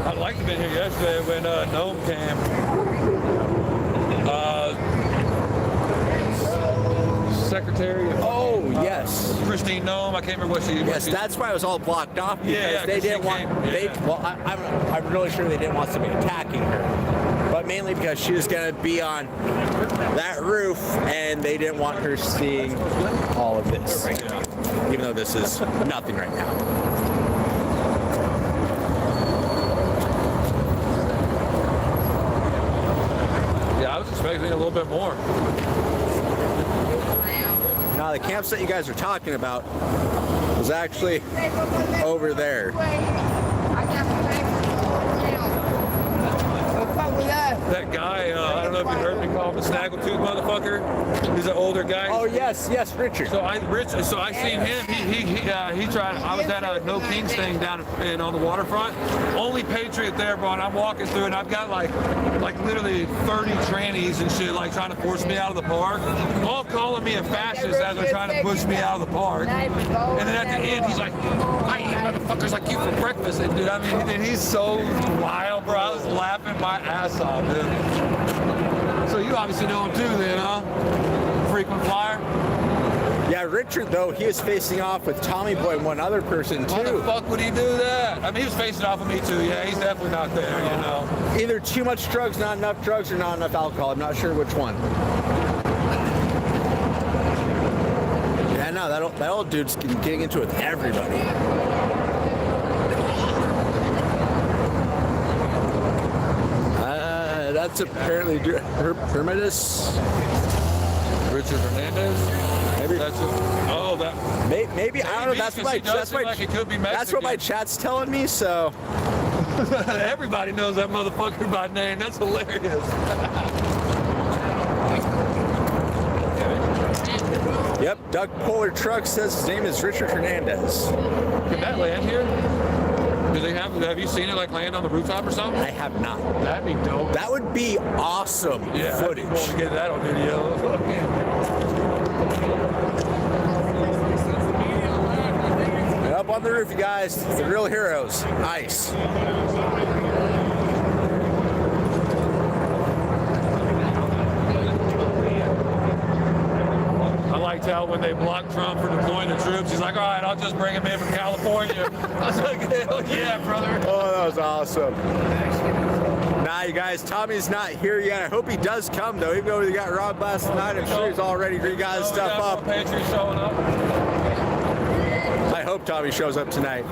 I'd like to have been here yesterday when Gnome came. Secretary of yes, Christine Gnome. I can't remember what she. Yes, that's why it was all blocked off because they didn't want. I'm really sure they didn't want somebody attacking her, but mainly because she was going to be on that roof, and they didn't want her seeing all of this, even though this is nothing right now. Yeah, I was expecting a little bit more. Now, the campsite you guys are talking about was actually over there. That guy, I don't know if you heard me call him the snaggletooth motherfucker. He's an older guy. Oh yes, Richard. So I seen him. He tried. I was at a No Kings thing down on the waterfront. Only Patriot there, bro. And I'm walking through, and I've got like literally 30 trannies and shit, like trying to force me out of the park. All calling me a fascist as they're trying to push me out of the park. And then at the end, he's like, "I eat motherfuckers like you for breakfast." And dude, I mean, and he's so wild, bro. I was laughing my ass off, dude. So you obviously know him too, then, huh? Frequent flyer. Yeah, Richard, though, he is facing off with Tommy Boy and one other person, too. Why the fuck would he do that? I mean, he was facing off with me, too. Yeah, he's definitely not there, you know. Either too much drugs, not enough drugs, or not enough alcohol. I'm not sure which one. Yeah, no, that old dude's getting into it with everybody. That's apparently Hermitas. Richard Hernandez. Maybe that's maybe I don't know. That's what my chat's telling me. So everybody knows that motherfucker by name. That's hilarious. Yep, Doug Polar Truck says his name is Richard Hernandez. Can that land here? Do they have you seen it like land on the rooftop or something? I have not. That'd be dope. That would be awesome footage. Cool to get that on video. And up on the roof, you guys, the real heroes. Nice. I liked how when they blocked Trump for deploying the troops, he's like, all right, I'll just bring him in from California. I was like, hell yeah, brother. Oh, that was awesome. Nah, you guys, Tommy's not here yet. I hope he does come, though. Even though he got robbed last night, I'm sure he's already got his stuff up. Patriots showing up. I hope Tommy shows up tonight.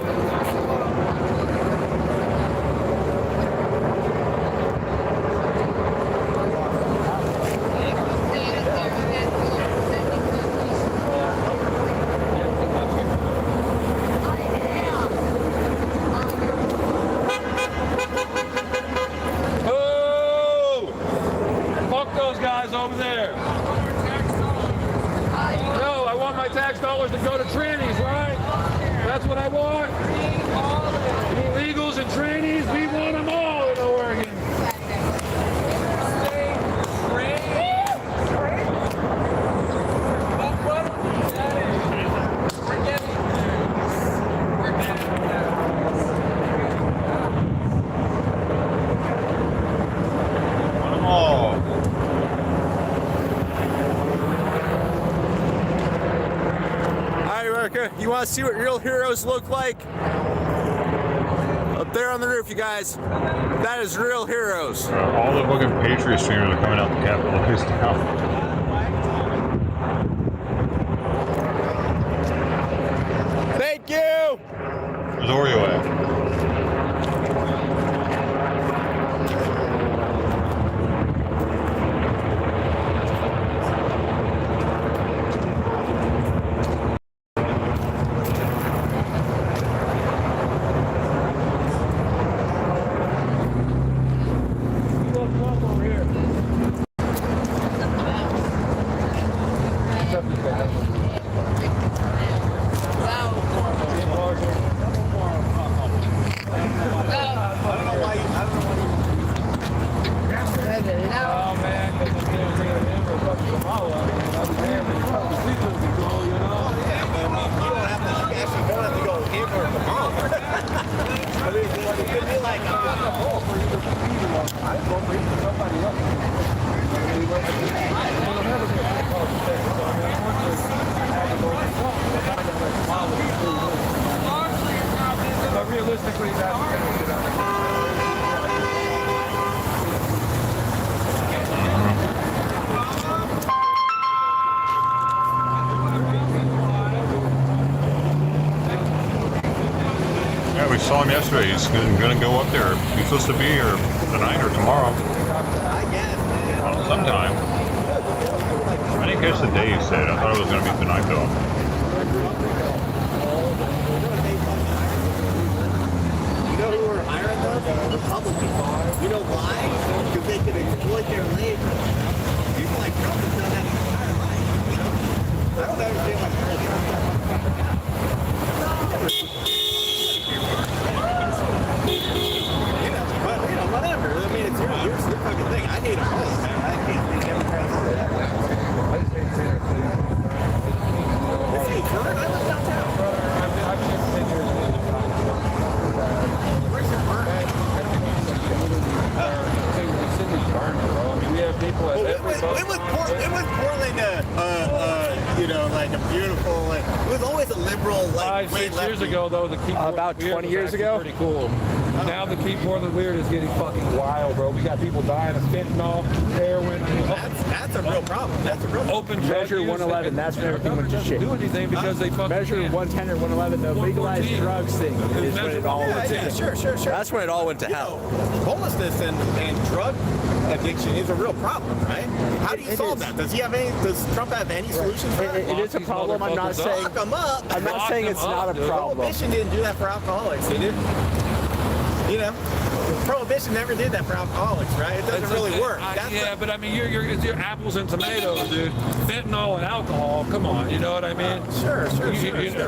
Over there. No, I want my tax dollars to go to trannies, right? That's what I want. illegals and trannies, we want them all in Oregon. You want to see what real heroes look like? Up there on the roof, you guys. That is real heroes. All the fucking Patriot streamers are coming out the Capitol Hill now. Thank you! Where's Oreo at? Realistically, Yeah, we saw him yesterday. He's gonna go up there. He's supposed to be here tonight or tomorrow. Sometime. I didn't catch the day he said. I thought it was gonna be tonight though. You know who we're hiring though? Republicans. You know why? Because they can exploit their labor. People like Trump have done that their entire life. You know? I don't understand why whatever. I mean, it's your fucking thing. I hate them both, man. I can't think Democrats. Is he current? I live downtown. Where's your burn? we have people at It was Portland, you know, like a beautiful, like, it was always a liberal, like, 5-6 years ago, though, the Keep about 20 years ago? Pretty cool. Now the Keep Portland Weird is getting fucking wild, bro. We got people dying of fentanyl, heroin. That's a real problem. That's a real problem. Open Measure 111, that's when everything went to shit. Do anything because they fucking Measure 110 or 111, the legalized drugs thing is when it all went to Yeah, sure. That's when it all went to hell. Homelessness and drug addiction is a real problem, right? How do you solve that? Does Trump have any solutions for that? It is a problem. I'm not saying. Lock them up. I'm not saying it's not a problem. Prohibition didn't do that for alcoholics, did it? You know, Prohibition never did that for alcoholics, right? It doesn't really work. Yeah, but I mean, it's your apples and tomatoes, dude. Fentanyl and alcohol. Come on, you know what I mean? Sure.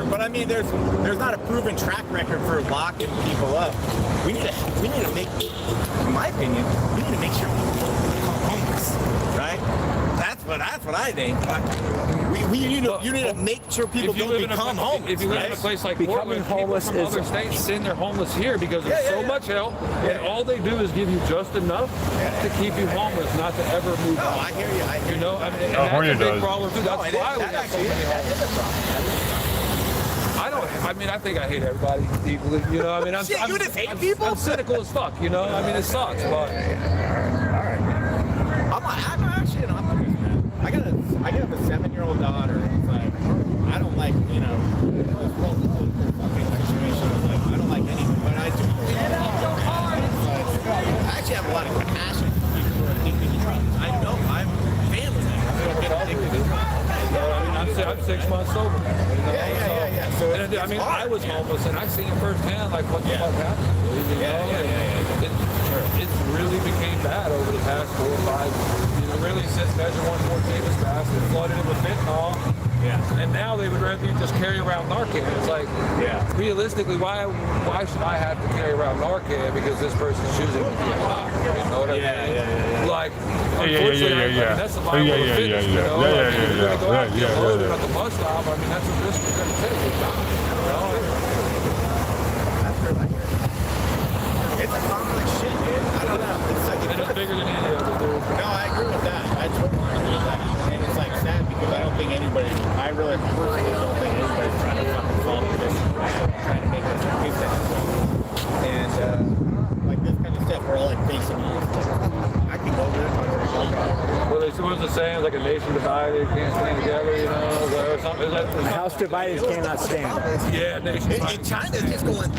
But I mean, there's not a proven track record for locking people up. We need to make, in my opinion, we need to make sure people become homeless, right? That's what I think. You need to make sure people don't become homeless. If you live in a place like Portland, people from other states send their homeless here because there's so much help, and all they do is give you just enough to keep you homeless, not to ever move on. I hear you. You know, I mean, California that's a big does. problem too. That's why we have so many homeless. I think I hate everybody equally. You know, I mean, I'm cynical as fuck. You know, I mean, it sucks, but. I'm actually an optimist, man. I got a 7-year-old daughter. It's like, I don't like, you know, fucking situation. Like, I don't like anything, but I do. I actually have a lot of compassion for people who are addicted to drugs. I know I'm family members who have been addicted to drugs. I'm 6 months sober. Yeah. So I mean, I was homeless, and I seen firsthand like what the fuck happened. It really became bad over the past 4 or 5 years. You know, really since Measure 114 was passed, it flooded it with fentanyl. And now they would rather you just carry around Narcan. It's like, realistically, why should I have to carry around Narcan because this person's choosing to be a cop? You know what I mean? Like, unfortunately, that's the Bible of fitness, you know? If you're going to go out and get loaded at the bus stop, I mean, that's what this is going to take. You know? It's a complex shit, dude. I don't know. It's bigger than any of it, dude. No, I agree with that. I totally agree with that. And it's like sad because I don't think anybody, I really personally don't think anybody's trying to fucking solve this, trying to make us believe that. And like this kind of stuff, we're all like facing off. I can go there. Well, they're supposed to say like a nation divided can't stand together, you know, or something. A house divided cannot stand. Yeah, nation divided. And China's just going,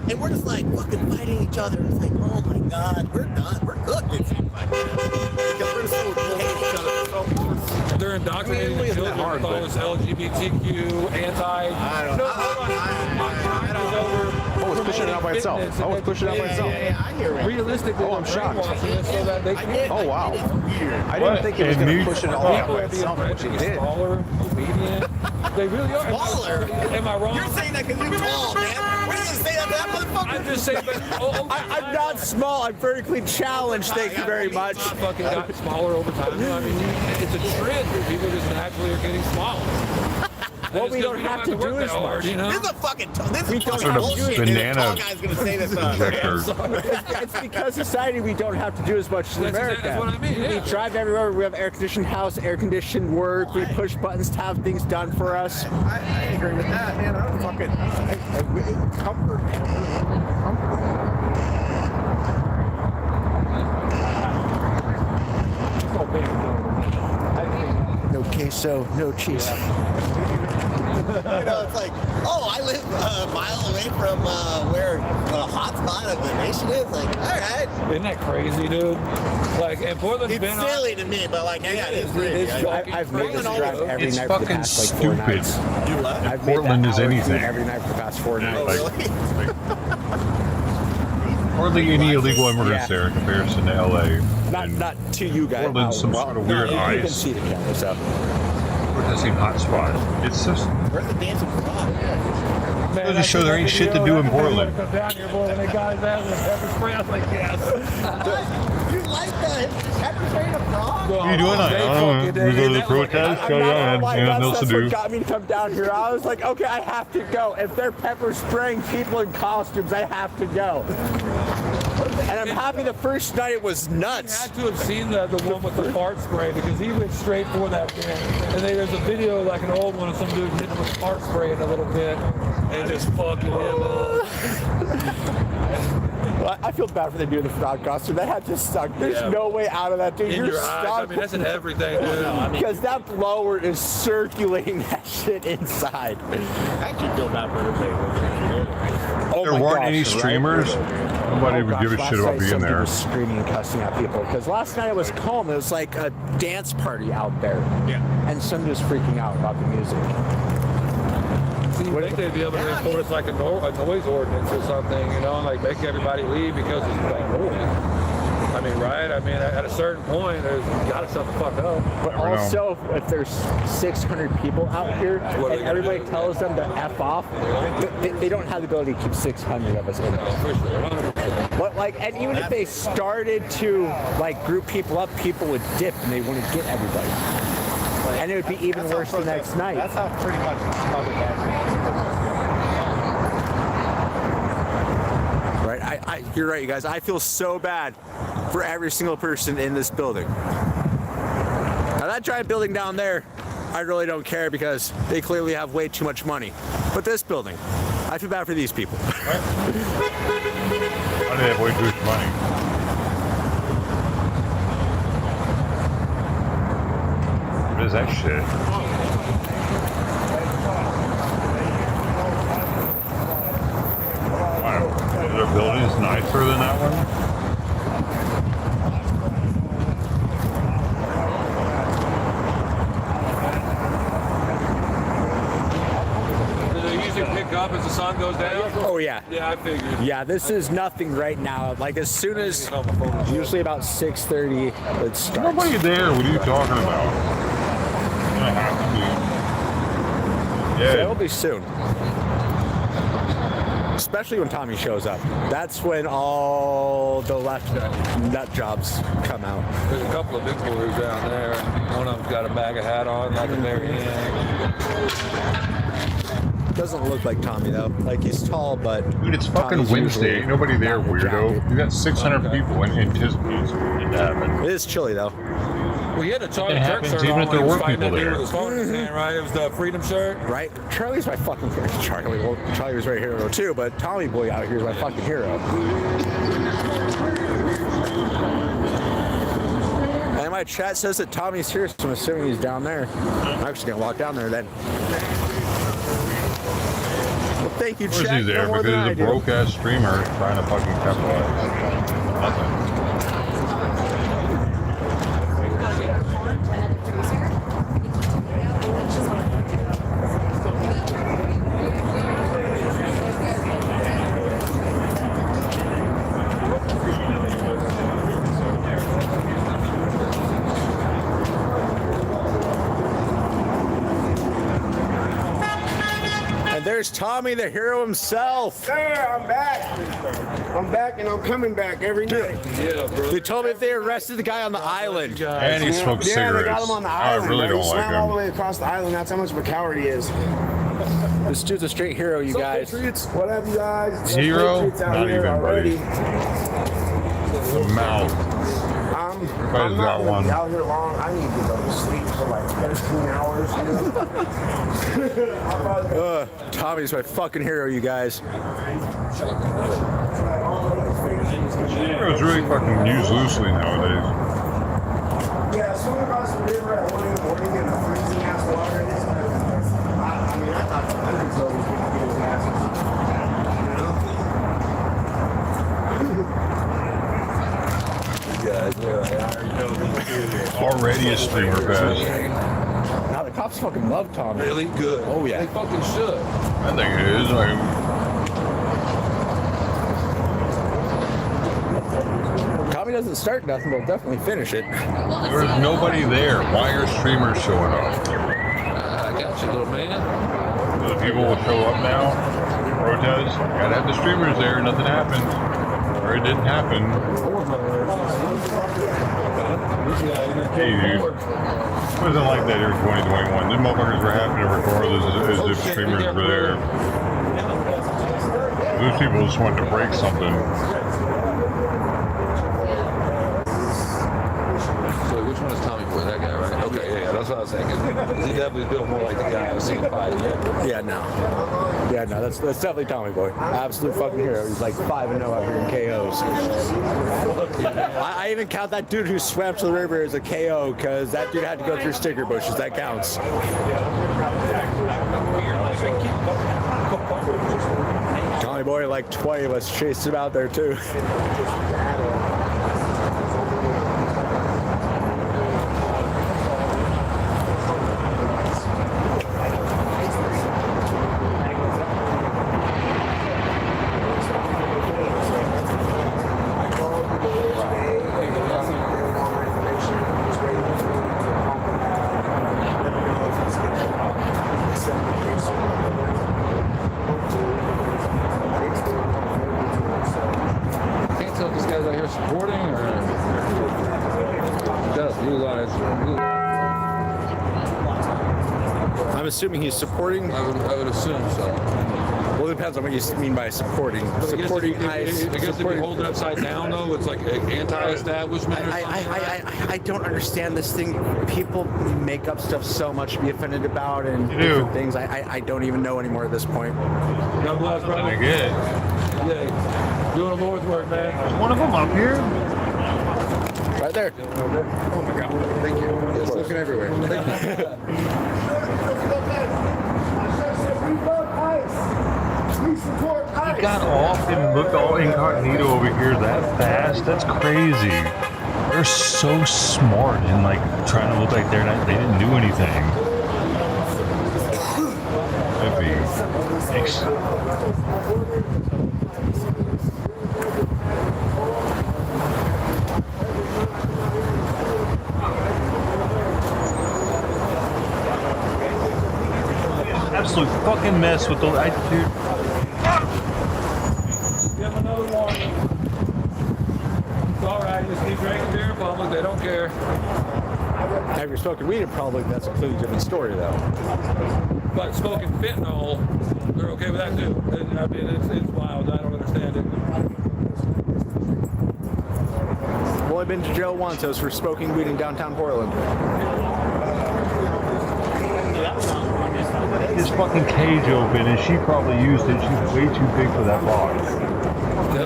and we're just like fucking fighting each other. It's like, oh my god, we're done. We're cooked. It seems like because we're so hate each other. So they're indoctrinating the children with all this LGBTQ, anti. I don't know. Oh, it's pushing it out by itself. Oh, it's pushing it out by itself. Yeah, I hear it. Realistically, I'm shocked. So that they can. Oh, wow. I didn't think it was going to push it all out by itself, which it did. Smaller, obedient. They really are. Smaller? Am I wrong? You're saying that because you're tall, man. What are you going to say that to that motherfucker? I'm just saying, but I'm not small. I'm vertically challenged. Thank you very much. Fucking got smaller over time. I mean, it's a trend. People just naturally are getting smaller. What we don't have to do is much. You know? This is a fucking this is Sort of bullshit. banana Tall guy's gonna say this. It's because society we don't have to do as much in America. That's what I mean. Yeah. We drive everywhere. We have air-conditioned house, air-conditioned work. We push buttons to have things done for us. I agree with that, man. I'm fucking comfort, No queso, no cheese. You know, it's like, oh, I live a mile away from where the hot spot of the nation is. Like, all right. Isn't that crazy, dude? Like, and Portland's It's been silly to me, but like, yeah, it's crazy. I've made this drive every It's night for the fucking past like 4 stupid. nights. I've Portland made is that hour anything. every night for the past 4 nights. Hardly any illegal immigrants there in comparison to LA. Not to you guys. Portland's some sort of weird You can ice. see the camera, so. What does seem hot spot? It's just. Where's the dancing frog? Goes to show there ain't shit to do in Portland. Come down here, boy, when they got his ass with pepper spray. I was like, yes. You like that? Pepper spray a frog? What are you doing? I don't know. We go to the protest. Go down. Ain't nothing else to That's do. what got me to come down here. I was like, okay, I have to go. If they're pepper spraying people in costumes, I have to go. And I'm happy the first night it was nuts. You had to have seen the one with the fart spray because he went straight for that thing. And then there's a video, like an old one, of some dude hitting with fart spray in a little bit and just fucking him up. I feel bad for the dude in the frog costume. That had to suck. There's no way out of that, dude. In You're your stuck. eyes. I mean, that's in everything, dude. Because that blower is circulating that shit inside. I actually feel bad for everybody. Oh There my weren't gosh, any right? streamers. Nobody would give a Last shit about night being somebody there. was screaming and cussing at people because last night it was calm. It was like a dance party out there. Yeah. And somebody was freaking out about the music. So you think they'd be able to enforce like a noise ordinance or something, you know, and like make everybody leave because it's like noise. I mean, right? I mean, at a certain point, there's got to shut the fuck up. But also, if there's 600 people out here and everybody tells them to F off, they don't have the ability to keep 600 of us in. For sure. But like, and even if they started to like group people up, people would dip and they wouldn't get everybody. And it would be even worse the next night. That's how pretty much public Right, you're right, you guys. I feel so bad for every single person in this building. Now that giant building down there, I really don't care because they clearly have way too much money. But this building, I feel bad for these people. Why do they have way too much money? What is that shit? Their building is nicer than that one. Do they usually pick up as the sun goes down? Oh yeah. Yeah, I figured. Yeah, this is nothing right now. Like as soon as, usually about 6:30, it starts. Nobody there. What are you talking about? It's gonna have to be. Yeah. So it'll be soon. Especially when Tommy shows up. That's when all the left nut jobs come out. There's a couple of big boys down there. One of them's got a bag of hat on like a very Doesn't look like Tommy though. Like he's tall, but dude, it's fucking Wednesday. Ain't nobody there, weirdo. You got 600 people in anticipates it happened. It is chilly though. Well, he had a Charlie It Kirk happens shirt even on if when there he was were fighting people that dude there. with his phone in his hand, right? It was the Freedom shirt. Right? Charlie's my fucking Charlie. Well, Charlie was my hero too, but Tommy boy out here is my fucking hero. And my chat says that Tommy's here, so I'm assuming he's down there. I'm actually gonna walk down there then. Well, thank you, Of course chat. he's there No more because than I he's a do. broke-ass streamer trying to fucking capitalize. Nothing. And there's Tommy, the hero himself. Sir, I'm back. I'm back and I'm coming back every night. Yeah, bro. They told me if they arrested the guy on the island. And he smokes Yeah, cigarettes. they got him on the I island. really bro. don't He like swam all the him. way across the island. That's how much of a coward he is. This dude's a straight hero, you guys. Patriots, what up, you guys? Hero? Patriots out Not here even, already. The mouth. I'm Everybody's not got gonna one. be out here long. I need to go to sleep for like 13 hours. You know? Tommy's my fucking hero, you guys. Heroes really fucking used loosely nowadays. Yeah, swimming across the river at 1 in the morning in the freezing ass water. It's I mean, I thought the hundreds of those people get his asses. Already a streamer pass. Now the cops fucking love Tommy. Really good. Oh yeah. They fucking should. I think it is. Like, Tommy doesn't start nothing, but he'll definitely finish it. there's nobody there. Why are streamers showing up? I got you, little man. The people will show up now. Protest. Gotta have the streamers there. Nothing happened. Or it didn't happen. Hey, dude. It wasn't like that here in 2021. Them motherfuckers were happy to record as if streamers were there. Those people just wanted to break something. So which one is Tommy Boy? That guy, right? Okay, yeah, that's what I was thinking. He definitely built more like the guy I've seen fight. Yeah, no. Yeah, no, that's definitely Tommy Boy. Absolute fucking hero. He's like 5-0 out here in KOs. I even count that dude who swam to the river as a KO because that dude had to go through sticker bushes. That counts. Tommy Boy, like 20 of us chased him out there too. Can't tell if this guy's out here supporting or he does blue eyes. I'm assuming he's supporting. I would assume so. Well, it depends on what you mean by supporting. Supporting I guess if you hold it upside down though, it's like anti-establishment or something. I don't understand this thing. People make up stuff so much to be offended about and You different do. things. I don't even know anymore at this point. God bless, brother. I get it. Yeah, doing the Lord's work, man. There's one of them up here. Right there. Oh my God. Thank you. It's looking everywhere. Thank you. He got off and looked all incognito over here that fast. That's crazy. They're so smart and like trying to look like they didn't do anything. That'd be nice. absolute fucking mess with the dude. Give them another warning. It's all right. Just keep drinking beer in public. They don't care. Now, if you're smoking weed in public, that's a completely different story, though. But smoking fentanyl, they're okay with that too. I mean, it's wild. I don't understand it. Well, I've been to jail once. I was for smoking weed in downtown Portland. His fucking cage open, and she probably used it. She's way too big for that box.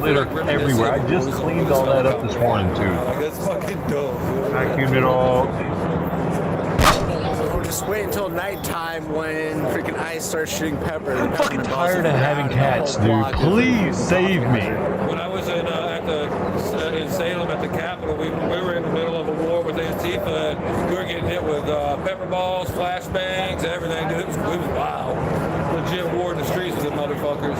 Litter everywhere. I just cleaned all that up this morning too. That's fucking dope. Vacuumed it all. Just wait until nighttime when freaking ICE starts shooting pepper. I'm fucking tired of having cats, dude. Please save me. When I was in Salem at the Capitol, we were in the middle of a war with Antifa. We were getting hit with pepper balls, flashbangs, everything. Dude, it was wild. Legit war in the streets with the motherfuckers.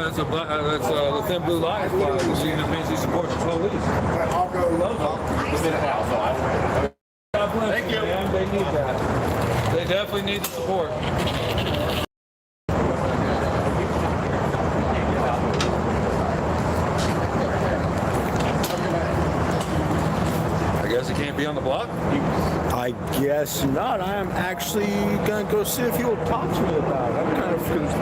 That's the Thin Blue Line flag. You see, that means he supports the police. I'll go local. God bless Thank you, man. They need that. They definitely need the support. I guess he can't be on the block? I guess not. I am actually going to go see if he will talk to me about it. I'm kind of confused.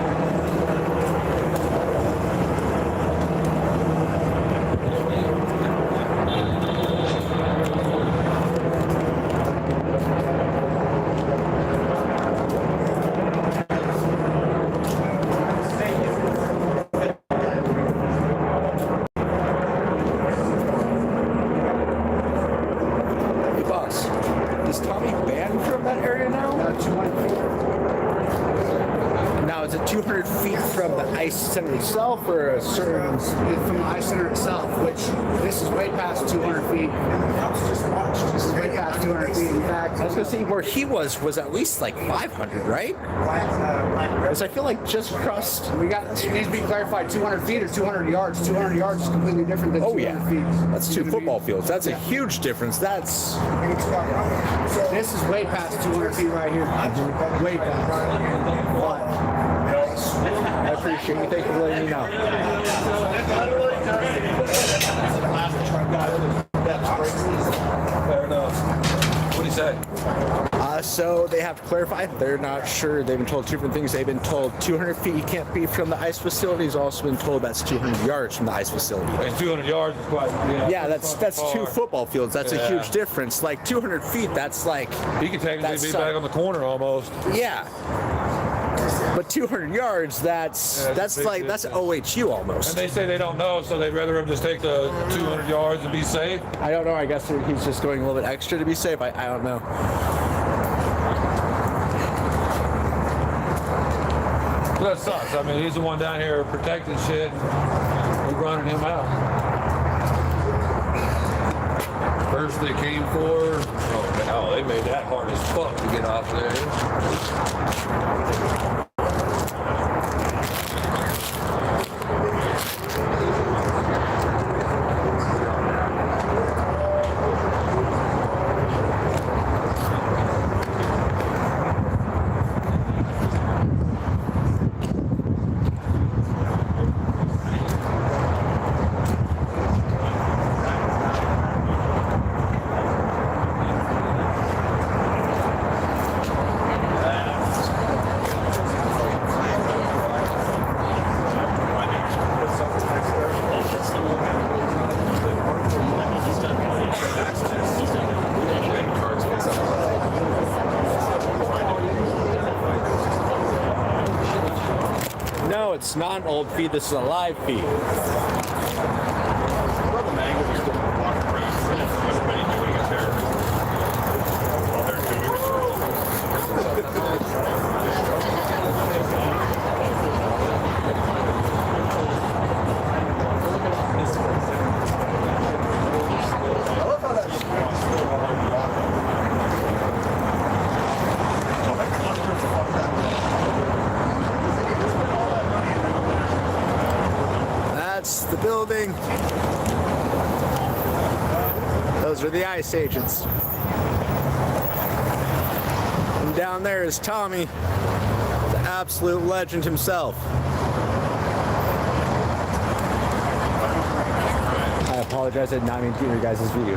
Center itself, or a certain from the ICE Center itself, which this is way past 200 feet. This is way past 200 feet. In fact, I was gonna say where he was at least like 500, right? Because I feel like just across. It needs to be clarified. 200 feet or 200 yards. 200 yards is completely different than 200 feet. That's 2 football fields. That's a huge difference. That's. This is way past 200 feet right here. Way past. What? I appreciate you. Thank you for letting me know. Fair enough. What do you say? So they have to clarify. They're not sure. They've been told 2 different things. They've been told 200 feet you can't be from the ICE facility. He's also been told that's 200 yards from the ICE facility. And 200 yards is quite. Yeah, that's 2 football fields. That's a huge difference. Like 200 feet, that's like. He could technically be back on the corner almost. Yeah. But 200 yards, that's OHU almost. And they say they don't know, so they'd rather him just take the 200 yards and be safe. I don't know. I guess he's just going a little bit extra to be safe. I don't know. Well, that sucks. I mean, he's the one down here protecting shit. We're running him out. First they came for. Oh, hell, they made that hard as fuck to get off there. it's not an old feed, this is a live feed. That's the building. Those are the ICE agents. And down there is Tommy, the absolute legend himself. I apologize, I did not mean to get your guys' view.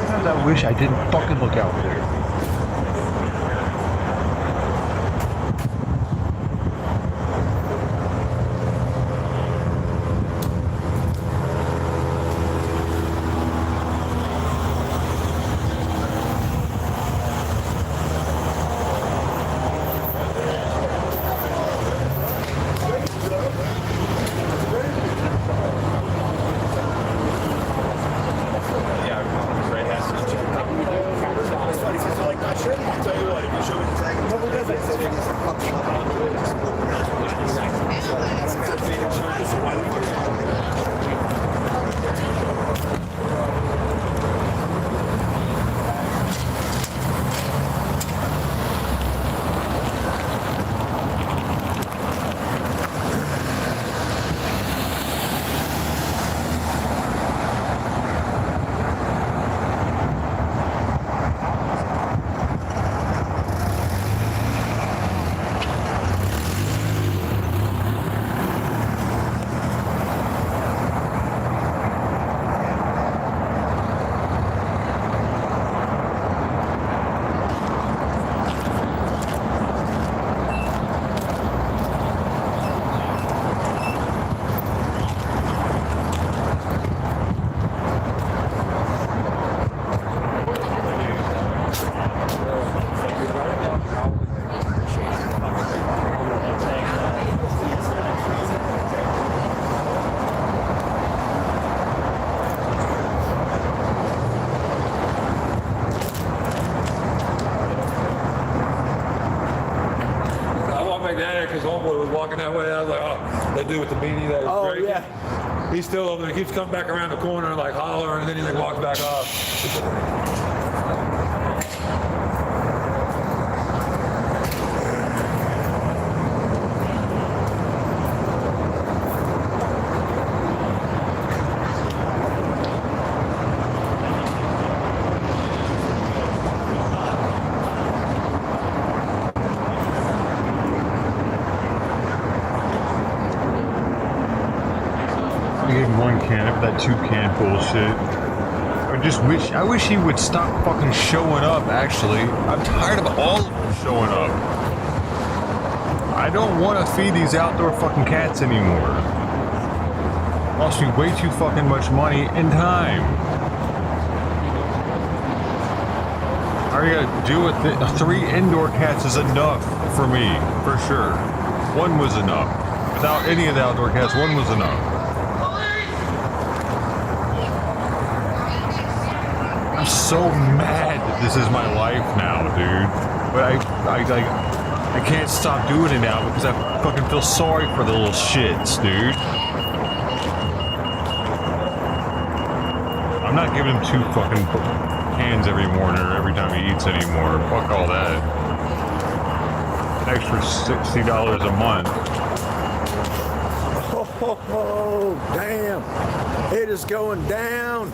Sometimes I wish I didn't fucking look out there. Because homeboy was walking that way. I was like, oh, that dude with the beanie that was breaking. Yeah. He's still over there. He keeps coming back around the corner and like hollering, and then he like walks back off. That 2-can bullshit. I wish he would stop fucking showing up, actually. I'm tired of all of them showing up. I don't want to feed these outdoor fucking cats anymore. Cost me way too fucking much money and time. I already gotta deal with it. 3 indoor cats is enough for me, for sure. 1 was enough. Without any of the outdoor cats, 1 was enough. I'm so mad that this is my life now, dude. But I can't stop doing it now because I fucking feel sorry for the little shits, dude. I'm not giving him 2 fucking cans every morning or every time he eats anymore. Fuck all that. Extra $60 a month. Oh, damn. It is going down.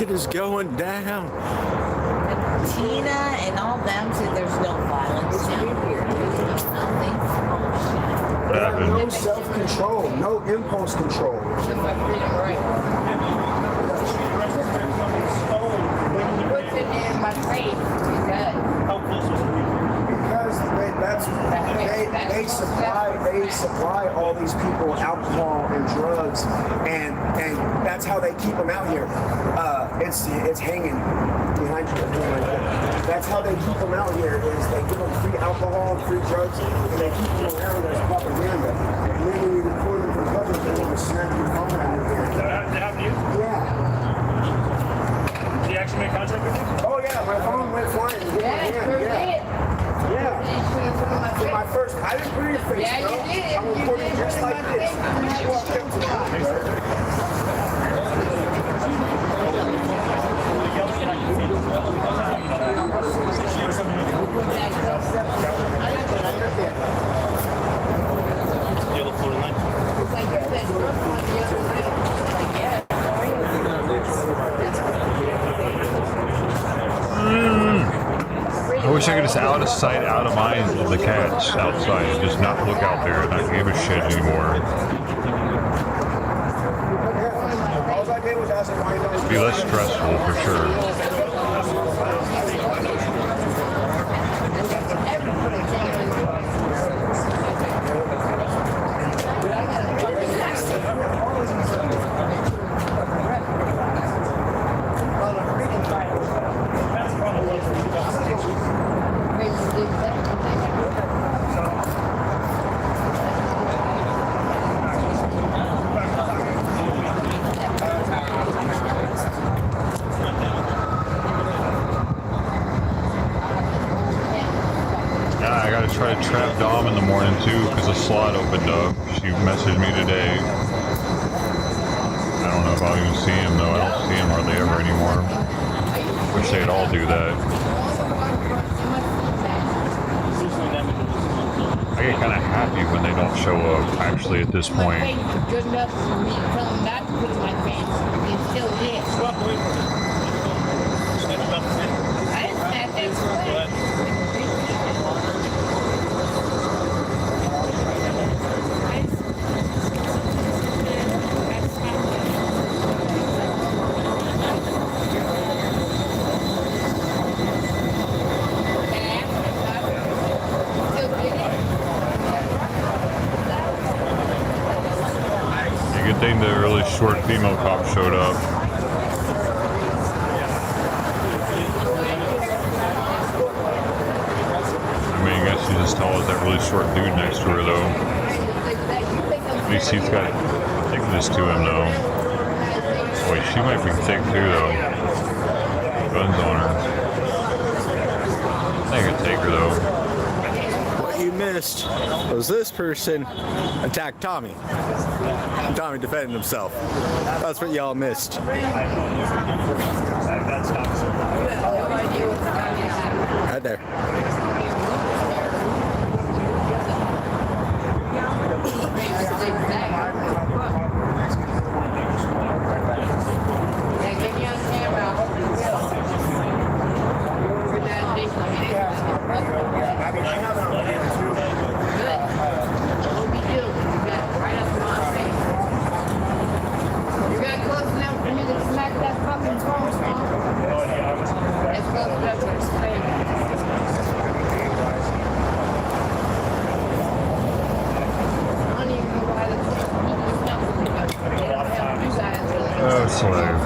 It is going down. Tina and all them said there's no violence down here. There's nothing. No self-control, no impulse control. Right. What's in my face? Good. Because they supply all these people alcohol and drugs, and that's how they keep them out here. It's hanging behind you. That's how they keep them out here. Is they give them free alcohol, free drugs, and they keep them around as propaganda. And then when you record them for coverage, they want to snap your phone out of here. That happened to you? Yeah. Did he actually make contact with you? Oh yeah, my phone went flying. Yeah. For my first, I didn't put your face, bro. I'm recording just like this. You walked up to me. I wish I could just out of sight, out of mind of the cats outside and just not look out there and not give a shit anymore. It'd be less stressful for sure. Try to trap Dom in the morning too because the slot opened up. She messaged me today. I don't know if I'll even see him though. I don't see him hardly ever anymore. Wish they'd all do that. I get kind of happy when they don't show up actually at this point. Good enough for me to tell him not to put in my pants. He still did. I didn't snap that. Good thing the really short female cop showed up. I mean, I guess she's as tall as that really short dude next to her, though. At least he's got thickness to him, though. Wait, she might be thick too, though. Guns on her. I think I could take her, though. What you missed was this person attacked Tommy. And Tommy defended himself. That's what y'all missed. Right there. Oh, slave.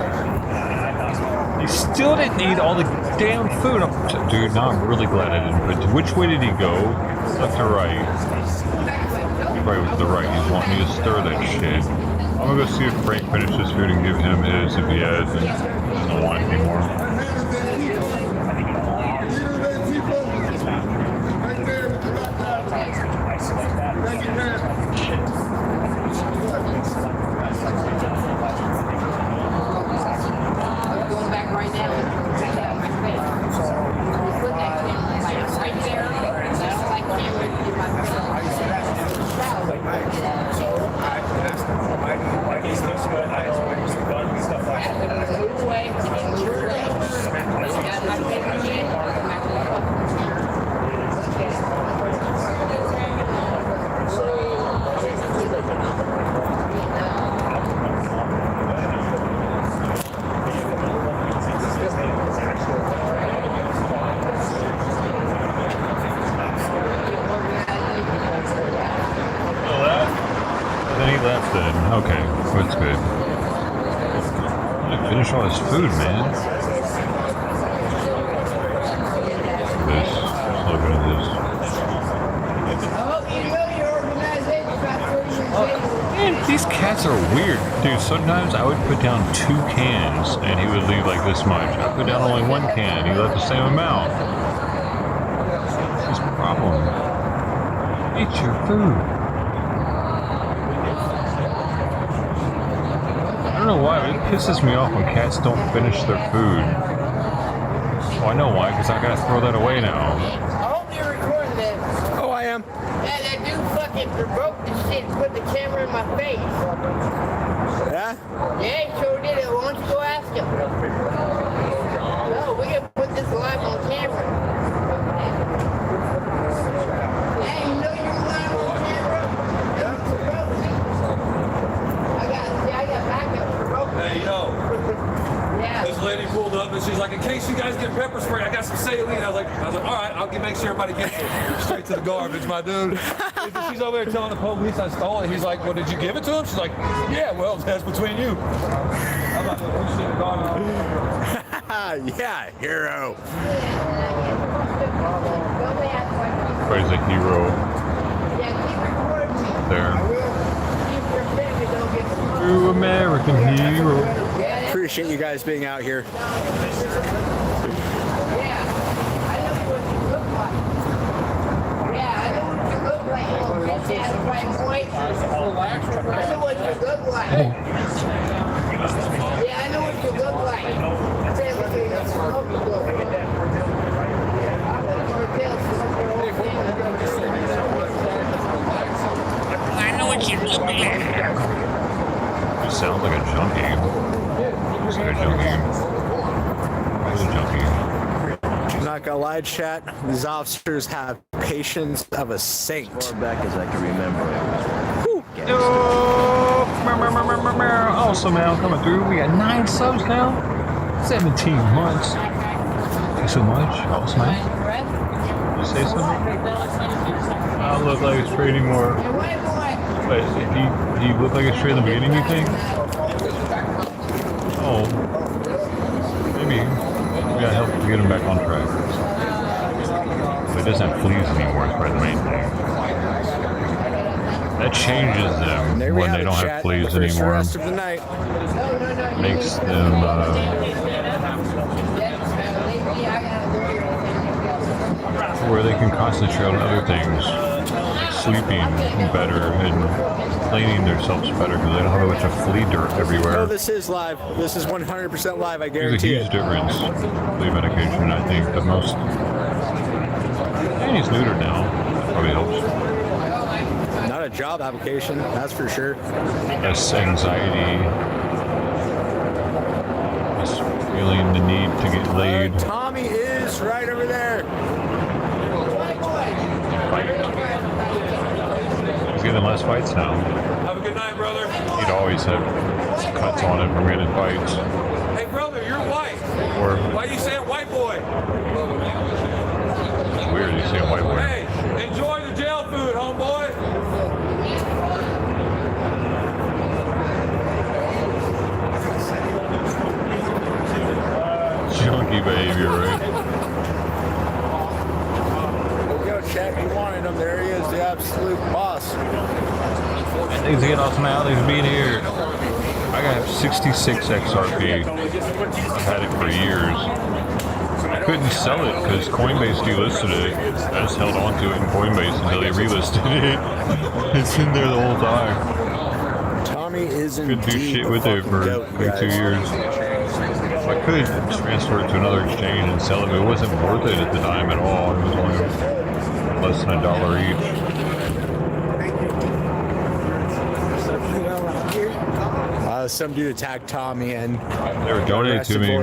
He still didn't eat all the damn food. Dude, no, I'm really glad I didn't. But which way did he go? Left or right? He probably was the right. He's wanting me to stir that shit. I'm gonna go see if Frank finished his food and give him his if he has and doesn't want it anymore. then. Okay, that's good. Finish all his food, man. This. Look at this. Man, these cats are weird. Dude, sometimes I would put down 2 cans and he would leave like this much. I put down only 1 can, he left the same amount. What's his problem? Eat your food. I don't know why, but it pisses me off when cats don't finish their food. Oh, I know why, because I gotta throw that away now. I hope you're recording this. Oh, I am. Yeah, that dude fucking provoked the shit and put the camera in my face. Yeah? Yeah, he sure did it. Why don't you go ask him? No, we can put this live on camera. Yeah, you know you're live on camera? Don't provoke me. I got backup provoke me. Hey, yo. Yeah. This lady pulled up and she's like, in case you guys get pepper spray, I got some saline. I was like, all right, I'll make sure everybody gets it. Straight to the garbage, my dude. She's over there telling the police I stole it. He's like, well, did you give it to him? She's like, yeah, well, that's between you. I'm like, oh, shit, garbage. Yeah, hero. Everybody's a hero. There. True American hero. Appreciate you guys being out here. It sounds like a junkie. Looks like a junkie. Probably a junkie. I'm not gonna lie, chat. These officers have patience of a saint. As far back as I can remember. Awesome, man. Coming through. We got 9 subs now. 17 months. Thanks so much. Awesome, man. You say something? I don't look like it's trading more. But he looked like it's straight in the beginning, you think? Oh. Maybe. We gotta help to get him back on track. But it doesn't have fleas anymore, it's probably the main thing. That changes them when they don't have fleas anymore. Makes them, where they can concentrate on other things. Sleeping better and cleaning themselves better because they don't have a bunch of flea dirt everywhere. Oh, this is live. This is 100% live, I There's a guarantee huge difference. Flea medication, I think, the most. And he's neutered now. That probably helps. Not a job application, that's for sure. Less anxiety. Less feeling the need to get laid. Tommy is right over there. He's getting less fights now. Have a good night, brother. He'd always have cuts on him from getting fights. Hey, brother, you're white. Or Why are you saying white boy? it's weird you say white boy. Hey, enjoy the jail food, homeboy. Junkie behavior, right? Yo, chat, you wanted him. There he is, the absolute boss. Things get awesome out. They've been here. I got 66 XRP. I've had it for years. I couldn't sell it because Coinbase delisted it. I just held on to it in Coinbase until they relisted it. It's in there the whole time. Tommy is Couldn't do shit with it for like 2 years. I could transfer it to another exchange and sell it, but it wasn't worth it at the time at all. It was only less than $1 each. Some dude attacked Tommy and they were donating to me.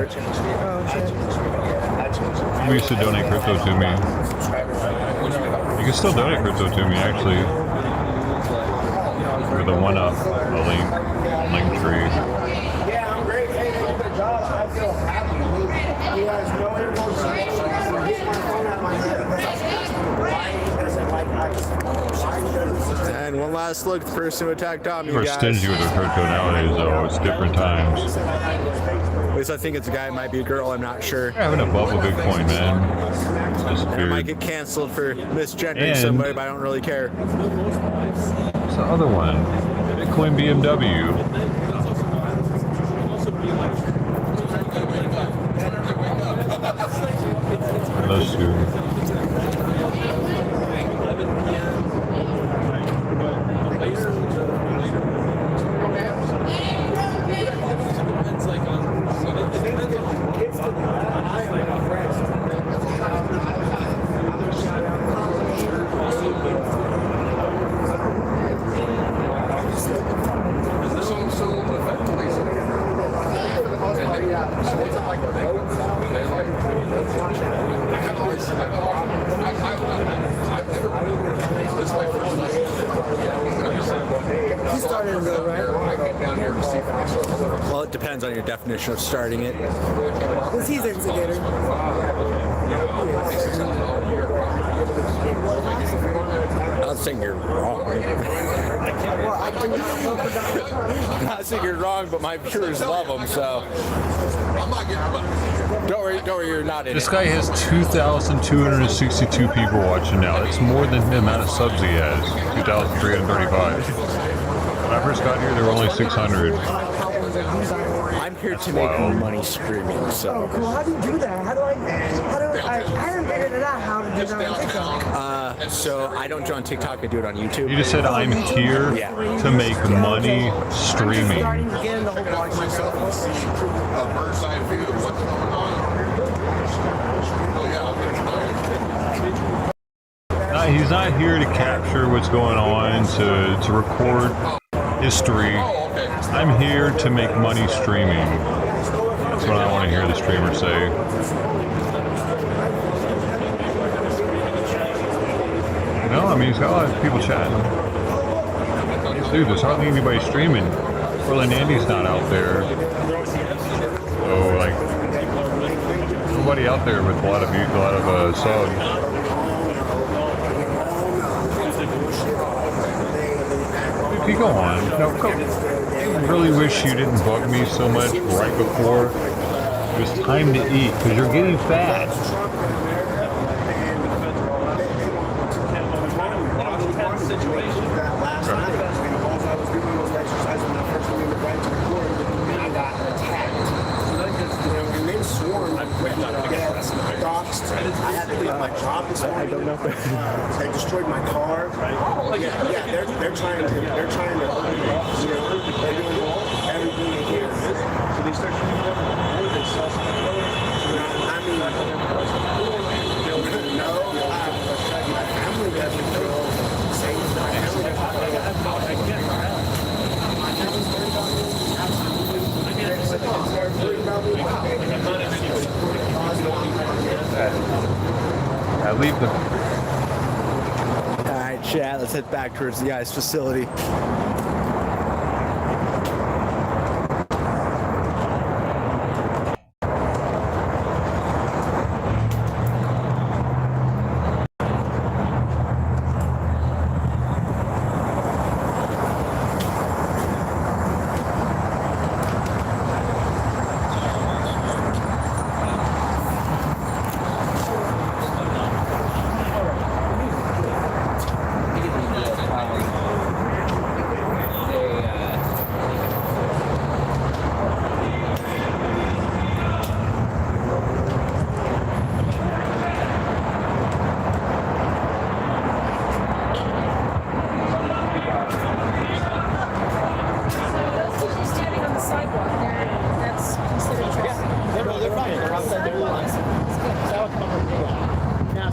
We used to donate crypto to me. You can still donate crypto to me, actually. For the one-up, the link tree. Yeah, I'm great. Hey, thank you for the job. I feel happy. You guys know everyone's get my phone out of my hand because I was asking why he doesn't like ice. And One last look at the person who attacked Dom, you We're guys. stingy with our crypto nowadays, though. It's different times. At least I think it's a guy, it might be a girl, I'm not sure. We're having a bubble Bitcoin, man. And I might get canceled for misgendering And- somebody, but I don't really care. What's the other one? Bitcoin BMW. Those two. Well, it depends on your definition of starting it. Because he's instigator. I'm not saying you're wrong. I'm not saying you're wrong, but my viewers love them, so. Don't worry, you're not in This it. guy has 2,262 people watching now. That's more than the amount of subs he has. 2,335. When I first got here, there were only 600. I'm here to make money streaming, so. Cool. How do you do that? I haven't figured it out how to do that on TikTok. So I don't do it on TikTok, I do it on YouTube. You just said I'm here to make money streaming. Starting to get in the whole blog myself. A bird's eye view of what's going on. He's not here to capture what's going on, to record history. I'm here to make money streaming. That's what I want to hear the streamer say. No, I mean, he's got a lot of people chatting. Dude, there's hardly anybody streaming. Portland Andy's not out there. So, like, nobody out there with a lot of views, a lot of subs. If you go on, I really wish you didn't bug me so much right before it was time to eat, because you're getting fat. I had to leave my job this morning. I don't know. They destroyed my car. Yeah, they're trying to, you know, they're doing everything they can. So they start shooting them. I mean, no, my family doesn't feel safe. My family I leave the. Alright, chat, let's head back towards the ice facility.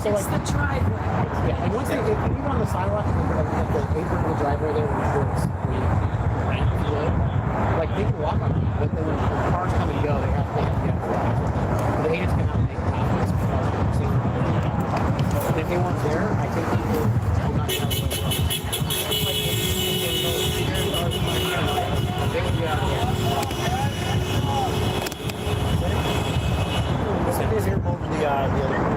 It's the driveway. Yeah, and once they leave on the sidewalk, like the apron of the driveway there, like they can walk on it, but then when cars come and go, they have to get the agents come out and make pathways before they and if they weren't there, I think people would not have a they would be out of Somebody's here over the other.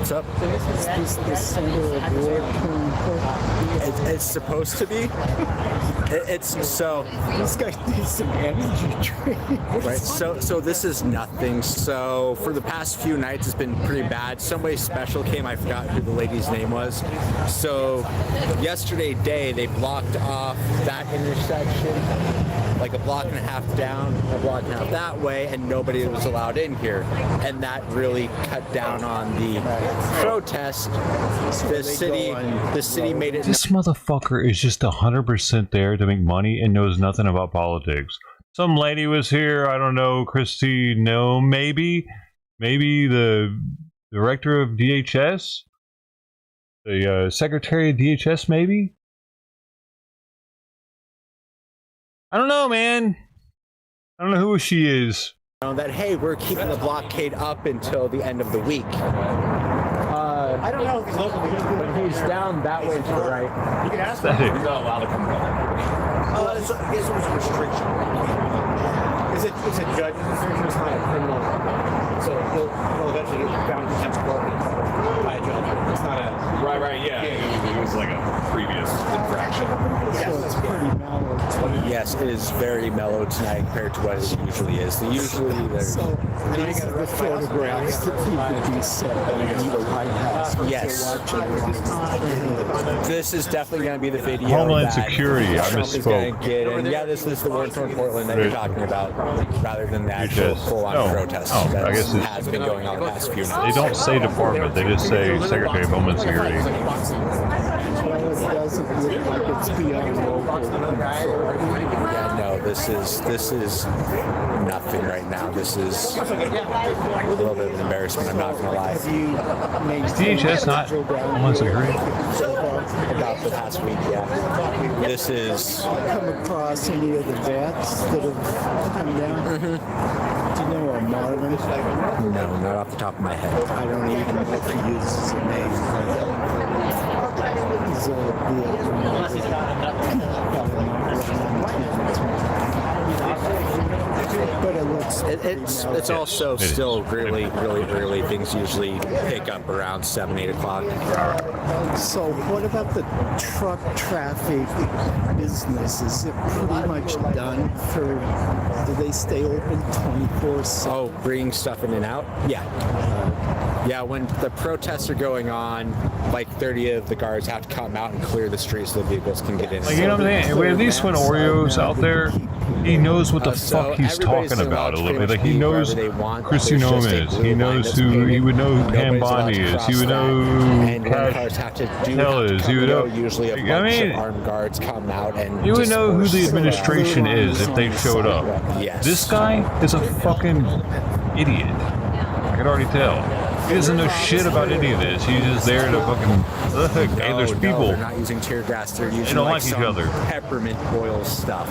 What's up? Is this the center of war? It's supposed to be. It's so. This guy needs some energy drink. Right. So this is nothing. So for the past few nights, it's been pretty bad. Somebody special came. I forgot who the lady's name was. So yesterday day they blocked off that intersection, like a block and a half down, a block and a half that way, and nobody was allowed in here. And that really cut down on the protest. The city made it. This motherfucker is just 100% there to make money and knows nothing about politics. Some lady was here, I don't know, Christy, no, maybe the director of DHS? The secretary of DHS, maybe? I don't know, man. I don't know who she is. That, hey, we're keeping the blockade up until the end of the week. I don't know if he's local, but he's down that way to the right. You can ask him if he's not allowed to come down. I guess it was a restriction. It's a judge restriction, it's not a criminal. So he'll eventually get found contempt by a judge. It's not a... Right, yeah. It was like a previous infraction. So it's pretty mellow. Yes, it is very mellow tonight compared to what it usually is. Usually there's... So these are the photographs that people be set in the White House. Yes. This is definitely going to be the video. Homeland Security, I Trump is going misspoke. to get. And yeah, this is the war torn Portland that you're talking about, rather than the actual full-on protest that I guess has been going on the past few nights. They don't say department, they just say Secretary of Homeland Security. Well, it doesn't look like it's beyond local. Yeah, no, this is nothing right now. This is a little bit of an embarrassment, I'm not going to lie. Is DHS not Homeland Security? About the past week, yeah. This is... Come across any of the vets that have come down? Do you know a Marvin? No, not off the top of my head. I don't even know if he uses a name. He's but it looks it's also still really early. Things usually pick up around 7, 8 o'clock. So what about the truck traffic business? Is it pretty much done for, do they stay open 24/7? Oh, bringing stuff in and out? Yeah. Yeah, when the protests are going on, like 30 of the guards have to come out and clear the streets so the vehicles can get in. Like, you know what I'm saying? At least when Oreo's out there, he knows what the fuck he's talking about a little bit. Like, he knows who Christy Nome is. He knows who, he would know who Pam Bondi is. He would know who Cash Hell is. He would know, usually a bunch of armed guards come out and you would know who the administration is if they showed up. Yes. This guy is a fucking idiot. I can already tell. He doesn't know shit about any of this. He's just there to fucking hey, there's people. They're not using tear gas. They're using they don't like each other. Peppermint oil stuff.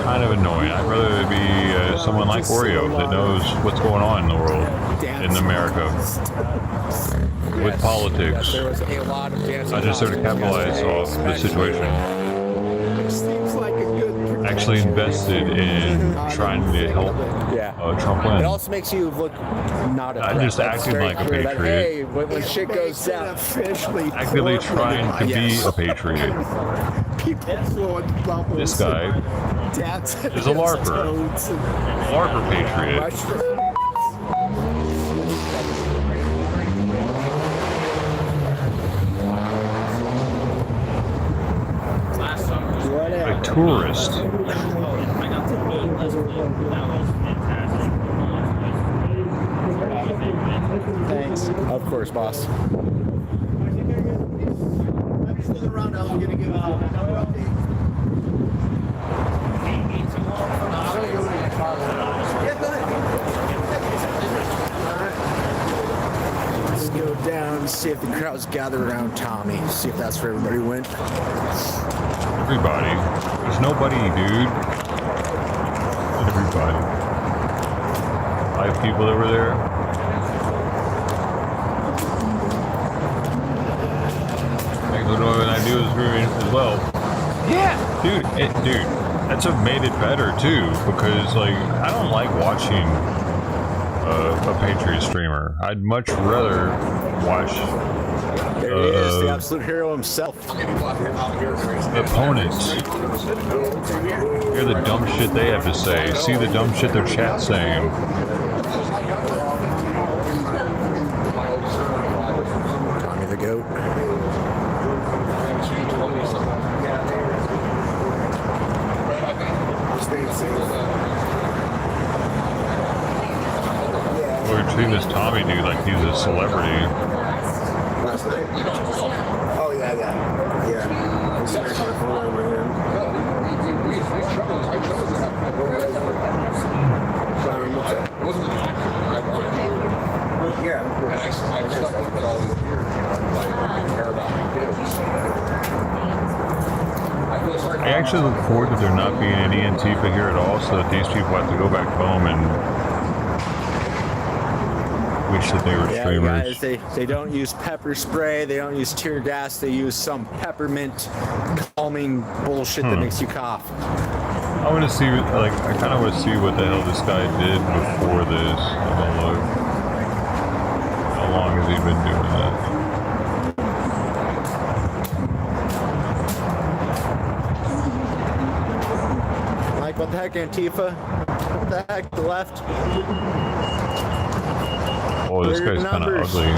Kind of annoying. I'd rather it be someone like Oreo that knows what's going on in the world, in America, with politics. There was a lot of dancing. I just sort of capitalized off the situation. Seems like a good Actually invested in trying to help Trump win. It also makes you look not a I just acted like a patriot. That, hey, when shit goes down, actively trying to be a patriot. This guy is a LARPer. LARPer patriot. A tourist. Thanks. Of course, boss. Let's go down and see if the crowds gather around Tommy. See if that's where everybody went. Everybody. There's nobody, dude. Everybody. 5 people that were there. Like, what I do is really as well. Yeah, dude. Dude, that's what made it better too. Because like, I don't like watching a Patriot streamer. I'd much rather watch There he is, the absolute hero himself. opponents. Hear the dumb shit they have to say. See the dumb shit their chat's saying. Tommy the goat. Well, we're treating this Tommy dude like he's a celebrity. Last night? Oh, yeah. I'm sorry for the phone over here. I actually look forward to there not being any Antifa here at all, so that these people have to go back home and wish that they were streamers. Guys, they don't use pepper spray, they don't use tear gas, they use some peppermint calming bullshit that makes you cough. I want to see, like, I kind of want to see what the hell this guy did before this. I'm gonna look. How long has he been doing that? Like, what the heck, Antifa? What the heck, the left? Oh, this guy's kind of ugly.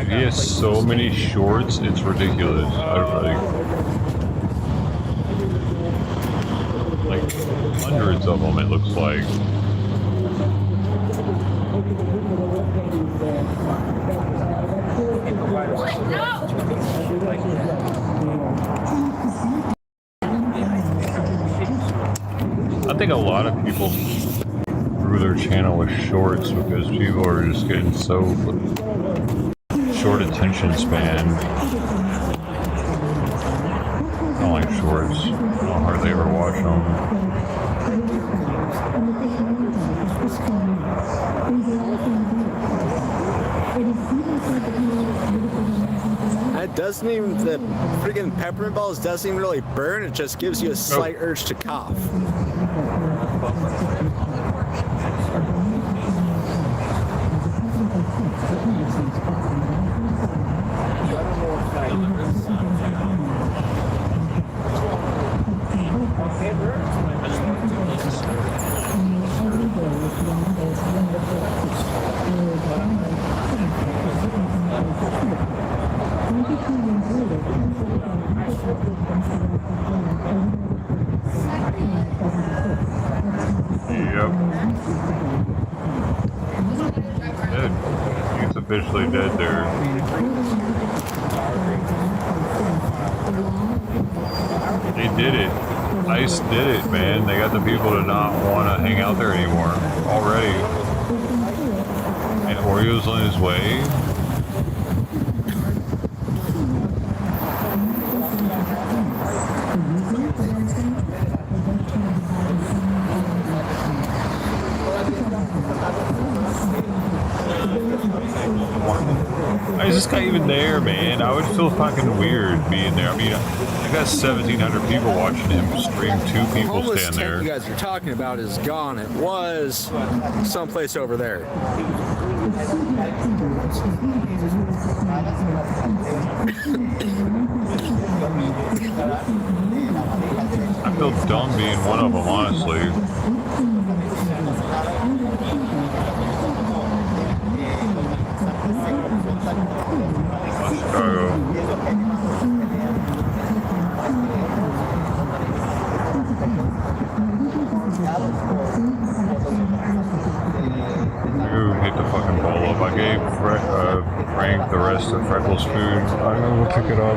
He has so many shorts, it's ridiculous. Like hundreds of them, it looks like. I think a lot of people grew their channel with shorts because people are just getting so short attention span. I don't like shorts. I don't hardly ever watch them. It doesn't even, the freaking peppermint balls doesn't even really burn, it just gives you a slight urge to cough. Officially dead there. They did it. ICE did it, man. They got the people to not want to hang out there anymore already. And Oreo's on his way. Why is this guy even there, man? I would feel fucking weird being there. I mean, I got 1,700 people watching him stream, 2 people stand there. You guys are talking about is gone. It was someplace over there. I feel dumb being one of them, honestly. Ooh, hit the fucking ball up. I gave Frank the rest of Freckles' food. I'm gonna go pick it up.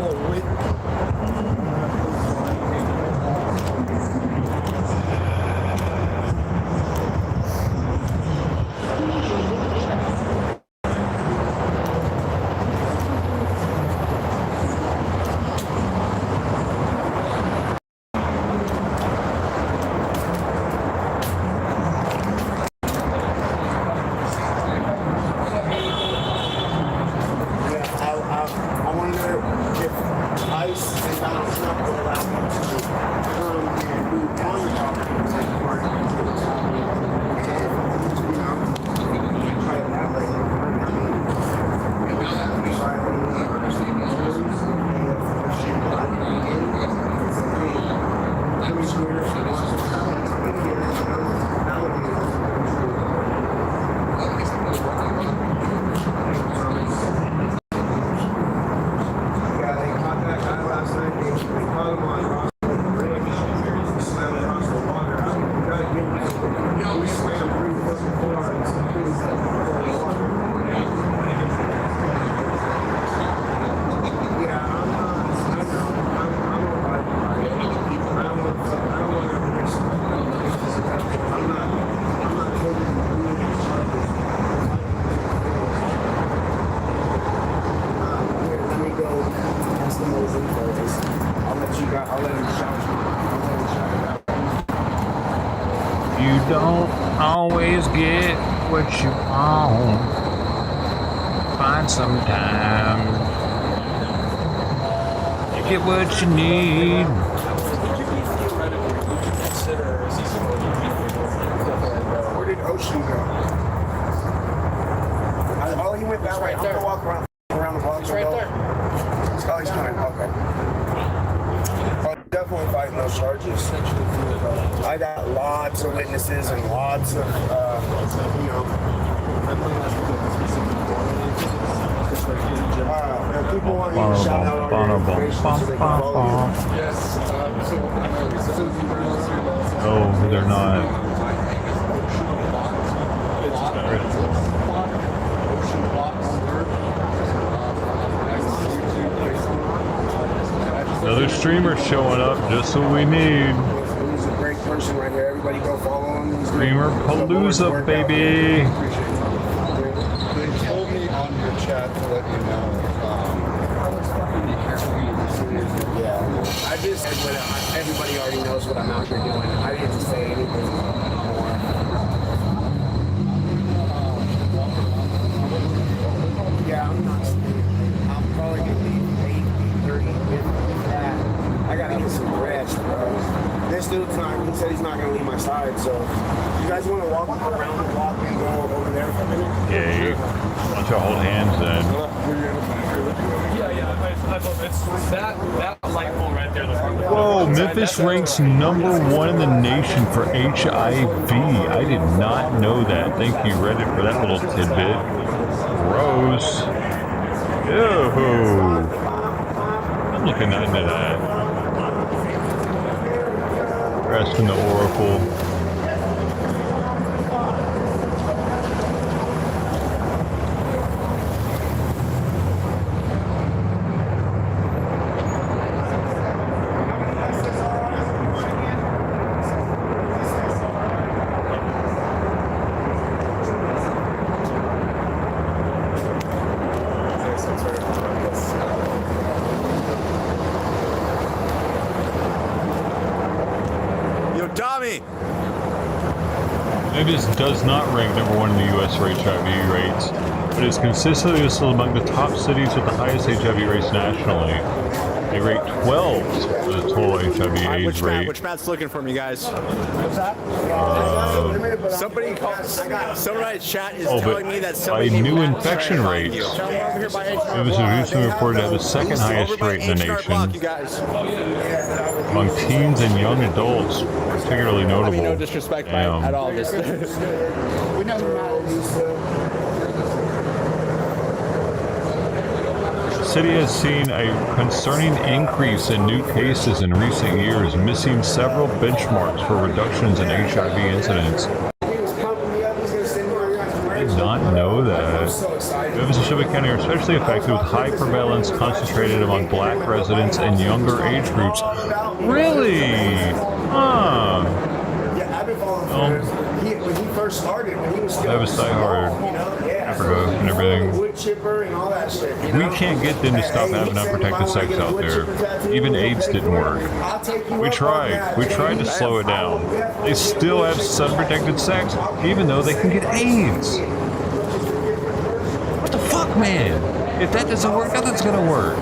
people with. I wonder if ICE and Donald Trump will allow him to come and move on the property. Try it that way. You don't always get what you want. Find some time. You get what you need. Where did Ocean go? Oh, he went that way. I'm gonna walk around the block. He's right there. Oh, he's coming. Okay. Oh, definitely fighting those charges. I got lots of witnesses and lots of, people want me to shout out all the information so they can follow you. No, they're not. Another streamer showing up, just what we need. He's a great person right here. Everybody go follow him. Streamer Palooza, baby. They told me on your chat to let you know. Yeah, I just said what everybody already knows what I'm out here doing. I didn't say anything more. Yeah, I'm not sleeping. I'm probably gonna leave 8:30 with that. I gotta get some rest, bro. This dude's not, he said he's not gonna leave my side, so you guys wanna walk around the block and go over there for a minute? Yeah, why don't you hold hands then? It's that light pole right there. Whoa, Memphis ranks #1 in the nation for HIV. I did not know that. Thank you, Reddit, for that little tidbit. Gross. Ew. I'm looking into that. We're asking the Oracle. Memphis does not rank #1 in the U.S. for HIV rates, but is consistently listed among the top cities with the highest HIV rates nationally. They rate 12 for the total HIV/AIDS rate. Which Matt's looking for me, guys? What's that? Somebody chat is telling me that somebody by new infection rates, Memphis is recently reported to have the second highest rate in the nation among teens and young adults. Particularly notable. I mean, no disrespect at all. Just We never The city has seen a concerning increase in new cases in recent years, missing several benchmarks for reductions in HIV incidents. Did not know that. Evans and Shelby County are especially affected with high prevalence concentrated among black residents and younger age groups. Really? Huh. Yeah, I've been following when he first started, when he was still That was diehard. Africa and everything. wood chipper and all that shit. We can't get them to stop having unprotected sex out there. Even AIDS didn't work. We tried. We tried to slow it down. They still have unprotected sex, even though they can get AIDS. What the fuck, man? If that doesn't work, nothing's gonna work.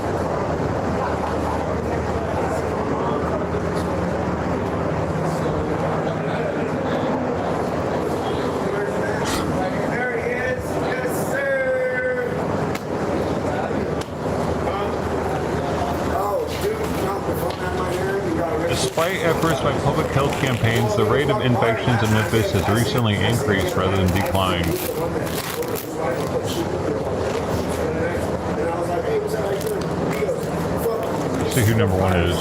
Despite efforts by public health campaigns, the rate of infections in Memphis has recently increased rather than declined. Let's see who number one is.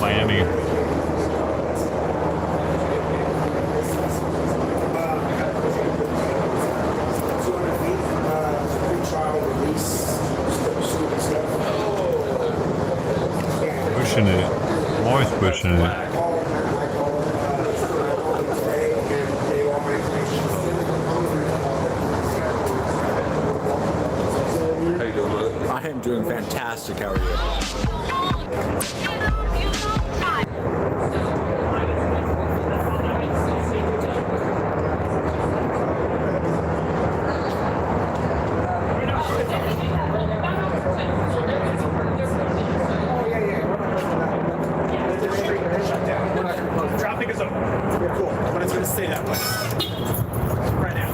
Miami. Pushing it. I'm always pushing it. How you doing, brother? I am doing fantastic. How are you? Traffic is over. Yeah, cool. But it's going to stay that way. Right now.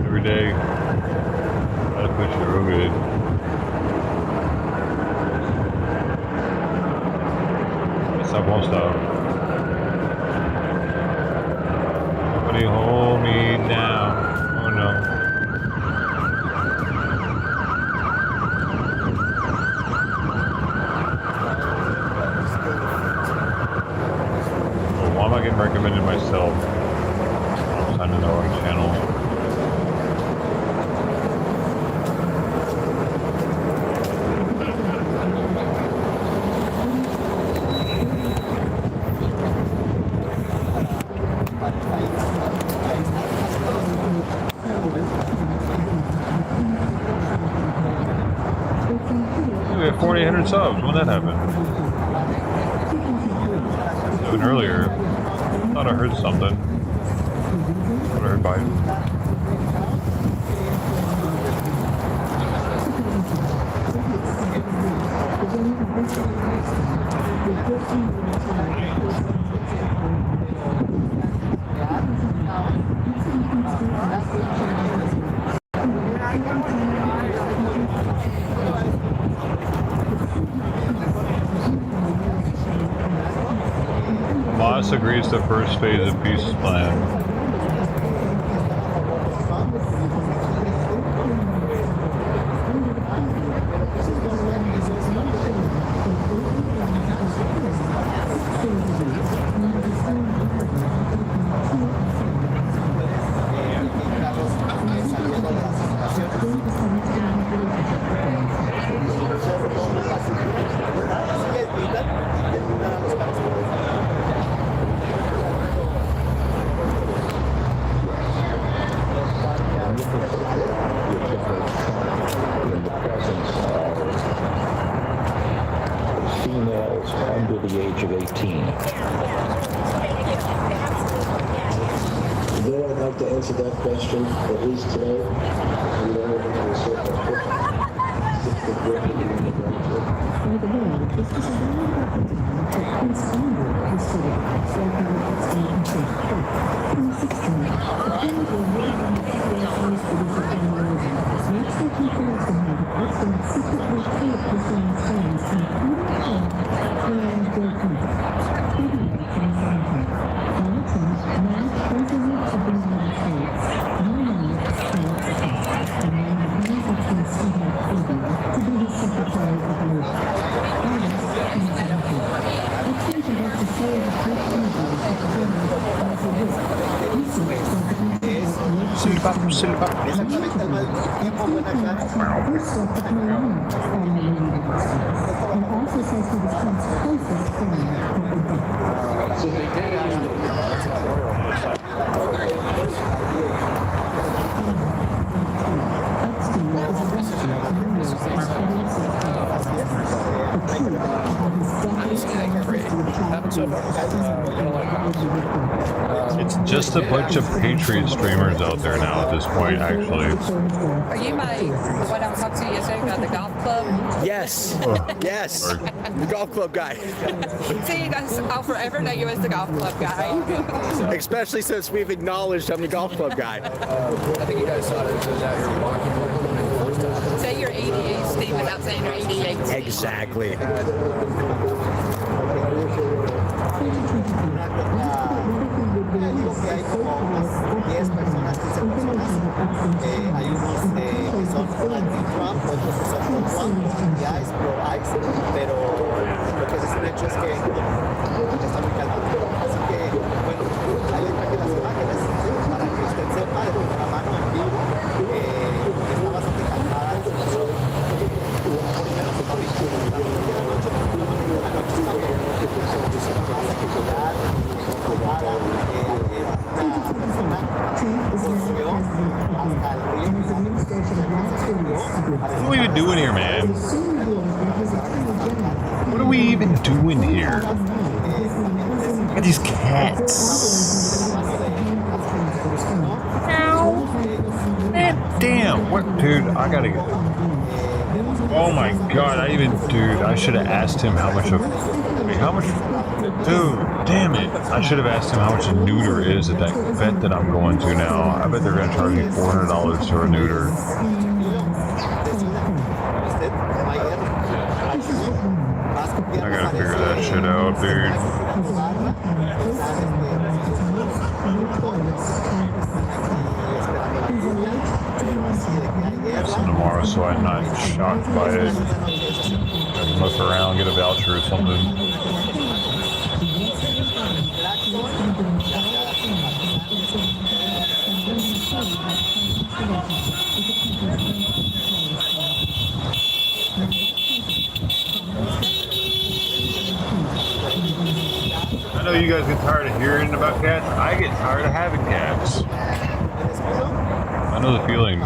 Every day. Gotta push it real good. Stop, won't stop. Somebody hold me down. Oh no. Oh, why am I getting recommended myself? I'm signing the wrong channel. We have 4,800 subs. When did that happen? Even earlier. Thought I heard something. Thought I heard Biden. Hamas agrees to first phase of peace plan. Females under the age of 18. Today I'd like to answer that question, at least today. And then we're going to answer that question. Exactamente al mismo tiempo buena It's just a bunch of Patriot streamers out there now at this point, actually. Are you the one I talked to yesterday about the golf club? Yes. Yes. The golf club guy. See, I'll forever know you as the golf club guy. Especially since we've acknowledged I'm the golf club guy. I think you guys saw it out here walking. Say you're 88, Steve, without saying you're 88. Exactly. Digo que hay como unas 10 personas, 15 personas. Hay unos que son anti-Trump, otros que son pro-Trump, anti-ICE, pro-ICE, pero lo que es un hecho es que está muy calmado. Así que, bueno, ahí traje las imágenes para que usted sepa de primera mano en vivo está bastante calmada la situación. Primero se corrigió la noche está What are we even doing here, man? What are we even doing here? Look at these cats. Ow. Man, damn. What, dude, I gotta get... Oh my god, I should have asked him how much of... How much... Dude, damn it. I should have asked him how much a neuter is at that vet that I'm going to now. I bet they're going to charge me $400 for a neuter. I gotta figure that shit out, dude. Listen tomorrow so I'm not shocked by it. I can look around, get a voucher or something. I know you guys get tired of hearing about cats. I get tired of having cats. I know the feeling.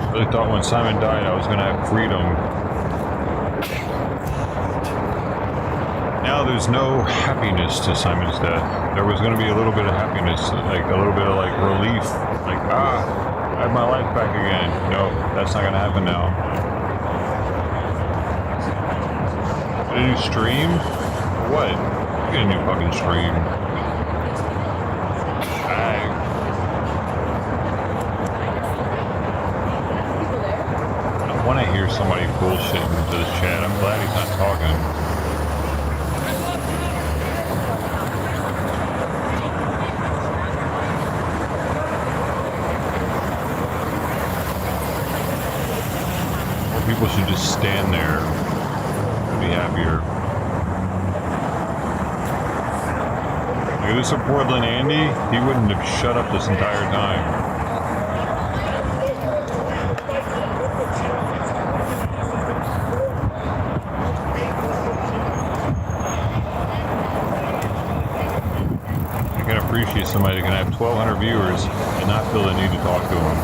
I really thought when Simon died I was going to have freedom. Now there's no happiness to Simon's death. There was going to be a little bit of happiness, like a little bit of like relief, like I have my life back again. No, that's not going to happen now. Get a new stream? What? Get a new fucking stream. I want to hear somebody bullshitting into this chat. I'm glad he's not talking. People should just stand there and be happier. Look at this Portland Andy. He wouldn't have shut up this entire time. I can appreciate somebody that can have 1,200 viewers and not feel the need to talk to them.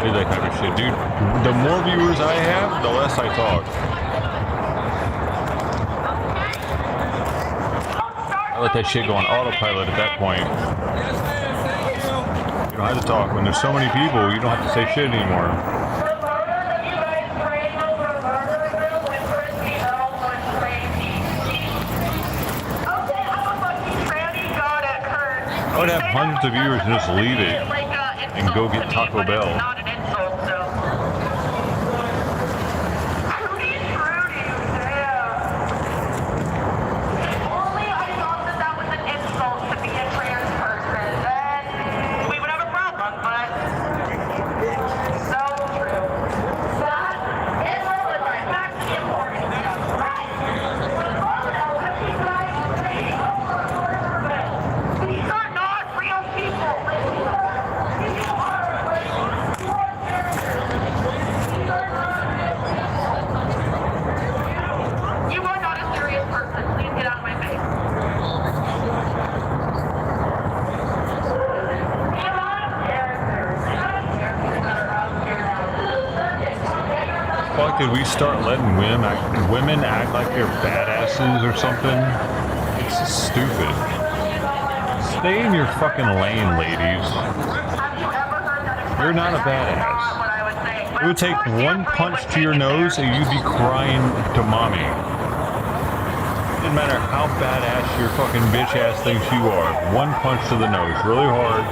That kind of shit, dude. The more viewers I have, the less I talk. I let that shit go on autopilot at that point. You don't have to talk. When there's so many people, you don't have to say shit anymore. I would have hundreds of viewers just leave it and go get Taco Bell. Did we start letting women act like they're badasses or something? It's just stupid. Stay in your fucking lane, ladies. You're not a badass. It would take one punch to your nose and you'd be crying to mommy. It doesn't matter how badass your fucking bitch ass thinks you are. One punch to the nose, really hard,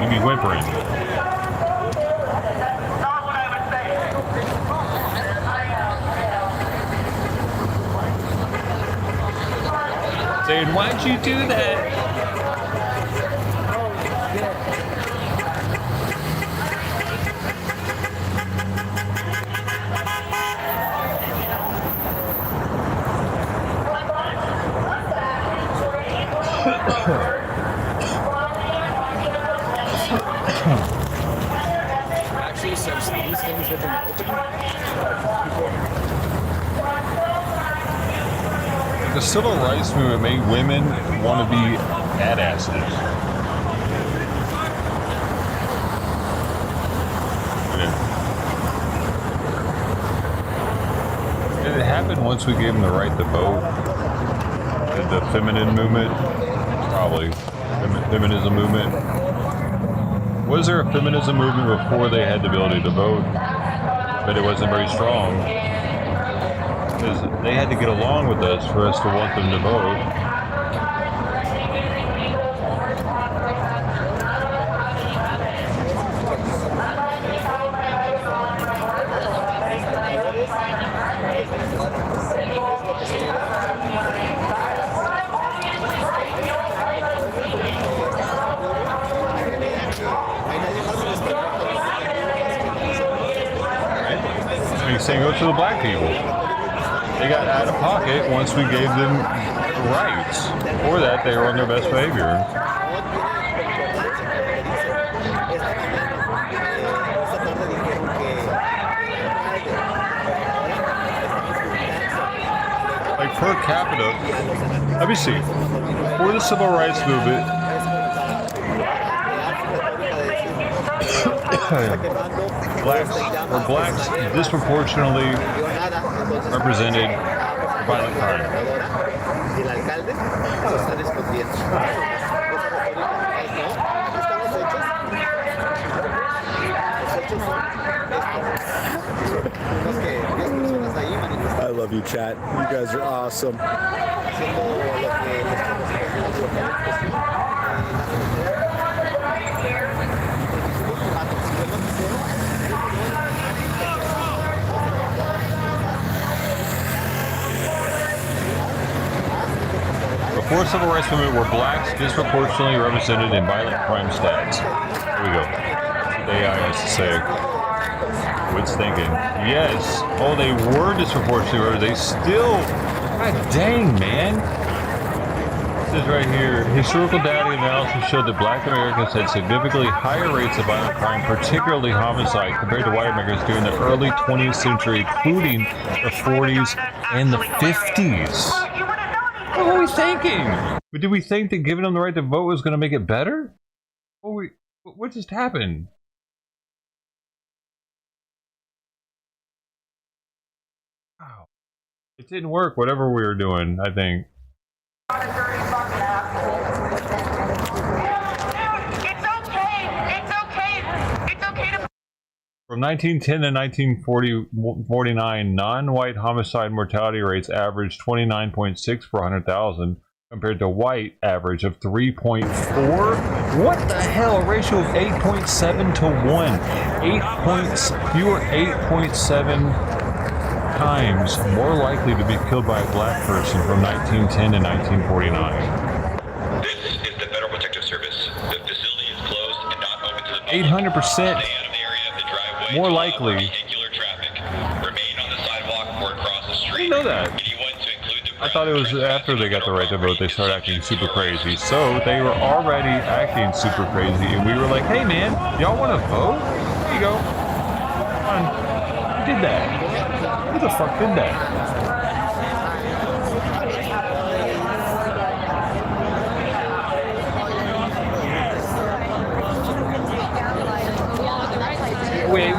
you'd be whimpering. Saying, why'd you do that? Actually, since these things have been open, the civil rights movement made women want to be badasses. Did it happen once we gave them the right to vote? The feminine movement? Probably. Feminism movement. Was there a feminism movement before they had the ability to vote? But it wasn't very strong. Because they had to get along with us for us to want them to vote. He's saying go to the black people. They got out of pocket once we gave them rights. Before that, they were on their best behavior. Like per capita, let me see. Before the civil rights movement, blacks disproportionately represented violent crime. I love you, chat. You guys are awesome. Before civil rights movement, were blacks disproportionately represented in violent crime stats? Here we go. AI has to say. What's thinking? Yes. Oh, they were disproportionately represented. They still. God dang, man. It says right here, historical data analysis showed that black Americans had significantly higher rates of violent crime, particularly homicide, compared to white Americans during the early 20th century, including the 40s and the 50s. What were we thinking? Did we think that giving them the right to vote was going to make it better? What just happened? Wow. It didn't work, whatever we were doing, I think. From 1910 to 1949, non-white homicide mortality rates averaged 29.6 per 100,000 compared to white average of 3.4. What the hell? A ratio of 8.7 to 1. 8.7 times more likely to be killed by a black person from 1910 to 1949. This is the Federal Protective Service. The facility is closed and not open to the public. 800% more likely. Vehicular traffic. Remain on the sidewalk or across the street. I didn't know that. I thought it was after they got the right to vote they started acting super crazy. So they were already acting super crazy, and we were like, "Hey man, y'all want to vote? Here you go. Come on." Who did that? Who the fuck did that?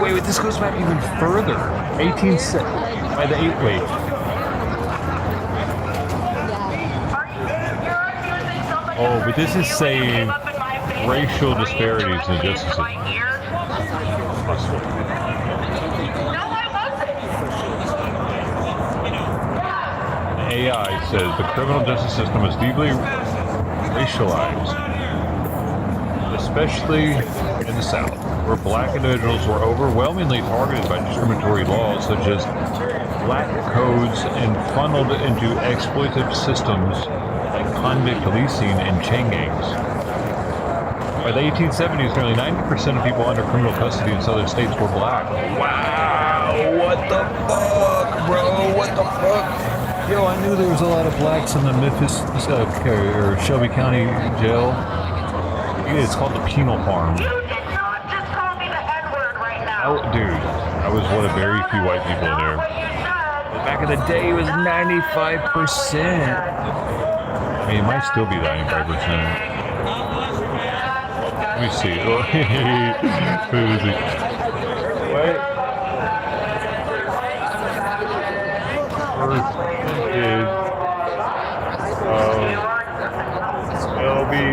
Wait, this goes back even further. 18 by the 8 wait. Oh, but this is saying racial disparities in justice system. AI says the criminal justice system is deeply racialized, especially in the South, where black individuals were overwhelmingly targeted by discriminatory laws such as black codes and funneled into exploitative systems like convict leasing and chain gangs. By the 1870s, nearly 90% of people under criminal custody in southern states were black. Wow, what the fuck, bro? What the fuck? Yo, I knew there was a lot of blacks in the Memphis or Shelby County jail. It's called the Penal Farm. Oh, dude, I was one of very few white people in there. But back in the day, it was 95%. I mean, it might still be 95%. Let me see. Oh, where is it? What? Percentage of Shelby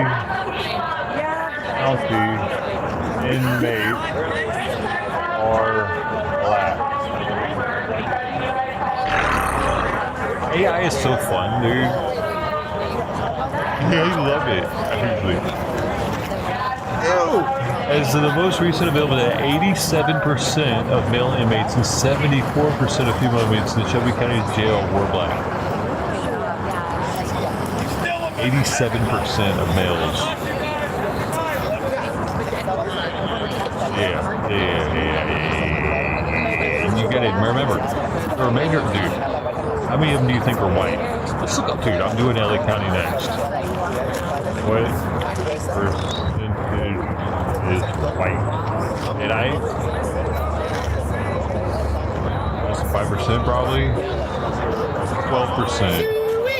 County inmates are black. AI is so fun, dude. I love it, actually. As the most recent available data, 87% of male inmates and 74% of female inmates in the Shelby County Jail were black. 87% of males. Yeah. And you gotta remember, the remainder, dude, how many of them do you think are white? Let's look up, dude. I'm doing LA County next. What percentage is white? And that's 5% probably. 12%.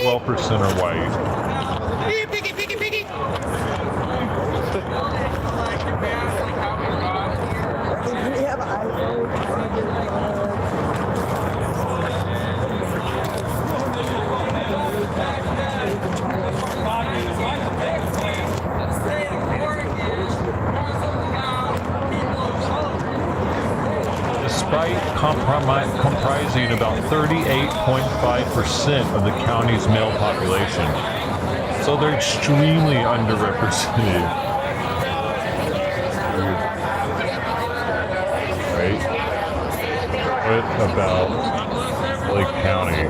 12% are white. Despite comprising about 38.5% of the county's male population. So they're extremely underrepresented. Right? What about Lake County?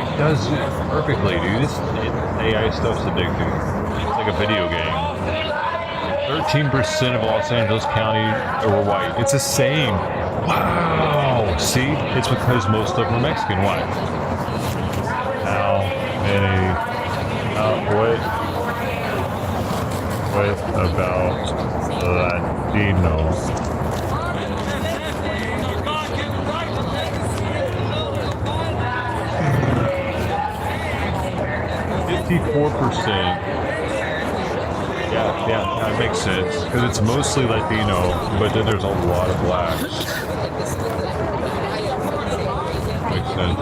It does it perfectly, dude. This AI stuff's addicting. It's like a video game. 13% of Los Angeles County were white. It's the same. Wow. See? It's because most of them are Mexican. Why? How many? What about Latino? %. Yeah, that makes sense. Because it's mostly Latino, but then there's a lot of blacks. Makes sense.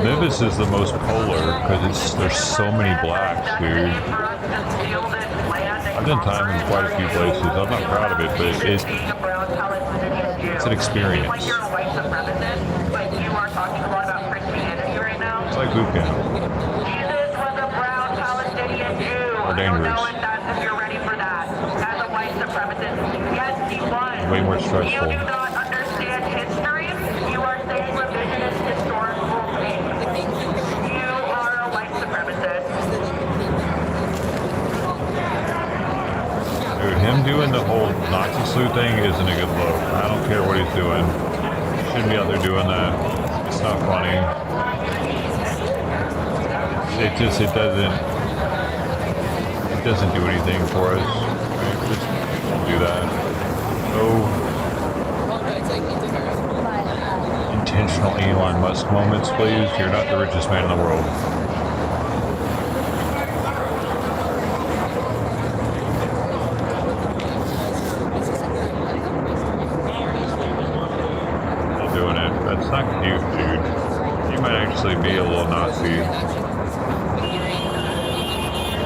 Memphis is the most polar because there's so many blacks, dude. I've done time in quite a few places. I'm not proud of it, but it's an experience. It's like boot camp. Or dangerous. Way more stressful. Dude, him doing the whole Nazi salute thing isn't a good look. I don't care what he's doing. He shouldn't be out there doing that. It's not funny. It doesn't do anything for us. Right? Just don't do that. No intentional Elon Musk moments, please. You're not the richest man in the world. That's not cute, dude. You might actually be a little Nazi.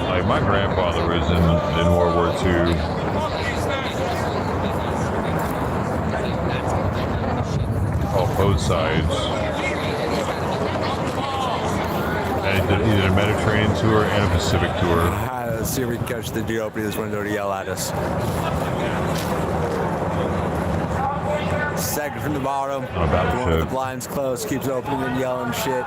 Like, my grandfather was in World War II. Oh, both sides. And he did a Mediterranean tour and a Pacific tour. Let's see if we can catch the dude opening his window to yell at us. Second from the bottom. One with the blinds closed, keeps opening and yelling shit.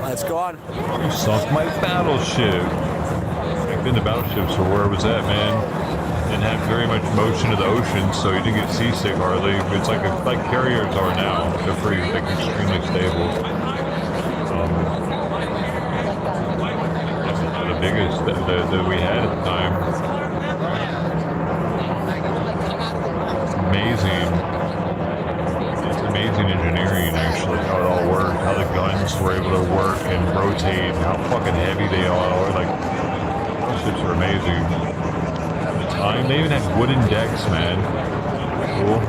Let's go on. You sunk my battleship. Back then the battleships were where it was at, man. Didn't have very much motion to the ocean, so you didn't get seasick hardly. It's like carriers are now. They're pretty extremely stable. The biggest that we had at the time. It's amazing engineering, actually, how it all worked, how the guns were able to work and rotate, how fucking heavy they all are. Like, those ships are amazing. At the time, they even had wooden decks, man. Cool.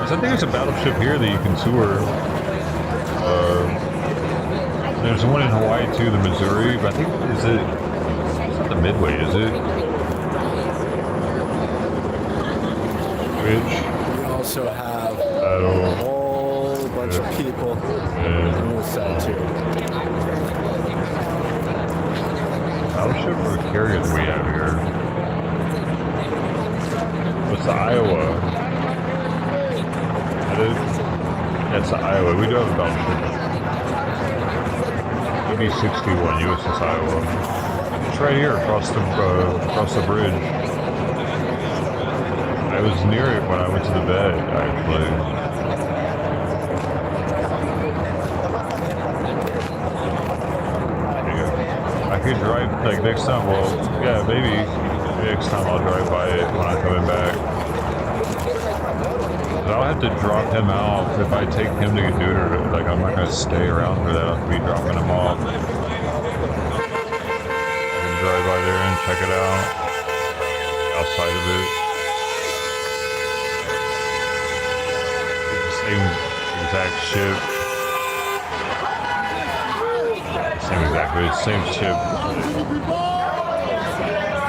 I think there's a battleship here that you can tour. There's one in Hawaii too, the Missouri, but I think, it's not the Midway, is it? Which? We also have a whole bunch of people on this side too. Battleship or carrier that we have here? What's the Iowa? That's the Iowa. We do have a battleship. Maybe 61 USS Iowa. It's right here across the bridge. I was near it when I went to the bed, actually. I could drive, like, next time, well, yeah, maybe next time I'll drive by it when I'm coming back. I'll have to drop him out if I take him to get neutered. Like, I'm not going to stay around for that. I'll be dropping him off. I can drive by there and check it out. Outside of it. Same exact ship. Same ship.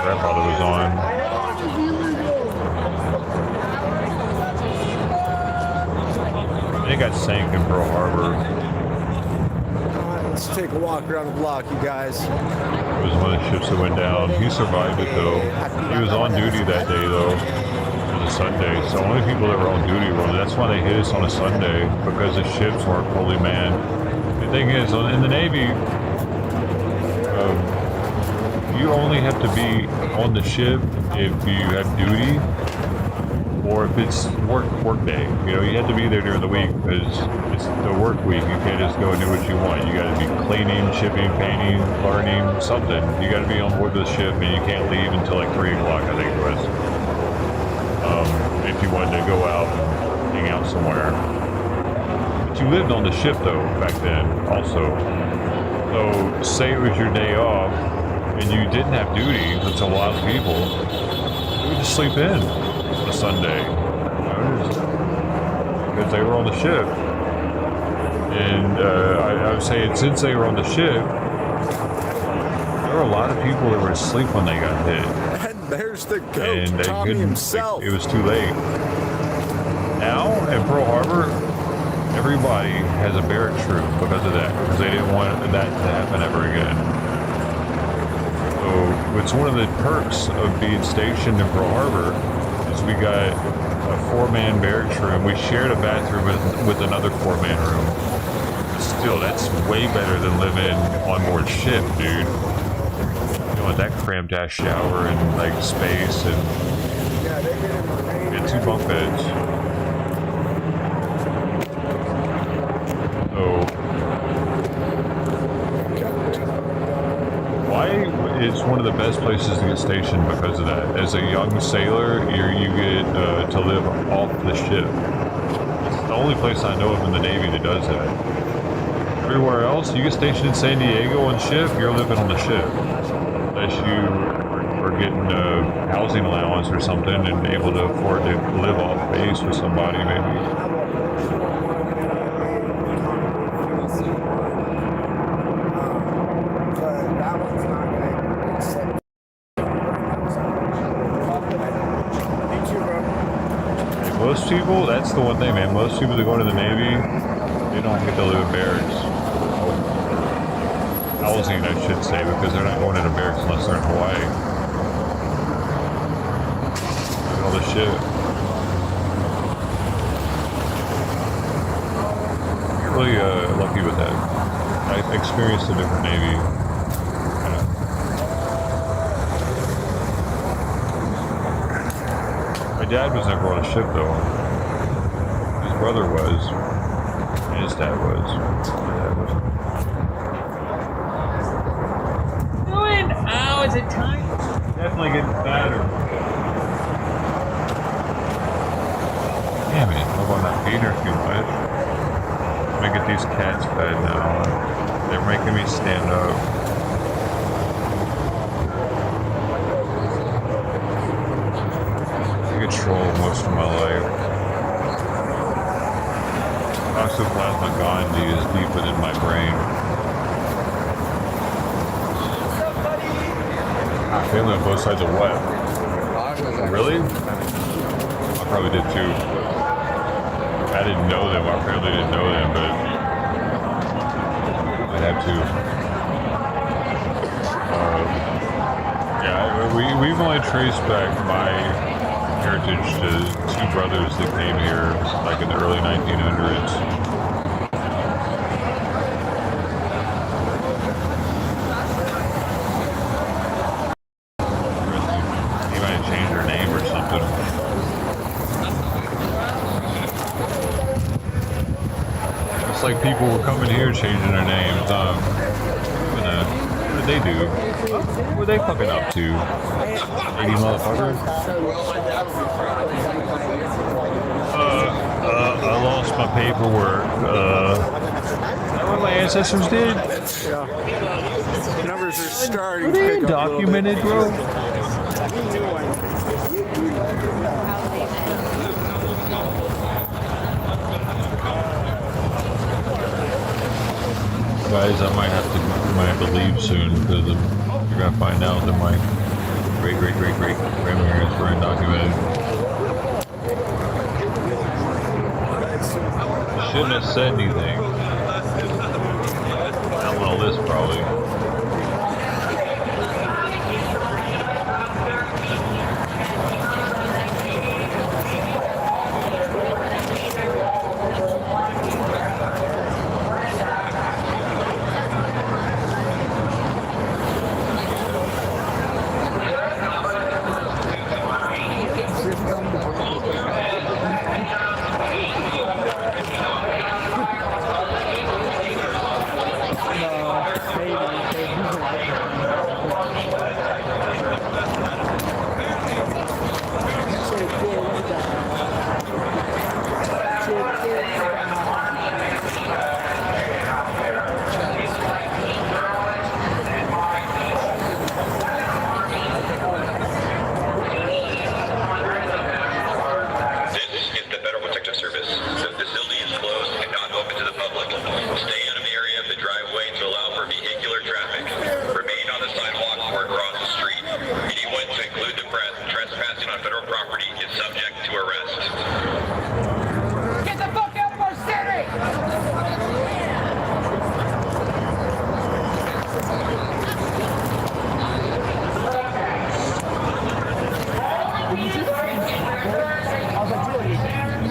Grandfather was on. It got sank in Pearl Harbor. Let's take a walk around the block, you guys. It was one of the ships that went down. He survived it, though. He was on duty that day, though. It was a Sunday. So only people that were on duty were. That's why they hit us on a Sunday, because the ships weren't fully manned. The thing is, in the Navy, you only have to be on the ship if you have duty, or if it's work day. You know, you have to be there during the week because it's the work week. You can't just go and do what you want. You got to be cleaning, shipping, painting, learning, something. You got to be on board the ship, and you can't leave until like 3 o'clock, I think it was. If you wanted to go out and hang out somewhere. But you lived on the ship though back then also. So say it was your day off and you didn't have duty, which a lot of people, you would just sleep in on a Sunday. Because they were on the ship. And I was saying, since they were on the ship, there were a lot of people that were asleep when they got hit. And there's the goat, And they Tommy couldn't, himself. it was too late. Now, in Pearl Harbor, everybody has a barracks room because of that, because they didn't want that to happen ever again. So, it's one of the perks of being stationed in Pearl Harbor, is we got a 4-man barracks room. We shared a bathroom with another 4-man room. But still, that's way better than living on board ship, dude. You know, with that cramped ass shower and like space and get 2 bunk beds. So why it's one of the best places to get stationed because of that. As a young sailor, you get to live off the ship. It's the only place I know of in the Navy that does that. Everywhere else, you get stationed in San Diego on ship, you're living on the ship. Unless you are getting a housing allowance or something and able to afford to live off base with somebody maybe. Most people, that's the one thing, man. Most people that go into the Navy, they don't get to live in barracks. Housing, I should say, because they're not going into barracks unless they're in Hawaii. Look at all this shit. You're really lucky with that. I experienced a different Navy. My dad was never on a ship though. His brother was, and his dad was. My dad was. Oh, is it time? Definitely getting fatter. Damn it, hope I'm not feeding her too much. I'm gonna get these cats fed now. They're making me stand up. Troll most of my life. Toxoplasma gondii is deeper than my brain. I family on both sides of what? Really? I probably did too. I didn't know them. Our family didn't know them, but I had to. Yeah, we've only traced back my heritage to 2 brothers that came here like in the early 1900s. They might have changed their name or something. It's like people were coming here changing their names. What did they do? What were they fucking up to? 80 motherfucker? I lost my paperwork. Is that what my ancestors did? Yeah. Numbers are starting Were to they pick up a little documented, bit. bro? Guys, I might have to leave soon because you're gonna find out that my great grandparents were undocumented. Shouldn't have said anything. Not on a list, probably. No, maybe. This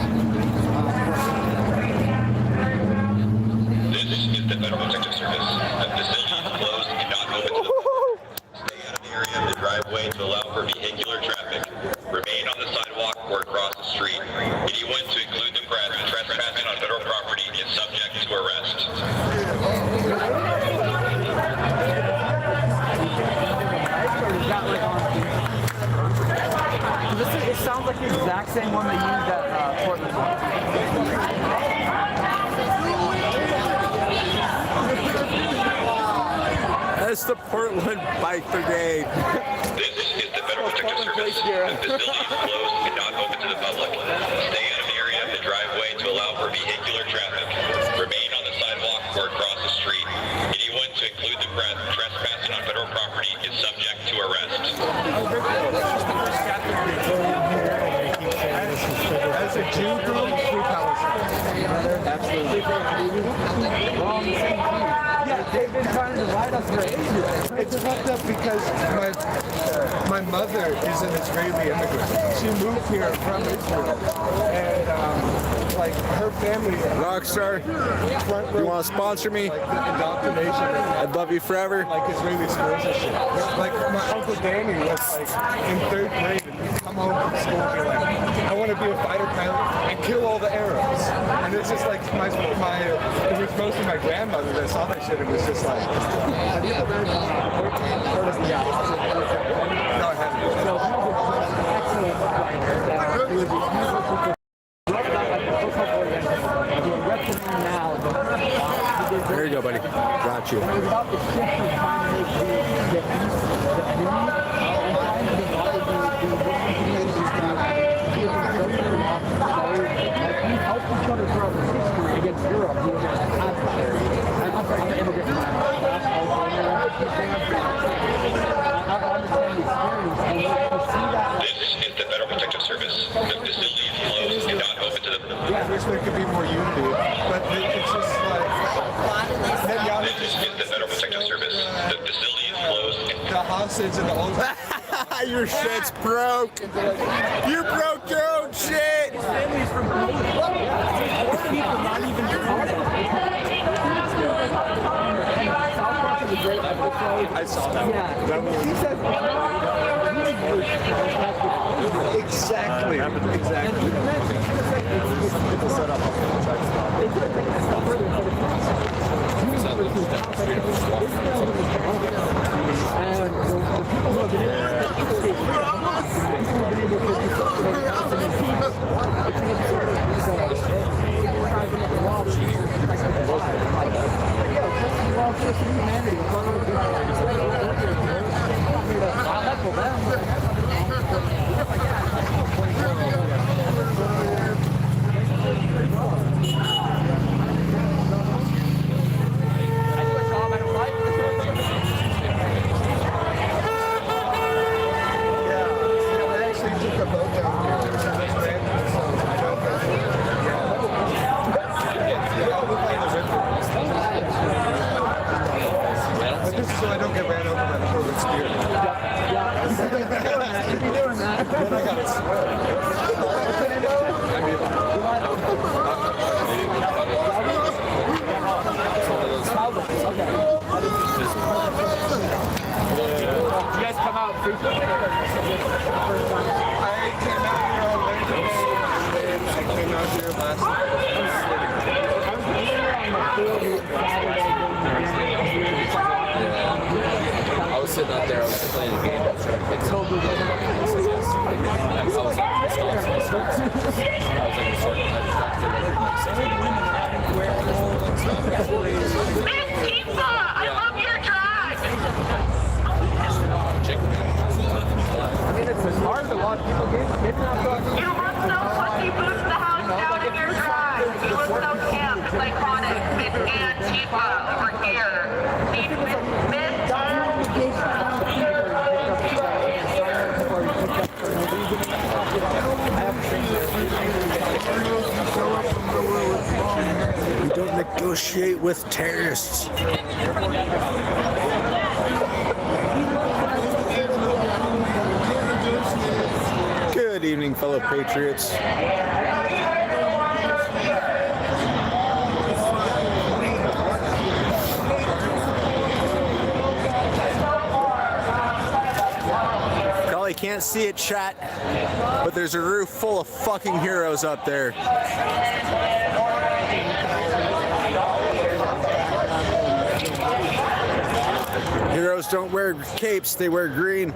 is the Federal Protective Service. The facility is closed and not open to the public. Stay out of the area of the driveway to allow for vehicular traffic. Remain on the sidewalk or across the street. Anyone to include the press trespassing on federal property is subject to arrest. It sounds like the exact same one they used at Portland. That's the Portland Bike Brigade. This is the Federal Protective Service. The facility is closed and not open to the public. Stay out of the area of the driveway to allow for vehicular traffic. Remain on the sidewalk or across the street. Anyone to include the press trespassing on federal property is subject to arrest. As a Jew group, free Palestine. Absolutely. Yeah, they've been trying to divide us for ages. It's fucked up because my mother is an Israeli immigrant. She moved here from Israel, and like her family. Rockstar, you want to sponsor me? Like the indoctrination. I'd love you forever. Like Israeli schools and shit. Like my uncle Danny was like in 3rd grade, and he'd come home from school and be like, I want to be a fighter pilot and kill all the Arabs. And it's just like it was mostly my grandmother that saw that shit. It was just like, have you ever heard of the No, I haven't. There you go, buddy. Got you. This is the Federal Protective Service. The facility is closed and not open to the public. I wish there could be more unity, but it's just like This is the Federal Protective Service. The facility is closed. The hostage and the old. Your shit's broke. You broke your own shit. I saw that. Exactly. So I don't get ran over by the Corvette Spirit. Keep doing that. Then I got it. You guys come out frequently? I came out here on Wednesday. I came out here last night. I was sitting out there, I was playing a game. I was Antifa! I love your drag! I mean, it's hard to watch people get out. You look so fucking boost the house down in your drag. You look so camp. It's iconic. It's Antifa over here. We don't negotiate with terrorists. Good evening, fellow patriots. can't see it, chat, but there's a roof full of fucking heroes up there. Heroes don't wear capes, they wear green.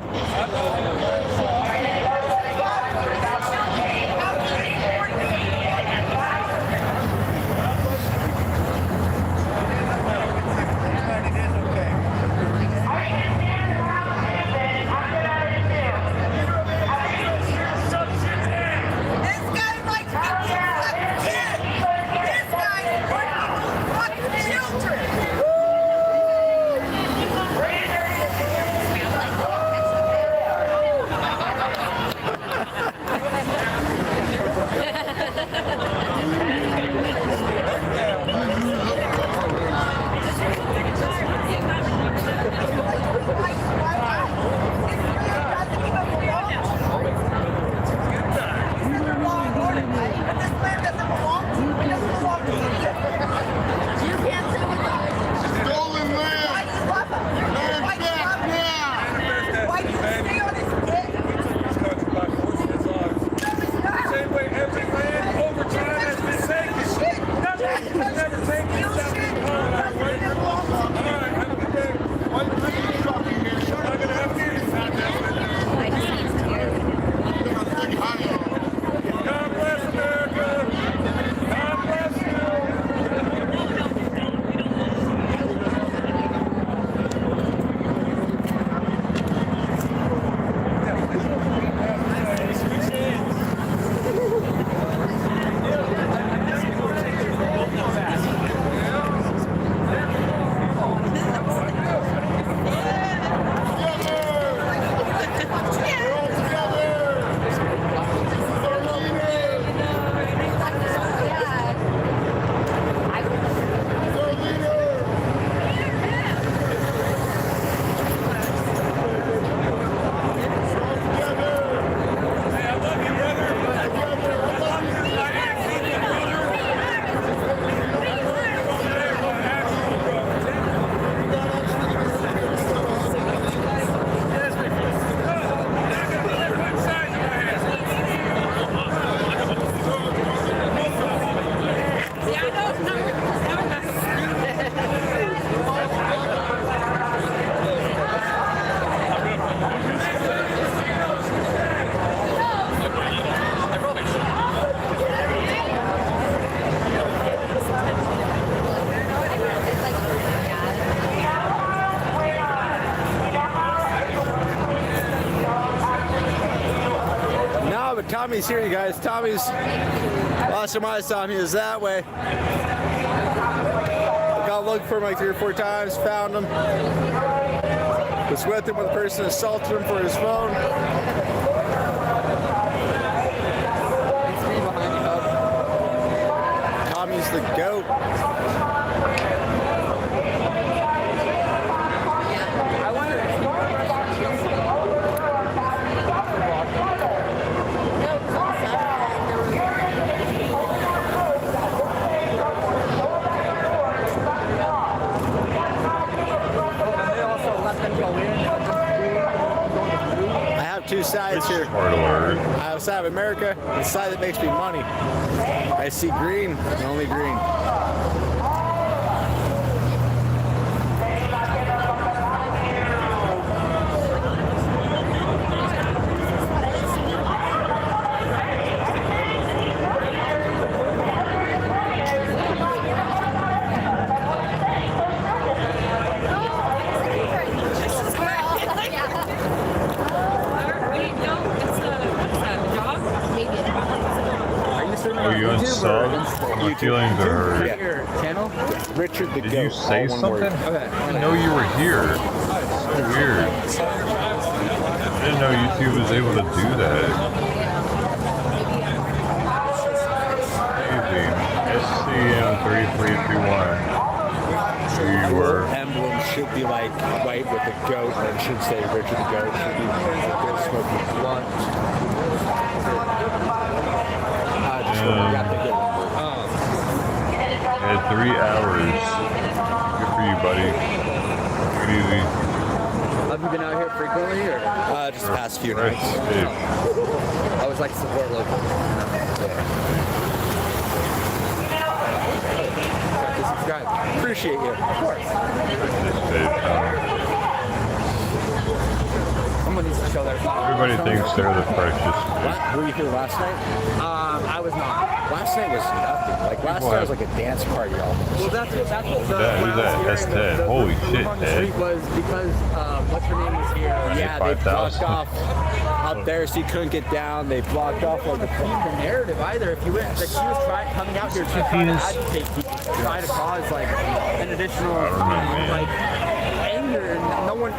Tommy's here, you guys. Tommy's, last time I saw him, he was that way. Got looked for him like 3 or 4 times, found him. Was with him when the person assaulted him for his phone. Tommy's the GOAT. Two sides here. I have the side of America, the side that makes me money. I see green and only green. Are you unsubbed? My feelings are hurt. Channel? Richard the Did Goat. you say something? I didn't know you were here. It's so weird. I didn't know YouTube was able to do that. SCM3331. Who you were. Emblem should be like white with a goat, and it should say Richard the Goat. Should be smoking blunt. Had 3 hours. Good for you, buddy. Take it easy. Have you been out here frequently, or? Just the past few Right. nights. Hey. I was like support local. Subscribe. Appreciate you. Of course. Someone needs to show their Everybody thinks they're the precious. Were you here last night? I was not. Last night was nothing. Like last night was like a dance party almost. Well, that's what the Who's that? That's Ted. Holy shit, on the Ted. street was because what's her name was here. Yeah, they blocked off up there so you couldn't get down. They blocked off like the narrative either. If you went, that she was coming out here to try to agitate people, try to cause like an additional like anger, and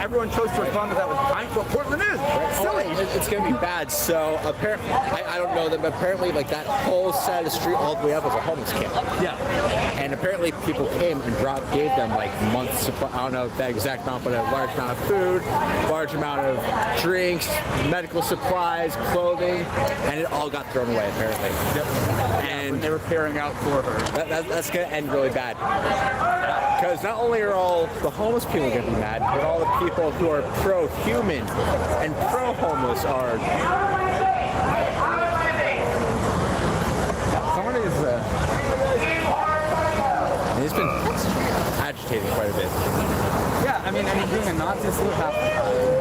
everyone chose to respond to that with kind. What Portland is, silly. It's gonna be bad. So apparently, I don't know them, but apparently, like that whole side of the street all the way up was a homeless camp. Yeah. And apparently, people came and gave them like months supply. I don't know that exact amount, but a large amount of food, large amount of drinks, medical supplies, clothing, and it all got thrown away apparently. Yep. And they were carrying out for her. That's gonna end really bad. Because not only are all the homeless people going to be mad, but all the people who are pro-human and pro-homeless are... Someone is... He's been agitating quite a bit. Yeah, I mean, and he's being a Nazi salute half the time.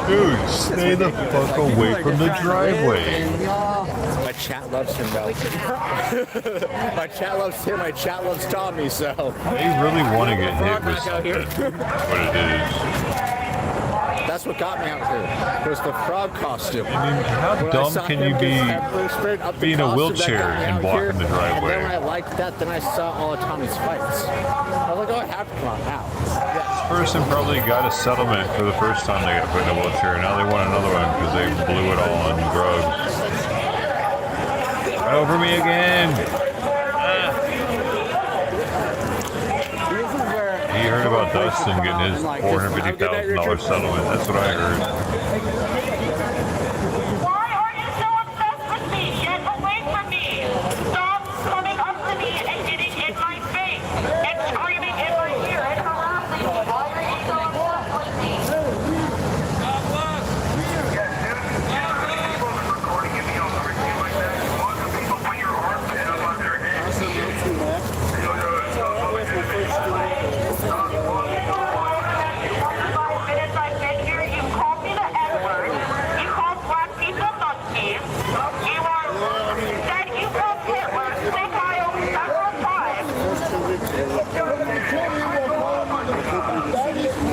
Dude, stay the fuck away from the driveway. My chat loves him though. My chat loves him, my chat loves Tommy, so. They really want to get hit with something. What it is. That's what got me out here. Was the frog costume. I mean, how dumb can you be in a wheelchair and blocking the driveway? And then when I liked that, then I saw all of Tommy's fights. I was like, oh, I have to come out now. This person probably got a settlement for the first time they got put in a wheelchair, and now they want another one because they blew it all on drugs. Right over me again! He heard about Dustin getting his $450,000 settlement. That's what I heard. Why are you so obsessed with me? Get away from me! Stop coming up to me and getting in my face and screaming in my ear and harassing me. Why are you so obsessed with me?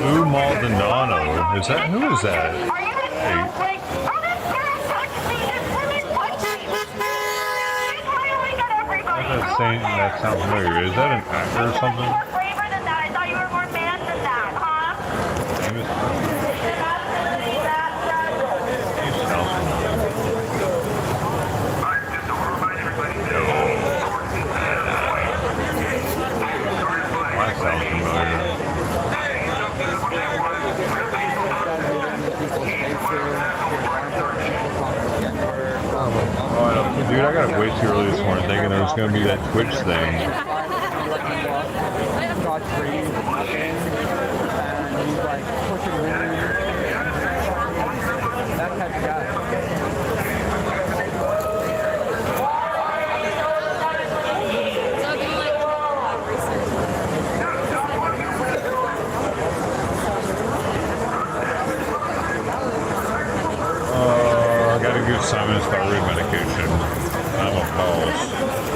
Lou Maldonado. Is that? Who is that? Hey. That sounds familiar. Is that an actor or something? Dude, I got up way too early this morning thinking it was going to be that Twitch thing. I got to give Simon his thyroid medication. I'm appalled.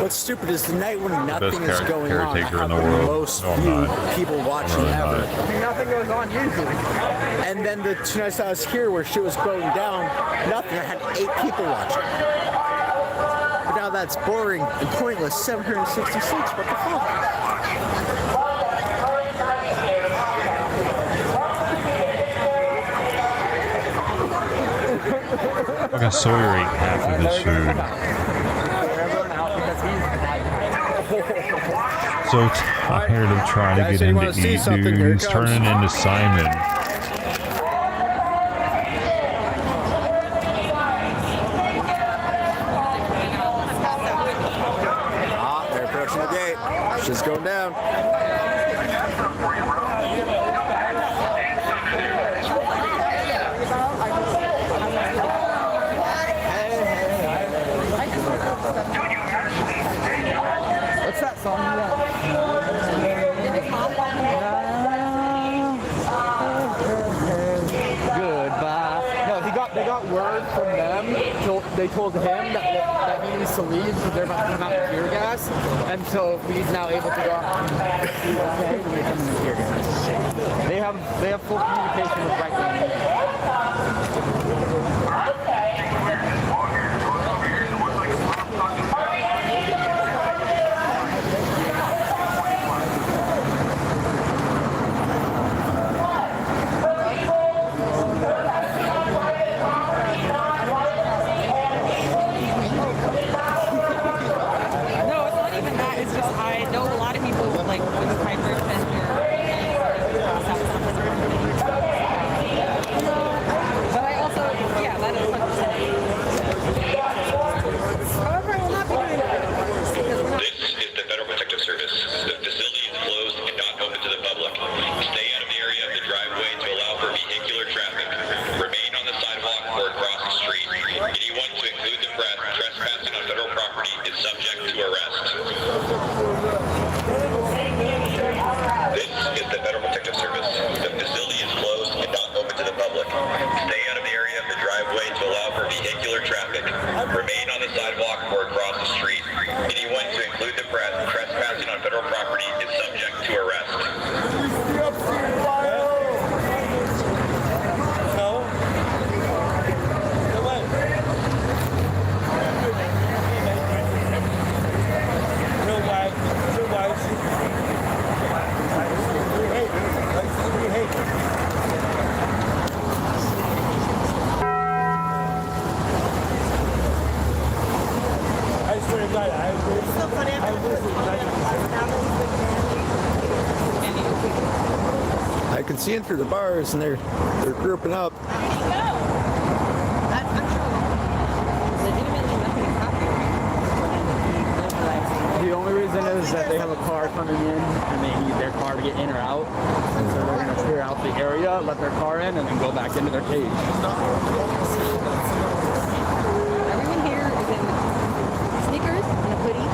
What's stupid is the night when nothing is going on, I caretaker have in the the world. most No, I'm viewed not. people watching Really ever. not. I mean, nothing goes on usually. And then the two nights I was here where shit was going down, nothing. I had 8 people watching. But now that's boring and pointless. 766. What the fuck? Fucking Sawyer ate half of his food. So tired of trying to get him to eat, dude. He's turning into Simon. Ah, they're approaching the gate. Shit's going down. Goodbye. No, they got word from them. They told him that he needs to leave because they're about to come out with tear gas, and so he's now able to go out and see okay when they come in with tear gas. They have full communication with right-wing media. I can see in through the bars, and they're grouping up. The only reason is that they have a car coming in, and they need their car to get in or out, and so they're going to clear out the area, let their car in, and then go back into their cage. Everyone here is in sneakers and a hoodie.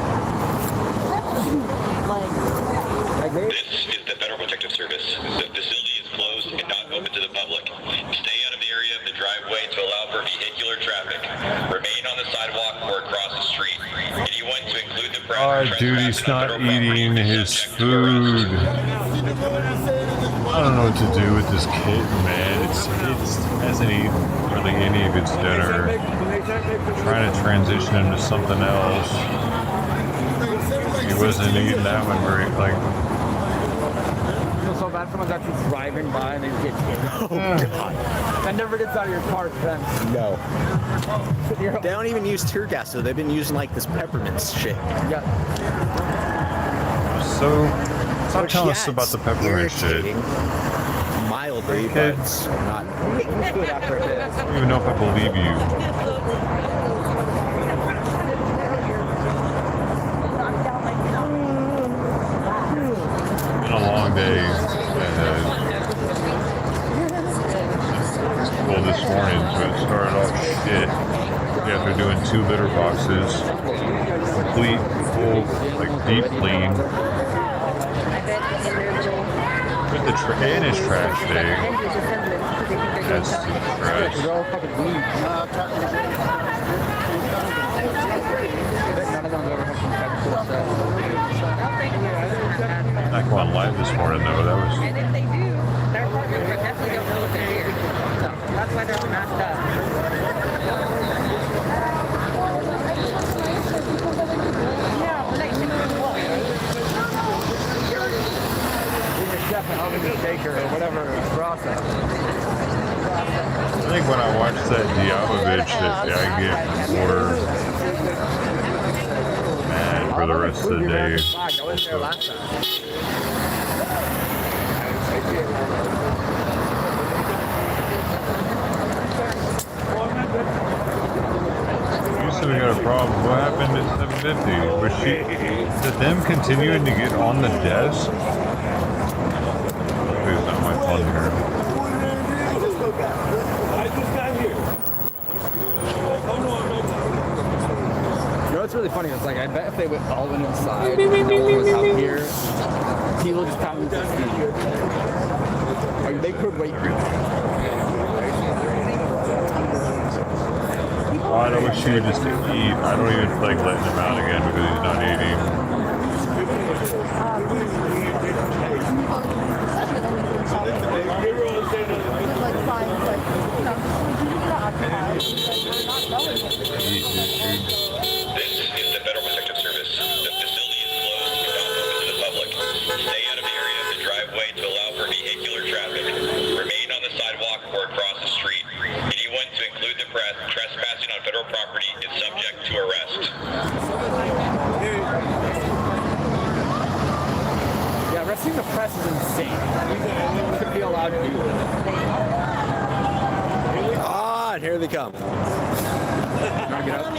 This is the Federal Protective Service. The facility is closed and not open to the public. Stay out of the area of the driveway to allow for vehicular traffic. Remain on the sidewalk or across the street. Anyone to include the press. Dude, he's not eating his food. I don't know what to do with this kid, man. It hasn't eaten really any of its dinner. Trying to transition him to something else. He wasn't eating that one very, like... So bad someone's actually driving by and they just get hit. Oh, God. That never gets out of your car fence. No. They don't even use tear gas, though. They've been using, like, this peppermint shit. Yeah. So, stop telling us about the peppermint shit. Mildly, but it's not. I don't even know if I believe you. It's been a long day ahead. Well, this morning, so it started off shit. After doing 2 litter boxes, complete, full, like deep clean. With the and it's trash day. That's trash. Not going live this morning though. That was. And if they do, their partners would definitely don't know what they're here. So that's why they're masked up. Yeah, but they should Chef and oven baker or whatever process. I think when I watch that Diablovich, that I get more mad for the rest of the day. I was there last time. You said we got a problem. What happened at 750? Was she, did them continuing to get on the desk? It's not my fun here. You know what's what's really funny is like I bet if they all went inside and no one was out here, people just probably just like, they could wait. Oh, I wish he would just eat. I don't even feel like letting him out again because he's not eating. This is the Federal Protective Service. The facility is closed and not open to the public. Stay out of the area of the driveway to allow for vehicular traffic. Remain on the sidewalk or across the street. Anyone, to include the press, trespassing on federal property is subject to arrest. Yeah, arresting the press is insane. You should be allowed to do that. Ah, and here they come. Get up.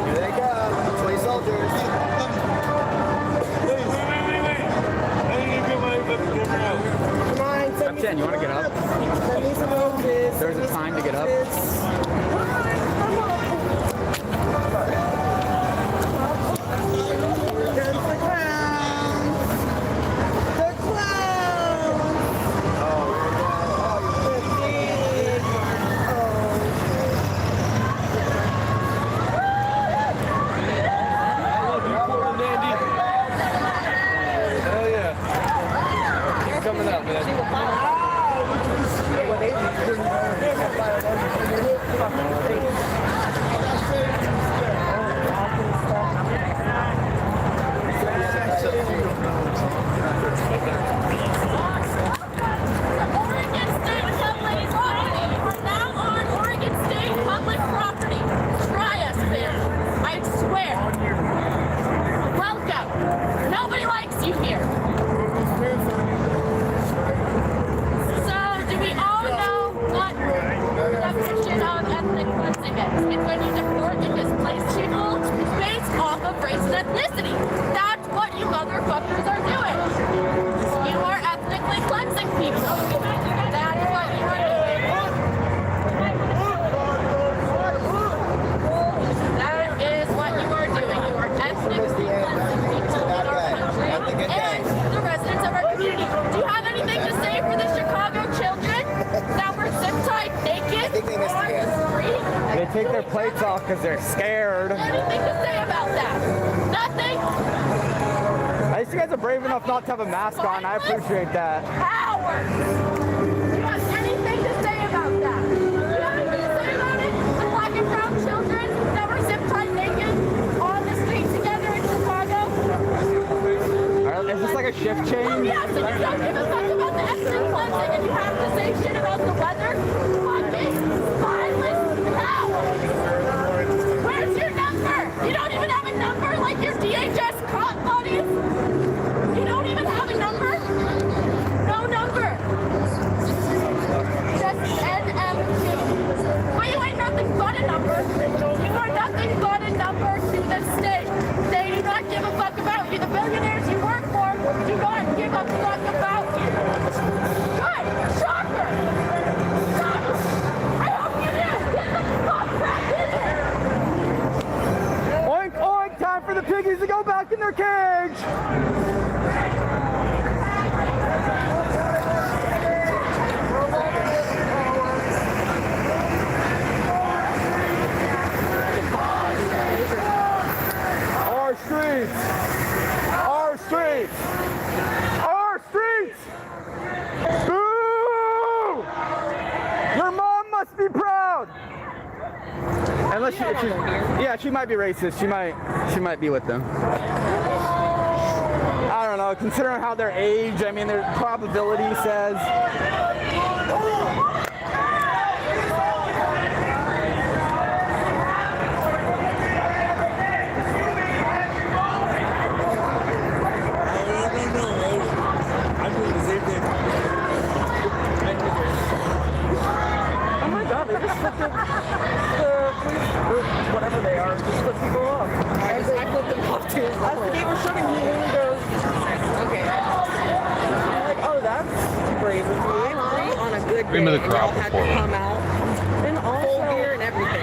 Here they come. 20 soldiers. Captain, you want to get up? There's a time to get up. Coming up, man. Ethnicity. That's what you motherfuckers are doing. You are ethnically cleansing people. That's what you are doing. That is what you are doing. You are ethnically cleansing people in our country and the residents of our community. Do you have anything to say for the Chicago children that were zip-tied naked on the street? They take their plates off because they're scared. Anything to say about that? Nothing? At least you guys are brave enough not to have a mask on. I appreciate that. Cowards! Do you have anything to say about that? Do you have anything to say about it? The black and brown children that were zip-tied naked on the street together in Chicago? Is this like a shift change? Yes, and you don't give a fuck about the ethnic cleansing and you have to say shit about the weather? Fucking spineless cowards! Where's your number? You don't even have a number like your DHS cop buddies? You don't even have a number? No number. Just NM2. Well, you ain't nothing but a number. You are nothing but a number to the state. They do not give a fuck about you. The billionaires you work for do not give a fuck about you. Good. Shocker. Shocker. I hope you do. Get the fuck back in there. Oink, oink, time for the piggies to go back in their cage. Our streets. Our streets. Our streets. Boo! Your mom must be proud. Unless she might be racist. She might be with them. I don't know. Considering how their age, I mean, their probability says. Oh my God! They just flipped the police or whatever they are. Just flip people off. I flipped them off too. As the gate was shutting, he literally goes, "Okay." I'm like, "Oh, that's brave of you." On a good Cream of day, the and y'all crop had to before. come out in full gear and everything.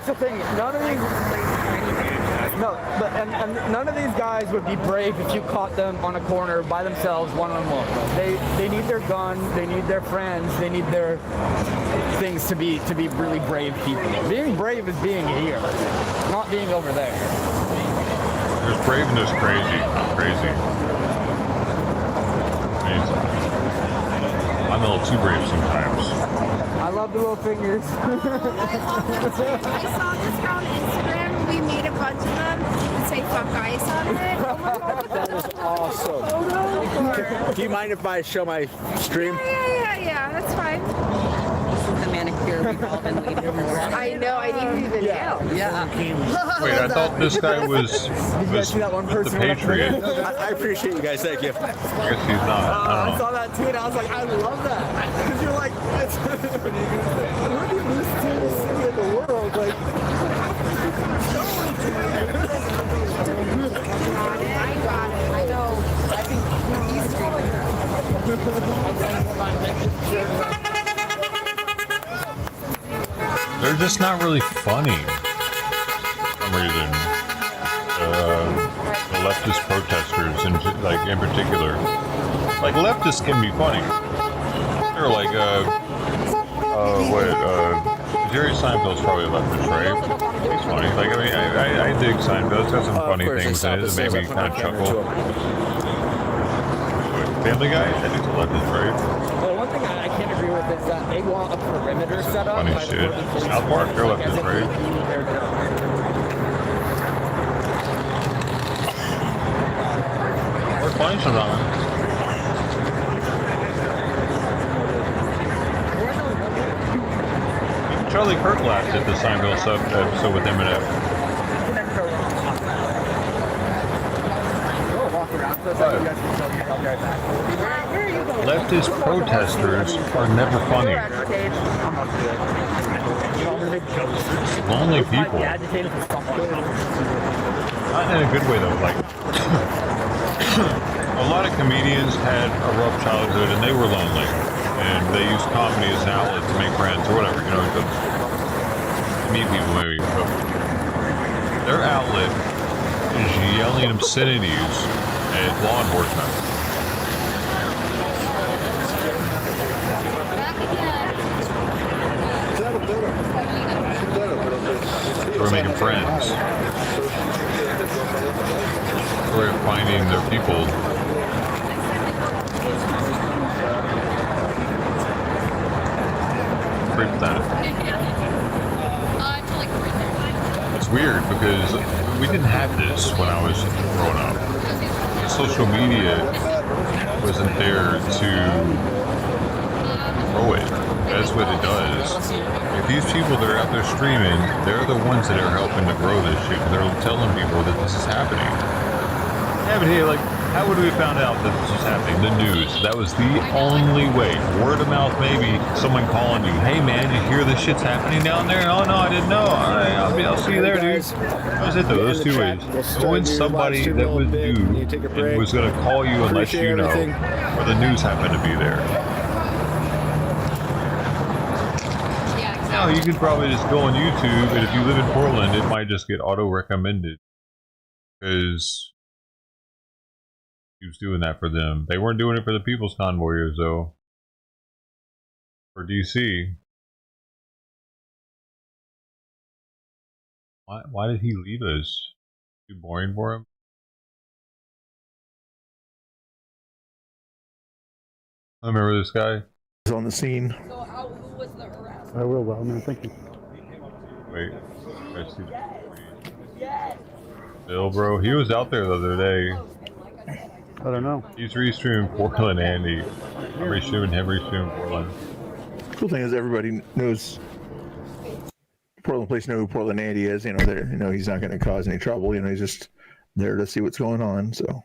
the thing. None of these. No, but and none of these guys would be brave if you caught them on a corner by themselves, one-on-one. They need their gun. They need their friends. They need their things to be really brave people. Being brave is being here, not being over there. There's brave and there's crazy. Crazy. Amazing. I'm a little too brave sometimes. I love the little fingers. I saw this girl on Instagram. We made a bunch of them and say "fuck ice" on it. That is awesome. Do you mind if I show my stream? Yeah. That's fine. The manicure we've all been waiting for. I know. I need to do the nails. Yeah. Wait, I thought this guy was the Patriot. I appreciate you guys. Thank you. I guess he's not. I I don't saw know. that too, and I was like, I love that. Because you're like, we're the least serious city in the world. Like, I got it. I know. I think he's They're just not really funny for some reason. The leftist protesters, in particular, like leftists can be funny. They're like, Jerry Seinfeld's probably a leftist, right? He's funny. Like, I mean, I dig Seinfeld. It's got some funny things in it that make me kind of chuckle. Family Guy? I think it's a leftist, right? well, one thing I can't agree with is that they want a perimeter set up. Funny by the shit. Portland Police South Park, they're Department, leftist, as if right? we do their job. We're funny sometimes. Charlie Kirk laughed at the Seinfeld episode with Eminem. Leftist protesters are never funny. Lonely people. Not in a good way though. Like a lot of comedians had a rough childhood and they were lonely, and they used comedy as an outlet to make friends or whatever. You know, to meet people maybe. But their outlet is yelling obscenities at law enforcement. We're making friends. We're finding their people. It's weird because we didn't have this when I was growing up. Social media wasn't there to grow it. That's what it does. If these people that are out there streaming, they're the ones that are helping to grow this shit. They're telling people that this is happening. Yeah, but hey, like, how would we have found out that this was happening? The news. That was the only way. Word of mouth, maybe. Someone calling you. Hey, man, you hear this shit's happening down there? Oh, no, I didn't know. All right, I'll see you there, dude. That was it, though. Those two ways. When somebody that was new and was going to call you and let you know, or the news happened to be there. Now, you could probably just go on YouTube, and if you live in Portland, it might just get auto-recommended. Because he was doing that for them. They weren't doing it for the People's Convoyers, though. For DC. Why did he leave us? Too boring for him? I remember this guy. He's on the scene. So who was the arrest? I will, well, man, thank you. Wait. I see Bill, bro. He was out there the other day. I don't know. He's restreaming Portland Andy. I'm restreaming him restreaming Portland. Cool thing is everybody knows Portland police know who Portland Andy is. You know, he's not going to cause any trouble. You know, he's just there to see what's going on. So.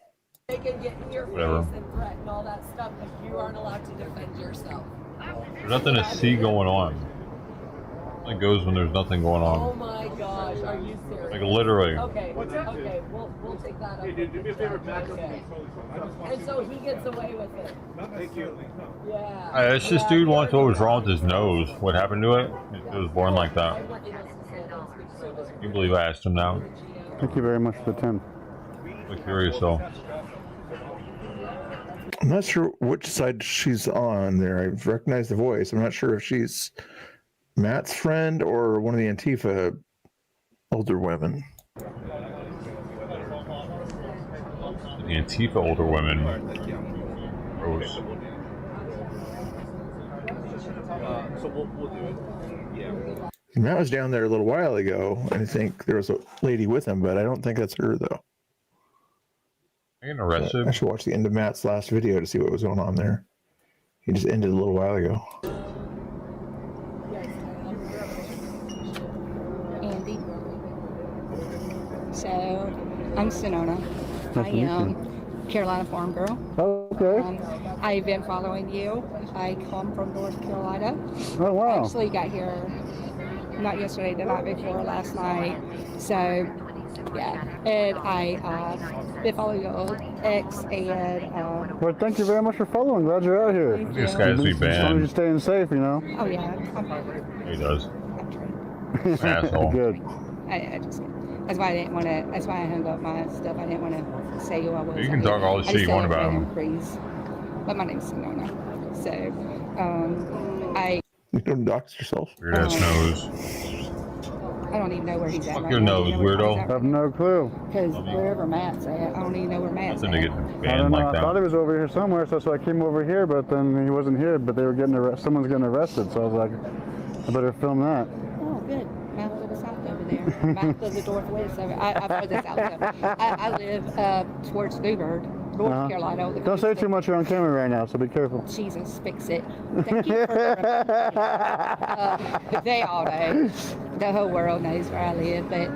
They can get in your Whatever. face and threaten all that stuff if you aren't allowed to defend yourself. There's nothing to see going on. It goes when there's nothing going Oh on. my gosh, are you serious? Like literally. Okay, okay, we'll take that up. Hey, do me a favor, back up. Okay. And so he gets away with it. Thank you. Yeah. It's this dude wants what was wrong with his nose. What happened to it? It was born like that. You believe I asked him now? Thank you very much for the 10. Look curious though. I'm not sure which side she's on there. I recognize the voice. I'm not sure if she's Matt's friend or one of the Antifa older women. The Antifa older women. Gross. So we'll do it. Yeah. Matt was down there a little while ago, and I think there was a lady with him, but I don't think that's her though. Are you getting arrested? I should watch the end of Matt's last video to see what was going on there. He just ended a little while ago. Andy. So, I'm Sonona. I am Carolina farm girl. Okay. I've been following you. I come from North Carolina. Oh, wow. I actually got here not yesterday, the night before, last night. So, yeah. And I been following your old ex and... Well, thank you very much for following. Glad you're out here. This guy's be As long as banned. you're staying safe, you know. Oh, yeah. He does. Asshole. Good. I just... That's why I didn't want to... That's why I hung up my stuff. I didn't want to say who I was. You can talk all the shit you want about him. But my name's Sonona. So, I... You don't dox yourself. Weird ass nose. I don't even know where he's at. Fuck right your now. nose, You know where weirdo. he's at? I have no clue. Because wherever Matt's at, I don't even know where Matt's Nothing to at. get I don't banned know. like I thought that. he was over here somewhere, so I came over here, but then he wasn't here. But they were getting arrested. Someone's getting arrested, so I was like, I better film that. Oh, good. Matt to the south over there. Matt to the northwest over. I'm for the south. I live towards Newburgh, North Carolina. Don't say too much. You're on camera right now, so be careful. Jesus, fix it. Thank you for they all know. The whole world knows where I live, but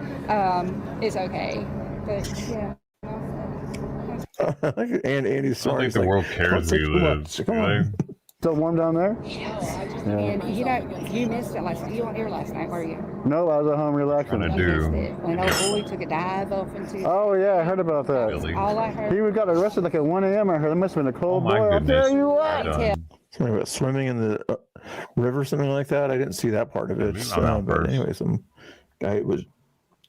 it's okay. But yeah. And Andy's I don't sorry. think the world cares where you live. Come on. Still warm down there? And you know, you missed it last night. You weren't here last night, were you? No, I was at home relaxing. I You do. missed it. When old boy took a dive off into. Oh yeah, I heard about that. Really? All I heard. He got arrested like at 1 a.m. I heard. That must have been a cold Oh my boy. I'll goodness. tell you what. Something about swimming in the river, something like that. I didn't see that part of it. Maybe not that But first. anyway, some guy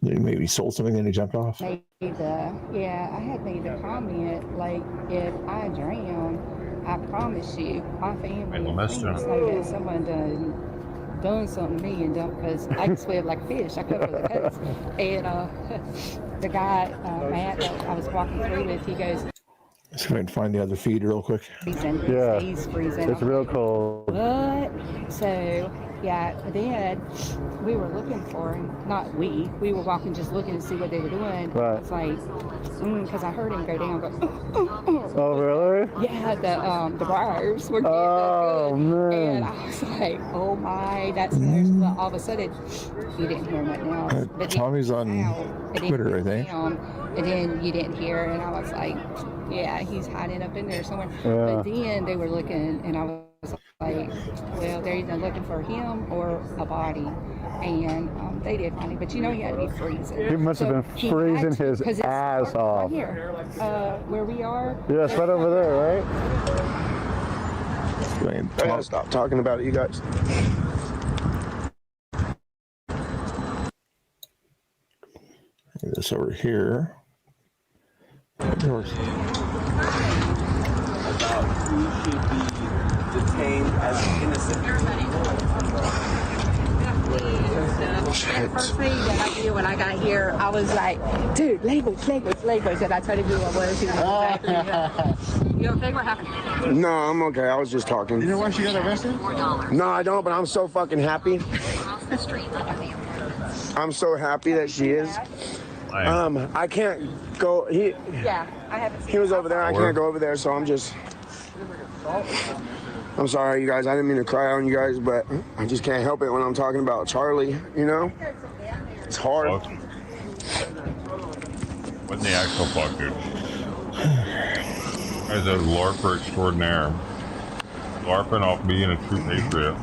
maybe sold something, then he jumped off. I had made the comment, like, if I drown, I promise you, my family and friends know that someone done something to me and done, because I can swim like a fish. I cover the coast. And the guy, Matt, that I was walking through with, he goes, Let's see if I can find the other feed real quick. Yeah, he's freezing. it's real cold. What? So, yeah, then we were looking for him. Not we were walking just looking to see what they were doing. Right. It's like, because I heard him go down, go, Oh really? yeah, the briars were getting Oh good. man. And I was like, oh my, that's well, all of a sudden, you didn't hear nothing else. But Tommy's on Twitter, I think. And then you didn't hear, and I was like, yeah, he's hiding up in there somewhere. Yeah. But then they were looking, and I was like, well, they're either looking for him or a body. And they did find him, but you know he had to be freezing. He must have been he freezing had to, his 'cause it's ass off. right here, where we are. Yeah, it's right over there, right? I gotta stop talking about it, you guys. This over here. About who should be detained as innocent. The first thing that I did when I got here, I was like, dude, language. And I tried to do what I was. You okay? What happened? No, I'm okay. I was just talking. You know why she got arrested? No, I don't, but I'm so fucking happy. I'm so happy that she is. I can't go. Yeah, I haven't seen He was over there. I can't go over there, so I'm just. I'm sorry, you guys. I didn't mean to cry on you guys, but I just can't help it when I'm talking about Charlie. You know, it's hard. What in the actual fuck, dude? As a LARPer extraordinaire. LARPing off being a true patriot.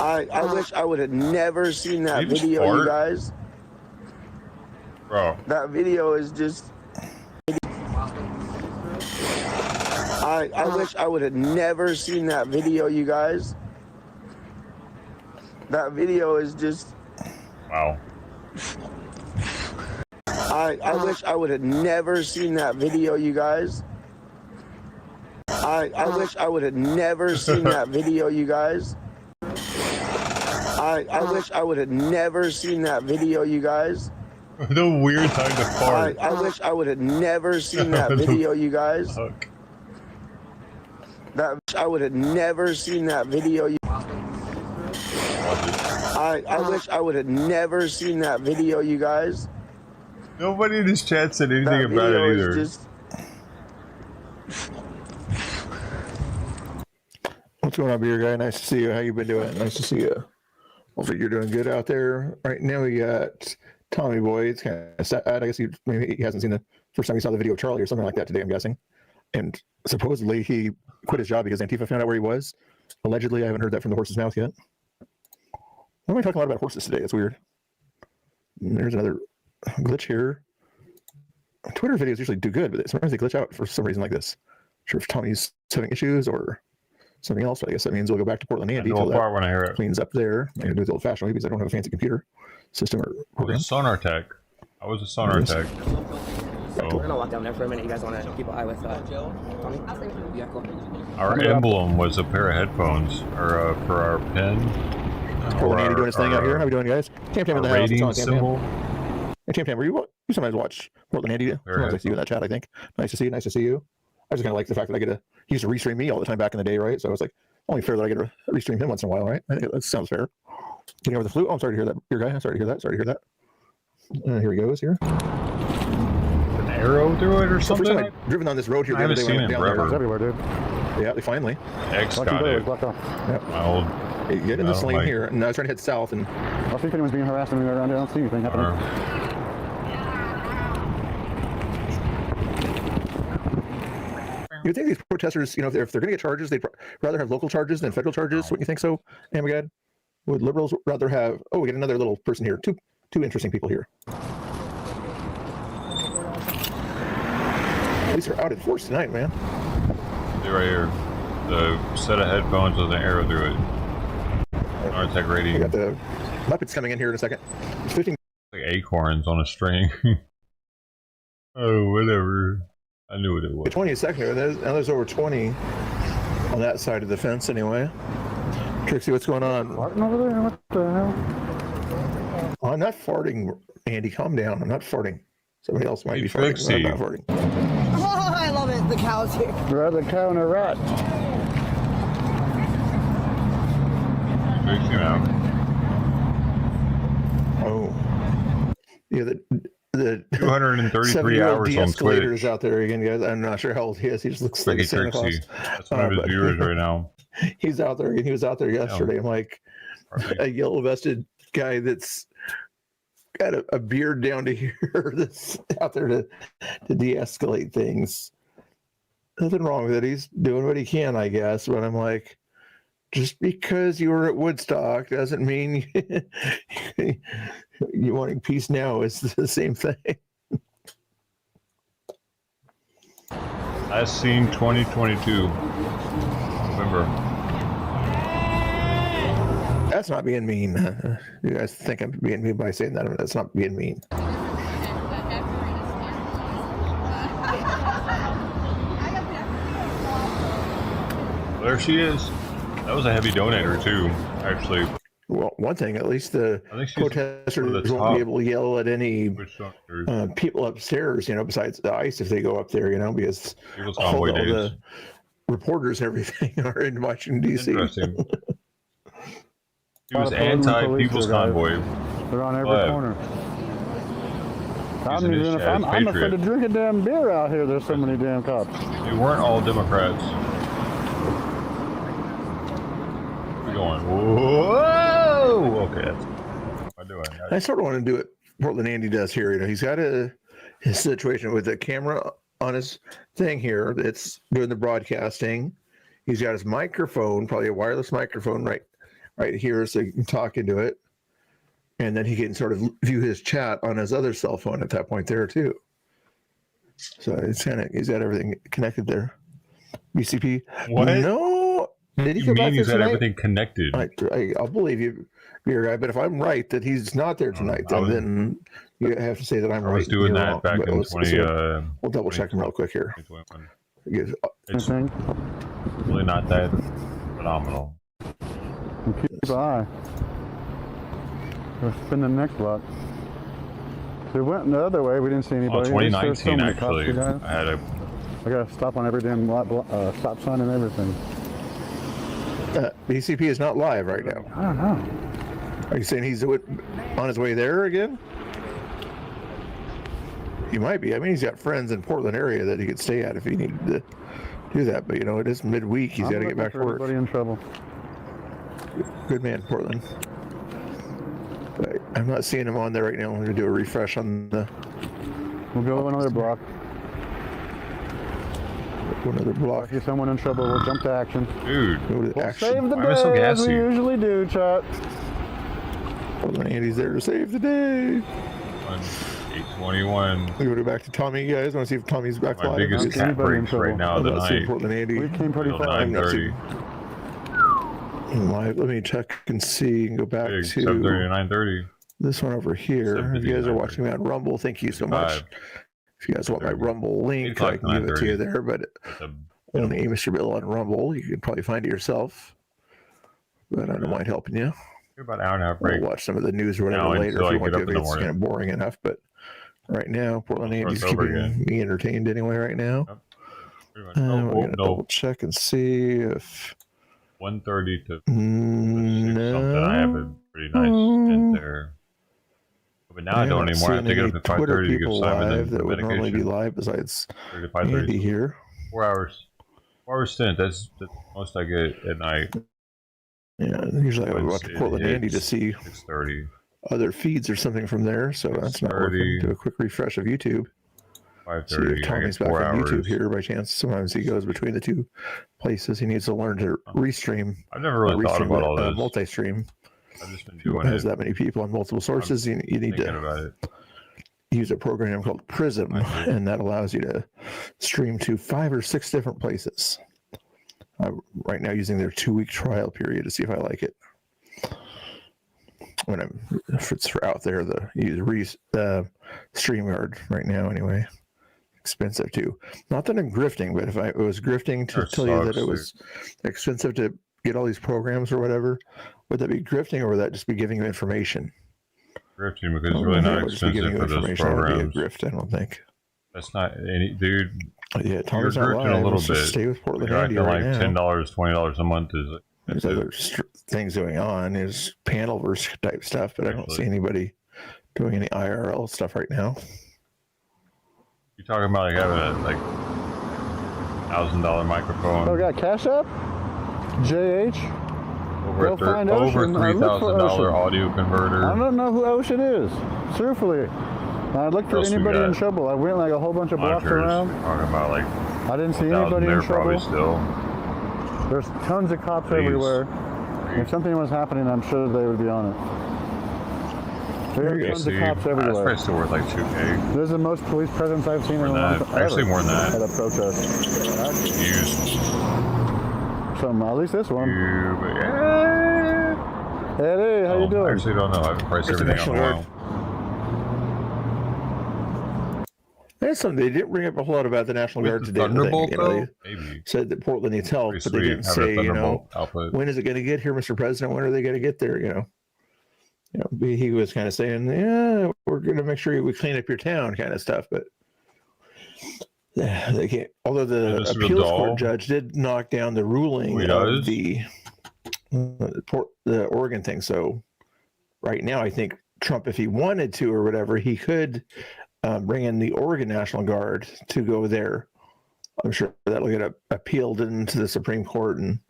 I wish I would have never seen that You just video, fart? you guys. Bro. That video is just. I wish I would have never seen that video, you guys. That video is just. Wow. I wish I would have never seen that video, you guys. I wish I would have never seen that video, you guys. I wish I would have never seen that video, you guys. The weird time to fart. I wish I would have never seen that video, you guys. I would have never seen that video. I wish I would have never seen that video, you guys. Nobody in this chat said anything about it either. What's going on, beer guy? Nice to see you. How you been doing? Nice to see you. Hopefully you're doing good out there. Right now we got Tommy Boy. It's kind of sad. I guess maybe he hasn't seen the first time he saw the video of Charlie or something like that today, I'm guessing. And supposedly he quit his job because Antifa found out where he was. Allegedly, I haven't heard that from the horse's mouth yet. Why am I talking a lot about horses today? That's weird. And there's another glitch here. Twitter videos usually do good, but sometimes they glitch out for some reason like this. Not sure if Tommy's having issues or something else, but I guess that means we'll go back to Portland Andy until that when I hear it cleans up there. I'm going to do it the old-fashioned way because I don't have a fancy computer system or program. I was a sonar tech. We're going to walk down there for a minute. You guys want to keep an eye with Tommy? Yeah, cool. Our emblem was a pair of headphones or for our pen. Portland Andy doing his thing out here. How we doing, guys? Tam Tam in the house. Rating symbol. Hey, Tam Tam, you sometimes watch Portland Andy? Sometimes I see you in that chat, I think. Nice to see you. Nice to see you. I just kind of like the fact that he used to restream me all the time back in the day, right? So I was like, only fair that I get to restream him once in a while, right? I think that sounds fair. Getting over the flu. Oh, I'm sorry to hear that, your guy. I'm sorry to hear that. Sorry to hear that. Here he goes here. An arrow through it or something? I've driven on this road here. I haven't seen it forever. Everywhere, dude. Yeah, they finally. X got it. Yep. My old. Hey, get in this lane here, and I was trying to head south, and I'll see if anyone's being harassed anywhere around here. I don't see anything happening. You would think these protesters, if they're going to get charges, they'd rather have local charges than federal charges. Wouldn't you think so, Amagad? Would liberals rather have? Oh, we get another little person here. Two interesting people here. At least they're out in force tonight, man. See right here. The set of headphones with an arrow through it. Artec rating. We got the Muppets coming in here in a second. It's 15. Like acorns on a string. Oh, whatever. I knew what it was. 20 a second. Now there's over 20 on that side of the fence anyway. Trixie, what's going on? Farting over there? What the hell? Oh, I'm not farting, Andy. Calm down. I'm not farting. Somebody else might be Trixie. farting. I'm not farting. Oh, I love it. The cow's here. Rather cow and a rat. Trixie now. Oh. Yeah, the 233 hours on de-escalator Twitch. is out there again, guys. I'm not sure how old he is. He just looks like a Santa Claus. That's one of his viewers right now. He's out there. He was out there yesterday. I'm like a yellow vested guy that's got a beard down to here that's out there to de-escalate things. Nothing wrong with it. He's doing what he can, I guess. But I'm like, just because you were at Woodstock doesn't mean you wanting peace now is the same thing. Last seen 2022. November. That's not being mean. You guys think I'm being mean by saying that? That's not being mean. There she is. That was a heavy donator too, actually. Well, one thing, at least the protesters won't be able to yell at any people upstairs, besides the ICE if they go up there, because all the reporters and everything are in Washington, D.C. Interesting. He was anti-People's Convoy. They're on every corner. I'm afraid to drink a damn beer out here. There's so many damn cops. They weren't all Democrats. We're going, whoa! Okay, that's what I'm doing. I sort of want to do what Portland Andy does here. He's got his situation with the camera on his thing here that's doing the broadcasting. He's got his microphone, probably a wireless microphone right here, so you can talk into it. And then he can sort of view his chat on his other cell phone at that point there too. So it's he's got everything connected there. BCP. What? No, Did he You come mean back he's there got tonight? everything connected? I'll believe you, beer guy. But if I'm right that he's not there tonight, then you have to say that I'm right. I was doing you're that wrong. back But in let's 20. see. We'll double check him real quick here. It's really not that phenomenal. Keep an eye. We're spinning the next block. We went the other way. We didn't see anybody. 2019 so actually. I got to stop on every damn stop sign and everything. BCP is not live right now. I don't know. Are you saying he's on his way there again? He might be. I mean, he's got friends in Portland area that he could stay at if he needed to do that. But you know, it is midweek. He's got to get back to work. Everybody in trouble. Good man, Portland. But I'm not seeing him on there right now. I'm going to do a refresh on the. We'll go another block. Another block. If you see someone in trouble, we'll jump to action. Dude, we'll save the day as we usually do, chat. Portland Andy's there to save the day. 821. We go back to Tommy, guys. Want to see if Tommy's back live? My biggest cat breaks right now of the night. Portland Andy. We came pretty far. 9:30. Live. Let me check and see and go back to 7:30 to 9:30. This one over here. If you guys are watching me on Rumble, thank you so much. If you guys want my Rumble link, I can give it to you there. But only Mr. Bill on Rumble. You can probably find it yourself. But I don't mind helping you. About an hour and a half break. We'll watch some of the news or whatever later if you want to. It's kind of boring enough, but right now, Portland Andy's keeping me entertained anyway right now. We're going to double check and see if 1:30 to something. I have a pretty nice stint there. But now I don't anymore. I have to get up at 5:30 to go Simon the would normally be medication. live besides 5:30. Andy here. 4 hours. 4 hour stint. That's the most I get at night. Yeah, usually I would watch Portland Andy to see 6:30. other feeds or something from there, so that's not working. Do a quick refresh of YouTube. 5:30. See if Tommy's back on YouTube here by chance. Sometimes he goes between the two places. He needs to learn to restream. I've never really thought about all this. Multi-stream. I've just been If doing it has it. that many people on multiple sources, you need to use a program called Prism, and that allows you to stream to 5 or 6 different places. Right now, using their 2-week trial period to see if I like it. If it's for out there, use StreamYard right now anyway. Expensive too. Not that I'm grifting, but if I was grifting to tell you that it was expensive to get all these programs or whatever, would that be grifting or would that just be giving you information? Grifting because it's really not expensive for those programs. Be a grift, I don't think. That's not any dude. Yeah, Tommy's not grifting a little bit. Stay with Portland You're Andy acting right like now. $10, $20 a month is. There's other things going on. There's panelverse type stuff, but I don't see anybody doing any IRL stuff right now. You're talking about like having a $1,000 microphone. Oh, got Cash App? JH? Over $3,000 audio converter. I don't know who Ocean is. Truthfully. I looked for anybody in trouble. I went like a whole bunch of blocks around. Talking about like I didn't see anybody in trouble. Probably still. There's tons of cops everywhere. If something was happening, I'm sure they would be on it. There are tons of cops everywhere. That's probably still worth like $2K. This is the most police presence I've seen in a long time. Actually, more than that. At a protest. Used. At least this one. Hey, how you doing? I actually don't know. I haven't priced everything out in a while. That's something they didn't bring up a whole lot about the National Guard today. Thunderbolt, they said that Portland needs help, but they didn't say, when is it going to get here, Mr. President? When are they going to get there? He was kind of saying, yeah, we're going to make sure we clean up your town, kind of stuff. But they can't. Although the appeals court judge did knock down the ruling of the Oregon thing. So right now, I think Trump, if he wanted to or whatever, he could bring in the Oregon National Guard to go there. I'm sure that'll get appealed into the Supreme Court, and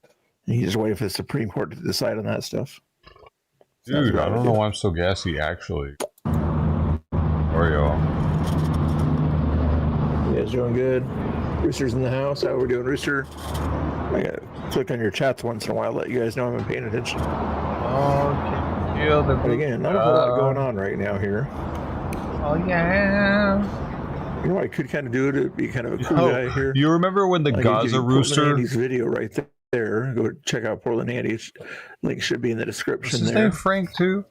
he's just waiting for the Supreme Court to decide on that stuff. Dude, I don't know why I'm so gassy, actually. Oreo. You guys doing good? Rooster's in the house. How are we doing, Rooster? I gotta click on your chats once in a while, let you guys know I'm paying attention. But again, not a whole lot going on right now here. Oh, yeah. You know what I could kind of do to be kind of a cool guy here? You remember when the Gaza rooster... Andy's video right there. Go check out Portland Andy's. Link should be in the description. Is his there. name Frank too?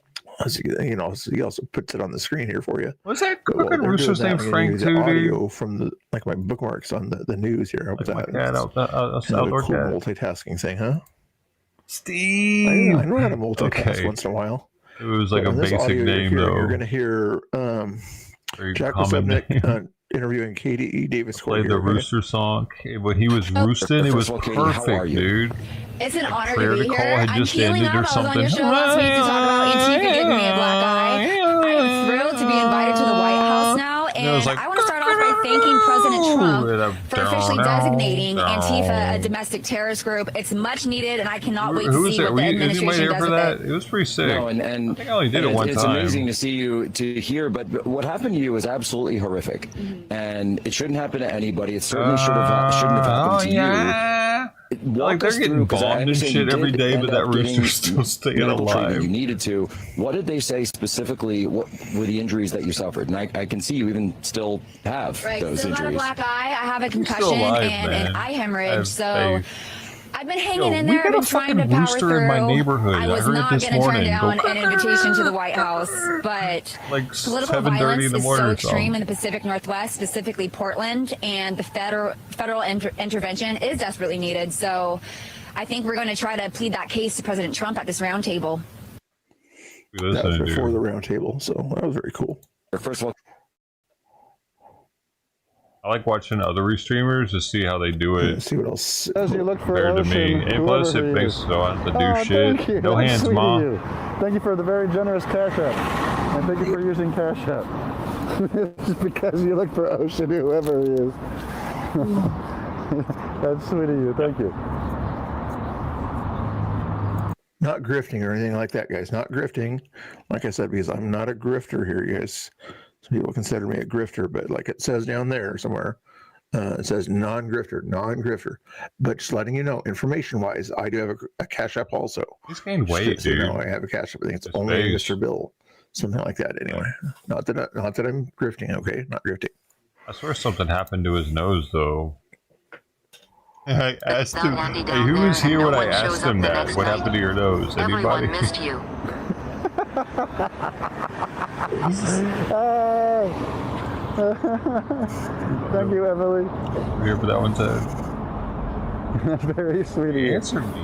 You know, he also puts it on the screen here for you. Was that Well, fucking Rooster's name Frank too, audio dude? from the like my bookmarks on the news here. How about that? Outdoor cool cat. multitasking thing, huh? Steve. I know how to multitask Okay. once in a while. It was like a This basic audio name, though. You're going to hear Very Jack common Wasebnik interviewing Katie Davis. Played the Rooster song. When he was roosting, it was perfect, dude. It's an honor Prayer to be to call here. had I'm just healing ended up. or I was on something. your show last week to talk about Antifa giving me a black eye. I am thrilled to be invited to the White House now, and I want to start off by thanking President Trump for officially designating Antifa a domestic terrorist group. It's much needed, and I cannot wait to see what the administration does with it. It was pretty sick. No, and I think I only did it one it's time. amazing to see you, to hear, but what happened to you was absolutely horrific, and it shouldn't happen to anybody. It certainly shouldn't have happened to you. Like they're getting bombed and shit every day, but that Rooster's still staying alive. You needed to. What did they say specifically? What were the injuries that you suffered? And I can see you even still have those So I have a injuries. black eye, I have a concussion, alive, and man. an eye hemorrhage. I have So faith. I've been hanging in we there. got I've a been trying to fucking power rooster through. in my neighborhood. I I was heard it not this going to turn morning. down Go an invitation to the White House, but like political 7:30 violence in the is morning so or extreme something. in the Pacific Northwest, specifically Portland, and the federal intervention is desperately needed. So I think we're going to try to plead that case to President Trump at this roundtable. That was before the roundtable, so that was very cool. First of all, I like watching other restreamers to see how they do it. See what else As you look for compared to me. Ocean, And plus, whoever it he makes is. so I don't have to do Oh, shit. thank you. No That's hands, sweet of ma. you. Thank you for the very generous Cash App. And thank you for using Cash App. Just because you look for Ocean, whoever he is. That's sweet of you. Thank you. Not grifting or anything like that, guys. Not grifting. Like I said, because I'm not a grifter here, guys. Some people consider me a grifter, but like it says down there somewhere, it says non-grifter. But just letting you know, information-wise, I do have a Cash App also. He's gained weight, So, dude. you know, I have a Cash App. I think it's only face. Mr. Bill, something like that. Anyway, not that I'm grifting. Okay, not grifting. I swear something happened to his nose, though. I asked him, hey, who was here when I asked him that? What happened to your nose? Anybody? Everyone missed you. Thank you, Emily. I'm here for that one time. That's very sweet of He you. answered me.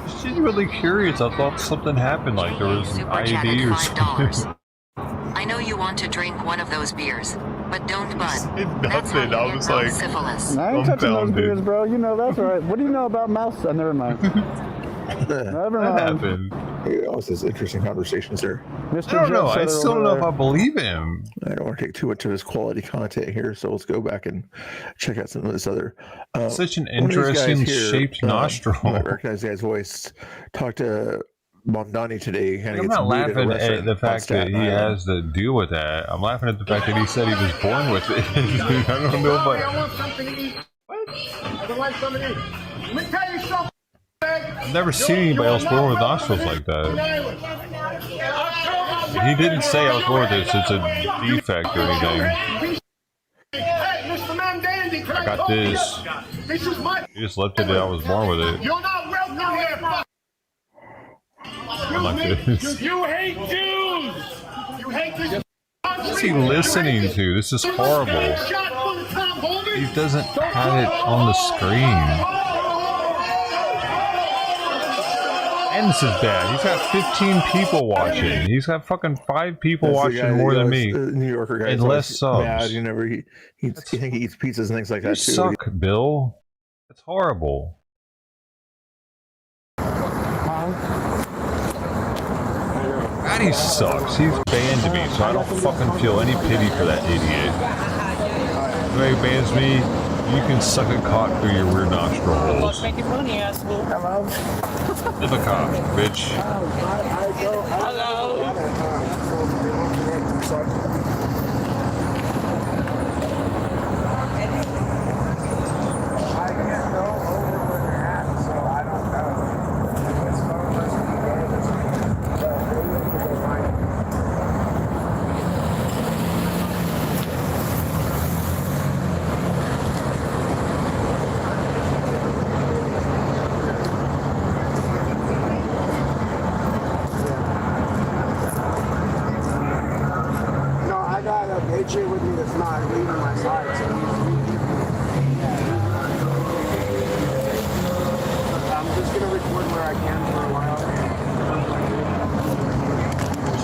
Just genuinely curious. I thought something happened, like there was an IED or something. I know you want to drink one of those beers, but don't bud. That's Nothing. how I you was get like, syphilis. I ain't touching those dumbfounded. beers, bro. You know that's right. What do you know about mouse? Oh, never mind. Never mind. happened. Yeah, this is interesting conversations there. Mr. I don't know. Jet I Setter still don't over know if there. I believe him. I don't want to take too much of his quality content here, so let's go back and check out some of this other. Such an one of these guys interesting here, shaped nostril. I recognize the guy's voice. Talked to Mondani today. And I'm not laughing at the fact that he has to deal with that. I'm laughing at the fact that he said he was born with it. I don't know if I want something to eat. What? I would like something to eat. Let me tell you something. I've never seen anybody else born with nostrils like that. He didn't say I was born with this. It's a defect or anything. Hey, Mr. Mandandy, I got this. This is my. He just left it that I was born with it. You're not welcome here. I'm like this. You hate Jews. You hate this. What is he listening to? This is horrible. He doesn't have it on the screen. And this is bad. He's got 15 people watching. He's got fucking 5 people That's the guy watching more that than goes, me. New Yorker guy. And less subs. Bad. You never. He think he eats pizzas and things like You that too. suck, Bill. That's horrible. God, he sucks. He's banned me, so I don't fucking feel any pity for that idiot. If he bans me, you can suck a cock through your weird nostril holes. Making money, asshole. Hello. Live a cock, bitch. patriot with me that's not leaving my side. So I'm just gonna record where I can for a while.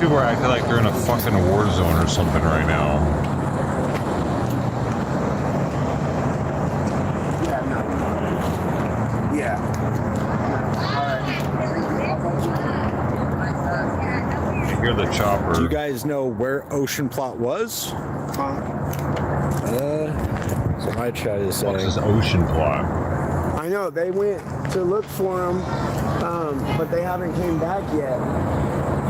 People are acting like they're in a fucking war zone or something right now. Yeah. You hear the chopper. Do you guys know where Ocean Plot was? So I try to say. What's this Ocean Plot? I know they went to look for him, but they haven't came back yet.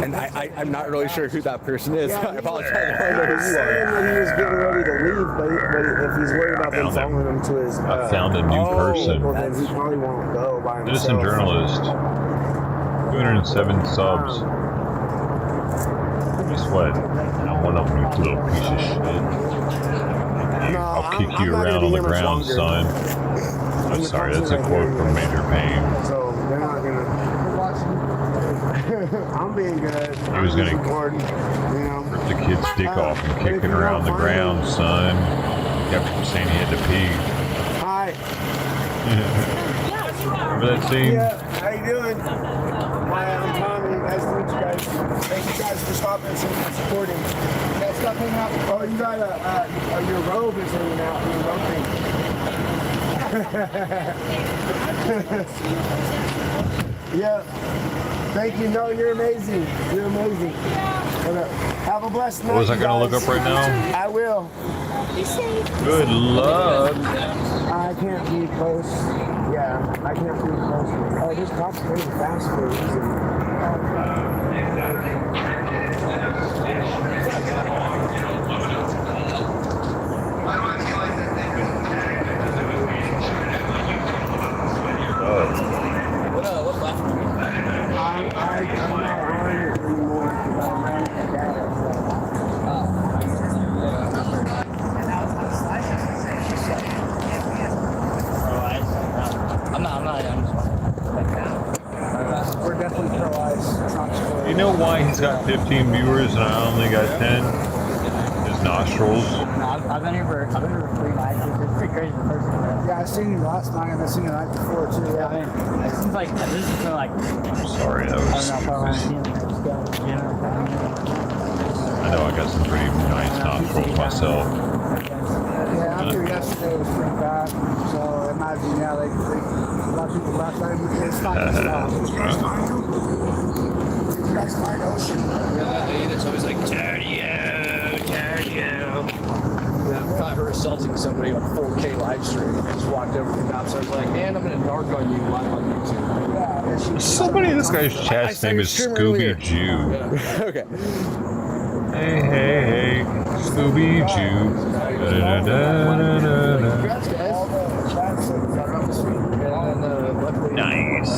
And I'm not really sure who that person is. Yeah, I apologize. I He don't know who was you saying are. that he was getting ready to leave, but if he's worried about them following him to his... I found a new person. Well, then he probably won't go by himself. Citizen journalist. 207 subs. Guess what? Not one of them, you little piece of shit. I'll kick you around on the ground, son. I'm sorry, that's a quote from Major Payne. So they're not gonna... I'm being good. He was gonna rip the kid's dick off and kick it around the ground, son. Kept saying he had to pee. Hi. Remember that scene? Yeah, how you doing? Hi, I'm Tommy. Nice to meet you guys. Thank you guys for stopping and supporting. You guys stop hanging out. Oh, you got your robe is hanging out. Your robe thing. Yeah. Thank you. No, you're amazing. You're amazing. Have a blessed night. What was I gonna look up right now? I will. Good luck. I can't be close. Yeah, I can't be close. Oh, this cop's pretty fast for a reason. I'm not on it anymore because I'm running for dad. I'm not. We're definitely pro-ice. You know why he's got 15 viewers and I only got 10? His nostrils. No, I've been here for 3 nights. It's pretty crazy the first time. Yeah, I seen you last night and I seen you the night before too. Yeah, I mean, it seems like this has been like. I'm sorry, that was. I know I got some pretty nice nostrils myself. Yeah, after yesterday was pretty bad. So imagine, yeah, a lot of people last night. It's not gonna stop. You guys find Ocean. It's always like, turn you. I caught her assaulting somebody on 4K live stream. I just walked over to the cops. I was like, man, I'm gonna dark on you live on YouTube. Yeah, Somebody in this guy's chat's name is Scooby Jew. Okay. Hey, Scooby Jew. Nice.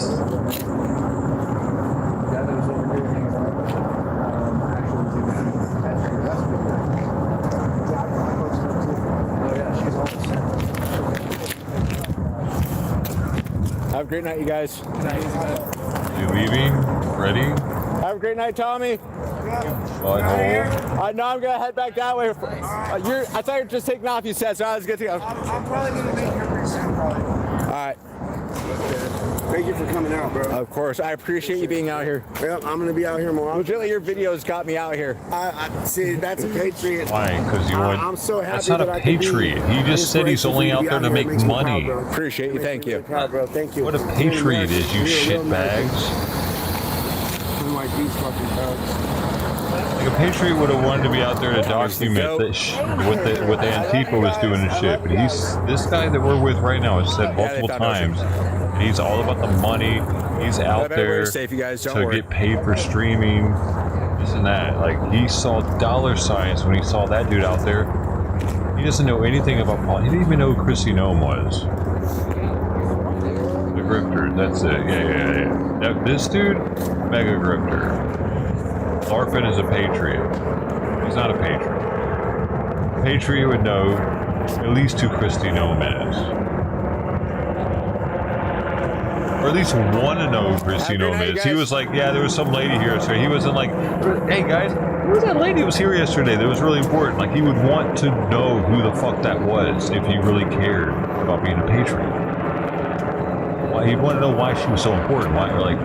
Have a great night, you guys. You leaving? Ready? Have a great night, Tommy. Butthole. No, I'm gonna head back that way. I thought you were just taking off. You said so. I was good to go. I'm probably gonna make your percent probably. All right. Thank you for coming out, bro. Of course, I appreciate you being out here. Yep, I'm gonna be out here more. Legitimately, your videos got me out here. I see. That's a patriot. Why? Because you want. I'm so happy That's not that a I can be patriot. He just said he's only out there to make money. Appreciate you. Thank you. Proud, bro. Thank you. What a patriot is, you shitbags. Like these fucking bugs. Like a patriot would have wanted to be out there to document that what the Antifa was doing and shit. But this guy that we're with right now has said multiple times, and he's all about the money. He's out there to get paid for streaming, this and that. Like, he saw dollar signs when he saw that dude out there. He doesn't know anything about politics. He didn't even know who Chrissy Nome was. The grifter, that's it. Yeah. Now, this dude, mega grifter. Larfin is a patriot. He's not a patriot. A patriot would know at least who Christy Nome is. or at least want to know who Chrissy Nome is. He was like, yeah, there was some lady here. So he wasn't like, hey guys, who was that lady who was here yesterday that was really important? Like, he would want to know who the fuck that was if he really cared about being a patriot. Why he'd want to know why she was so important. Why, like,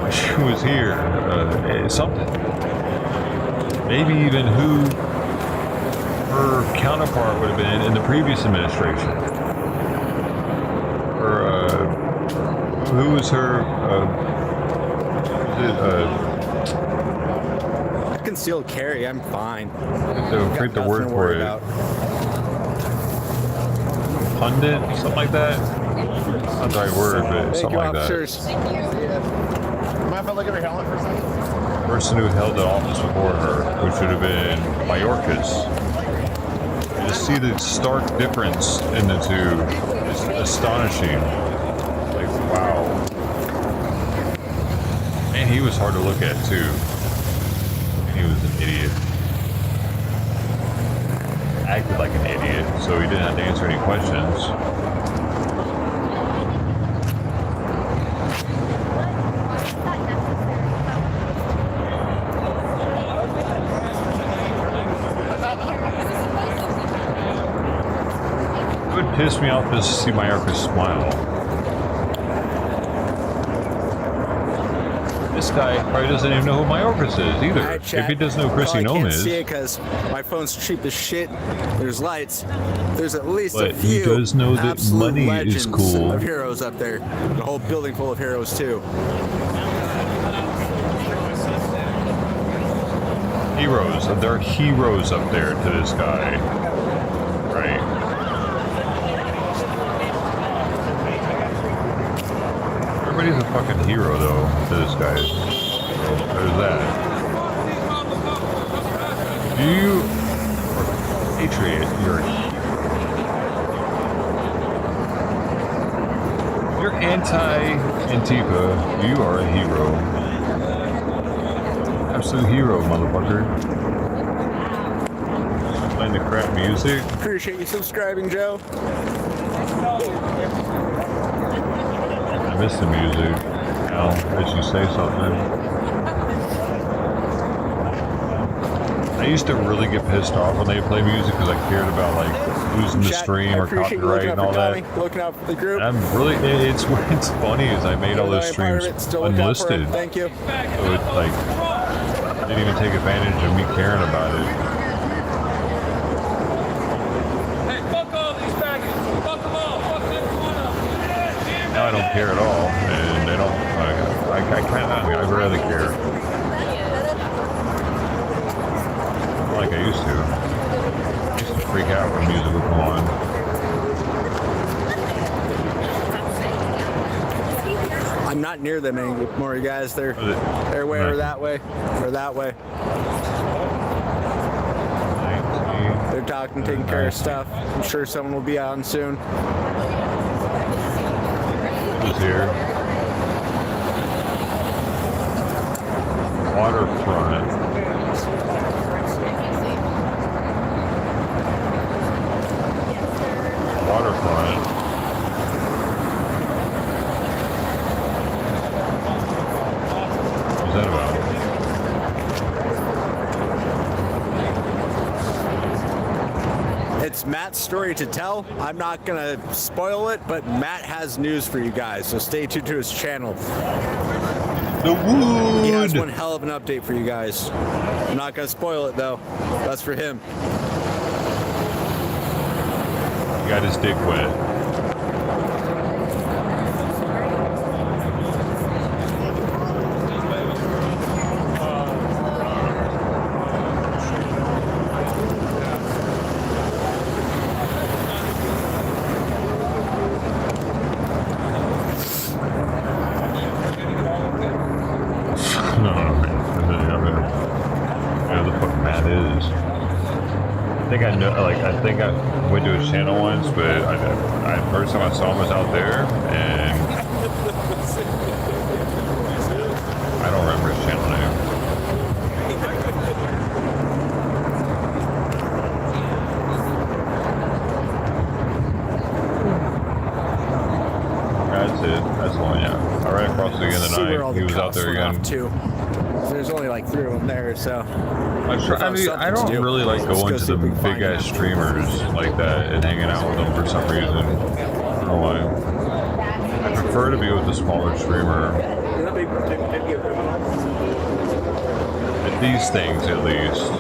why she was here. Something. Maybe even who her counterpart would have been in the previous administration. Or, who was her, Concealed carry, I'm fine. So create the word for it. Pundit? Something like that? Not the right word, but something like that. Mind if I look at your helmet for a second? The person who held the office before her, which should have been Mayorkas. You just see the stark difference in the two. It's astonishing. Like, wow. And he was hard to look at, too. He was an idiot. Acted like an idiot, so he didn't have to answer any questions. It would piss me off just to see Mayorkas smile. This guy probably doesn't even know who Mayorkas is either. If he doesn't know who Chrissy Nome is. I can't see it because my phone's cheap as shit. There's lights. There's at least But a few he does know that money is cool. of heroes up there. The whole building full of heroes too. Heroes. There are heroes up there to this guy. Right. Everybody's a fucking hero, though, to this guy. So, there's that. You are a patriot. You're a hero. You're anti-Antifa. You are a hero. Absolute hero, motherfucker. Playing the crap music. Appreciate you subscribing, Joe. I miss the music. Now, as you say something. I used to really get pissed off when they play music because I cared about like losing the stream or copyright and all that. Looking out for the group. I'm really, it's funny is I made all those streams unlisted. Thank you. So it like didn't even take advantage of me caring about it. Hey, fuck all these faggots. Fuck them all. Fuck every one of them. Now I don't care at all, and they don't. I can't. I rarely care. Not like I used to. I used to freak out when music would come on. I'm not near them anymore, you guys. They're way or that way or that way. They're talking, taking care of stuff. I'm sure someone will be on soon. Who's here? Waterfront. Waterfront. What's that about? It's Matt's story to tell. I'm not gonna spoil it, but Matt has news for you guys, so stay tuned to his channel. The wood! He has one hell of an update for you guys. I'm not gonna spoil it though. That's for him. He got his dick wet. I think I went to his channel once, but first time I saw him was out there, and I don't remember his channel name. That's it. That's all the cops went off too. There's only like 3 of them there, so. I don't really like going to the big ass streamers like that and hanging out with them for some reason. I don't know why. I prefer to be with the smaller streamer. At these things, at least.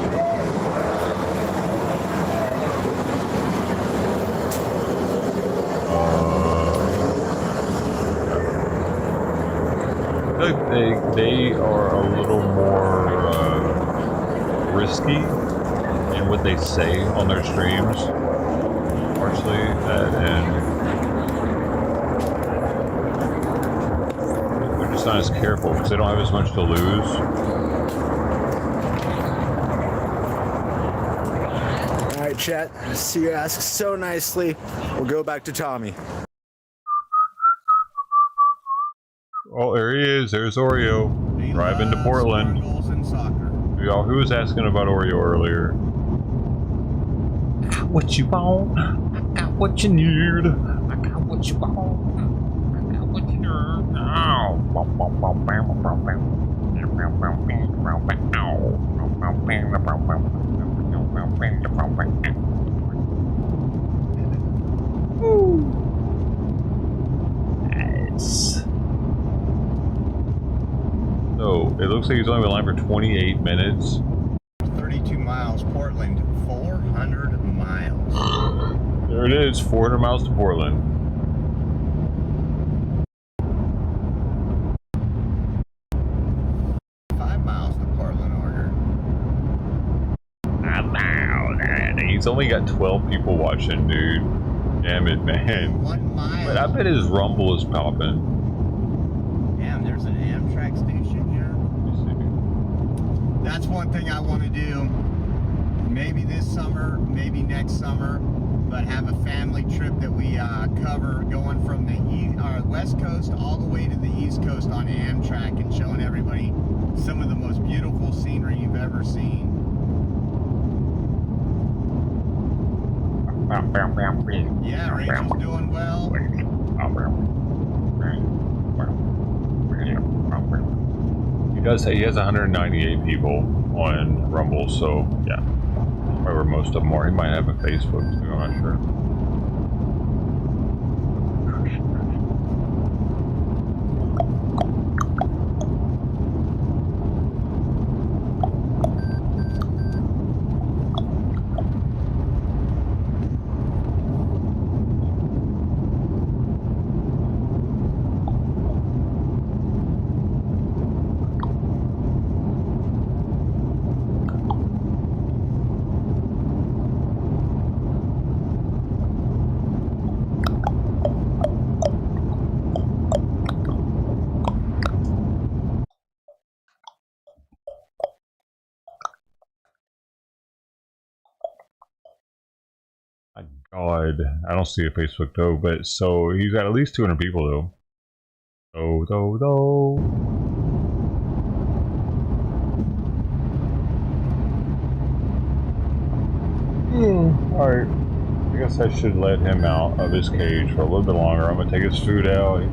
I feel like they are a little more risky in what they say on their streams. Partially that, and they're just not as careful because they don't have as much to lose. All right, chat. See you ask so nicely. We'll go back to Tommy. Oh, there he is. There's Oreo. Driving to Portland. Y'all, who was asking about Oreo earlier? What you want? I got what you need. I got what you want. I got what you need. Nice. So, it looks like he's only been live for 28 minutes. 32 miles, Portland, 400 miles. There it is, 400 miles to Portland. He's only got 12 people watching, dude. Damn it, man. 1 mile. But I bet his Rumble is popping. Damn, there's an Amtrak station here. That's one thing I want to do. Maybe this summer, maybe next summer, but have a family trip that we cover going from the West Coast all the way to the East Coast on Amtrak and showing everybody some of the most beautiful scenery you've ever seen. Yeah, Rachel's doing well. He does say he has 198 people on Rumble, so yeah. Probably where most of them are. He might have a Facebook too, I'm not sure. God, I don't see a Facebook though, but so he's got at least 200 people though. Alright. I guess I should let him out of his cage for a little bit longer. I'm gonna take his food out.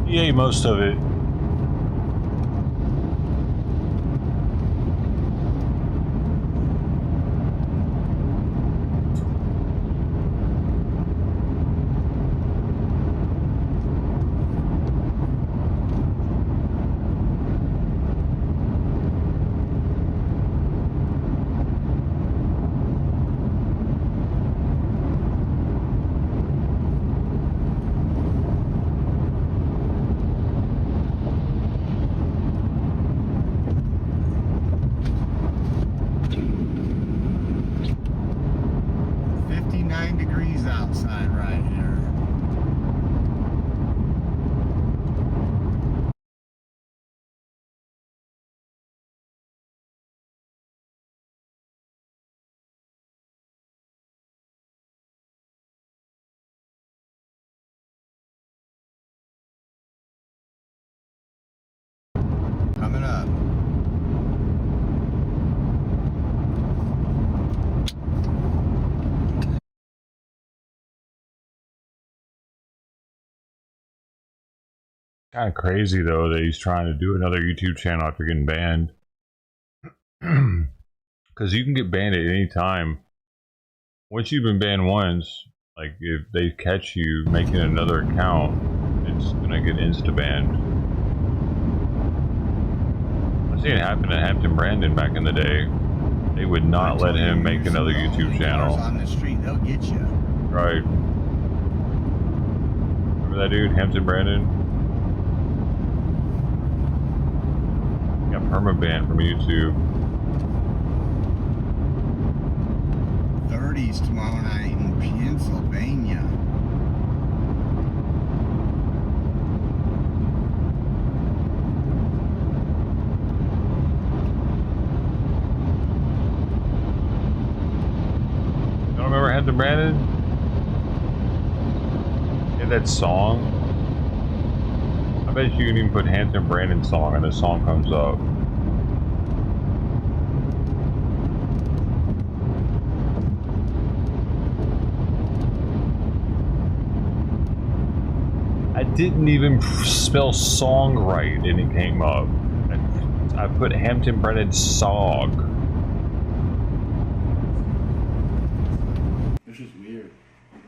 He ate most of it. Kind of crazy though that he's trying to do another YouTube channel after getting banned. Because you can get banned at any time. Once you've been banned once, like if they catch you making another account, it's gonna get insta-banned. I've seen it happen to Hampton Brandon back in the day. They would not let him make another YouTube channel. On the street, they'll get you. Right. Remember that dude, Hampton Brandon? Got permabanned from YouTube. 30s tomorrow night in Pennsylvania. You don't remember Hampton Brandon? Yeah, that song. I bet you can even put Hampton Brandon song and the song comes up. I didn't even spell song right and it came up. I put Hampton Brandon song. This is weird.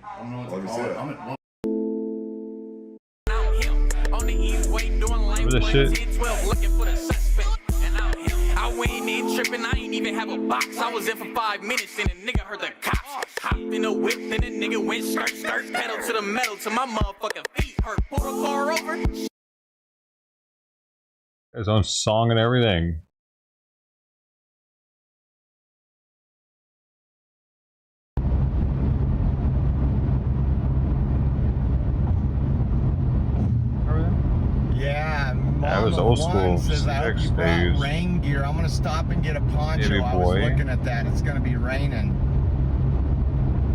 I don't know what to call it. I'm at Remember this shit? I ain't even tripping, I ain't even have a box. I was in for 5 minutes and a nigga heard the cops. Hopped in a whip, then a nigga went skirt, pedal to the metal till my motherfucking feet hurt. Pull the car over. His own song and everything. Yeah, that was old school. Says, I hope you brought rain gear. I'm gonna stop and get a poncho. I was looking at that. It's gonna be raining.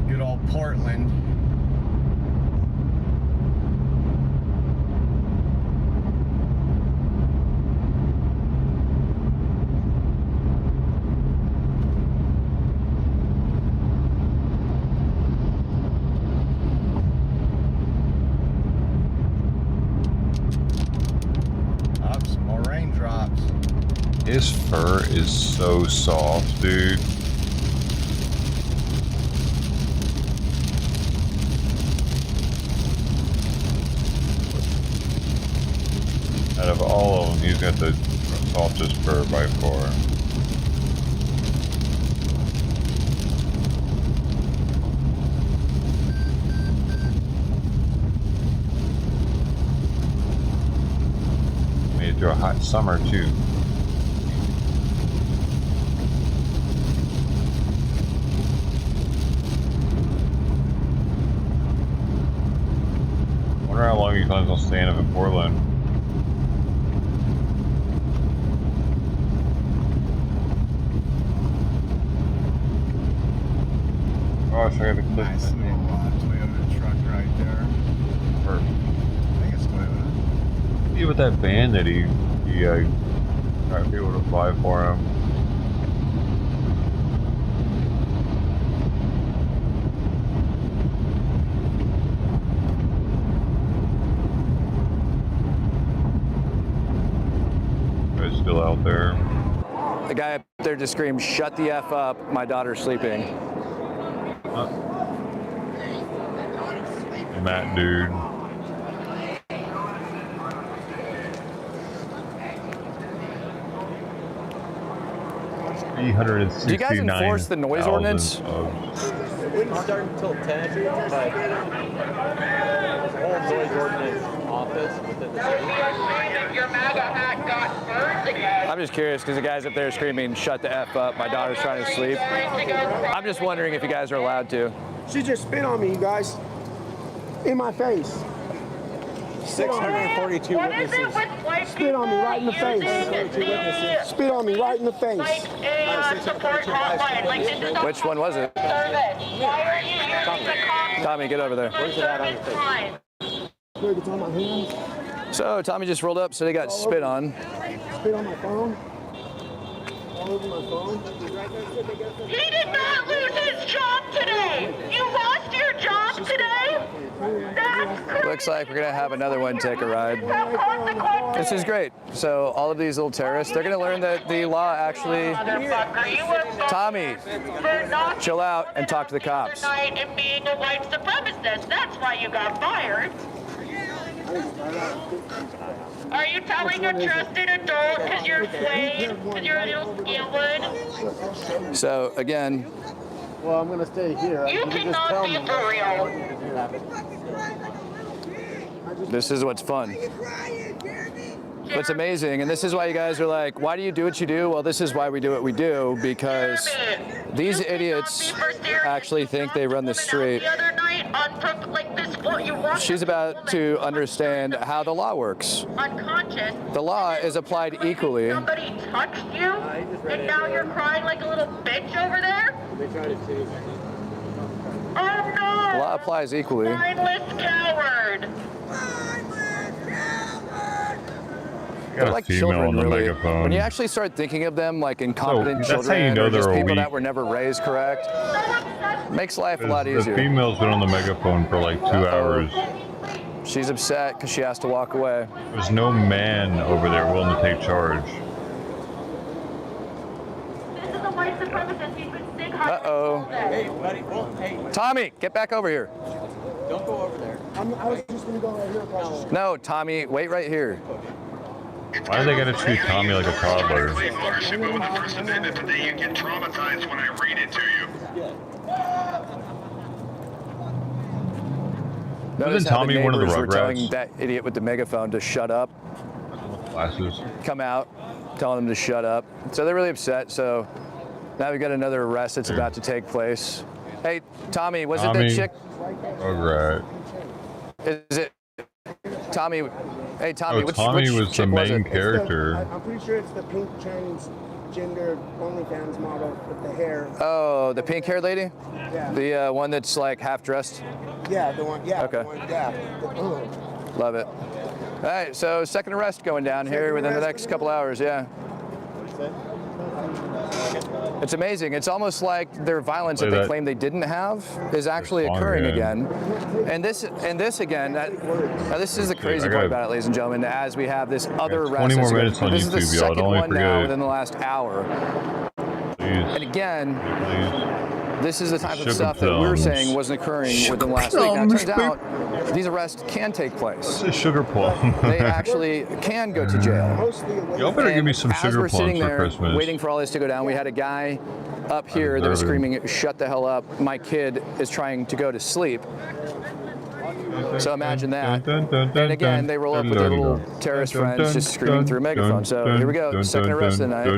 Good old Portland. Some more raindrops. His fur is so soft, dude. Out of all of them, he's got the softest fur by far. Made it through a hot summer too. Wonder how long he plans on staying up in Portland. Gosh, I gotta click nice that. little Toyota truck right there. Perfect. I think it's Toyota. See with that van that he got people to fly for him. Guy's still out there. The guy up there just screamed, "Shut the F up, my daughter's sleeping." Matt, dude. Do you guys enforce the noise ordinance? It wouldn't start until 10, but there's a whole noise ordinance office within the city. I'm just curious because the guy's up there screaming, "Shut the F up, my daughter's trying to sleep." I'm just wondering if you guys are allowed to. She just spit on me, you guys. In my face. 642 witnesses. Spit on me right in the face. 642 witnesses. Spit on me right in the face. Which one was it? Tommy, get over there. Where's it at on your face? Look, it's on my hands. So Tommy just rolled up, so they got spit on. Spit on my phone. All over my phone. He did not lose his job today. You lost your job today? Looks like we're gonna have another one take a ride. This is great. So all of these little terrorists, they're gonna learn that the law actually. Tommy, chill out and talk to the cops. And being a white supremacist, that's why you got fired. Are you telling a trusted adult because you're afraid, because you're a little skilled? So again. Well, I'm gonna stay here. You cannot be for real. This is what's fun. What's amazing, and this is why you guys are like, why do you do what you do? Well, this is why we do what we do, because these idiots actually think they run the street. The other night on like this, what you want. She's about to understand how the law works. Unconscious. The law is applied equally. Somebody touched you, and now you're crying like a little bitch over there? They try to save. Oh no! The law applies equally. Mindless coward! They're like female children, on the really. megaphone. When you actually start thinking of them like incompetent So, that's children, how you know or just they're people weak. that were never raised correct, makes life a lot The easier. female's been on the megaphone for like 2 hours. She's upset because she has to walk away. There's no man over there willing to take charge. This is a white supremacist. He's been sick. Uh-oh. Hey, buddy. Well, hey. Tommy, get back over here. Don't go over there. I was just gonna go right here across the No, Tommy, wait right here. Why are they gonna treat Tommy like a toddler? Ownership of the First Amendment today. You get traumatized when I read it to you. Notice Isn't how Tommy the one of the neighbors were telling Rugrats? that idiot with the megaphone to shut up. Glasses. Come out, telling them to shut up. So they're really upset. So now we've got another arrest that's about to take place. Hey, Tommy, was it the chick? Rugrat. Is it Tommy? Hey, Tommy, Oh, which Tommy was the chick was main it? character. I'm pretty sure it's the pink transgender OnlyFans model with the hair. Oh, the pink-haired lady? Yeah. The one that's like half dressed. Yeah, the one. Yeah. Okay. The one, yeah. Love it. All right, so second arrest going down here within the next couple hours. Yeah. It's amazing. It's almost like their violence that they claim they didn't have is actually occurring again. And this again. Now this is the crazy part about it, ladies and gentlemen. As we have this other arrest, 20 more minutes on this is the YouTube, y'all. second Don't one forget now it. within the last hour. And again, this is the type of Sugar stuff that we were plums. saying wasn't occurring within the last week. Now it turns out these arrests can take place. What's a sugar plum? They actually can go to jail. Y'all better give me some As sugar we're plums sitting for there Christmas. waiting for all this to go down, we had a guy up here that was screaming, "Shut the hell up. My kid is trying to go to sleep." So imagine that. And again, they roll up with their little terrorist friends just screaming through a megaphone. So here we go. Second arrest of the night.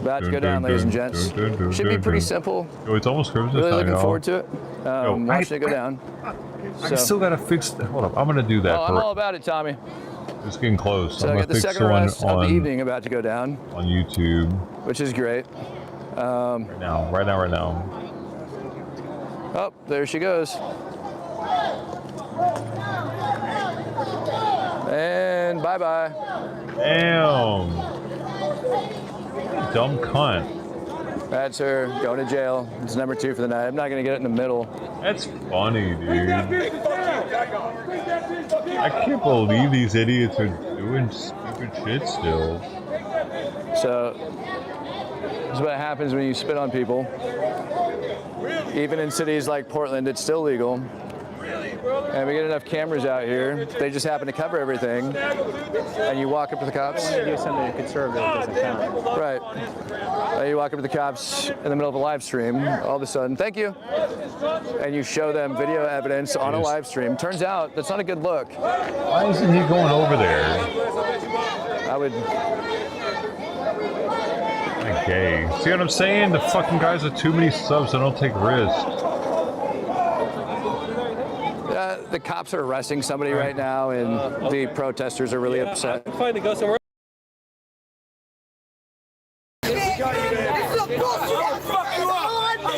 About to go down, ladies and gents. Should be pretty simple. Oh, it's almost Christmas Really time, looking y'all. forward to it. Watching it go down. I still gotta fix. Hold up, I'm gonna do that. Oh, I'm all about it, Tommy. It's getting close. So I'm I gonna got the fix second the one arrest of the on evening about to go down YouTube. which is great. Right now. Oh, there she goes. And bye-bye. Damn. Dumb cunt. That's her going to jail. It's number 2 for the night. I'm not going to get it in the middle. That's funny, dude. I can't believe these idiots are doing stupid shit still. So, this is what happens when you spit on people. Even in cities like Portland, it's still legal. And we get enough cameras out here. They just happen to cover everything. And you walk up to the cops. Do something conservative doesn't count. Right. You walk up to the cops in the middle of a live stream. All of a sudden, thank you. And you show them video evidence on a live stream. Turns out that's not a good look. Why isn't he going over there? I would. Okay. See what I'm saying? The fucking guys with too many subs that don't take risks. The cops are arresting somebody right now, and the protesters are really upset. I'm fine to go somewhere.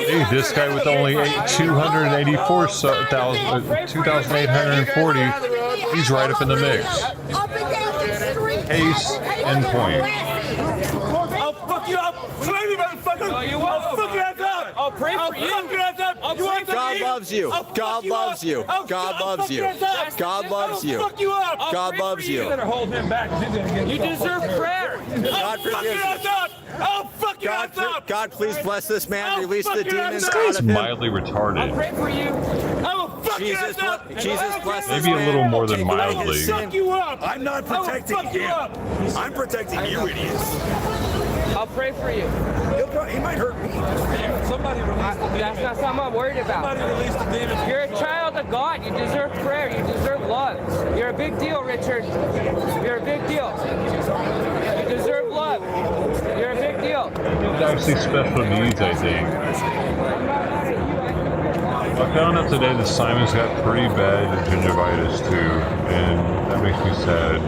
Hey, this guy with only 2,840, he's right up in the mix. Case in point. I'll fuck you up! Slay me, motherfucker! No, you I'll won't. fuck your ass up! I'll pray for you. I'll fuck your ass up! You want something to eat? loves you. God loves you. God loves you. God loves you. God loves you. You better hold him back. You deserve prayer. God forgives you. Oh, fuck you. God, please bless this man. Release the demons This out guy's of him. mildly retarded. Pray for you. Jesus bless this Maybe a man. little more than Take away mildly. his sin. I'm not protecting him. I'm protecting you idiots. I'll pray for you. He might hurt me. Somebody release the demon. That's not something I'm worried about. Somebody release the demon. You're a child of God. You deserve prayer. You deserve love. You're a big deal, Richard. You're a big deal. You deserve love. You're a big deal. He's actually special needs, I think. I found out today that Simon's got pretty bad gingivitis too, and that makes me sad.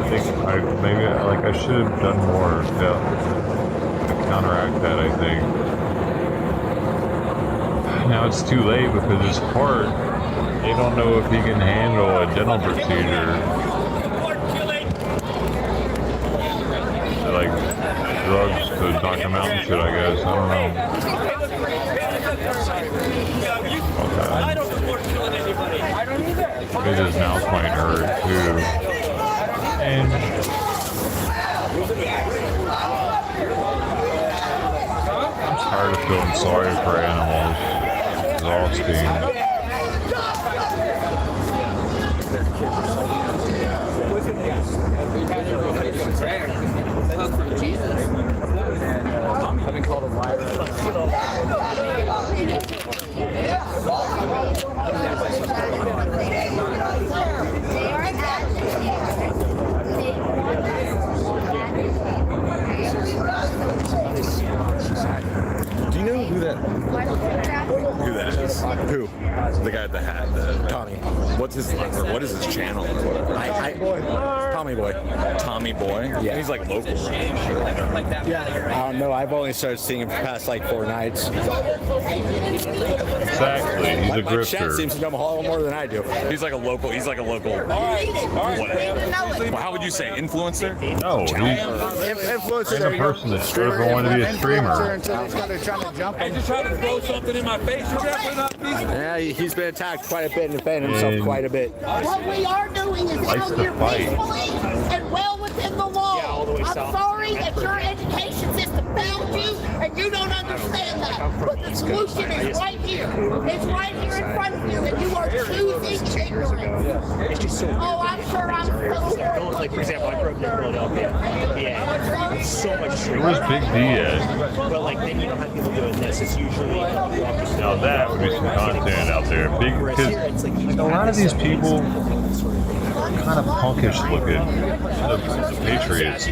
I think I should have done more to counteract that, I think. Now it's too late because his heart, they don't know if he can handle a dental procedure. Like drugs to knock him out and shit, I guess. I don't know. I don't support killing anybody. I don't either. Maybe his mouth might hurt too. And I'm tired of feeling sorry for animals. Exhausting. I've been called a liar. Do you know who that is? Who? The guy with the hat, Tommy. What is his channel or whatever? Tommy Boy. Tommy Boy? Yeah. He's like local. Yeah. I don't know. I've only started seeing him for the past like 4 nights. Exactly. He's a Mike Chat grifter. seems to know a lot more than I do. He's like a local. All right. Well, how would you say influencer? No, he's Influencers a person that should have wanted to be a streamer. Until he's got to try to jump Hey, just trying to throw something in my face. You're definitely not peaceful. Yeah, he's been attacked quite a bit and defended himself quite a bit. What we are doing is Likes out to here fight. peacefully and well within the law. I'm sorry that your education system failed you and you don't understand that. But the solution is right here. It's right here in front of you, and you are choosing ignorance. It's just so weird. Oh, I'm sure I'm so sorry. Like, for example, I grew up in Philadelphia. Yeah, it's so much street. Where's Big D at? But, like, then you don't have people doing this. It's usually Now that would be some content out there. Big, because like a lot of these people are kind of punkish looking. The Patriots.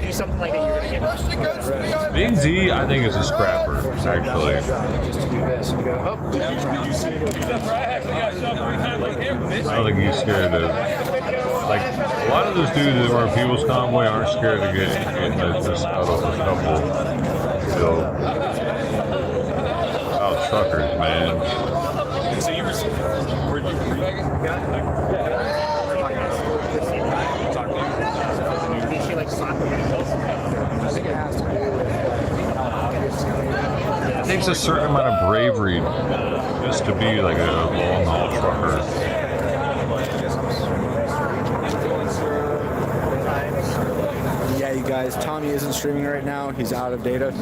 Big Z, I think, is a scrapper, actually. I don't think he's scared of. Like, a lot of those dudes that were in People's Convoy aren't scared to get this out of a couple. So, about truckers, man. So you were It takes a certain amount of bravery just to be like a long-haul trucker. Yeah, you guys, Tommy isn't streaming right now. He's out of data.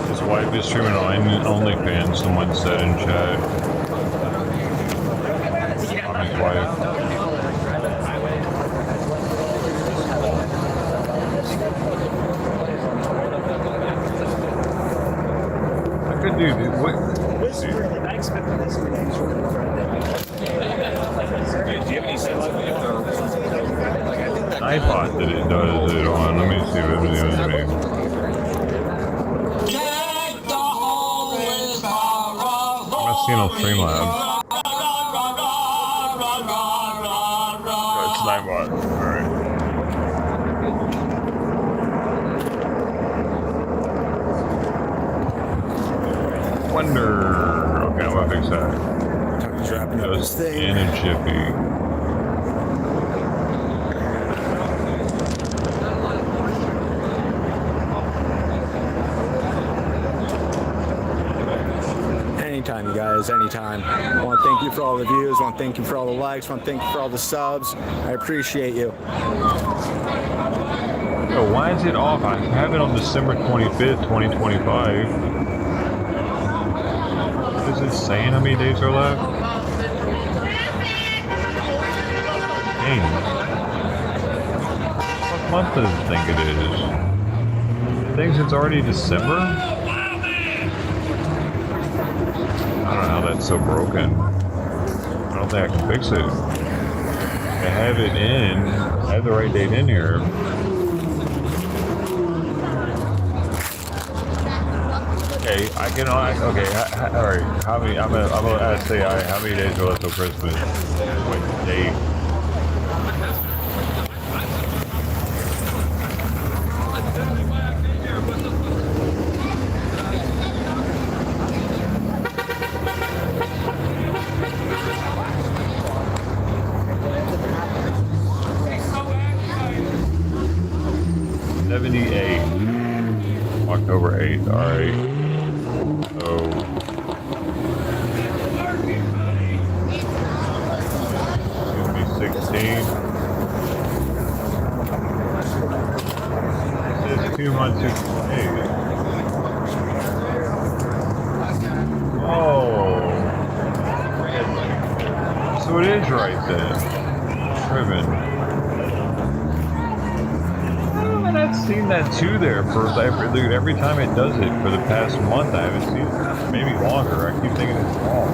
His wife is streaming on OnlyFans, someone said in chat. Tommy's wife. I could do what? I expected this. Do you have any sense of if I thought that it does it on. Let me see what it does to me. I'm not seeing on Streamlabs. It's Nightbot. Alright. wonder. Okay, I'm gonna fix that. Tucker's wrapping up this thing. In a jiffy. Anytime, you guys, anytime. I want to thank you for all the views. I want to thank you for all the likes. I want to thank you for all the subs. I appreciate you. Yo, why is it off? I have it on December 25th, 2025. Is it saying how many days are left? Dang. What month does it think it is? It thinks it's already December? I don't know how that's so broken. I don't think I can fix it. I have it in. I have the right date in here. Okay, I can. Okay, all right. How many? I'm gonna say how many days are left till Christmas? What date? October 8th, alright. So... Excuse me, 16. This is 2 months, 6 days. Oh! So it is right then. Driven. I've seen that too there for every time it does it for the past month. I haven't seen it. Maybe longer. I keep thinking it's wrong.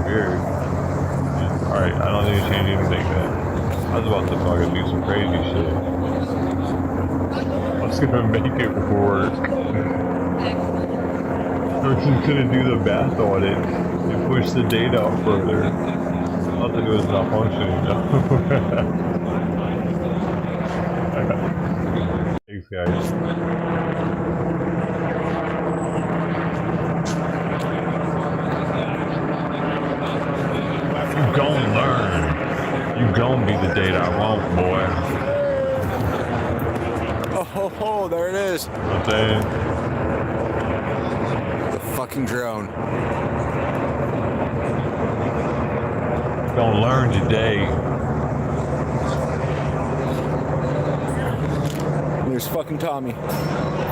Weird. Yeah. Alright, I don't need to change anything then. I was about to fucking do some crazy shit. I was gonna make it work. I was gonna do the math on it and push the date out further. All to do is not functioning though. Thanks, guys. You gon' learn. You gon' be the date I want, boy. Oh, there it is. What's that? The fucking drone. Gonna learn today. There's fucking Tommy,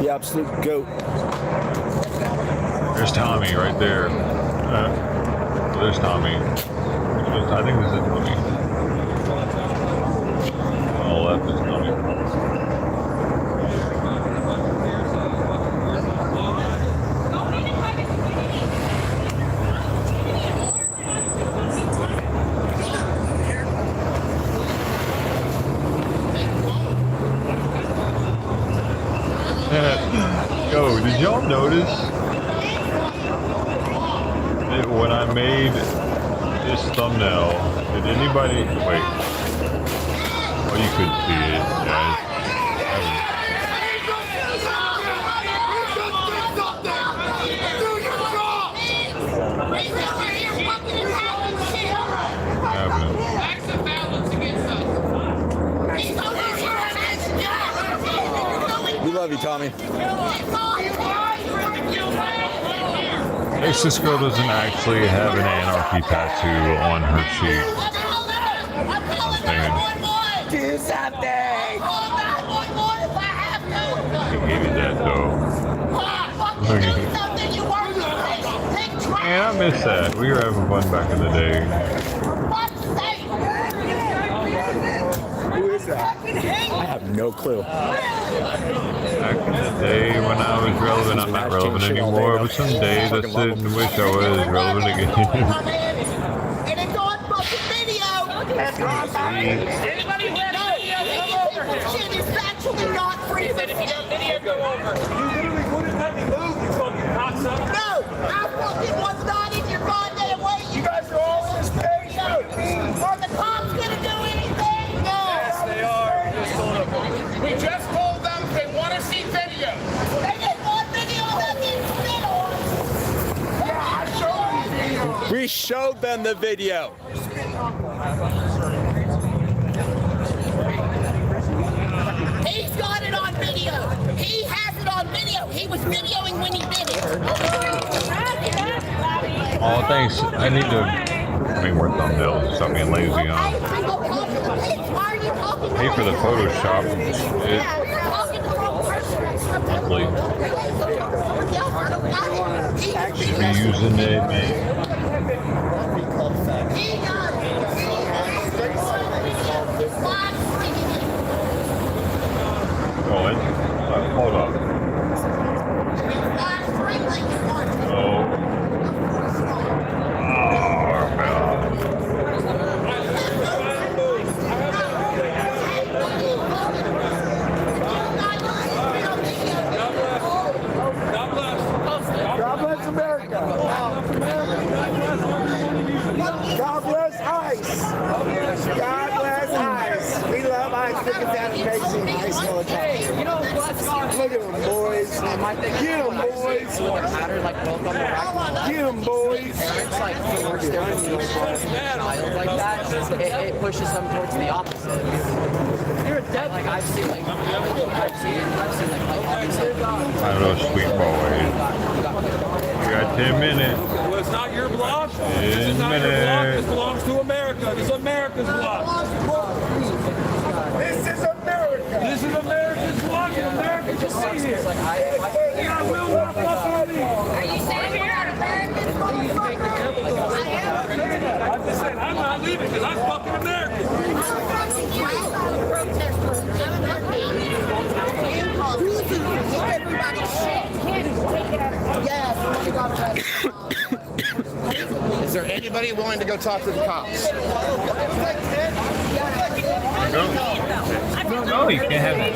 the absolute goat. There's Tommy right there. There's Tommy. I think this is Tommy. On the left is Tommy. Yo, did y'all notice that when I made this thumbnail, did anybody, wait, oh you could see it, guys. We love you, Tommy. Hey, this girl doesn't actually have an anarchy tattoo on her cheek. Do something! I hated that though. Man, I miss that. We were having fun back in the day. Who is that? I have no clue. Back in the day when I was relevant, I'm not relevant anymore, but some days I sit and wish I was relevant again. And it's on fucking video! Anybody who has video, come over here! This shit is actually not free. If you got video, go over. You literally wouldn't let me move, you fucking cocksucker. No! I fucking was not in your goddamn way! You guys are all in this page! Are the cops gonna do anything? No! Yes, they are. We just told them they want to see video. They didn't want We showed them the video. He's got it on video. He has it on video. He was videoing when he did it. Oh, thanks. I need to make more thumbnails. Stop being lazy on. Pay for the Photoshop. Ugly. Should be using it, man. Oh, it? Hold up. Oh. God bless America. God bless ICE. God bless ICE. We love ICE. Look at that amazing ICE military. Look at them, boys. Get them, boys. Get them, boys. Parents like force their child like that, it pushes them towards the opposite. You're dead. Like I've seen like obviously. I don't know, sweet boy. You got 10 minutes. Well, it's not your block. 10 This is not your block. minutes. This belongs to America. This is America's block. This is America. This is America's block. America can see here. And I will not fuck with you. Are you saying you're not American? I'm just saying, I'm not leaving because I'm fucking American. Is there anybody willing to go talk to the cops? No, you can't have that.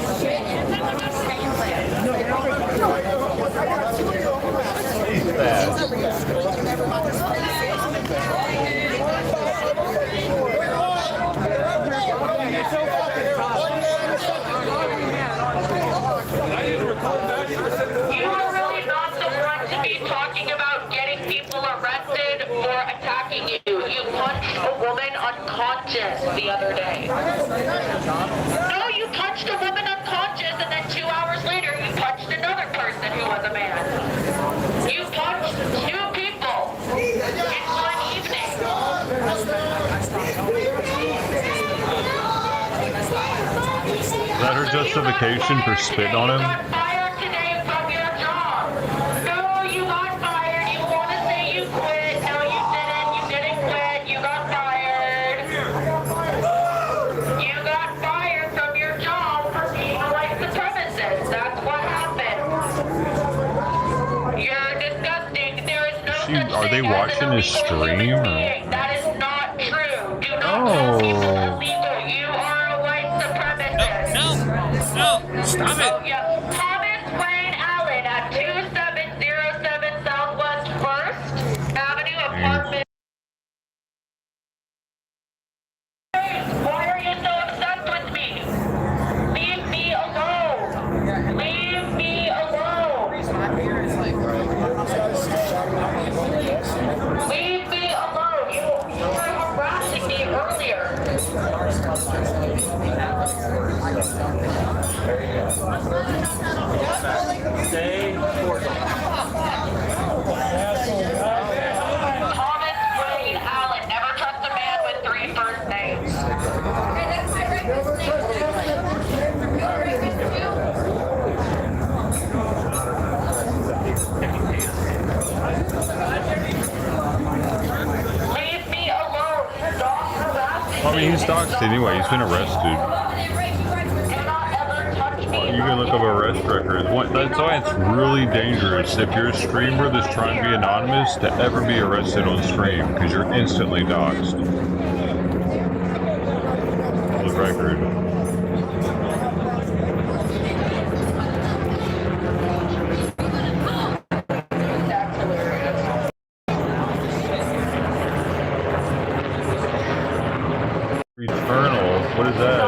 He's bad. You are really not the one to be talking about getting people arrested for attacking you. You punched a woman unconscious the other day. No, you punched a woman unconscious and then 2 hours later you punched another person who was a man. You punched 2 people in one evening. Is that her justification for spitting on him? Fired today from your job. No, you got fired. You want to say you quit. No, you didn't. You didn't quit. You got fired. You got fired from your job for being a white supremacist. That's what happened. You're disgusting. There is no such Are they thing as watching an his illegal stream? human Or? being. That is not true. Do not call people illegal. You are a white supremacist. No, stop it. Oh, yeah. Thomas Wayne Allen at 2707 Southwest 1st Avenue, apartment. Why are you so obsessed with me? Leave me alone. Leave me alone. Leave me alone. You were harassing me earlier. Stay Thomas Wayne Allen. Never trust a man with 3 first names. Leave me alone. Stop harassing I mean, he's doxxed anyway. He's been arrested. You can look up arrest records. That's why it's really dangerous if you're a streamer that's trying to be anonymous to ever be arrested on stream because you're instantly doxxed. For the record. Returnal? What is that?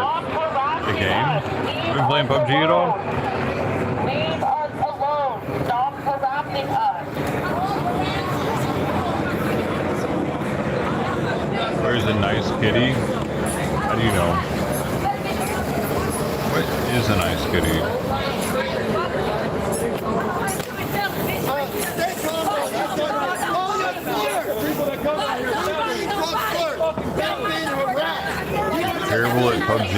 A game? You been playing PUBG at all? Leave us alone. Stop harassing us. is a nice kitty? How do you know? What is a nice kitty? Terrible at PUBG?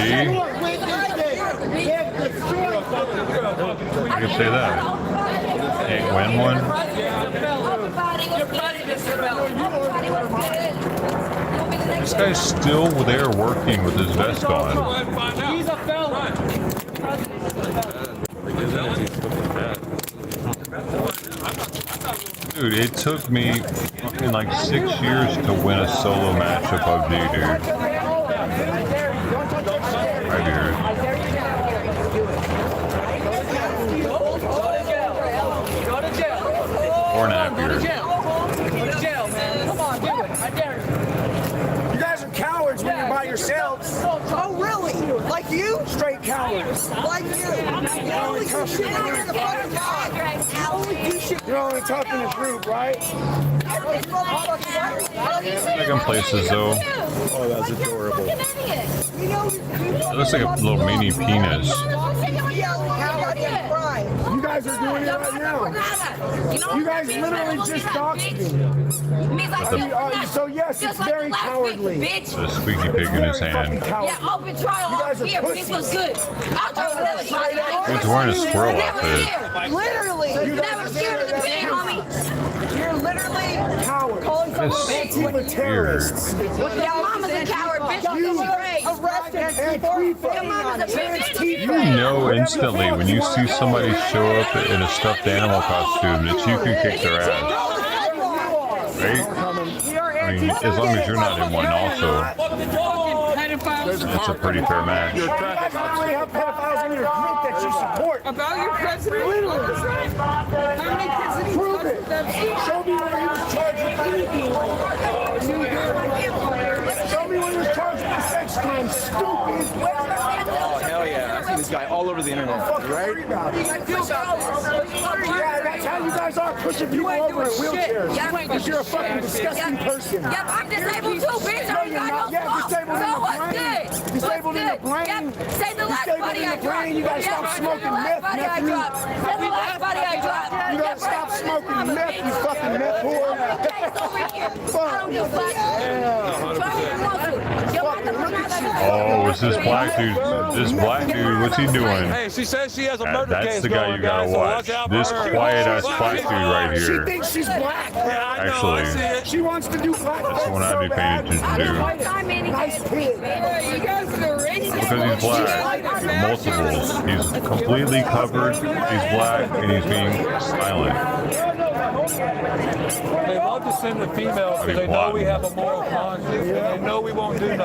I can say that. Can't win one? This guy's still there working with his vest on. He's a felon. Dude, it took me fucking like 6 years to win a solo match of PUBG, dude. 5 years. 4.5 years. You guys are cowards when you're by yourselves. Oh, really? Like you? Straight cowards. Like you? You only do shit when you're in the front of the car. You only do shit. You're only talking in a group, right? Second places though. Oh, that's adorable. It looks like a little mini penis. You guys are doing it right now. You guys literally just doxed me. So yes, it's very cowardly. The squeaky pig in his hand. Yeah, open trial here. This was good. He's wearing a squirrel outfit. Literally. You never scared of the pig, homie. You're literally cowards. calling someone Antifa terrorists. Your mama's a coward, bitch. You arrested Antifa. Your mama's a bitch. You know instantly when you see somebody show up in a stuffed animal costume that you can kick their ass. Right? I mean, as long as you're not in one also. That's a pretty fair match. You guys literally have pedophiles in your group that you support. About your president? Literally. How many kids did he prove it? Show me where he was charged with anything. Show me where he was charged with sex crimes. Stupid. Oh, hell yeah. I see this guy all over the internet. Right? Yeah, that's how you guys are pushing people over in wheelchairs. Because you're a fucking disgusting person. Yep, I'm disabled too, bitch. I ain't got no disabled in the brain. Disabled in the brain. Yep, say the last body I dropped. You gotta stop smoking meth, nephew. Say the last body I dropped. You gotta stop smoking meth, you fucking meth whore. Oh, it's this black dude. This black dude, what's he doing? Hey, she says she has a murder case. That's the guy you gotta watch. This quiet ass black dude right She here. thinks she's black. Actually, She wants to do black. that's the one I'd be paying attention to. Nice kid. You guys are racist. Because he's black. Multiples. He's completely covered. He's black and he's being silent. They love to send the females because they know we have a moral conscience and they know we won't do nothing.